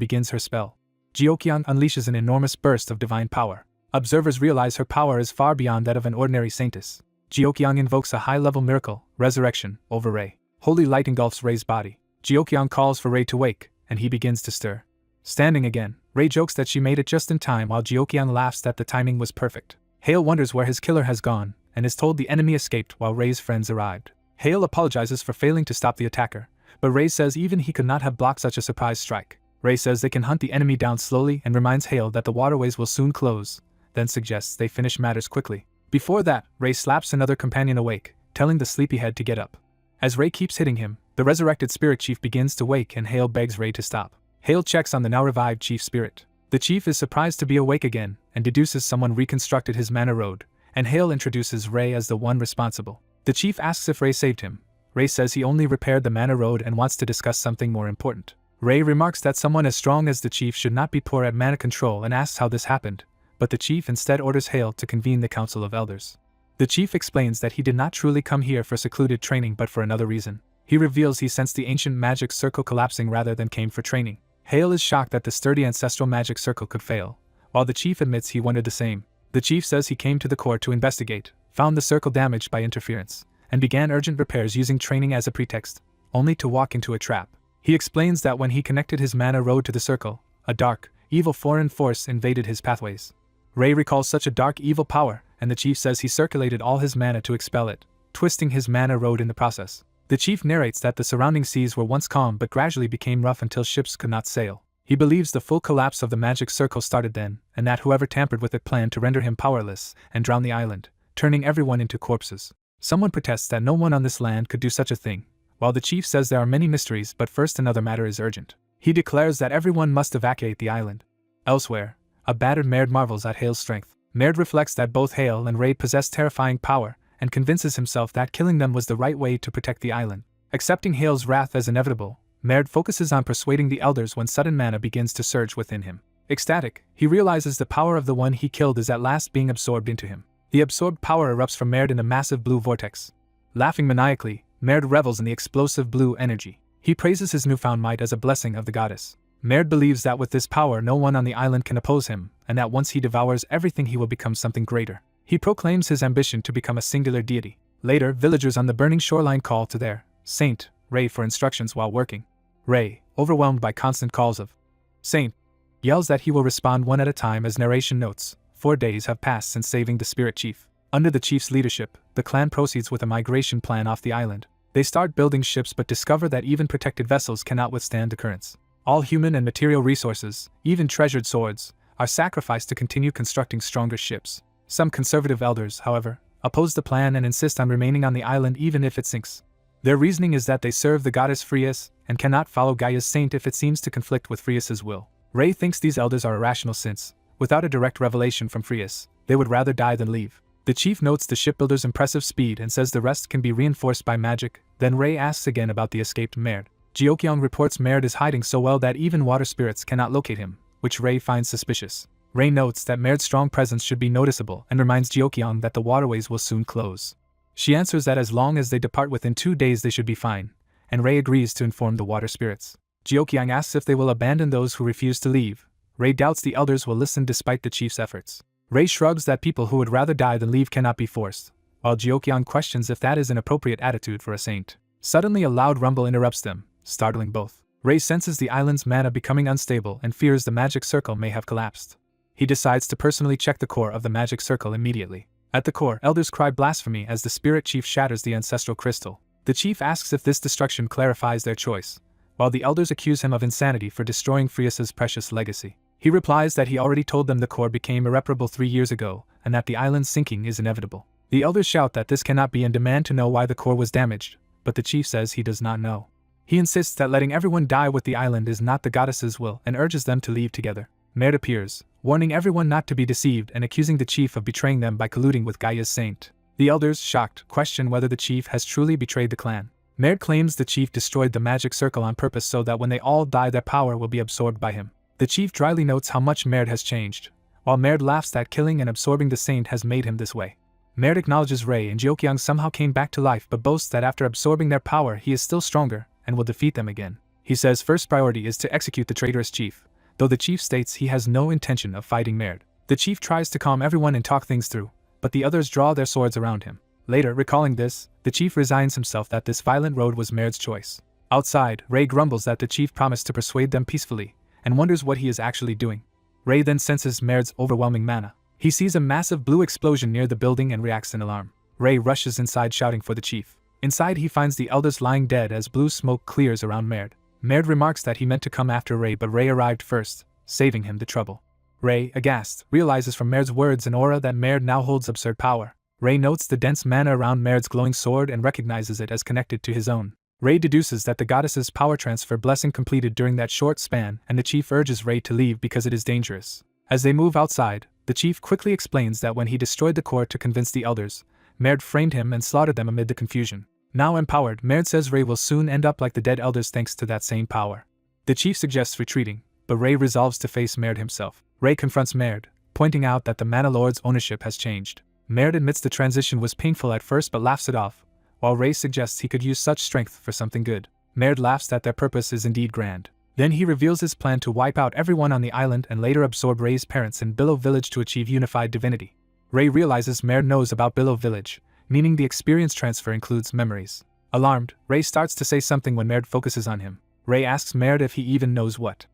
S1: begins her spell. Jeokyung unleashes an enormous burst of divine power. Observers realize her power is far beyond that of an ordinary saintess. Jeokyung invokes a high-level miracle, resurrection, over Ray. Holy light engulfs Ray's body. Jeokyung calls for Ray to wake, and he begins to stir. Standing again, Ray jokes that she made it just in time while Jeokyung laughs that the timing was perfect. Hale wonders where his killer has gone, and is told the enemy escaped while Ray's friends arrived. Hale apologizes for failing to stop the attacker, but Ray says even he could not have blocked such a surprise strike. Ray says they can hunt the enemy down slowly and reminds Hale that the waterways will soon close, then suggests they finish matters quickly. Before that, Ray slaps another companion awake, telling the sleepyhead to get up. As Ray keeps hitting him, the resurrected spirit chief begins to wake and Hale begs Ray to stop. Hale checks on the now revived chief spirit. The chief is surprised to be awake again and deduces someone reconstructed his mana road, and Hale introduces Ray as the one responsible. The chief asks if Ray saved him. Ray says he only repaired the mana road and wants to discuss something more important. Ray remarks that someone as strong as the chief should not be poor at mana control and asks how this happened, but the chief instead orders Hale to convene the Council of Elders. The chief explains that he did not truly come here for secluded training but for another reason. He reveals he sensed the ancient magic circle collapsing rather than came for training. Hale is shocked that the sturdy ancestral magic circle could fail, while the chief admits he wondered the same. The chief says he came to the core to investigate, found the circle damaged by interference, and began urgent repairs using training as a pretext, only to walk into a trap. He explains that when he connected his mana road to the circle, a dark, evil foreign force invaded his pathways. Ray recalls such a dark evil power, and the chief says he circulated all his mana to expel it, twisting his mana road in the process. The chief narrates that the surrounding seas were once calm but gradually became rough until ships could not sail. He believes the full collapse of the magic circle started then, and that whoever tampered with it planned to render him powerless and drown the island, turning everyone into corpses. Someone protests that no one on this land could do such a thing, while the chief says there are many mysteries but first another matter is urgent. He declares that everyone must evacuate the island. Elsewhere, a battered Maird marvels at Hale's strength. Maird reflects that both Hale and Ray possess terrifying power, and convinces himself that killing them was the right way to protect the island. Accepting Hale's wrath as inevitable, Maird focuses on persuading the elders when sudden mana begins to surge within him. Ecstatic, he realizes the power of the one he killed is at last being absorbed into him. The absorbed power erupts from Maird in a massive blue vortex. Laughing maniacally, Maird revels in the explosive blue energy. He praises his newfound might as a blessing of the goddess. Maird believes that with this power no one on the island can oppose him, and that once he devours everything he will become something greater. He proclaims his ambition to become a singular deity. Later, villagers on the burning shoreline call to their saint, Ray, for instructions while working. Ray, overwhelmed by constant calls of saint, yells that he will respond one at a time as narration notes. 4 days have passed since saving the spirit chief. Under the chief's leadership, the clan proceeds with a migration plan off the island. They start building ships but discover that even protected vessels cannot withstand the currents. All human and material resources, even treasured swords, are sacrificed to continue constructing stronger ships. Some conservative elders, however, oppose the plan and insist on remaining on the island even if it sinks. Their reasoning is that they serve the goddess Frias and cannot follow Gaia's saint if it seems to conflict with Frias's will. Ray thinks these elders are irrational since, without a direct revelation from Frias, they would rather die than leave. The chief notes the shipbuilder's impressive speed and says the rest can be reinforced by magic. Then Ray asks again about the escaped Maird. Jeokyung reports Maird is hiding so well that even water spirits cannot locate him, which Ray finds suspicious. Ray notes that Maird's strong presence should be noticeable and reminds Jeokyung that the waterways will soon close. She answers that as long as they depart within 2 days they should be fine, and Ray agrees to inform the water spirits. Jeokyung asks if they will abandon those who refuse to leave. Ray doubts the elders will listen despite the chief's efforts. Ray shrugs that people who would rather die than leave cannot be forced, while Jeokyung questions if that is an appropriate attitude for a saint. Suddenly a loud rumble interrupts them, startling both. Ray senses the island's mana becoming unstable and fears the magic circle may have collapsed. He decides to personally check the core of the magic circle immediately. At the core, elders cry blasphemy as the spirit chief shatters the ancestral crystal. The chief asks if this destruction clarifies their choice, while the elders accuse him of insanity for destroying Frias's precious legacy. He replies that he already told them the core became irreparable 3 years ago, and that the island's sinking is inevitable. The elders shout that this cannot be and demand to know why the core was damaged, but the chief says he does not know. He insists that letting everyone die with the island is not the goddess's will and urges them to leave together. Maird appears, warning everyone not to be deceived and accusing the chief of betraying them by colluding with Gaia's saint. The elders, shocked, question whether the chief has truly betrayed the clan. Maird claims the chief destroyed the magic circle on purpose so that when they all die their power will be absorbed by him. The chief dryly notes how much Maird has changed, while Maird laughs that killing and absorbing the saint has made him this way. Maerd acknowledges Ray and Jeokyeong somehow came back to life but boasts that after absorbing their power he is still stronger and will defeat them again. He says first priority is to execute the traitorous chief, though the chief states he has no intention of fighting Maerd. The chief tries to calm everyone and talk things through, but the others draw their swords around him. Later, recalling this, the chief resigns himself that this violent road was Maerd's choice. Outside, Ray grumbles that the chief promised to persuade them peacefully, and wonders what he is actually doing. Ray then senses Maerd's overwhelming mana. He sees a massive blue explosion near the building and reacts in alarm. Ray rushes inside shouting for the chief. Inside he finds the elders lying dead as blue smoke clears around Maerd. Maerd remarks that he meant to come after Ray but Ray arrived first, saving him the trouble. Ray, aghast, realizes from Maerd's words and aura that Maerd now holds absurd power. Ray notes the dense mana around Maerd's glowing sword and recognizes it as connected to his own. Ray deduces that the goddess's power transfer blessing completed during that short span, and the chief urges Ray to leave because it is dangerous. As they move outside, the chief quickly explains that when he destroyed the core to convince the elders, Maerd framed him and slaughtered them amid the confusion. Now empowered, Maerd says Ray will soon end up like the dead elders thanks to that same power. The chief suggests retreating, but Ray resolves to face Maerd himself. Ray confronts Maerd, pointing out that the Mana Lord's ownership has changed. Maerd admits the transition was painful at first but laughs it off, while Ray suggests he could use such strength for something good. Maerd laughs that their purpose is indeed grand. Then he reveals his plan to wipe out everyone on the island and later absorb Ray's parents in Billow Village to achieve unified divinity. Ray realizes Maerd knows about Billow Village, meaning the experience transfer includes memories. Alarmed, Ray starts to say something when Maerd focuses on him. Ray asks Maerd if he even knows what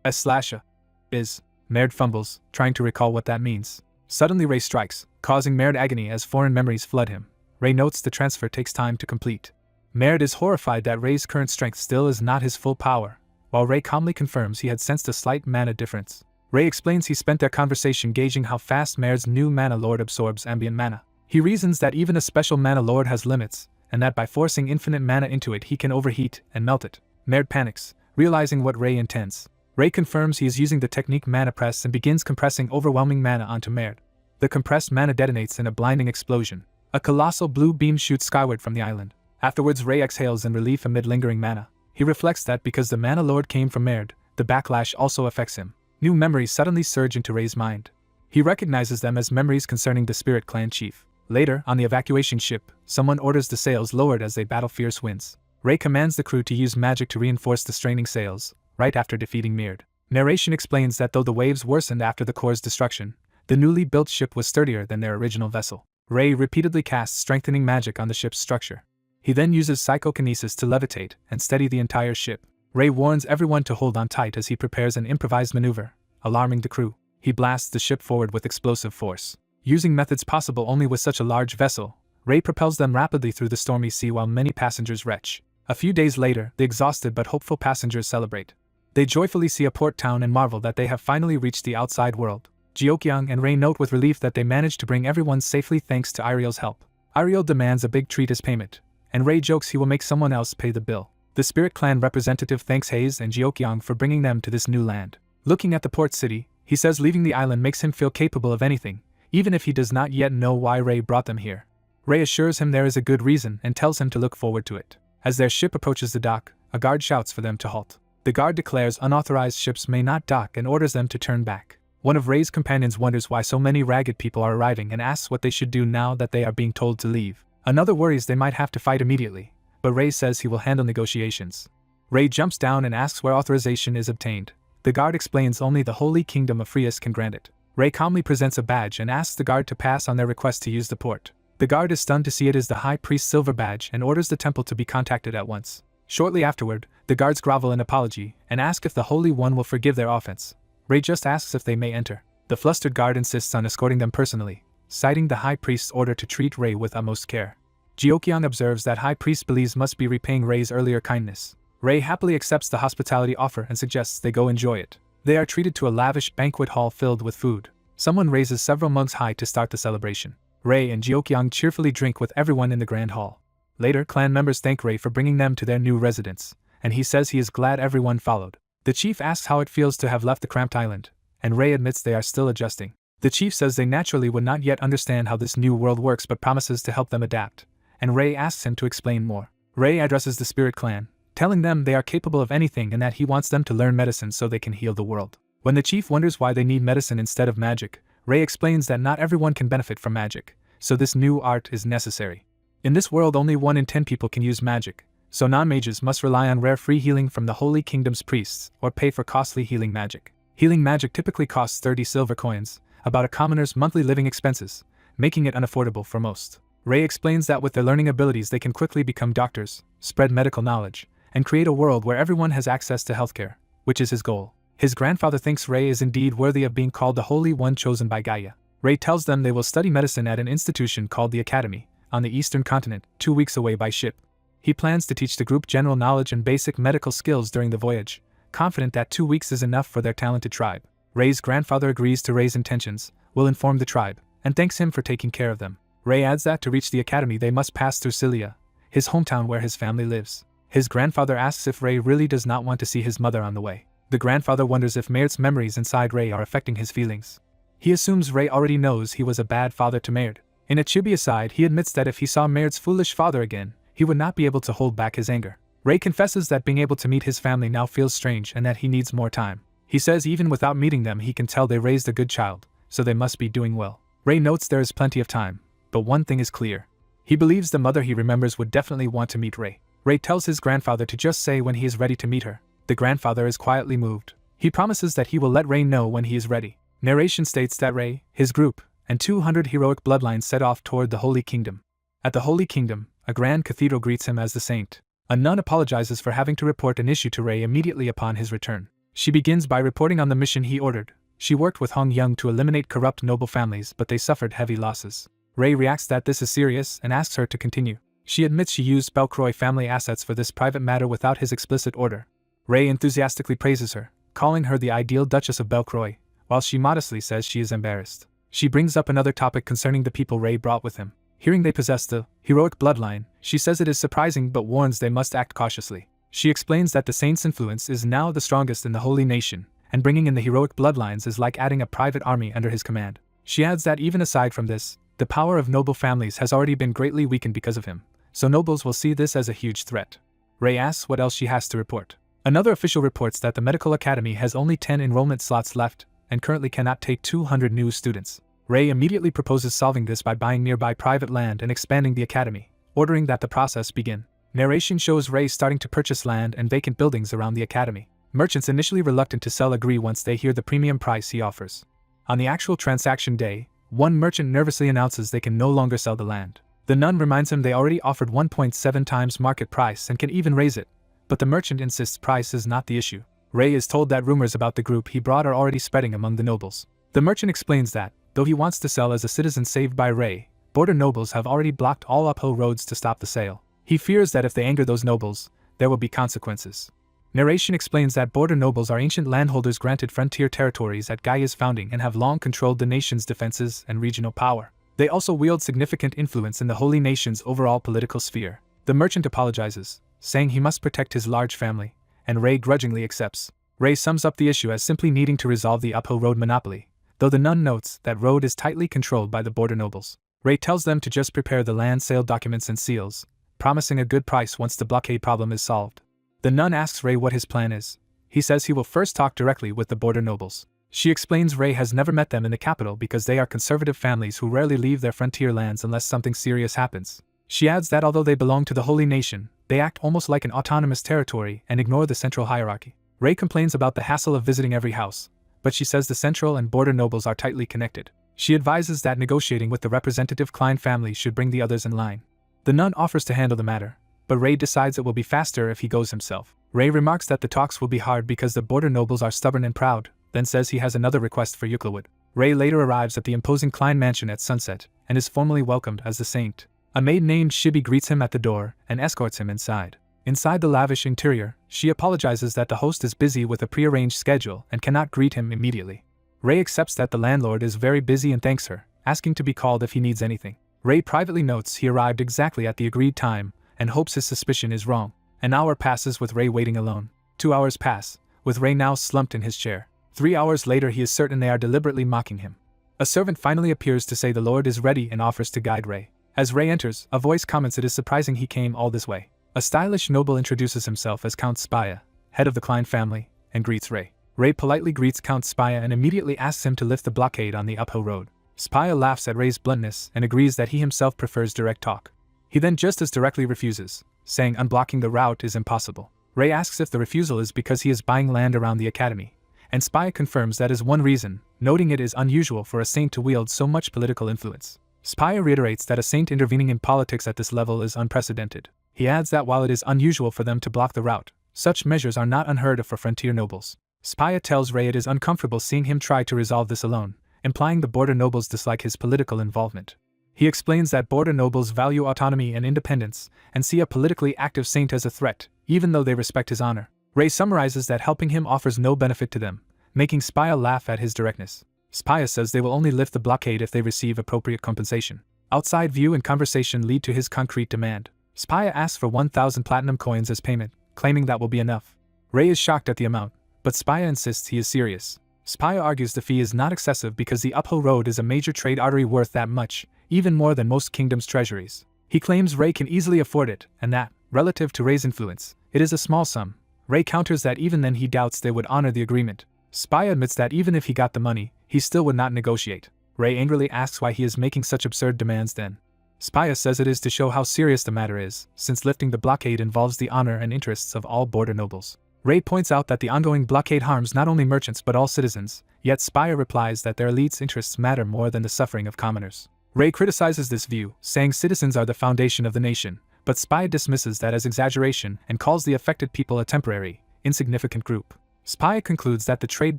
S1: a/a is. Maerd fumbles, trying to recall what that means. Suddenly Ray strikes, causing Maerd agony as foreign memories flood him. Ray notes the transfer takes time to complete. Maerd is horrified that Ray's current strength still is not his full power, while Ray calmly confirms he had sensed a slight mana difference. Ray explains he spent their conversation gauging how fast Maerd's new Mana Lord absorbs ambient mana. He reasons that even a special Mana Lord has limits, and that by forcing infinite mana into it he can overheat and melt it. Maerd panics, realizing what Ray intends. Ray confirms he is using the technique Mana Press and begins compressing overwhelming mana onto Maerd. The compressed mana detonates in a blinding explosion. A colossal blue beam shoots skyward from the island. Afterwards Ray exhales in relief amid lingering mana. He reflects that because the Mana Lord came from Maerd, the backlash also affects him. New memories suddenly surge into Ray's mind. He recognizes them as memories concerning the Spirit Clan chief. Later, on the evacuation ship, someone orders the sails lowered as they battle fierce winds. Ray commands the crew to use magic to reinforce the straining sails, right after defeating Maerd. Narration explains that though the waves worsened after the core's destruction, the newly built ship was sturdier than their original vessel. Ray repeatedly casts strengthening magic on the ship's structure. He then uses psychokinesis to levitate and steady the entire ship. Ray warns everyone to hold on tight as he prepares an improvised maneuver, alarming the crew. He blasts the ship forward with explosive force. Using methods possible only with such a large vessel, Ray propels them rapidly through the stormy sea while many passengers retch. A few days later, the exhausted but hopeful passengers celebrate. They joyfully see a port town and marvel that they have finally reached the outside world. Jeokyeong and Ray note with relief that they managed to bring everyone safely thanks to Ariel's help. Ariel demands a big treat as payment, and Ray jokes he will make someone else pay the bill. The Spirit Clan representative thanks Hayes and Jeokyeong for bringing them to this new land. Looking at the port city, he says leaving the island makes him feel capable of anything, even if he does not yet know why Ray brought them here. Ray assures him there is a good reason and tells him to look forward to it. As their ship approaches the dock, a guard shouts for them to halt. The guard declares unauthorized ships may not dock and orders them to turn back. One of Ray's companions wonders why so many ragged people are arriving and asks what they should do now that they are being told to leave. Another worries they might have to fight immediately, but Ray says he will handle negotiations. Ray jumps down and asks where authorization is obtained. The guard explains only the Holy Kingdom of Frias can grant it. Ray calmly presents a badge and asks the guard to pass on their request to use the port. The guard is stunned to see it is the High Priest's silver badge and orders the temple to be contacted at once. Shortly afterward, the guards grovel in apology and ask if the Holy One will forgive their offense. Ray just asks if they may enter. The flustered guard insists on escorting them personally, citing the High Priest's order to treat Ray with utmost care. Jeokyeong observes that High Priest believes must be repaying Ray's earlier kindness. Ray happily accepts the hospitality offer and suggests they go enjoy it. They are treated to a lavish banquet hall filled with food. Someone raises several mugs high to start the celebration. Ray and Jeokyeong cheerfully drink with everyone in the grand hall. Later, clan members thank Ray for bringing them to their new residence, and he says he is glad everyone followed. The chief asks how it feels to have left the cramped island, and Ray admits they are still adjusting. The chief says they naturally would not yet understand how this new world works but promises to help them adapt, and Ray asks him to explain more. Ray addresses the Spirit Clan, telling them they are capable of anything and that he wants them to learn medicine so they can heal the world. When the chief wonders why they need medicine instead of magic, Ray explains that not everyone can benefit from magic, so this new art is necessary. In this world only 1 in 10 people can use magic, so non-mages must rely on rare free healing from the Holy Kingdom's priests or pay for costly healing magic. Healing magic typically costs 30 silver coins, about a commoner's monthly living expenses, making it unaffordable for most. Ray explains that with their learning abilities they can quickly become doctors, spread medical knowledge, and create a world where everyone has access to healthcare, which is his goal. His grandfather thinks Ray is indeed worthy of being called the Holy One chosen by Gaia. Ray tells them they will study medicine at an institution called the Academy, on the eastern continent, 2 weeks away by ship. He plans to teach the group general knowledge and basic medical skills during the voyage, confident that 2 weeks is enough for their talented tribe. Ray's grandfather agrees to Ray's intentions, will inform the tribe, and thanks him for taking care of them. Ray adds that to reach the academy they must pass through Cilia, his hometown where his family lives. His grandfather asks if Ray really does not want to see his mother on the way. The grandfather wonders if Maird's memories inside Ray are affecting his feelings. He assumes Ray already knows he was a bad father to Maird. In a chibi aside, he admits that if he saw Maird's foolish father again, he would not be able to hold back his anger. Ray confesses that being able to meet his family now feels strange and that he needs more time. He says even without meeting them he can tell they raised a good child, so they must be doing well. Ray notes there is plenty of time, but one thing is clear. He believes the mother he remembers would definitely want to meet Ray. Ray tells his grandfather to just say when he is ready to meet her. The grandfather is quietly moved. He promises that he will let Ray know when he is ready. Narration states that Ray, his group, and 200 heroic bloodlines set off toward the Holy Kingdom. At the Holy Kingdom, a grand cathedral greets him as the saint. A nun apologizes for having to report an issue to Ray immediately upon his return. She begins by reporting on the mission he ordered. She worked with Hong Young to eliminate corrupt noble families, but they suffered heavy losses. Ray reacts that this is serious and asks her to continue. She admits she used Belcroix family assets for this private matter without his explicit order. Ray enthusiastically praises her, calling her the ideal Duchess of Belcroix, while she modestly says she is embarrassed. She brings up another topic concerning the people Ray brought with him. Hearing they possess the heroic bloodline, she says it is surprising but warns they must act cautiously. She explains that the saint's influence is now the strongest in the holy nation, and bringing in the heroic bloodlines is like adding a private army under his command. She adds that even aside from this, the power of noble families has already been greatly weakened because of him, so nobles will see this as a huge threat. Ray asks what else she has to report. Another official reports that the medical academy has only 10 enrollment slots left, and currently cannot take 200 new students. Ray immediately proposes solving this by buying nearby private land and expanding the academy, ordering that the process begin. Narration shows Ray starting to purchase land and vacant buildings around the academy. Merchants initially reluctant to sell agree once they hear the premium price he offers. On the actual transaction day, one merchant nervously announces they can no longer sell the land. The nun reminds him they already offered 1.7 times market price and can even raise it, but the merchant insists price is not the issue. Ray is told that rumors about the group he brought are already spreading among the nobles. The merchant explains that, though he wants to sell as a citizen saved by Ray, border nobles have already blocked all uphill roads to stop the sale. He fears that if they anger those nobles, there will be consequences. Narration explains that border nobles are ancient landholders granted frontier territories at Gaia's founding and have long controlled the nation's defenses and regional power. They also wield significant influence in the holy nation's overall political sphere. The merchant apologizes, saying he must protect his large family, and Ray grudgingly accepts. Ray sums up the issue as simply needing to resolve the uphill road monopoly, though the nun notes that road is tightly controlled by the border nobles. Ray tells them to just prepare the land sale documents and seals, promising a good price once the blockade problem is solved. The nun asks Ray what his plan is. He says he will first talk directly with the border nobles. She explains Ray has never met them in the capital because they are conservative families who rarely leave their frontier lands unless something serious happens. She adds that although they belong to the holy nation, they act almost like an autonomous territory and ignore the central hierarchy. Ray complains about the hassle of visiting every house, but she says the central and border nobles are tightly connected. She advises that negotiating with the representative Klein family should bring the others in line. The nun offers to handle the matter, but Ray decides it will be faster if he goes himself. Ray remarks that the talks will be hard because the border nobles are stubborn and proud, then says he has another request for Euclid. Ray later arrives at the imposing Klein mansion at sunset, and is formally welcomed as the saint. A maid named Shibi greets him at the door and escorts him inside. Inside the lavish interior, she apologizes that the host is busy with a prearranged schedule and cannot greet him immediately. Ray accepts that the landlord is very busy and thanks her, asking to be called if he needs anything. Ray privately notes he arrived exactly at the agreed time and hopes his suspicion is wrong. An hour passes with Ray waiting alone. 2 hours pass, with Ray now slumped in his chair. 3 hours later he is certain they are deliberately mocking him. A servant finally appears to say the Lord is ready and offers to guide Ray. As Ray enters, a voice comments it is surprising he came all this way. A stylish noble introduces himself as Count Spaya, head of the Klein family, and greets Ray. Ray politely greets Count Spaya and immediately asks him to lift the blockade on the uphill road. Spia laughs at Ray's bluntness and agrees that he himself prefers direct talk. He then just as directly refuses, saying unblocking the route is impossible. Ray asks if the refusal is because he is buying land around the academy, and Spia confirms that is one reason, noting it is unusual for a saint to wield so much political influence. Spia reiterates that a saint intervening in politics at this level is unprecedented. He adds that while it is unusual for them to block the route, such measures are not unheard of for frontier nobles. Spia tells Ray it is uncomfortable seeing him try to resolve this alone, implying the border nobles dislike his political involvement. He explains that border nobles value autonomy and independence, and see a politically active saint as a threat, even though they respect his honor. Ray summarizes that helping him offers no benefit to them, making Spia laugh at his directness. Spia says they will only lift the blockade if they receive appropriate compensation. Outside view and conversation lead to his concrete demand. Spia asks for 1,000 platinum coins as payment, claiming that will be enough. Ray is shocked at the amount, but Spia insists he is serious. Spia argues the fee is not excessive because the uphill road is a major trade artery worth that much, even more than most kingdoms' treasuries. He claims Ray can easily afford it, and that, relative to Ray's influence, it is a small sum. Ray counters that even then he doubts they would honor the agreement. Spia admits that even if he got the money, he still would not negotiate. Ray angrily asks why he is making such absurd demands then. Spia says it is to show how serious the matter is, since lifting the blockade involves the honor and interests of all border nobles. Ray points out that the ongoing blockade harms not only merchants but all citizens, yet Spia replies that their elite's interests matter more than the suffering of commoners. Ray criticizes this view, saying citizens are the foundation of the nation, but Spia dismisses that as exaggeration and calls the affected people a temporary, insignificant group. Spia concludes that the trade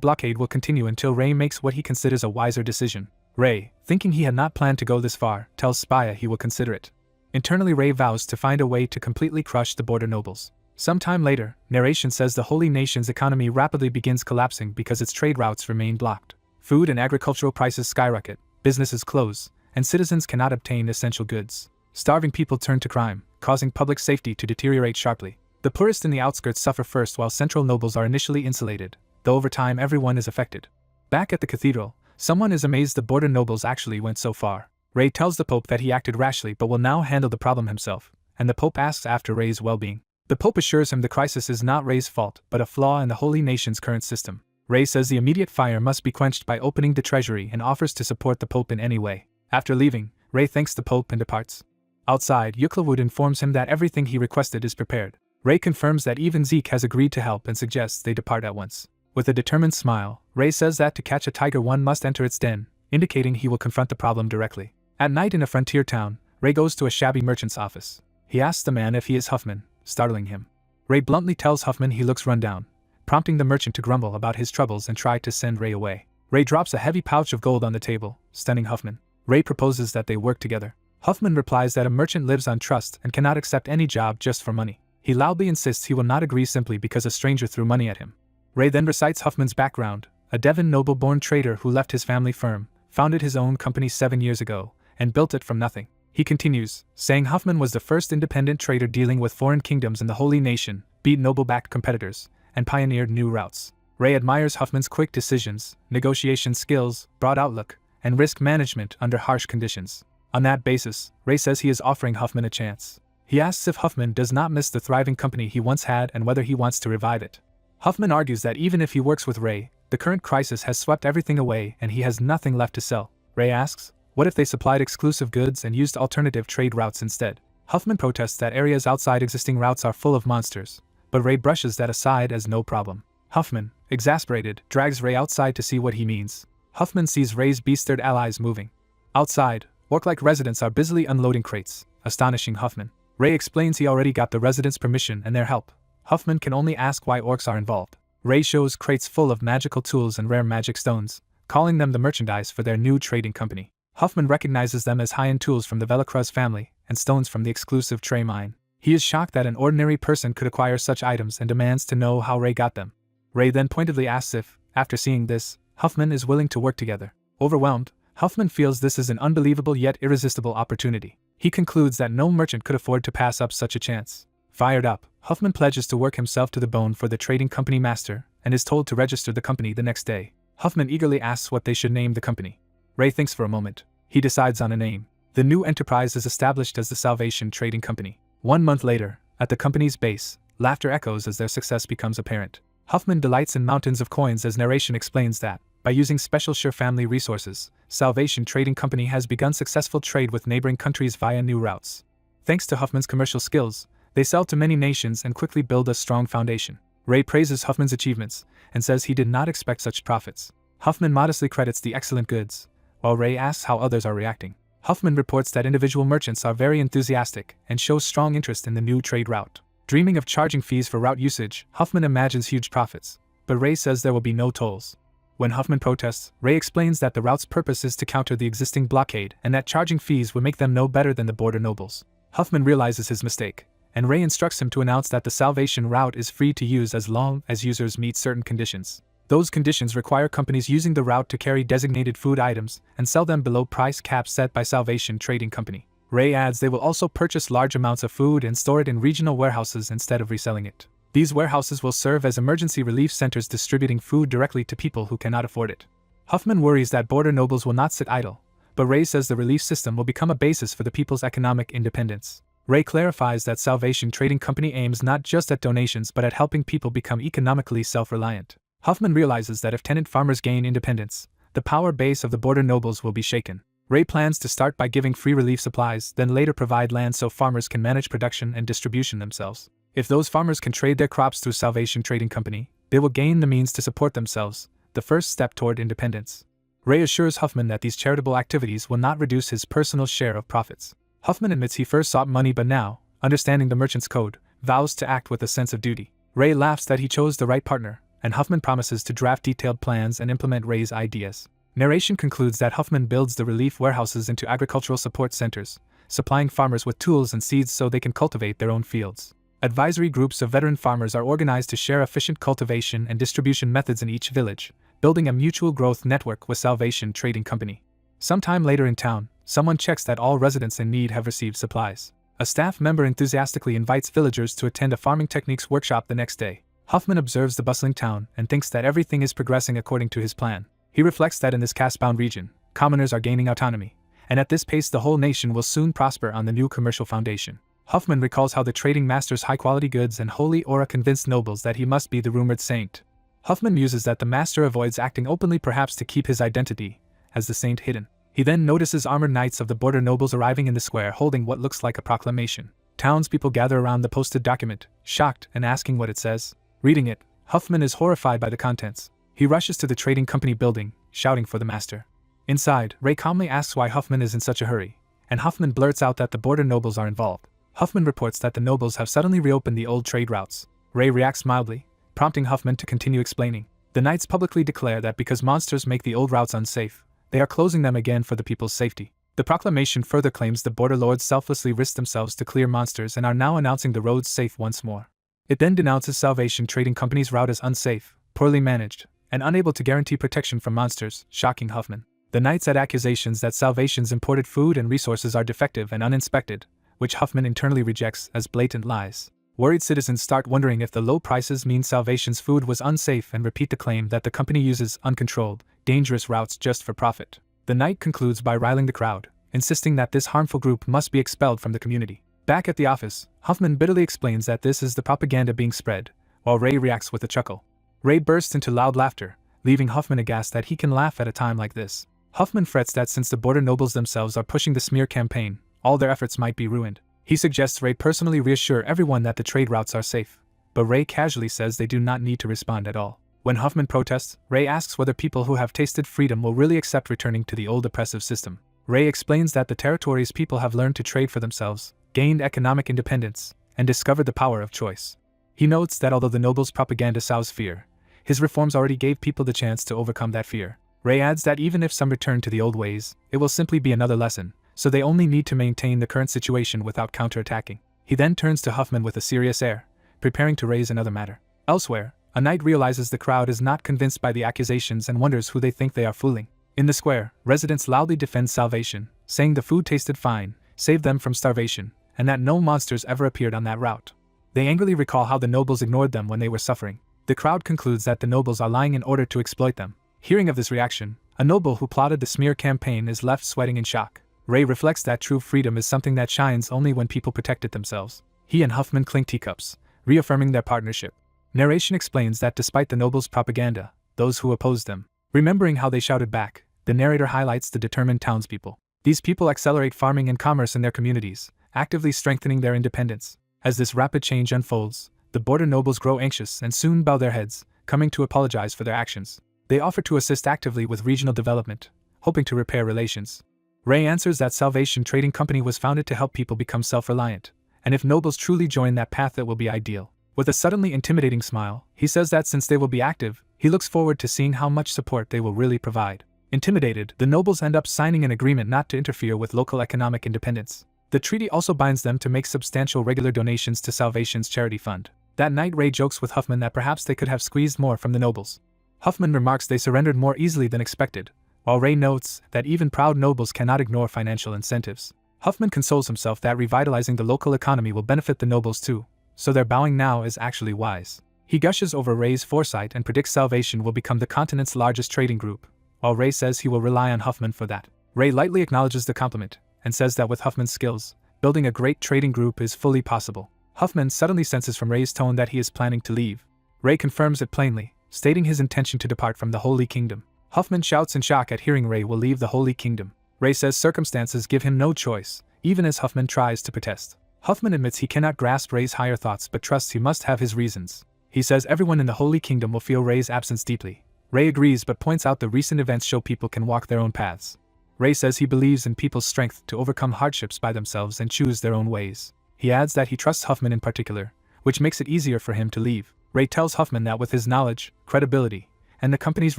S1: blockade will continue until Ray makes what he considers a wiser decision. Ray, thinking he had not planned to go this far, tells Spia he will consider it. Internally, Ray vows to find a way to completely crush the border nobles. Sometime later, narration says the holy nation's economy rapidly begins collapsing because its trade routes remain blocked. Food and agricultural prices skyrocket, businesses close, and citizens cannot obtain essential goods. Starving people turn to crime, causing public safety to deteriorate sharply. The poorest in the outskirts suffer first while central nobles are initially insulated, though over time everyone is affected. Back at the cathedral, someone is amazed the border nobles actually went so far. Ray tells the Pope that he acted rashly but will now handle the problem himself, and the Pope asks after Ray's well-being. The Pope assures him the crisis is not Ray's fault but a flaw in the holy nation's current system. Ray says the immediate fire must be quenched by opening the treasury and offers to support the Pope in any way. After leaving, Ray thanks the Pope and departs. Outside, Yuklawood informs him that everything he requested is prepared. Ray confirms that even Zeke has agreed to help and suggests they depart at once. With a determined smile, Ray says that to catch a tiger one must enter its den, indicating he will confront the problem directly. At night in a frontier town, Ray goes to a shabby merchant's office. He asks the man if he is Huffman, startling him. Ray bluntly tells Huffman he looks run down, prompting the merchant to grumble about his troubles and try to send Ray away. Ray drops a heavy pouch of gold on the table, stunning Huffman. Ray proposes that they work together. Huffman replies that a merchant lives on trust and cannot accept any job just for money. He loudly insists he will not agree simply because a stranger threw money at him. Ray then recites Huffman's background, a Devon noble-born trader who left his family firm, founded his own company 7 years ago, and built it from nothing. He continues, saying Huffman was the first independent trader dealing with foreign kingdoms in the Holy Nation, beat noble-backed competitors, and pioneered new routes. Ray admires Huffman's quick decisions, negotiation skills, broad outlook, and risk management under harsh conditions. On that basis, Ray says he is offering Huffman a chance. He asks if Huffman does not miss the thriving company he once had and whether he wants to revive it. Huffman argues that even if he works with Ray, the current crisis has swept everything away and he has nothing left to sell. Ray asks, what if they supplied exclusive goods and used alternative trade routes instead? Huffman protests that areas outside existing routes are full of monsters, but Ray brushes that aside as no problem. Huffman, exasperated, drags Ray outside to see what he means. Huffman sees Ray's besteared allies moving. Outside, orc-like residents are busily unloading crates, astonishing Huffman. Ray explains he already got the residents' permission and their help. Huffman can only ask why orcs are involved. Ray shows crates full of magical tools and rare magic stones, calling them the merchandise for their new trading company. Huffman recognizes them as high-end tools from the Velacruz family and stones from the exclusive Trey mine. He is shocked that an ordinary person could acquire such items and demands to know how Ray got them. Ray then pointedly asks if, after seeing this, Huffman is willing to work together. Overwhelmed, Huffman feels this is an unbelievable yet irresistible opportunity. He concludes that no merchant could afford to pass up such a chance. Fired up, Huffman pledges to work himself to the bone for the trading company master and is told to register the company the next day. Huffman eagerly asks what they should name the company. Ray thinks for a moment. He decides on a name. The new enterprise is established as the Salvation Trading Company. 1 month later, at the company's base, laughter echoes as their success becomes apparent. Huffman delights in mountains of coins as narration explains that, By using special Sure family resources, Salvation Trading Company has begun successful trade with neighboring countries via new routes. Thanks to Huffman's commercial skills, they sell to many nations and quickly build a strong foundation. Ray praises Huffman's achievements and says he did not expect such profits. Huffman modestly credits the excellent goods, while Ray asks how others are reacting. Huffman reports that individual merchants are very enthusiastic and show strong interest in the new trade route. Dreaming of charging fees for route usage, Huffman imagines huge profits, but Ray says there will be no tolls. When Huffman protests, Ray explains that the route's purpose is to counter the existing blockade and that charging fees would make them no better than the border nobles. Huffman realizes his mistake, and Ray instructs him to announce that the Salvation route is free to use as long as users meet certain conditions. Those conditions require companies using the route to carry designated food items and sell them below price caps set by Salvation Trading Company. Ray adds they will also purchase large amounts of food and store it in regional warehouses instead of reselling it. These warehouses will serve as emergency relief centers distributing food directly to people who cannot afford it. Huffman worries that border nobles will not sit idle, but Ray says the relief system will become a basis for the people's economic independence. Ray clarifies that Salvation Trading Company aims not just at donations but at helping people become economically self-reliant. Huffman realizes that if tenant farmers gain independence, the power base of the border nobles will be shaken. Ray plans to start by giving free relief supplies, then later provide land so farmers can manage production and distribution themselves. If those farmers can trade their crops through Salvation Trading Company, they will gain the means to support themselves, the first step toward independence. Ray assures Huffman that these charitable activities will not reduce his personal share of profits. Huffman admits he first sought money but now, understanding the merchant's code, vows to act with a sense of duty. Ray laughs that he chose the right partner, and Huffman promises to draft detailed plans and implement Ray's ideas. Narration concludes that Huffman builds the relief warehouses into agricultural support centers, supplying farmers with tools and seeds so they can cultivate their own fields. Advisory groups of veteran farmers are organized to share efficient cultivation and distribution methods in each village, building a mutual growth network with Salvation Trading Company. Sometime later in town, someone checks that all residents in need have received supplies. A staff member enthusiastically invites villagers to attend a farming techniques workshop the next day. Huffman observes the bustling town and thinks that everything is progressing according to his plan. He reflects that in this caste-bound region, commoners are gaining autonomy, and at this pace the whole nation will soon prosper on the new commercial foundation. Huffman recalls how the trading master's high-quality goods and holy aura convinced nobles that he must be the rumored saint. Huffman muses that the master avoids acting openly, perhaps to keep his identity as the saint hidden. He then notices armored knights of the border nobles arriving in the square holding what looks like a proclamation. Townspeople gather around the posted document, shocked and asking what it says. Reading it, Huffman is horrified by the contents. He rushes to the trading company building, shouting for the master. Inside, Ray calmly asks why Huffman is in such a hurry, and Huffman blurts out that the border nobles are involved. Huffman reports that the nobles have suddenly reopened the old trade routes. Ray reacts mildly, prompting Huffman to continue explaining. The knights publicly declare that because monsters make the old routes unsafe, they are closing them again for the people's safety. The proclamation further claims the border lords selflessly risked themselves to clear monsters and are now announcing the roads safe once more. It then denounces Salvation Trading Company's route as unsafe, poorly managed, and unable to guarantee protection from monsters, shocking Huffman. The knights add accusations that Salvation's imported food and resources are defective and uninspected, which Huffman internally rejects as blatant lies. Worried citizens start wondering if the low prices mean Salvation's food was unsafe and repeat the claim that the company uses uncontrolled, dangerous routes just for profit. The knight concludes by riling the crowd, insisting that this harmful group must be expelled from the community. Back at the office, Huffman bitterly explains that this is the propaganda being spread, while Ray reacts with a chuckle. Ray bursts into loud laughter, leaving Huffman aghast that he can laugh at a time like this. Huffman frets that since the border nobles themselves are pushing the smear campaign, all their efforts might be ruined. He suggests Ray personally reassure everyone that the trade routes are safe, but Ray casually says they do not need to respond at all. When Huffman protests, Ray asks whether people who have tasted freedom will really accept returning to the old oppressive system. Ray explains that the territory's people have learned to trade for themselves, gained economic independence, and discovered the power of choice. He notes that although the nobles' propaganda sows fear, his reforms already gave people the chance to overcome that fear. Ray adds that even if some return to the old ways, it will simply be another lesson, so they only need to maintain the current situation without counterattacking. He then turns to Huffman with a serious air, preparing to raise another matter. Elsewhere, a knight realizes the crowd is not convinced by the accusations and wonders who they think they are fooling. In the square, residents loudly defend Salvation, saying the food tasted fine, saved them from starvation, and that no monsters ever appeared on that route. They angrily recall how the nobles ignored them when they were suffering. The crowd concludes that the nobles are lying in order to exploit them. Hearing of this reaction, a noble who plotted the smear campaign is left sweating in shock. Ray reflects that true freedom is something that shines only when people protect it themselves. He and Huffman clink teacups, reaffirming their partnership. Narration explains that despite the nobles' propaganda, those who opposed them Remembering how they shouted back, the narrator highlights the determined townspeople. These people accelerate farming and commerce in their communities, actively strengthening their independence. As this rapid change unfolds, the border nobles grow anxious and soon bow their heads, coming to apologize for their actions. They offer to assist actively with regional development, hoping to repair relations. Ray answers that Salvation Trading Company was founded to help people become self-reliant, and if nobles truly join that path, it will be ideal. With a suddenly intimidating smile, he says that since they will be active, he looks forward to seeing how much support they will really provide. Intimidated, the nobles end up signing an agreement not to interfere with local economic independence. The treaty also binds them to make substantial regular donations to Salvation's charity fund. That night, Ray jokes with Huffman that perhaps they could have squeezed more from the nobles. Huffman remarks they surrendered more easily than expected, while Ray notes that even proud nobles cannot ignore financial incentives. Huffman consoles himself that revitalizing the local economy will benefit the nobles too, so their bowing now is actually wise. He gushes over Ray's foresight and predicts Salvation will become the continent's largest trading group, while Ray says he will rely on Huffman for that. Ray lightly acknowledges the compliment, and says that with Huffman's skills, building a great trading group is fully possible. Huffman suddenly senses from Ray's tone that he is planning to leave. Ray confirms it plainly, stating his intention to depart from the Holy Kingdom. Huffman shouts in shock at hearing Ray will leave the Holy Kingdom. Ray says circumstances give him no choice, even as Huffman tries to protest. Huffman admits he cannot grasp Ray's higher thoughts but trusts he must have his reasons. He says everyone in the Holy Kingdom will feel Ray's absence deeply. Ray agrees but points out the recent events show people can walk their own paths. Ray says he believes in people's strength to overcome hardships by themselves and choose their own ways. He adds that he trusts Huffman in particular, which makes it easier for him to leave. Ray tells Huffman that with his knowledge, credibility, and the company's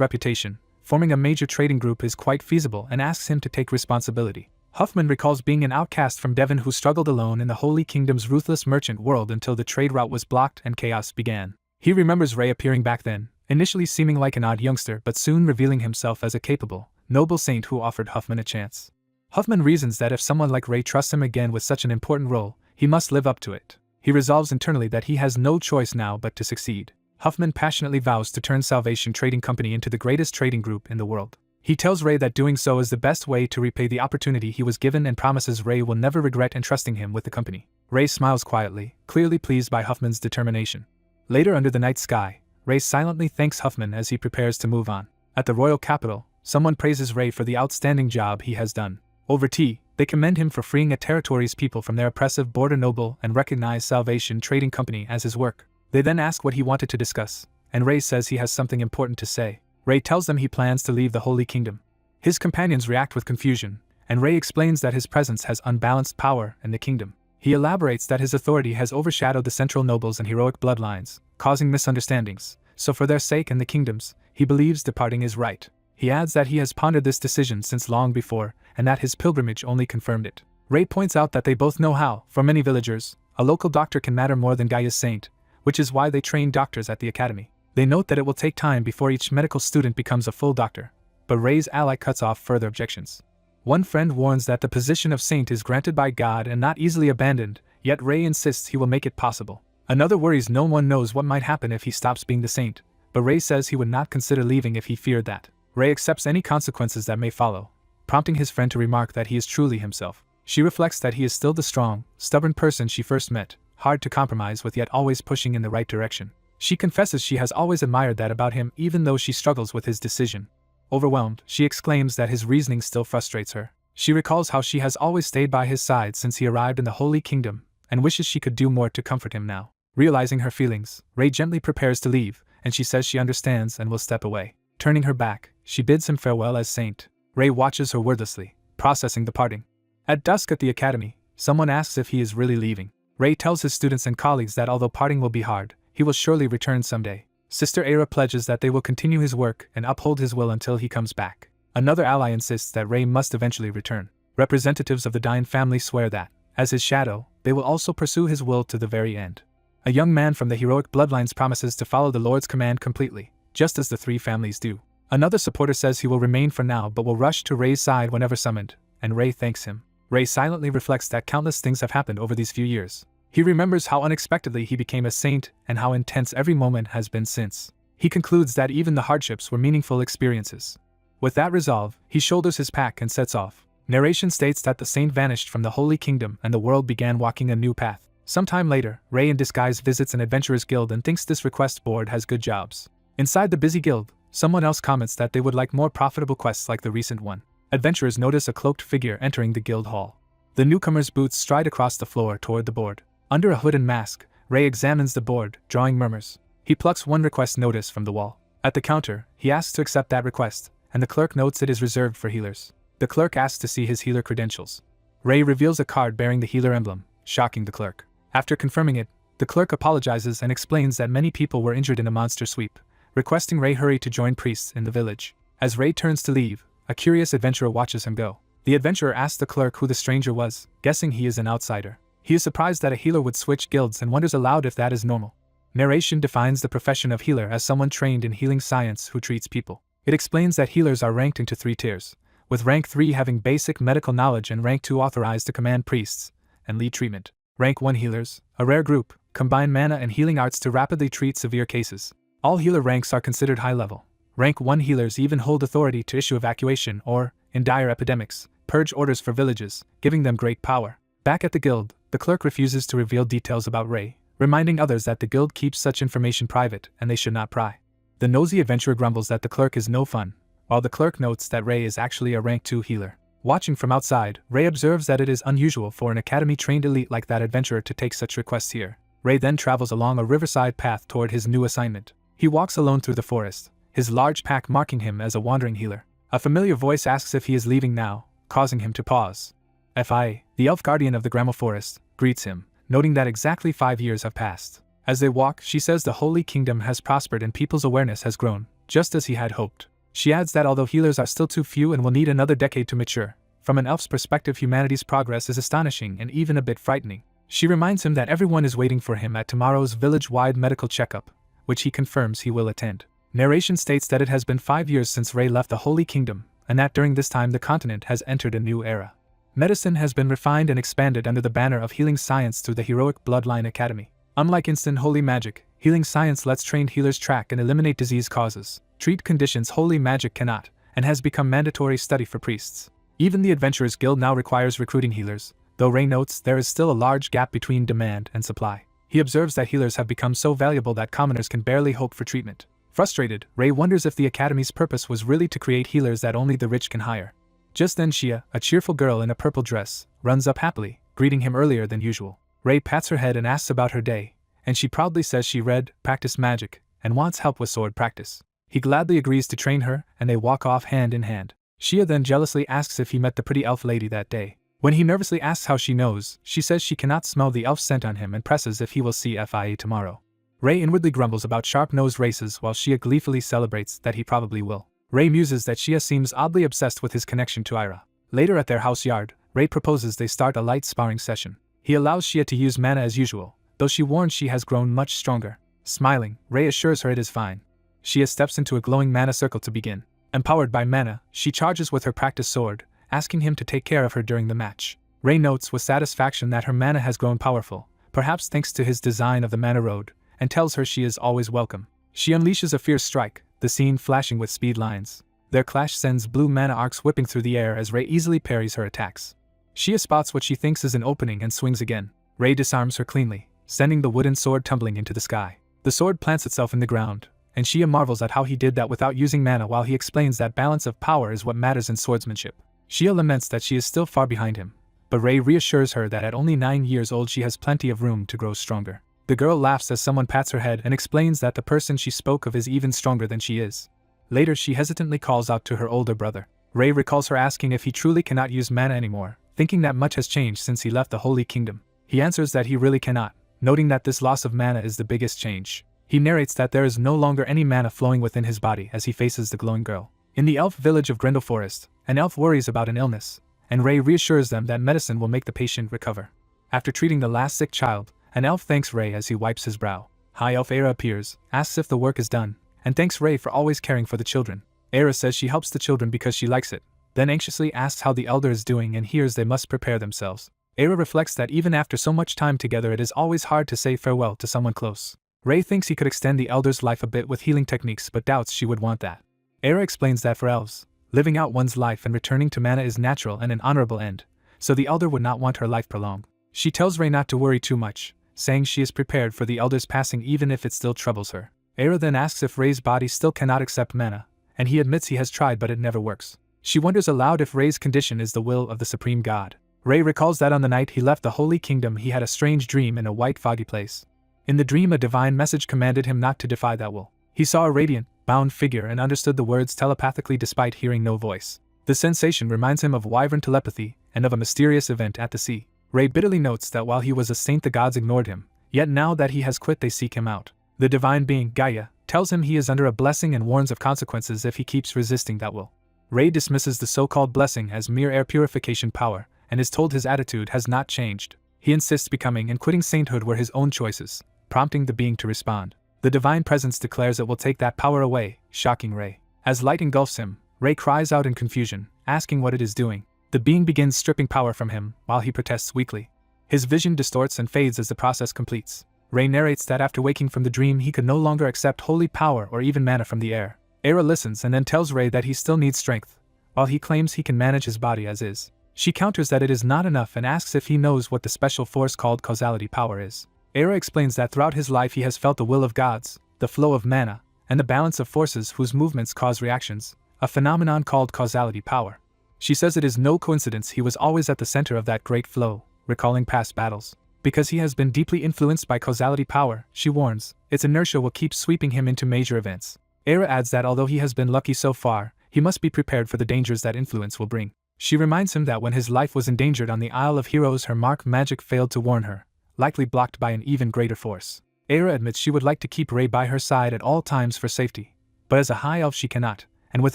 S1: reputation, forming a major trading group is quite feasible and asks him to take responsibility. Huffman recalls being an outcast from Devon who struggled alone in the Holy Kingdom's ruthless merchant world until the trade route was blocked and chaos began. He remembers Ray appearing back then, initially seeming like an odd youngster but soon revealing himself as a capable, noble saint who offered Huffman a chance. Huffman reasons that if someone like Ray trusts him again with such an important role, he must live up to it. He resolves internally that he has no choice now but to succeed. Huffman passionately vows to turn Salvation Trading Company into the greatest trading group in the world. He tells Ray that doing so is the best way to repay the opportunity he was given and promises Ray will never regret entrusting him with the company. Ray smiles quietly, clearly pleased by Huffman's determination. Later under the night sky, Ray silently thanks Huffman as he prepares to move on. At the royal capital, someone praises Ray for the outstanding job he has done. Over tea, they commend him for freeing a territory's people from their oppressive border noble and recognize Salvation Trading Company as his work. They then ask what he wanted to discuss, and Ray says he has something important to say. Ray tells them he plans to leave the Holy Kingdom. His companions react with confusion, and Ray explains that his presence has unbalanced power in the kingdom. He elaborates that his authority has overshadowed the central nobles and heroic bloodlines, causing misunderstandings, so for their sake and the kingdom's, he believes departing is right. He adds that he has pondered this decision since long before, and that his pilgrimage only confirmed it. Ray points out that they both know how, for many villagers, a local doctor can matter more than Gaia's saint, which is why they train doctors at the academy. They note that it will take time before each medical student becomes a full doctor, but Ray's ally cuts off further objections. One friend warns that the position of saint is granted by God and not easily abandoned, yet Ray insists he will make it possible. Another worries no one knows what might happen if he stops being the saint, but Ray says he would not consider leaving if he feared that. Ray accepts any consequences that may follow, prompting his friend to remark that he is truly himself. She reflects that he is still the strong, stubborn person she first met, hard to compromise with yet always pushing in the right direction. She confesses she has always admired that about him even though she struggles with his decision. Overwhelmed, she exclaims that his reasoning still frustrates her. She recalls how she has always stayed by his side since he arrived in the Holy Kingdom, and wishes she could do more to comfort him now. Realizing her feelings, Ray gently prepares to leave, and she says she understands and will step away. Turning her back, she bids him farewell as saint. Ray watches her wordlessly, processing the parting. At dusk at the academy, someone asks if he is really leaving. Ray tells his students and colleagues that although parting will be hard, he will surely return someday. Sister Era pledges that they will continue his work and uphold his will until he comes back. Another ally insists that Ray must eventually return. Representatives of the Dine family swear that, as his shadow, they will also pursue his will to the very end. A young man from the heroic bloodlines promises to follow the Lord's command completely, just as the three families do. Another supporter says he will remain for now but will rush to Ray's side whenever summoned, and Ray thanks him. Ray silently reflects that countless things have happened over these few years. He remembers how unexpectedly he became a saint and how intense every moment has been since. He concludes that even the hardships were meaningful experiences. With that resolve, he shoulders his pack and sets off. Narration states that the saint vanished from the Holy Kingdom and the world began walking a new path. Sometime later, Ray in disguise visits an adventurers guild and thinks this request board has good jobs. Inside the busy guild, Someone else comments that they would like more profitable quests like the recent one. Adventurers notice a cloaked figure entering the guild hall. The newcomer's boots stride across the floor toward the board. Under a hood and mask, Ray examines the board, drawing murmurs. He plucks one request notice from the wall. At the counter, he asks to accept that request, and the clerk notes it is reserved for healers. The clerk asks to see his healer credentials. Ray reveals a card bearing the healer emblem, shocking the clerk. After confirming it, the clerk apologizes and explains that many people were injured in a monster sweep, requesting Ray hurry to join priests in the village. As Ray turns to leave, a curious adventurer watches him go. The adventurer asks the clerk who the stranger was, guessing he is an outsider. He is surprised that a healer would switch guilds and wonders aloud if that is normal. Narration defines the profession of healer as someone trained in healing science who treats people. It explains that healers are ranked into 3 tiers, with rank 3 having basic medical knowledge and rank 2 authorized to command priests and lead treatment. Rank 1 healers, a rare group, combine mana and healing arts to rapidly treat severe cases. All healer ranks are considered high level. Rank 1 healers even hold authority to issue evacuation or, in dire epidemics, purge orders for villages, giving them great power. Back at the guild, the clerk refuses to reveal details about Ray, reminding others that the guild keeps such information private and they should not pry. The nosy adventurer grumbles that the clerk is no fun, while the clerk notes that Ray is actually a rank 2 healer. Watching from outside, Ray observes that it is unusual for an academy-trained elite like that adventurer to take such requests here. Ray then travels along a riverside path toward his new assignment. He walks alone through the forest, his large pack marking him as a wandering healer. A familiar voice asks if he is leaving now, causing him to pause. Fi, the elf guardian of the Grammel Forest, greets him, noting that exactly 5 years have passed. As they walk, she says the Holy Kingdom has prospered and people's awareness has grown, just as he had hoped. She adds that although healers are still too few and will need another decade to mature, from an elf's perspective humanity's progress is astonishing and even a bit frightening. She reminds him that everyone is waiting for him at tomorrow's village-wide medical checkup, which he confirms he will attend. Narration states that it has been 5 years since Ray left the Holy Kingdom, and that during this time the continent has entered a new era. Medicine has been refined and expanded under the banner of healing science through the heroic Bloodline Academy. Unlike instant holy magic, healing science lets trained healers track and eliminate disease causes, treat conditions holy magic cannot, and has become mandatory study for priests. Even the Adventurers Guild now requires recruiting healers, though Ray notes there is still a large gap between demand and supply. He observes that healers have become so valuable that commoners can barely hope for treatment. Frustrated, Ray wonders if the Academy's purpose was really to create healers that only the rich can hire. Just then Shia, a cheerful girl in a purple dress, runs up happily, greeting him earlier than usual. Ray pats her head and asks about her day, and she proudly says she practiced magic, and wants help with sword practice. He gladly agrees to train her, and they walk off hand in hand. Shia then jealously asks if he met the pretty elf lady that day. When he nervously asks how she knows, she says she cannot smell the elf scent on him and presses if he will see Fia tomorrow. Ray inwardly grumbles about sharp-nosed races while Shia gleefully celebrates that he probably will. Ray muses that Shia seems oddly obsessed with his connection to Ira. Later at their house yard, Ray proposes they start a light sparring session. He allows Shia to use mana as usual, though she warns she has grown much stronger. Smiling, Ray assures her it is fine. Shia steps into a glowing mana circle to begin. Empowered by mana, she charges with her practice sword, asking him to take care of her during the match. Ray notes with satisfaction that her mana has grown powerful, perhaps thanks to his design of the mana road, and tells her she is always welcome. She unleashes a fierce strike, the scene flashing with speed lines. Their clash sends blue mana arcs whipping through the air as Ray easily parries her attacks. Shia spots what she thinks is an opening and swings again. Ray disarms her cleanly, sending the wooden sword tumbling into the sky. The sword plants itself in the ground, and Shia marvels at how he did that without using mana while he explains that balance of power is what matters in swordsmanship. Shia laments that she is still far behind him, but Ray reassures her that at only 9 years old she has plenty of room to grow stronger. The girl laughs as someone pats her head and explains that the person she spoke of is even stronger than she is. Later she hesitantly calls out to her older brother. Ray recalls her asking if he truly cannot use mana anymore, thinking that much has changed since he left the Holy Kingdom. He answers that he really cannot, noting that this loss of mana is the biggest change. He narrates that there is no longer any mana flowing within his body as he faces the glowing girl. In the elf village of Grendel Forest, an elf worries about an illness, and Ray reassures them that medicine will make the patient recover. After treating the last sick child, an elf thanks Ray as he wipes his brow. High Elf Era appears, asks if the work is done, and thanks Ray for always caring for the children. Era says she helps the children because she likes it, then anxiously asks how the elder is doing and hears they must prepare themselves. Era reflects that even after so much time together it is always hard to say farewell to someone close. Ray thinks he could extend the elder's life a bit with healing techniques but doubts she would want that. Era explains that for elves, living out one's life and returning to mana is natural and an honorable end, so the elder would not want her life prolonged. She tells Ray not to worry too much, saying she is prepared for the elder's passing even if it still troubles her. Era then asks if Ray's body still cannot accept mana, and he admits he has tried but it never works. She wonders aloud if Ray's condition is the will of the Supreme God. Ray recalls that on the night he left the Holy Kingdom he had a strange dream in a white foggy place. In the dream a divine message commanded him not to defy that will. He saw a radiant, bound figure and understood the words telepathically despite hearing no voice. The sensation reminds him of wyvern telepathy and of a mysterious event at the sea. Ray bitterly notes that while he was a saint the gods ignored him, yet now that he has quit they seek him out. The divine being, Gaia, tells him he is under a blessing and warns of consequences if he keeps resisting that will. Ray dismisses the so-called blessing as mere air purification power, and is told his attitude has not changed. He insists becoming and quitting sainthood were his own choices, prompting the being to respond. The divine presence declares it will take that power away, shocking Ray. As light engulfs him, Ray cries out in confusion, asking what it is doing. The being begins stripping power from him, while he protests weakly. His vision distorts and fades as the process completes. Ray narrates that after waking from the dream he could no longer accept holy power or even mana from the air. Era listens and then tells Ray that he still needs strength, while he claims he can manage his body as is. She counters that it is not enough and asks if he knows what the special force called causality power is. Era explains that throughout his life he has felt the will of gods, the flow of mana, and the balance of forces whose movements cause reactions, a phenomenon called causality power. She says it is no coincidence he was always at the center of that great flow, recalling past battles. Because he has been deeply influenced by causality power, she warns, its inertia will keep sweeping him into major events. Era adds that although he has been lucky so far, he must be prepared for the dangers that influence will bring. She reminds him that when his life was endangered on the Isle of Heroes her mark magic failed to warn her, likely blocked by an even greater force. Era admits she would like to keep Ray by her side at all times for safety, but as a high elf she cannot, and with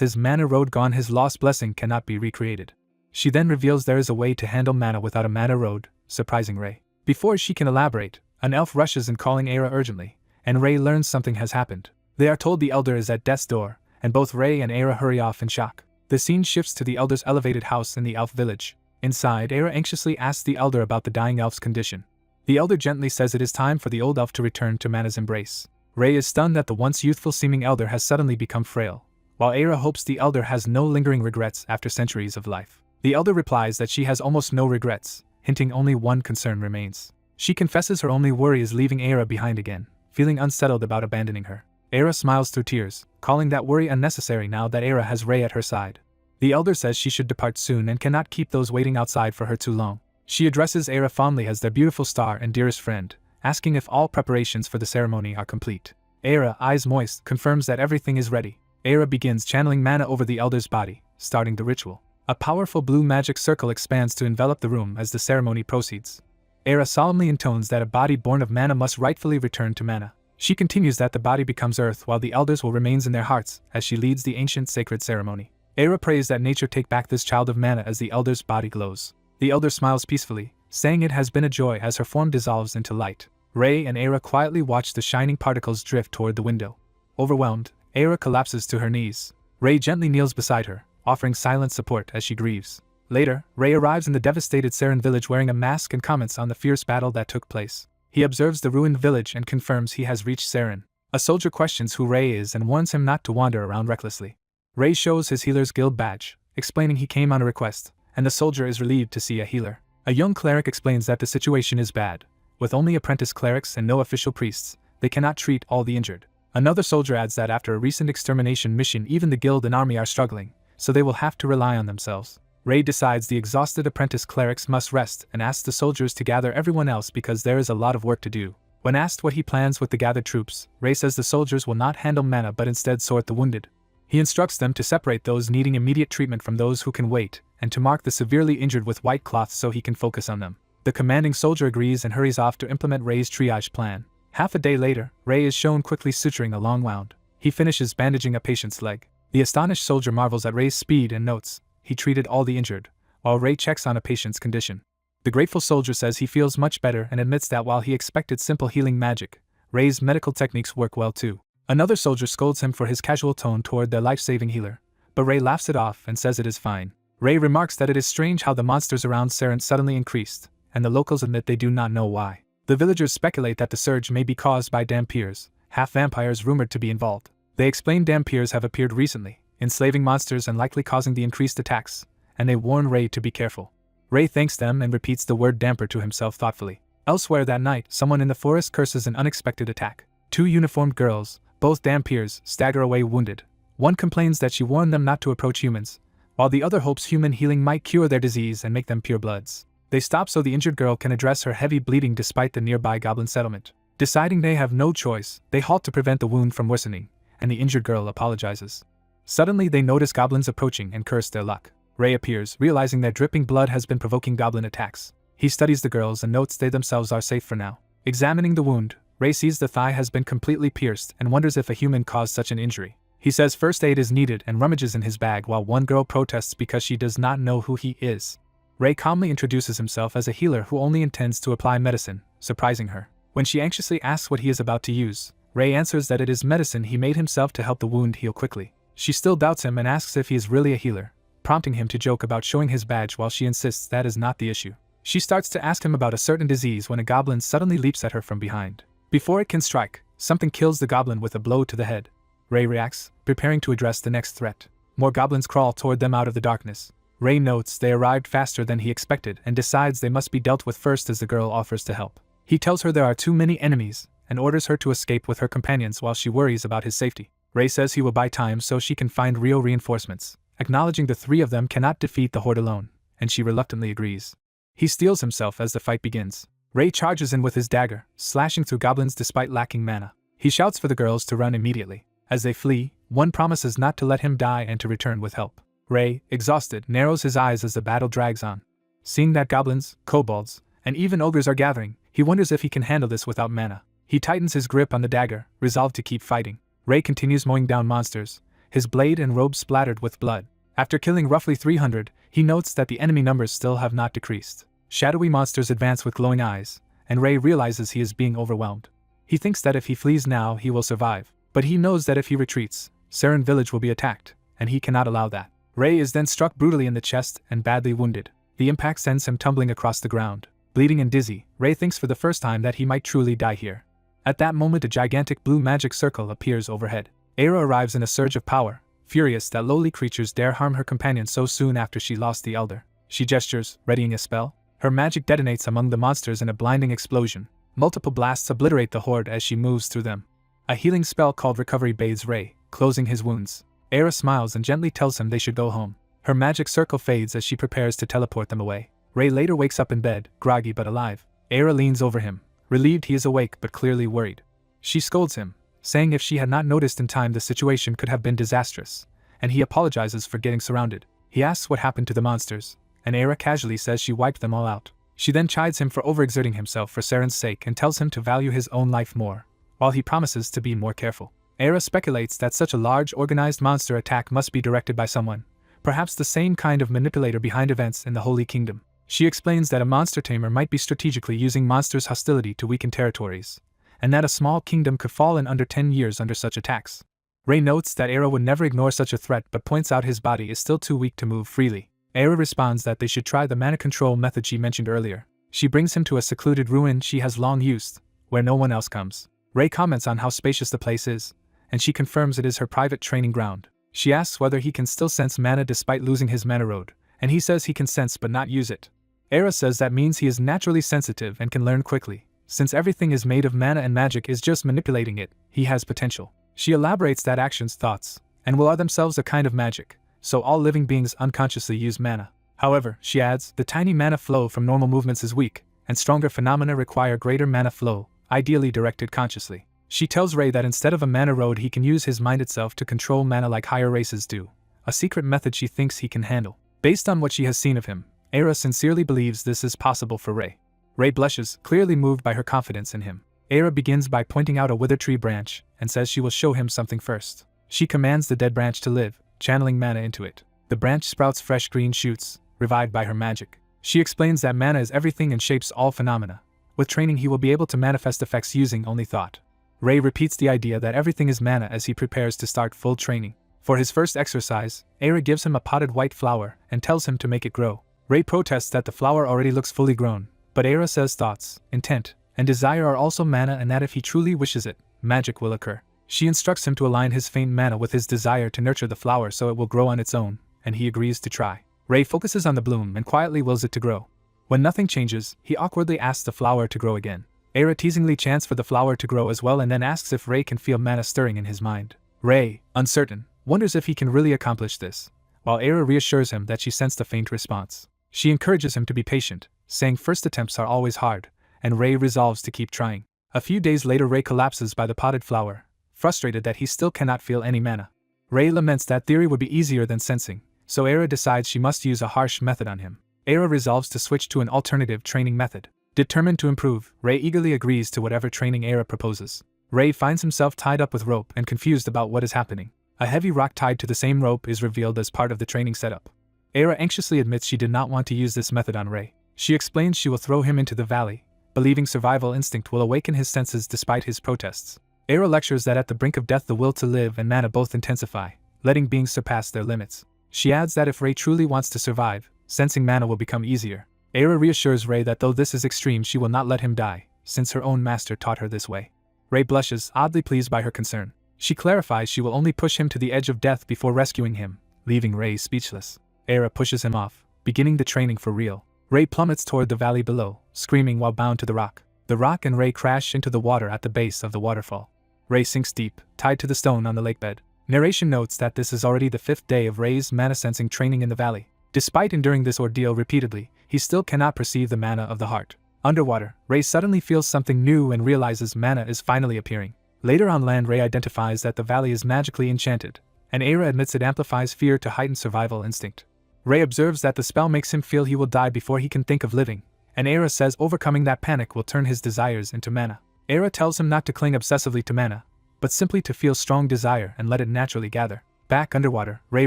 S1: his mana road gone his lost blessing cannot be recreated. She then reveals there is a way to handle mana without a mana road, surprising Ray. Before she can elaborate, an elf rushes in calling Era urgently, and Ray learns something has happened. They are told the Elder is at death's door, and both Ray and Era hurry off in shock. The scene shifts to the Elder's elevated house in the elf village. Inside, Era anxiously asks the Elder about the dying elf's condition. The Elder gently says it is time for the old elf to return to Mana's embrace. Ray is stunned that the once youthful-seeming Elder has suddenly become frail, while Era hopes the Elder has no lingering regrets after centuries of life. The Elder replies that she has almost no regrets, hinting only one concern remains. She confesses her only worry is leaving Era behind again, feeling unsettled about abandoning her. Era smiles through tears, calling that worry unnecessary now that Era has Ray at her side. The Elder says she should depart soon and cannot keep those waiting outside for her too long. She addresses Era fondly as their beautiful star and dearest friend, asking if all preparations for the ceremony are complete. Era, eyes moist, confirms that everything is ready. Era begins channeling mana over the Elder's body, starting the ritual. A powerful blue magic circle expands to envelop the room as the ceremony proceeds. Era solemnly intones that a body born of mana must rightfully return to mana. She continues that the body becomes earth while the elders will remain in their hearts as she leads the ancient sacred ceremony. Era prays that nature take back this child of mana as the elder's body glows. The elder smiles peacefully, saying it has been a joy as her form dissolves into light. Ray and Era quietly watch the shining particles drift toward the window. Overwhelmed, Era collapses to her knees. Ray gently kneels beside her, offering silent support as she grieves. Later, Ray arrives in the devastated Saren village wearing a mask and comments on the fierce battle that took place. He observes the ruined village and confirms he has reached Saren. A soldier questions who Ray is and warns him not to wander around recklessly. Ray shows his Healer's Guild badge, explaining he came on a request, and the soldier is relieved to see a healer. A young cleric explains that the situation is bad. With only apprentice clerics and no official priests, they cannot treat all the injured. Another soldier adds that after a recent extermination mission even the guild and army are struggling, so they will have to rely on themselves. Ray decides the exhausted apprentice clerics must rest and asks the soldiers to gather everyone else because there is a lot of work to do. When asked what he plans with the gathered troops, Ray says the soldiers will not handle mana but instead sort the wounded. He instructs them to separate those needing immediate treatment from those who can wait, and to mark the severely injured with white cloths so he can focus on them. The commanding soldier agrees and hurries off to implement Ray's triage plan. Half a day later, Ray is shown quickly suturing a long wound. He finishes bandaging a patient's leg. The astonished soldier marvels at Ray's speed and notes he treated all the injured, while Ray checks on a patient's condition. The grateful soldier says he feels much better and admits that while he expected simple healing magic, Ray's medical techniques work well too. Another soldier scolds him for his casual tone toward their life-saving healer, but Ray laughs it off and says it is fine. Ray remarks that it is strange how the monsters around Saren suddenly increased, and the locals admit they do not know why. The villagers speculate that the surge may be caused by dampirs, half-vampires rumored to be involved. They explain dampirs have appeared recently, enslaving monsters and likely causing the increased attacks, and they warn Ray to be careful. Ray thanks them and repeats the word damper to himself thoughtfully. Elsewhere that night, someone in the forest curses an unexpected attack. Two uniformed girls, Both Dampiers stagger away wounded. One complains that she warned them not to approach humans, while the other hopes human healing might cure their disease and make them purebloods. They stop so the injured girl can address her heavy bleeding despite the nearby goblin settlement. Deciding they have no choice, they halt to prevent the wound from worsening, and the injured girl apologizes. Suddenly they notice goblins approaching and curse their luck. Ray appears, realizing that dripping blood has been provoking goblin attacks. He studies the girls and notes they themselves are safe for now. Examining the wound, Ray sees the thigh has been completely pierced and wonders if a human caused such an injury. He says first aid is needed and rummages in his bag while one girl protests because she does not know who he is. Ray calmly introduces himself as a healer who only intends to apply medicine, surprising her. When she anxiously asks what he is about to use, Ray answers that it is medicine he made himself to help the wound heal quickly. She still doubts him and asks if he is really a healer, prompting him to joke about showing his badge while she insists that is not the issue. She starts to ask him about a certain disease when a goblin suddenly leaps at her from behind. Before it can strike, something kills the goblin with a blow to the head. Ray reacts, preparing to address the next threat. More goblins crawl toward them out of the darkness. Ray notes they arrived faster than he expected and decides they must be dealt with first as the girl offers to help. He tells her there are too many enemies and orders her to escape with her companions while she worries about his safety. Ray says he will buy time so she can find real reinforcements, acknowledging the three of them cannot defeat the horde alone, and she reluctantly agrees. He steels himself as the fight begins. Ray charges in with his dagger, slashing through goblins despite lacking mana. He shouts for the girls to run immediately. As they flee, one promises not to let him die and to return with help. Ray, exhausted, narrows his eyes as the battle drags on. Seeing that goblins, kobolds, and even ogres are gathering, he wonders if he can handle this without mana. He tightens his grip on the dagger, resolved to keep fighting. Ray continues mowing down monsters, his blade and robe splattered with blood. After killing roughly 300, he notes that the enemy numbers still have not decreased. Shadowy monsters advance with glowing eyes, and Ray realizes he is being overwhelmed. He thinks that if he flees now, he will survive, but he knows that if he retreats, Seren village will be attacked, and he cannot allow that. Ray is then struck brutally in the chest and badly wounded. The impact sends him tumbling across the ground. Bleeding and dizzy, Ray thinks for the first time that he might truly die here. At that moment a gigantic blue magic circle appears overhead. Era arrives in a surge of power, furious that lowly creatures dare harm her companion so soon after she lost the elder. She gestures, readying a spell. Her magic detonates among the monsters in a blinding explosion. Multiple blasts obliterate the horde as she moves through them. A healing spell called Recovery bathes Ray, closing his wounds. Era smiles and gently tells him they should go home. Her magic circle fades as she prepares to teleport them away. Ray later wakes up in bed, groggy but alive. Era leans over him, relieved he is awake but clearly worried. She scolds him, saying if she had not noticed in time the situation could have been disastrous, and he apologizes for getting surrounded. He asks what happened to the monsters, and Era casually says she wiped them all out. She then chides him for overexerting himself for Seren's sake and tells him to value his own life more, while he promises to be more careful. Era speculates that such a large organized monster attack must be directed by someone, perhaps the same kind of manipulator behind events in the Holy Kingdom. She explains that a monster tamer might be strategically using monsters' hostility to weaken territories, and that a small kingdom could fall in under 10 years under such attacks. Ray notes that Era would never ignore such a threat but points out his body is still too weak to move freely. Era responds that they should try the mana control method she mentioned earlier. She brings him to a secluded ruin she has long used, where no one else comes. Ray comments on how spacious the place is, and she confirms it is her private training ground. She asks whether he can still sense mana despite losing his mana rod, and he says he can sense but not use it. Era says that means he is naturally sensitive and can learn quickly. Since everything is made of mana and magic is just manipulating it, he has potential. She elaborates that actions, thoughts, and will are themselves a kind of magic, so all living beings unconsciously use mana. However, she adds, the tiny mana flow from normal movements is weak, and stronger phenomena require greater mana flow, ideally directed consciously. She tells Ray that instead of a mana rod he can use his mind itself to control mana like higher races do, a secret method she thinks he can handle. Based on what she has seen of him, Era sincerely believes this is possible for Ray. Ray blushes, clearly moved by her confidence in him. Era begins by pointing out a wither tree branch and says she will show him something first. She commands the dead branch to live, channeling mana into it. The branch sprouts fresh green shoots, revived by her magic. She explains that mana is everything and shapes all phenomena. With training he will be able to manifest effects using only thought. Ray repeats the idea that everything is mana as he prepares to start full training. For his first exercise, Era gives him a potted white flower and tells him to make it grow. Ray protests that the flower already looks fully grown, but Era says thoughts, intent, and desire are also mana and that if he truly wishes it, magic will occur. She instructs him to align his faint mana with his desire to nurture the flower so it will grow on its own, and he agrees to try. Ray focuses on the bloom and quietly wills it to grow. When nothing changes, he awkwardly asks the flower to grow again. Era teasingly chants for the flower to grow as well and then asks if Ray can feel mana stirring in his mind. Ray, uncertain, wonders if he can really accomplish this, while Era reassures him that she sensed a faint response. She encourages him to be patient, saying first attempts are always hard, and Ray resolves to keep trying. A few days later Ray collapses by the potted flower, frustrated that he still cannot feel any mana. Ray laments that theory would be easier than sensing, so Era decides she must use a harsh method on him. Era resolves to switch to an alternative training method. Determined to improve, Ray eagerly agrees to whatever training Era proposes. Ray finds himself tied up with rope and confused about what is happening. A heavy rock tied to the same rope is revealed as part of the training setup. Era anxiously admits she did not want to use this method on Ray. She explains she will throw him into the valley, believing survival instinct will awaken his senses despite his protests. Era lectures that at the brink of death the will to live and mana both intensify, letting beings surpass their limits. She adds that if Ray truly wants to survive, sensing mana will become easier. Era reassures Ray that though this is extreme she will not let him die, since her own master taught her this way. Ray blushes, oddly pleased by her concern. She clarifies she will only push him to the edge of death before rescuing him, leaving Ray speechless. Era pushes him off, beginning the training for real. Ray plummets toward the valley below, screaming while bound to the rock. The rock and Ray crash into the water at the base of the waterfall. Ray sinks deep, tied to the stone on the lakebed. Narration notes that this is already the 5th day of Ray's mana-sensing training in the valley. Despite enduring this ordeal repeatedly, he still cannot perceive the mana of the heart. Underwater, Ray suddenly feels something new and realizes mana is finally appearing. Later on land, Ray identifies that the valley is magically enchanted, and Era admits it amplifies fear to heighten survival instinct. Ray observes that the spell makes him feel he will die before he can think of living, and Era says overcoming that panic will turn his desires into mana. Era tells him not to cling obsessively to mana, but simply to feel strong desire and let it naturally gather. Back underwater, Ray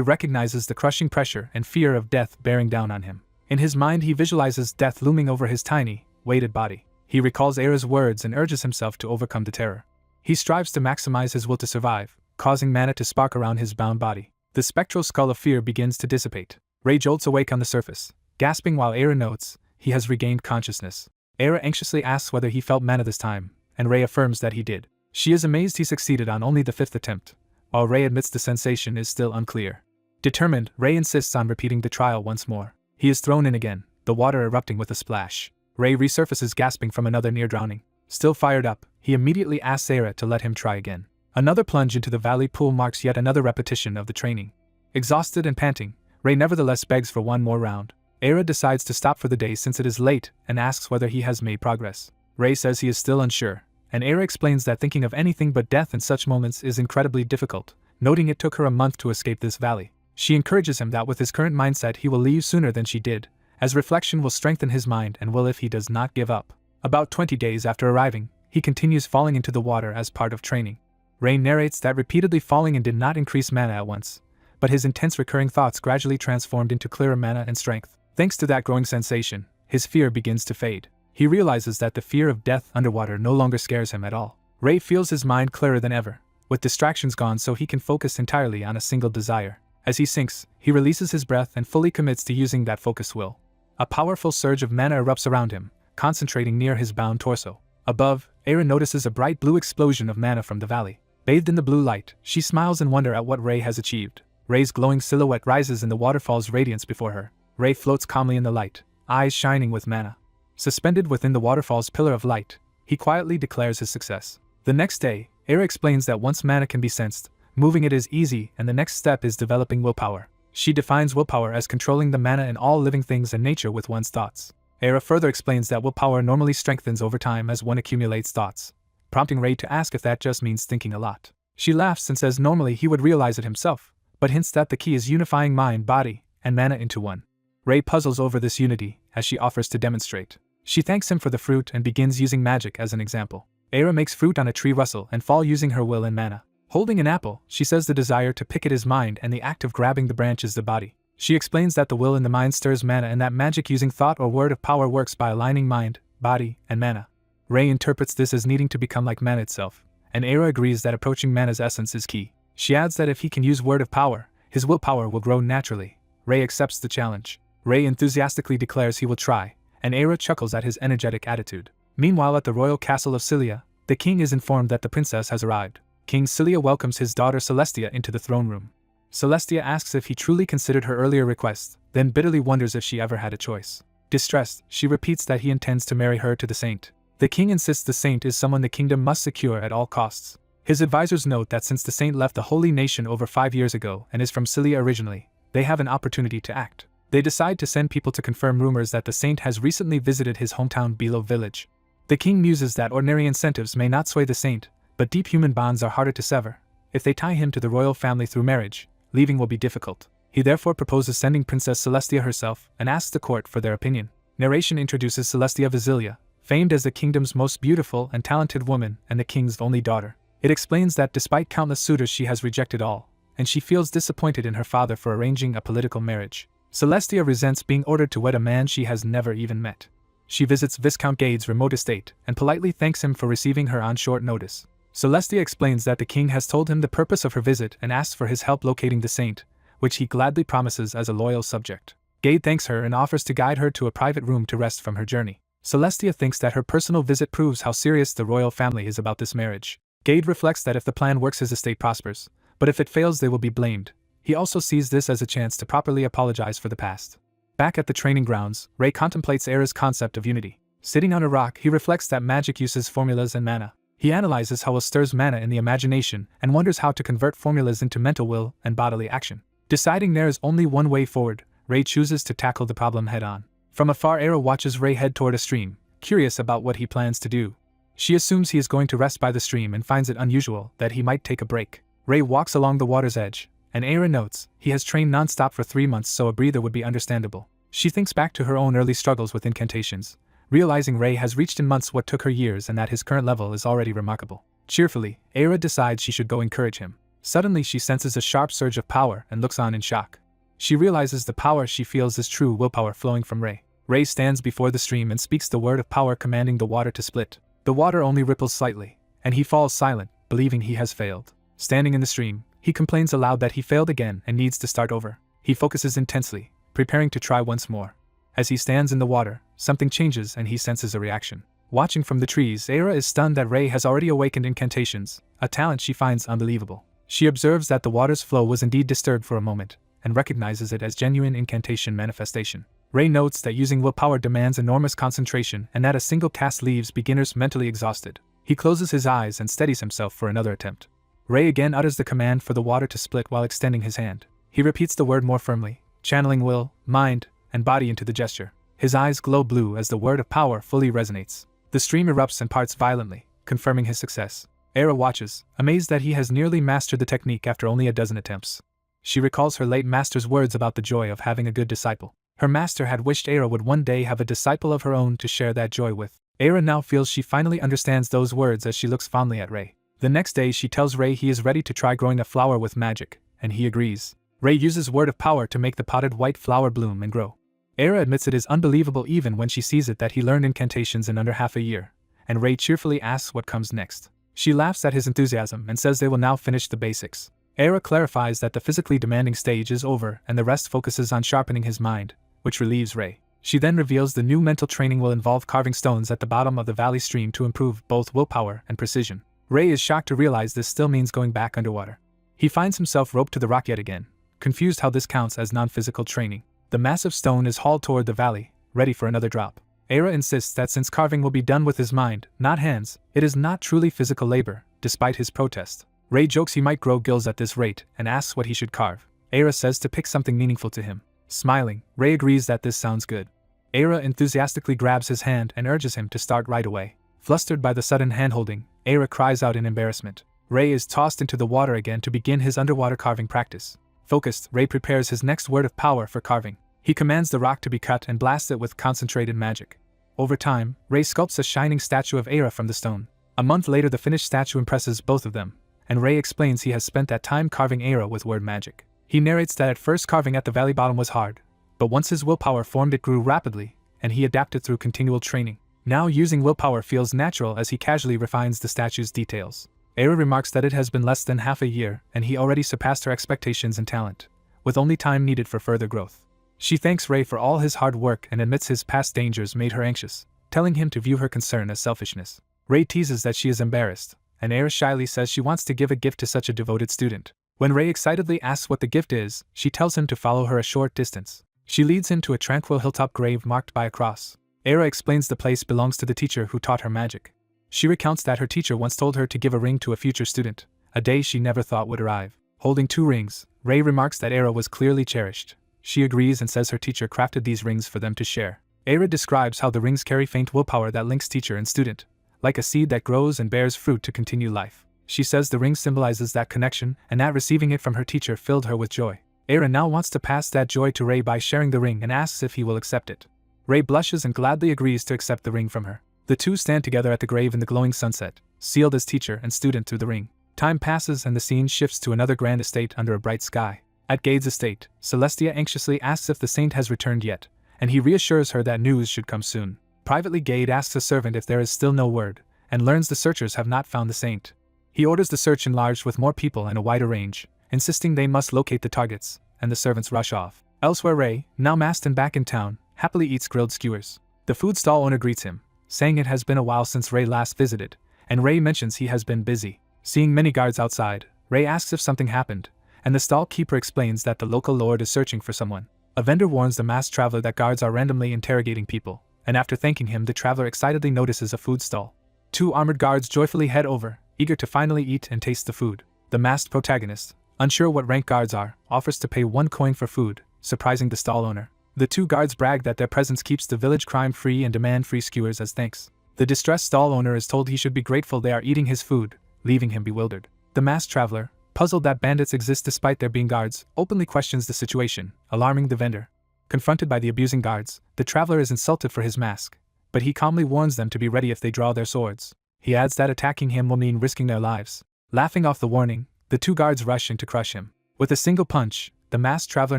S1: recognizes the crushing pressure and fear of death bearing down on him. In his mind he visualizes death looming over his tiny, weighted body. He recalls Era's words and urges himself to overcome the terror. He strives to maximize his will to survive, causing mana to spark around his bound body. The spectral skull of fear begins to dissipate. Ray jolts awake on the surface, gasping while Era notes he has regained consciousness. Era anxiously asks whether he felt mana this time, and Ray affirms that he did. She is amazed he succeeded on only the 5th attempt, while Ray admits the sensation is still unclear. Determined, Ray insists on repeating the trial once more. He is thrown in again, the water erupting with a splash. Ray resurfaces gasping from another near drowning. Still fired up, he immediately asks Era to let him try again. Another plunge into the valley pool marks yet another repetition of the training. Exhausted and panting, Ray nevertheless begs for one more round. Era decides to stop for the day since it is late and asks whether he has made progress. Ray says he is still unsure, and Era explains that thinking of anything but death in such moments is incredibly difficult, noting it took her a month to escape this valley. She encourages him that with his current mindset he will leave sooner than she did, as reflection will strengthen his mind and will if he does not give up. About 20 days after arriving, he continues falling into the water as part of training. Ray narrates that repeatedly falling in did not increase mana at once, but his intense recurring thoughts gradually transformed into clearer mana and strength. Thanks to that growing sensation, his fear begins to fade. He realizes that the fear of death underwater no longer scares him at all. Ray feels his mind clearer than ever, with distractions gone so he can focus entirely on a single desire. As he sinks, he releases his breath and fully commits to using that focused will. A powerful surge of mana erupts around him, concentrating near his bound torso. Above, Era notices a bright blue explosion of mana from the valley. Bathed in the blue light, she smiles in wonder at what Ray has achieved. Ray's glowing silhouette rises in the waterfall's radiance before her. Ray floats calmly in the light, eyes shining with mana. Suspended within the waterfall's pillar of light, he quietly declares his success. The next day, Era explains that once mana can be sensed, moving it is easy and the next step is developing willpower. She defines willpower as controlling the mana in all living things and nature with one's thoughts. Era further explains that willpower normally strengthens over time as one accumulates thoughts, prompting Ray to ask if that just means thinking a lot. She laughs and says normally he would realize it himself, but hints that the key is unifying mind, body, and mana into one. Ray puzzles over this unity as she offers to demonstrate. She thanks him for the fruit and begins using magic as an example. Era makes fruit on a tree rustle and fall using her will and mana. Holding an apple, she says the desire to pick it is mind and the act of grabbing the branch is the body. She explains that the will in the mind stirs mana and that magic using thought or word of power works by aligning mind, body, and mana. Ray interprets this as needing to become like mana itself, and Era agrees that approaching mana's essence is key. She adds that if he can use word of power, his willpower will grow naturally. Ray accepts the challenge. Ray enthusiastically declares he will try, and Era chuckles at his energetic attitude. Meanwhile at the royal castle of Cilia, the king is informed that the princess has arrived. King Cilia welcomes his daughter Celestia into the throne room. Celestia asks if he truly considered her earlier request, then bitterly wonders if she ever had a choice. Distressed, she repeats that he intends to marry her to the saint. The king insists the saint is someone the kingdom must secure at all costs. His advisors note that since the saint left the holy nation over 5 years ago and is from Cilia originally, they have an opportunity to act. They decide to send people to confirm rumors that the saint has recently visited his hometown Bilo village. The king muses that ordinary incentives may not sway the saint, but deep human bonds are harder to sever. If they tie him to the royal family through marriage, leaving will be difficult. He therefore proposes sending Princess Celestia herself and asks the court for their opinion. Narration introduces Celestia Vasilia, famed as the kingdom's most beautiful and talented woman and the king's only daughter. It explains that despite countless suitors she has rejected all, and she feels disappointed in her father for arranging a political marriage. Celestia resents being ordered to wed a man she has never even met. She visits Viscount Gade's remote estate and politely thanks him for receiving her on short notice. Celestia explains that the king has told him the purpose of her visit and asks for his help locating the saint, which he gladly promises as a loyal subject. Gade thanks her and offers to guide her to a private room to rest from her journey. Celestia thinks that her personal visit proves how serious the royal family is about this marriage. Gade reflects that if the plan works his estate prospers, but if it fails they will be blamed. He also sees this as a chance to properly apologize for the past. Back at the training grounds, Ray contemplates Era's concept of unity. Sitting on a rock, he reflects that magic uses formulas and mana. He analyzes how it stirs mana in the imagination and wonders how to convert formulas into mental will and bodily action. Deciding there is only one way forward, Ray chooses to tackle the problem head-on. From afar, Era watches Ray head toward a stream, curious about what he plans to do. She assumes he is going to rest by the stream and finds it unusual that he might take a break. Ray walks along the water's edge, and Era notes he has trained non-stop for 3 months, so a breather would be understandable. She thinks back to her own early struggles with incantations, realizing Ray has reached in months what took her years and that his current level is already remarkable. Cheerfully, Era decides she should go encourage him. Suddenly she senses a sharp surge of power and looks on in shock. She realizes the power she feels is true willpower flowing from Ray. Ray stands before the stream and speaks the word of power, commanding the water to split. The water only ripples slightly, and he falls silent, believing he has failed. Standing in the stream, he complains aloud that he failed again and needs to start over. He focuses intensely, preparing to try once more. As he stands in the water, something changes and he senses a reaction. Watching from the trees, Era is stunned that Ray has already awakened incantations, a talent she finds unbelievable. She observes that the water's flow was indeed disturbed for a moment, and recognizes it as genuine incantation manifestation. Ray notes that using willpower demands enormous concentration and that a single cast leaves beginners mentally exhausted. He closes his eyes and steadies himself for another attempt. Ray again utters the command for the water to split while extending his hand. He repeats the word more firmly, channeling will, mind, and body into the gesture. His eyes glow blue as the word of power fully resonates. The stream erupts and parts violently, confirming his success. Era watches, amazed that he has nearly mastered the technique after only a dozen attempts. She recalls her late master's words about the joy of having a good disciple. Her master had wished Era would one day have a disciple of her own to share that joy with. Era now feels she finally understands those words as she looks fondly at Ray. The next day she tells Ray he is ready to try growing a flower with magic, and he agrees. Ray uses word of power to make the potted white flower bloom and grow. Era admits it is unbelievable even when she sees it that he learned incantations in under half a year, and Ray cheerfully asks what comes next. She laughs at his enthusiasm and says they will now finish the basics. Era clarifies that the physically demanding stage is over and the rest focuses on sharpening his mind, which relieves Ray. She then reveals the new mental training will involve carving stones at the bottom of the valley stream to improve both willpower and precision. Ray is shocked to realize this still means going back underwater. He finds himself roped to the rock yet again, confused how this counts as non-physical training. The massive stone is hauled toward the valley, ready for another drop. Era insists that since carving will be done with his mind, not hands, it is not truly physical labor, despite his protest. Ray jokes he might grow gills at this rate and asks what he should carve. Era says to pick something meaningful to him. Smiling, Ray agrees that this sounds good. Era enthusiastically grabs his hand and urges him to start right away. Flustered by the sudden handholding, Era cries out in embarrassment. Ray is tossed into the water again to begin his underwater carving practice. Focused, Ray prepares his next word of power for carving. He commands the rock to be cut and blasts it with concentrated magic. Over time, Ray sculpts a shining statue of Era from the stone. A month later the finished statue impresses both of them, and Ray explains he has spent that time carving Era with word magic. He narrates that at first carving at the valley bottom was hard, but once his willpower formed it grew rapidly, and he adapted through continual training. Now using willpower feels natural as he casually refines the statue's details. Era remarks that it has been less than half a year and he already surpassed her expectations in talent, with only time needed for further growth. She thanks Ray for all his hard work and admits his past dangers made her anxious, telling him to view her concern as selfishness. Ray teases that she is embarrassed, and Era shyly says she wants to give a gift to such a devoted student. When Ray excitedly asks what the gift is, she tells him to follow her a short distance. She leads him to a tranquil hilltop grave marked by a cross. Era explains the place belongs to the teacher who taught her magic. She recounts that her teacher once told her to give a ring to a future student, a day she never thought would arrive. Holding 2 rings, Rei remarks that Era was clearly cherished. She agrees and says her teacher crafted these rings for them to share. Era describes how the rings carry faint willpower that links teacher and student, like a seed that grows and bears fruit to continue life. She says the ring symbolizes that connection and that receiving it from her teacher filled her with joy. Era now wants to pass that joy to Rei by sharing the ring and asks if he will accept it. Rei blushes and gladly agrees to accept the ring from her. The two stand together at the grave in the glowing sunset, sealed as teacher and student through the ring. Time passes and the scene shifts to another grand estate under a bright sky. At Gade's estate, Celestia anxiously asks if the saint has returned yet, and he reassures her that news should come soon. Privately, Gade asks a servant if there is still no word, and learns the searchers have not found the saint. He orders the search enlarged with more people and a wider range, insisting they must locate the targets, and the servants rush off. Elsewhere, Rei, now masked and back in town, happily eats grilled skewers. The food stall owner greets him, saying it has been a while since Rei last visited, and Rei mentions he has been busy. Seeing many guards outside, Rei asks if something happened, and the stall keeper explains that the local lord is searching for someone. A vendor warns the masked traveler that guards are randomly interrogating people, and after thanking him, the traveler excitedly notices a food stall. 2 armored guards joyfully head over, eager to finally eat and taste the food. The masked protagonist, unsure what rank guards are, offers to pay 1 coin for food, surprising the stall owner. The 2 guards brag that their presence keeps the village crime-free and demand free skewers as thanks. The distressed stall owner is told he should be grateful they are eating his food, leaving him bewildered. The masked traveler, puzzled that bandits exist despite there being guards, openly questions the situation, alarming the vendor. Confronted by the abusing guards, the traveler is insulted for his mask, but he calmly warns them to be ready if they draw their swords. He adds that attacking him will mean risking their lives. Laughing off the warning, the 2 guards rush in to crush him. With a single punch, the masked traveler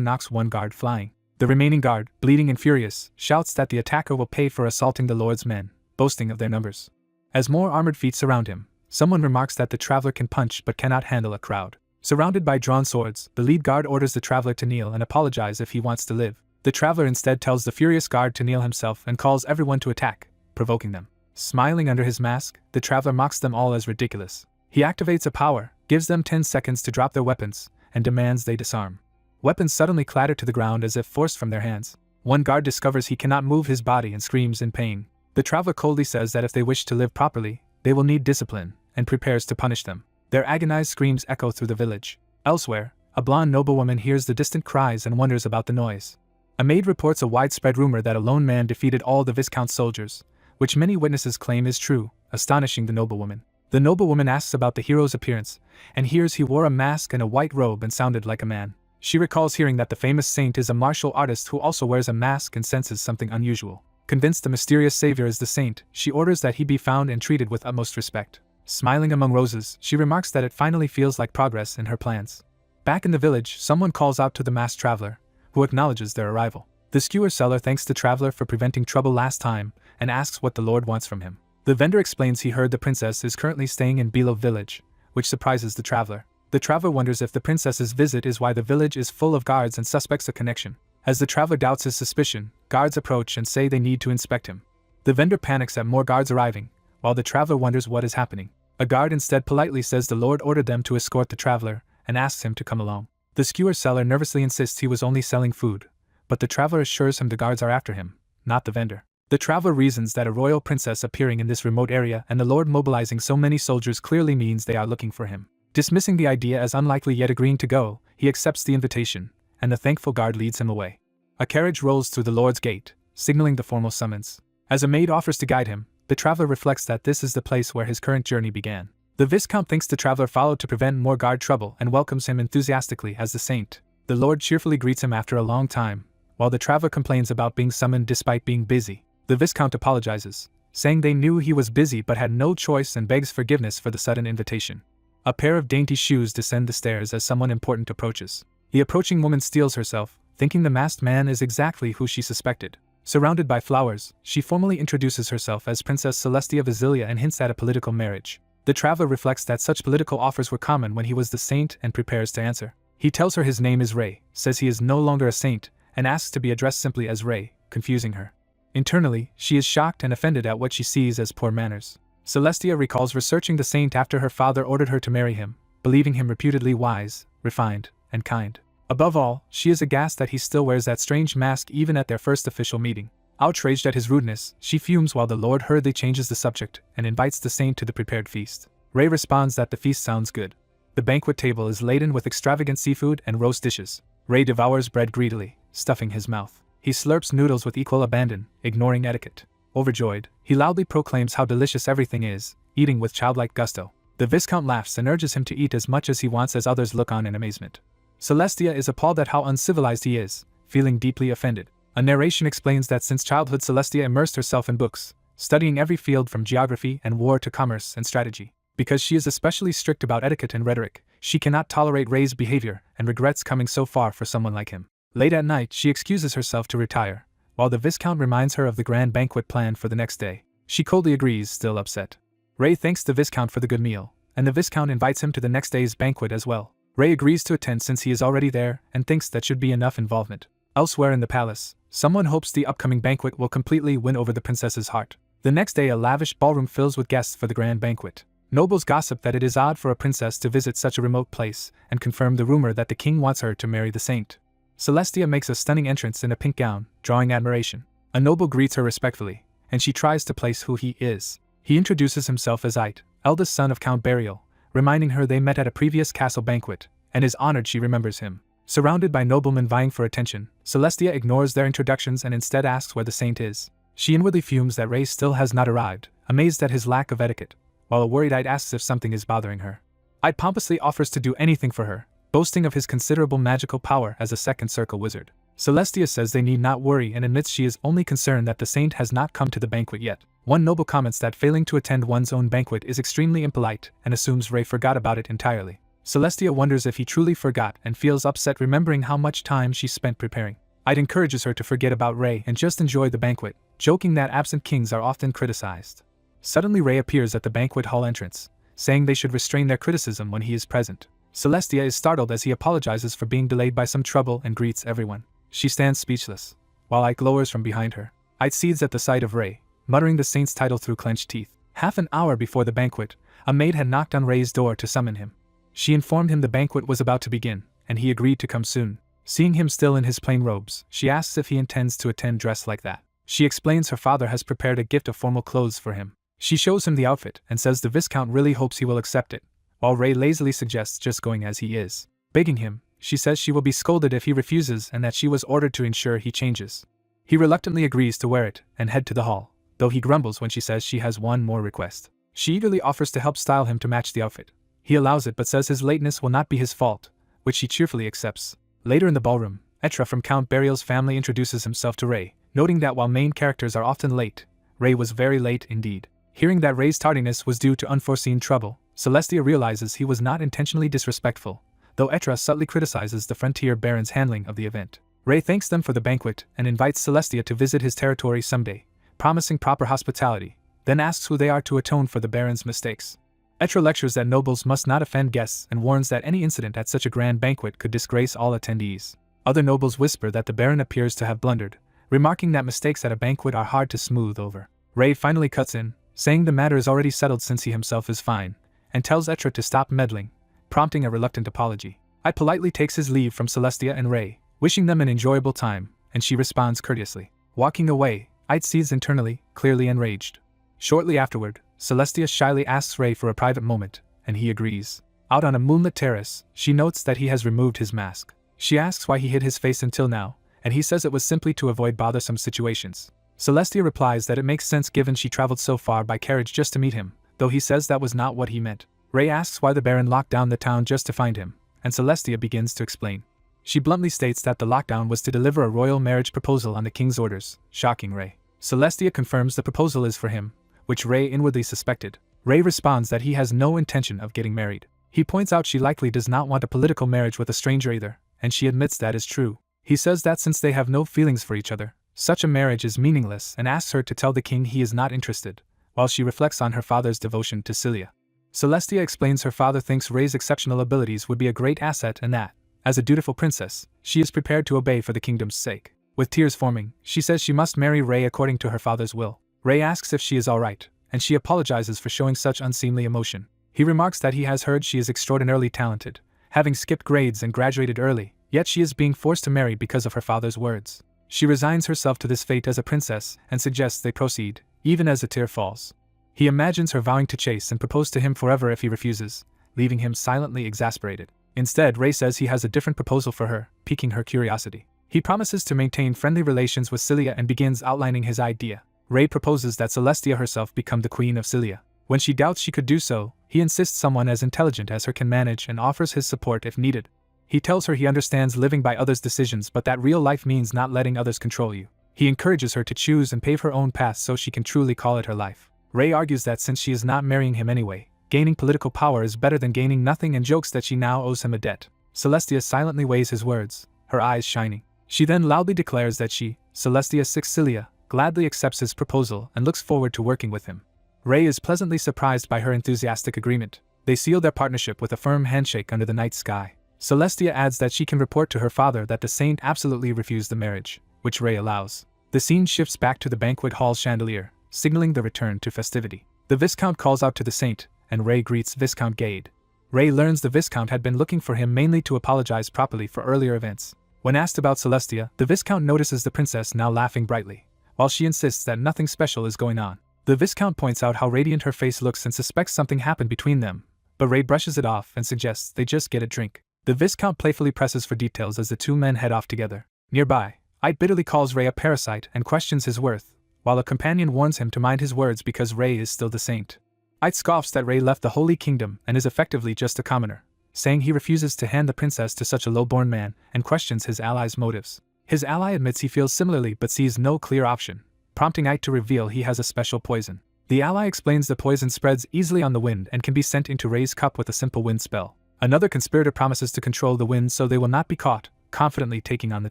S1: knocks 1 guard flying. The remaining guard, bleeding and furious, shouts that the attacker will pay for assaulting the lord's men, boasting of their numbers. As more armored feet surround him, someone remarks that the traveler can punch but cannot handle a crowd. Surrounded by drawn swords, the lead guard orders the traveler to kneel and apologize if he wants to live. The traveler instead tells the furious guard to kneel himself and calls everyone to attack, provoking them. Smiling under his mask, the traveler mocks them all as ridiculous. He activates a power, gives them 10 seconds to drop their weapons, and demands they disarm. Weapons suddenly clatter to the ground as if forced from their hands. 1 guard discovers he cannot move his body and screams in pain. The traveler coldly says that if they wish to live properly, they will need discipline, and prepares to punish them. Their agonized screams echo through the village. Elsewhere, a blonde noblewoman hears the distant cries and wonders about the noise. A maid reports a widespread rumor that a lone man defeated all the Viscount's soldiers, which many witnesses claim is true, astonishing the noblewoman. The noblewoman asks about the hero's appearance, and hears he wore a mask and a white robe and sounded like a man. She recalls hearing that the famous saint is a martial artist who also wears a mask and senses something unusual. Convinced the mysterious savior is the saint, she orders that he be found and treated with utmost respect. Smiling among roses, she remarks that it finally feels like progress in her plans. Back in the village, someone calls out to the masked traveler, who acknowledges their arrival. The skewer seller thanks the traveler for preventing trouble last time, and asks what the lord wants from him. The vendor explains he heard the princess is currently staying in Bilo village, which surprises the traveler. The traveler wonders if the princess's visit is why the village is full of guards and suspects a connection. As the traveler doubts his suspicion, guards approach and say they need to inspect him. The vendor panics at more guards arriving, while the traveler wonders what is happening. A guard instead politely says the lord ordered them to escort the traveler, and asks him to come along. The skewer seller nervously insists he was only selling food, but the traveler assures him the guards are after him, not the vendor. The traveler reasons that a royal princess appearing in this remote area and the lord mobilizing so many soldiers clearly means they are looking for him. Dismissing the idea as unlikely yet agreeing to go, he accepts the invitation, and the thankful guard leads him away. A carriage rolls through the lord's gate, signaling the formal summons. As a maid offers to guide him, the traveler reflects that this is the place where his current journey began. The Viscount thinks the traveler followed to prevent more guard trouble and welcomes him enthusiastically as the saint. The lord cheerfully greets him after a long time, while the traveler complains about being summoned despite being busy. The Viscount apologizes, saying they knew he was busy but had no choice, and begs forgiveness for the sudden invitation. A pair of dainty shoes descend the stairs as someone important approaches. The approaching woman steels herself, thinking the masked man is exactly who she suspected. Surrounded by flowers, she formally introduces herself as Princess Celestia Vasilia and hints at a political marriage. The traveler reflects that such political offers were common when he was the saint and prepares to answer. He tells her his name is Rei, says he is no longer a saint, and asks to be addressed simply as Rei, confusing her. Internally, she is shocked and offended at what she sees as poor manners. Celestia recalls researching the saint after her father ordered her to marry him, believing him reputedly wise, refined, and kind. Above all, she is aghast that he still wears that strange mask even at their first official meeting. Outraged at his rudeness, she fumes while the Lord hurriedly changes the subject and invites the saint to the prepared feast. Ray responds that the feast sounds good. The banquet table is laden with extravagant seafood and roast dishes. Ray devours bread greedily, stuffing his mouth. He slurps noodles with equal abandon, ignoring etiquette. Overjoyed, he loudly proclaims how delicious everything is, eating with childlike gusto. The Viscount laughs and urges him to eat as much as he wants as others look on in amazement. Celestia is appalled at how uncivilized he is, feeling deeply offended. A narration explains that since childhood Celestia immersed herself in books, studying every field from geography and war to commerce and strategy. Because she is especially strict about etiquette and rhetoric, she cannot tolerate Ray's behavior and regrets coming so far for someone like him. Late at night, she excuses herself to retire, while the Viscount reminds her of the grand banquet planned for the next day. She coldly agrees, still upset. Ray thanks the Viscount for the good meal, and the Viscount invites him to the next day's banquet as well. Ray agrees to attend since he is already there and thinks that should be enough involvement. Elsewhere in the palace, someone hopes the upcoming banquet will completely win over the princess's heart. The next day, a lavish ballroom fills with guests for the grand banquet. Nobles gossip that it is odd for a princess to visit such a remote place and confirm the rumor that the king wants her to marry the saint. Celestia makes a stunning entrance in a pink gown, drawing admiration. A noble greets her respectfully, and she tries to place who he is. He introduces himself as Ite, eldest son of Count Burial, reminding her they met at a previous castle banquet, and is honored she remembers him. Surrounded by noblemen vying for attention, Celestia ignores their introductions and instead asks where the saint is. She inwardly fumes that Ray still has not arrived, amazed at his lack of etiquette, while a worried Ite asks if something is bothering her. Ite pompously offers to do anything for her, boasting of his considerable magical power as a second circle wizard. Celestia says they need not worry and admits she is only concerned that the saint has not come to the banquet yet. One noble comments that failing to attend one's own banquet is extremely impolite and assumes Ray forgot about it entirely. Celestia wonders if he truly forgot and feels upset remembering how much time she spent preparing. Ite encourages her to forget about Ray and just enjoy the banquet, joking that absent kings are often criticized. Suddenly Ray appears at the banquet hall entrance, saying they should restrain their criticism when he is present. Celestia is startled as he apologizes for being delayed by some trouble and greets everyone. She stands speechless, while Ite glowers from behind her. Ite seethes at the sight of Ray, muttering the saint's title through clenched teeth. Half an hour before the banquet, a maid had knocked on Ray's door to summon him. She informed him the banquet was about to begin, and he agreed to come soon. Seeing him still in his plain robes, she asks if he intends to attend dressed like that. She explains her father has prepared a gift of formal clothes for him. She shows him the outfit and says the Viscount really hopes he will accept it, while Ray lazily suggests just going as he is. Begging him, she says she will be scolded if he refuses and that she was ordered to ensure he changes. He reluctantly agrees to wear it and head to the hall, though he grumbles when she says she has one more request. She eagerly offers to help style him to match the outfit. He allows it but says his lateness will not be his fault, which she cheerfully accepts. Later in the ballroom, Etra from Count Burial's family introduces himself to Ray, noting that while main characters are often late, Ray was very late indeed. Hearing that Ray's tardiness was due to unforeseen trouble, Celestia realizes he was not intentionally disrespectful, though Etra subtly criticizes the frontier baron's handling of the event. Ray thanks them for the banquet and invites Celestia to visit his territory someday, promising proper hospitality, then asks who they are to atone for the baron's mistakes. Etra lectures that nobles must not offend guests and warns that any incident at such a grand banquet could disgrace all attendees. Other nobles whisper that the baron appears to have blundered, remarking that mistakes at a banquet are hard to smooth over. Ray finally cuts in, saying the matter is already settled since he himself is fine, and tells Etra to stop meddling, prompting a reluctant apology. Ite politely takes his leave from Celestia and Ray, wishing them an enjoyable time, and she responds courteously. Walking away, Ite seethes internally, clearly enraged. Shortly afterward, Celestia shyly asks Ray for a private moment, and he agrees. Out on a moonlit terrace, she notes that he has removed his mask. She asks why he hid his face until now, and he says it was simply to avoid bothersome situations. Celestia replies that it makes sense given she traveled so far by carriage just to meet him, though he says that was not what he meant. Ray asks why the Baron locked down the town just to find him, and Celestia begins to explain. She bluntly states that the lockdown was to deliver a royal marriage proposal on the king's orders, shocking Ray. Celestia confirms the proposal is for him, which Ray inwardly suspected. Ray responds that he has no intention of getting married. He points out she likely does not want a political marriage with a stranger either, and she admits that is true. He says that since they have no feelings for each other, such a marriage is meaningless and asks her to tell the king he is not interested, while she reflects on her father's devotion to Celia. Celestia explains her father thinks Ray's exceptional abilities would be a great asset and that, as a dutiful princess, she is prepared to obey for the kingdom's sake. With tears forming, she says she must marry Ray according to her father's will. Ray asks if she is alright, and she apologizes for showing such unseemly emotion. He remarks that he has heard she is extraordinarily talented, having skipped grades and graduated early, yet she is being forced to marry because of her father's words. She resigns herself to this fate as a princess and suggests they proceed, even as a tear falls. He imagines her vowing to chase and propose to him forever if he refuses, leaving him silently exasperated. Instead, Ray says he has a different proposal for her, piquing her curiosity. He promises to maintain friendly relations with Cilia and begins outlining his idea. Ray proposes that Celestia herself become the queen of Cilia. When she doubts she could do so, he insists someone as intelligent as her can manage and offers his support if needed. He tells her he understands living by others' decisions but that real life means not letting others control you. He encourages her to choose and pave her own path so she can truly call it her life. Ray argues that since she is not marrying him anyway, gaining political power is better than gaining nothing and jokes that she now owes him a debt. Celestia silently weighs his words, her eyes shining. She then loudly declares that she, Celestia Cilia, gladly accepts his proposal and looks forward to working with him. Ray is pleasantly surprised by her enthusiastic agreement. They seal their partnership with a firm handshake under the night sky. Celestia adds that she can report to her father that the saint absolutely refused the marriage, which Ray allows. The scene shifts back to the banquet hall's chandelier, signaling the return to festivity. The Viscount calls out to the saint, and Ray greets Viscount Gade. Ray learns the Viscount had been looking for him mainly to apologize properly for earlier events. When asked about Celestia, the Viscount notices the princess now laughing brightly, while she insists that nothing special is going on. The Viscount points out how radiant her face looks and suspects something happened between them, but Ray brushes it off and suggests they just get a drink. The Viscount playfully presses for details as the two men head off together. Nearby, Ite bitterly calls Ray a parasite and questions his worth, while a companion warns him to mind his words because Ray is still the saint. Ite scoffs that Ray left the Holy Kingdom and is effectively just a commoner, saying he refuses to hand the princess to such a low-born man and questions his ally's motives. His ally admits he feels similarly but sees no clear option, prompting Ite to reveal he has a special poison. The ally explains the poison spreads easily on the wind and can be sent into Ray's cup with a simple wind spell. Another conspirator promises to control the wind so they will not be caught, confidently taking on the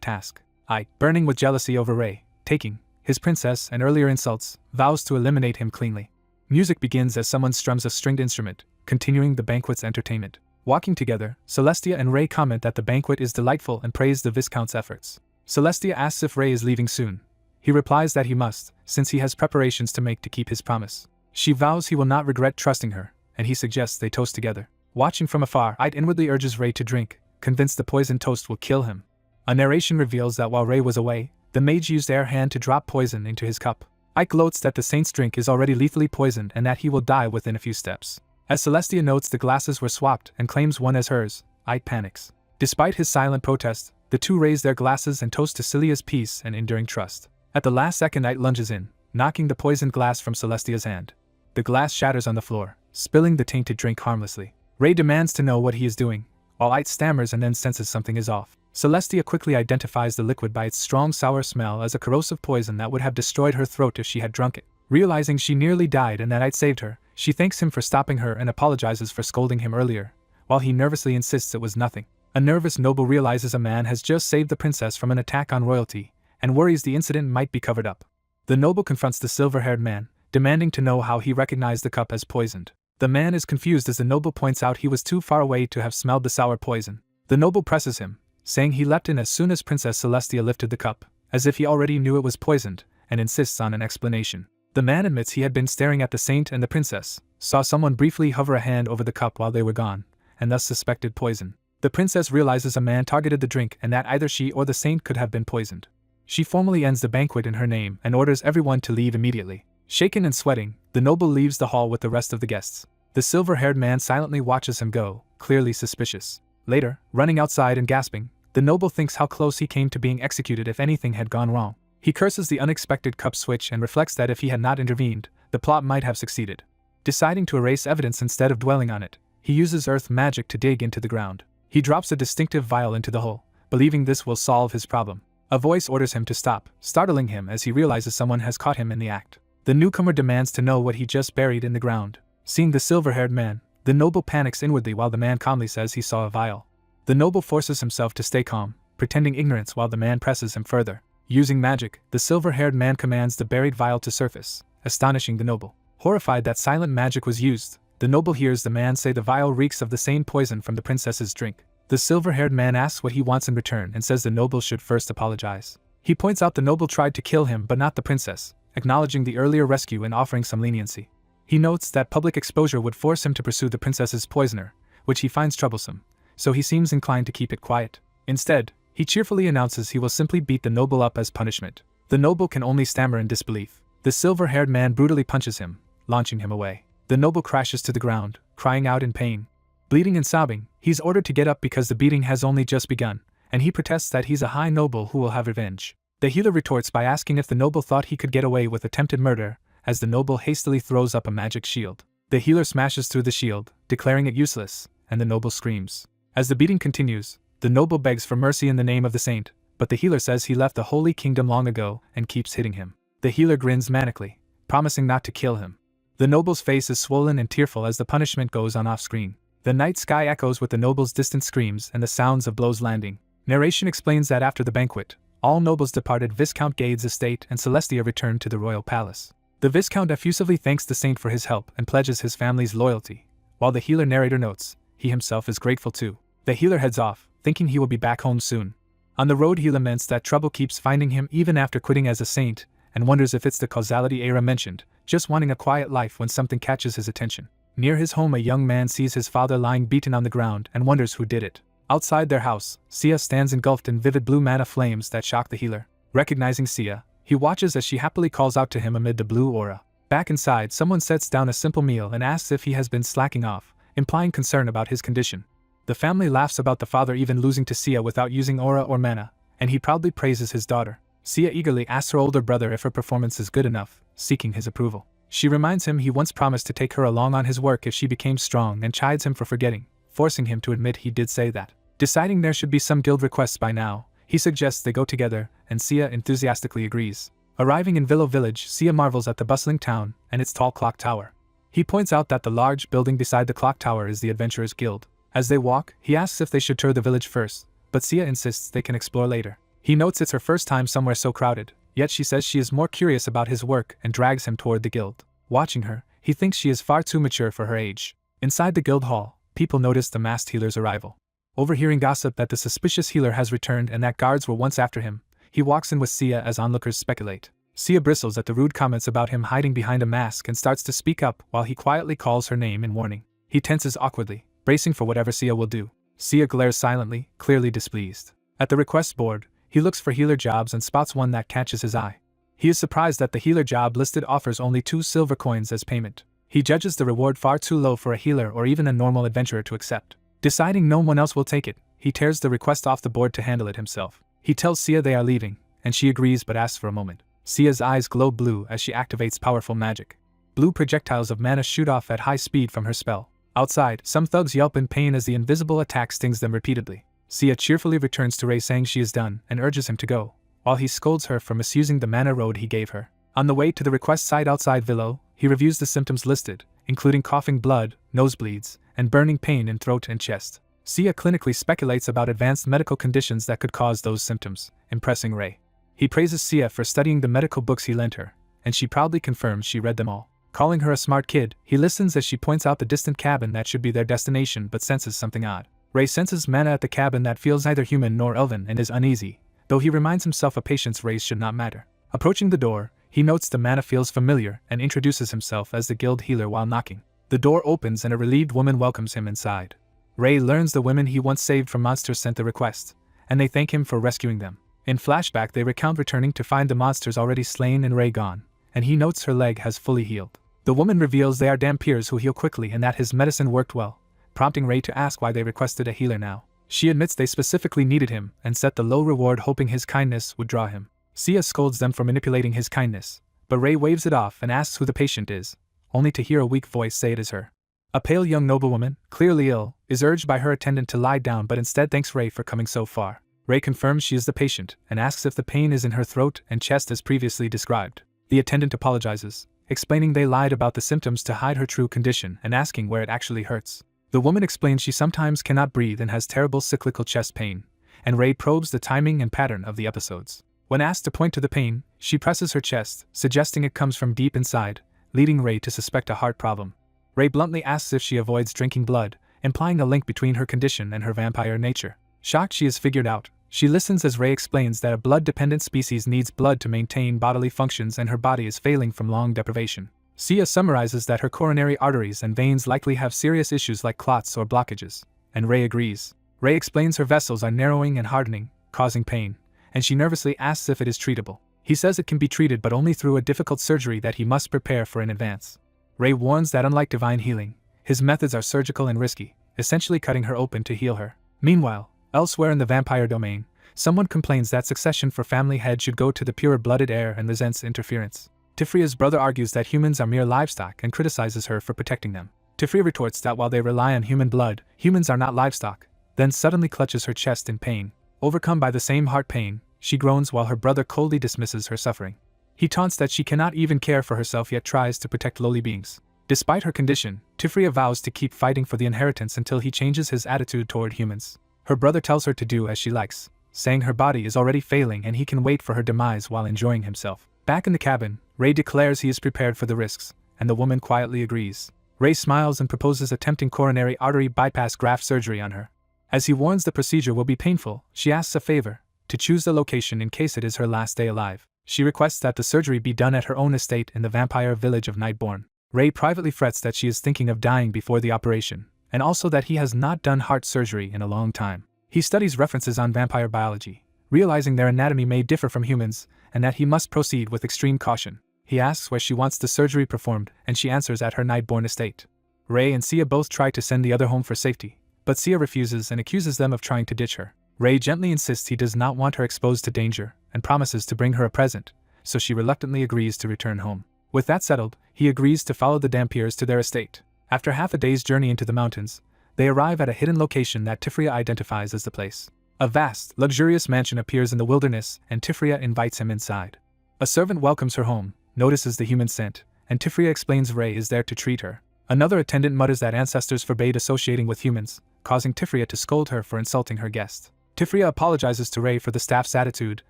S1: task. Ite, burning with jealousy over Ray, taking his princess and earlier insults, vows to eliminate him cleanly. Music begins as someone strums a stringed instrument, continuing the banquet's entertainment. Walking together, Celestia and Ray comment that the banquet is delightful and praise the Viscount's efforts. Celestia asks if Ray is leaving soon. He replies that he must, since he has preparations to make to keep his promise. She vows he will not regret trusting her, and he suggests they toast together. Watching from afar, Ite inwardly urges Ray to drink, convinced the poison toast will kill him. A narration reveals that while Ray was away, the mage used their hand to drop poison into his cup. Ike gloats that the saint's drink is already lethally poisoned and that he will die within a few steps. As Celestia notes the glasses were swapped and claims one as hers, Ite panics. Despite his silent protest, the two raise their glasses and toast to Cilia's peace and enduring trust. At the last second, Ite lunges in, knocking the poisoned glass from Celestia's hand. The glass shatters on the floor, spilling the tainted drink harmlessly. Ray demands to know what he is doing, while Ite stammers and then senses something is off. Celestia quickly identifies the liquid by its strong sour smell as a corrosive poison that would have destroyed her throat if she had drunk it. Realizing she nearly died and that Ite saved her, she thanks him for stopping her and apologizes for scolding him earlier, while he nervously insists it was nothing. A nervous noble realizes a man has just saved the princess from an attack on royalty, and worries the incident might be covered up. The noble confronts the silver-haired man, demanding to know how he recognized the cup as poisoned. The man is confused as the noble points out he was too far away to have smelled the sour poison. The noble presses him, saying he leapt in as soon as Princess Celestia lifted the cup, as if he already knew it was poisoned, and insists on an explanation. The man admits he had been staring at the saint and the princess, saw someone briefly hover a hand over the cup while they were gone, and thus suspected poison. The princess realizes a man targeted the drink and that either she or the saint could have been poisoned. She formally ends the banquet in her name and orders everyone to leave immediately. Shaken and sweating, the noble leaves the hall with the rest of the guests. The silver-haired man silently watches him go, clearly suspicious. Later, running outside and gasping, the noble thinks how close he came to being executed if anything had gone wrong. He curses the unexpected cup switch and reflects that if he had not intervened, the plot might have succeeded. Deciding to erase evidence instead of dwelling on it, he uses earth magic to dig into the ground. He drops a distinctive vial into the hole, believing this will solve his problem. A voice orders him to stop, startling him as he realizes someone has caught him in the act. The newcomer demands to know what he just buried in the ground. Seeing the silver-haired man, the noble panics inwardly while the man calmly says he saw a vial. The noble forces himself to stay calm, pretending ignorance while the man presses him further. Using magic, the silver-haired man commands the buried vial to surface, astonishing the noble. Horrified that silent magic was used, the noble hears the man say the vial reeks of the same poison from the princess's drink. The silver-haired man asks what he wants in return and says the noble should first apologize. He points out the noble tried to kill him but not the princess, acknowledging the earlier rescue and offering some leniency. He notes that public exposure would force him to pursue the princess's poisoner, which he finds troublesome, so he seems inclined to keep it quiet. Instead, He cheerfully announces he will simply beat the noble up as punishment. The noble can only stammer in disbelief. The silver-haired man brutally punches him, launching him away. The noble crashes to the ground, crying out in pain. Bleeding and sobbing, he's ordered to get up because the beating has only just begun, and he protests that he's a high noble who will have revenge. The healer retorts by asking if the noble thought he could get away with attempted murder, as the noble hastily throws up a magic shield. The healer smashes through the shield, declaring it useless, and the noble screams. As the beating continues, the noble begs for mercy in the name of the saint, but the healer says he left the Holy Kingdom long ago and keeps hitting him. The healer grins manically, promising not to kill him. The noble's face is swollen and tearful as the punishment goes on off-screen. The night sky echoes with the noble's distant screams and the sounds of blows landing. Narration explains that after the banquet, all nobles departed Viscount Gade's estate and Celestia returned to the royal palace. The Viscount effusively thanks the saint for his help and pledges his family's loyalty, while the healer narrator notes, he himself is grateful too. The healer heads off, thinking he will be back home soon. On the road he laments that trouble keeps finding him even after quitting as a saint, and wonders if it's the causality era mentioned, just wanting a quiet life when something catches his attention. Near his home a young man sees his father lying beaten on the ground and wonders who did it. Outside their house, Sia stands engulfed in vivid blue mana flames that shock the healer. Recognizing Sia, he watches as she happily calls out to him amid the blue aura. Back inside, someone sets down a simple meal and asks if he has been slacking off, implying concern about his condition. The family laughs about the father even losing to Sia without using aura or mana, and he proudly praises his daughter. Sia eagerly asks her older brother if her performance is good enough, seeking his approval. She reminds him he once promised to take her along on his work if she became strong and chides him for forgetting, forcing him to admit he did say that. Deciding there should be some guild requests by now, he suggests they go together, and Sia enthusiastically agrees. Arriving in Willow Village, Sia marvels at the bustling town and its tall clock tower. He points out that the large building beside the clock tower is the Adventurers Guild. As they walk, he asks if they should tour the village first, but Sia insists they can explore later. He notes it's her first time somewhere so crowded, yet she says she is more curious about his work and drags him toward the guild. Watching her, he thinks she is far too mature for her age. Inside the guild hall, people notice the masked healer's arrival. Overhearing gossip that the suspicious healer has returned and that guards were once after him, he walks in with Sia as onlookers speculate. Sia bristles at the rude comments about him hiding behind a mask and starts to speak up while he quietly calls her name in warning. He tenses awkwardly, bracing for whatever Sia will do. Sia glares silently, clearly displeased. At the request board, he looks for healer jobs and spots one that catches his eye. He is surprised that the healer job listed offers only 2 silver coins as payment. He judges the reward far too low for a healer or even a normal adventurer to accept. Deciding no one else will take it, he tears the request off the board to handle it himself. He tells Sia they are leaving, and she agrees but asks for a moment. Sia's eyes glow blue as she activates powerful magic. Blue projectiles of mana shoot off at high speed from her spell. Outside, some thugs yelp in pain as the invisible attack stings them repeatedly. Sia cheerfully returns to Ray saying she is done and urges him to go, while he scolds her for misusing the mana road he gave her. On the way to the request site outside Willow, he reviews the symptoms listed, including coughing blood, nosebleeds, and burning pain in throat and chest. Sia clinically speculates about advanced medical conditions that could cause those symptoms, impressing Ray. He praises Sia for studying the medical books he lent her, and she proudly confirms she read them all. Calling her a smart kid, he listens as she points out the distant cabin that should be their destination but senses something odd. Ray senses mana at the cabin that feels neither human nor elven and is uneasy, though he reminds himself a patient's race should not matter. Approaching the door, he notes the mana feels familiar and introduces himself as the guild healer while knocking. The door opens and a relieved woman welcomes him inside. Ray learns the women he once saved from monsters sent the request, and they thank him for rescuing them. In flashback they recount returning to find the monsters already slain and Ray gone, and he notes her leg has fully healed. The woman reveals they are Dampiers who heal quickly and that his medicine worked well, prompting Ray to ask why they requested a healer now. She admits they specifically needed him and set the low reward hoping his kindness would draw him. Sia scolds them for manipulating his kindness, but Ray waves it off and asks who the patient is, only to hear a weak voice say it is her. A pale young noblewoman, clearly ill, is urged by her attendant to lie down but instead thanks Ray for coming so far. Ray confirms she is the patient and asks if the pain is in her throat and chest as previously described. The attendant apologizes, explaining they lied about the symptoms to hide her true condition and asking where it actually hurts. The woman explains she sometimes cannot breathe and has terrible cyclical chest pain, and Ray probes the timing and pattern of the episodes. When asked to point to the pain, she presses her chest, suggesting it comes from deep inside, leading Ray to suspect a heart problem. Ray bluntly asks if she avoids drinking blood, implying a link between her condition and her vampire nature. Shocked she has figured out, she listens as Ray explains that a blood-dependent species needs blood to maintain bodily functions and her body is failing from long deprivation. Sia summarizes that her coronary arteries and veins likely have serious issues like clots or blockages, and Ray agrees. Ray explains her vessels are narrowing and hardening, causing pain, and she nervously asks if it is treatable. He says it can be treated but only through a difficult surgery that he must prepare for in advance. Ray warns that unlike divine healing, his methods are surgical and risky, essentially cutting her open to heal her. Meanwhile, elsewhere in the vampire domain, someone complains that succession for family head should go to the pure-blooded heir and resents interference. Tifria's brother argues that humans are mere livestock and criticizes her for protecting them. Tifria retorts that while they rely on human blood, humans are not livestock, then suddenly clutches her chest in pain. Overcome by the same heart pain, she groans while her brother coldly dismisses her suffering. He taunts that she cannot even care for herself yet tries to protect lowly beings. Despite her condition, Tifria vows to keep fighting for the inheritance until he changes his attitude toward humans. Her brother tells her to do as she likes, saying her body is already failing and he can wait for her demise while enjoying himself. Back in the cabin, Ray declares he is prepared for the risks, and the woman quietly agrees. Ray smiles and proposes attempting coronary artery bypass graft surgery on her. As he warns the procedure will be painful, she asks a favor, to choose the location in case it is her last day alive. She requests that the surgery be done at her own estate in the vampire village of Nightborn. Ray privately frets that she is thinking of dying before the operation, and also that he has not done heart surgery in a long time. He studies references on vampire biology, realizing their anatomy may differ from humans, and that he must proceed with extreme caution. He asks where she wants the surgery performed, and she answers at her Nightborn estate. Ray and Sia both try to send the other home for safety, but Sia refuses and accuses them of trying to ditch her. Ray gently insists he does not want her exposed to danger, and promises to bring her a present, so she reluctantly agrees to return home. With that settled, he agrees to follow the Dampiers to their estate. After half a day's journey into the mountains, they arrive at a hidden location that Tifria identifies as the place. A vast, luxurious mansion appears in the wilderness, and Tifria invites him inside. A servant welcomes her home, notices the human scent, and Tifria explains Ray is there to treat her. Another attendant mutters that ancestors forbade associating with humans, causing Tifria to scold her for insulting her guest. Tifria apologizes to Ray for the staff's attitude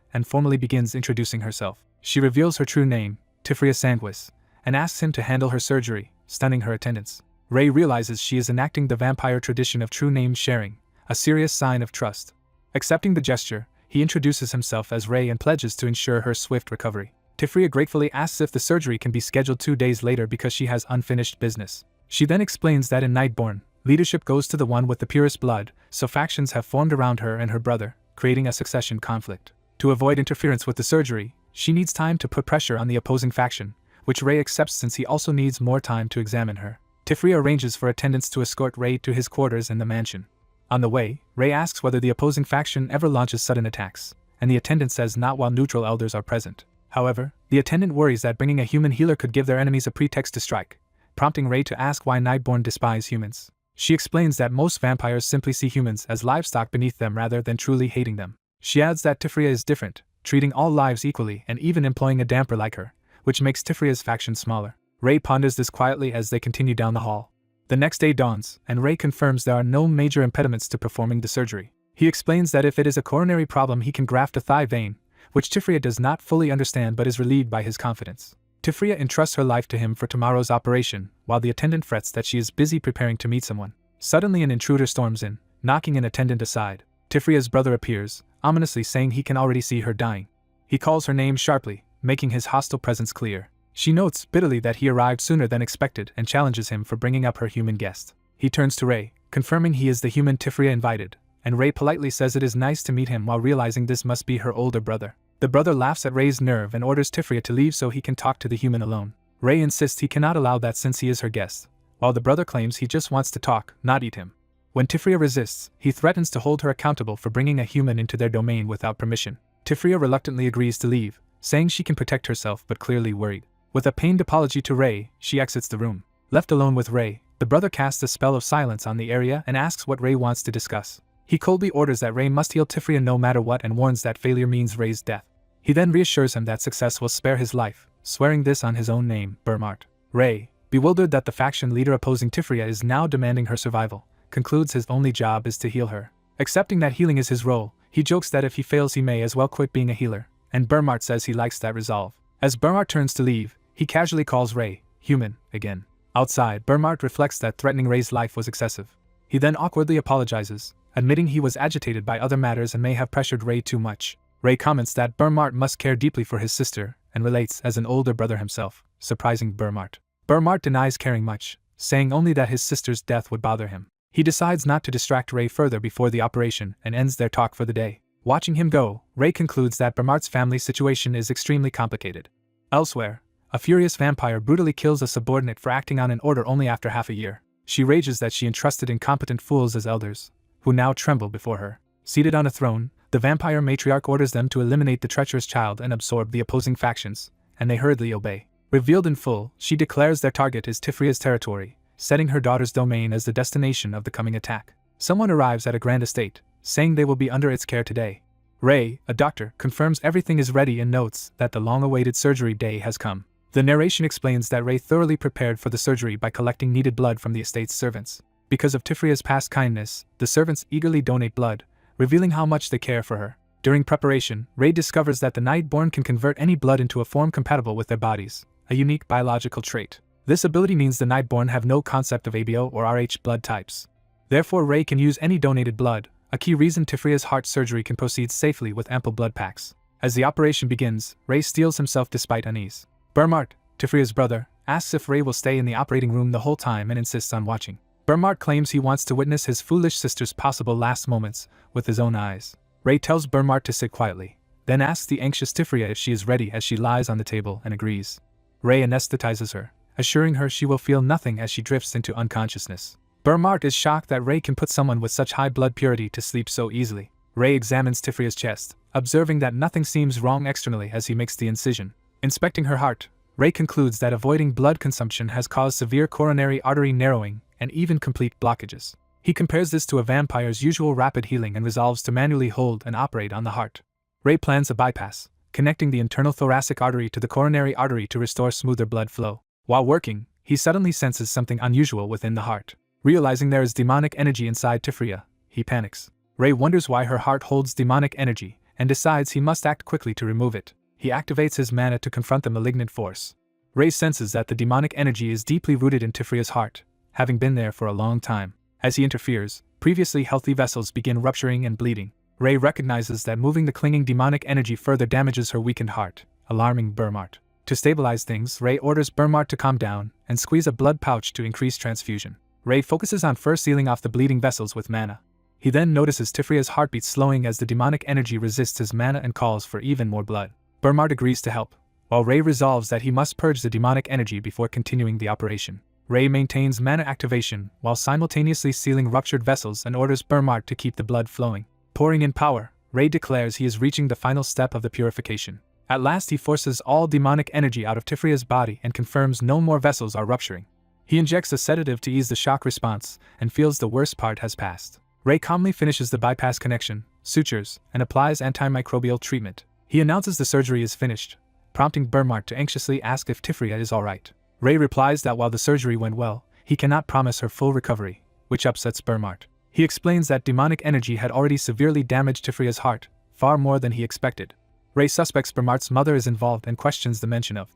S1: and formally begins introducing herself. She reveals her true name, Tifria Sanguis, and asks him to handle her surgery, stunning her attendants. Ray realizes she is enacting the vampire tradition of true name sharing, a serious sign of trust. Accepting the gesture, he introduces himself as Ray and pledges to ensure her swift recovery. Tifria gratefully asks if the surgery can be scheduled 2 days later because she has unfinished business. She then explains that in Nightborn, leadership goes to the one with the purest blood, so factions have formed around her and her brother, creating a succession conflict. To avoid interference with the surgery, she needs time to put pressure on the opposing faction, which Ray accepts since he also needs more time to examine her. Tifria arranges for attendants to escort Ray to his quarters in the mansion. On the way, Ray asks whether the opposing faction ever launches sudden attacks, and the attendant says not while neutral elders are present. However, the attendant worries that bringing a human healer could give their enemies a pretext to strike, prompting Ray to ask why Nightborn despise humans. She explains that most vampires simply see humans as livestock beneath them rather than truly hating them. She adds that Tifria is different, treating all lives equally and even employing a damper like her, which makes Tifria's faction smaller. Ray ponders this quietly as they continue down the hall. The next day dawns, and Ray confirms there are no major impediments to performing the surgery. He explains that if it is a coronary problem he can graft a thigh vein, which Tifria does not fully understand but is relieved by his confidence. Tifria entrusts her life to him for tomorrow's operation, while the attendant frets that she is busy preparing to meet someone. Suddenly an intruder storms in, knocking an attendant aside. Tifria's brother appears, ominously saying he can already see her dying. He calls her name sharply, making his hostile presence clear. She notes bitterly that he arrived sooner than expected and challenges him for bringing up her human guest. He turns to Ray, confirming he is the human Tifria invited, and Ray politely says it is nice to meet him while realizing this must be her older brother. The brother laughs at Ray's nerve and orders Tifria to leave so he can talk to the human alone. Ray insists he cannot allow that since he is her guest, while the brother claims he just wants to talk, not eat him. When Tifria resists, he threatens to hold her accountable for bringing a human into their domain without permission. Tifria reluctantly agrees to leave, saying she can protect herself but clearly worried. With a pained apology to Ray, she exits the room. Left alone with Ray, the brother casts a spell of silence on the area and asks what Ray wants to discuss. He coldly orders that Ray must heal Tifria no matter what and warns that failure means Ray's death. He then reassures him that success will spare his life, swearing this on his own name, Burmart. Ray, bewildered that the faction leader opposing Tifria is now demanding her survival, concludes his only job is to heal her. Accepting that healing is his role, he jokes that if he fails he may as well quit being a healer, and Burmart says he likes that resolve. As Burmart turns to leave, he casually calls Ray, human, again. Outside, Burmart reflects that threatening Ray's life was excessive. He then awkwardly apologizes, admitting he was agitated by other matters and may have pressured Ray too much. Ray comments that Burmart must care deeply for his sister, and relates as an older brother himself, surprising Burmart. Burmart denies caring much, saying only that his sister's death would bother him. He decides not to distract Ray further before the operation and ends their talk for the day. Watching him go, Ray concludes that Bermart's family situation is extremely complicated. Elsewhere, a furious vampire brutally kills a subordinate for acting on an order only after half a year. She rages that she entrusted incompetent fools as elders, who now tremble before her. Seated on a throne, the vampire matriarch orders them to eliminate the treacherous child and absorb the opposing factions, and they hurriedly obey. Revealed in full, she declares their target is Tifria's territory, setting her daughter's domain as the destination of the coming attack. Someone arrives at a grand estate, saying they will be under its care today. Ray, a doctor, confirms everything is ready and notes that the long-awaited surgery day has come. The narration explains that Ray thoroughly prepared for the surgery by collecting needed blood from the estate's servants. Because of Tifria's past kindness, the servants eagerly donate blood, revealing how much they care for her. During preparation, Ray discovers that the Nightborn can convert any blood into a form compatible with their bodies, a unique biological trait. This ability means the Nightborn have no concept of ABO or RH blood types. Therefore, Ray can use any donated blood, a key reason Tifria's heart surgery can proceed safely with ample blood packs. As the operation begins, Ray steels himself despite unease. Bermart, Tifria's brother, asks if Ray will stay in the operating room the whole time and insists on watching. Bermart claims he wants to witness his foolish sister's possible last moments with his own eyes. Ray tells Bermart to sit quietly, then asks the anxious Tifria if she is ready as she lies on the table and agrees. Ray anesthetizes her, assuring her she will feel nothing as she drifts into unconsciousness. Bermart is shocked that Ray can put someone with such high blood purity to sleep so easily. Ray examines Tifria's chest, observing that nothing seems wrong externally as he makes the incision. Inspecting her heart, Ray concludes that avoiding blood consumption has caused severe coronary artery narrowing and even complete blockages. He compares this to a vampire's usual rapid healing and resolves to manually hold and operate on the heart. Ray plans a bypass, connecting the internal thoracic artery to the coronary artery to restore smoother blood flow. While working, he suddenly senses something unusual within the heart. Realizing there is demonic energy inside Tifria, he panics. Ray wonders why her heart holds demonic energy and decides he must act quickly to remove it. He activates his mana to confront the malignant force. Ray senses that the demonic energy is deeply rooted in Tifria's heart, having been there for a long time. As he interferes, previously healthy vessels begin rupturing and bleeding. Ray recognizes that moving the clinging demonic energy further damages her weakened heart, alarming Bermart. To stabilize things, Ray orders Bermart to calm down and squeeze a blood pouch to increase transfusion. Ray focuses on first sealing off the bleeding vessels with mana. He then notices Tifria's heartbeat slowing as the demonic energy resists his mana and calls for even more blood. Bermart agrees to help, while Ray resolves that he must purge the demonic energy before continuing the operation. Ray maintains mana activation while simultaneously sealing ruptured vessels and orders Bermart to keep the blood flowing. Pouring in power, Ray declares he is reaching the final step of the purification. At last he forces all demonic energy out of Tifria's body and confirms no more vessels are rupturing. He injects a sedative to ease the shock response and feels the worst part has passed. Ray calmly finishes the bypass connection, sutures, and applies antimicrobial treatment. He announces the surgery is finished, prompting Bermart to anxiously ask if Tifria is alright. Ray replies that while the surgery went well, he cannot promise her full recovery, which upsets Bermart. He explains that demonic energy had already severely damaged Tifria's heart, far more than he expected. Ray suspects Bermart's mother is involved and questions the mention of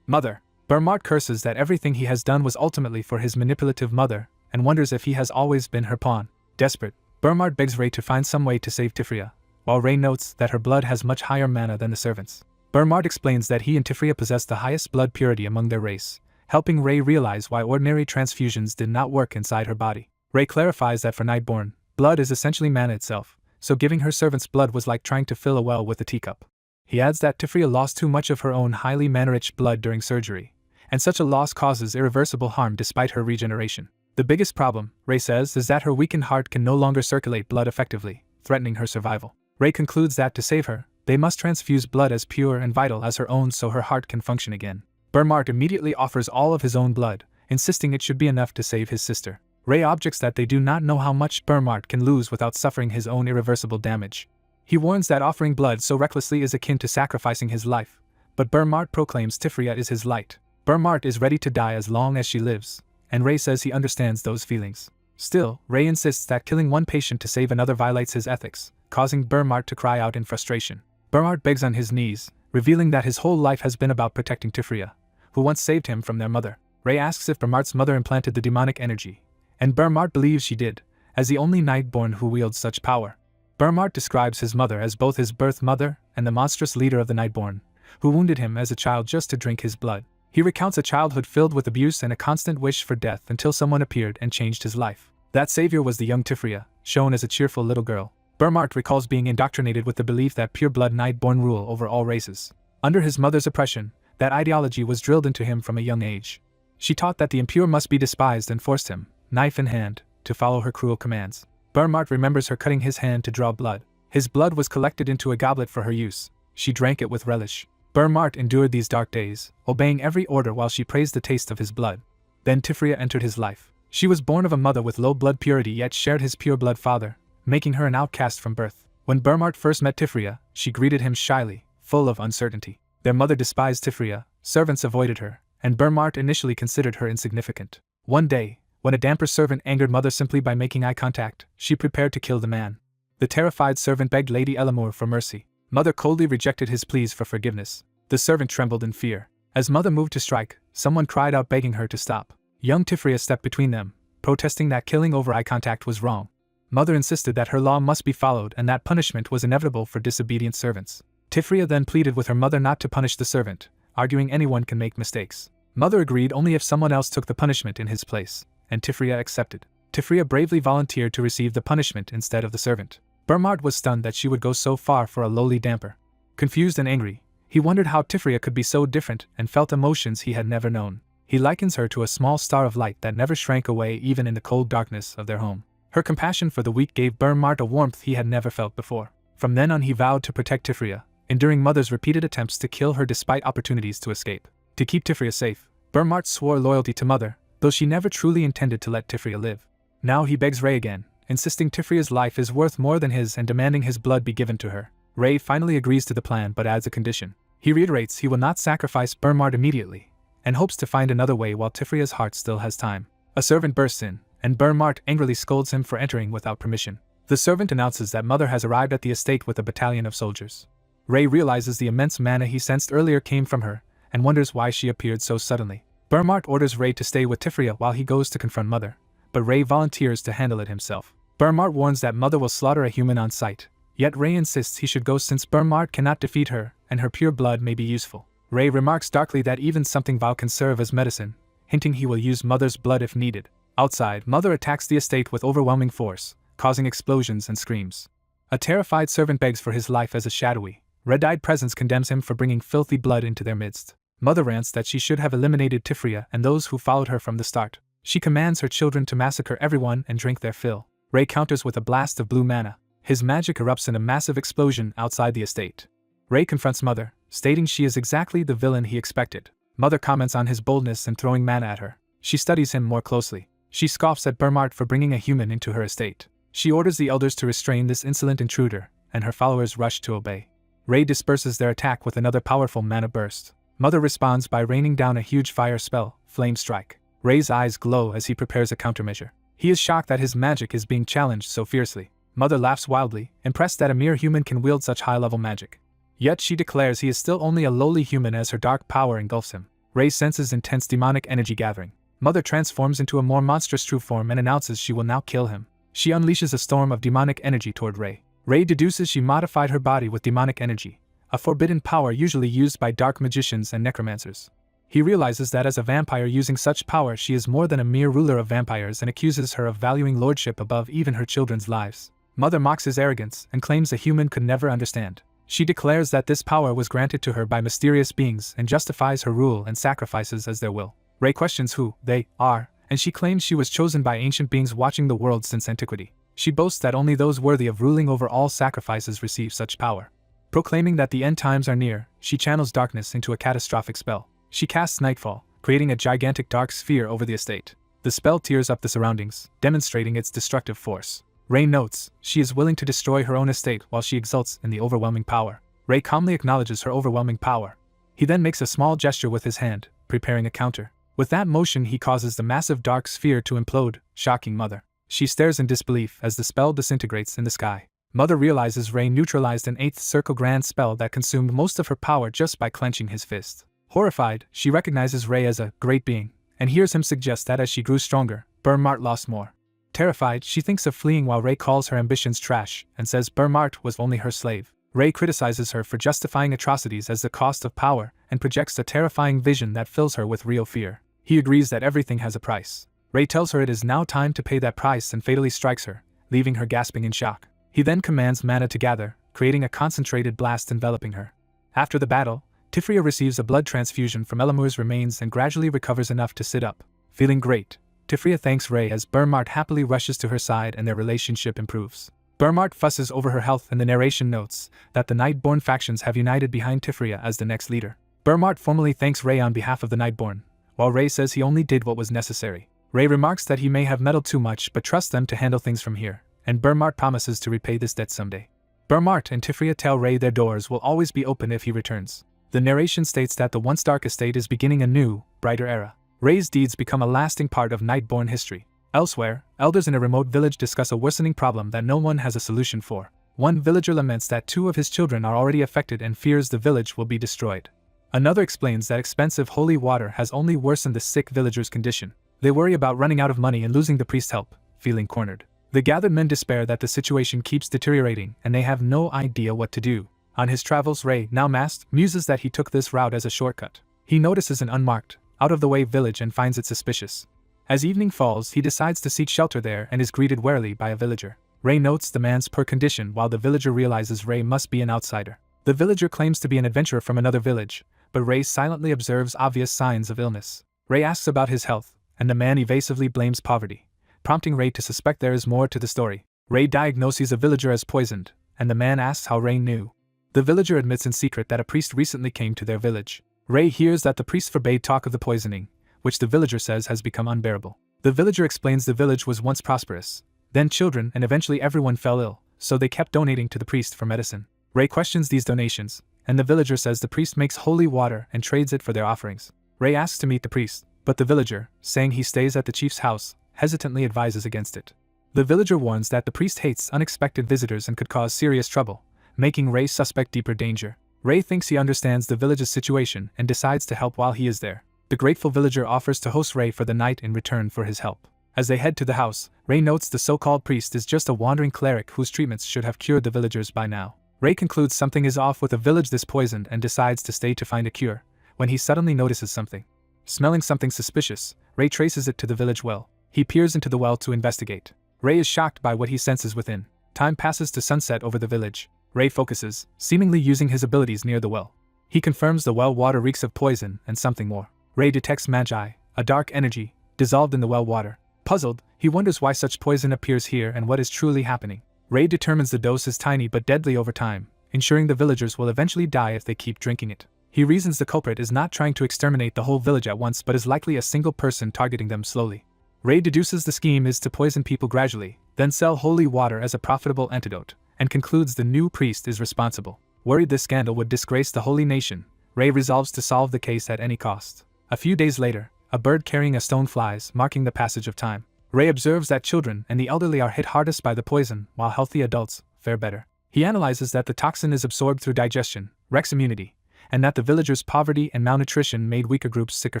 S1: mother. Bermart curses that everything he has done was ultimately for his manipulative mother, and wonders if he has always been her pawn. Desperate, Bermart begs Ray to find some way to save Tifria, while Ray notes that her blood has much higher mana than the servants. Bermart explains that he and Tifria possess the highest blood purity among their race, helping Ray realize why ordinary transfusions did not work inside her body. Ray clarifies that for Nightborn, blood is essentially mana itself, so giving her servants blood was like trying to fill a well with a teacup. He adds that Tifria lost too much of her own highly mana-rich blood during surgery, and such a loss causes irreversible harm despite her regeneration. The biggest problem, Ray says, is that her weakened heart can no longer circulate blood effectively, threatening her survival. Ray concludes that to save her, they must transfuse blood as pure and vital as her own so her heart can function again. Bermart immediately offers all of his own blood, insisting it should be enough to save his sister. Ray objects that they do not know how much Bermart can lose without suffering his own irreversible damage. He warns that offering blood so recklessly is akin to sacrificing his life, but Bermart proclaims Tifria is his light. Bermart is ready to die as long as she lives, and Ray says he understands those feelings. Still, Ray insists that killing one patient to save another violates his ethics, causing Bermart to cry out in frustration. Bermart begs on his knees, revealing that his whole life has been about protecting Tifria, who once saved him from their mother. Ray asks if Bermart's mother implanted the demonic energy, and Bermart believes she did, as the only Nightborn who wields such power. Bermart describes his mother as both his birth mother and the monstrous leader of the Nightborn, who wounded him as a child just to drink his blood. He recounts a childhood filled with abuse and a constant wish for death until someone appeared and changed his life. That savior was the young Tifria, shown as a cheerful little girl. Burmart recalls being indoctrinated with the belief that pure-blood Nightborn rule over all races. Under his mother's oppression, that ideology was drilled into him from a young age. She taught that the impure must be despised and forced him, knife in hand, to follow her cruel commands. Burmart remembers her cutting his hand to draw blood. His blood was collected into a goblet for her use. She drank it with relish. Burmart endured these dark days, obeying every order while she praised the taste of his blood. Then Tifria entered his life. She was born of a mother with low blood purity yet shared his pure blood father, making her an outcast from birth. When Burmart first met Tifria, she greeted him shyly, full of uncertainty. Their mother despised Tifria, servants avoided her, and Burmart initially considered her insignificant. One day, when a damper servant angered mother simply by making eye contact, she prepared to kill the man. The terrified servant begged Lady Elamur for mercy. Mother coldly rejected his pleas for forgiveness. The servant trembled in fear. As mother moved to strike, someone cried out begging her to stop. Young Tifria stepped between them, protesting that killing over eye contact was wrong. Mother insisted that her law must be followed and that punishment was inevitable for disobedient servants. Tifria then pleaded with her mother not to punish the servant, arguing anyone can make mistakes. Mother agreed only if someone else took the punishment in his place, and Tifria accepted. Tifria bravely volunteered to receive the punishment instead of the servant. Burmart was stunned that she would go so far for a lowly damper. Confused and angry, he wondered how Tifria could be so different and felt emotions he had never known. He likens her to a small star of light that never shrank away even in the cold darkness of their home. Her compassion for the weak gave Burmart a warmth he had never felt before. From then on he vowed to protect Tifria, enduring Mother's repeated attempts to kill her despite opportunities to escape. To keep Tifria safe, Burmart swore loyalty to Mother, though she never truly intended to let Tifria live. Now he begs Ray again, insisting Tifria's life is worth more than his and demanding his blood be given to her. Ray finally agrees to the plan but adds a condition. He reiterates he will not sacrifice Burmart immediately, and hopes to find another way while Tifria's heart still has time. A servant bursts in, and Burmart angrily scolds him for entering without permission. The servant announces that Mother has arrived at the estate with a battalion of soldiers. Ray realizes the immense mana he sensed earlier came from her, and wonders why she appeared so suddenly. Burmart orders Ray to stay with Tifria while he goes to confront Mother, but Ray volunteers to handle it himself. Burmart warns that Mother will slaughter a human on sight, yet Ray insists he should go since Burmart cannot defeat her, and her pure blood may be useful. Ray remarks darkly that even something vile can serve as medicine, hinting he will use Mother's blood if needed. Outside, Mother attacks the estate with overwhelming force, causing explosions and screams. A terrified servant begs for his life as a shadowy, red-eyed presence condemns him for bringing filthy blood into their midst. Mother rants that she should have eliminated Tifria and those who followed her from the start. She commands her children to massacre everyone and drink their fill. Ray counters with a blast of blue mana. His magic erupts in a massive explosion outside the estate. Ray confronts Mother, stating she is exactly the villain he expected. Mother comments on his boldness in throwing mana at her. She studies him more closely. She scoffs at Burmart for bringing a human into her estate. She orders the elders to restrain this insolent intruder, and her followers rush to obey. Ray disperses their attack with another powerful mana burst. Mother responds by raining down a huge fire spell, Flame Strike. Ray's eyes glow as he prepares a countermeasure. He is shocked that his magic is being challenged so fiercely. Mother laughs wildly, impressed that a mere human can wield such high-level magic. Yet she declares he is still only a lowly human as her dark power engulfs him. Ray senses intense demonic energy gathering. Mother transforms into a more monstrous true form and announces she will now kill him. She unleashes a storm of demonic energy toward Ray. Ray deduces she modified her body with demonic energy, a forbidden power usually used by dark magicians and necromancers. He realizes that as a vampire using such power she is more than a mere ruler of vampires and accuses her of valuing lordship above even her children's lives. Mother mocks his arrogance and claims a human could never understand. She declares that this power was granted to her by mysterious beings and justifies her rule and sacrifices as their will. Ray questions who they are, and she claims she was chosen by ancient beings watching the world since antiquity. She boasts that only those worthy of ruling over all sacrifices receive such power. Proclaiming that the end times are near, she channels darkness into a catastrophic spell. She casts Nightfall, creating a gigantic dark sphere over the estate. The spell tears up the surroundings, demonstrating its destructive force. Ray notes she is willing to destroy her own estate while she exults in the overwhelming power. Ray calmly acknowledges her overwhelming power. He then makes a small gesture with his hand, preparing a counter. With that motion he causes the massive dark sphere to implode, shocking Mother. She stares in disbelief as the spell disintegrates in the sky. Mother realizes Ray neutralized an 8th Circle Grand spell that consumed most of her power just by clenching his fist. Horrified, she recognizes Ray as a great being, and hears him suggest that as she grew stronger, Burmart lost more. Terrified, she thinks of fleeing while Ray calls her ambitions trash and says Burmart was only her slave. Ray criticizes her for justifying atrocities as the cost of power and projects a terrifying vision that fills her with real fear. He agrees that everything has a price. Ray tells her it is now time to pay that price and fatally strikes her, leaving her gasping in shock. He then commands mana to gather, creating a concentrated blast enveloping her. After the battle, Tifria receives a blood transfusion from Elamur's remains and gradually recovers enough to sit up. Feeling great, Tifria thanks Ray as Burmart happily rushes to her side and their relationship improves. Burmart fusses over her health and the narration notes that the Nightborn factions have united behind Tifria as the next leader. Burmart formally thanks Ray on behalf of the Nightborn, while Ray says he only did what was necessary. Ray remarks that he may have meddled too much but trusts them to handle things from here, and Burmart promises to repay this debt someday. Burmart and Tifria tell Ray their doors will always be open if he returns. The narration states that the once dark estate is beginning a new, brighter era. Ray's deeds become a lasting part of Nightborn history. Elsewhere, elders in a remote village discuss a worsening problem that no one has a solution for. One villager laments that 2 of his children are already affected and fears the village will be destroyed. Another explains that expensive holy water has only worsened the sick villager's condition. They worry about running out of money and losing the priest's help, feeling cornered. The gathered men despair that the situation keeps deteriorating and they have no idea what to do. On his travels, Ray, now masked, muses that he took this route as a shortcut. He notices an unmarked, out-of-the-way village and finds it suspicious. As evening falls, he decides to seek shelter there and is greeted warily by a villager. Ray notes the man's poor condition while the villager realizes Ray must be an outsider. The villager claims to be an adventurer from another village, but Ray silently observes obvious signs of illness. Ray asks about his health, and the man evasively blames poverty, prompting Ray to suspect there is more to the story. Ray diagnoses a villager as poisoned, and the man asks how Ray knew. The villager admits in secret that a priest recently came to their village. Ray hears that the priest forbade talk of the poisoning, which the villager says has become unbearable. The villager explains the village was once prosperous, then children and eventually everyone fell ill, so they kept donating to the priest for medicine. Ray questions these donations, and the villager says the priest makes holy water and trades it for their offerings. Ray asks to meet the priest, but the villager, saying he stays at the chief's house, hesitantly advises against it. The villager warns that the priest hates unexpected visitors and could cause serious trouble, making Ray suspect deeper danger. Ray thinks he understands the village's situation and decides to help while he is there. The grateful villager offers to host Ray for the night in return for his help. As they head to the house, Ray notes the so-called priest is just a wandering cleric whose treatments should have cured the villagers by now. Ray concludes something is off with a village this poisoned and decides to stay to find a cure, when he suddenly notices something. Smelling something suspicious, Ray traces it to the village well. He peers into the well to investigate. Ray is shocked by what he senses within. Time passes to sunset over the village. Ray focuses, seemingly using his abilities near the well. He confirms the well water reeks of poison and something more. Ray detects Mage, a dark energy, dissolved in the well water. Puzzled, he wonders why such poison appears here and what is truly happening. Ray determines the dose is tiny but deadly over time, ensuring the villagers will eventually die if they keep drinking it. He reasons the culprit is not trying to exterminate the whole village at once but is likely a single person targeting them slowly. Ray deduces the scheme is to poison people gradually, then sell holy water as a profitable antidote, and concludes the new priest is responsible. Worried this scandal would disgrace the holy nation, Ray resolves to solve the case at any cost. A few days later, a bird carrying a stone flies, marking the passage of time. Ray observes that children and the elderly are hit hardest by the poison, while healthy adults fare better. He analyzes that the toxin is absorbed through digestion, wrecks immunity, and that the villagers' poverty and malnutrition made weaker groups sicker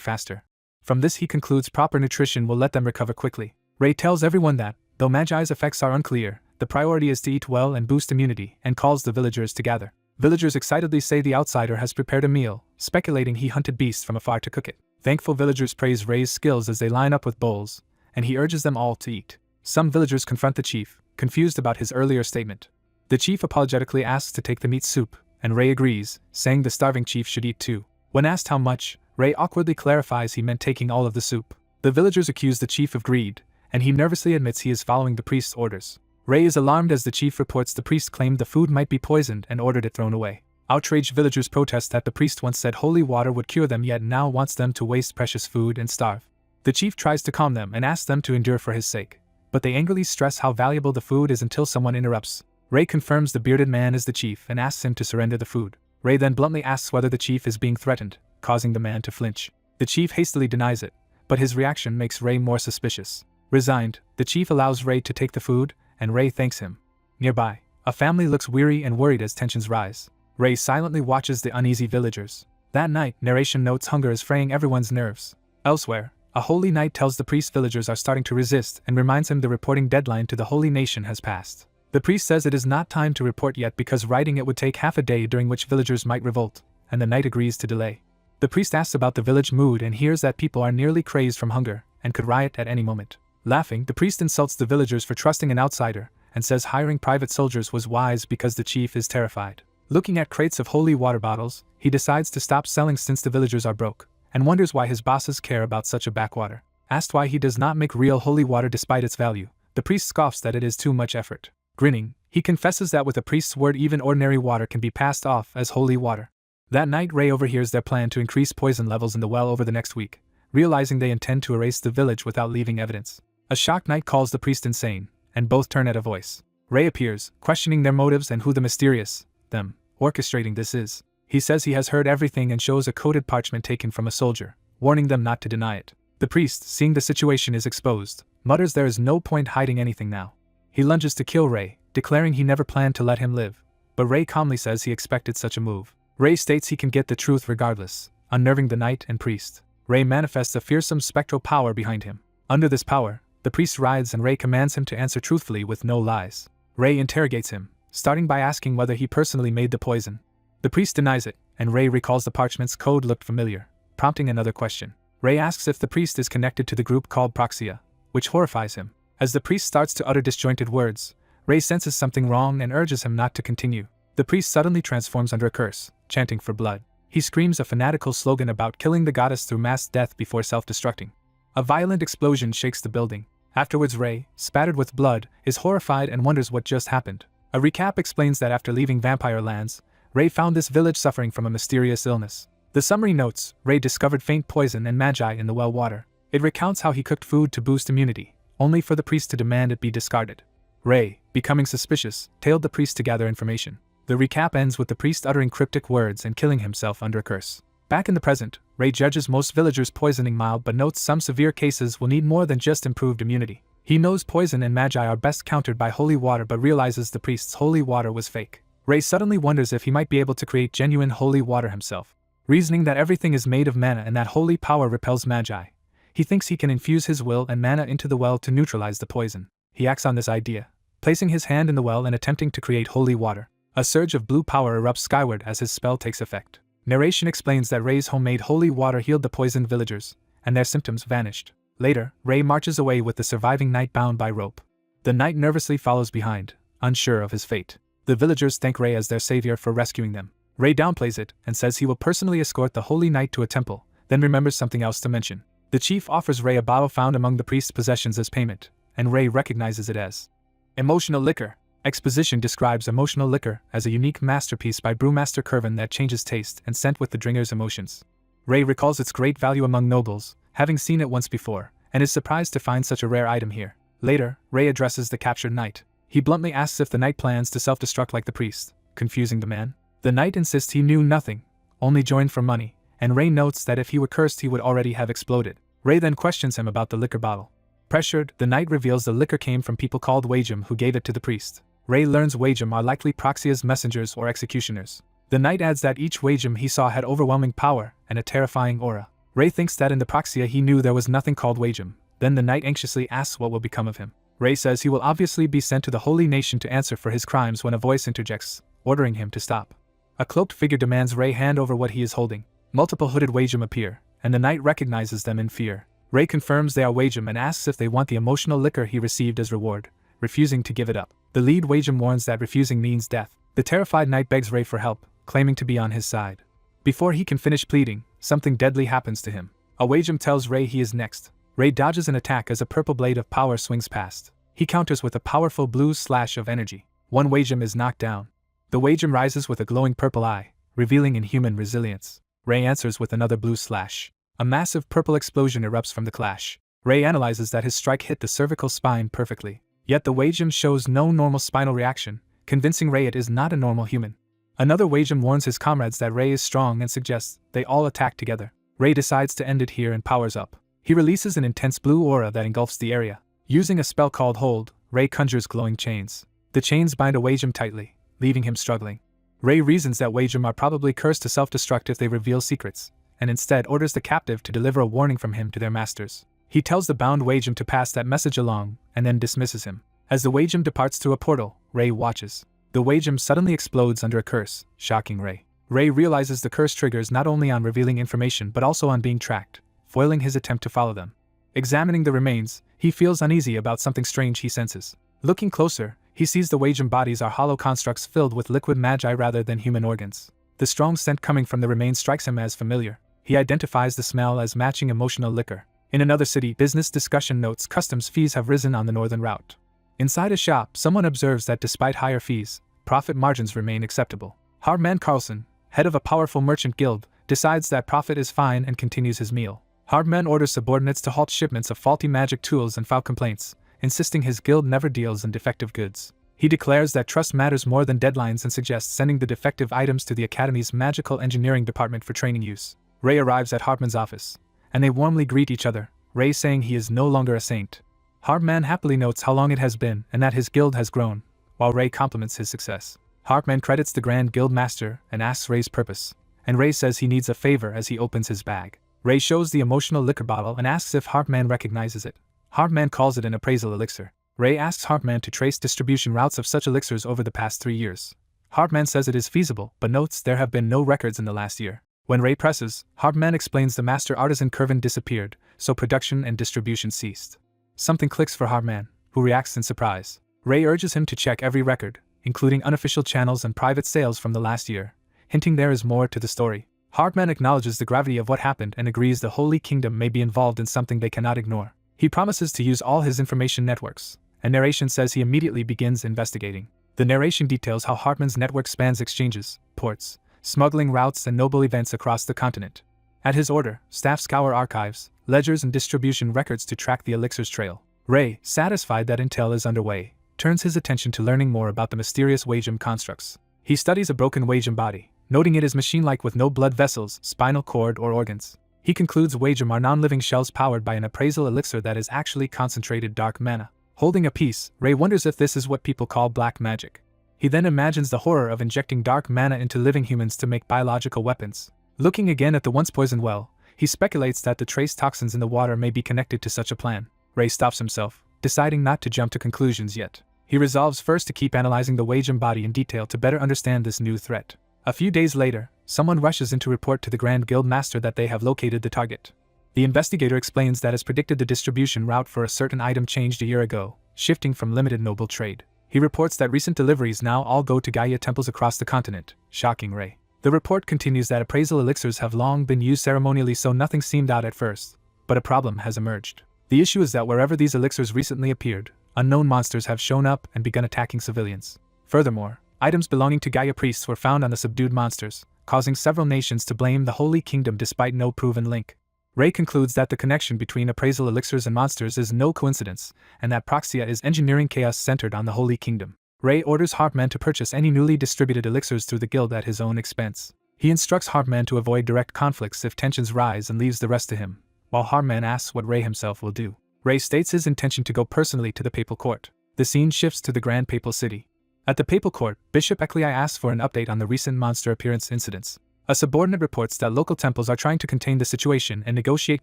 S1: faster. From this he concludes proper nutrition will let them recover quickly. Ray tells everyone that, though Magi's effects are unclear, the priority is to eat well and boost immunity, and calls the villagers to gather. Villagers excitedly say the outsider has prepared a meal, speculating he hunted beasts from afar to cook it. Thankful villagers praise Ray's skills as they line up with bowls, and he urges them all to eat. Some villagers confront the chief, confused about his earlier statement. The chief apologetically asks to take the meat soup, and Ray agrees, saying the starving chief should eat too. When asked how much, Ray awkwardly clarifies he meant taking all of the soup. The villagers accuse the chief of greed, and he nervously admits he is following the priest's orders. Ray is alarmed as the chief reports the priest claimed the food might be poisoned and ordered it thrown away. Outraged villagers protest that the priest once said holy water would cure them yet now wants them to waste precious food and starve. The chief tries to calm them and asks them to endure for his sake, but they angrily stress how valuable the food is until someone interrupts. Ray confirms the bearded man is the chief and asks him to surrender the food. Ray then bluntly asks whether the chief is being threatened, causing the man to flinch. The chief hastily denies it, but his reaction makes Ray more suspicious. Resigned, the chief allows Ray to take the food, and Ray thanks him. Nearby, a family looks weary and worried as tensions rise. Ray silently watches the uneasy villagers. That night, narration notes hunger is fraying everyone's nerves. Elsewhere, a holy knight tells the priest villagers are starting to resist and reminds him the reporting deadline to the holy nation has passed. The priest says it is not time to report yet because writing it would take half a day during which villagers might revolt, and the knight agrees to delay. The priest asks about the village mood and hears that people are nearly crazed from hunger and could riot at any moment. Laughing, the priest insults the villagers for trusting an outsider and says hiring private soldiers was wise because the chief is terrified. Looking at crates of holy water bottles, he decides to stop selling since the villagers are broke, and wonders why his bosses care about such a backwater. Asked why he does not make real holy water despite its value, the priest scoffs that it is too much effort. Grinning, he confesses that with a priest's word even ordinary water can be passed off as holy water. That night Ray overhears their plan to increase poison levels in the well over the next week, realizing they intend to erase the village without leaving evidence. A shocked knight calls the priest insane, and both turn at a voice. Ray appears, questioning their motives and who the mysterious, them, orchestrating this is. He says he has heard everything and shows a coded parchment taken from a soldier, warning them not to deny it. The priest, seeing the situation is exposed, mutters there is no point hiding anything now. He lunges to kill Ray, declaring he never planned to let him live, but Ray calmly says he expected such a move. Ray states he can get the truth regardless, unnerving the knight and priest. Ray manifests a fearsome spectral power behind him. Under this power, the priest rides and Ray commands him to answer truthfully with no lies. Ray interrogates him, starting by asking whether he personally made the poison. The priest denies it, and Ray recalls the parchment's code looked familiar, prompting another question. Ray asks if the priest is connected to the group called Proxia, which horrifies him. As the priest starts to utter disjointed words, Ray senses something wrong and urges him not to continue. The priest suddenly transforms under a curse, chanting for blood. He screams a fanatical slogan about killing the goddess through mass death before self-destructing. A violent explosion shakes the building. Afterwards Ray, spattered with blood, is horrified and wonders what just happened. A recap explains that after leaving Vampire Lands, Ray found this village suffering from a mysterious illness. The summary notes, Ray discovered faint poison and Magi in the well water. It recounts how he cooked food to boost immunity, only for the priest to demand it be discarded. Ray, becoming suspicious, tailed the priest to gather information. The recap ends with the priest uttering cryptic words and killing himself under a curse. Back in the present, Ray judges most villagers' poisoning mild but notes some severe cases will need more than just improved immunity. He knows poison and Magi are best countered by holy water but realizes the priest's holy water was fake. Ray suddenly wonders if he might be able to create genuine holy water himself. Reasoning that everything is made of mana and that holy power repels Magi, he thinks he can infuse his will and mana into the well to neutralize the poison. He acts on this idea, placing his hand in the well and attempting to create holy water. A surge of blue power erupts skyward as his spell takes effect. Narration explains that Ray's homemade holy water healed the poisoned villagers, and their symptoms vanished. Later, Ray marches away with the surviving knight bound by rope. The knight nervously follows behind, unsure of his fate. The villagers thank Ray as their savior for rescuing them. Ray downplays it and says he will personally escort the holy knight to a temple, then remembers something else to mention. The chief offers Ray a bottle found among the priest's possessions as payment, and Ray recognizes it as emotional liquor. Exposition describes emotional liquor as a unique masterpiece by brewmaster Kervin that changes taste and scent with the drinker's emotions. Ray recalls its great value among nobles, having seen it once before, and is surprised to find such a rare item here. Later, Ray addresses the captured knight. He bluntly asks if the knight plans to self-destruct like the priest, confusing the man. The knight insists he knew nothing, only joined for money, and Ray notes that if he were cursed he would already have exploded. Ray then questions him about the liquor bottle. Pressured, the knight reveals the liquor came from people called Wagem who gave it to the priest. Ray learns Wagem are likely Proxia's messengers or executioners. The knight adds that each Wagem he saw had overwhelming power and a terrifying aura. Ray thinks that in the Proxia he knew there was nothing called Wagem. Then the knight anxiously asks what will become of him. Ray says he will obviously be sent to the Holy Nation to answer for his crimes when a voice interjects, ordering him to stop. A cloaked figure demands Ray hand over what he is holding. Multiple hooded Wagem appear, and the knight recognizes them in fear. Ray confirms they are Wagem and asks if they want the emotional liquor he received as reward, refusing to give it up. The lead Wagem warns that refusing means death. The terrified knight begs Ray for help, claiming to be on his side. Before he can finish pleading, something deadly happens to him. A Wagem tells Ray he is next. Ray dodges an attack as a purple blade of power swings past. He counters with a powerful blue slash of energy. One Wagem is knocked down. The Wagem rises with a glowing purple eye, revealing inhuman resilience. Ray answers with another blue slash. A massive purple explosion erupts from the clash. Ray analyzes that his strike hit the cervical spine perfectly. Yet the Wagem shows no normal spinal reaction, convincing Ray it is not a normal human. Another Wagem warns his comrades that Ray is strong and suggests they all attack together. Ray decides to end it here and powers up. He releases an intense blue aura that engulfs the area. Using a spell called Hold, Ray conjures glowing chains. The chains bind a Wagem tightly, leaving him struggling. Ray reasons that Wagem are probably cursed to self-destruct if they reveal secrets, and instead orders the captive to deliver a warning from him to their masters. He tells the bound Wagem to pass that message along, and then dismisses him. As the Wagem departs through a portal, Ray watches. The Wagem suddenly explodes under a curse, shocking Ray. Ray realizes the curse triggers not only on revealing information but also on being tracked, foiling his attempt to follow them. Examining the remains, he feels uneasy about something strange he senses. Looking closer, He sees the Wage bodies are hollow constructs filled with liquid magi rather than human organs. The strong scent coming from the remains strikes him as familiar. He identifies the smell as matching emotional liquor. In another city, business discussion notes customs fees have risen on the northern route. Inside a shop, someone observes that despite higher fees, profit margins remain acceptable. Hardman Carlson, head of a powerful merchant guild, decides that profit is fine and continues his meal. Hardman orders subordinates to halt shipments of faulty magic tools and file complaints, insisting his guild never deals in defective goods. He declares that trust matters more than deadlines and suggests sending the defective items to the Academy's magical engineering department for training use. Ray arrives at Hardman's office, and they warmly greet each other, Ray saying he is no longer a saint. Hardman happily notes how long it has been and that his guild has grown, while Ray compliments his success. Hardman credits the Grand Guild Master and asks Ray's purpose, and Ray says he needs a favor as he opens his bag. Ray shows the emotional liquor bottle and asks if Hardman recognizes it. Hardman calls it an appraisal elixir. Ray asks Hardman to trace distribution routes of such elixirs over the past 3 years. Hardman says it is feasible, but notes there have been no records in the last year. When Ray presses, Hardman explains the master artisan Curvin disappeared, so production and distribution ceased. Something clicks for Hardman, who reacts in surprise. Ray urges him to check every record, including unofficial channels and private sales from the last year, hinting there is more to the story. Hardman acknowledges the gravity of what happened and agrees the Holy Kingdom may be involved in something they cannot ignore. He promises to use all his information networks, and narration says he immediately begins investigating. The narration details how Hardman's network spans exchanges, ports, smuggling routes and noble events across the continent. At his order, staff scour archives, ledgers and distribution records to track the elixir's trail. Ray, satisfied that intel is underway, turns his attention to learning more about the mysterious Wagem constructs. He studies a broken Wagem body, noting it is machine-like with no blood vessels, spinal cord or organs. He concludes Wagem are non-living shells powered by an appraisal elixir that is actually concentrated dark mana. Holding a piece, Ray wonders if this is what people call black magic. He then imagines the horror of injecting dark mana into living humans to make biological weapons. Looking again at the once poisoned well, he speculates that the trace toxins in the water may be connected to such a plan. Ray stops himself, deciding not to jump to conclusions yet. He resolves first to keep analyzing the Wagem body in detail to better understand this new threat. A few days later, someone rushes in to report to the Grand Guild Master that they have located the target. The investigator explains that as predicted the distribution route for a certain item changed a year ago, shifting from limited noble trade. He reports that recent deliveries now all go to Gaia temples across the continent, shocking Ray. The report continues that appraisal elixirs have long been used ceremonially, so nothing seemed out at first, but a problem has emerged. The issue is that wherever these elixirs recently appeared, unknown monsters have shown up and begun attacking civilians. Furthermore, items belonging to Gaia priests were found on the subdued monsters, causing several nations to blame the Holy Kingdom despite no proven link. Ray concludes that the connection between appraisal elixirs and monsters is no coincidence, and that Proxia is engineering chaos centered on the Holy Kingdom. Ray orders Hardman to purchase any newly distributed elixirs through the guild at his own expense. He instructs Hardman to avoid direct conflicts if tensions rise and leaves the rest to him, while Hardman asks what Ray himself will do. Ray states his intention to go personally to the papal court. The scene shifts to the Grand Papal City. At the papal court, Bishop Eclei asks for an update on the recent monster appearance incidents. A subordinate reports that local temples are trying to contain the situation and negotiate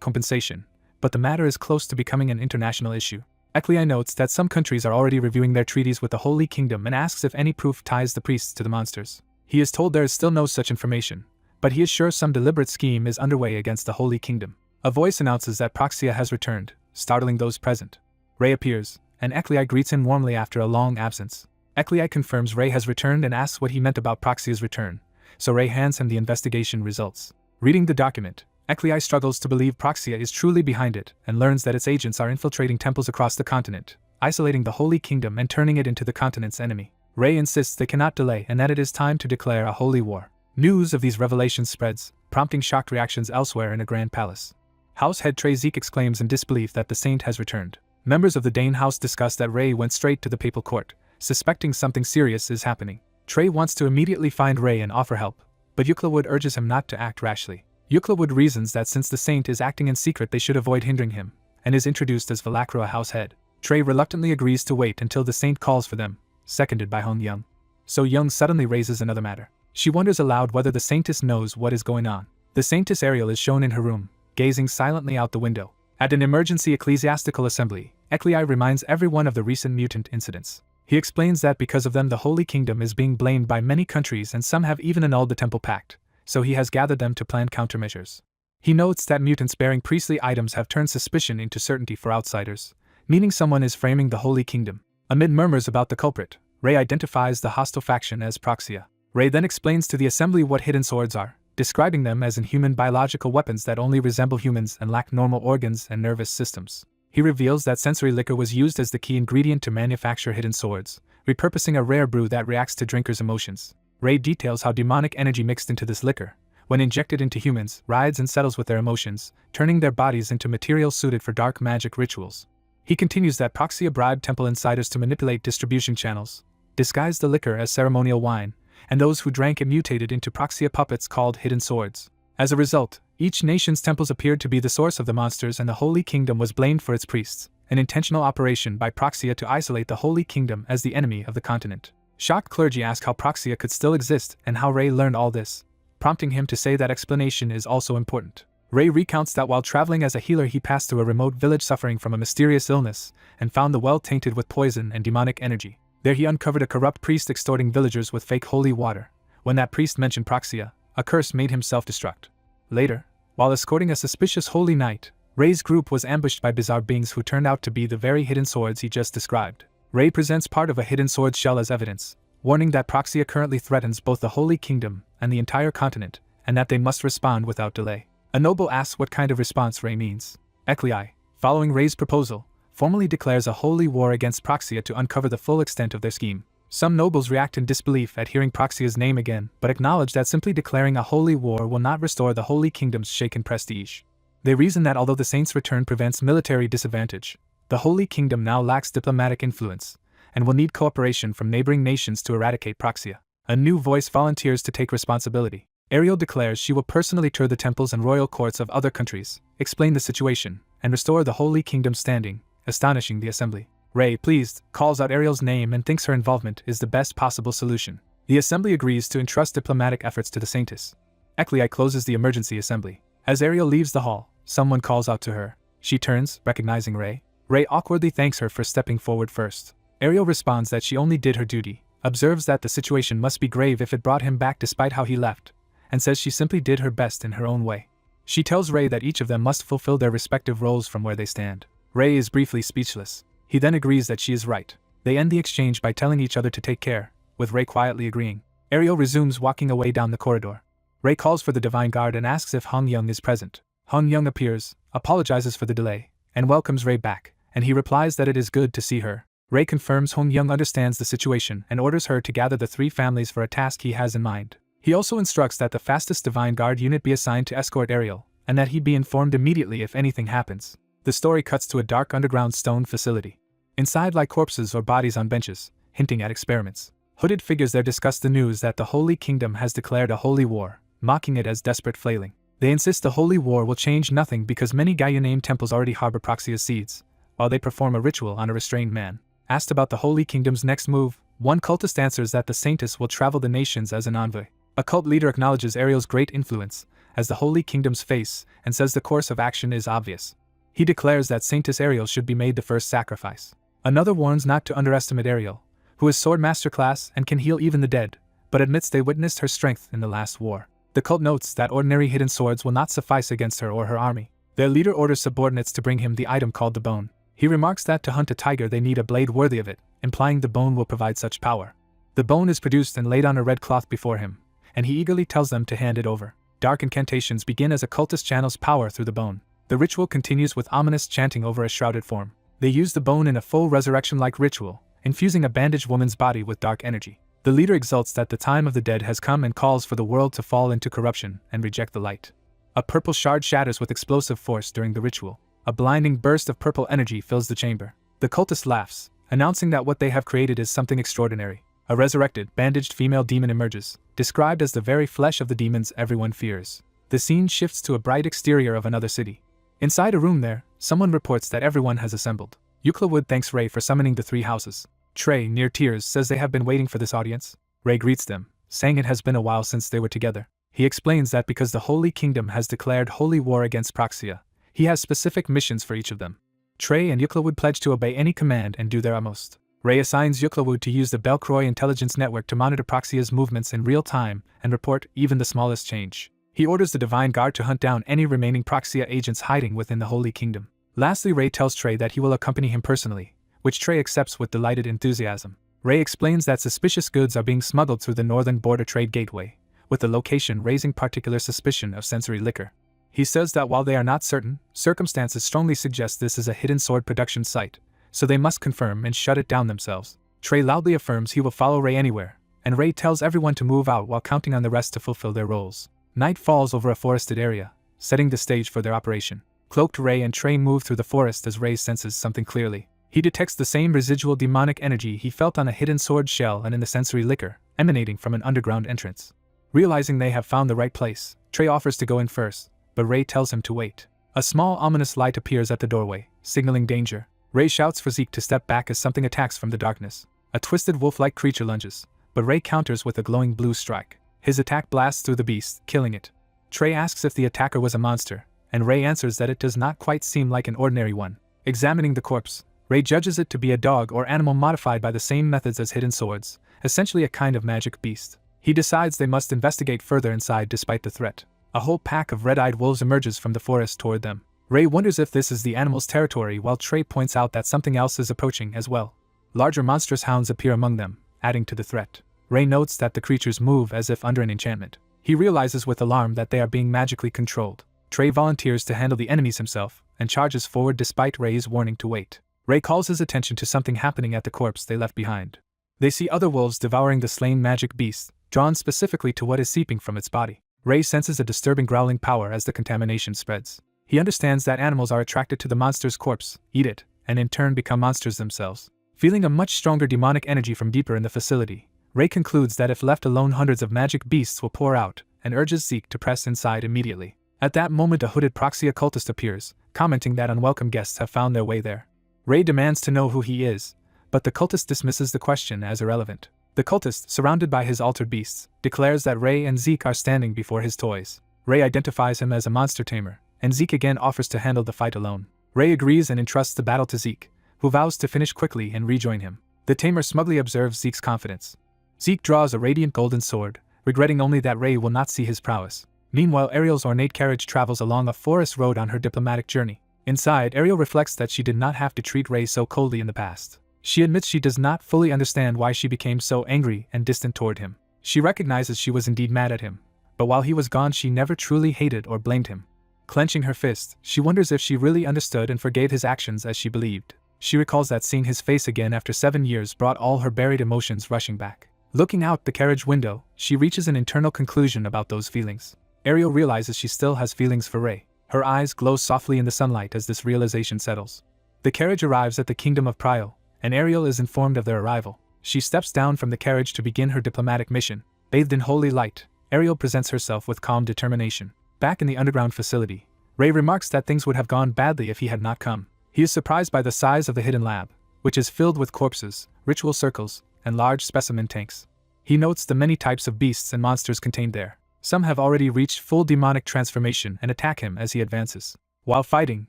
S1: compensation, but the matter is close to becoming an international issue. Eclei notes that some countries are already reviewing their treaties with the Holy Kingdom and asks if any proof ties the priests to the monsters. He is told there is still no such information, but he is sure some deliberate scheme is underway against the Holy Kingdom. A voice announces that Proxia has returned, startling those present. Ray appears, and Eclei greets him warmly after a long absence. Eclei confirms Ray has returned and asks what he meant about Proxia's return, so Ray hands him the investigation results. Reading the document, Eclei struggles to believe Proxia is truly behind it and learns that its agents are infiltrating temples across the continent, isolating the Holy Kingdom and turning it into the continent's enemy. Ray insists they cannot delay and that it is time to declare a holy war. News of these revelations spreads, prompting shocked reactions elsewhere in the Grand Palace. House head Trezek exclaims in disbelief that the saint has returned. Members of the Dane house discuss that Ray went straight to the papal court, suspecting something serious is happening. Trey wants to immediately find Ray and offer help, but Euclid urges him not to act rashly. Euclid reasons that since the saint is acting in secret they should avoid hindering him, and is introduced as Valacra house head. Trey reluctantly agrees to wait until the saint calls for them, seconded by Hong Young. So Young suddenly raises another matter. She wonders aloud whether the saintess knows what is going on. The saintess Ariel is shown in her room, gazing silently out the window. At an emergency ecclesiastical assembly, Eclei reminds everyone of the recent mutant incidents. He explains that because of them the Holy Kingdom is being blamed by many countries and some have even annulled the Temple Pact, so he has gathered them to plan countermeasures. He notes that mutants bearing priestly items have turned suspicion into certainty for outsiders, meaning someone is framing the Holy Kingdom. Amid murmurs about the culprit, Ray identifies the hostile faction as Proxia. Ray then explains to the assembly what hidden swords are, describing them as inhuman biological weapons that only resemble humans and lack normal organs and nervous systems. He reveals that sensory liquor was used as the key ingredient to manufacture hidden swords, repurposing a rare brew that reacts to drinkers' emotions. Ray details how demonic energy mixed into this liquor, when injected into humans, rides and settles with their emotions, turning their bodies into material suited for dark magic rituals. He continues that Proxia bribed temple insiders to manipulate distribution channels, disguise the liquor as ceremonial wine, and those who drank it mutated into Proxia puppets called hidden swords. As a result, each nation's temples appeared to be the source of the monsters and the Holy Kingdom was blamed for its priests, an intentional operation by Proxia to isolate the Holy Kingdom as the enemy of the continent. Shocked clergy ask how Proxia could still exist and how Ray learned all this, prompting him to say that explanation is also important. Ray recounts that while traveling as a healer he passed through a remote village suffering from a mysterious illness and found the well tainted with poison and demonic energy. There he uncovered a corrupt priest extorting villagers with fake holy water. When that priest mentioned Proxia, a curse made him self-destruct. Later, while escorting a suspicious holy knight, Ray's group was ambushed by bizarre beings who turned out to be the very hidden swords he just described. Ray presents part of a hidden sword shell as evidence, warning that Proxia currently threatens both the Holy Kingdom and the entire continent, and that they must respond without delay. A noble asks what kind of response Ray means. Eclei, following Ray's proposal, formally declares a holy war against Proxia to uncover the full extent of their scheme. Some nobles react in disbelief at hearing Proxia's name again, but acknowledge that simply declaring a holy war will not restore the Holy Kingdom's shaken prestige. They reason that although the Saints' return prevents military disadvantage, the Holy Kingdom now lacks diplomatic influence, and will need cooperation from neighboring nations to eradicate Proxia. A new voice volunteers to take responsibility. Ariel declares she will personally tour the temples and royal courts of other countries, explain the situation, and restore the Holy Kingdom's standing, astonishing the assembly. Ray, pleased, calls out Ariel's name and thinks her involvement is the best possible solution. The assembly agrees to entrust diplomatic efforts to the Saintess. Eclei closes the emergency assembly. As Ariel leaves the hall, someone calls out to her. She turns, recognizing Ray. Ray awkwardly thanks her for stepping forward first. Ariel responds that she only did her duty, observes that the situation must be grave if it brought him back despite how he left, and says she simply did her best in her own way. She tells Ray that each of them must fulfill their respective roles from where they stand. Ray is briefly speechless. He then agrees that she is right. They end the exchange by telling each other to take care, with Ray quietly agreeing. Ariel resumes walking away down the corridor. Ray calls for the Divine Guard and asks if Hong Young is present. Hong Young appears, apologizes for the delay, and welcomes Ray back, and he replies that it is good to see her. Ray confirms Hong Young understands the situation and orders her to gather the three families for a task he has in mind. He also instructs that the fastest Divine Guard unit be assigned to escort Ariel, and that he be informed immediately if anything happens. The story cuts to a dark underground stone facility. Inside lie corpses or bodies on benches, hinting at experiments. Hooded figures there discuss the news that the Holy Kingdom has declared a holy war, mocking it as desperate flailing. They insist the holy war will change nothing because many Gaia-named temples already harbor Proxia's seeds, while they perform a ritual on a restrained man. Asked about the Holy Kingdom's next move, one cultist answers that the Saintess will travel the nations as an envoy. A cult leader acknowledges Ariel's great influence as the Holy Kingdom's face and says the course of action is obvious. He declares that Saintess Ariel should be made the first sacrifice. Another warns not to underestimate Ariel, who is sword master class and can heal even the dead, but admits they witnessed her strength in the last war. The cult notes that ordinary hidden swords will not suffice against her or her army. Their leader orders subordinates to bring him the item called the bone. He remarks that to hunt a tiger they need a blade worthy of it, implying the bone will provide such power. The bone is produced and laid on a red cloth before him, and he eagerly tells them to hand it over. Dark incantations begin as a cultist channels power through the bone. The ritual continues with ominous chanting over a shrouded form. They use the bone in a full resurrection-like ritual, infusing a bandaged woman's body with dark energy. The leader exults that the time of the dead has come and calls for the world to fall into corruption and reject the light. A purple shard shatters with explosive force during the ritual. A blinding burst of purple energy fills the chamber. The cultist laughs, announcing that what they have created is something extraordinary. A resurrected, bandaged female demon emerges, described as the very flesh of the demons everyone fears. The scene shifts to a bright exterior of another city. Inside a room there, someone reports that everyone has assembled. Eucla Wood thanks Ray for summoning the three houses. Trey, near tears, says they have been waiting for this audience. Ray greets them, saying it has been a while since they were together. He explains that because the Holy Kingdom has declared holy war against Proxia, he has specific missions for each of them. Trey and Eucla Wood pledge to obey any command and do their utmost. Ray assigns Eucla Wood to use the Belcroy intelligence network to monitor Proxia's movements in real time and report even the smallest change. He orders the Divine Guard to hunt down any remaining Proxia agents hiding within the Holy Kingdom. Lastly, Ray tells Trey that he will accompany him personally, which Trey accepts with delighted enthusiasm. Ray explains that suspicious goods are being smuggled through the northern border trade gateway, with the location raising particular suspicion of sensory liquor. He says that while they are not certain, circumstances strongly suggest this is a hidden sword production site, so they must confirm and shut it down themselves. Trey loudly affirms he will follow Ray anywhere, and Ray tells everyone to move out while counting on the rest to fulfill their roles. Night falls over a forested area, setting the stage for their operation. Cloaked Ray and Trey move through the forest as Ray senses something clearly. He detects the same residual demonic energy he felt on a hidden sword shell and in the sensory liquor, emanating from an underground entrance. Realizing they have found the right place, Trey offers to go in first, but Ray tells him to wait. A small ominous light appears at the doorway, signaling danger. Ray shouts for Zeke to step back as something attacks from the darkness. A twisted wolf-like creature lunges, but Ray counters with a glowing blue strike. His attack blasts through the beast, killing it. Trey asks if the attacker was a monster, and Ray answers that it does not quite seem like an ordinary one. Examining the corpse, Ray judges it to be a dog or animal modified by the same methods as hidden swords, essentially a kind of magic beast. He decides they must investigate further inside despite the threat. A whole pack of red-eyed wolves emerges from the forest toward them. Ray wonders if this is the animal's territory while Trey points out that something else is approaching as well. Larger monstrous hounds appear among them, adding to the threat. Ray notes that the creatures move as if under an enchantment. He realizes with alarm that they are being magically controlled. Trey volunteers to handle the enemies himself, and charges forward despite Ray's warning to wait. Ray calls his attention to something happening at the corpse they left behind. They see other wolves devouring the slain magic beast, drawn specifically to what is seeping from its body. Ray senses a disturbing growling power as the contamination spreads. He understands that animals are attracted to the monster's corpse, eat it, and in turn become monsters themselves. Feeling a much stronger demonic energy from deeper in the facility, Ray concludes that if left alone hundreds of magic beasts will pour out, and urges Zeke to press inside immediately. At that moment a hooded proxy occultist appears, commenting that unwelcome guests have found their way there. Ray demands to know who he is, but the cultist dismisses the question as irrelevant. The cultist, surrounded by his altered beasts, declares that Ray and Zeke are standing before his toys. Ray identifies him as a monster tamer, and Zeke again offers to handle the fight alone. Ray agrees and entrusts the battle to Zeke, who vows to finish quickly and rejoin him. The tamer smugly observes Zeke's confidence. Zeke draws a radiant golden sword, regretting only that Ray will not see his prowess. Meanwhile, Ariel's ornate carriage travels along a forest road on her diplomatic journey. Inside, Ariel reflects that she did not have to treat Ray so coldly in the past. She admits she does not fully understand why she became so angry and distant toward him. She recognizes she was indeed mad at him, but while he was gone she never truly hated or blamed him. Clenching her fist, she wonders if she really understood and forgave his actions as she believed. She recalls that seeing his face again after 7 years brought all her buried emotions rushing back. Looking out the carriage window, she reaches an internal conclusion about those feelings. Ariel realizes she still has feelings for Ray. Her eyes glow softly in the sunlight as this realization settles. The carriage arrives at the kingdom of Prio, and Ariel is informed of their arrival. She steps down from the carriage to begin her diplomatic mission. Bathed in holy light, Ariel presents herself with calm determination. Back in the underground facility, Ray remarks that things would have gone badly if he had not come. He is surprised by the size of the hidden lab, which is filled with corpses, ritual circles, and large specimen tanks. He notes the many types of beasts and monsters contained there. Some have already reached full demonic transformation and attack him as he advances. While fighting,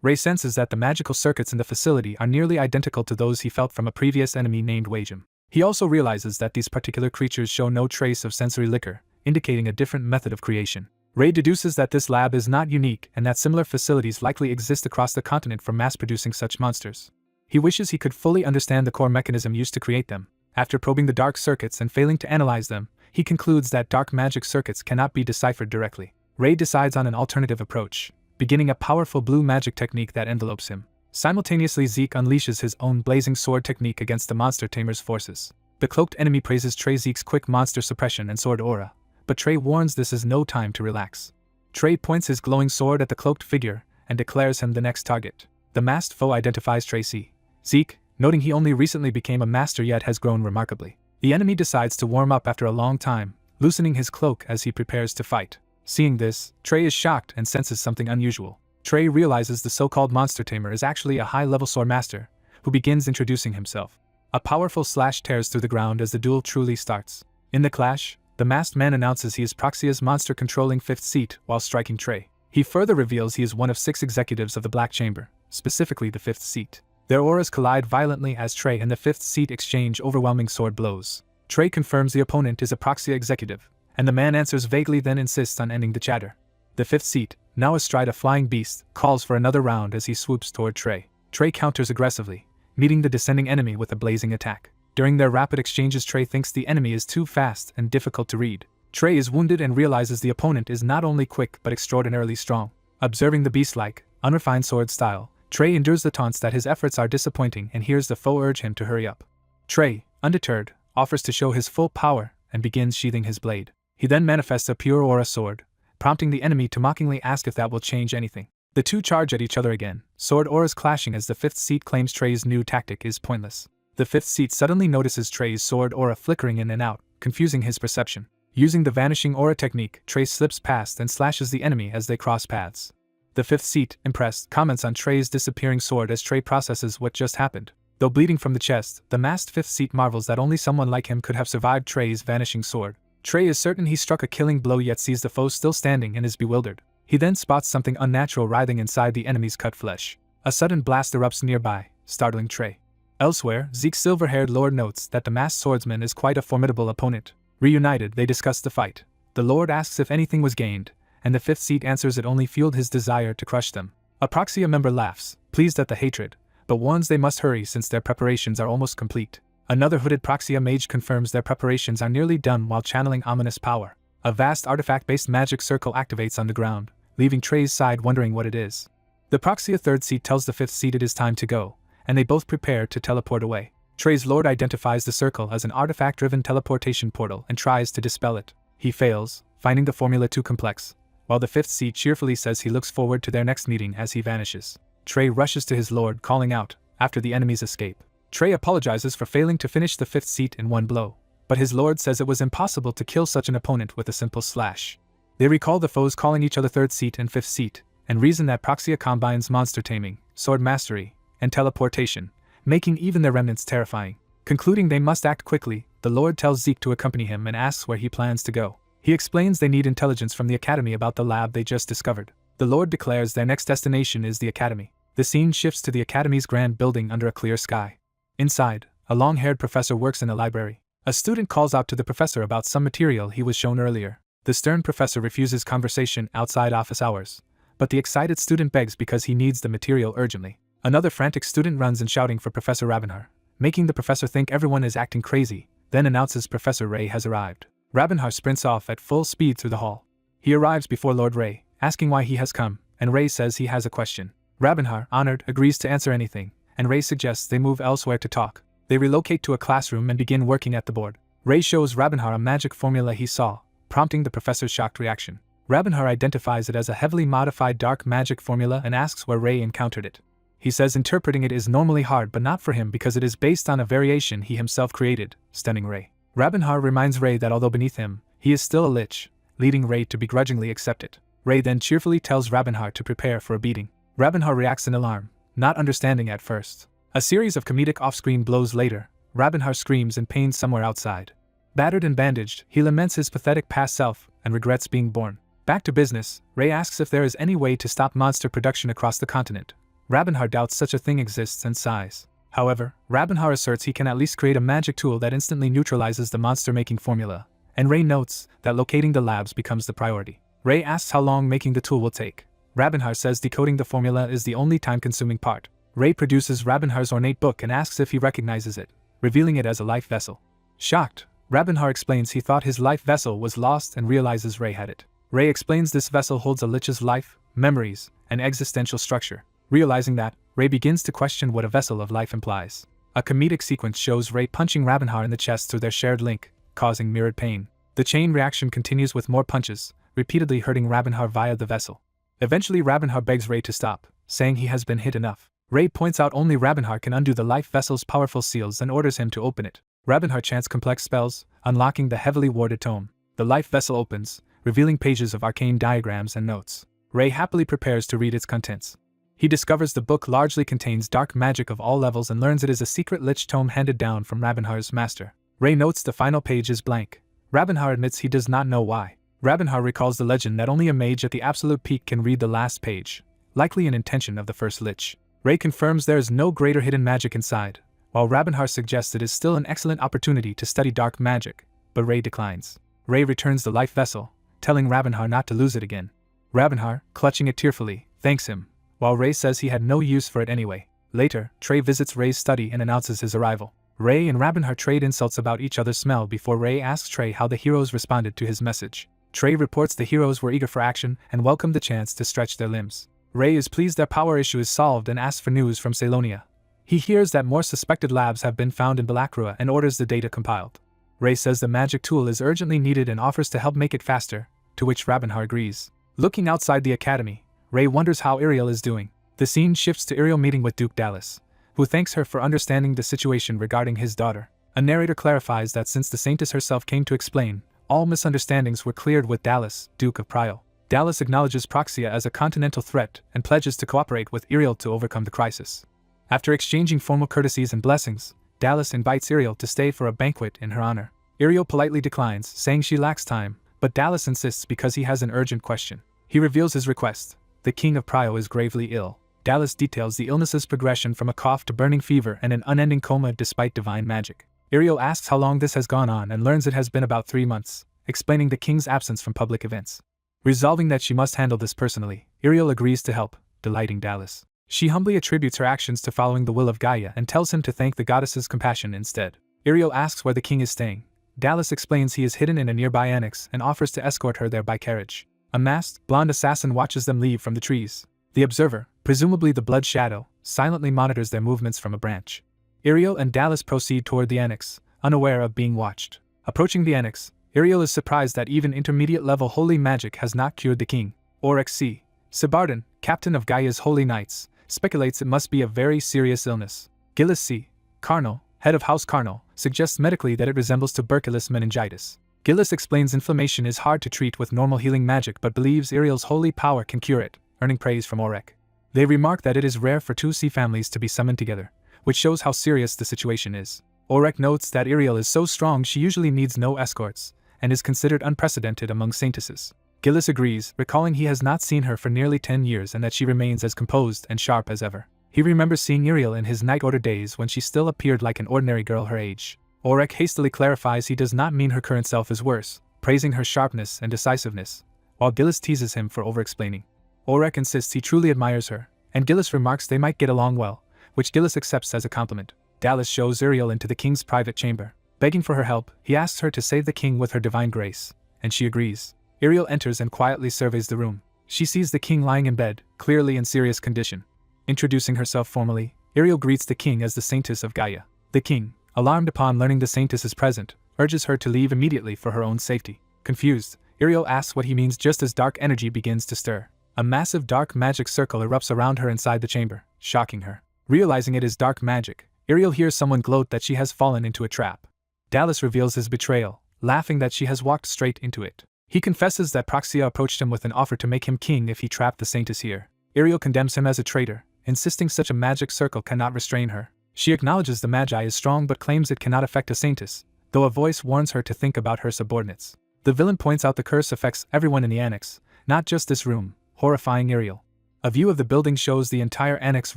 S1: Ray senses that the magical circuits in the facility are nearly identical to those he felt from a previous enemy named Wagem. He also realizes that these particular creatures show no trace of sensory liquor, indicating a different method of creation. Ray deduces that this lab is not unique and that similar facilities likely exist across the continent for mass-producing such monsters. He wishes he could fully understand the core mechanism used to create them. After probing the dark circuits and failing to analyze them, he concludes that dark magic circuits cannot be deciphered directly. Ray decides on an alternative approach, beginning a powerful blue magic technique that envelopes him. Simultaneously, Zeke unleashes his own blazing sword technique against the monster tamer's forces. The cloaked enemy praises Zeke's quick monster suppression and sword aura, but Trey warns this is no time to relax. Trey points his glowing sword at the cloaked figure and declares him the next target. The masked foe identifies Tracy. Zeke, noting he only recently became a master yet has grown remarkably. The enemy decides to warm up after a long time, loosening his cloak as he prepares to fight. Seeing this, Trey is shocked and senses something unusual. Trey realizes the so-called monster tamer is actually a high-level sword master, who begins introducing himself. A powerful slash tears through the ground as the duel truly starts. In the clash, the masked man announces he is Proxia's monster-controlling fifth seat while striking Trey. He further reveals he is one of 6 executives of the Black Chamber, specifically the fifth seat. Their auras collide violently as Trey and the fifth seat exchange overwhelming sword blows. Trey confirms the opponent is a Proxia executive, and the man answers vaguely then insists on ending the chatter. The fifth seat, now astride a flying beast, calls for another round as he swoops toward Trey. Trey counters aggressively, meeting the descending enemy with a blazing attack. During their rapid exchanges, Trey thinks the enemy is too fast and difficult to read. Trey is wounded and realizes the opponent is not only quick but extraordinarily strong. Observing the beast-like, unrefined sword style, Trey endures the taunts that his efforts are disappointing and hears the foe urge him to hurry up. Trey, undeterred, offers to show his full power and begins sheathing his blade. He then manifests a pure aura sword, prompting the enemy to mockingly ask if that will change anything. The two charge at each other again, sword auras clashing as the fifth seat claims Trey's new tactic is pointless. The fifth seat suddenly notices Trey's sword aura flickering in and out, confusing his perception. Using the vanishing aura technique, Trey slips past and slashes the enemy as they cross paths. The fifth seat, impressed, comments on Trey's disappearing sword as Trey processes what just happened. Though bleeding from the chest, the masked fifth seat marvels that only someone like him could have survived Trey's vanishing sword. Trey is certain he struck a killing blow yet sees the foe still standing and is bewildered. He then spots something unnatural writhing inside the enemy's cut flesh. A sudden blast erupts nearby, startling Trey. Elsewhere, Zeke's silver-haired lord notes that the masked swordsman is quite a formidable opponent. Reunited, they discuss the fight. The lord asks if anything was gained, and the fifth seat answers it only fueled his desire to crush them. A Proxia member laughs, pleased at the hatred, but warns they must hurry since their preparations are almost complete. Another hooded Proxia mage confirms their preparations are nearly done while channeling ominous power. A vast artifact-based magic circle activates on the ground, leaving Trey's side wondering what it is. The Proxia third seat tells the fifth seat it is time to go, and they both prepare to teleport away. Trey's lord identifies the circle as an artifact-driven teleportation portal and tries to dispel it. He fails, finding the formula too complex, while the fifth seat cheerfully says he looks forward to their next meeting as he vanishes. Trey rushes to his lord, calling out, after the enemy's escape. Trey apologizes for failing to finish the fifth seat in one blow, but his lord says it was impossible to kill such an opponent with a simple slash. They recall the foes calling each other third seat and fifth seat, and reason that Proxia combines monster taming, sword mastery, and teleportation, making even their remnants terrifying. Concluding they must act quickly, the lord tells Zeke to accompany him and asks where he plans to go. He explains they need intelligence from the academy about the lab they just discovered. The lord declares their next destination is the academy. The scene shifts to the academy's grand building under a clear sky. Inside, a long-haired professor works in a library. A student calls out to the professor about some material he was shown earlier. The stern professor refuses conversation outside office hours, but the excited student begs because he needs the material urgently. Another frantic student runs and shouting for Professor Rabenhar, making the professor think everyone is acting crazy, then announces Professor Ray has arrived. Rabenhar sprints off at full speed through the hall. He arrives before Lord Ray, asking why he has come, and Ray says he has a question. Rabenhar, honored, agrees to answer anything, and Ray suggests they move elsewhere to talk. They relocate to a classroom and begin working at the board. Ray shows Rabenhar a magic formula he saw, prompting the professor's shocked reaction. Rabenhar identifies it as a heavily modified dark magic formula and asks where Ray encountered it. He says interpreting it is normally hard but not for him because it is based on a variation he himself created, stunning Ray. Rabenhar reminds Ray that although beneath him, he is still a lich, leading Ray to begrudgingly accept it. Ray then cheerfully tells Rabenhar to prepare for a beating. Rabenhar reacts in alarm, not understanding at first. A series of comedic off-screen blows later, Rabenhar screams in pain somewhere outside. Battered and bandaged, he laments his pathetic past self and regrets being born. Back to business, Ray asks if there is any way to stop monster production across the continent. Rabenhar doubts such a thing exists and sighs. However, Rabenhar asserts he can at least create a magic tool that instantly neutralizes the monster-making formula, and Ray notes that locating the labs becomes the priority. Ray asks how long making the tool will take. Rabenhar says decoding the formula is the only time-consuming part. Ray produces Rabenhar's ornate book and asks if he recognizes it, revealing it as a life vessel. Shocked, Rabenhar explains he thought his life vessel was lost and realizes Ray had it. Ray explains this vessel holds a lich's life, memories, and existential structure. Realizing that, Ray begins to question what a vessel of life implies. A comedic sequence shows Ray punching Rabenhar in the chest through their shared link, causing mirrored pain. The chain reaction continues with more punches, repeatedly hurting Rabenhar via the vessel. Eventually Rabenhar begs Ray to stop, saying he has been hit enough. Ray points out only Rabenhar can undo the life vessel's powerful seals and orders him to open it. Rabenhar chants complex spells, unlocking the heavily warded tome. The life vessel opens, revealing pages of arcane diagrams and notes. Ray happily prepares to read its contents. He discovers the book largely contains dark magic of all levels and learns it is a secret lich tome handed down from Rabenhar's master. Ray notes the final page is blank. Rabenhar admits he does not know why. Rabenhar recalls the legend that only a mage at the absolute peak can read the last page, likely an intention of the first lich. Ray confirms there is no greater hidden magic inside, while Rabenhar suggests it is still an excellent opportunity to study dark magic, but Ray declines. Ray returns the life vessel, telling Rabenhar not to lose it again. Rabenhar, clutching it tearfully, thanks him, while Ray says he had no use for it anyway. Later, Trey visits Ray's study and announces his arrival. Ray and Rabenhar trade insults about each other's smell before Ray asks Trey how the heroes responded to his message. Trey reports the heroes were eager for action and welcomed the chance to stretch their limbs. Ray is pleased their power issue is solved and asks for news from Ceylonia. He hears that more suspected labs have been found in Balakrua and orders the data compiled. Ray says the magic tool is urgently needed and offers to help make it faster, to which Rabenhar agrees. Looking outside the academy, Ray wonders how Iriel is doing. The scene shifts to Iriel meeting with Duke Dallas, who thanks her for understanding the situation regarding his daughter. A narrator clarifies that since the Saintess herself came to explain, all misunderstandings were cleared with Dallas, Duke of Prial. Dallas acknowledges Proxia as a continental threat and pledges to cooperate with Iriel to overcome the crisis. After exchanging formal courtesies and blessings, Dallas invites Iriel to stay for a banquet in her honor. Iriel politely declines, saying she lacks time, but Dallas insists because he has an urgent question. He reveals his request. The King of Prio is gravely ill. Dallas details the illness's progression from a cough to burning fever and an unending coma despite divine magic. Iriel asks how long this has gone on and learns it has been about 3 months, explaining the king's absence from public events. Resolving that she must handle this personally, Iriel agrees to help, delighting Dallas. She humbly attributes her actions to following the will of Gaia and tells him to thank the goddess's compassion instead. Iriel asks where the king is staying. Dallas explains he is hidden in a nearby annex and offers to escort her there by carriage. A masked, blonde assassin watches them leave from the trees. The observer, presumably the Blood Shadow, silently monitors their movements from a branch. Iriel and Dallas proceed toward the annex, unaware of being watched. Approaching the annex, Iriel is surprised that even intermediate-level holy magic has not cured the king. Oryx C. Sibardan, captain of Gaia's Holy Knights, speculates it must be a very serious illness. Gillis C. Carnal, head of House Carnal, suggests medically that it resembles tuberculous meningitis. Gillis explains inflammation is hard to treat with normal healing magic but believes Iriel's holy power can cure it, earning praise from Orek. They remark that it is rare for 2 sea families to be summoned together, which shows how serious the situation is. Orek notes that Iriel is so strong she usually needs no escorts, and is considered unprecedented among saintesses. Gillis agrees, recalling he has not seen her for nearly 10 years and that she remains as composed and sharp as ever. He remembers seeing Iriel in his Night Order days when she still appeared like an ordinary girl her age. Orek hastily clarifies he does not mean her current self is worse, praising her sharpness and decisiveness, while Gillis teases him for over-explaining. Orek insists he truly admires her, and Gillis remarks they might get along well, which Gillis accepts as a compliment. Dallas shows Iriel into the king's private chamber. Begging for her help, he asks her to save the king with her divine grace, and she agrees. Iriel enters and quietly surveys the room. She sees the king lying in bed, clearly in serious condition. Introducing herself formally, Iriel greets the king as the Saintess of Gaia. The king, alarmed upon learning the Saintess is present, urges her to leave immediately for her own safety. Confused, Iriel asks what he means just as dark energy begins to stir. A massive dark magic circle erupts around her inside the chamber, shocking her. Realizing it is dark magic, Iriel hears someone gloat that she has fallen into a trap. Dallas reveals his betrayal, laughing that she has walked straight into it. He confesses that Proxia approached him with an offer to make him king if he trapped the Saintess here. Iriel condemns him as a traitor, insisting such a magic circle cannot restrain her. She acknowledges the Magi is strong but claims it cannot affect a Saintess, though a voice warns her to think about her subordinates. The villain points out the curse affects everyone in the annex, not just this room, horrifying Iriel. A view of the building shows the entire annex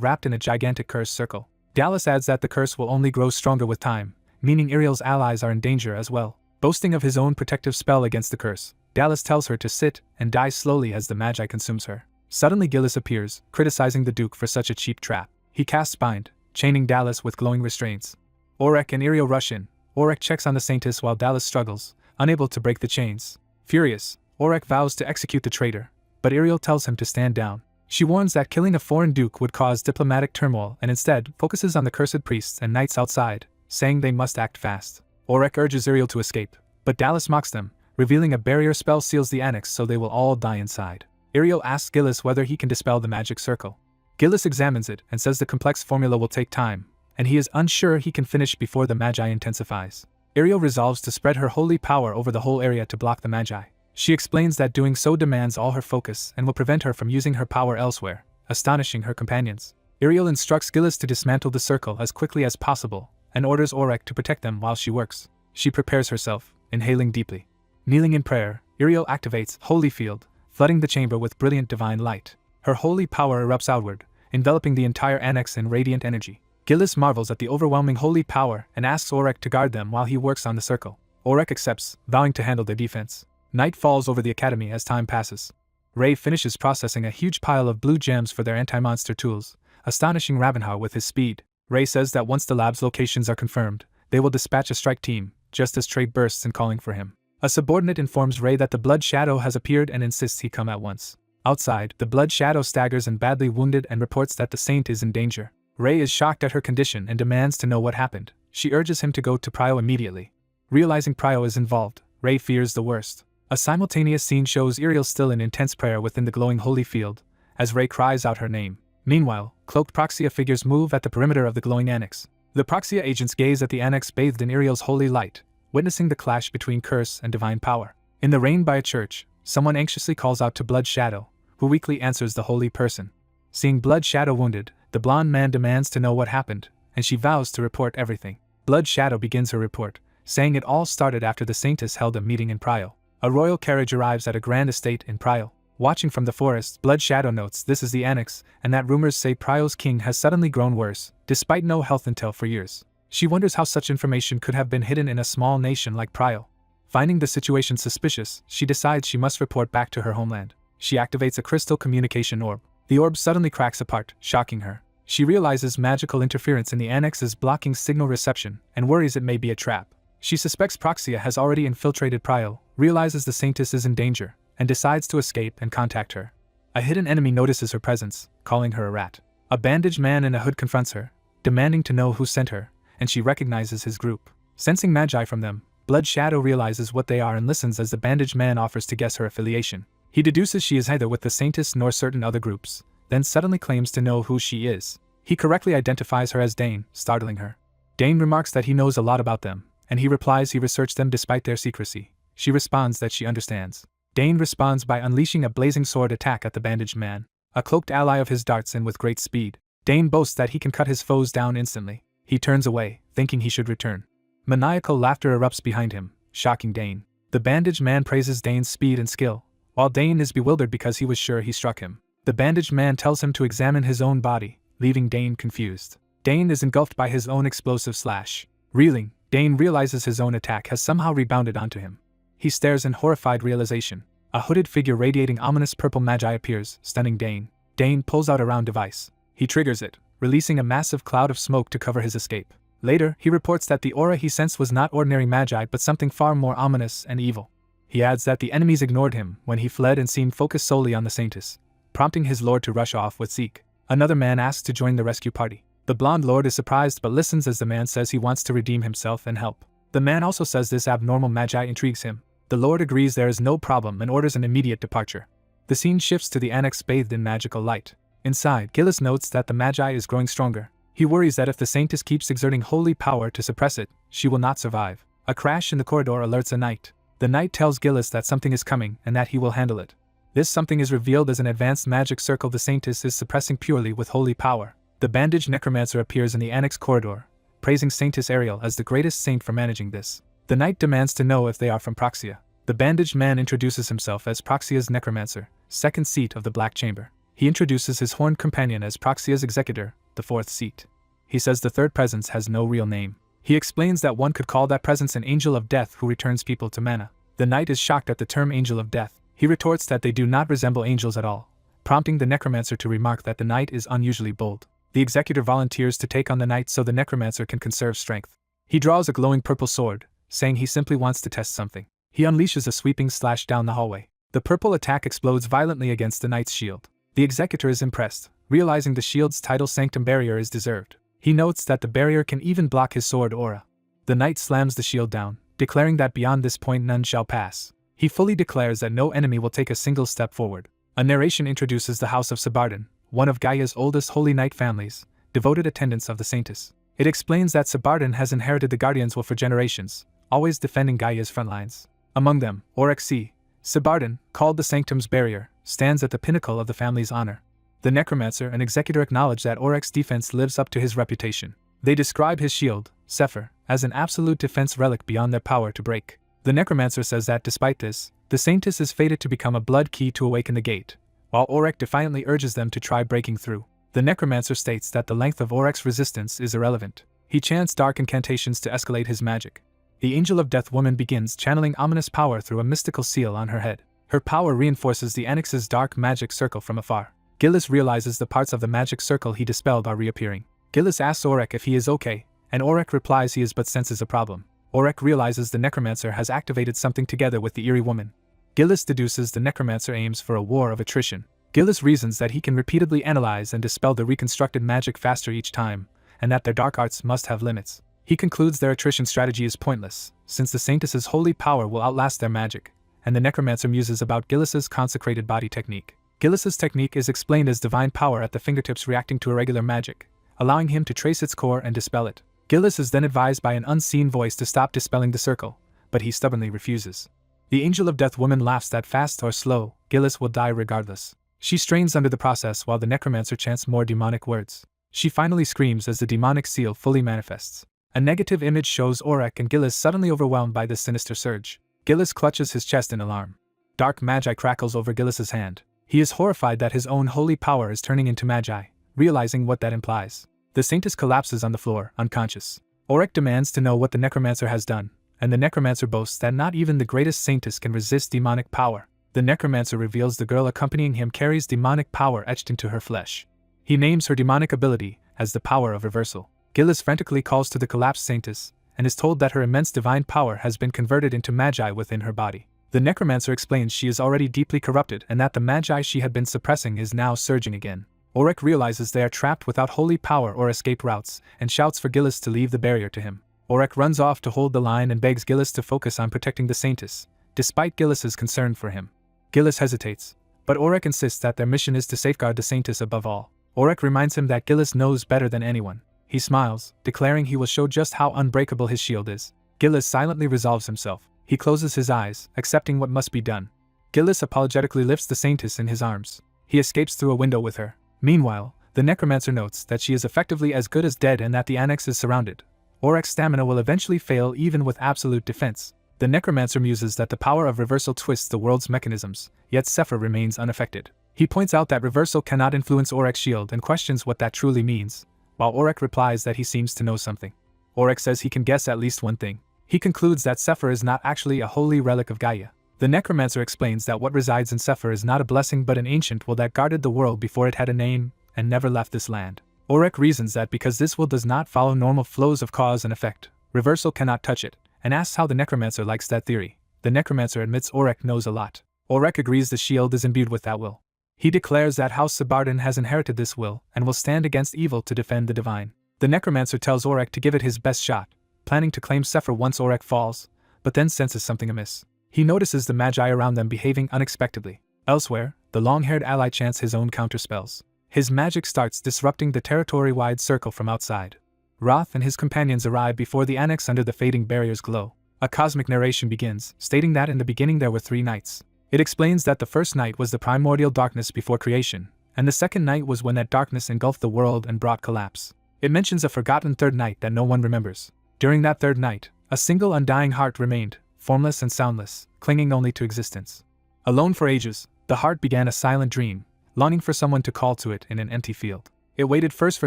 S1: wrapped in a gigantic curse circle. Dallas adds that the curse will only grow stronger with time, meaning Iriel's allies are in danger as well. Boasting of his own protective spell against the curse, Dallas tells her to sit and die slowly as the Magi consumes her. Suddenly Gillis appears, criticizing the Duke for such a cheap trap. He casts bind, chaining Dallas with glowing restraints. Orek and Iriel rush in. Orek checks on the Saintess while Dallas struggles, unable to break the chains. Furious, Orek vows to execute the traitor, but Iriel tells him to stand down. She warns that killing a foreign duke would cause diplomatic turmoil and instead focuses on the cursed priests and knights outside, saying they must act fast. Orek urges Iriel to escape, but Dallas mocks them, revealing a barrier spell seals the annex so they will all die inside. Iriel asks Gillis whether he can dispel the magic circle. Gillis examines it and says the complex formula will take time, and he is unsure he can finish before the Magi intensifies. Iriel resolves to spread her holy power over the whole area to block the Magi. She explains that doing so demands all her focus and will prevent her from using her power elsewhere, astonishing her companions. Iriel instructs Gillis to dismantle the circle as quickly as possible, and orders Orek to protect them while she works. She prepares herself, inhaling deeply. Kneeling in prayer, Iriel activates Holy Field, flooding the chamber with brilliant divine light. Her holy power erupts outward, enveloping the entire annex in radiant energy. Gillis marvels at the overwhelming holy power and asks Orek to guard them while he works on the circle. Orek accepts, vowing to handle their defense. Night falls over the academy as time passes. Ray finishes processing a huge pile of blue gems for their anti-monster tools, astonishing Ravenhau with his speed. Ray says that once the lab's locations are confirmed, they will dispatch a strike team, just as Trey bursts in calling for him. A subordinate informs Ray that the Blood Shadow has appeared and insists he come at once. Outside, the Blood Shadow staggers and badly wounded and reports that the Saint is in danger. Ray is shocked at her condition and demands to know what happened. She urges him to go to Prio immediately. Realizing Prio is involved, Ray fears the worst. A simultaneous scene shows Iriel still in intense prayer within the glowing holy field, as Ray cries out her name. Meanwhile, cloaked Proxia figures move at the perimeter of the glowing annex. The Proxia agents gaze at the annex bathed in Iriel's holy light, witnessing the clash between curse and divine power. In the rain by a church, someone anxiously calls out to Blood Shadow, who weakly answers the holy person. Seeing Blood Shadow wounded, the blonde man demands to know what happened, and she vows to report everything. Blood Shadow begins her report, saying it all started after the Saintess held a meeting in Prio. A royal carriage arrives at a grand estate in Prio. Watching from the forest, Blood Shadow notes this is the annex, and that rumors say Prio's king has suddenly grown worse, despite no health intel for years. She wonders how such information could have been hidden in a small nation like Prio. Finding the situation suspicious, she decides she must report back to her homeland. She activates a crystal communication orb. The orb suddenly cracks apart, shocking her. She realizes magical interference in the annex is blocking signal reception, and worries it may be a trap. She suspects Proxia has already infiltrated Prio, realizes the Saintess is in danger, and decides to escape and contact her. A hidden enemy notices her presence, calling her a rat. A bandaged man in a hood confronts her, demanding to know who sent her, and she recognizes his group. Sensing Magi from them, Blood Shadow realizes what they are and listens as the bandaged man offers to guess her affiliation. He deduces she is neither with the Saintess nor certain other groups, then suddenly claims to know who she is. He correctly identifies her as Dane, startling her. Dane remarks that he knows a lot about them, and he replies he researched them despite their secrecy. She responds that she understands. Dane responds by unleashing a blazing sword attack at the bandaged man. A cloaked ally of his darts in with great speed. Dane boasts that he can cut his foes down instantly. He turns away, thinking he should return. Maniacal laughter erupts behind him, shocking Dane. The bandaged man praises Dane's speed and skill, while Dane is bewildered because he was sure he struck him. The bandaged man tells him to examine his own body, leaving Dane confused. Dane is engulfed by his own explosive slash. Reeling, Dane realizes his own attack has somehow rebounded onto him. He stares in horrified realization. A hooded figure radiating ominous purple magi appears, stunning Dane. Dane pulls out a round device. He triggers it, releasing a massive cloud of smoke to cover his escape. Later, he reports that the aura he sensed was not ordinary magi but something far more ominous and evil. He adds that the enemies ignored him when he fled and seemed focused solely on the Saintess, prompting his lord to rush off with Zeke. Another man asks to join the rescue party. The blonde lord is surprised but listens as the man says he wants to redeem himself and help. The man also says this abnormal magi intrigues him. The lord agrees there is no problem and orders an immediate departure. The scene shifts to the annex bathed in magical light. Inside, Gillis notes that the magi is growing stronger. He worries that if the Saintess keeps exerting holy power to suppress it, she will not survive. A crash in the corridor alerts a knight. The knight tells Gillis that something is coming and that he will handle it. This something is revealed as an advanced magic circle the Saintess is suppressing purely with holy power. The bandaged necromancer appears in the annex corridor, praising Saintess Ariel as the greatest saint for managing this. The knight demands to know if they are from Proxia. The bandaged man introduces himself as Proxia's necromancer, second seat of the Black Chamber. He introduces his horned companion as Proxia's executor, the fourth seat. He says the third presence has no real name. He explains that one could call that presence an angel of death who returns people to mana. The knight is shocked at the term angel of death. He retorts that they do not resemble angels at all, prompting the necromancer to remark that the knight is unusually bold. The executor volunteers to take on the knight so the necromancer can conserve strength. He draws a glowing purple sword, saying he simply wants to test something. He unleashes a sweeping slash down the hallway. The purple attack explodes violently against the knight's shield. The executor is impressed, realizing the shield's title Sanctum Barrier is deserved. He notes that the barrier can even block his sword aura. The knight slams the shield down, declaring that beyond this point none shall pass. He fully declares that no enemy will take a single step forward. A narration introduces the House of Sabardin, one of Gaia's oldest holy knight families, devoted attendants of the Saintess. It explains that Sabardin has inherited the Guardian's will for generations, always defending Gaia's front lines. Among them, Oryx C. Sabardin, called the Sanctum's Barrier, stands at the pinnacle of the family's honor. The necromancer and executor acknowledge that Oryx's defense lives up to his reputation. They describe his shield, Sephir, as an absolute defense relic beyond their power to break. The necromancer says that despite this, the Saintess is fated to become a blood key to awaken the gate, while Oryx defiantly urges them to try breaking through. The necromancer states that the length of Oryx's resistance is irrelevant. He chants dark incantations to escalate his magic. The Angel of Death woman begins channeling ominous power through a mystical seal on her head. Her power reinforces the annex's dark magic circle from afar. Gillis realizes the parts of the magic circle he dispelled are reappearing. Gillis asks Orek if he is okay, and Orek replies he is but senses a problem. Orek realizes the necromancer has activated something together with the eerie woman. Gillis deduces the necromancer aims for a war of attrition. Gillis reasons that he can repeatedly analyze and dispel the reconstructed magic faster each time, and that their dark arts must have limits. He concludes their attrition strategy is pointless, since the Saintess's holy power will outlast their magic, and the necromancer muses about Gillis's consecrated body technique. Gillis's technique is explained as divine power at the fingertips reacting to irregular magic, allowing him to trace its core and dispel it. Gillis is then advised by an unseen voice to stop dispelling the circle, but he stubbornly refuses. The Angel of Death woman laughs that fast or slow, Gillis will die regardless. She strains under the process while the necromancer chants more demonic words. She finally screams as the demonic seal fully manifests. A negative image shows Orek and Gillis suddenly overwhelmed by this sinister surge. Gillis clutches his chest in alarm. Dark Magi crackles over Gillis's hand. He is horrified that his own holy power is turning into Magi, realizing what that implies. The Saintess collapses on the floor, unconscious. Orek demands to know what the necromancer has done, and the necromancer boasts that not even the greatest Saintess can resist demonic power. The necromancer reveals the girl accompanying him carries demonic power etched into her flesh. He names her demonic ability as the power of reversal. Gillis frantically calls to the collapsed Saintess, and is told that her immense divine power has been converted into Magi within her body. The necromancer explains she is already deeply corrupted and that the Magi she had been suppressing is now surging again. Orek realizes they are trapped without holy power or escape routes, and shouts for Gillis to leave the barrier to him. Orek runs off to hold the line and begs Gillis to focus on protecting the Saintess, despite Gillis's concern for him. Gillis hesitates, but Orek insists that their mission is to safeguard the Saintess above all. Orek reminds him that Gillis knows better than anyone. He smiles, declaring he will show just how unbreakable his shield is. Gillis silently resolves himself. He closes his eyes, accepting what must be done. Gillis apologetically lifts the Saintess in his arms. He escapes through a window with her. Meanwhile, the necromancer notes that she is effectively as good as dead and that the annex is surrounded. Orek's stamina will eventually fail even with absolute defense. The necromancer muses that the power of reversal twists the world's mechanisms, yet Sephir remains unaffected. He points out that reversal cannot influence Orek's shield and questions what that truly means, while Orek replies that he seems to know something. Orek says he can guess at least one thing. He concludes that Sephir is not actually a holy relic of Gaia. The necromancer explains that what resides in Sephir is not a blessing but an ancient will that guarded the world before it had a name and never left this land. Orek reasons that because this will does not follow normal flows of cause and effect, reversal cannot touch it, and asks how the necromancer likes that theory. The necromancer admits Orek knows a lot. Orek agrees the shield is imbued with that will. He declares that House Sabardan has inherited this will and will stand against evil to defend the divine. The necromancer tells Orek to give it his best shot, planning to claim Sephir once Orek falls, but then senses something amiss. He notices the Magi around them behaving unexpectedly. Elsewhere, the long-haired ally chants his own counterspells. His magic starts disrupting the territory-wide circle from outside. Roth and his companions arrive before the annex under the fading barrier's glow. A cosmic narration begins, stating that in the beginning there were 3 nights. It explains that the first night was the primordial darkness before creation, and the second night was when that darkness engulfed the world and brought collapse. It mentions a forgotten third night that no one remembers. During that third night, a single undying heart remained, formless and soundless, clinging only to existence. Alone for ages, the heart began a silent dream, longing for someone to call to it in an empty field. It waited first for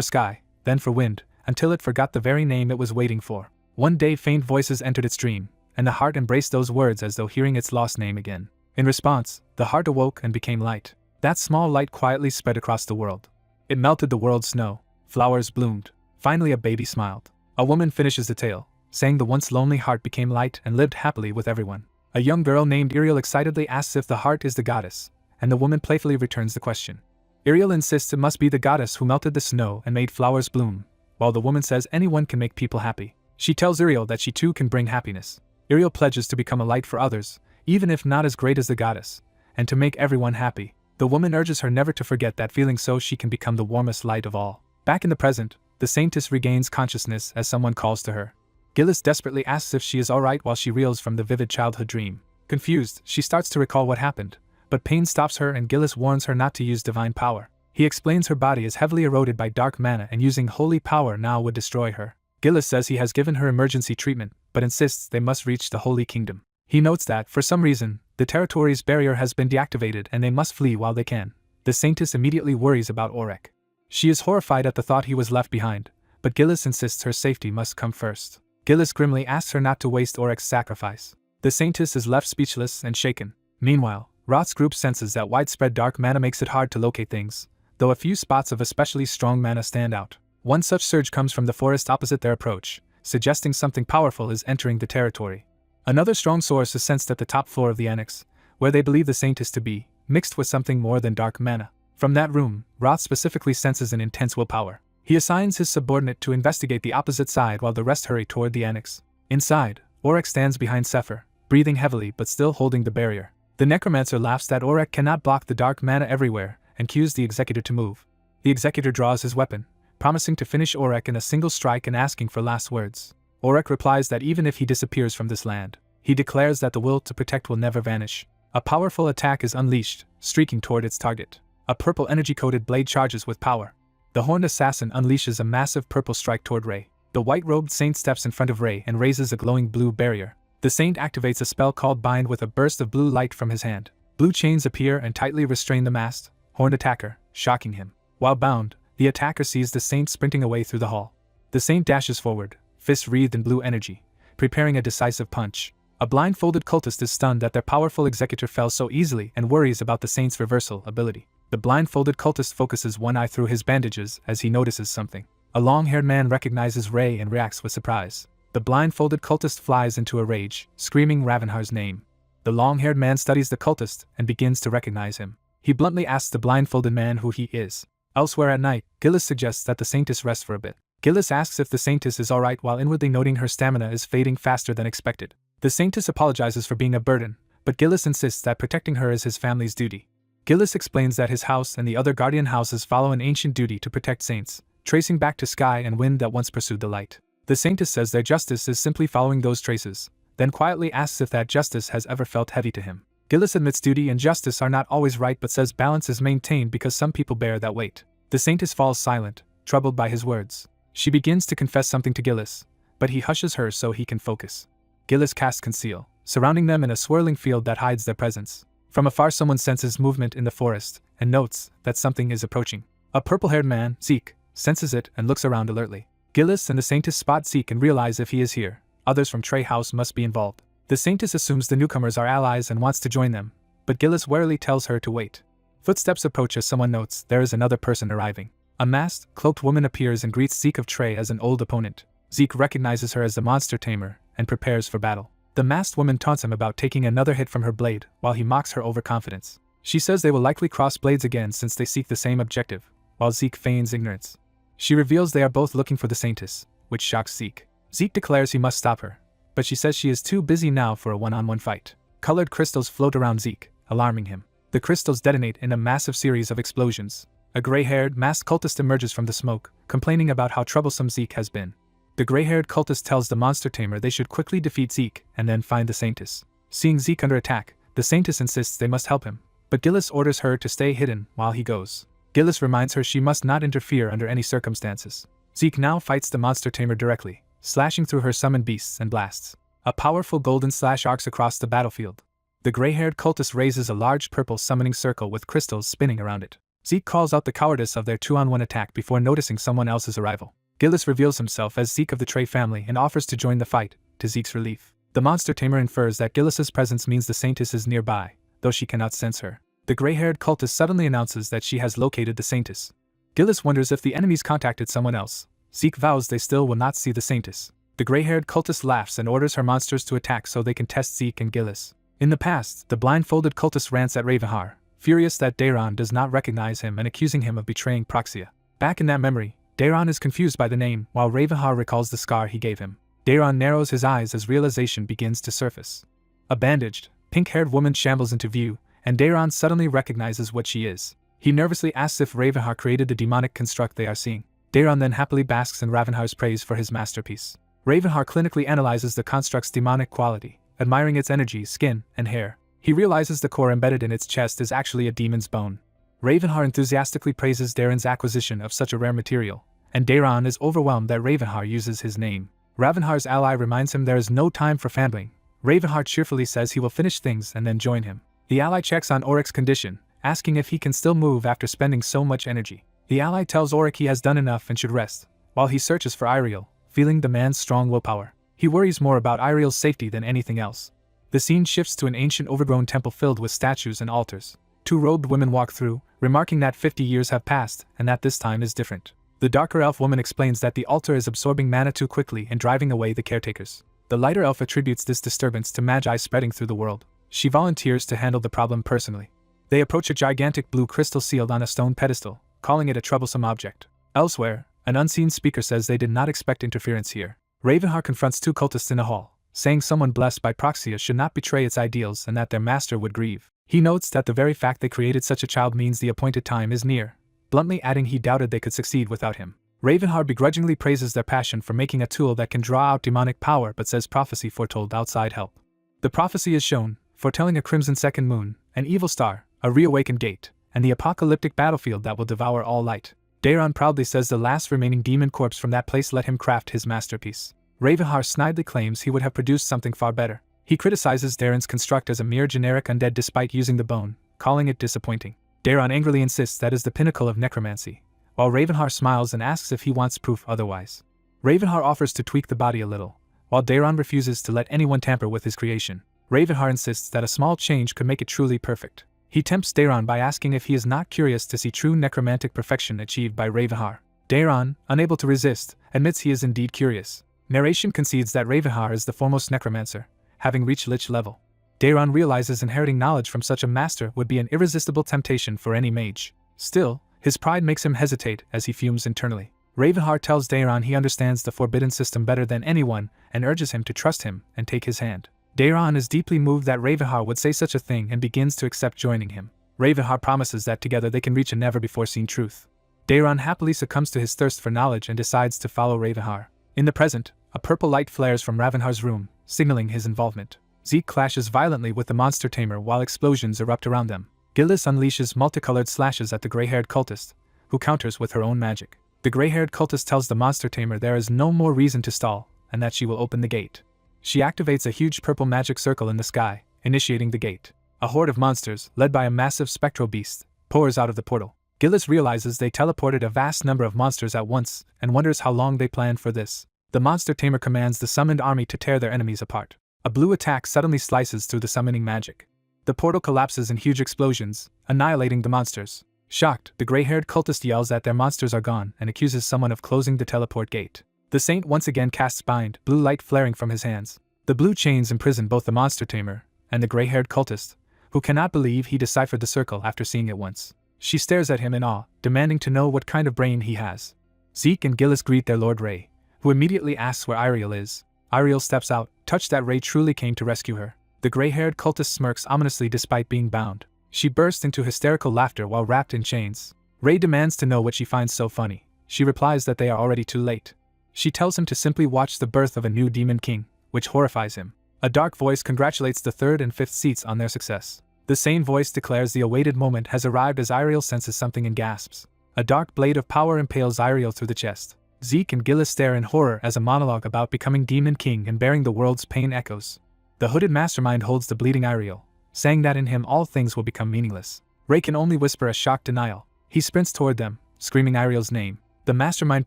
S1: sky, then for wind, until it forgot the very name it was waiting for. One day faint voices entered its dream, and the heart embraced those words as though hearing its lost name again. In response, the heart awoke and became light. That small light quietly spread across the world. It melted the world's snow. Flowers bloomed. Finally a baby smiled. A woman finishes the tale, saying the once lonely heart became light and lived happily with everyone. A young girl named Iriel excitedly asks if the heart is the goddess, and the woman playfully returns the question. Iriel insists it must be the goddess who melted the snow and made flowers bloom, while the woman says anyone can make people happy. She tells Iriel that she too can bring happiness. Iriel pledges to become a light for others, even if not as great as the goddess, and to make everyone happy. The woman urges her never to forget that feeling so she can become the warmest light of all. Back in the present, the Saintess regains consciousness as someone calls to her. Gillis desperately asks if she is alright while she reels from the vivid childhood dream. Confused, she starts to recall what happened, but pain stops her and Gillis warns her not to use divine power. He explains her body is heavily eroded by dark mana and using holy power now would destroy her. Gillis says he has given her emergency treatment, but insists they must reach the Holy Kingdom. He notes that, for some reason, the territory's barrier has been deactivated and they must flee while they can. The Saintess immediately worries about Orek. She is horrified at the thought he was left behind, but Gillis insists her safety must come first. Gillis grimly asks her not to waste Orek's sacrifice. The Saintess is left speechless and shaken. Meanwhile, Roth's group senses that widespread dark mana makes it hard to locate things, though a few spots of especially strong mana stand out. One such surge comes from the forest opposite their approach, suggesting something powerful is entering the territory. Another strong source is sensed at the top floor of the annex, where they believe the Saintess to be, mixed with something more than dark mana. From that room, Roth specifically senses an intense willpower. He assigns his subordinate to investigate the opposite side while the rest hurry toward the annex. Inside, Auric stands behind Sephir, breathing heavily but still holding the barrier. The necromancer laughs that Auric cannot block the dark mana everywhere, and cues the executor to move. The executor draws his weapon, promising to finish Auric in a single strike and asking for last words. Auric replies that even if he disappears from this land, he declares that the will to protect will never vanish. A powerful attack is unleashed, streaking toward its target. A purple energy-coated blade charges with power. The horned assassin unleashes a massive purple strike toward Ray. The white-robed saint steps in front of Ray and raises a glowing blue barrier. The saint activates a spell called Bind with a burst of blue light from his hand. Blue chains appear and tightly restrain the masked, horned attacker, shocking him. While bound, the attacker sees the saint sprinting away through the hall. The saint dashes forward, fists wreathed in blue energy, preparing a decisive punch. A blindfolded cultist is stunned that their powerful executor fell so easily and worries about the saint's reversal ability. The blindfolded cultist focuses one eye through his bandages as he notices something. A long-haired man recognizes Ray and reacts with surprise. The blindfolded cultist flies into a rage, screaming Ravenhar's name. The long-haired man studies the cultist and begins to recognize him. He bluntly asks the blindfolded man who he is. Elsewhere at night, Gillis suggests that the Saintess rest for a bit. Gillis asks if the Saintess is alright while inwardly noting her stamina is fading faster than expected. The Saintess apologizes for being a burden, but Gillis insists that protecting her is his family's duty. Gillis explains that his house and the other guardian houses follow an ancient duty to protect saints, tracing back to sky and wind that once pursued the light. The Saintess says their justice is simply following those traces, then quietly asks if that justice has ever felt heavy to him. Gillis admits duty and justice are not always right but says balance is maintained because some people bear that weight. The Saintess falls silent, troubled by his words. She begins to confess something to Gillis, but he hushes her so he can focus. Gillis casts Conceal, surrounding them in a swirling field that hides their presence. From afar someone senses movement in the forest, and notes that something is approaching. A purple-haired man, Zeke, senses it and looks around alertly. Gillis and the Saintess spot Zeke and realize if he is here, others from Trey House must be involved. The Saintess assumes the newcomers are allies and wants to join them, but Gillis warily tells her to wait. Footsteps approach as someone notes there is another person arriving. A masked, cloaked woman appears and greets Zeke of Trey as an old opponent. Zeke recognizes her as the monster tamer and prepares for battle. The masked woman taunts him about taking another hit from her blade while he mocks her overconfidence. She says they will likely cross blades again since they seek the same objective, while Zeke feigns ignorance. She reveals they are both looking for the Saintess, which shocks Zeke. Zeke declares he must stop her, but she says she is too busy now for a one-on-one fight. Colored crystals float around Zeke, alarming him. The crystals detonate in a massive series of explosions. A gray-haired, masked cultist emerges from the smoke, complaining about how troublesome Zeke has been. The gray-haired cultist tells the monster tamer they should quickly defeat Zeke and then find the Saintess. Seeing Zeke under attack, the Saintess insists they must help him, but Gillis orders her to stay hidden while he goes. Gillis reminds her she must not interfere under any circumstances. Zeke now fights the monster tamer directly, slashing through her summoned beasts and blasts. A powerful golden slash arcs across the battlefield. The gray-haired cultist raises a large purple summoning circle with crystals spinning around it. Zeke calls out the cowardice of their 2-on-1 attack before noticing someone else's arrival. Gillis reveals himself as Zeke of the Trey family and offers to join the fight, to Zeke's relief. The monster tamer infers that Gillis's presence means the Saintess is nearby, though she cannot sense her. The gray-haired cultist suddenly announces that she has located the Saintess. Gillis wonders if the enemies contacted someone else. Zeke vows they still will not see the Saintess. The gray-haired cultist laughs and orders her monsters to attack so they can test Zeke and Gillis. In the past, the blindfolded cultist rants at Ravenhar, furious that Dayron does not recognize him and accusing him of betraying Proxia. Back in that memory, Dayron is confused by the name, while Ravenhar recalls the scar he gave him. Dayron narrows his eyes as realization begins to surface. A bandaged, pink-haired woman shambles into view, and Dayron suddenly recognizes what she is. He nervously asks if Ravenhar created the demonic construct they are seeing. Dayron then happily basks in Ravenhar's praise for his masterpiece. Ravenhar clinically analyzes the construct's demonic quality, admiring its energy, skin, and hair. He realizes the core embedded in its chest is actually a demon's bone. Ravenhar enthusiastically praises Darren's acquisition of such a rare material, and Dayron is overwhelmed that Ravenhar uses his name. Ravenhar's ally reminds him there is no time for fambling. Ravenhar cheerfully says he will finish things and then join him. The ally checks on Auric's condition, asking if he can still move after spending so much energy. The ally tells Auric he has done enough and should rest, while he searches for Iriel, feeling the man's strong willpower. He worries more about Iriel's safety than anything else. The scene shifts to an ancient overgrown temple filled with statues and altars. Two robed women walk through, remarking that 50 years have passed and that this time is different. The darker elf woman explains that the altar is absorbing mana too quickly and driving away the caretakers. The lighter elf attributes this disturbance to Magi spreading through the world. She volunteers to handle the problem personally. They approach a gigantic blue crystal sealed on a stone pedestal, calling it a troublesome object. Elsewhere, an unseen speaker says they did not expect interference here. Ravenheart confronts two cultists in a hall, saying someone blessed by Proxia should not betray its ideals and that their master would grieve. He notes that the very fact they created such a child means the appointed time is near, bluntly adding he doubted they could succeed without him. Ravenheart begrudgingly praises their passion for making a tool that can draw out demonic power but says prophecy foretold outside help. The prophecy is shown, foretelling a crimson second moon, an evil star, a reawakened gate, and the apocalyptic battlefield that will devour all light. Daron proudly says the last remaining demon corpse from that place let him craft his masterpiece. Ravenheart snidely claims he would have produced something far better. He criticizes Daron's construct as a mere generic undead despite using the bone, calling it disappointing. Daron angrily insists that is the pinnacle of necromancy, while Ravenheart smiles and asks if he wants proof otherwise. Ravenheart offers to tweak the body a little, while Daron refuses to let anyone tamper with his creation. Ravenheart insists that a small change could make it truly perfect. He tempts Daron by asking if he is not curious to see true necromantic perfection achieved by Ravenheart. Daron, unable to resist, admits he is indeed curious. Narration concedes that Ravenheart is the foremost necromancer, having reached Lich level. Daron realizes inheriting knowledge from such a master would be an irresistible temptation for any mage. Still, his pride makes him hesitate as he fumes internally. Ravenheart tells Daron he understands the forbidden system better than anyone and urges him to trust him and take his hand. Daron is deeply moved that Ravenheart would say such a thing and begins to accept joining him. Ravenheart promises that together they can reach a never-before-seen truth. Daron happily succumbs to his thirst for knowledge and decides to follow Ravenheart. In the present, a purple light flares from Ravenheart's room, signaling his involvement. Zeke clashes violently with the monster tamer while explosions erupt around them. Gillis unleashes multicolored slashes at the gray-haired cultist, who counters with her own magic. The gray-haired cultist tells the monster tamer there is no more reason to stall, and that she will open the gate. She activates a huge purple magic circle in the sky, initiating the gate. A horde of monsters, led by a massive spectral beast, pours out of the portal. Gillis realizes they teleported a vast number of monsters at once, and wonders how long they planned for this. The monster tamer commands the summoned army to tear their enemies apart. A blue attack suddenly slices through the summoning magic. The portal collapses in huge explosions, annihilating the monsters. Shocked, the gray-haired cultist yells that their monsters are gone and accuses someone of closing the teleport gate. The saint once again casts bind, blue light flaring from his hands. The blue chains imprison both the monster tamer and the gray-haired cultist, who cannot believe he deciphered the circle after seeing it once. She stares at him in awe, demanding to know what kind of brain he has. Zeke and Gillis greet their Lord Ray, who immediately asks where Ariel is. Ariel steps out, touched that Ray truly came to rescue her. The gray-haired cultist smirks ominously despite being bound. She bursts into hysterical laughter while wrapped in chains. Ray demands to know what she finds so funny. She replies that they are already too late. She tells him to simply watch the birth of a new demon king, which horrifies him. A dark voice congratulates the third and fifth seats on their success. The sane voice declares the awaited moment has arrived as Ariel senses something and gasps. A dark blade of power impales Ariel through the chest. Zeke and Gillis stare in horror as a monologue about becoming demon king and bearing the world's pain echoes. The hooded mastermind holds the bleeding Ariel, saying that in him all things will become meaningless. Ray can only whisper a shocked denial. He sprints toward them, screaming Ariel's name. The mastermind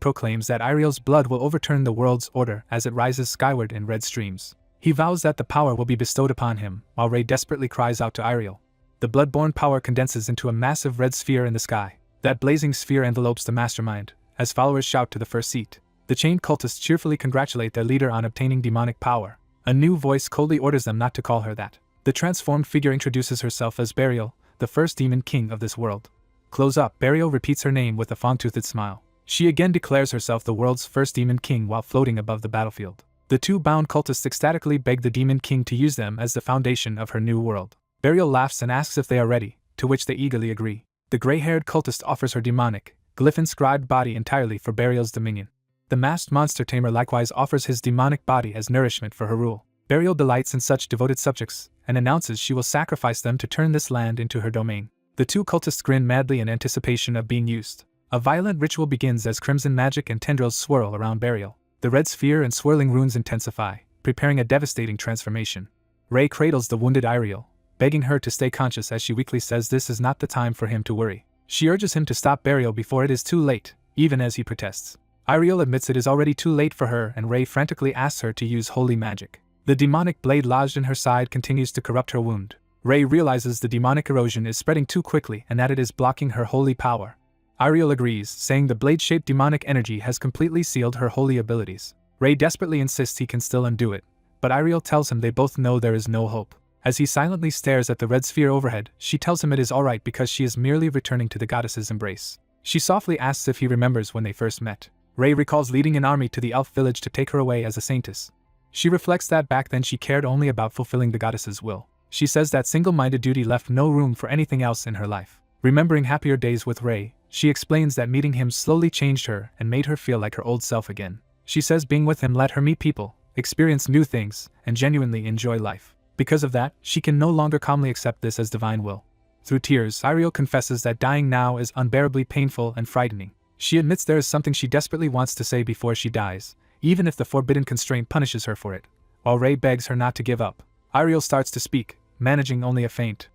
S1: proclaims that Ariel's blood will overturn the world's order as it rises skyward in red streams. He vows that the power will be bestowed upon him, while Ray desperately cries out to Ariel. The blood-born power condenses into a massive red sphere in the sky. That blazing sphere envelopes the mastermind, as followers shout to the first seat. The chained cultists cheerfully congratulate their leader on obtaining demonic power. A new voice coldly orders them not to call her that. The transformed figure introduces herself as Burial, the first demon king of this world. Close up, Burial repeats her name with a fawn-toothed smile. She again declares herself the world's first demon king while floating above the battlefield. The two bound cultists ecstatically beg the demon king to use them as the foundation of her new world. Burial laughs and asks if they are ready, to which they eagerly agree. The gray-haired cultist offers her demonic, glyph-inscribed body entirely for Burial's dominion. The masked monster tamer likewise offers his demonic body as nourishment for her rule. Burial delights in such devoted subjects, and announces she will sacrifice them to turn this land into her domain. The two cultists grin madly in anticipation of being used. A violent ritual begins as crimson magic and tendrils swirl around Burial. The red sphere and swirling runes intensify, preparing a devastating transformation. Ray cradles the wounded Ariel, begging her to stay conscious as she weakly says this is not the time for him to worry. She urges him to stop Burial before it is too late, even as he protests. Ariel admits it is already too late for her and Ray frantically asks her to use holy magic. The demonic blade lodged in her side continues to corrupt her wound. Ray realizes the demonic erosion is spreading too quickly and that it is blocking her holy power. Ariel agrees, saying the blade-shaped demonic energy has completely sealed her holy abilities. Ray desperately insists he can still undo it, but Ariel tells him they both know there is no hope. As he silently stares at the red sphere overhead, she tells him it is alright because she is merely returning to the goddess's embrace. She softly asks if he remembers when they first met. Ray recalls leading an army to the elf village to take her away as a saintess. She reflects that back then she cared only about fulfilling the goddess's will. She says that single-minded duty left no room for anything else in her life. Remembering happier days with Ray, she explains that meeting him slowly changed her and made her feel like her old self again. She says being with him let her meet people, experience new things, and genuinely enjoy life. Because of that, she can no longer calmly accept this as divine will. Through tears, Ariel confesses that dying now is unbearably painful and frightening. She admits there is something she desperately wants to say before she dies, even if the forbidden constraint punishes her for it. While Ray begs her not to give up, Ariel starts to speak, managing only a faint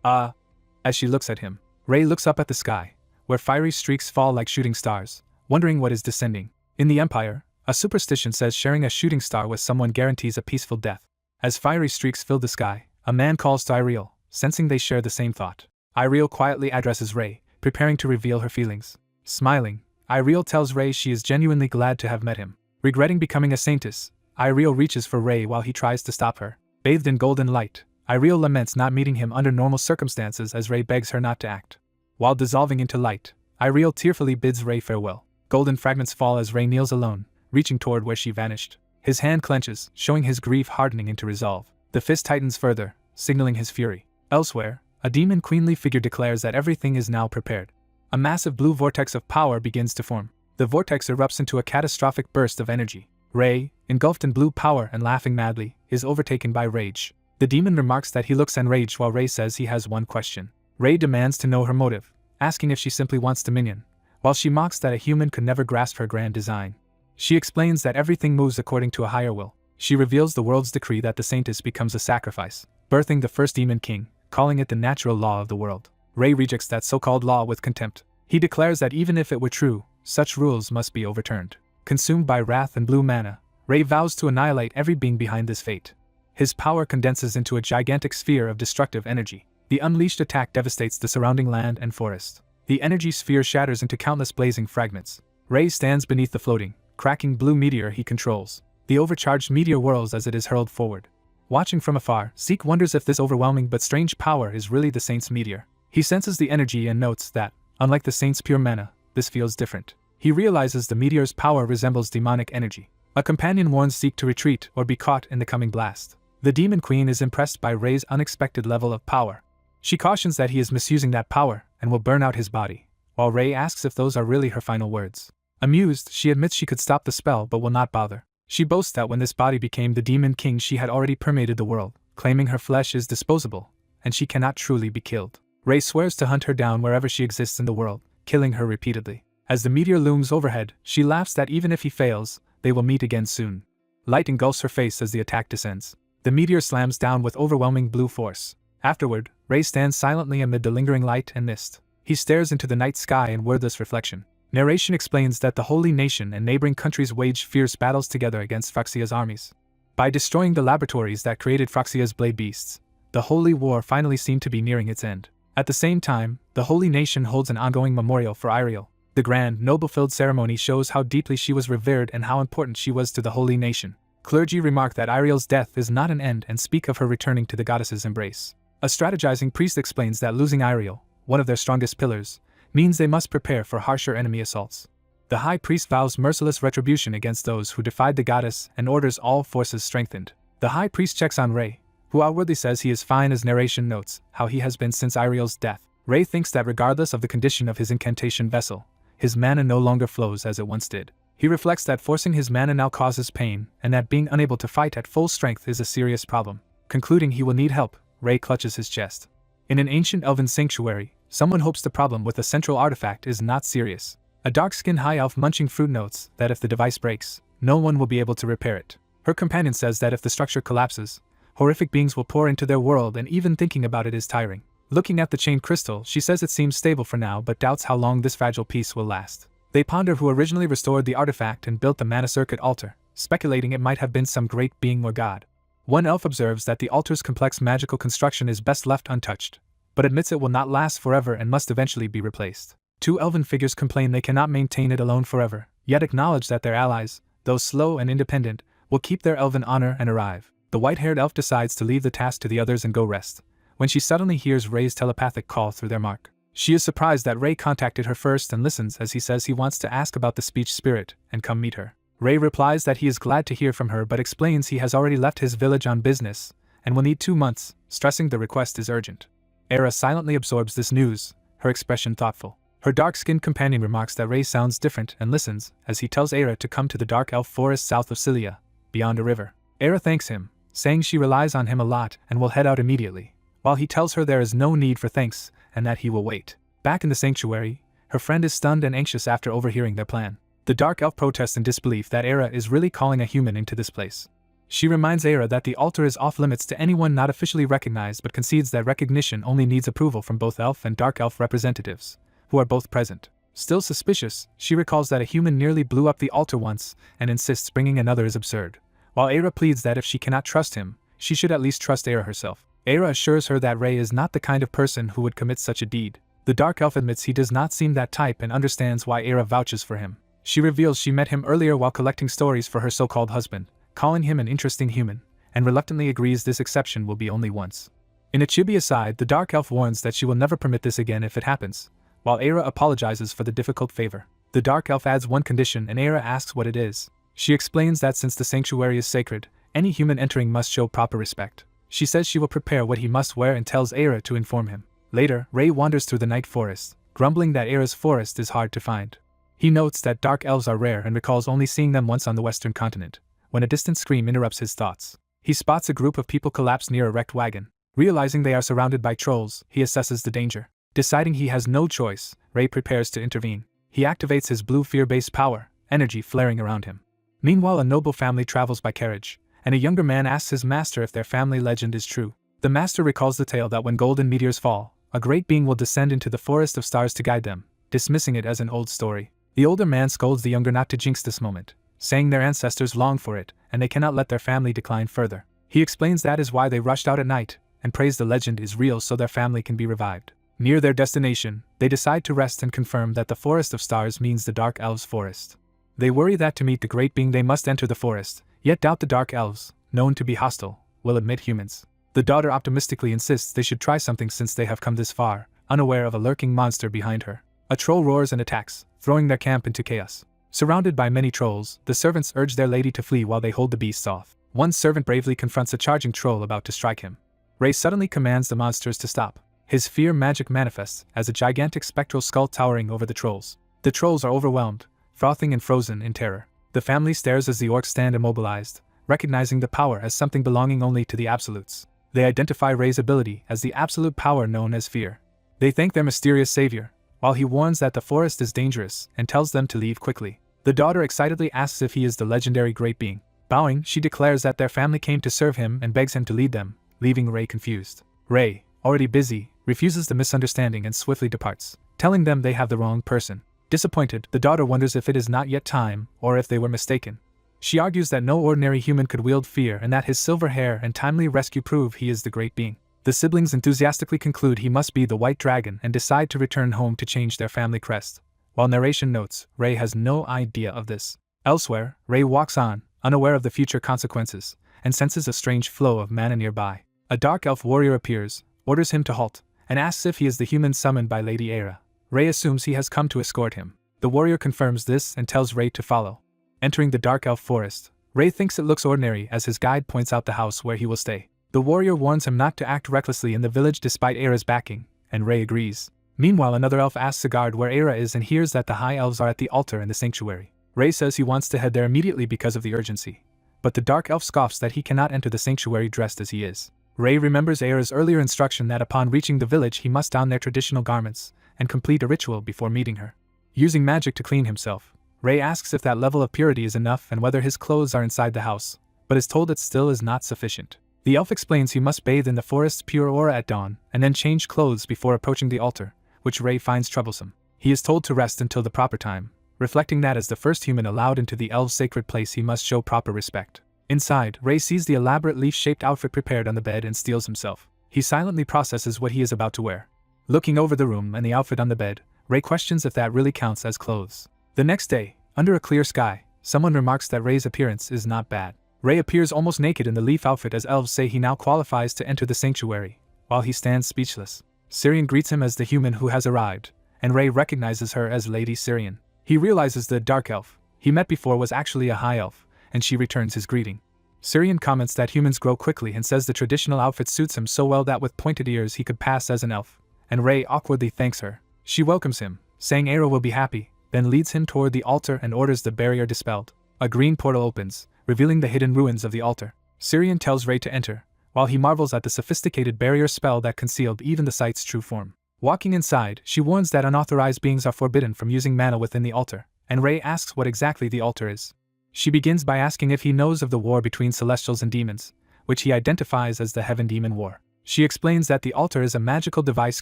S1: as she looks at him. Ray looks up at the sky, where fiery streaks fall like shooting stars, wondering what is descending. In the Empire, a superstition says sharing a shooting star with someone guarantees a peaceful death. As fiery streaks fill the sky, a man calls to Ariel, sensing they share the same thought. Ariel quietly addresses Ray, preparing to reveal her feelings. Smiling, Ariel tells Ray she is genuinely glad to have met him. Regretting becoming a saintess, Ariel reaches for Ray while he tries to stop her. Bathed in golden light, Ariel laments not meeting him under normal circumstances as Ray begs her not to act. While dissolving into light, Ariel tearfully bids Ray farewell. Golden fragments fall as Ray kneels alone, reaching toward where she vanished. His hand clenches, showing his grief hardening into resolve. The fist tightens further, signaling his fury. Elsewhere, a demon queenly figure declares that everything is now prepared. A massive blue vortex of power begins to form. The vortex erupts into a catastrophic burst of energy. Ray, engulfed in blue power and laughing madly, is overtaken by rage. The demon remarks that he looks enraged while Ray says he has one question. Ray demands to know her motive, asking if she simply wants dominion, while she mocks that a human could never grasp her grand design. She explains that everything moves according to a higher will. She reveals the world's decree that the saintess becomes a sacrifice, birthing the first demon king, calling it the natural law of the world. Ray rejects that so-called law with contempt. He declares that even if it were true, such rules must be overturned. Consumed by wrath and blue mana, Ray vows to annihilate every being behind this fate. His power condenses into a gigantic sphere of destructive energy. The unleashed attack devastates the surrounding land and forest. The energy sphere shatters into countless blazing fragments. Ray stands beneath the floating, cracking blue meteor he controls. The overcharged meteor whirls as it is hurled forward. Watching from afar, Zeke wonders if this overwhelming but strange power is really the saint's meteor. He senses the energy and notes that, unlike the saint's pure mana, this feels different. He realizes the meteor's power resembles demonic energy. A companion warns Zeke to retreat or be caught in the coming blast. The demon queen is impressed by Ray's unexpected level of power. She cautions that he is misusing that power and will burn out his body, while Ray asks if those are really her final words. Amused, she admits she could stop the spell but will not bother. She boasts that when this body became the demon king she had already permeated the world, claiming her flesh is disposable, and she cannot truly be killed. Ray swears to hunt her down wherever she exists in the world, killing her repeatedly. As the meteor looms overhead, she laughs that even if he fails, they will meet again soon. Light engulfs her face as the attack descends. The meteor slams down with overwhelming blue force. Afterward, Ray stands silently amid the lingering light and mist. He stares into the night sky in wordless reflection. Narration explains that the Holy Nation and neighboring countries waged fierce battles together against Phryxia's armies. By destroying the laboratories that created Phryxia's blade beasts, the Holy War finally seemed to be nearing its end. At the same time, the Holy Nation holds an ongoing memorial for Ariel. The grand, noble-filled ceremony shows how deeply she was revered and how important she was to the Holy Nation. Clergy remark that Ariel's death is not an end and speak of her returning to the goddess's embrace. A strategizing priest explains that losing Ariel, one of their strongest pillars, means they must prepare for harsher enemy assaults. The high priest vows merciless retribution against those who defied the goddess and orders all forces strengthened. The high priest checks on Ray, who outwardly says he is fine as narration notes how he has been since Ariel's death. Ray thinks that regardless of the condition of his incantation vessel, his mana no longer flows as it once did. He reflects that forcing his mana now causes pain and that being unable to fight at full strength is a serious problem. Concluding he will need help, Ray clutches his chest. In an ancient elven sanctuary, someone hopes the problem with a central artifact is not serious. A dark-skinned high elf munching fruit notes that if the device breaks, no one will be able to repair it. Her companion says that if the structure collapses, horrific beings will pour into their world and even thinking about it is tiring. Looking at the chain crystal, she says it seems stable for now but doubts how long this fragile piece will last. They ponder who originally restored the artifact and built the Massacre altar, speculating it might have been some great being or god. One elf observes that the altar's complex magical construction is best left untouched, but admits it will not last forever and must eventually be replaced. Two elven figures complain they cannot maintain it alone forever, yet acknowledge that their allies, though slow and independent, will keep their elven honor and arrive. The white-haired elf decides to leave the task to the others and go rest, when she suddenly hears Ray's telepathic call through their mark. She is surprised that Ray contacted her first and listens as he says he wants to ask about the speech spirit and come meet her. Ray replies that he is glad to hear from her but explains he has already left his village on business and will need 2 months, stressing the request is urgent. Era silently absorbs this news, her expression thoughtful. Her dark-skinned companion remarks that Ray sounds different and listens as he tells Era to come to the dark elf forest south of Cilia, beyond a river. Era thanks him, saying she relies on him a lot and will head out immediately, while he tells her there is no need for thanks and that he will wait. Back in the sanctuary, her friend is stunned and anxious after overhearing their plan. The dark elf protests in disbelief that Era is really calling a human into this place. She reminds Era that the altar is off-limits to anyone not officially recognized but concedes that recognition only needs approval from both elf and dark elf representatives, who are both present. Still suspicious, she recalls that a human nearly blew up the altar once and insists bringing another is absurd. While Era pleads that if she cannot trust him, she should at least trust Era herself. Era assures her that Ray is not the kind of person who would commit such a deed. The dark elf admits he does not seem that type and understands why Era vouches for him. She reveals she met him earlier while collecting stories for her so-called husband, calling him an interesting human, and reluctantly agrees this exception will be only once. In a chibi aside, the dark elf warns that she will never permit this again if it happens, while Era apologizes for the difficult favor. The dark elf adds one condition and Era asks what it is. She explains that since the sanctuary is sacred, any human entering must show proper respect. She says she will prepare what he must wear and tells Era to inform him. Later, Ray wanders through the night forest, grumbling that Era's forest is hard to find. He notes that dark elves are rare and recalls only seeing them once on the western continent, when a distant scream interrupts his thoughts. He spots a group of people collapse near a wrecked wagon. Realizing they are surrounded by trolls, he assesses the danger. Deciding he has no choice, Ray prepares to intervene. He activates his blue fear-based power, energy flaring around him. Meanwhile, a noble family travels by carriage, and a younger man asks his master if their family legend is true. The master recalls the tale that when golden meteors fall, a great being will descend into the forest of stars to guide them, dismissing it as an old story. The older man scolds the younger not to jinx this moment, saying their ancestors long for it, and they cannot let their family decline further. He explains that is why they rushed out at night, and prays the legend is real so their family can be revived. Near their destination, they decide to rest and confirm that the Forest of Stars means the Dark Elves' forest. They worry that to meet the great being they must enter the forest, yet doubt the Dark Elves, known to be hostile, will admit humans. The daughter optimistically insists they should try something since they have come this far, unaware of a lurking monster behind her. A troll roars and attacks, throwing their camp into chaos. Surrounded by many trolls, the servants urge their lady to flee while they hold the beasts off. One servant bravely confronts a charging troll about to strike him. Ray suddenly commands the monsters to stop. His fear magic manifests as a gigantic spectral skull towering over the trolls. The trolls are overwhelmed, frothing and frozen in terror. The family stares as the orcs stand immobilized, recognizing the power as something belonging only to the absolutes. They identify Ray's ability as the absolute power known as fear. They thank their mysterious savior, while he warns that the forest is dangerous and tells them to leave quickly. The daughter excitedly asks if he is the legendary great being. Bowing, she declares that their family came to serve him and begs him to lead them, leaving Ray confused. Ray, already busy, refuses the misunderstanding and swiftly departs, telling them they have the wrong person. Disappointed, the daughter wonders if it is not yet time, or if they were mistaken. She argues that no ordinary human could wield fear and that his silver hair and timely rescue prove he is the great being. The siblings enthusiastically conclude he must be the white dragon and decide to return home to change their family crest. While narration notes, Ray has no idea of this. Elsewhere, Ray walks on, unaware of the future consequences, and senses a strange flow of mana nearby. A dark elf warrior appears, orders him to halt, and asks if he is the human summoned by Lady Era. Ray assumes he has come to escort him. The warrior confirms this and tells Ray to follow. Entering the dark elf forest, Ray thinks it looks ordinary as his guide points out the house where he will stay. The warrior warns him not to act recklessly in the village despite Era's backing, and Ray agrees. Meanwhile, another elf asks a guard where Era is and hears that the high elves are at the altar in the sanctuary. Ray says he wants to head there immediately because of the urgency, but the dark elf scoffs that he cannot enter the sanctuary dressed as he is. Ray remembers Era's earlier instruction that upon reaching the village he must don their traditional garments and complete a ritual before meeting her. Using magic to clean himself, Ray asks if that level of purity is enough and whether his clothes are inside the house, but is told it still is not sufficient. The elf explains he must bathe in the forest's pure aura at dawn and then change clothes before approaching the altar, which Ray finds troublesome. He is told to rest until the proper time, reflecting that as the first human allowed into the elves' sacred place he must show proper respect. Inside, Ray sees the elaborate leaf-shaped outfit prepared on the bed and steels himself. He silently processes what he is about to wear. Looking over the room and the outfit on the bed, Ray questions if that really counts as clothes. The next day, under a clear sky, someone remarks that Ray's appearance is not bad. Ray appears almost naked in the leaf outfit as elves say he now qualifies to enter the sanctuary, while he stands speechless. Syrian greets him as the human who has arrived, and Ray recognizes her as Lady Syrian. He realizes the dark elf he met before was actually a high elf, and she returns his greeting. Syrian comments that humans grow quickly and says the traditional outfit suits him so well that with pointed ears he could pass as an elf, and Ray awkwardly thanks her. She welcomes him, saying Era will be happy, then leads him toward the altar and orders the barrier dispelled. A green portal opens, revealing the hidden ruins of the altar. Syrian tells Ray to enter, while he marvels at the sophisticated barrier spell that concealed even the site's true form. Walking inside, she warns that unauthorized beings are forbidden from using mana within the altar, and Ray asks what exactly the altar is. She begins by asking if he knows of the war between celestials and demons, which he identifies as the Heaven Demon War. She explains that the altar is a magical device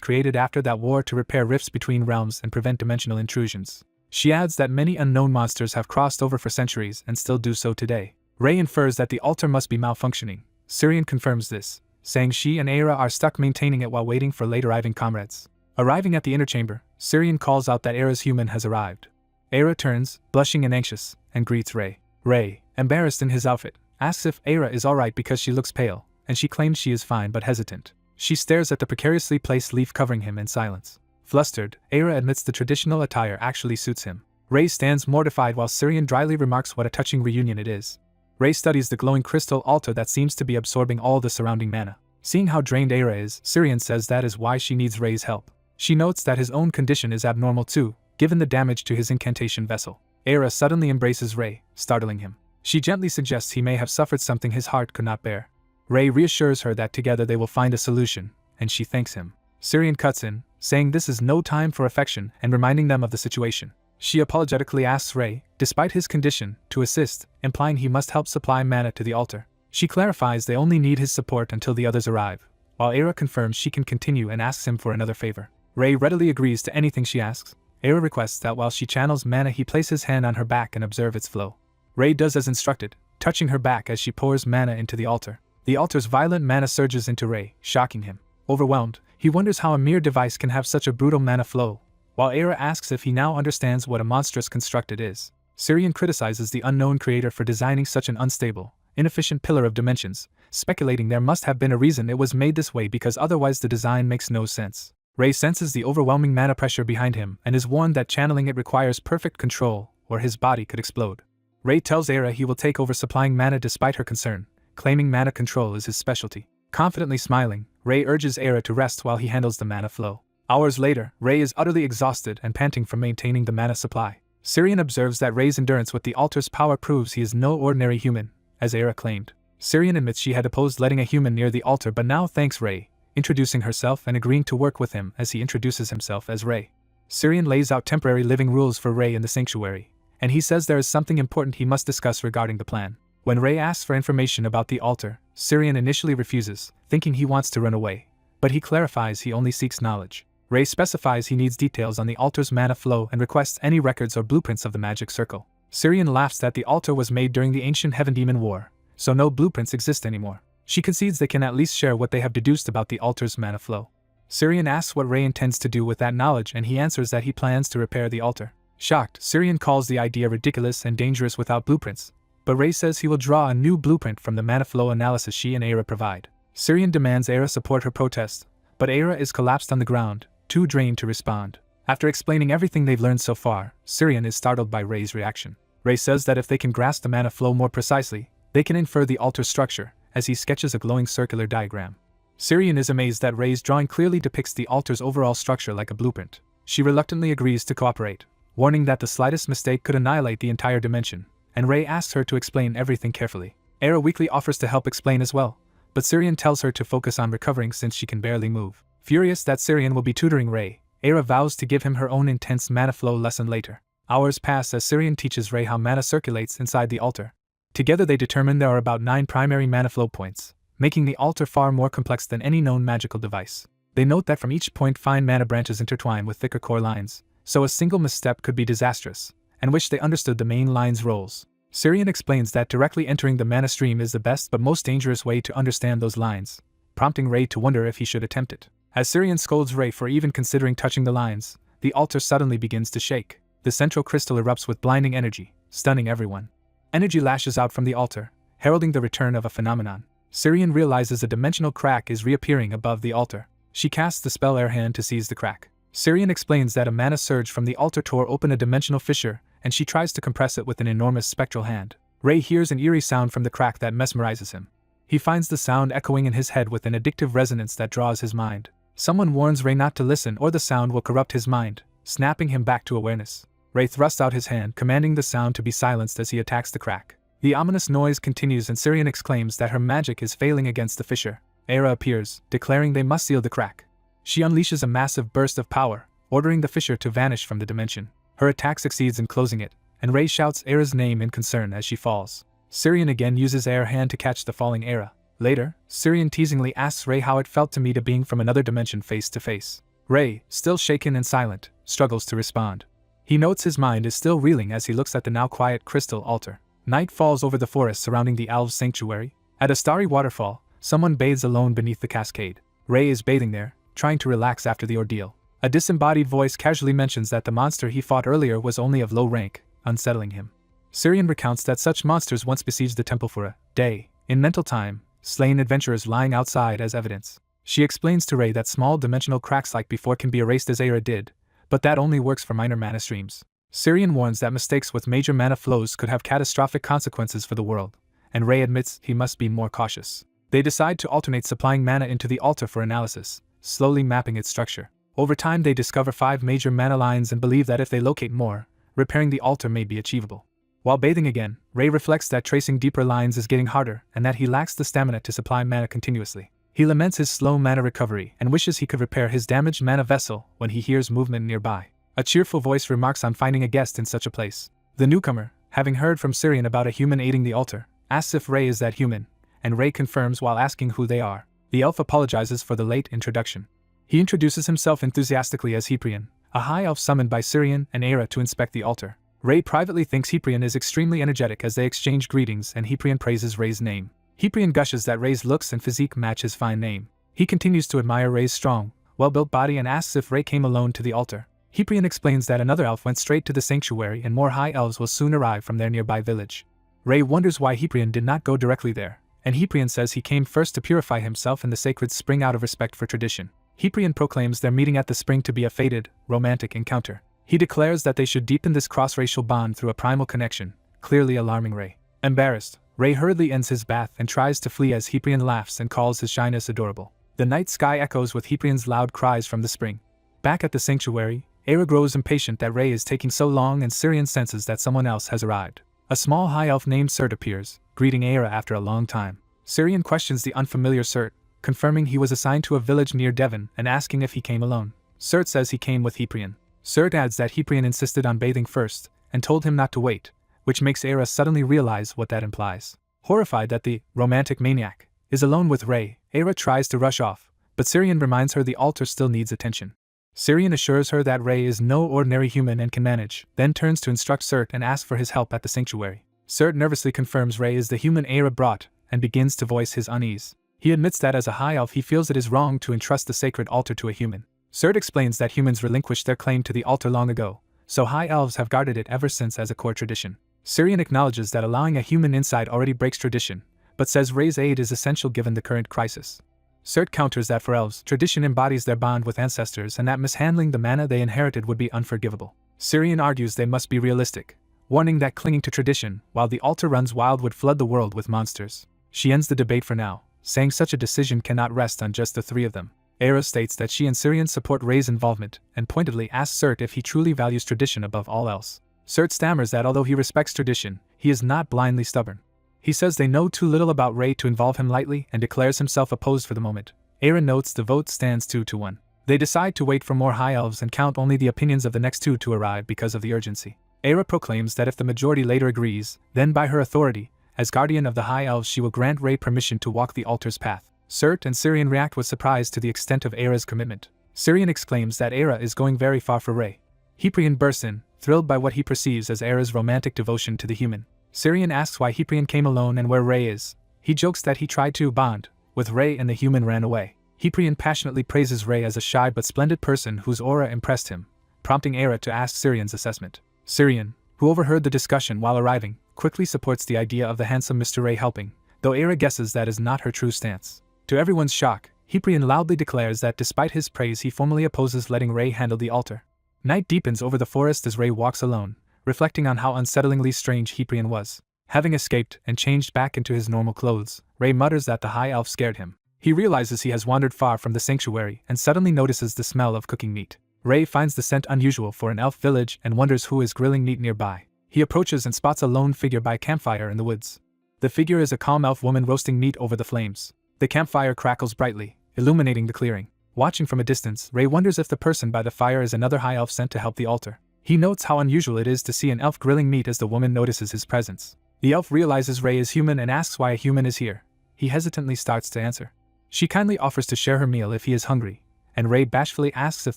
S1: created after that war to repair rifts between realms and prevent dimensional intrusions. She adds that many unknown monsters have crossed over for centuries and still do so today. Ray infers that the altar must be malfunctioning. Syrian confirms this, saying she and Aira are stuck maintaining it while waiting for late arriving comrades. Arriving at the inner chamber, Syrian calls out that Aira's human has arrived. Aira turns, blushing and anxious, and greets Ray. Ray, embarrassed in his outfit, asks if Aira is alright because she looks pale, and she claims she is fine but hesitant. She stares at the precariously placed leaf covering him in silence. Flustered, Aira admits the traditional attire actually suits him. Ray stands mortified while Syrian dryly remarks what a touching reunion it is. Ray studies the glowing crystal altar that seems to be absorbing all the surrounding mana. Seeing how drained Aira is, Syrian says that is why she needs Ray's help. She notes that his own condition is abnormal too, given the damage to his incantation vessel. Aira suddenly embraces Ray, startling him. She gently suggests he may have suffered something his heart could not bear. Ray reassures her that together they will find a solution, and she thanks him. Syrian cuts in, saying this is no time for affection and reminding them of the situation. She apologetically asks Ray, despite his condition, to assist, implying he must help supply mana to the altar. She clarifies they only need his support until the others arrive, while Aira confirms she can continue and asks him for another favor. Ray readily agrees to anything she asks. Aira requests that while she channels mana he place his hand on her back and observe its flow. Ray does as instructed, touching her back as she pours mana into the altar. The altar's violent mana surges into Ray, shocking him. Overwhelmed, he wonders how a mere device can have such a brutal mana flow, while Aira asks if he now understands what a monstrous construct it is. Syrian criticizes the unknown creator for designing such an unstable, inefficient pillar of dimensions, speculating there must have been a reason it was made this way because otherwise the design makes no sense. Ray senses the overwhelming mana pressure behind him and is warned that channeling it requires perfect control, or his body could explode. Ray tells Aira he will take over supplying mana despite her concern, claiming mana control is his specialty. Confidently smiling, Ray urges Aira to rest while he handles the mana flow. Hours later, Ray is utterly exhausted and panting from maintaining the mana supply. Syrian observes that Ray's endurance with the altar's power proves he is no ordinary human, as Aira claimed. Syrian admits she had opposed letting a human near the altar but now thanks Ray, introducing herself and agreeing to work with him as he introduces himself as Ray. Syrian lays out temporary living rules for Ray in the sanctuary, and he says there is something important he must discuss regarding the plan. When Ray asks for information about the altar, Syrian initially refuses, thinking he wants to run away, but he clarifies he only seeks knowledge. Ray specifies he needs details on the altar's mana flow and requests any records or blueprints of the magic circle. Syrian laughs that the altar was made during the ancient Heaven Demon War, so no blueprints exist anymore. She concedes they can at least share what they have deduced about the altar's mana flow. Syrian asks what Ray intends to do with that knowledge and he answers that he plans to repair the altar. Shocked, Syrian calls the idea ridiculous and dangerous without blueprints, but Ray says he will draw a new blueprint from the mana flow analysis she and Aira provide. Syrian demands Aira support her protest, but Aira is collapsed on the ground, too drained to respond. After explaining everything they've learned so far, Syrian is startled by Ray's reaction. Ray says that if they can grasp the mana flow more precisely, they can infer the altar's structure, as he sketches a glowing circular diagram. Syrian is amazed that Ray's drawing clearly depicts the altar's overall structure like a blueprint. She reluctantly agrees to cooperate, warning that the slightest mistake could annihilate the entire dimension, and Ray asks her to explain everything carefully. Aira weakly offers to help explain as well, but Syrian tells her to focus on recovering since she can barely move. Furious that Syrian will be tutoring Ray, Aira vows to give him her own intense mana flow lesson later. Hours pass as Syrian teaches Ray how mana circulates inside the altar. Together they determine there are about 9 primary mana flow points, making the altar far more complex than any known magical device. They note that from each point fine mana branches intertwine with thicker core lines, so a single misstep could be disastrous, and wish they understood the main line's roles. Syrian explains that directly entering the mana stream is the best but most dangerous way to understand those lines, prompting Ray to wonder if he should attempt it. As Syrian scolds Ray for even considering touching the lines, the altar suddenly begins to shake. The central crystal erupts with blinding energy, stunning everyone. Energy lashes out from the altar, heralding the return of a phenomenon. Syrian realizes a dimensional crack is reappearing above the altar. She casts the spell Air Hand to seize the crack. Syrian explains that a mana surge from the altar tore open a dimensional fissure, and she tries to compress it with an enormous spectral hand. Ray hears an eerie sound from the crack that mesmerizes him. He finds the sound echoing in his head with an addictive resonance that draws his mind. Someone warns Ray not to listen or the sound will corrupt his mind, snapping him back to awareness. Ray thrusts out his hand, commanding the sound to be silenced as he attacks the crack. The ominous noise continues and Syrian exclaims that her magic is failing against the fissure. Era appears, declaring they must seal the crack. She unleashes a massive burst of power, ordering the fissure to vanish from the dimension. Her attack succeeds in closing it, and Ray shouts Era's name in concern as she falls. Syrian again uses Air Hand to catch the falling Era. Later, Syrian teasingly asks Ray how it felt to meet a being from another dimension face to face. Ray, still shaken and silent, struggles to respond. He notes his mind is still reeling as he looks at the now quiet crystal altar. Night falls over the forest surrounding the Elves' sanctuary. At a starry waterfall, someone bathes alone beneath the cascade. Ray is bathing there, trying to relax after the ordeal. A disembodied voice casually mentions that the monster he fought earlier was only of low rank, unsettling him. Syrian recounts that such monsters once besieged the temple for a day, in mental time, slain adventurers lying outside as evidence. She explains to Ray that small dimensional cracks like before can be erased as Era did, but that only works for minor mana streams. Syrian warns that mistakes with major mana flows could have catastrophic consequences for the world, and Ray admits he must be more cautious. They decide to alternate supplying mana into the altar for analysis, slowly mapping its structure. Over time they discover 5 major mana lines and believe that if they locate more, repairing the altar may be achievable. While bathing again, Ray reflects that tracing deeper lines is getting harder and that he lacks the stamina to supply mana continuously. He laments his slow mana recovery and wishes he could repair his damaged mana vessel when he hears movement nearby. A cheerful voice remarks on finding a guest in such a place. The newcomer, having heard from Syrian about a human aiding the altar, asks if Ray is that human, and Ray confirms while asking who they are. The elf apologizes for the late introduction. He introduces himself enthusiastically as Heprian, a high elf summoned by Syrian and Era to inspect the altar. Ray privately thinks Heprian is extremely energetic as they exchange greetings and Heprian praises Ray's name. Heprian gushes that Ray's looks and physique match his fine name. He continues to admire Ray's strong, well-built body and asks if Ray came alone to the altar. Heprian explains that another elf went straight to the sanctuary and more high elves will soon arrive from their nearby village. Ray wonders why Heprian did not go directly there, and Heprian says he came first to purify himself in the sacred spring out of respect for tradition. Heprian proclaims their meeting at the spring to be a fated, romantic encounter. He declares that they should deepen this cross-racial bond through a primal connection, clearly alarming Ray. Embarrassed, Ray hurriedly ends his bath and tries to flee as Heprian laughs and calls his shyness adorable. The night sky echoes with Heprian's loud cries from the spring. Back at the sanctuary, Era grows impatient that Ray is taking so long and Syrian senses that someone else has arrived. A small high elf named Surt appears, greeting Era after a long time. Syrian questions the unfamiliar Surt, confirming he was assigned to a village near Devon and asking if he came alone. Surt says he came with Heprian. Surt adds that Heprian insisted on bathing first and told him not to wait, which makes Era suddenly realize what that implies. Horrified that the romantic maniac is alone with Ray, Era tries to rush off, but Syrian reminds her the altar still needs attention. Syrian assures her that Ray is no ordinary human and can manage, then turns to instruct Surt and asks for his help at the sanctuary. Surt nervously confirms Ray is the human Era brought and begins to voice his unease. He admits that as a high elf he feels it is wrong to entrust the sacred altar to a human. Surt explains that humans relinquished their claim to the altar long ago, so high elves have guarded it ever since as a core tradition. Syrian acknowledges that allowing a human inside already breaks tradition, but says Ray's aid is essential given the current crisis. Surt counters that for elves, tradition embodies their bond with ancestors and that mishandling the mana they inherited would be unforgivable. Syrian argues they must be realistic, warning that clinging to tradition while the altar runs wild would flood the world with monsters. She ends the debate for now, saying such a decision cannot rest on just the three of them. Era states that she and Syrian support Ray's involvement and pointedly asks Surt if he truly values tradition above all else. Surt stammers that although he respects tradition, he is not blindly stubborn. He says they know too little about Ray to involve him lightly and declares himself opposed for the moment. Era notes the vote stands 2-1. They decide to wait for more high elves and count only the opinions of the next two to arrive because of the urgency. Era proclaims that if the majority later agrees, then by her authority, as guardian of the high elves she will grant Ray permission to walk the altar's path. Surt and Syrian react with surprise to the extent of Era's commitment. Syrian exclaims that Era is going very far for Ray. Heprian bursts in, thrilled by what he perceives as Era's romantic devotion to the human. Syrian asks why Hyprian came alone and where Ray is. He jokes that he tried to bond with Ray and the human ran away. Hyprian passionately praises Ray as a shy but splendid person whose aura impressed him, prompting Era to ask Syrian's assessment. Syrian, who overheard the discussion while arriving, quickly supports the idea of the handsome Mr. Ray helping, though Era guesses that is not her true stance. To everyone's shock, Hyprian loudly declares that despite his praise he formally opposes letting Ray handle the altar. Night deepens over the forest as Ray walks alone, reflecting on how unsettlingly strange Hyprian was. Having escaped and changed back into his normal clothes, Ray mutters that the high elf scared him. He realizes he has wandered far from the sanctuary and suddenly notices the smell of cooking meat. Ray finds the scent unusual for an elf village and wonders who is grilling meat nearby. He approaches and spots a lone figure by a campfire in the woods. The figure is a calm elf woman roasting meat over the flames. The campfire crackles brightly, illuminating the clearing. Watching from a distance, Ray wonders if the person by the fire is another high elf sent to help the altar. He notes how unusual it is to see an elf grilling meat as the woman notices his presence. The elf realizes Ray is human and asks why a human is here. He hesitantly starts to answer. She kindly offers to share her meal if he is hungry, and Ray bashfully asks if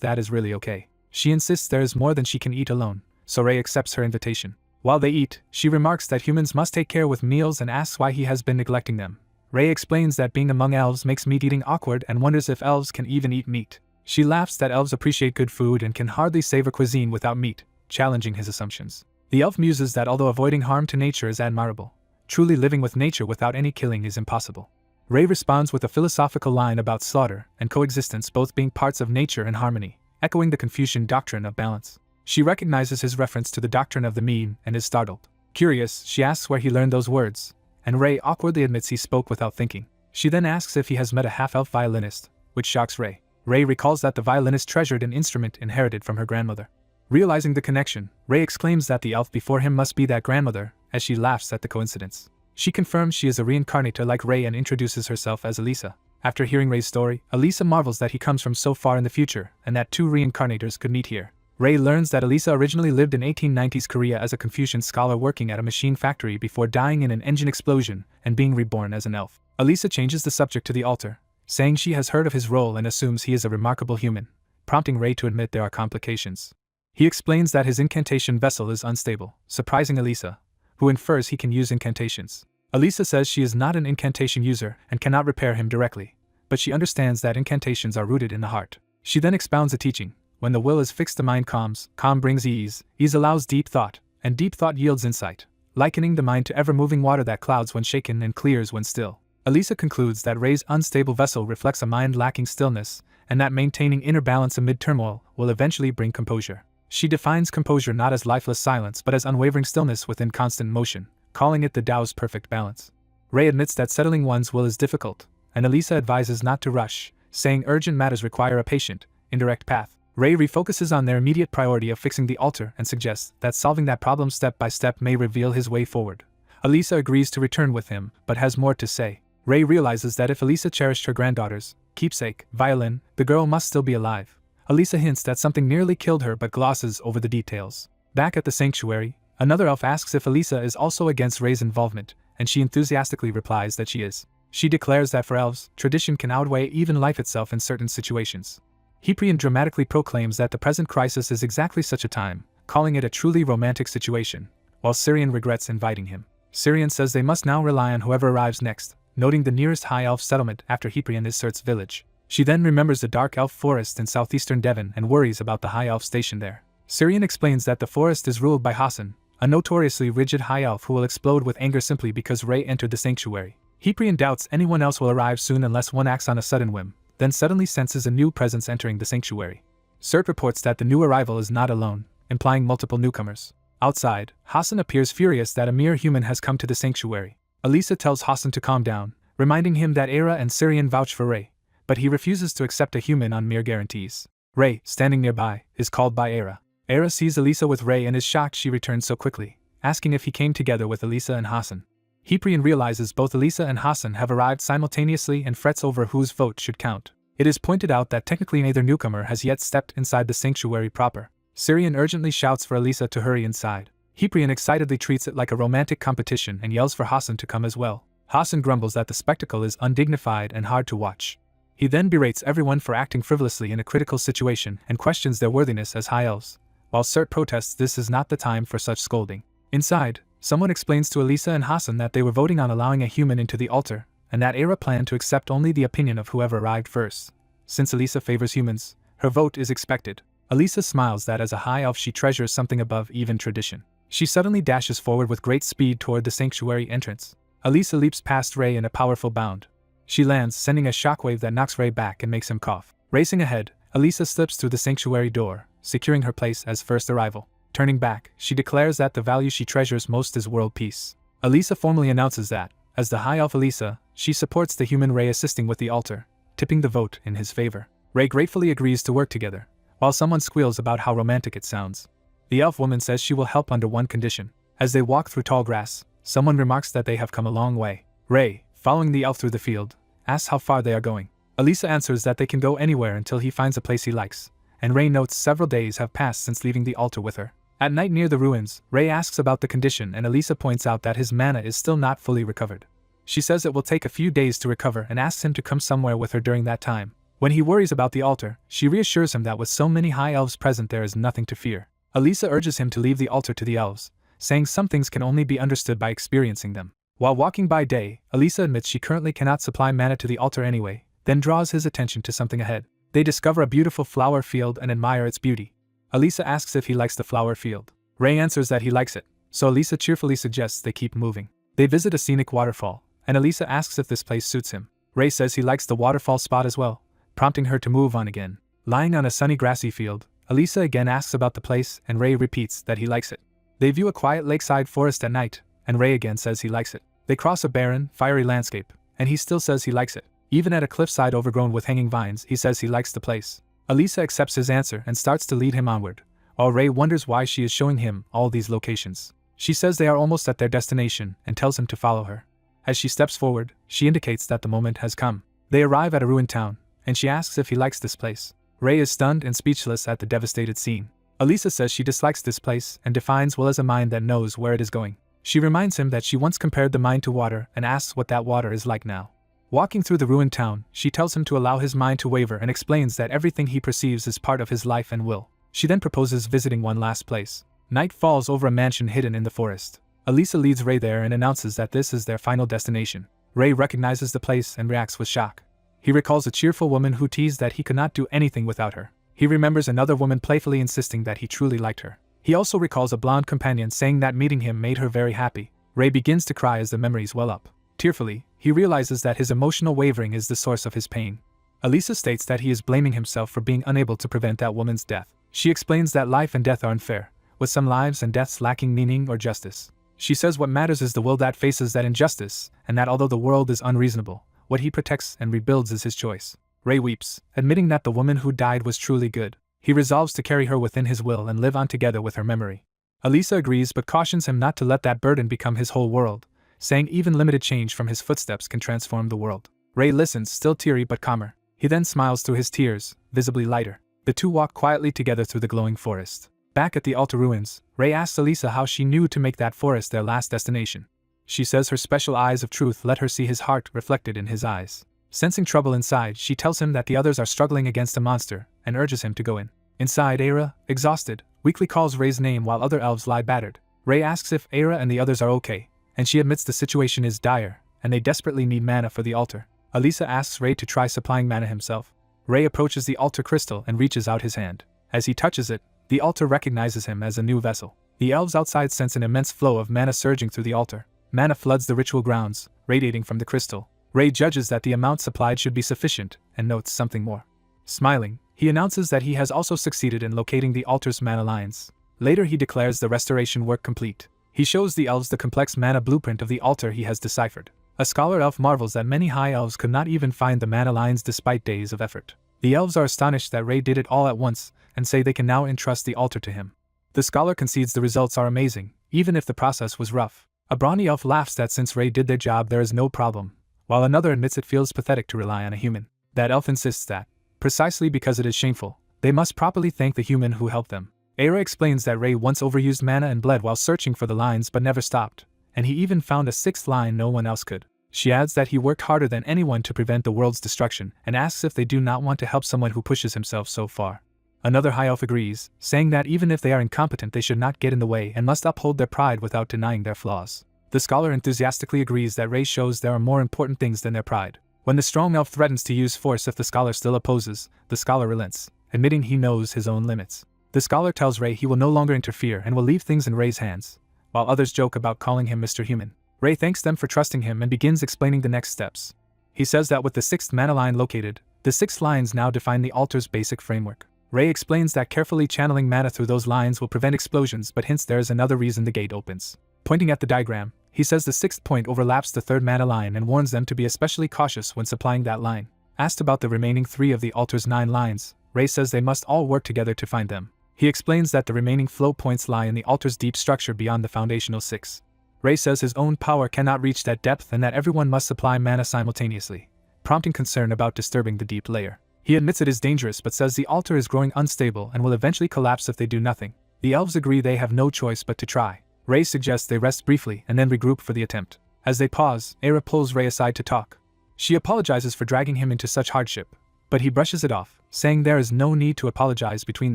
S1: that is really okay. She insists there is more than she can eat alone, so Ray accepts her invitation. While they eat, she remarks that humans must take care with meals and asks why he has been neglecting them. Ray explains that being among elves makes meat eating awkward and wonders if elves can even eat meat. She laughs that elves appreciate good food and can hardly savor cuisine without meat, challenging his assumptions. The elf muses that although avoiding harm to nature is admirable, truly living with nature without any killing is impossible. Ray responds with a philosophical line about slaughter and coexistence both being parts of nature and harmony, echoing the Confucian doctrine of balance. She recognizes his reference to the doctrine of the mean and is startled. Curious, she asks where he learned those words, and Ray awkwardly admits he spoke without thinking. She then asks if he has met a half-elf violinist, which shocks Ray. Ray recalls that the violinist treasured an instrument inherited from her grandmother. Realizing the connection, Ray exclaims that the elf before him must be that grandmother, as she laughs at the coincidence. She confirms she is a reincarnator like Ray and introduces herself as Elisa. After hearing Ray's story, Elisa marvels that he comes from so far in the future and that two reincarnators could meet here. Ray learns that Elisa originally lived in 1890s Korea as a Confucian scholar working at a machine factory before dying in an engine explosion and being reborn as an elf. Elisa changes the subject to the altar, saying she has heard of his role and assumes he is a remarkable human, prompting Ray to admit there are complications. He explains that his incantation vessel is unstable, surprising Elisa, who infers he can use incantations. Elisa says she is not an incantation user and cannot repair him directly, but she understands that incantations are rooted in the heart. She then expounds a teaching: when the will is fixed, the mind calms, calm brings ease, ease allows deep thought, and deep thought yields insight, likening the mind to ever-moving water that clouds when shaken and clears when still. Elisa concludes that Ray's unstable vessel reflects a mind lacking stillness, and that maintaining inner balance amid turmoil will eventually bring composure. She defines composure not as lifeless silence but as unwavering stillness within constant motion, calling it the Tao's perfect balance. Ray admits that settling one's will is difficult, and Elisa advises not to rush, saying urgent matters require a patient, indirect path. Ray refocuses on their immediate priority of fixing the altar and suggests that solving that problem step by step may reveal his way forward. Elisa agrees to return with him, but has more to say. Ray realizes that if Elisa cherished her granddaughter's keepsake, violin, the girl must still be alive. Elisa hints that something nearly killed her but glosses over the details. Back at the sanctuary, another elf asks if Elisa is also against Ray's involvement, and she enthusiastically replies that she is. She declares that for elves, tradition can outweigh even life itself in certain situations. Hyprian dramatically proclaims that the present crisis is exactly such a time, calling it a truly romantic situation, while Syrian regrets inviting him. Syrian says they must now rely on whoever arrives next, noting the nearest high elf settlement after Hyprian asserts village. She then remembers the dark elf forest in southeastern Devon and worries about the high elf station there. Syrian explains that the forest is ruled by Hassan, a notoriously rigid high elf who will explode with anger simply because Ray entered the sanctuary. Hyprian doubts anyone else will arrive soon unless one acts on a sudden whim, then suddenly senses a new presence entering the sanctuary. Surt reports that the new arrival is not alone, implying multiple newcomers. Outside, Hassan appears furious that a mere human has come to the sanctuary. Elisa tells Hassan to calm down, reminding him that Era and Syrian vouch for Ray, but he refuses to accept a human on mere guarantees. Ray, standing nearby, is called by Era. Era sees Elisa with Ray and is shocked she returns so quickly, asking if he came together with Elisa and Hassan. Hyprian realizes both Elisa and Hassan have arrived simultaneously and frets over whose vote should count. It is pointed out that technically neither newcomer has yet stepped inside the sanctuary proper. Syrian urgently shouts for Elisa to hurry inside. Hyprian excitedly treats it like a romantic competition and yells for Hassan to come as well. Hassan grumbles that the spectacle is undignified and hard to watch. He then berates everyone for acting frivolously in a critical situation and questions their worthiness as high elves, while Surt protests this is not the time for such scolding. Inside, someone explains to Elisa and Hassan that they were voting on allowing a human into the altar, and that Era planned to accept only the opinion of whoever arrived first. Since Elisa favors humans, her vote is expected. Elisa smiles that as a high elf she treasures something above even tradition. She suddenly dashes forward with great speed toward the sanctuary entrance. Elisa leaps past Ray in a powerful bound. She lands, sending a shockwave that knocks Ray back and makes him cough. Racing ahead, Elisa slips through the sanctuary door, securing her place as first arrival. Turning back, she declares that the value she treasures most is world peace. Elisa formally announces that, as the High Elf Elisa, she supports the human Ray assisting with the altar, tipping the vote in his favor. Ray gratefully agrees to work together, while someone squeals about how romantic it sounds. The elf woman says she will help under one condition. As they walk through tall grass, someone remarks that they have come a long way. Ray, following the elf through the field, asks how far they are going. Elisa answers that they can go anywhere until he finds a place he likes, and Ray notes several days have passed since leaving the altar with her. At night near the ruins, Ray asks about the condition and Elisa points out that his mana is still not fully recovered. She says it will take a few days to recover and asks him to come somewhere with her during that time. When he worries about the altar, she reassures him that with so many high elves present there is nothing to fear. Elisa urges him to leave the altar to the elves, saying some things can only be understood by experiencing them. While walking by day, Elisa admits she currently cannot supply mana to the altar anyway, then draws his attention to something ahead. They discover a beautiful flower field and admire its beauty. Elisa asks if he likes the flower field. Ray answers that he likes it, so Elisa cheerfully suggests they keep moving. They visit a scenic waterfall, and Elisa asks if this place suits him. Ray says he likes the waterfall spot as well, prompting her to move on again. Lying on a sunny grassy field, Elisa again asks about the place and Ray repeats that he likes it. They view a quiet lakeside forest at night, and Ray again says he likes it. They cross a barren, fiery landscape, and he still says he likes it. Even at a cliffside overgrown with hanging vines, he says he likes the place. Elisa accepts his answer and starts to lead him onward, while Ray wonders why she is showing him all these locations. She says they are almost at their destination and tells him to follow her. As she steps forward, she indicates that the moment has come. They arrive at a ruined town, and she asks if he likes this place. Ray is stunned and speechless at the devastated scene. Elisa says she dislikes this place and defines will as a mind that knows where it is going. She reminds him that she once compared the mind to water and asks what that water is like now. Walking through the ruined town, she tells him to allow his mind to waver and explains that everything he perceives is part of his life and will. She then proposes visiting one last place. Night falls over a mansion hidden in the forest. Elisa leads Ray there and announces that this is their final destination. Ray recognizes the place and reacts with shock. He recalls a cheerful woman who teased that he could not do anything without her. He remembers another woman playfully insisting that he truly liked her. He also recalls a blonde companion saying that meeting him made her very happy. Ray begins to cry as the memories well up. Tearfully, he realizes that his emotional wavering is the source of his pain. Elisa states that he is blaming himself for being unable to prevent that woman's death. She explains that life and death are unfair, with some lives and deaths lacking meaning or justice. She says what matters is the will that faces that injustice, and that although the world is unreasonable, what he protects and rebuilds is his choice. Ray weeps, admitting that the woman who died was truly good. He resolves to carry her within his will and live on together with her memory. Elisa agrees but cautions him not to let that burden become his whole world, saying even limited change from his footsteps can transform the world. Ray listens, still teary but calmer. He then smiles through his tears, visibly lighter. The two walk quietly together through the glowing forest. Back at the altar ruins, Ray asks Elisa how she knew to make that forest their last destination. She says her special eyes of truth let her see his heart reflected in his eyes. Sensing trouble inside, she tells him that the others are struggling against a monster, and urges him to go in. Inside, Era, exhausted, weakly calls Ray's name while other elves lie battered. Ray asks if Era and the others are okay, and she admits the situation is dire, and they desperately need mana for the altar. Elisa asks Ray to try supplying mana himself. Ray approaches the altar crystal and reaches out his hand. As he touches it, the altar recognizes him as a new vessel. The elves outside sense an immense flow of mana surging through the altar. Mana floods the ritual grounds, radiating from the crystal. Ray judges that the amount supplied should be sufficient, and notes something more. Smiling, he announces that he has also succeeded in locating the altar's mana lines. Later he declares the restoration work complete. He shows the elves the complex mana blueprint of the altar he has deciphered. A scholar elf marvels that many high elves could not even find the mana lines despite days of effort. The elves are astonished that Ray did it all at once, and say they can now entrust the altar to him. The scholar concedes the results are amazing, even if the process was rough. A brawny elf laughs that since Ray did their job there is no problem, while another admits it feels pathetic to rely on a human. That elf insists that, precisely because it is shameful, they must properly thank the human who helped them. Era explains that Ray once overused mana and bled while searching for the lines but never stopped, and he even found a sixth line no one else could. She adds that he worked harder than anyone to prevent the world's destruction, and asks if they do not want to help someone who pushes himself so far. Another high elf agrees, saying that even if they are incompetent they should not get in the way and must uphold their pride without denying their flaws. The scholar enthusiastically agrees that Ray shows there are more important things than their pride. When the strong elf threatens to use force if the scholar still opposes, the scholar relents, admitting he knows his own limits. The scholar tells Ray he will no longer interfere and will leave things in Ray's hands, while others joke about calling him Mr. Human. Ray thanks them for trusting him and begins explaining the next steps. He says that with the 6th mana line located, the 6 lines now define the altar's basic framework. Ray explains that carefully channeling mana through those lines will prevent explosions, but hints there is another reason the gate opens. Pointing at the diagram, he says the 6th point overlaps the 3rd mana line and warns them to be especially cautious when supplying that line. Asked about the remaining 3 of the altar's 9 lines, Ray says they must all work together to find them. He explains that the remaining flow points lie in the altar's deep structure beyond the foundational 6. Ray says his own power cannot reach that depth and that everyone must supply mana simultaneously, prompting concern about disturbing the deep layer. He admits it is dangerous but says the altar is growing unstable and will eventually collapse if they do nothing. The elves agree they have no choice but to try. Ray suggests they rest briefly and then regroup for the attempt. As they pause, Era pulls Ray aside to talk. She apologizes for dragging him into such hardship, but he brushes it off, saying there is no need to apologize between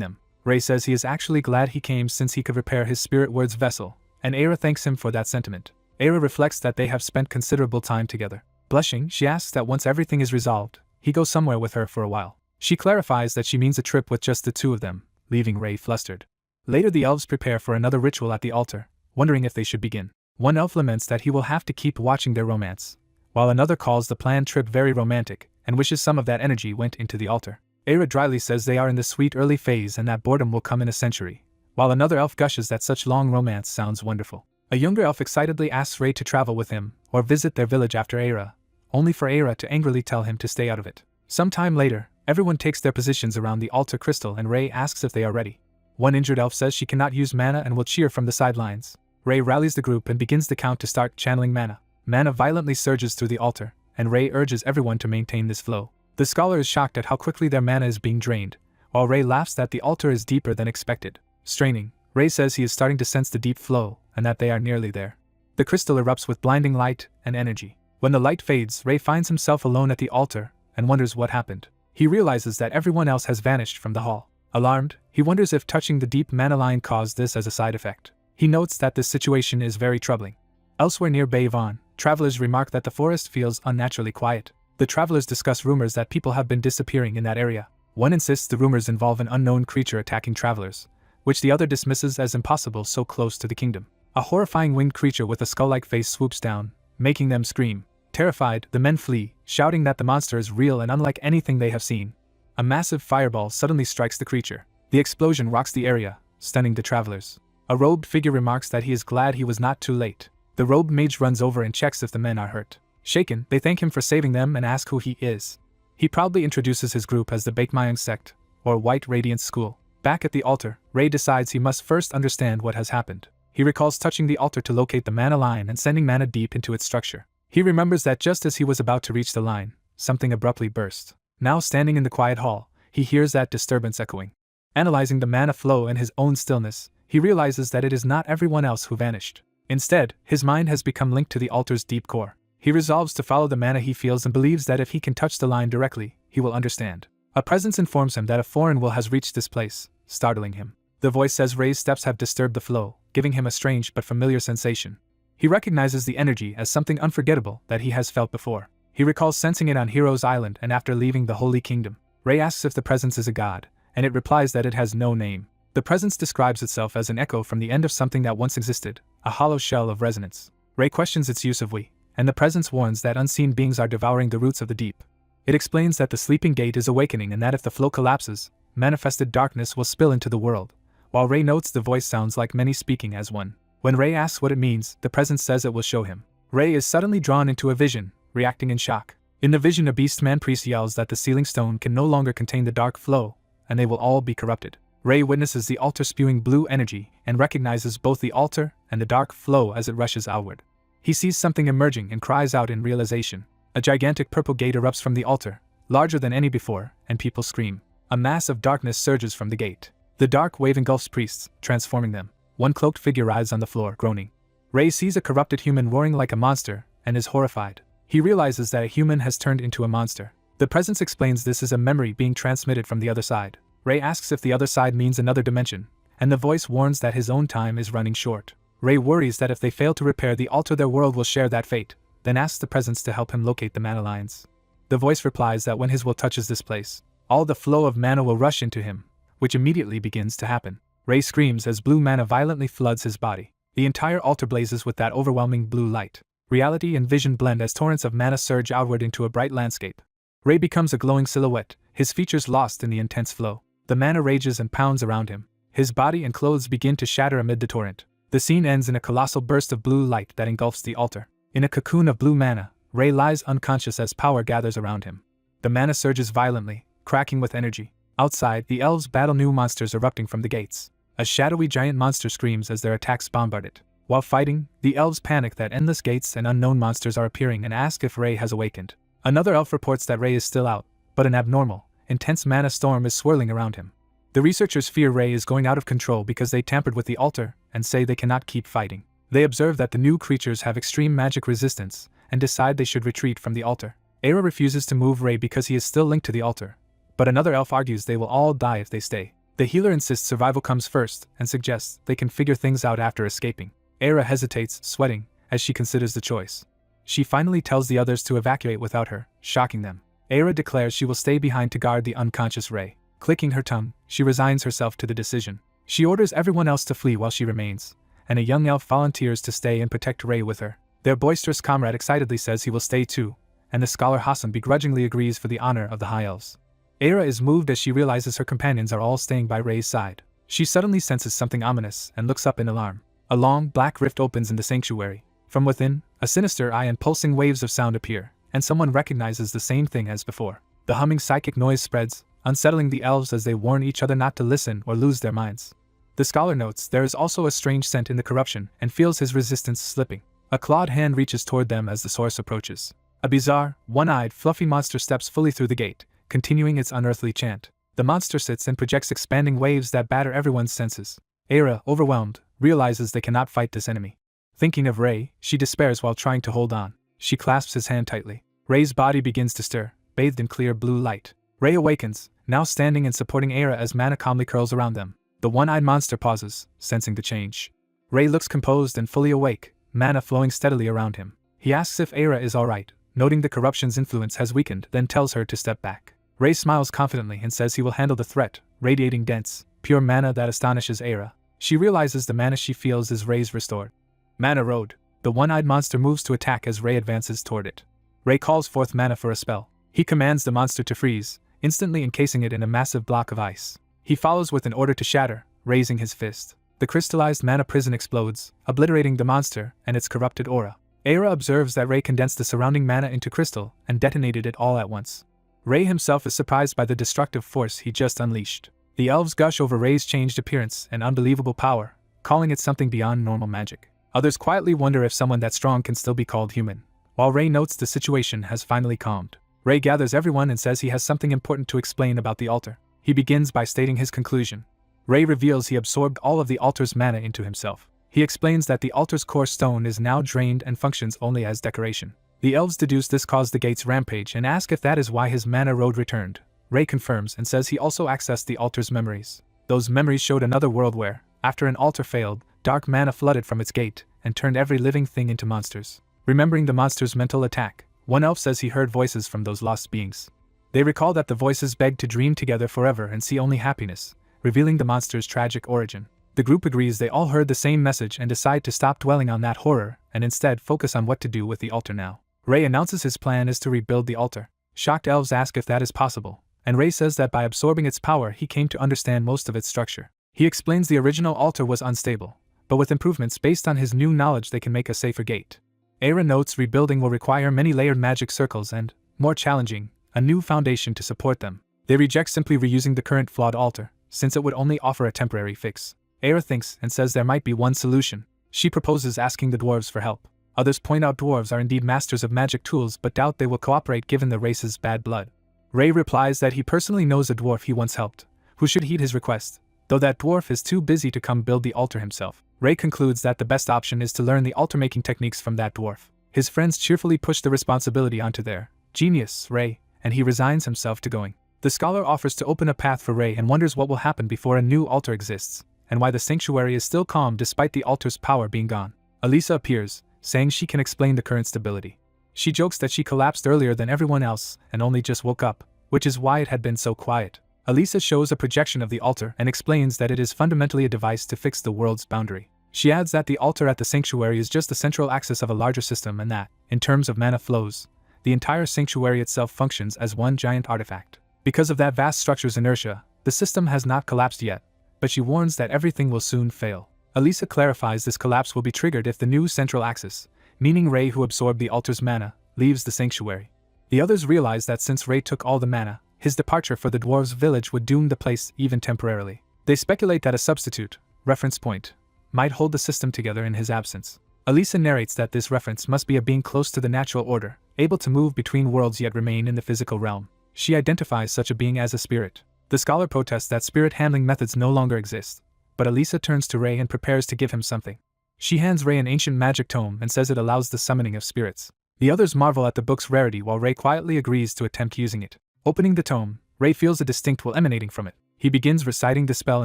S1: them. Ray says he is actually glad he came since he could repair his spirit word's vessel, and Era thanks him for that sentiment. Era reflects that they have spent considerable time together. Blushing, she asks that once everything is resolved, he goes somewhere with her for a while. She clarifies that she means a trip with just the 2 of them, leaving Ray flustered. Later the elves prepare for another ritual at the altar, wondering if they should begin. One elf laments that he will have to keep watching their romance, while another calls the planned trip very romantic, and wishes some of that energy went into the altar. Era dryly says they are in the sweet early phase and that boredom will come in a century, while another elf gushes that such long romance sounds wonderful. A younger elf excitedly asks Ray to travel with him, or visit their village after Era, only for Era to angrily tell him to stay out of it. Some time later, everyone takes their positions around the altar crystal and Ray asks if they are ready. One injured elf says she cannot use mana and will cheer from the sidelines. Ray rallies the group and begins the count to start channeling mana. Mana violently surges through the altar, and Ray urges everyone to maintain this flow. The scholar is shocked at how quickly their mana is being drained, while Ray laughs that the altar is deeper than expected. Straining, Ray says he is starting to sense the deep flow, and that they are nearly there. The crystal erupts with blinding light and energy. When the light fades, Ray finds himself alone at the altar, and wonders what happened. He realizes that everyone else has vanished from the hall. Alarmed, he wonders if touching the deep mana line caused this as a side effect. He notes that this situation is very troubling. Elsewhere near Bay Vaughn, travelers remark that the forest feels unnaturally quiet. The travelers discuss rumors that people have been disappearing in that area. One insists the rumors involve an unknown creature attacking travelers, which the other dismisses as impossible so close to the kingdom. A horrifying winged creature with a skull-like face swoops down, making them scream. Terrified, the men flee, shouting that the monster is real and unlike anything they have seen. A massive fireball suddenly strikes the creature. The explosion rocks the area, stunning the travelers. A robed figure remarks that he is glad he was not too late. The robed mage runs over and checks if the men are hurt. Shaken, they thank him for saving them and ask who he is. He proudly introduces his group as the Baekmyung sect, or White Radiance School. Back at the altar, Ray decides he must first understand what has happened. He recalls touching the altar to locate the mana line and sending mana deep into its structure. He remembers that just as he was about to reach the line, something abruptly burst. Now standing in the quiet hall, he hears that disturbance echoing. Analyzing the mana flow and his own stillness, he realizes that it is not everyone else who vanished. Instead, his mind has become linked to the altar's deep core. He resolves to follow the mana he feels and believes that if he can touch the line directly, he will understand. A presence informs him that a foreign will has reached this place, startling him. The voice says Ray's steps have disturbed the flow, giving him a strange but familiar sensation. He recognizes the energy as something unforgettable that he has felt before. He recalls sensing it on Heroes Island and after leaving the Holy Kingdom. Ray asks if the presence is a god, and it replies that it has no name. The presence describes itself as an echo from the end of something that once existed, a hollow shell of resonance. Ray questions its use of we, and the presence warns that unseen beings are devouring the roots of the deep. It explains that the sleeping gate is awakening and that if the flow collapses, manifested darkness will spill into the world, while Ray notes the voice sounds like many speaking as one. When Ray asks what it means, the presence says it will show him. Ray is suddenly drawn into a vision, reacting in shock. In the vision, a beast-man priest yells that the sealing stone can no longer contain the dark flow, and they will all be corrupted. Ray witnesses the altar spewing blue energy and recognizes both the altar and the dark flow as it rushes outward. He sees something emerging and cries out in realization. A gigantic purple gate erupts from the altar, larger than any before, and people scream. A mass of darkness surges from the gate. The dark wave engulfs priests, transforming them. One cloaked figure writhes on the floor, groaning. Ray sees a corrupted human roaring like a monster, and is horrified. He realizes that a human has turned into a monster. The presence explains this is a memory being transmitted from the other side. Ray asks if the other side means another dimension, and the voice warns that his own time is running short. Ray worries that if they fail to repair the altar their world will share that fate, then asks the presence to help him locate the mana lines. The voice replies that when his will touches this place, all the flow of mana will rush into him, which immediately begins to happen. Ray screams as blue mana violently floods his body. The entire altar blazes with that overwhelming blue light. Reality and vision blend as torrents of mana surge outward into a bright landscape. Ray becomes a glowing silhouette, his features lost in the intense flow. The mana rages and pounds around him. His body and clothes begin to shatter amid the torrent. The scene ends in a colossal burst of blue light that engulfs the altar. In a cocoon of blue mana, Ray lies unconscious as power gathers around him. The mana surges violently, cracking with energy. Outside, the elves battle new monsters erupting from the gates. A shadowy giant monster screams as their attacks bombard it. While fighting, the elves panic that endless gates and unknown monsters are appearing and ask if Ray has awakened. Another elf reports that Ray is still out, but an abnormal, intense mana storm is swirling around him. The researchers fear Ray is going out of control because they tampered with the altar and say they cannot keep fighting. They observe that the new creatures have extreme magic resistance and decide they should retreat from the altar. Era refuses to move Ray because he is still linked to the altar, but another elf argues they will all die if they stay. The healer insists survival comes first and suggests they can figure things out after escaping. Era hesitates, sweating, as she considers the choice. She finally tells the others to evacuate without her, shocking them. Era declares she will stay behind to guard the unconscious Ray. Clicking her tongue, she resigns herself to the decision. She orders everyone else to flee while she remains, and a young elf volunteers to stay and protect Ray with her. Their boisterous comrade excitedly says he will stay too, and the scholar Hassan begrudgingly agrees for the honor of the High Elves. Era is moved as she realizes her companions are all staying by Ray's side. She suddenly senses something ominous and looks up in alarm. A long, black rift opens in the sanctuary. From within, a sinister eye and pulsing waves of sound appear, and someone recognizes the same thing as before. The humming psychic noise spreads, unsettling the elves as they warn each other not to listen or lose their minds. The scholar notes there is also a strange scent in the corruption and feels his resistance slipping. A clawed hand reaches toward them as the source approaches. A bizarre, one-eyed, fluffy monster steps fully through the gate, continuing its unearthly chant. The monster sits and projects expanding waves that batter everyone's senses. Era, overwhelmed, realizes they cannot fight this enemy. Thinking of Ray, she despairs while trying to hold on. She clasps his hand tightly. Ray's body begins to stir, bathed in clear blue light. Ray awakens, now standing and supporting Era as mana calmly curls around them. The one-eyed monster pauses, sensing the change. Ray looks composed and fully awake, mana flowing steadily around him. He asks if Era is alright, noting the corruption's influence has weakened, then tells her to step back. Ray smiles confidently and says he will handle the threat, radiating dense, pure mana that astonishes Era. She realizes the mana she feels is Ray's restored. Mana Road. The one-eyed monster moves to attack as Ray advances toward it. Ray calls forth mana for a spell. He commands the monster to freeze, instantly encasing it in a massive block of ice. He follows with an order to shatter, raising his fist. The crystallized mana prison explodes, obliterating the monster and its corrupted aura. Era observes that Ray condensed the surrounding mana into crystal and detonated it all at once. Ray himself is surprised by the destructive force he just unleashed. The elves gush over Ray's changed appearance and unbelievable power, calling it something beyond normal magic. Others quietly wonder if someone that strong can still be called human. While Ray notes the situation has finally calmed, Ray gathers everyone and says he has something important to explain about the altar. He begins by stating his conclusion. Ray reveals he absorbed all of the altar's mana into himself. He explains that the altar's core stone is now drained and functions only as decoration. The elves deduce this caused the gate's rampage and ask if that is why his mana road returned. Ray confirms and says he also accessed the altar's memories. Those memories showed another world where, after an altar failed, dark mana flooded from its gate and turned every living thing into monsters. Remembering the monster's mental attack, one elf says he heard voices from those lost beings. They recall that the voices begged to dream together forever and see only happiness, revealing the monster's tragic origin. The group agrees they all heard the same message and decide to stop dwelling on that horror and instead focus on what to do with the altar now. Ray announces his plan is to rebuild the altar. Shocked elves ask if that is possible, and Ray says that by absorbing its power he came to understand most of its structure. He explains the original altar was unstable, but with improvements based on his new knowledge they can make a safer gate. Era notes rebuilding will require many layered magic circles and, more challenging, a new foundation to support them. They reject simply reusing the current flawed altar, since it would only offer a temporary fix. Era thinks and says there might be one solution. She proposes asking the dwarves for help. Others point out dwarves are indeed masters of magic tools but doubt they will cooperate given the race's bad blood. Ray replies that he personally knows a dwarf he once helped, who should heed his request, though that dwarf is too busy to come build the altar himself. Ray concludes that the best option is to learn the altar-making techniques from that dwarf. His friends cheerfully push the responsibility onto their genius, Ray, and he resigns himself to going. The scholar offers to open a path for Ray and wonders what will happen before a new altar exists, and why the sanctuary is still calm despite the altar's power being gone. Elisa appears, saying she can explain the current stability. She jokes that she collapsed earlier than everyone else and only just woke up, which is why it had been so quiet. Elisa shows a projection of the altar and explains that it is fundamentally a device to fix the world's boundary. She adds that the altar at the sanctuary is just the central axis of a larger system and that, in terms of mana flows, the entire sanctuary itself functions as one giant artifact. Because of that vast structure's inertia, the system has not collapsed yet, but she warns that everything will soon fail. Elisa clarifies this collapse will be triggered if the new central axis, meaning Ray who absorbed the altar's mana, leaves the sanctuary. The others realize that since Ray took all the mana, his departure for the dwarves' village would doom the place even temporarily. They speculate that a substitute, reference point, might hold the system together in his absence. Elisa narrates that this reference must be a being close to the natural order, able to move between worlds yet remain in the physical realm. She identifies such a being as a spirit. The scholar protests that spirit handling methods no longer exist, but Elisa turns to Ray and prepares to give him something. She hands Ray an ancient magic tome and says it allows the summoning of spirits. The others marvel at the book's rarity while Ray quietly agrees to attempt using it. Opening the tome, Ray feels a distinct will emanating from it. He begins reciting the spell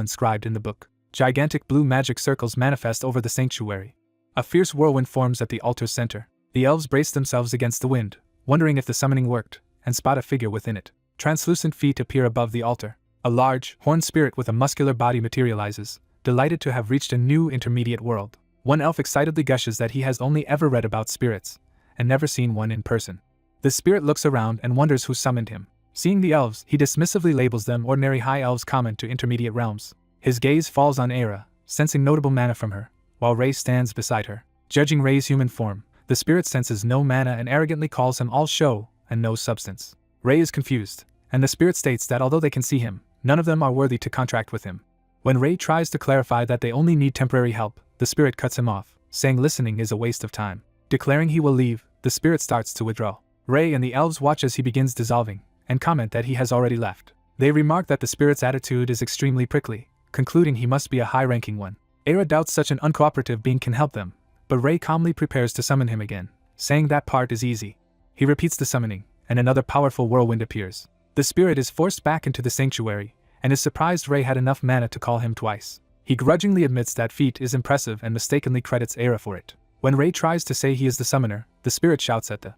S1: inscribed in the book. Gigantic blue magic circles manifest over the sanctuary. A fierce whirlwind forms at the altar's center. The elves brace themselves against the wind, wondering if the summoning worked, and spot a figure within it. Translucent feet appear above the altar. A large, horned spirit with a muscular body materializes, delighted to have reached a new intermediate world. One elf excitedly gushes that he has only ever read about spirits, and never seen one in person. The spirit looks around and wonders who summoned him. Seeing the elves, he dismissively labels them ordinary high elves common to intermediate realms. His gaze falls on Aira, sensing notable mana from her, while Ray stands beside her. Judging Ray's human form, the spirit senses no mana and arrogantly calls him all show and no substance. Ray is confused, and the spirit states that although they can see him, none of them are worthy to contract with him. When Ray tries to clarify that they only need temporary help, the spirit cuts him off, saying listening is a waste of time. Declaring he will leave, the spirit starts to withdraw. Ray and the elves watch as he begins dissolving, and comment that he has already left. They remark that the spirit's attitude is extremely prickly, concluding he must be a high-ranking one. Aira doubts such an uncooperative being can help them, but Ray calmly prepares to summon him again, saying that part is easy. He repeats the summoning, and another powerful whirlwind appears. The spirit is forced back into the sanctuary, and is surprised Ray had enough mana to call him twice. He grudgingly admits that feat is impressive and mistakenly credits Aira for it. When Ray tries to say he is the summoner, the spirit shouts at the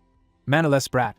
S1: manaless brat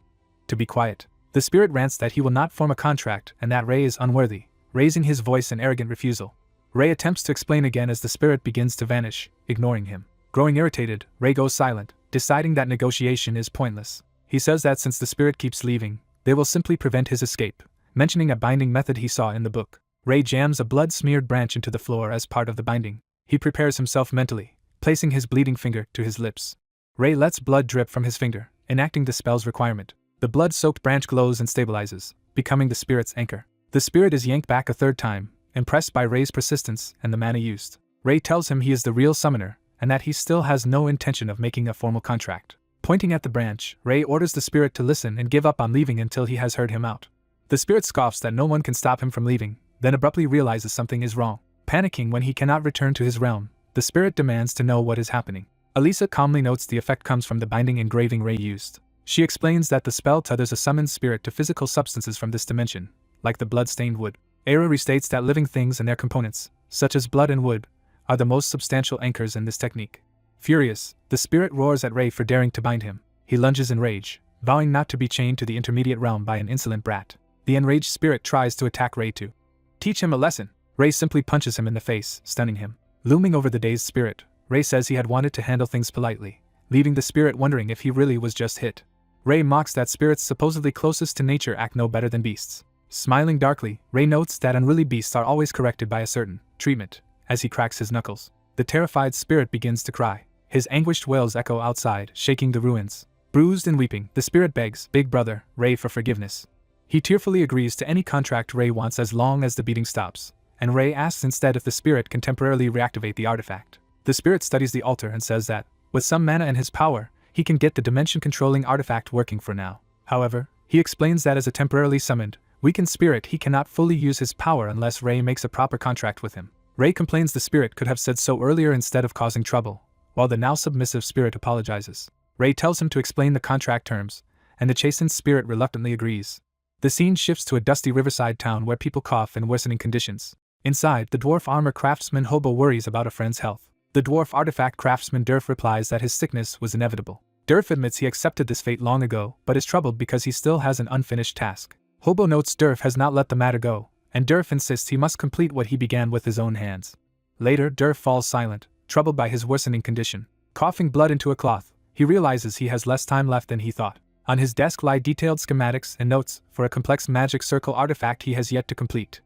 S1: to be quiet. The spirit rants that he will not form a contract and that Ray is unworthy, raising his voice in arrogant refusal. Ray attempts to explain again as the spirit begins to vanish, ignoring him. Growing irritated, Ray goes silent, deciding that negotiation is pointless. He says that since the spirit keeps leaving, they will simply prevent his escape, mentioning a binding method he saw in the book. Ray jams a blood-smeared branch into the floor as part of the binding. He prepares himself mentally, placing his bleeding finger to his lips. Ray lets blood drip from his finger, enacting the spell's requirement. The blood-soaked branch glows and stabilizes, becoming the spirit's anchor. The spirit is yanked back a third time, impressed by Ray's persistence and the mana used. Ray tells him he is the real summoner, and that he still has no intention of making a formal contract. Pointing at the branch, Ray orders the spirit to listen and give up on leaving until he has heard him out. The spirit scoffs that no one can stop him from leaving, then abruptly realizes something is wrong. Panicking when he cannot return to his realm, the spirit demands to know what is happening. Elisa calmly notes the effect comes from the binding engraving Ray used. She explains that the spell tethers a summoned spirit to physical substances from this dimension, like the blood-stained wood. Aira restates that living things and their components, such as blood and wood, are the most substantial anchors in this technique. Furious, the spirit roars at Ray for daring to bind him. He lunges in rage, vowing not to be chained to the intermediate realm by an insolent brat. The enraged spirit tries to attack Ray to teach him a lesson. Ray simply punches him in the face, stunning him. Looming over the dazed spirit, Ray says he had wanted to handle things politely, leaving the spirit wondering if he really was just hit. Ray mocks that spirits supposedly closest to nature act no better than beasts. Smiling darkly, Ray notes that unruly beasts are always corrected by a certain treatment, as he cracks his knuckles. The terrified spirit begins to cry. His anguished wails echo outside, shaking the ruins. Bruised and weeping, the spirit begs Big Brother, Ray for forgiveness. He tearfully agrees to any contract Ray wants as long as the beating stops, and Ray asks instead if the spirit can temporarily reactivate the artifact. The spirit studies the altar and says that, with some mana and his power, he can get the dimension-controlling artifact working for now. However, he explains that as a temporarily summoned, weakened spirit he cannot fully use his power unless Ray makes a proper contract with him. Ray complains the spirit could have said so earlier instead of causing trouble, while the now submissive spirit apologizes. Ray tells him to explain the contract terms, and the chastened spirit reluctantly agrees. The scene shifts to a dusty riverside town where people cough in worsening conditions. Inside, the dwarf armor craftsman Hobo worries about a friend's health. The dwarf artifact craftsman Durf replies that his sickness was inevitable. Durf admits he accepted this fate long ago, but is troubled because he still has an unfinished task. Hobo notes Durf has not let the matter go, and Durf insists he must complete what he began with his own hands. Later, Durf falls silent, troubled by his worsening condition. Coughing blood into a cloth, he realizes he has less time left than he thought. On his desk lie detailed schematics and notes for a complex magic circle artifact he has yet to complete.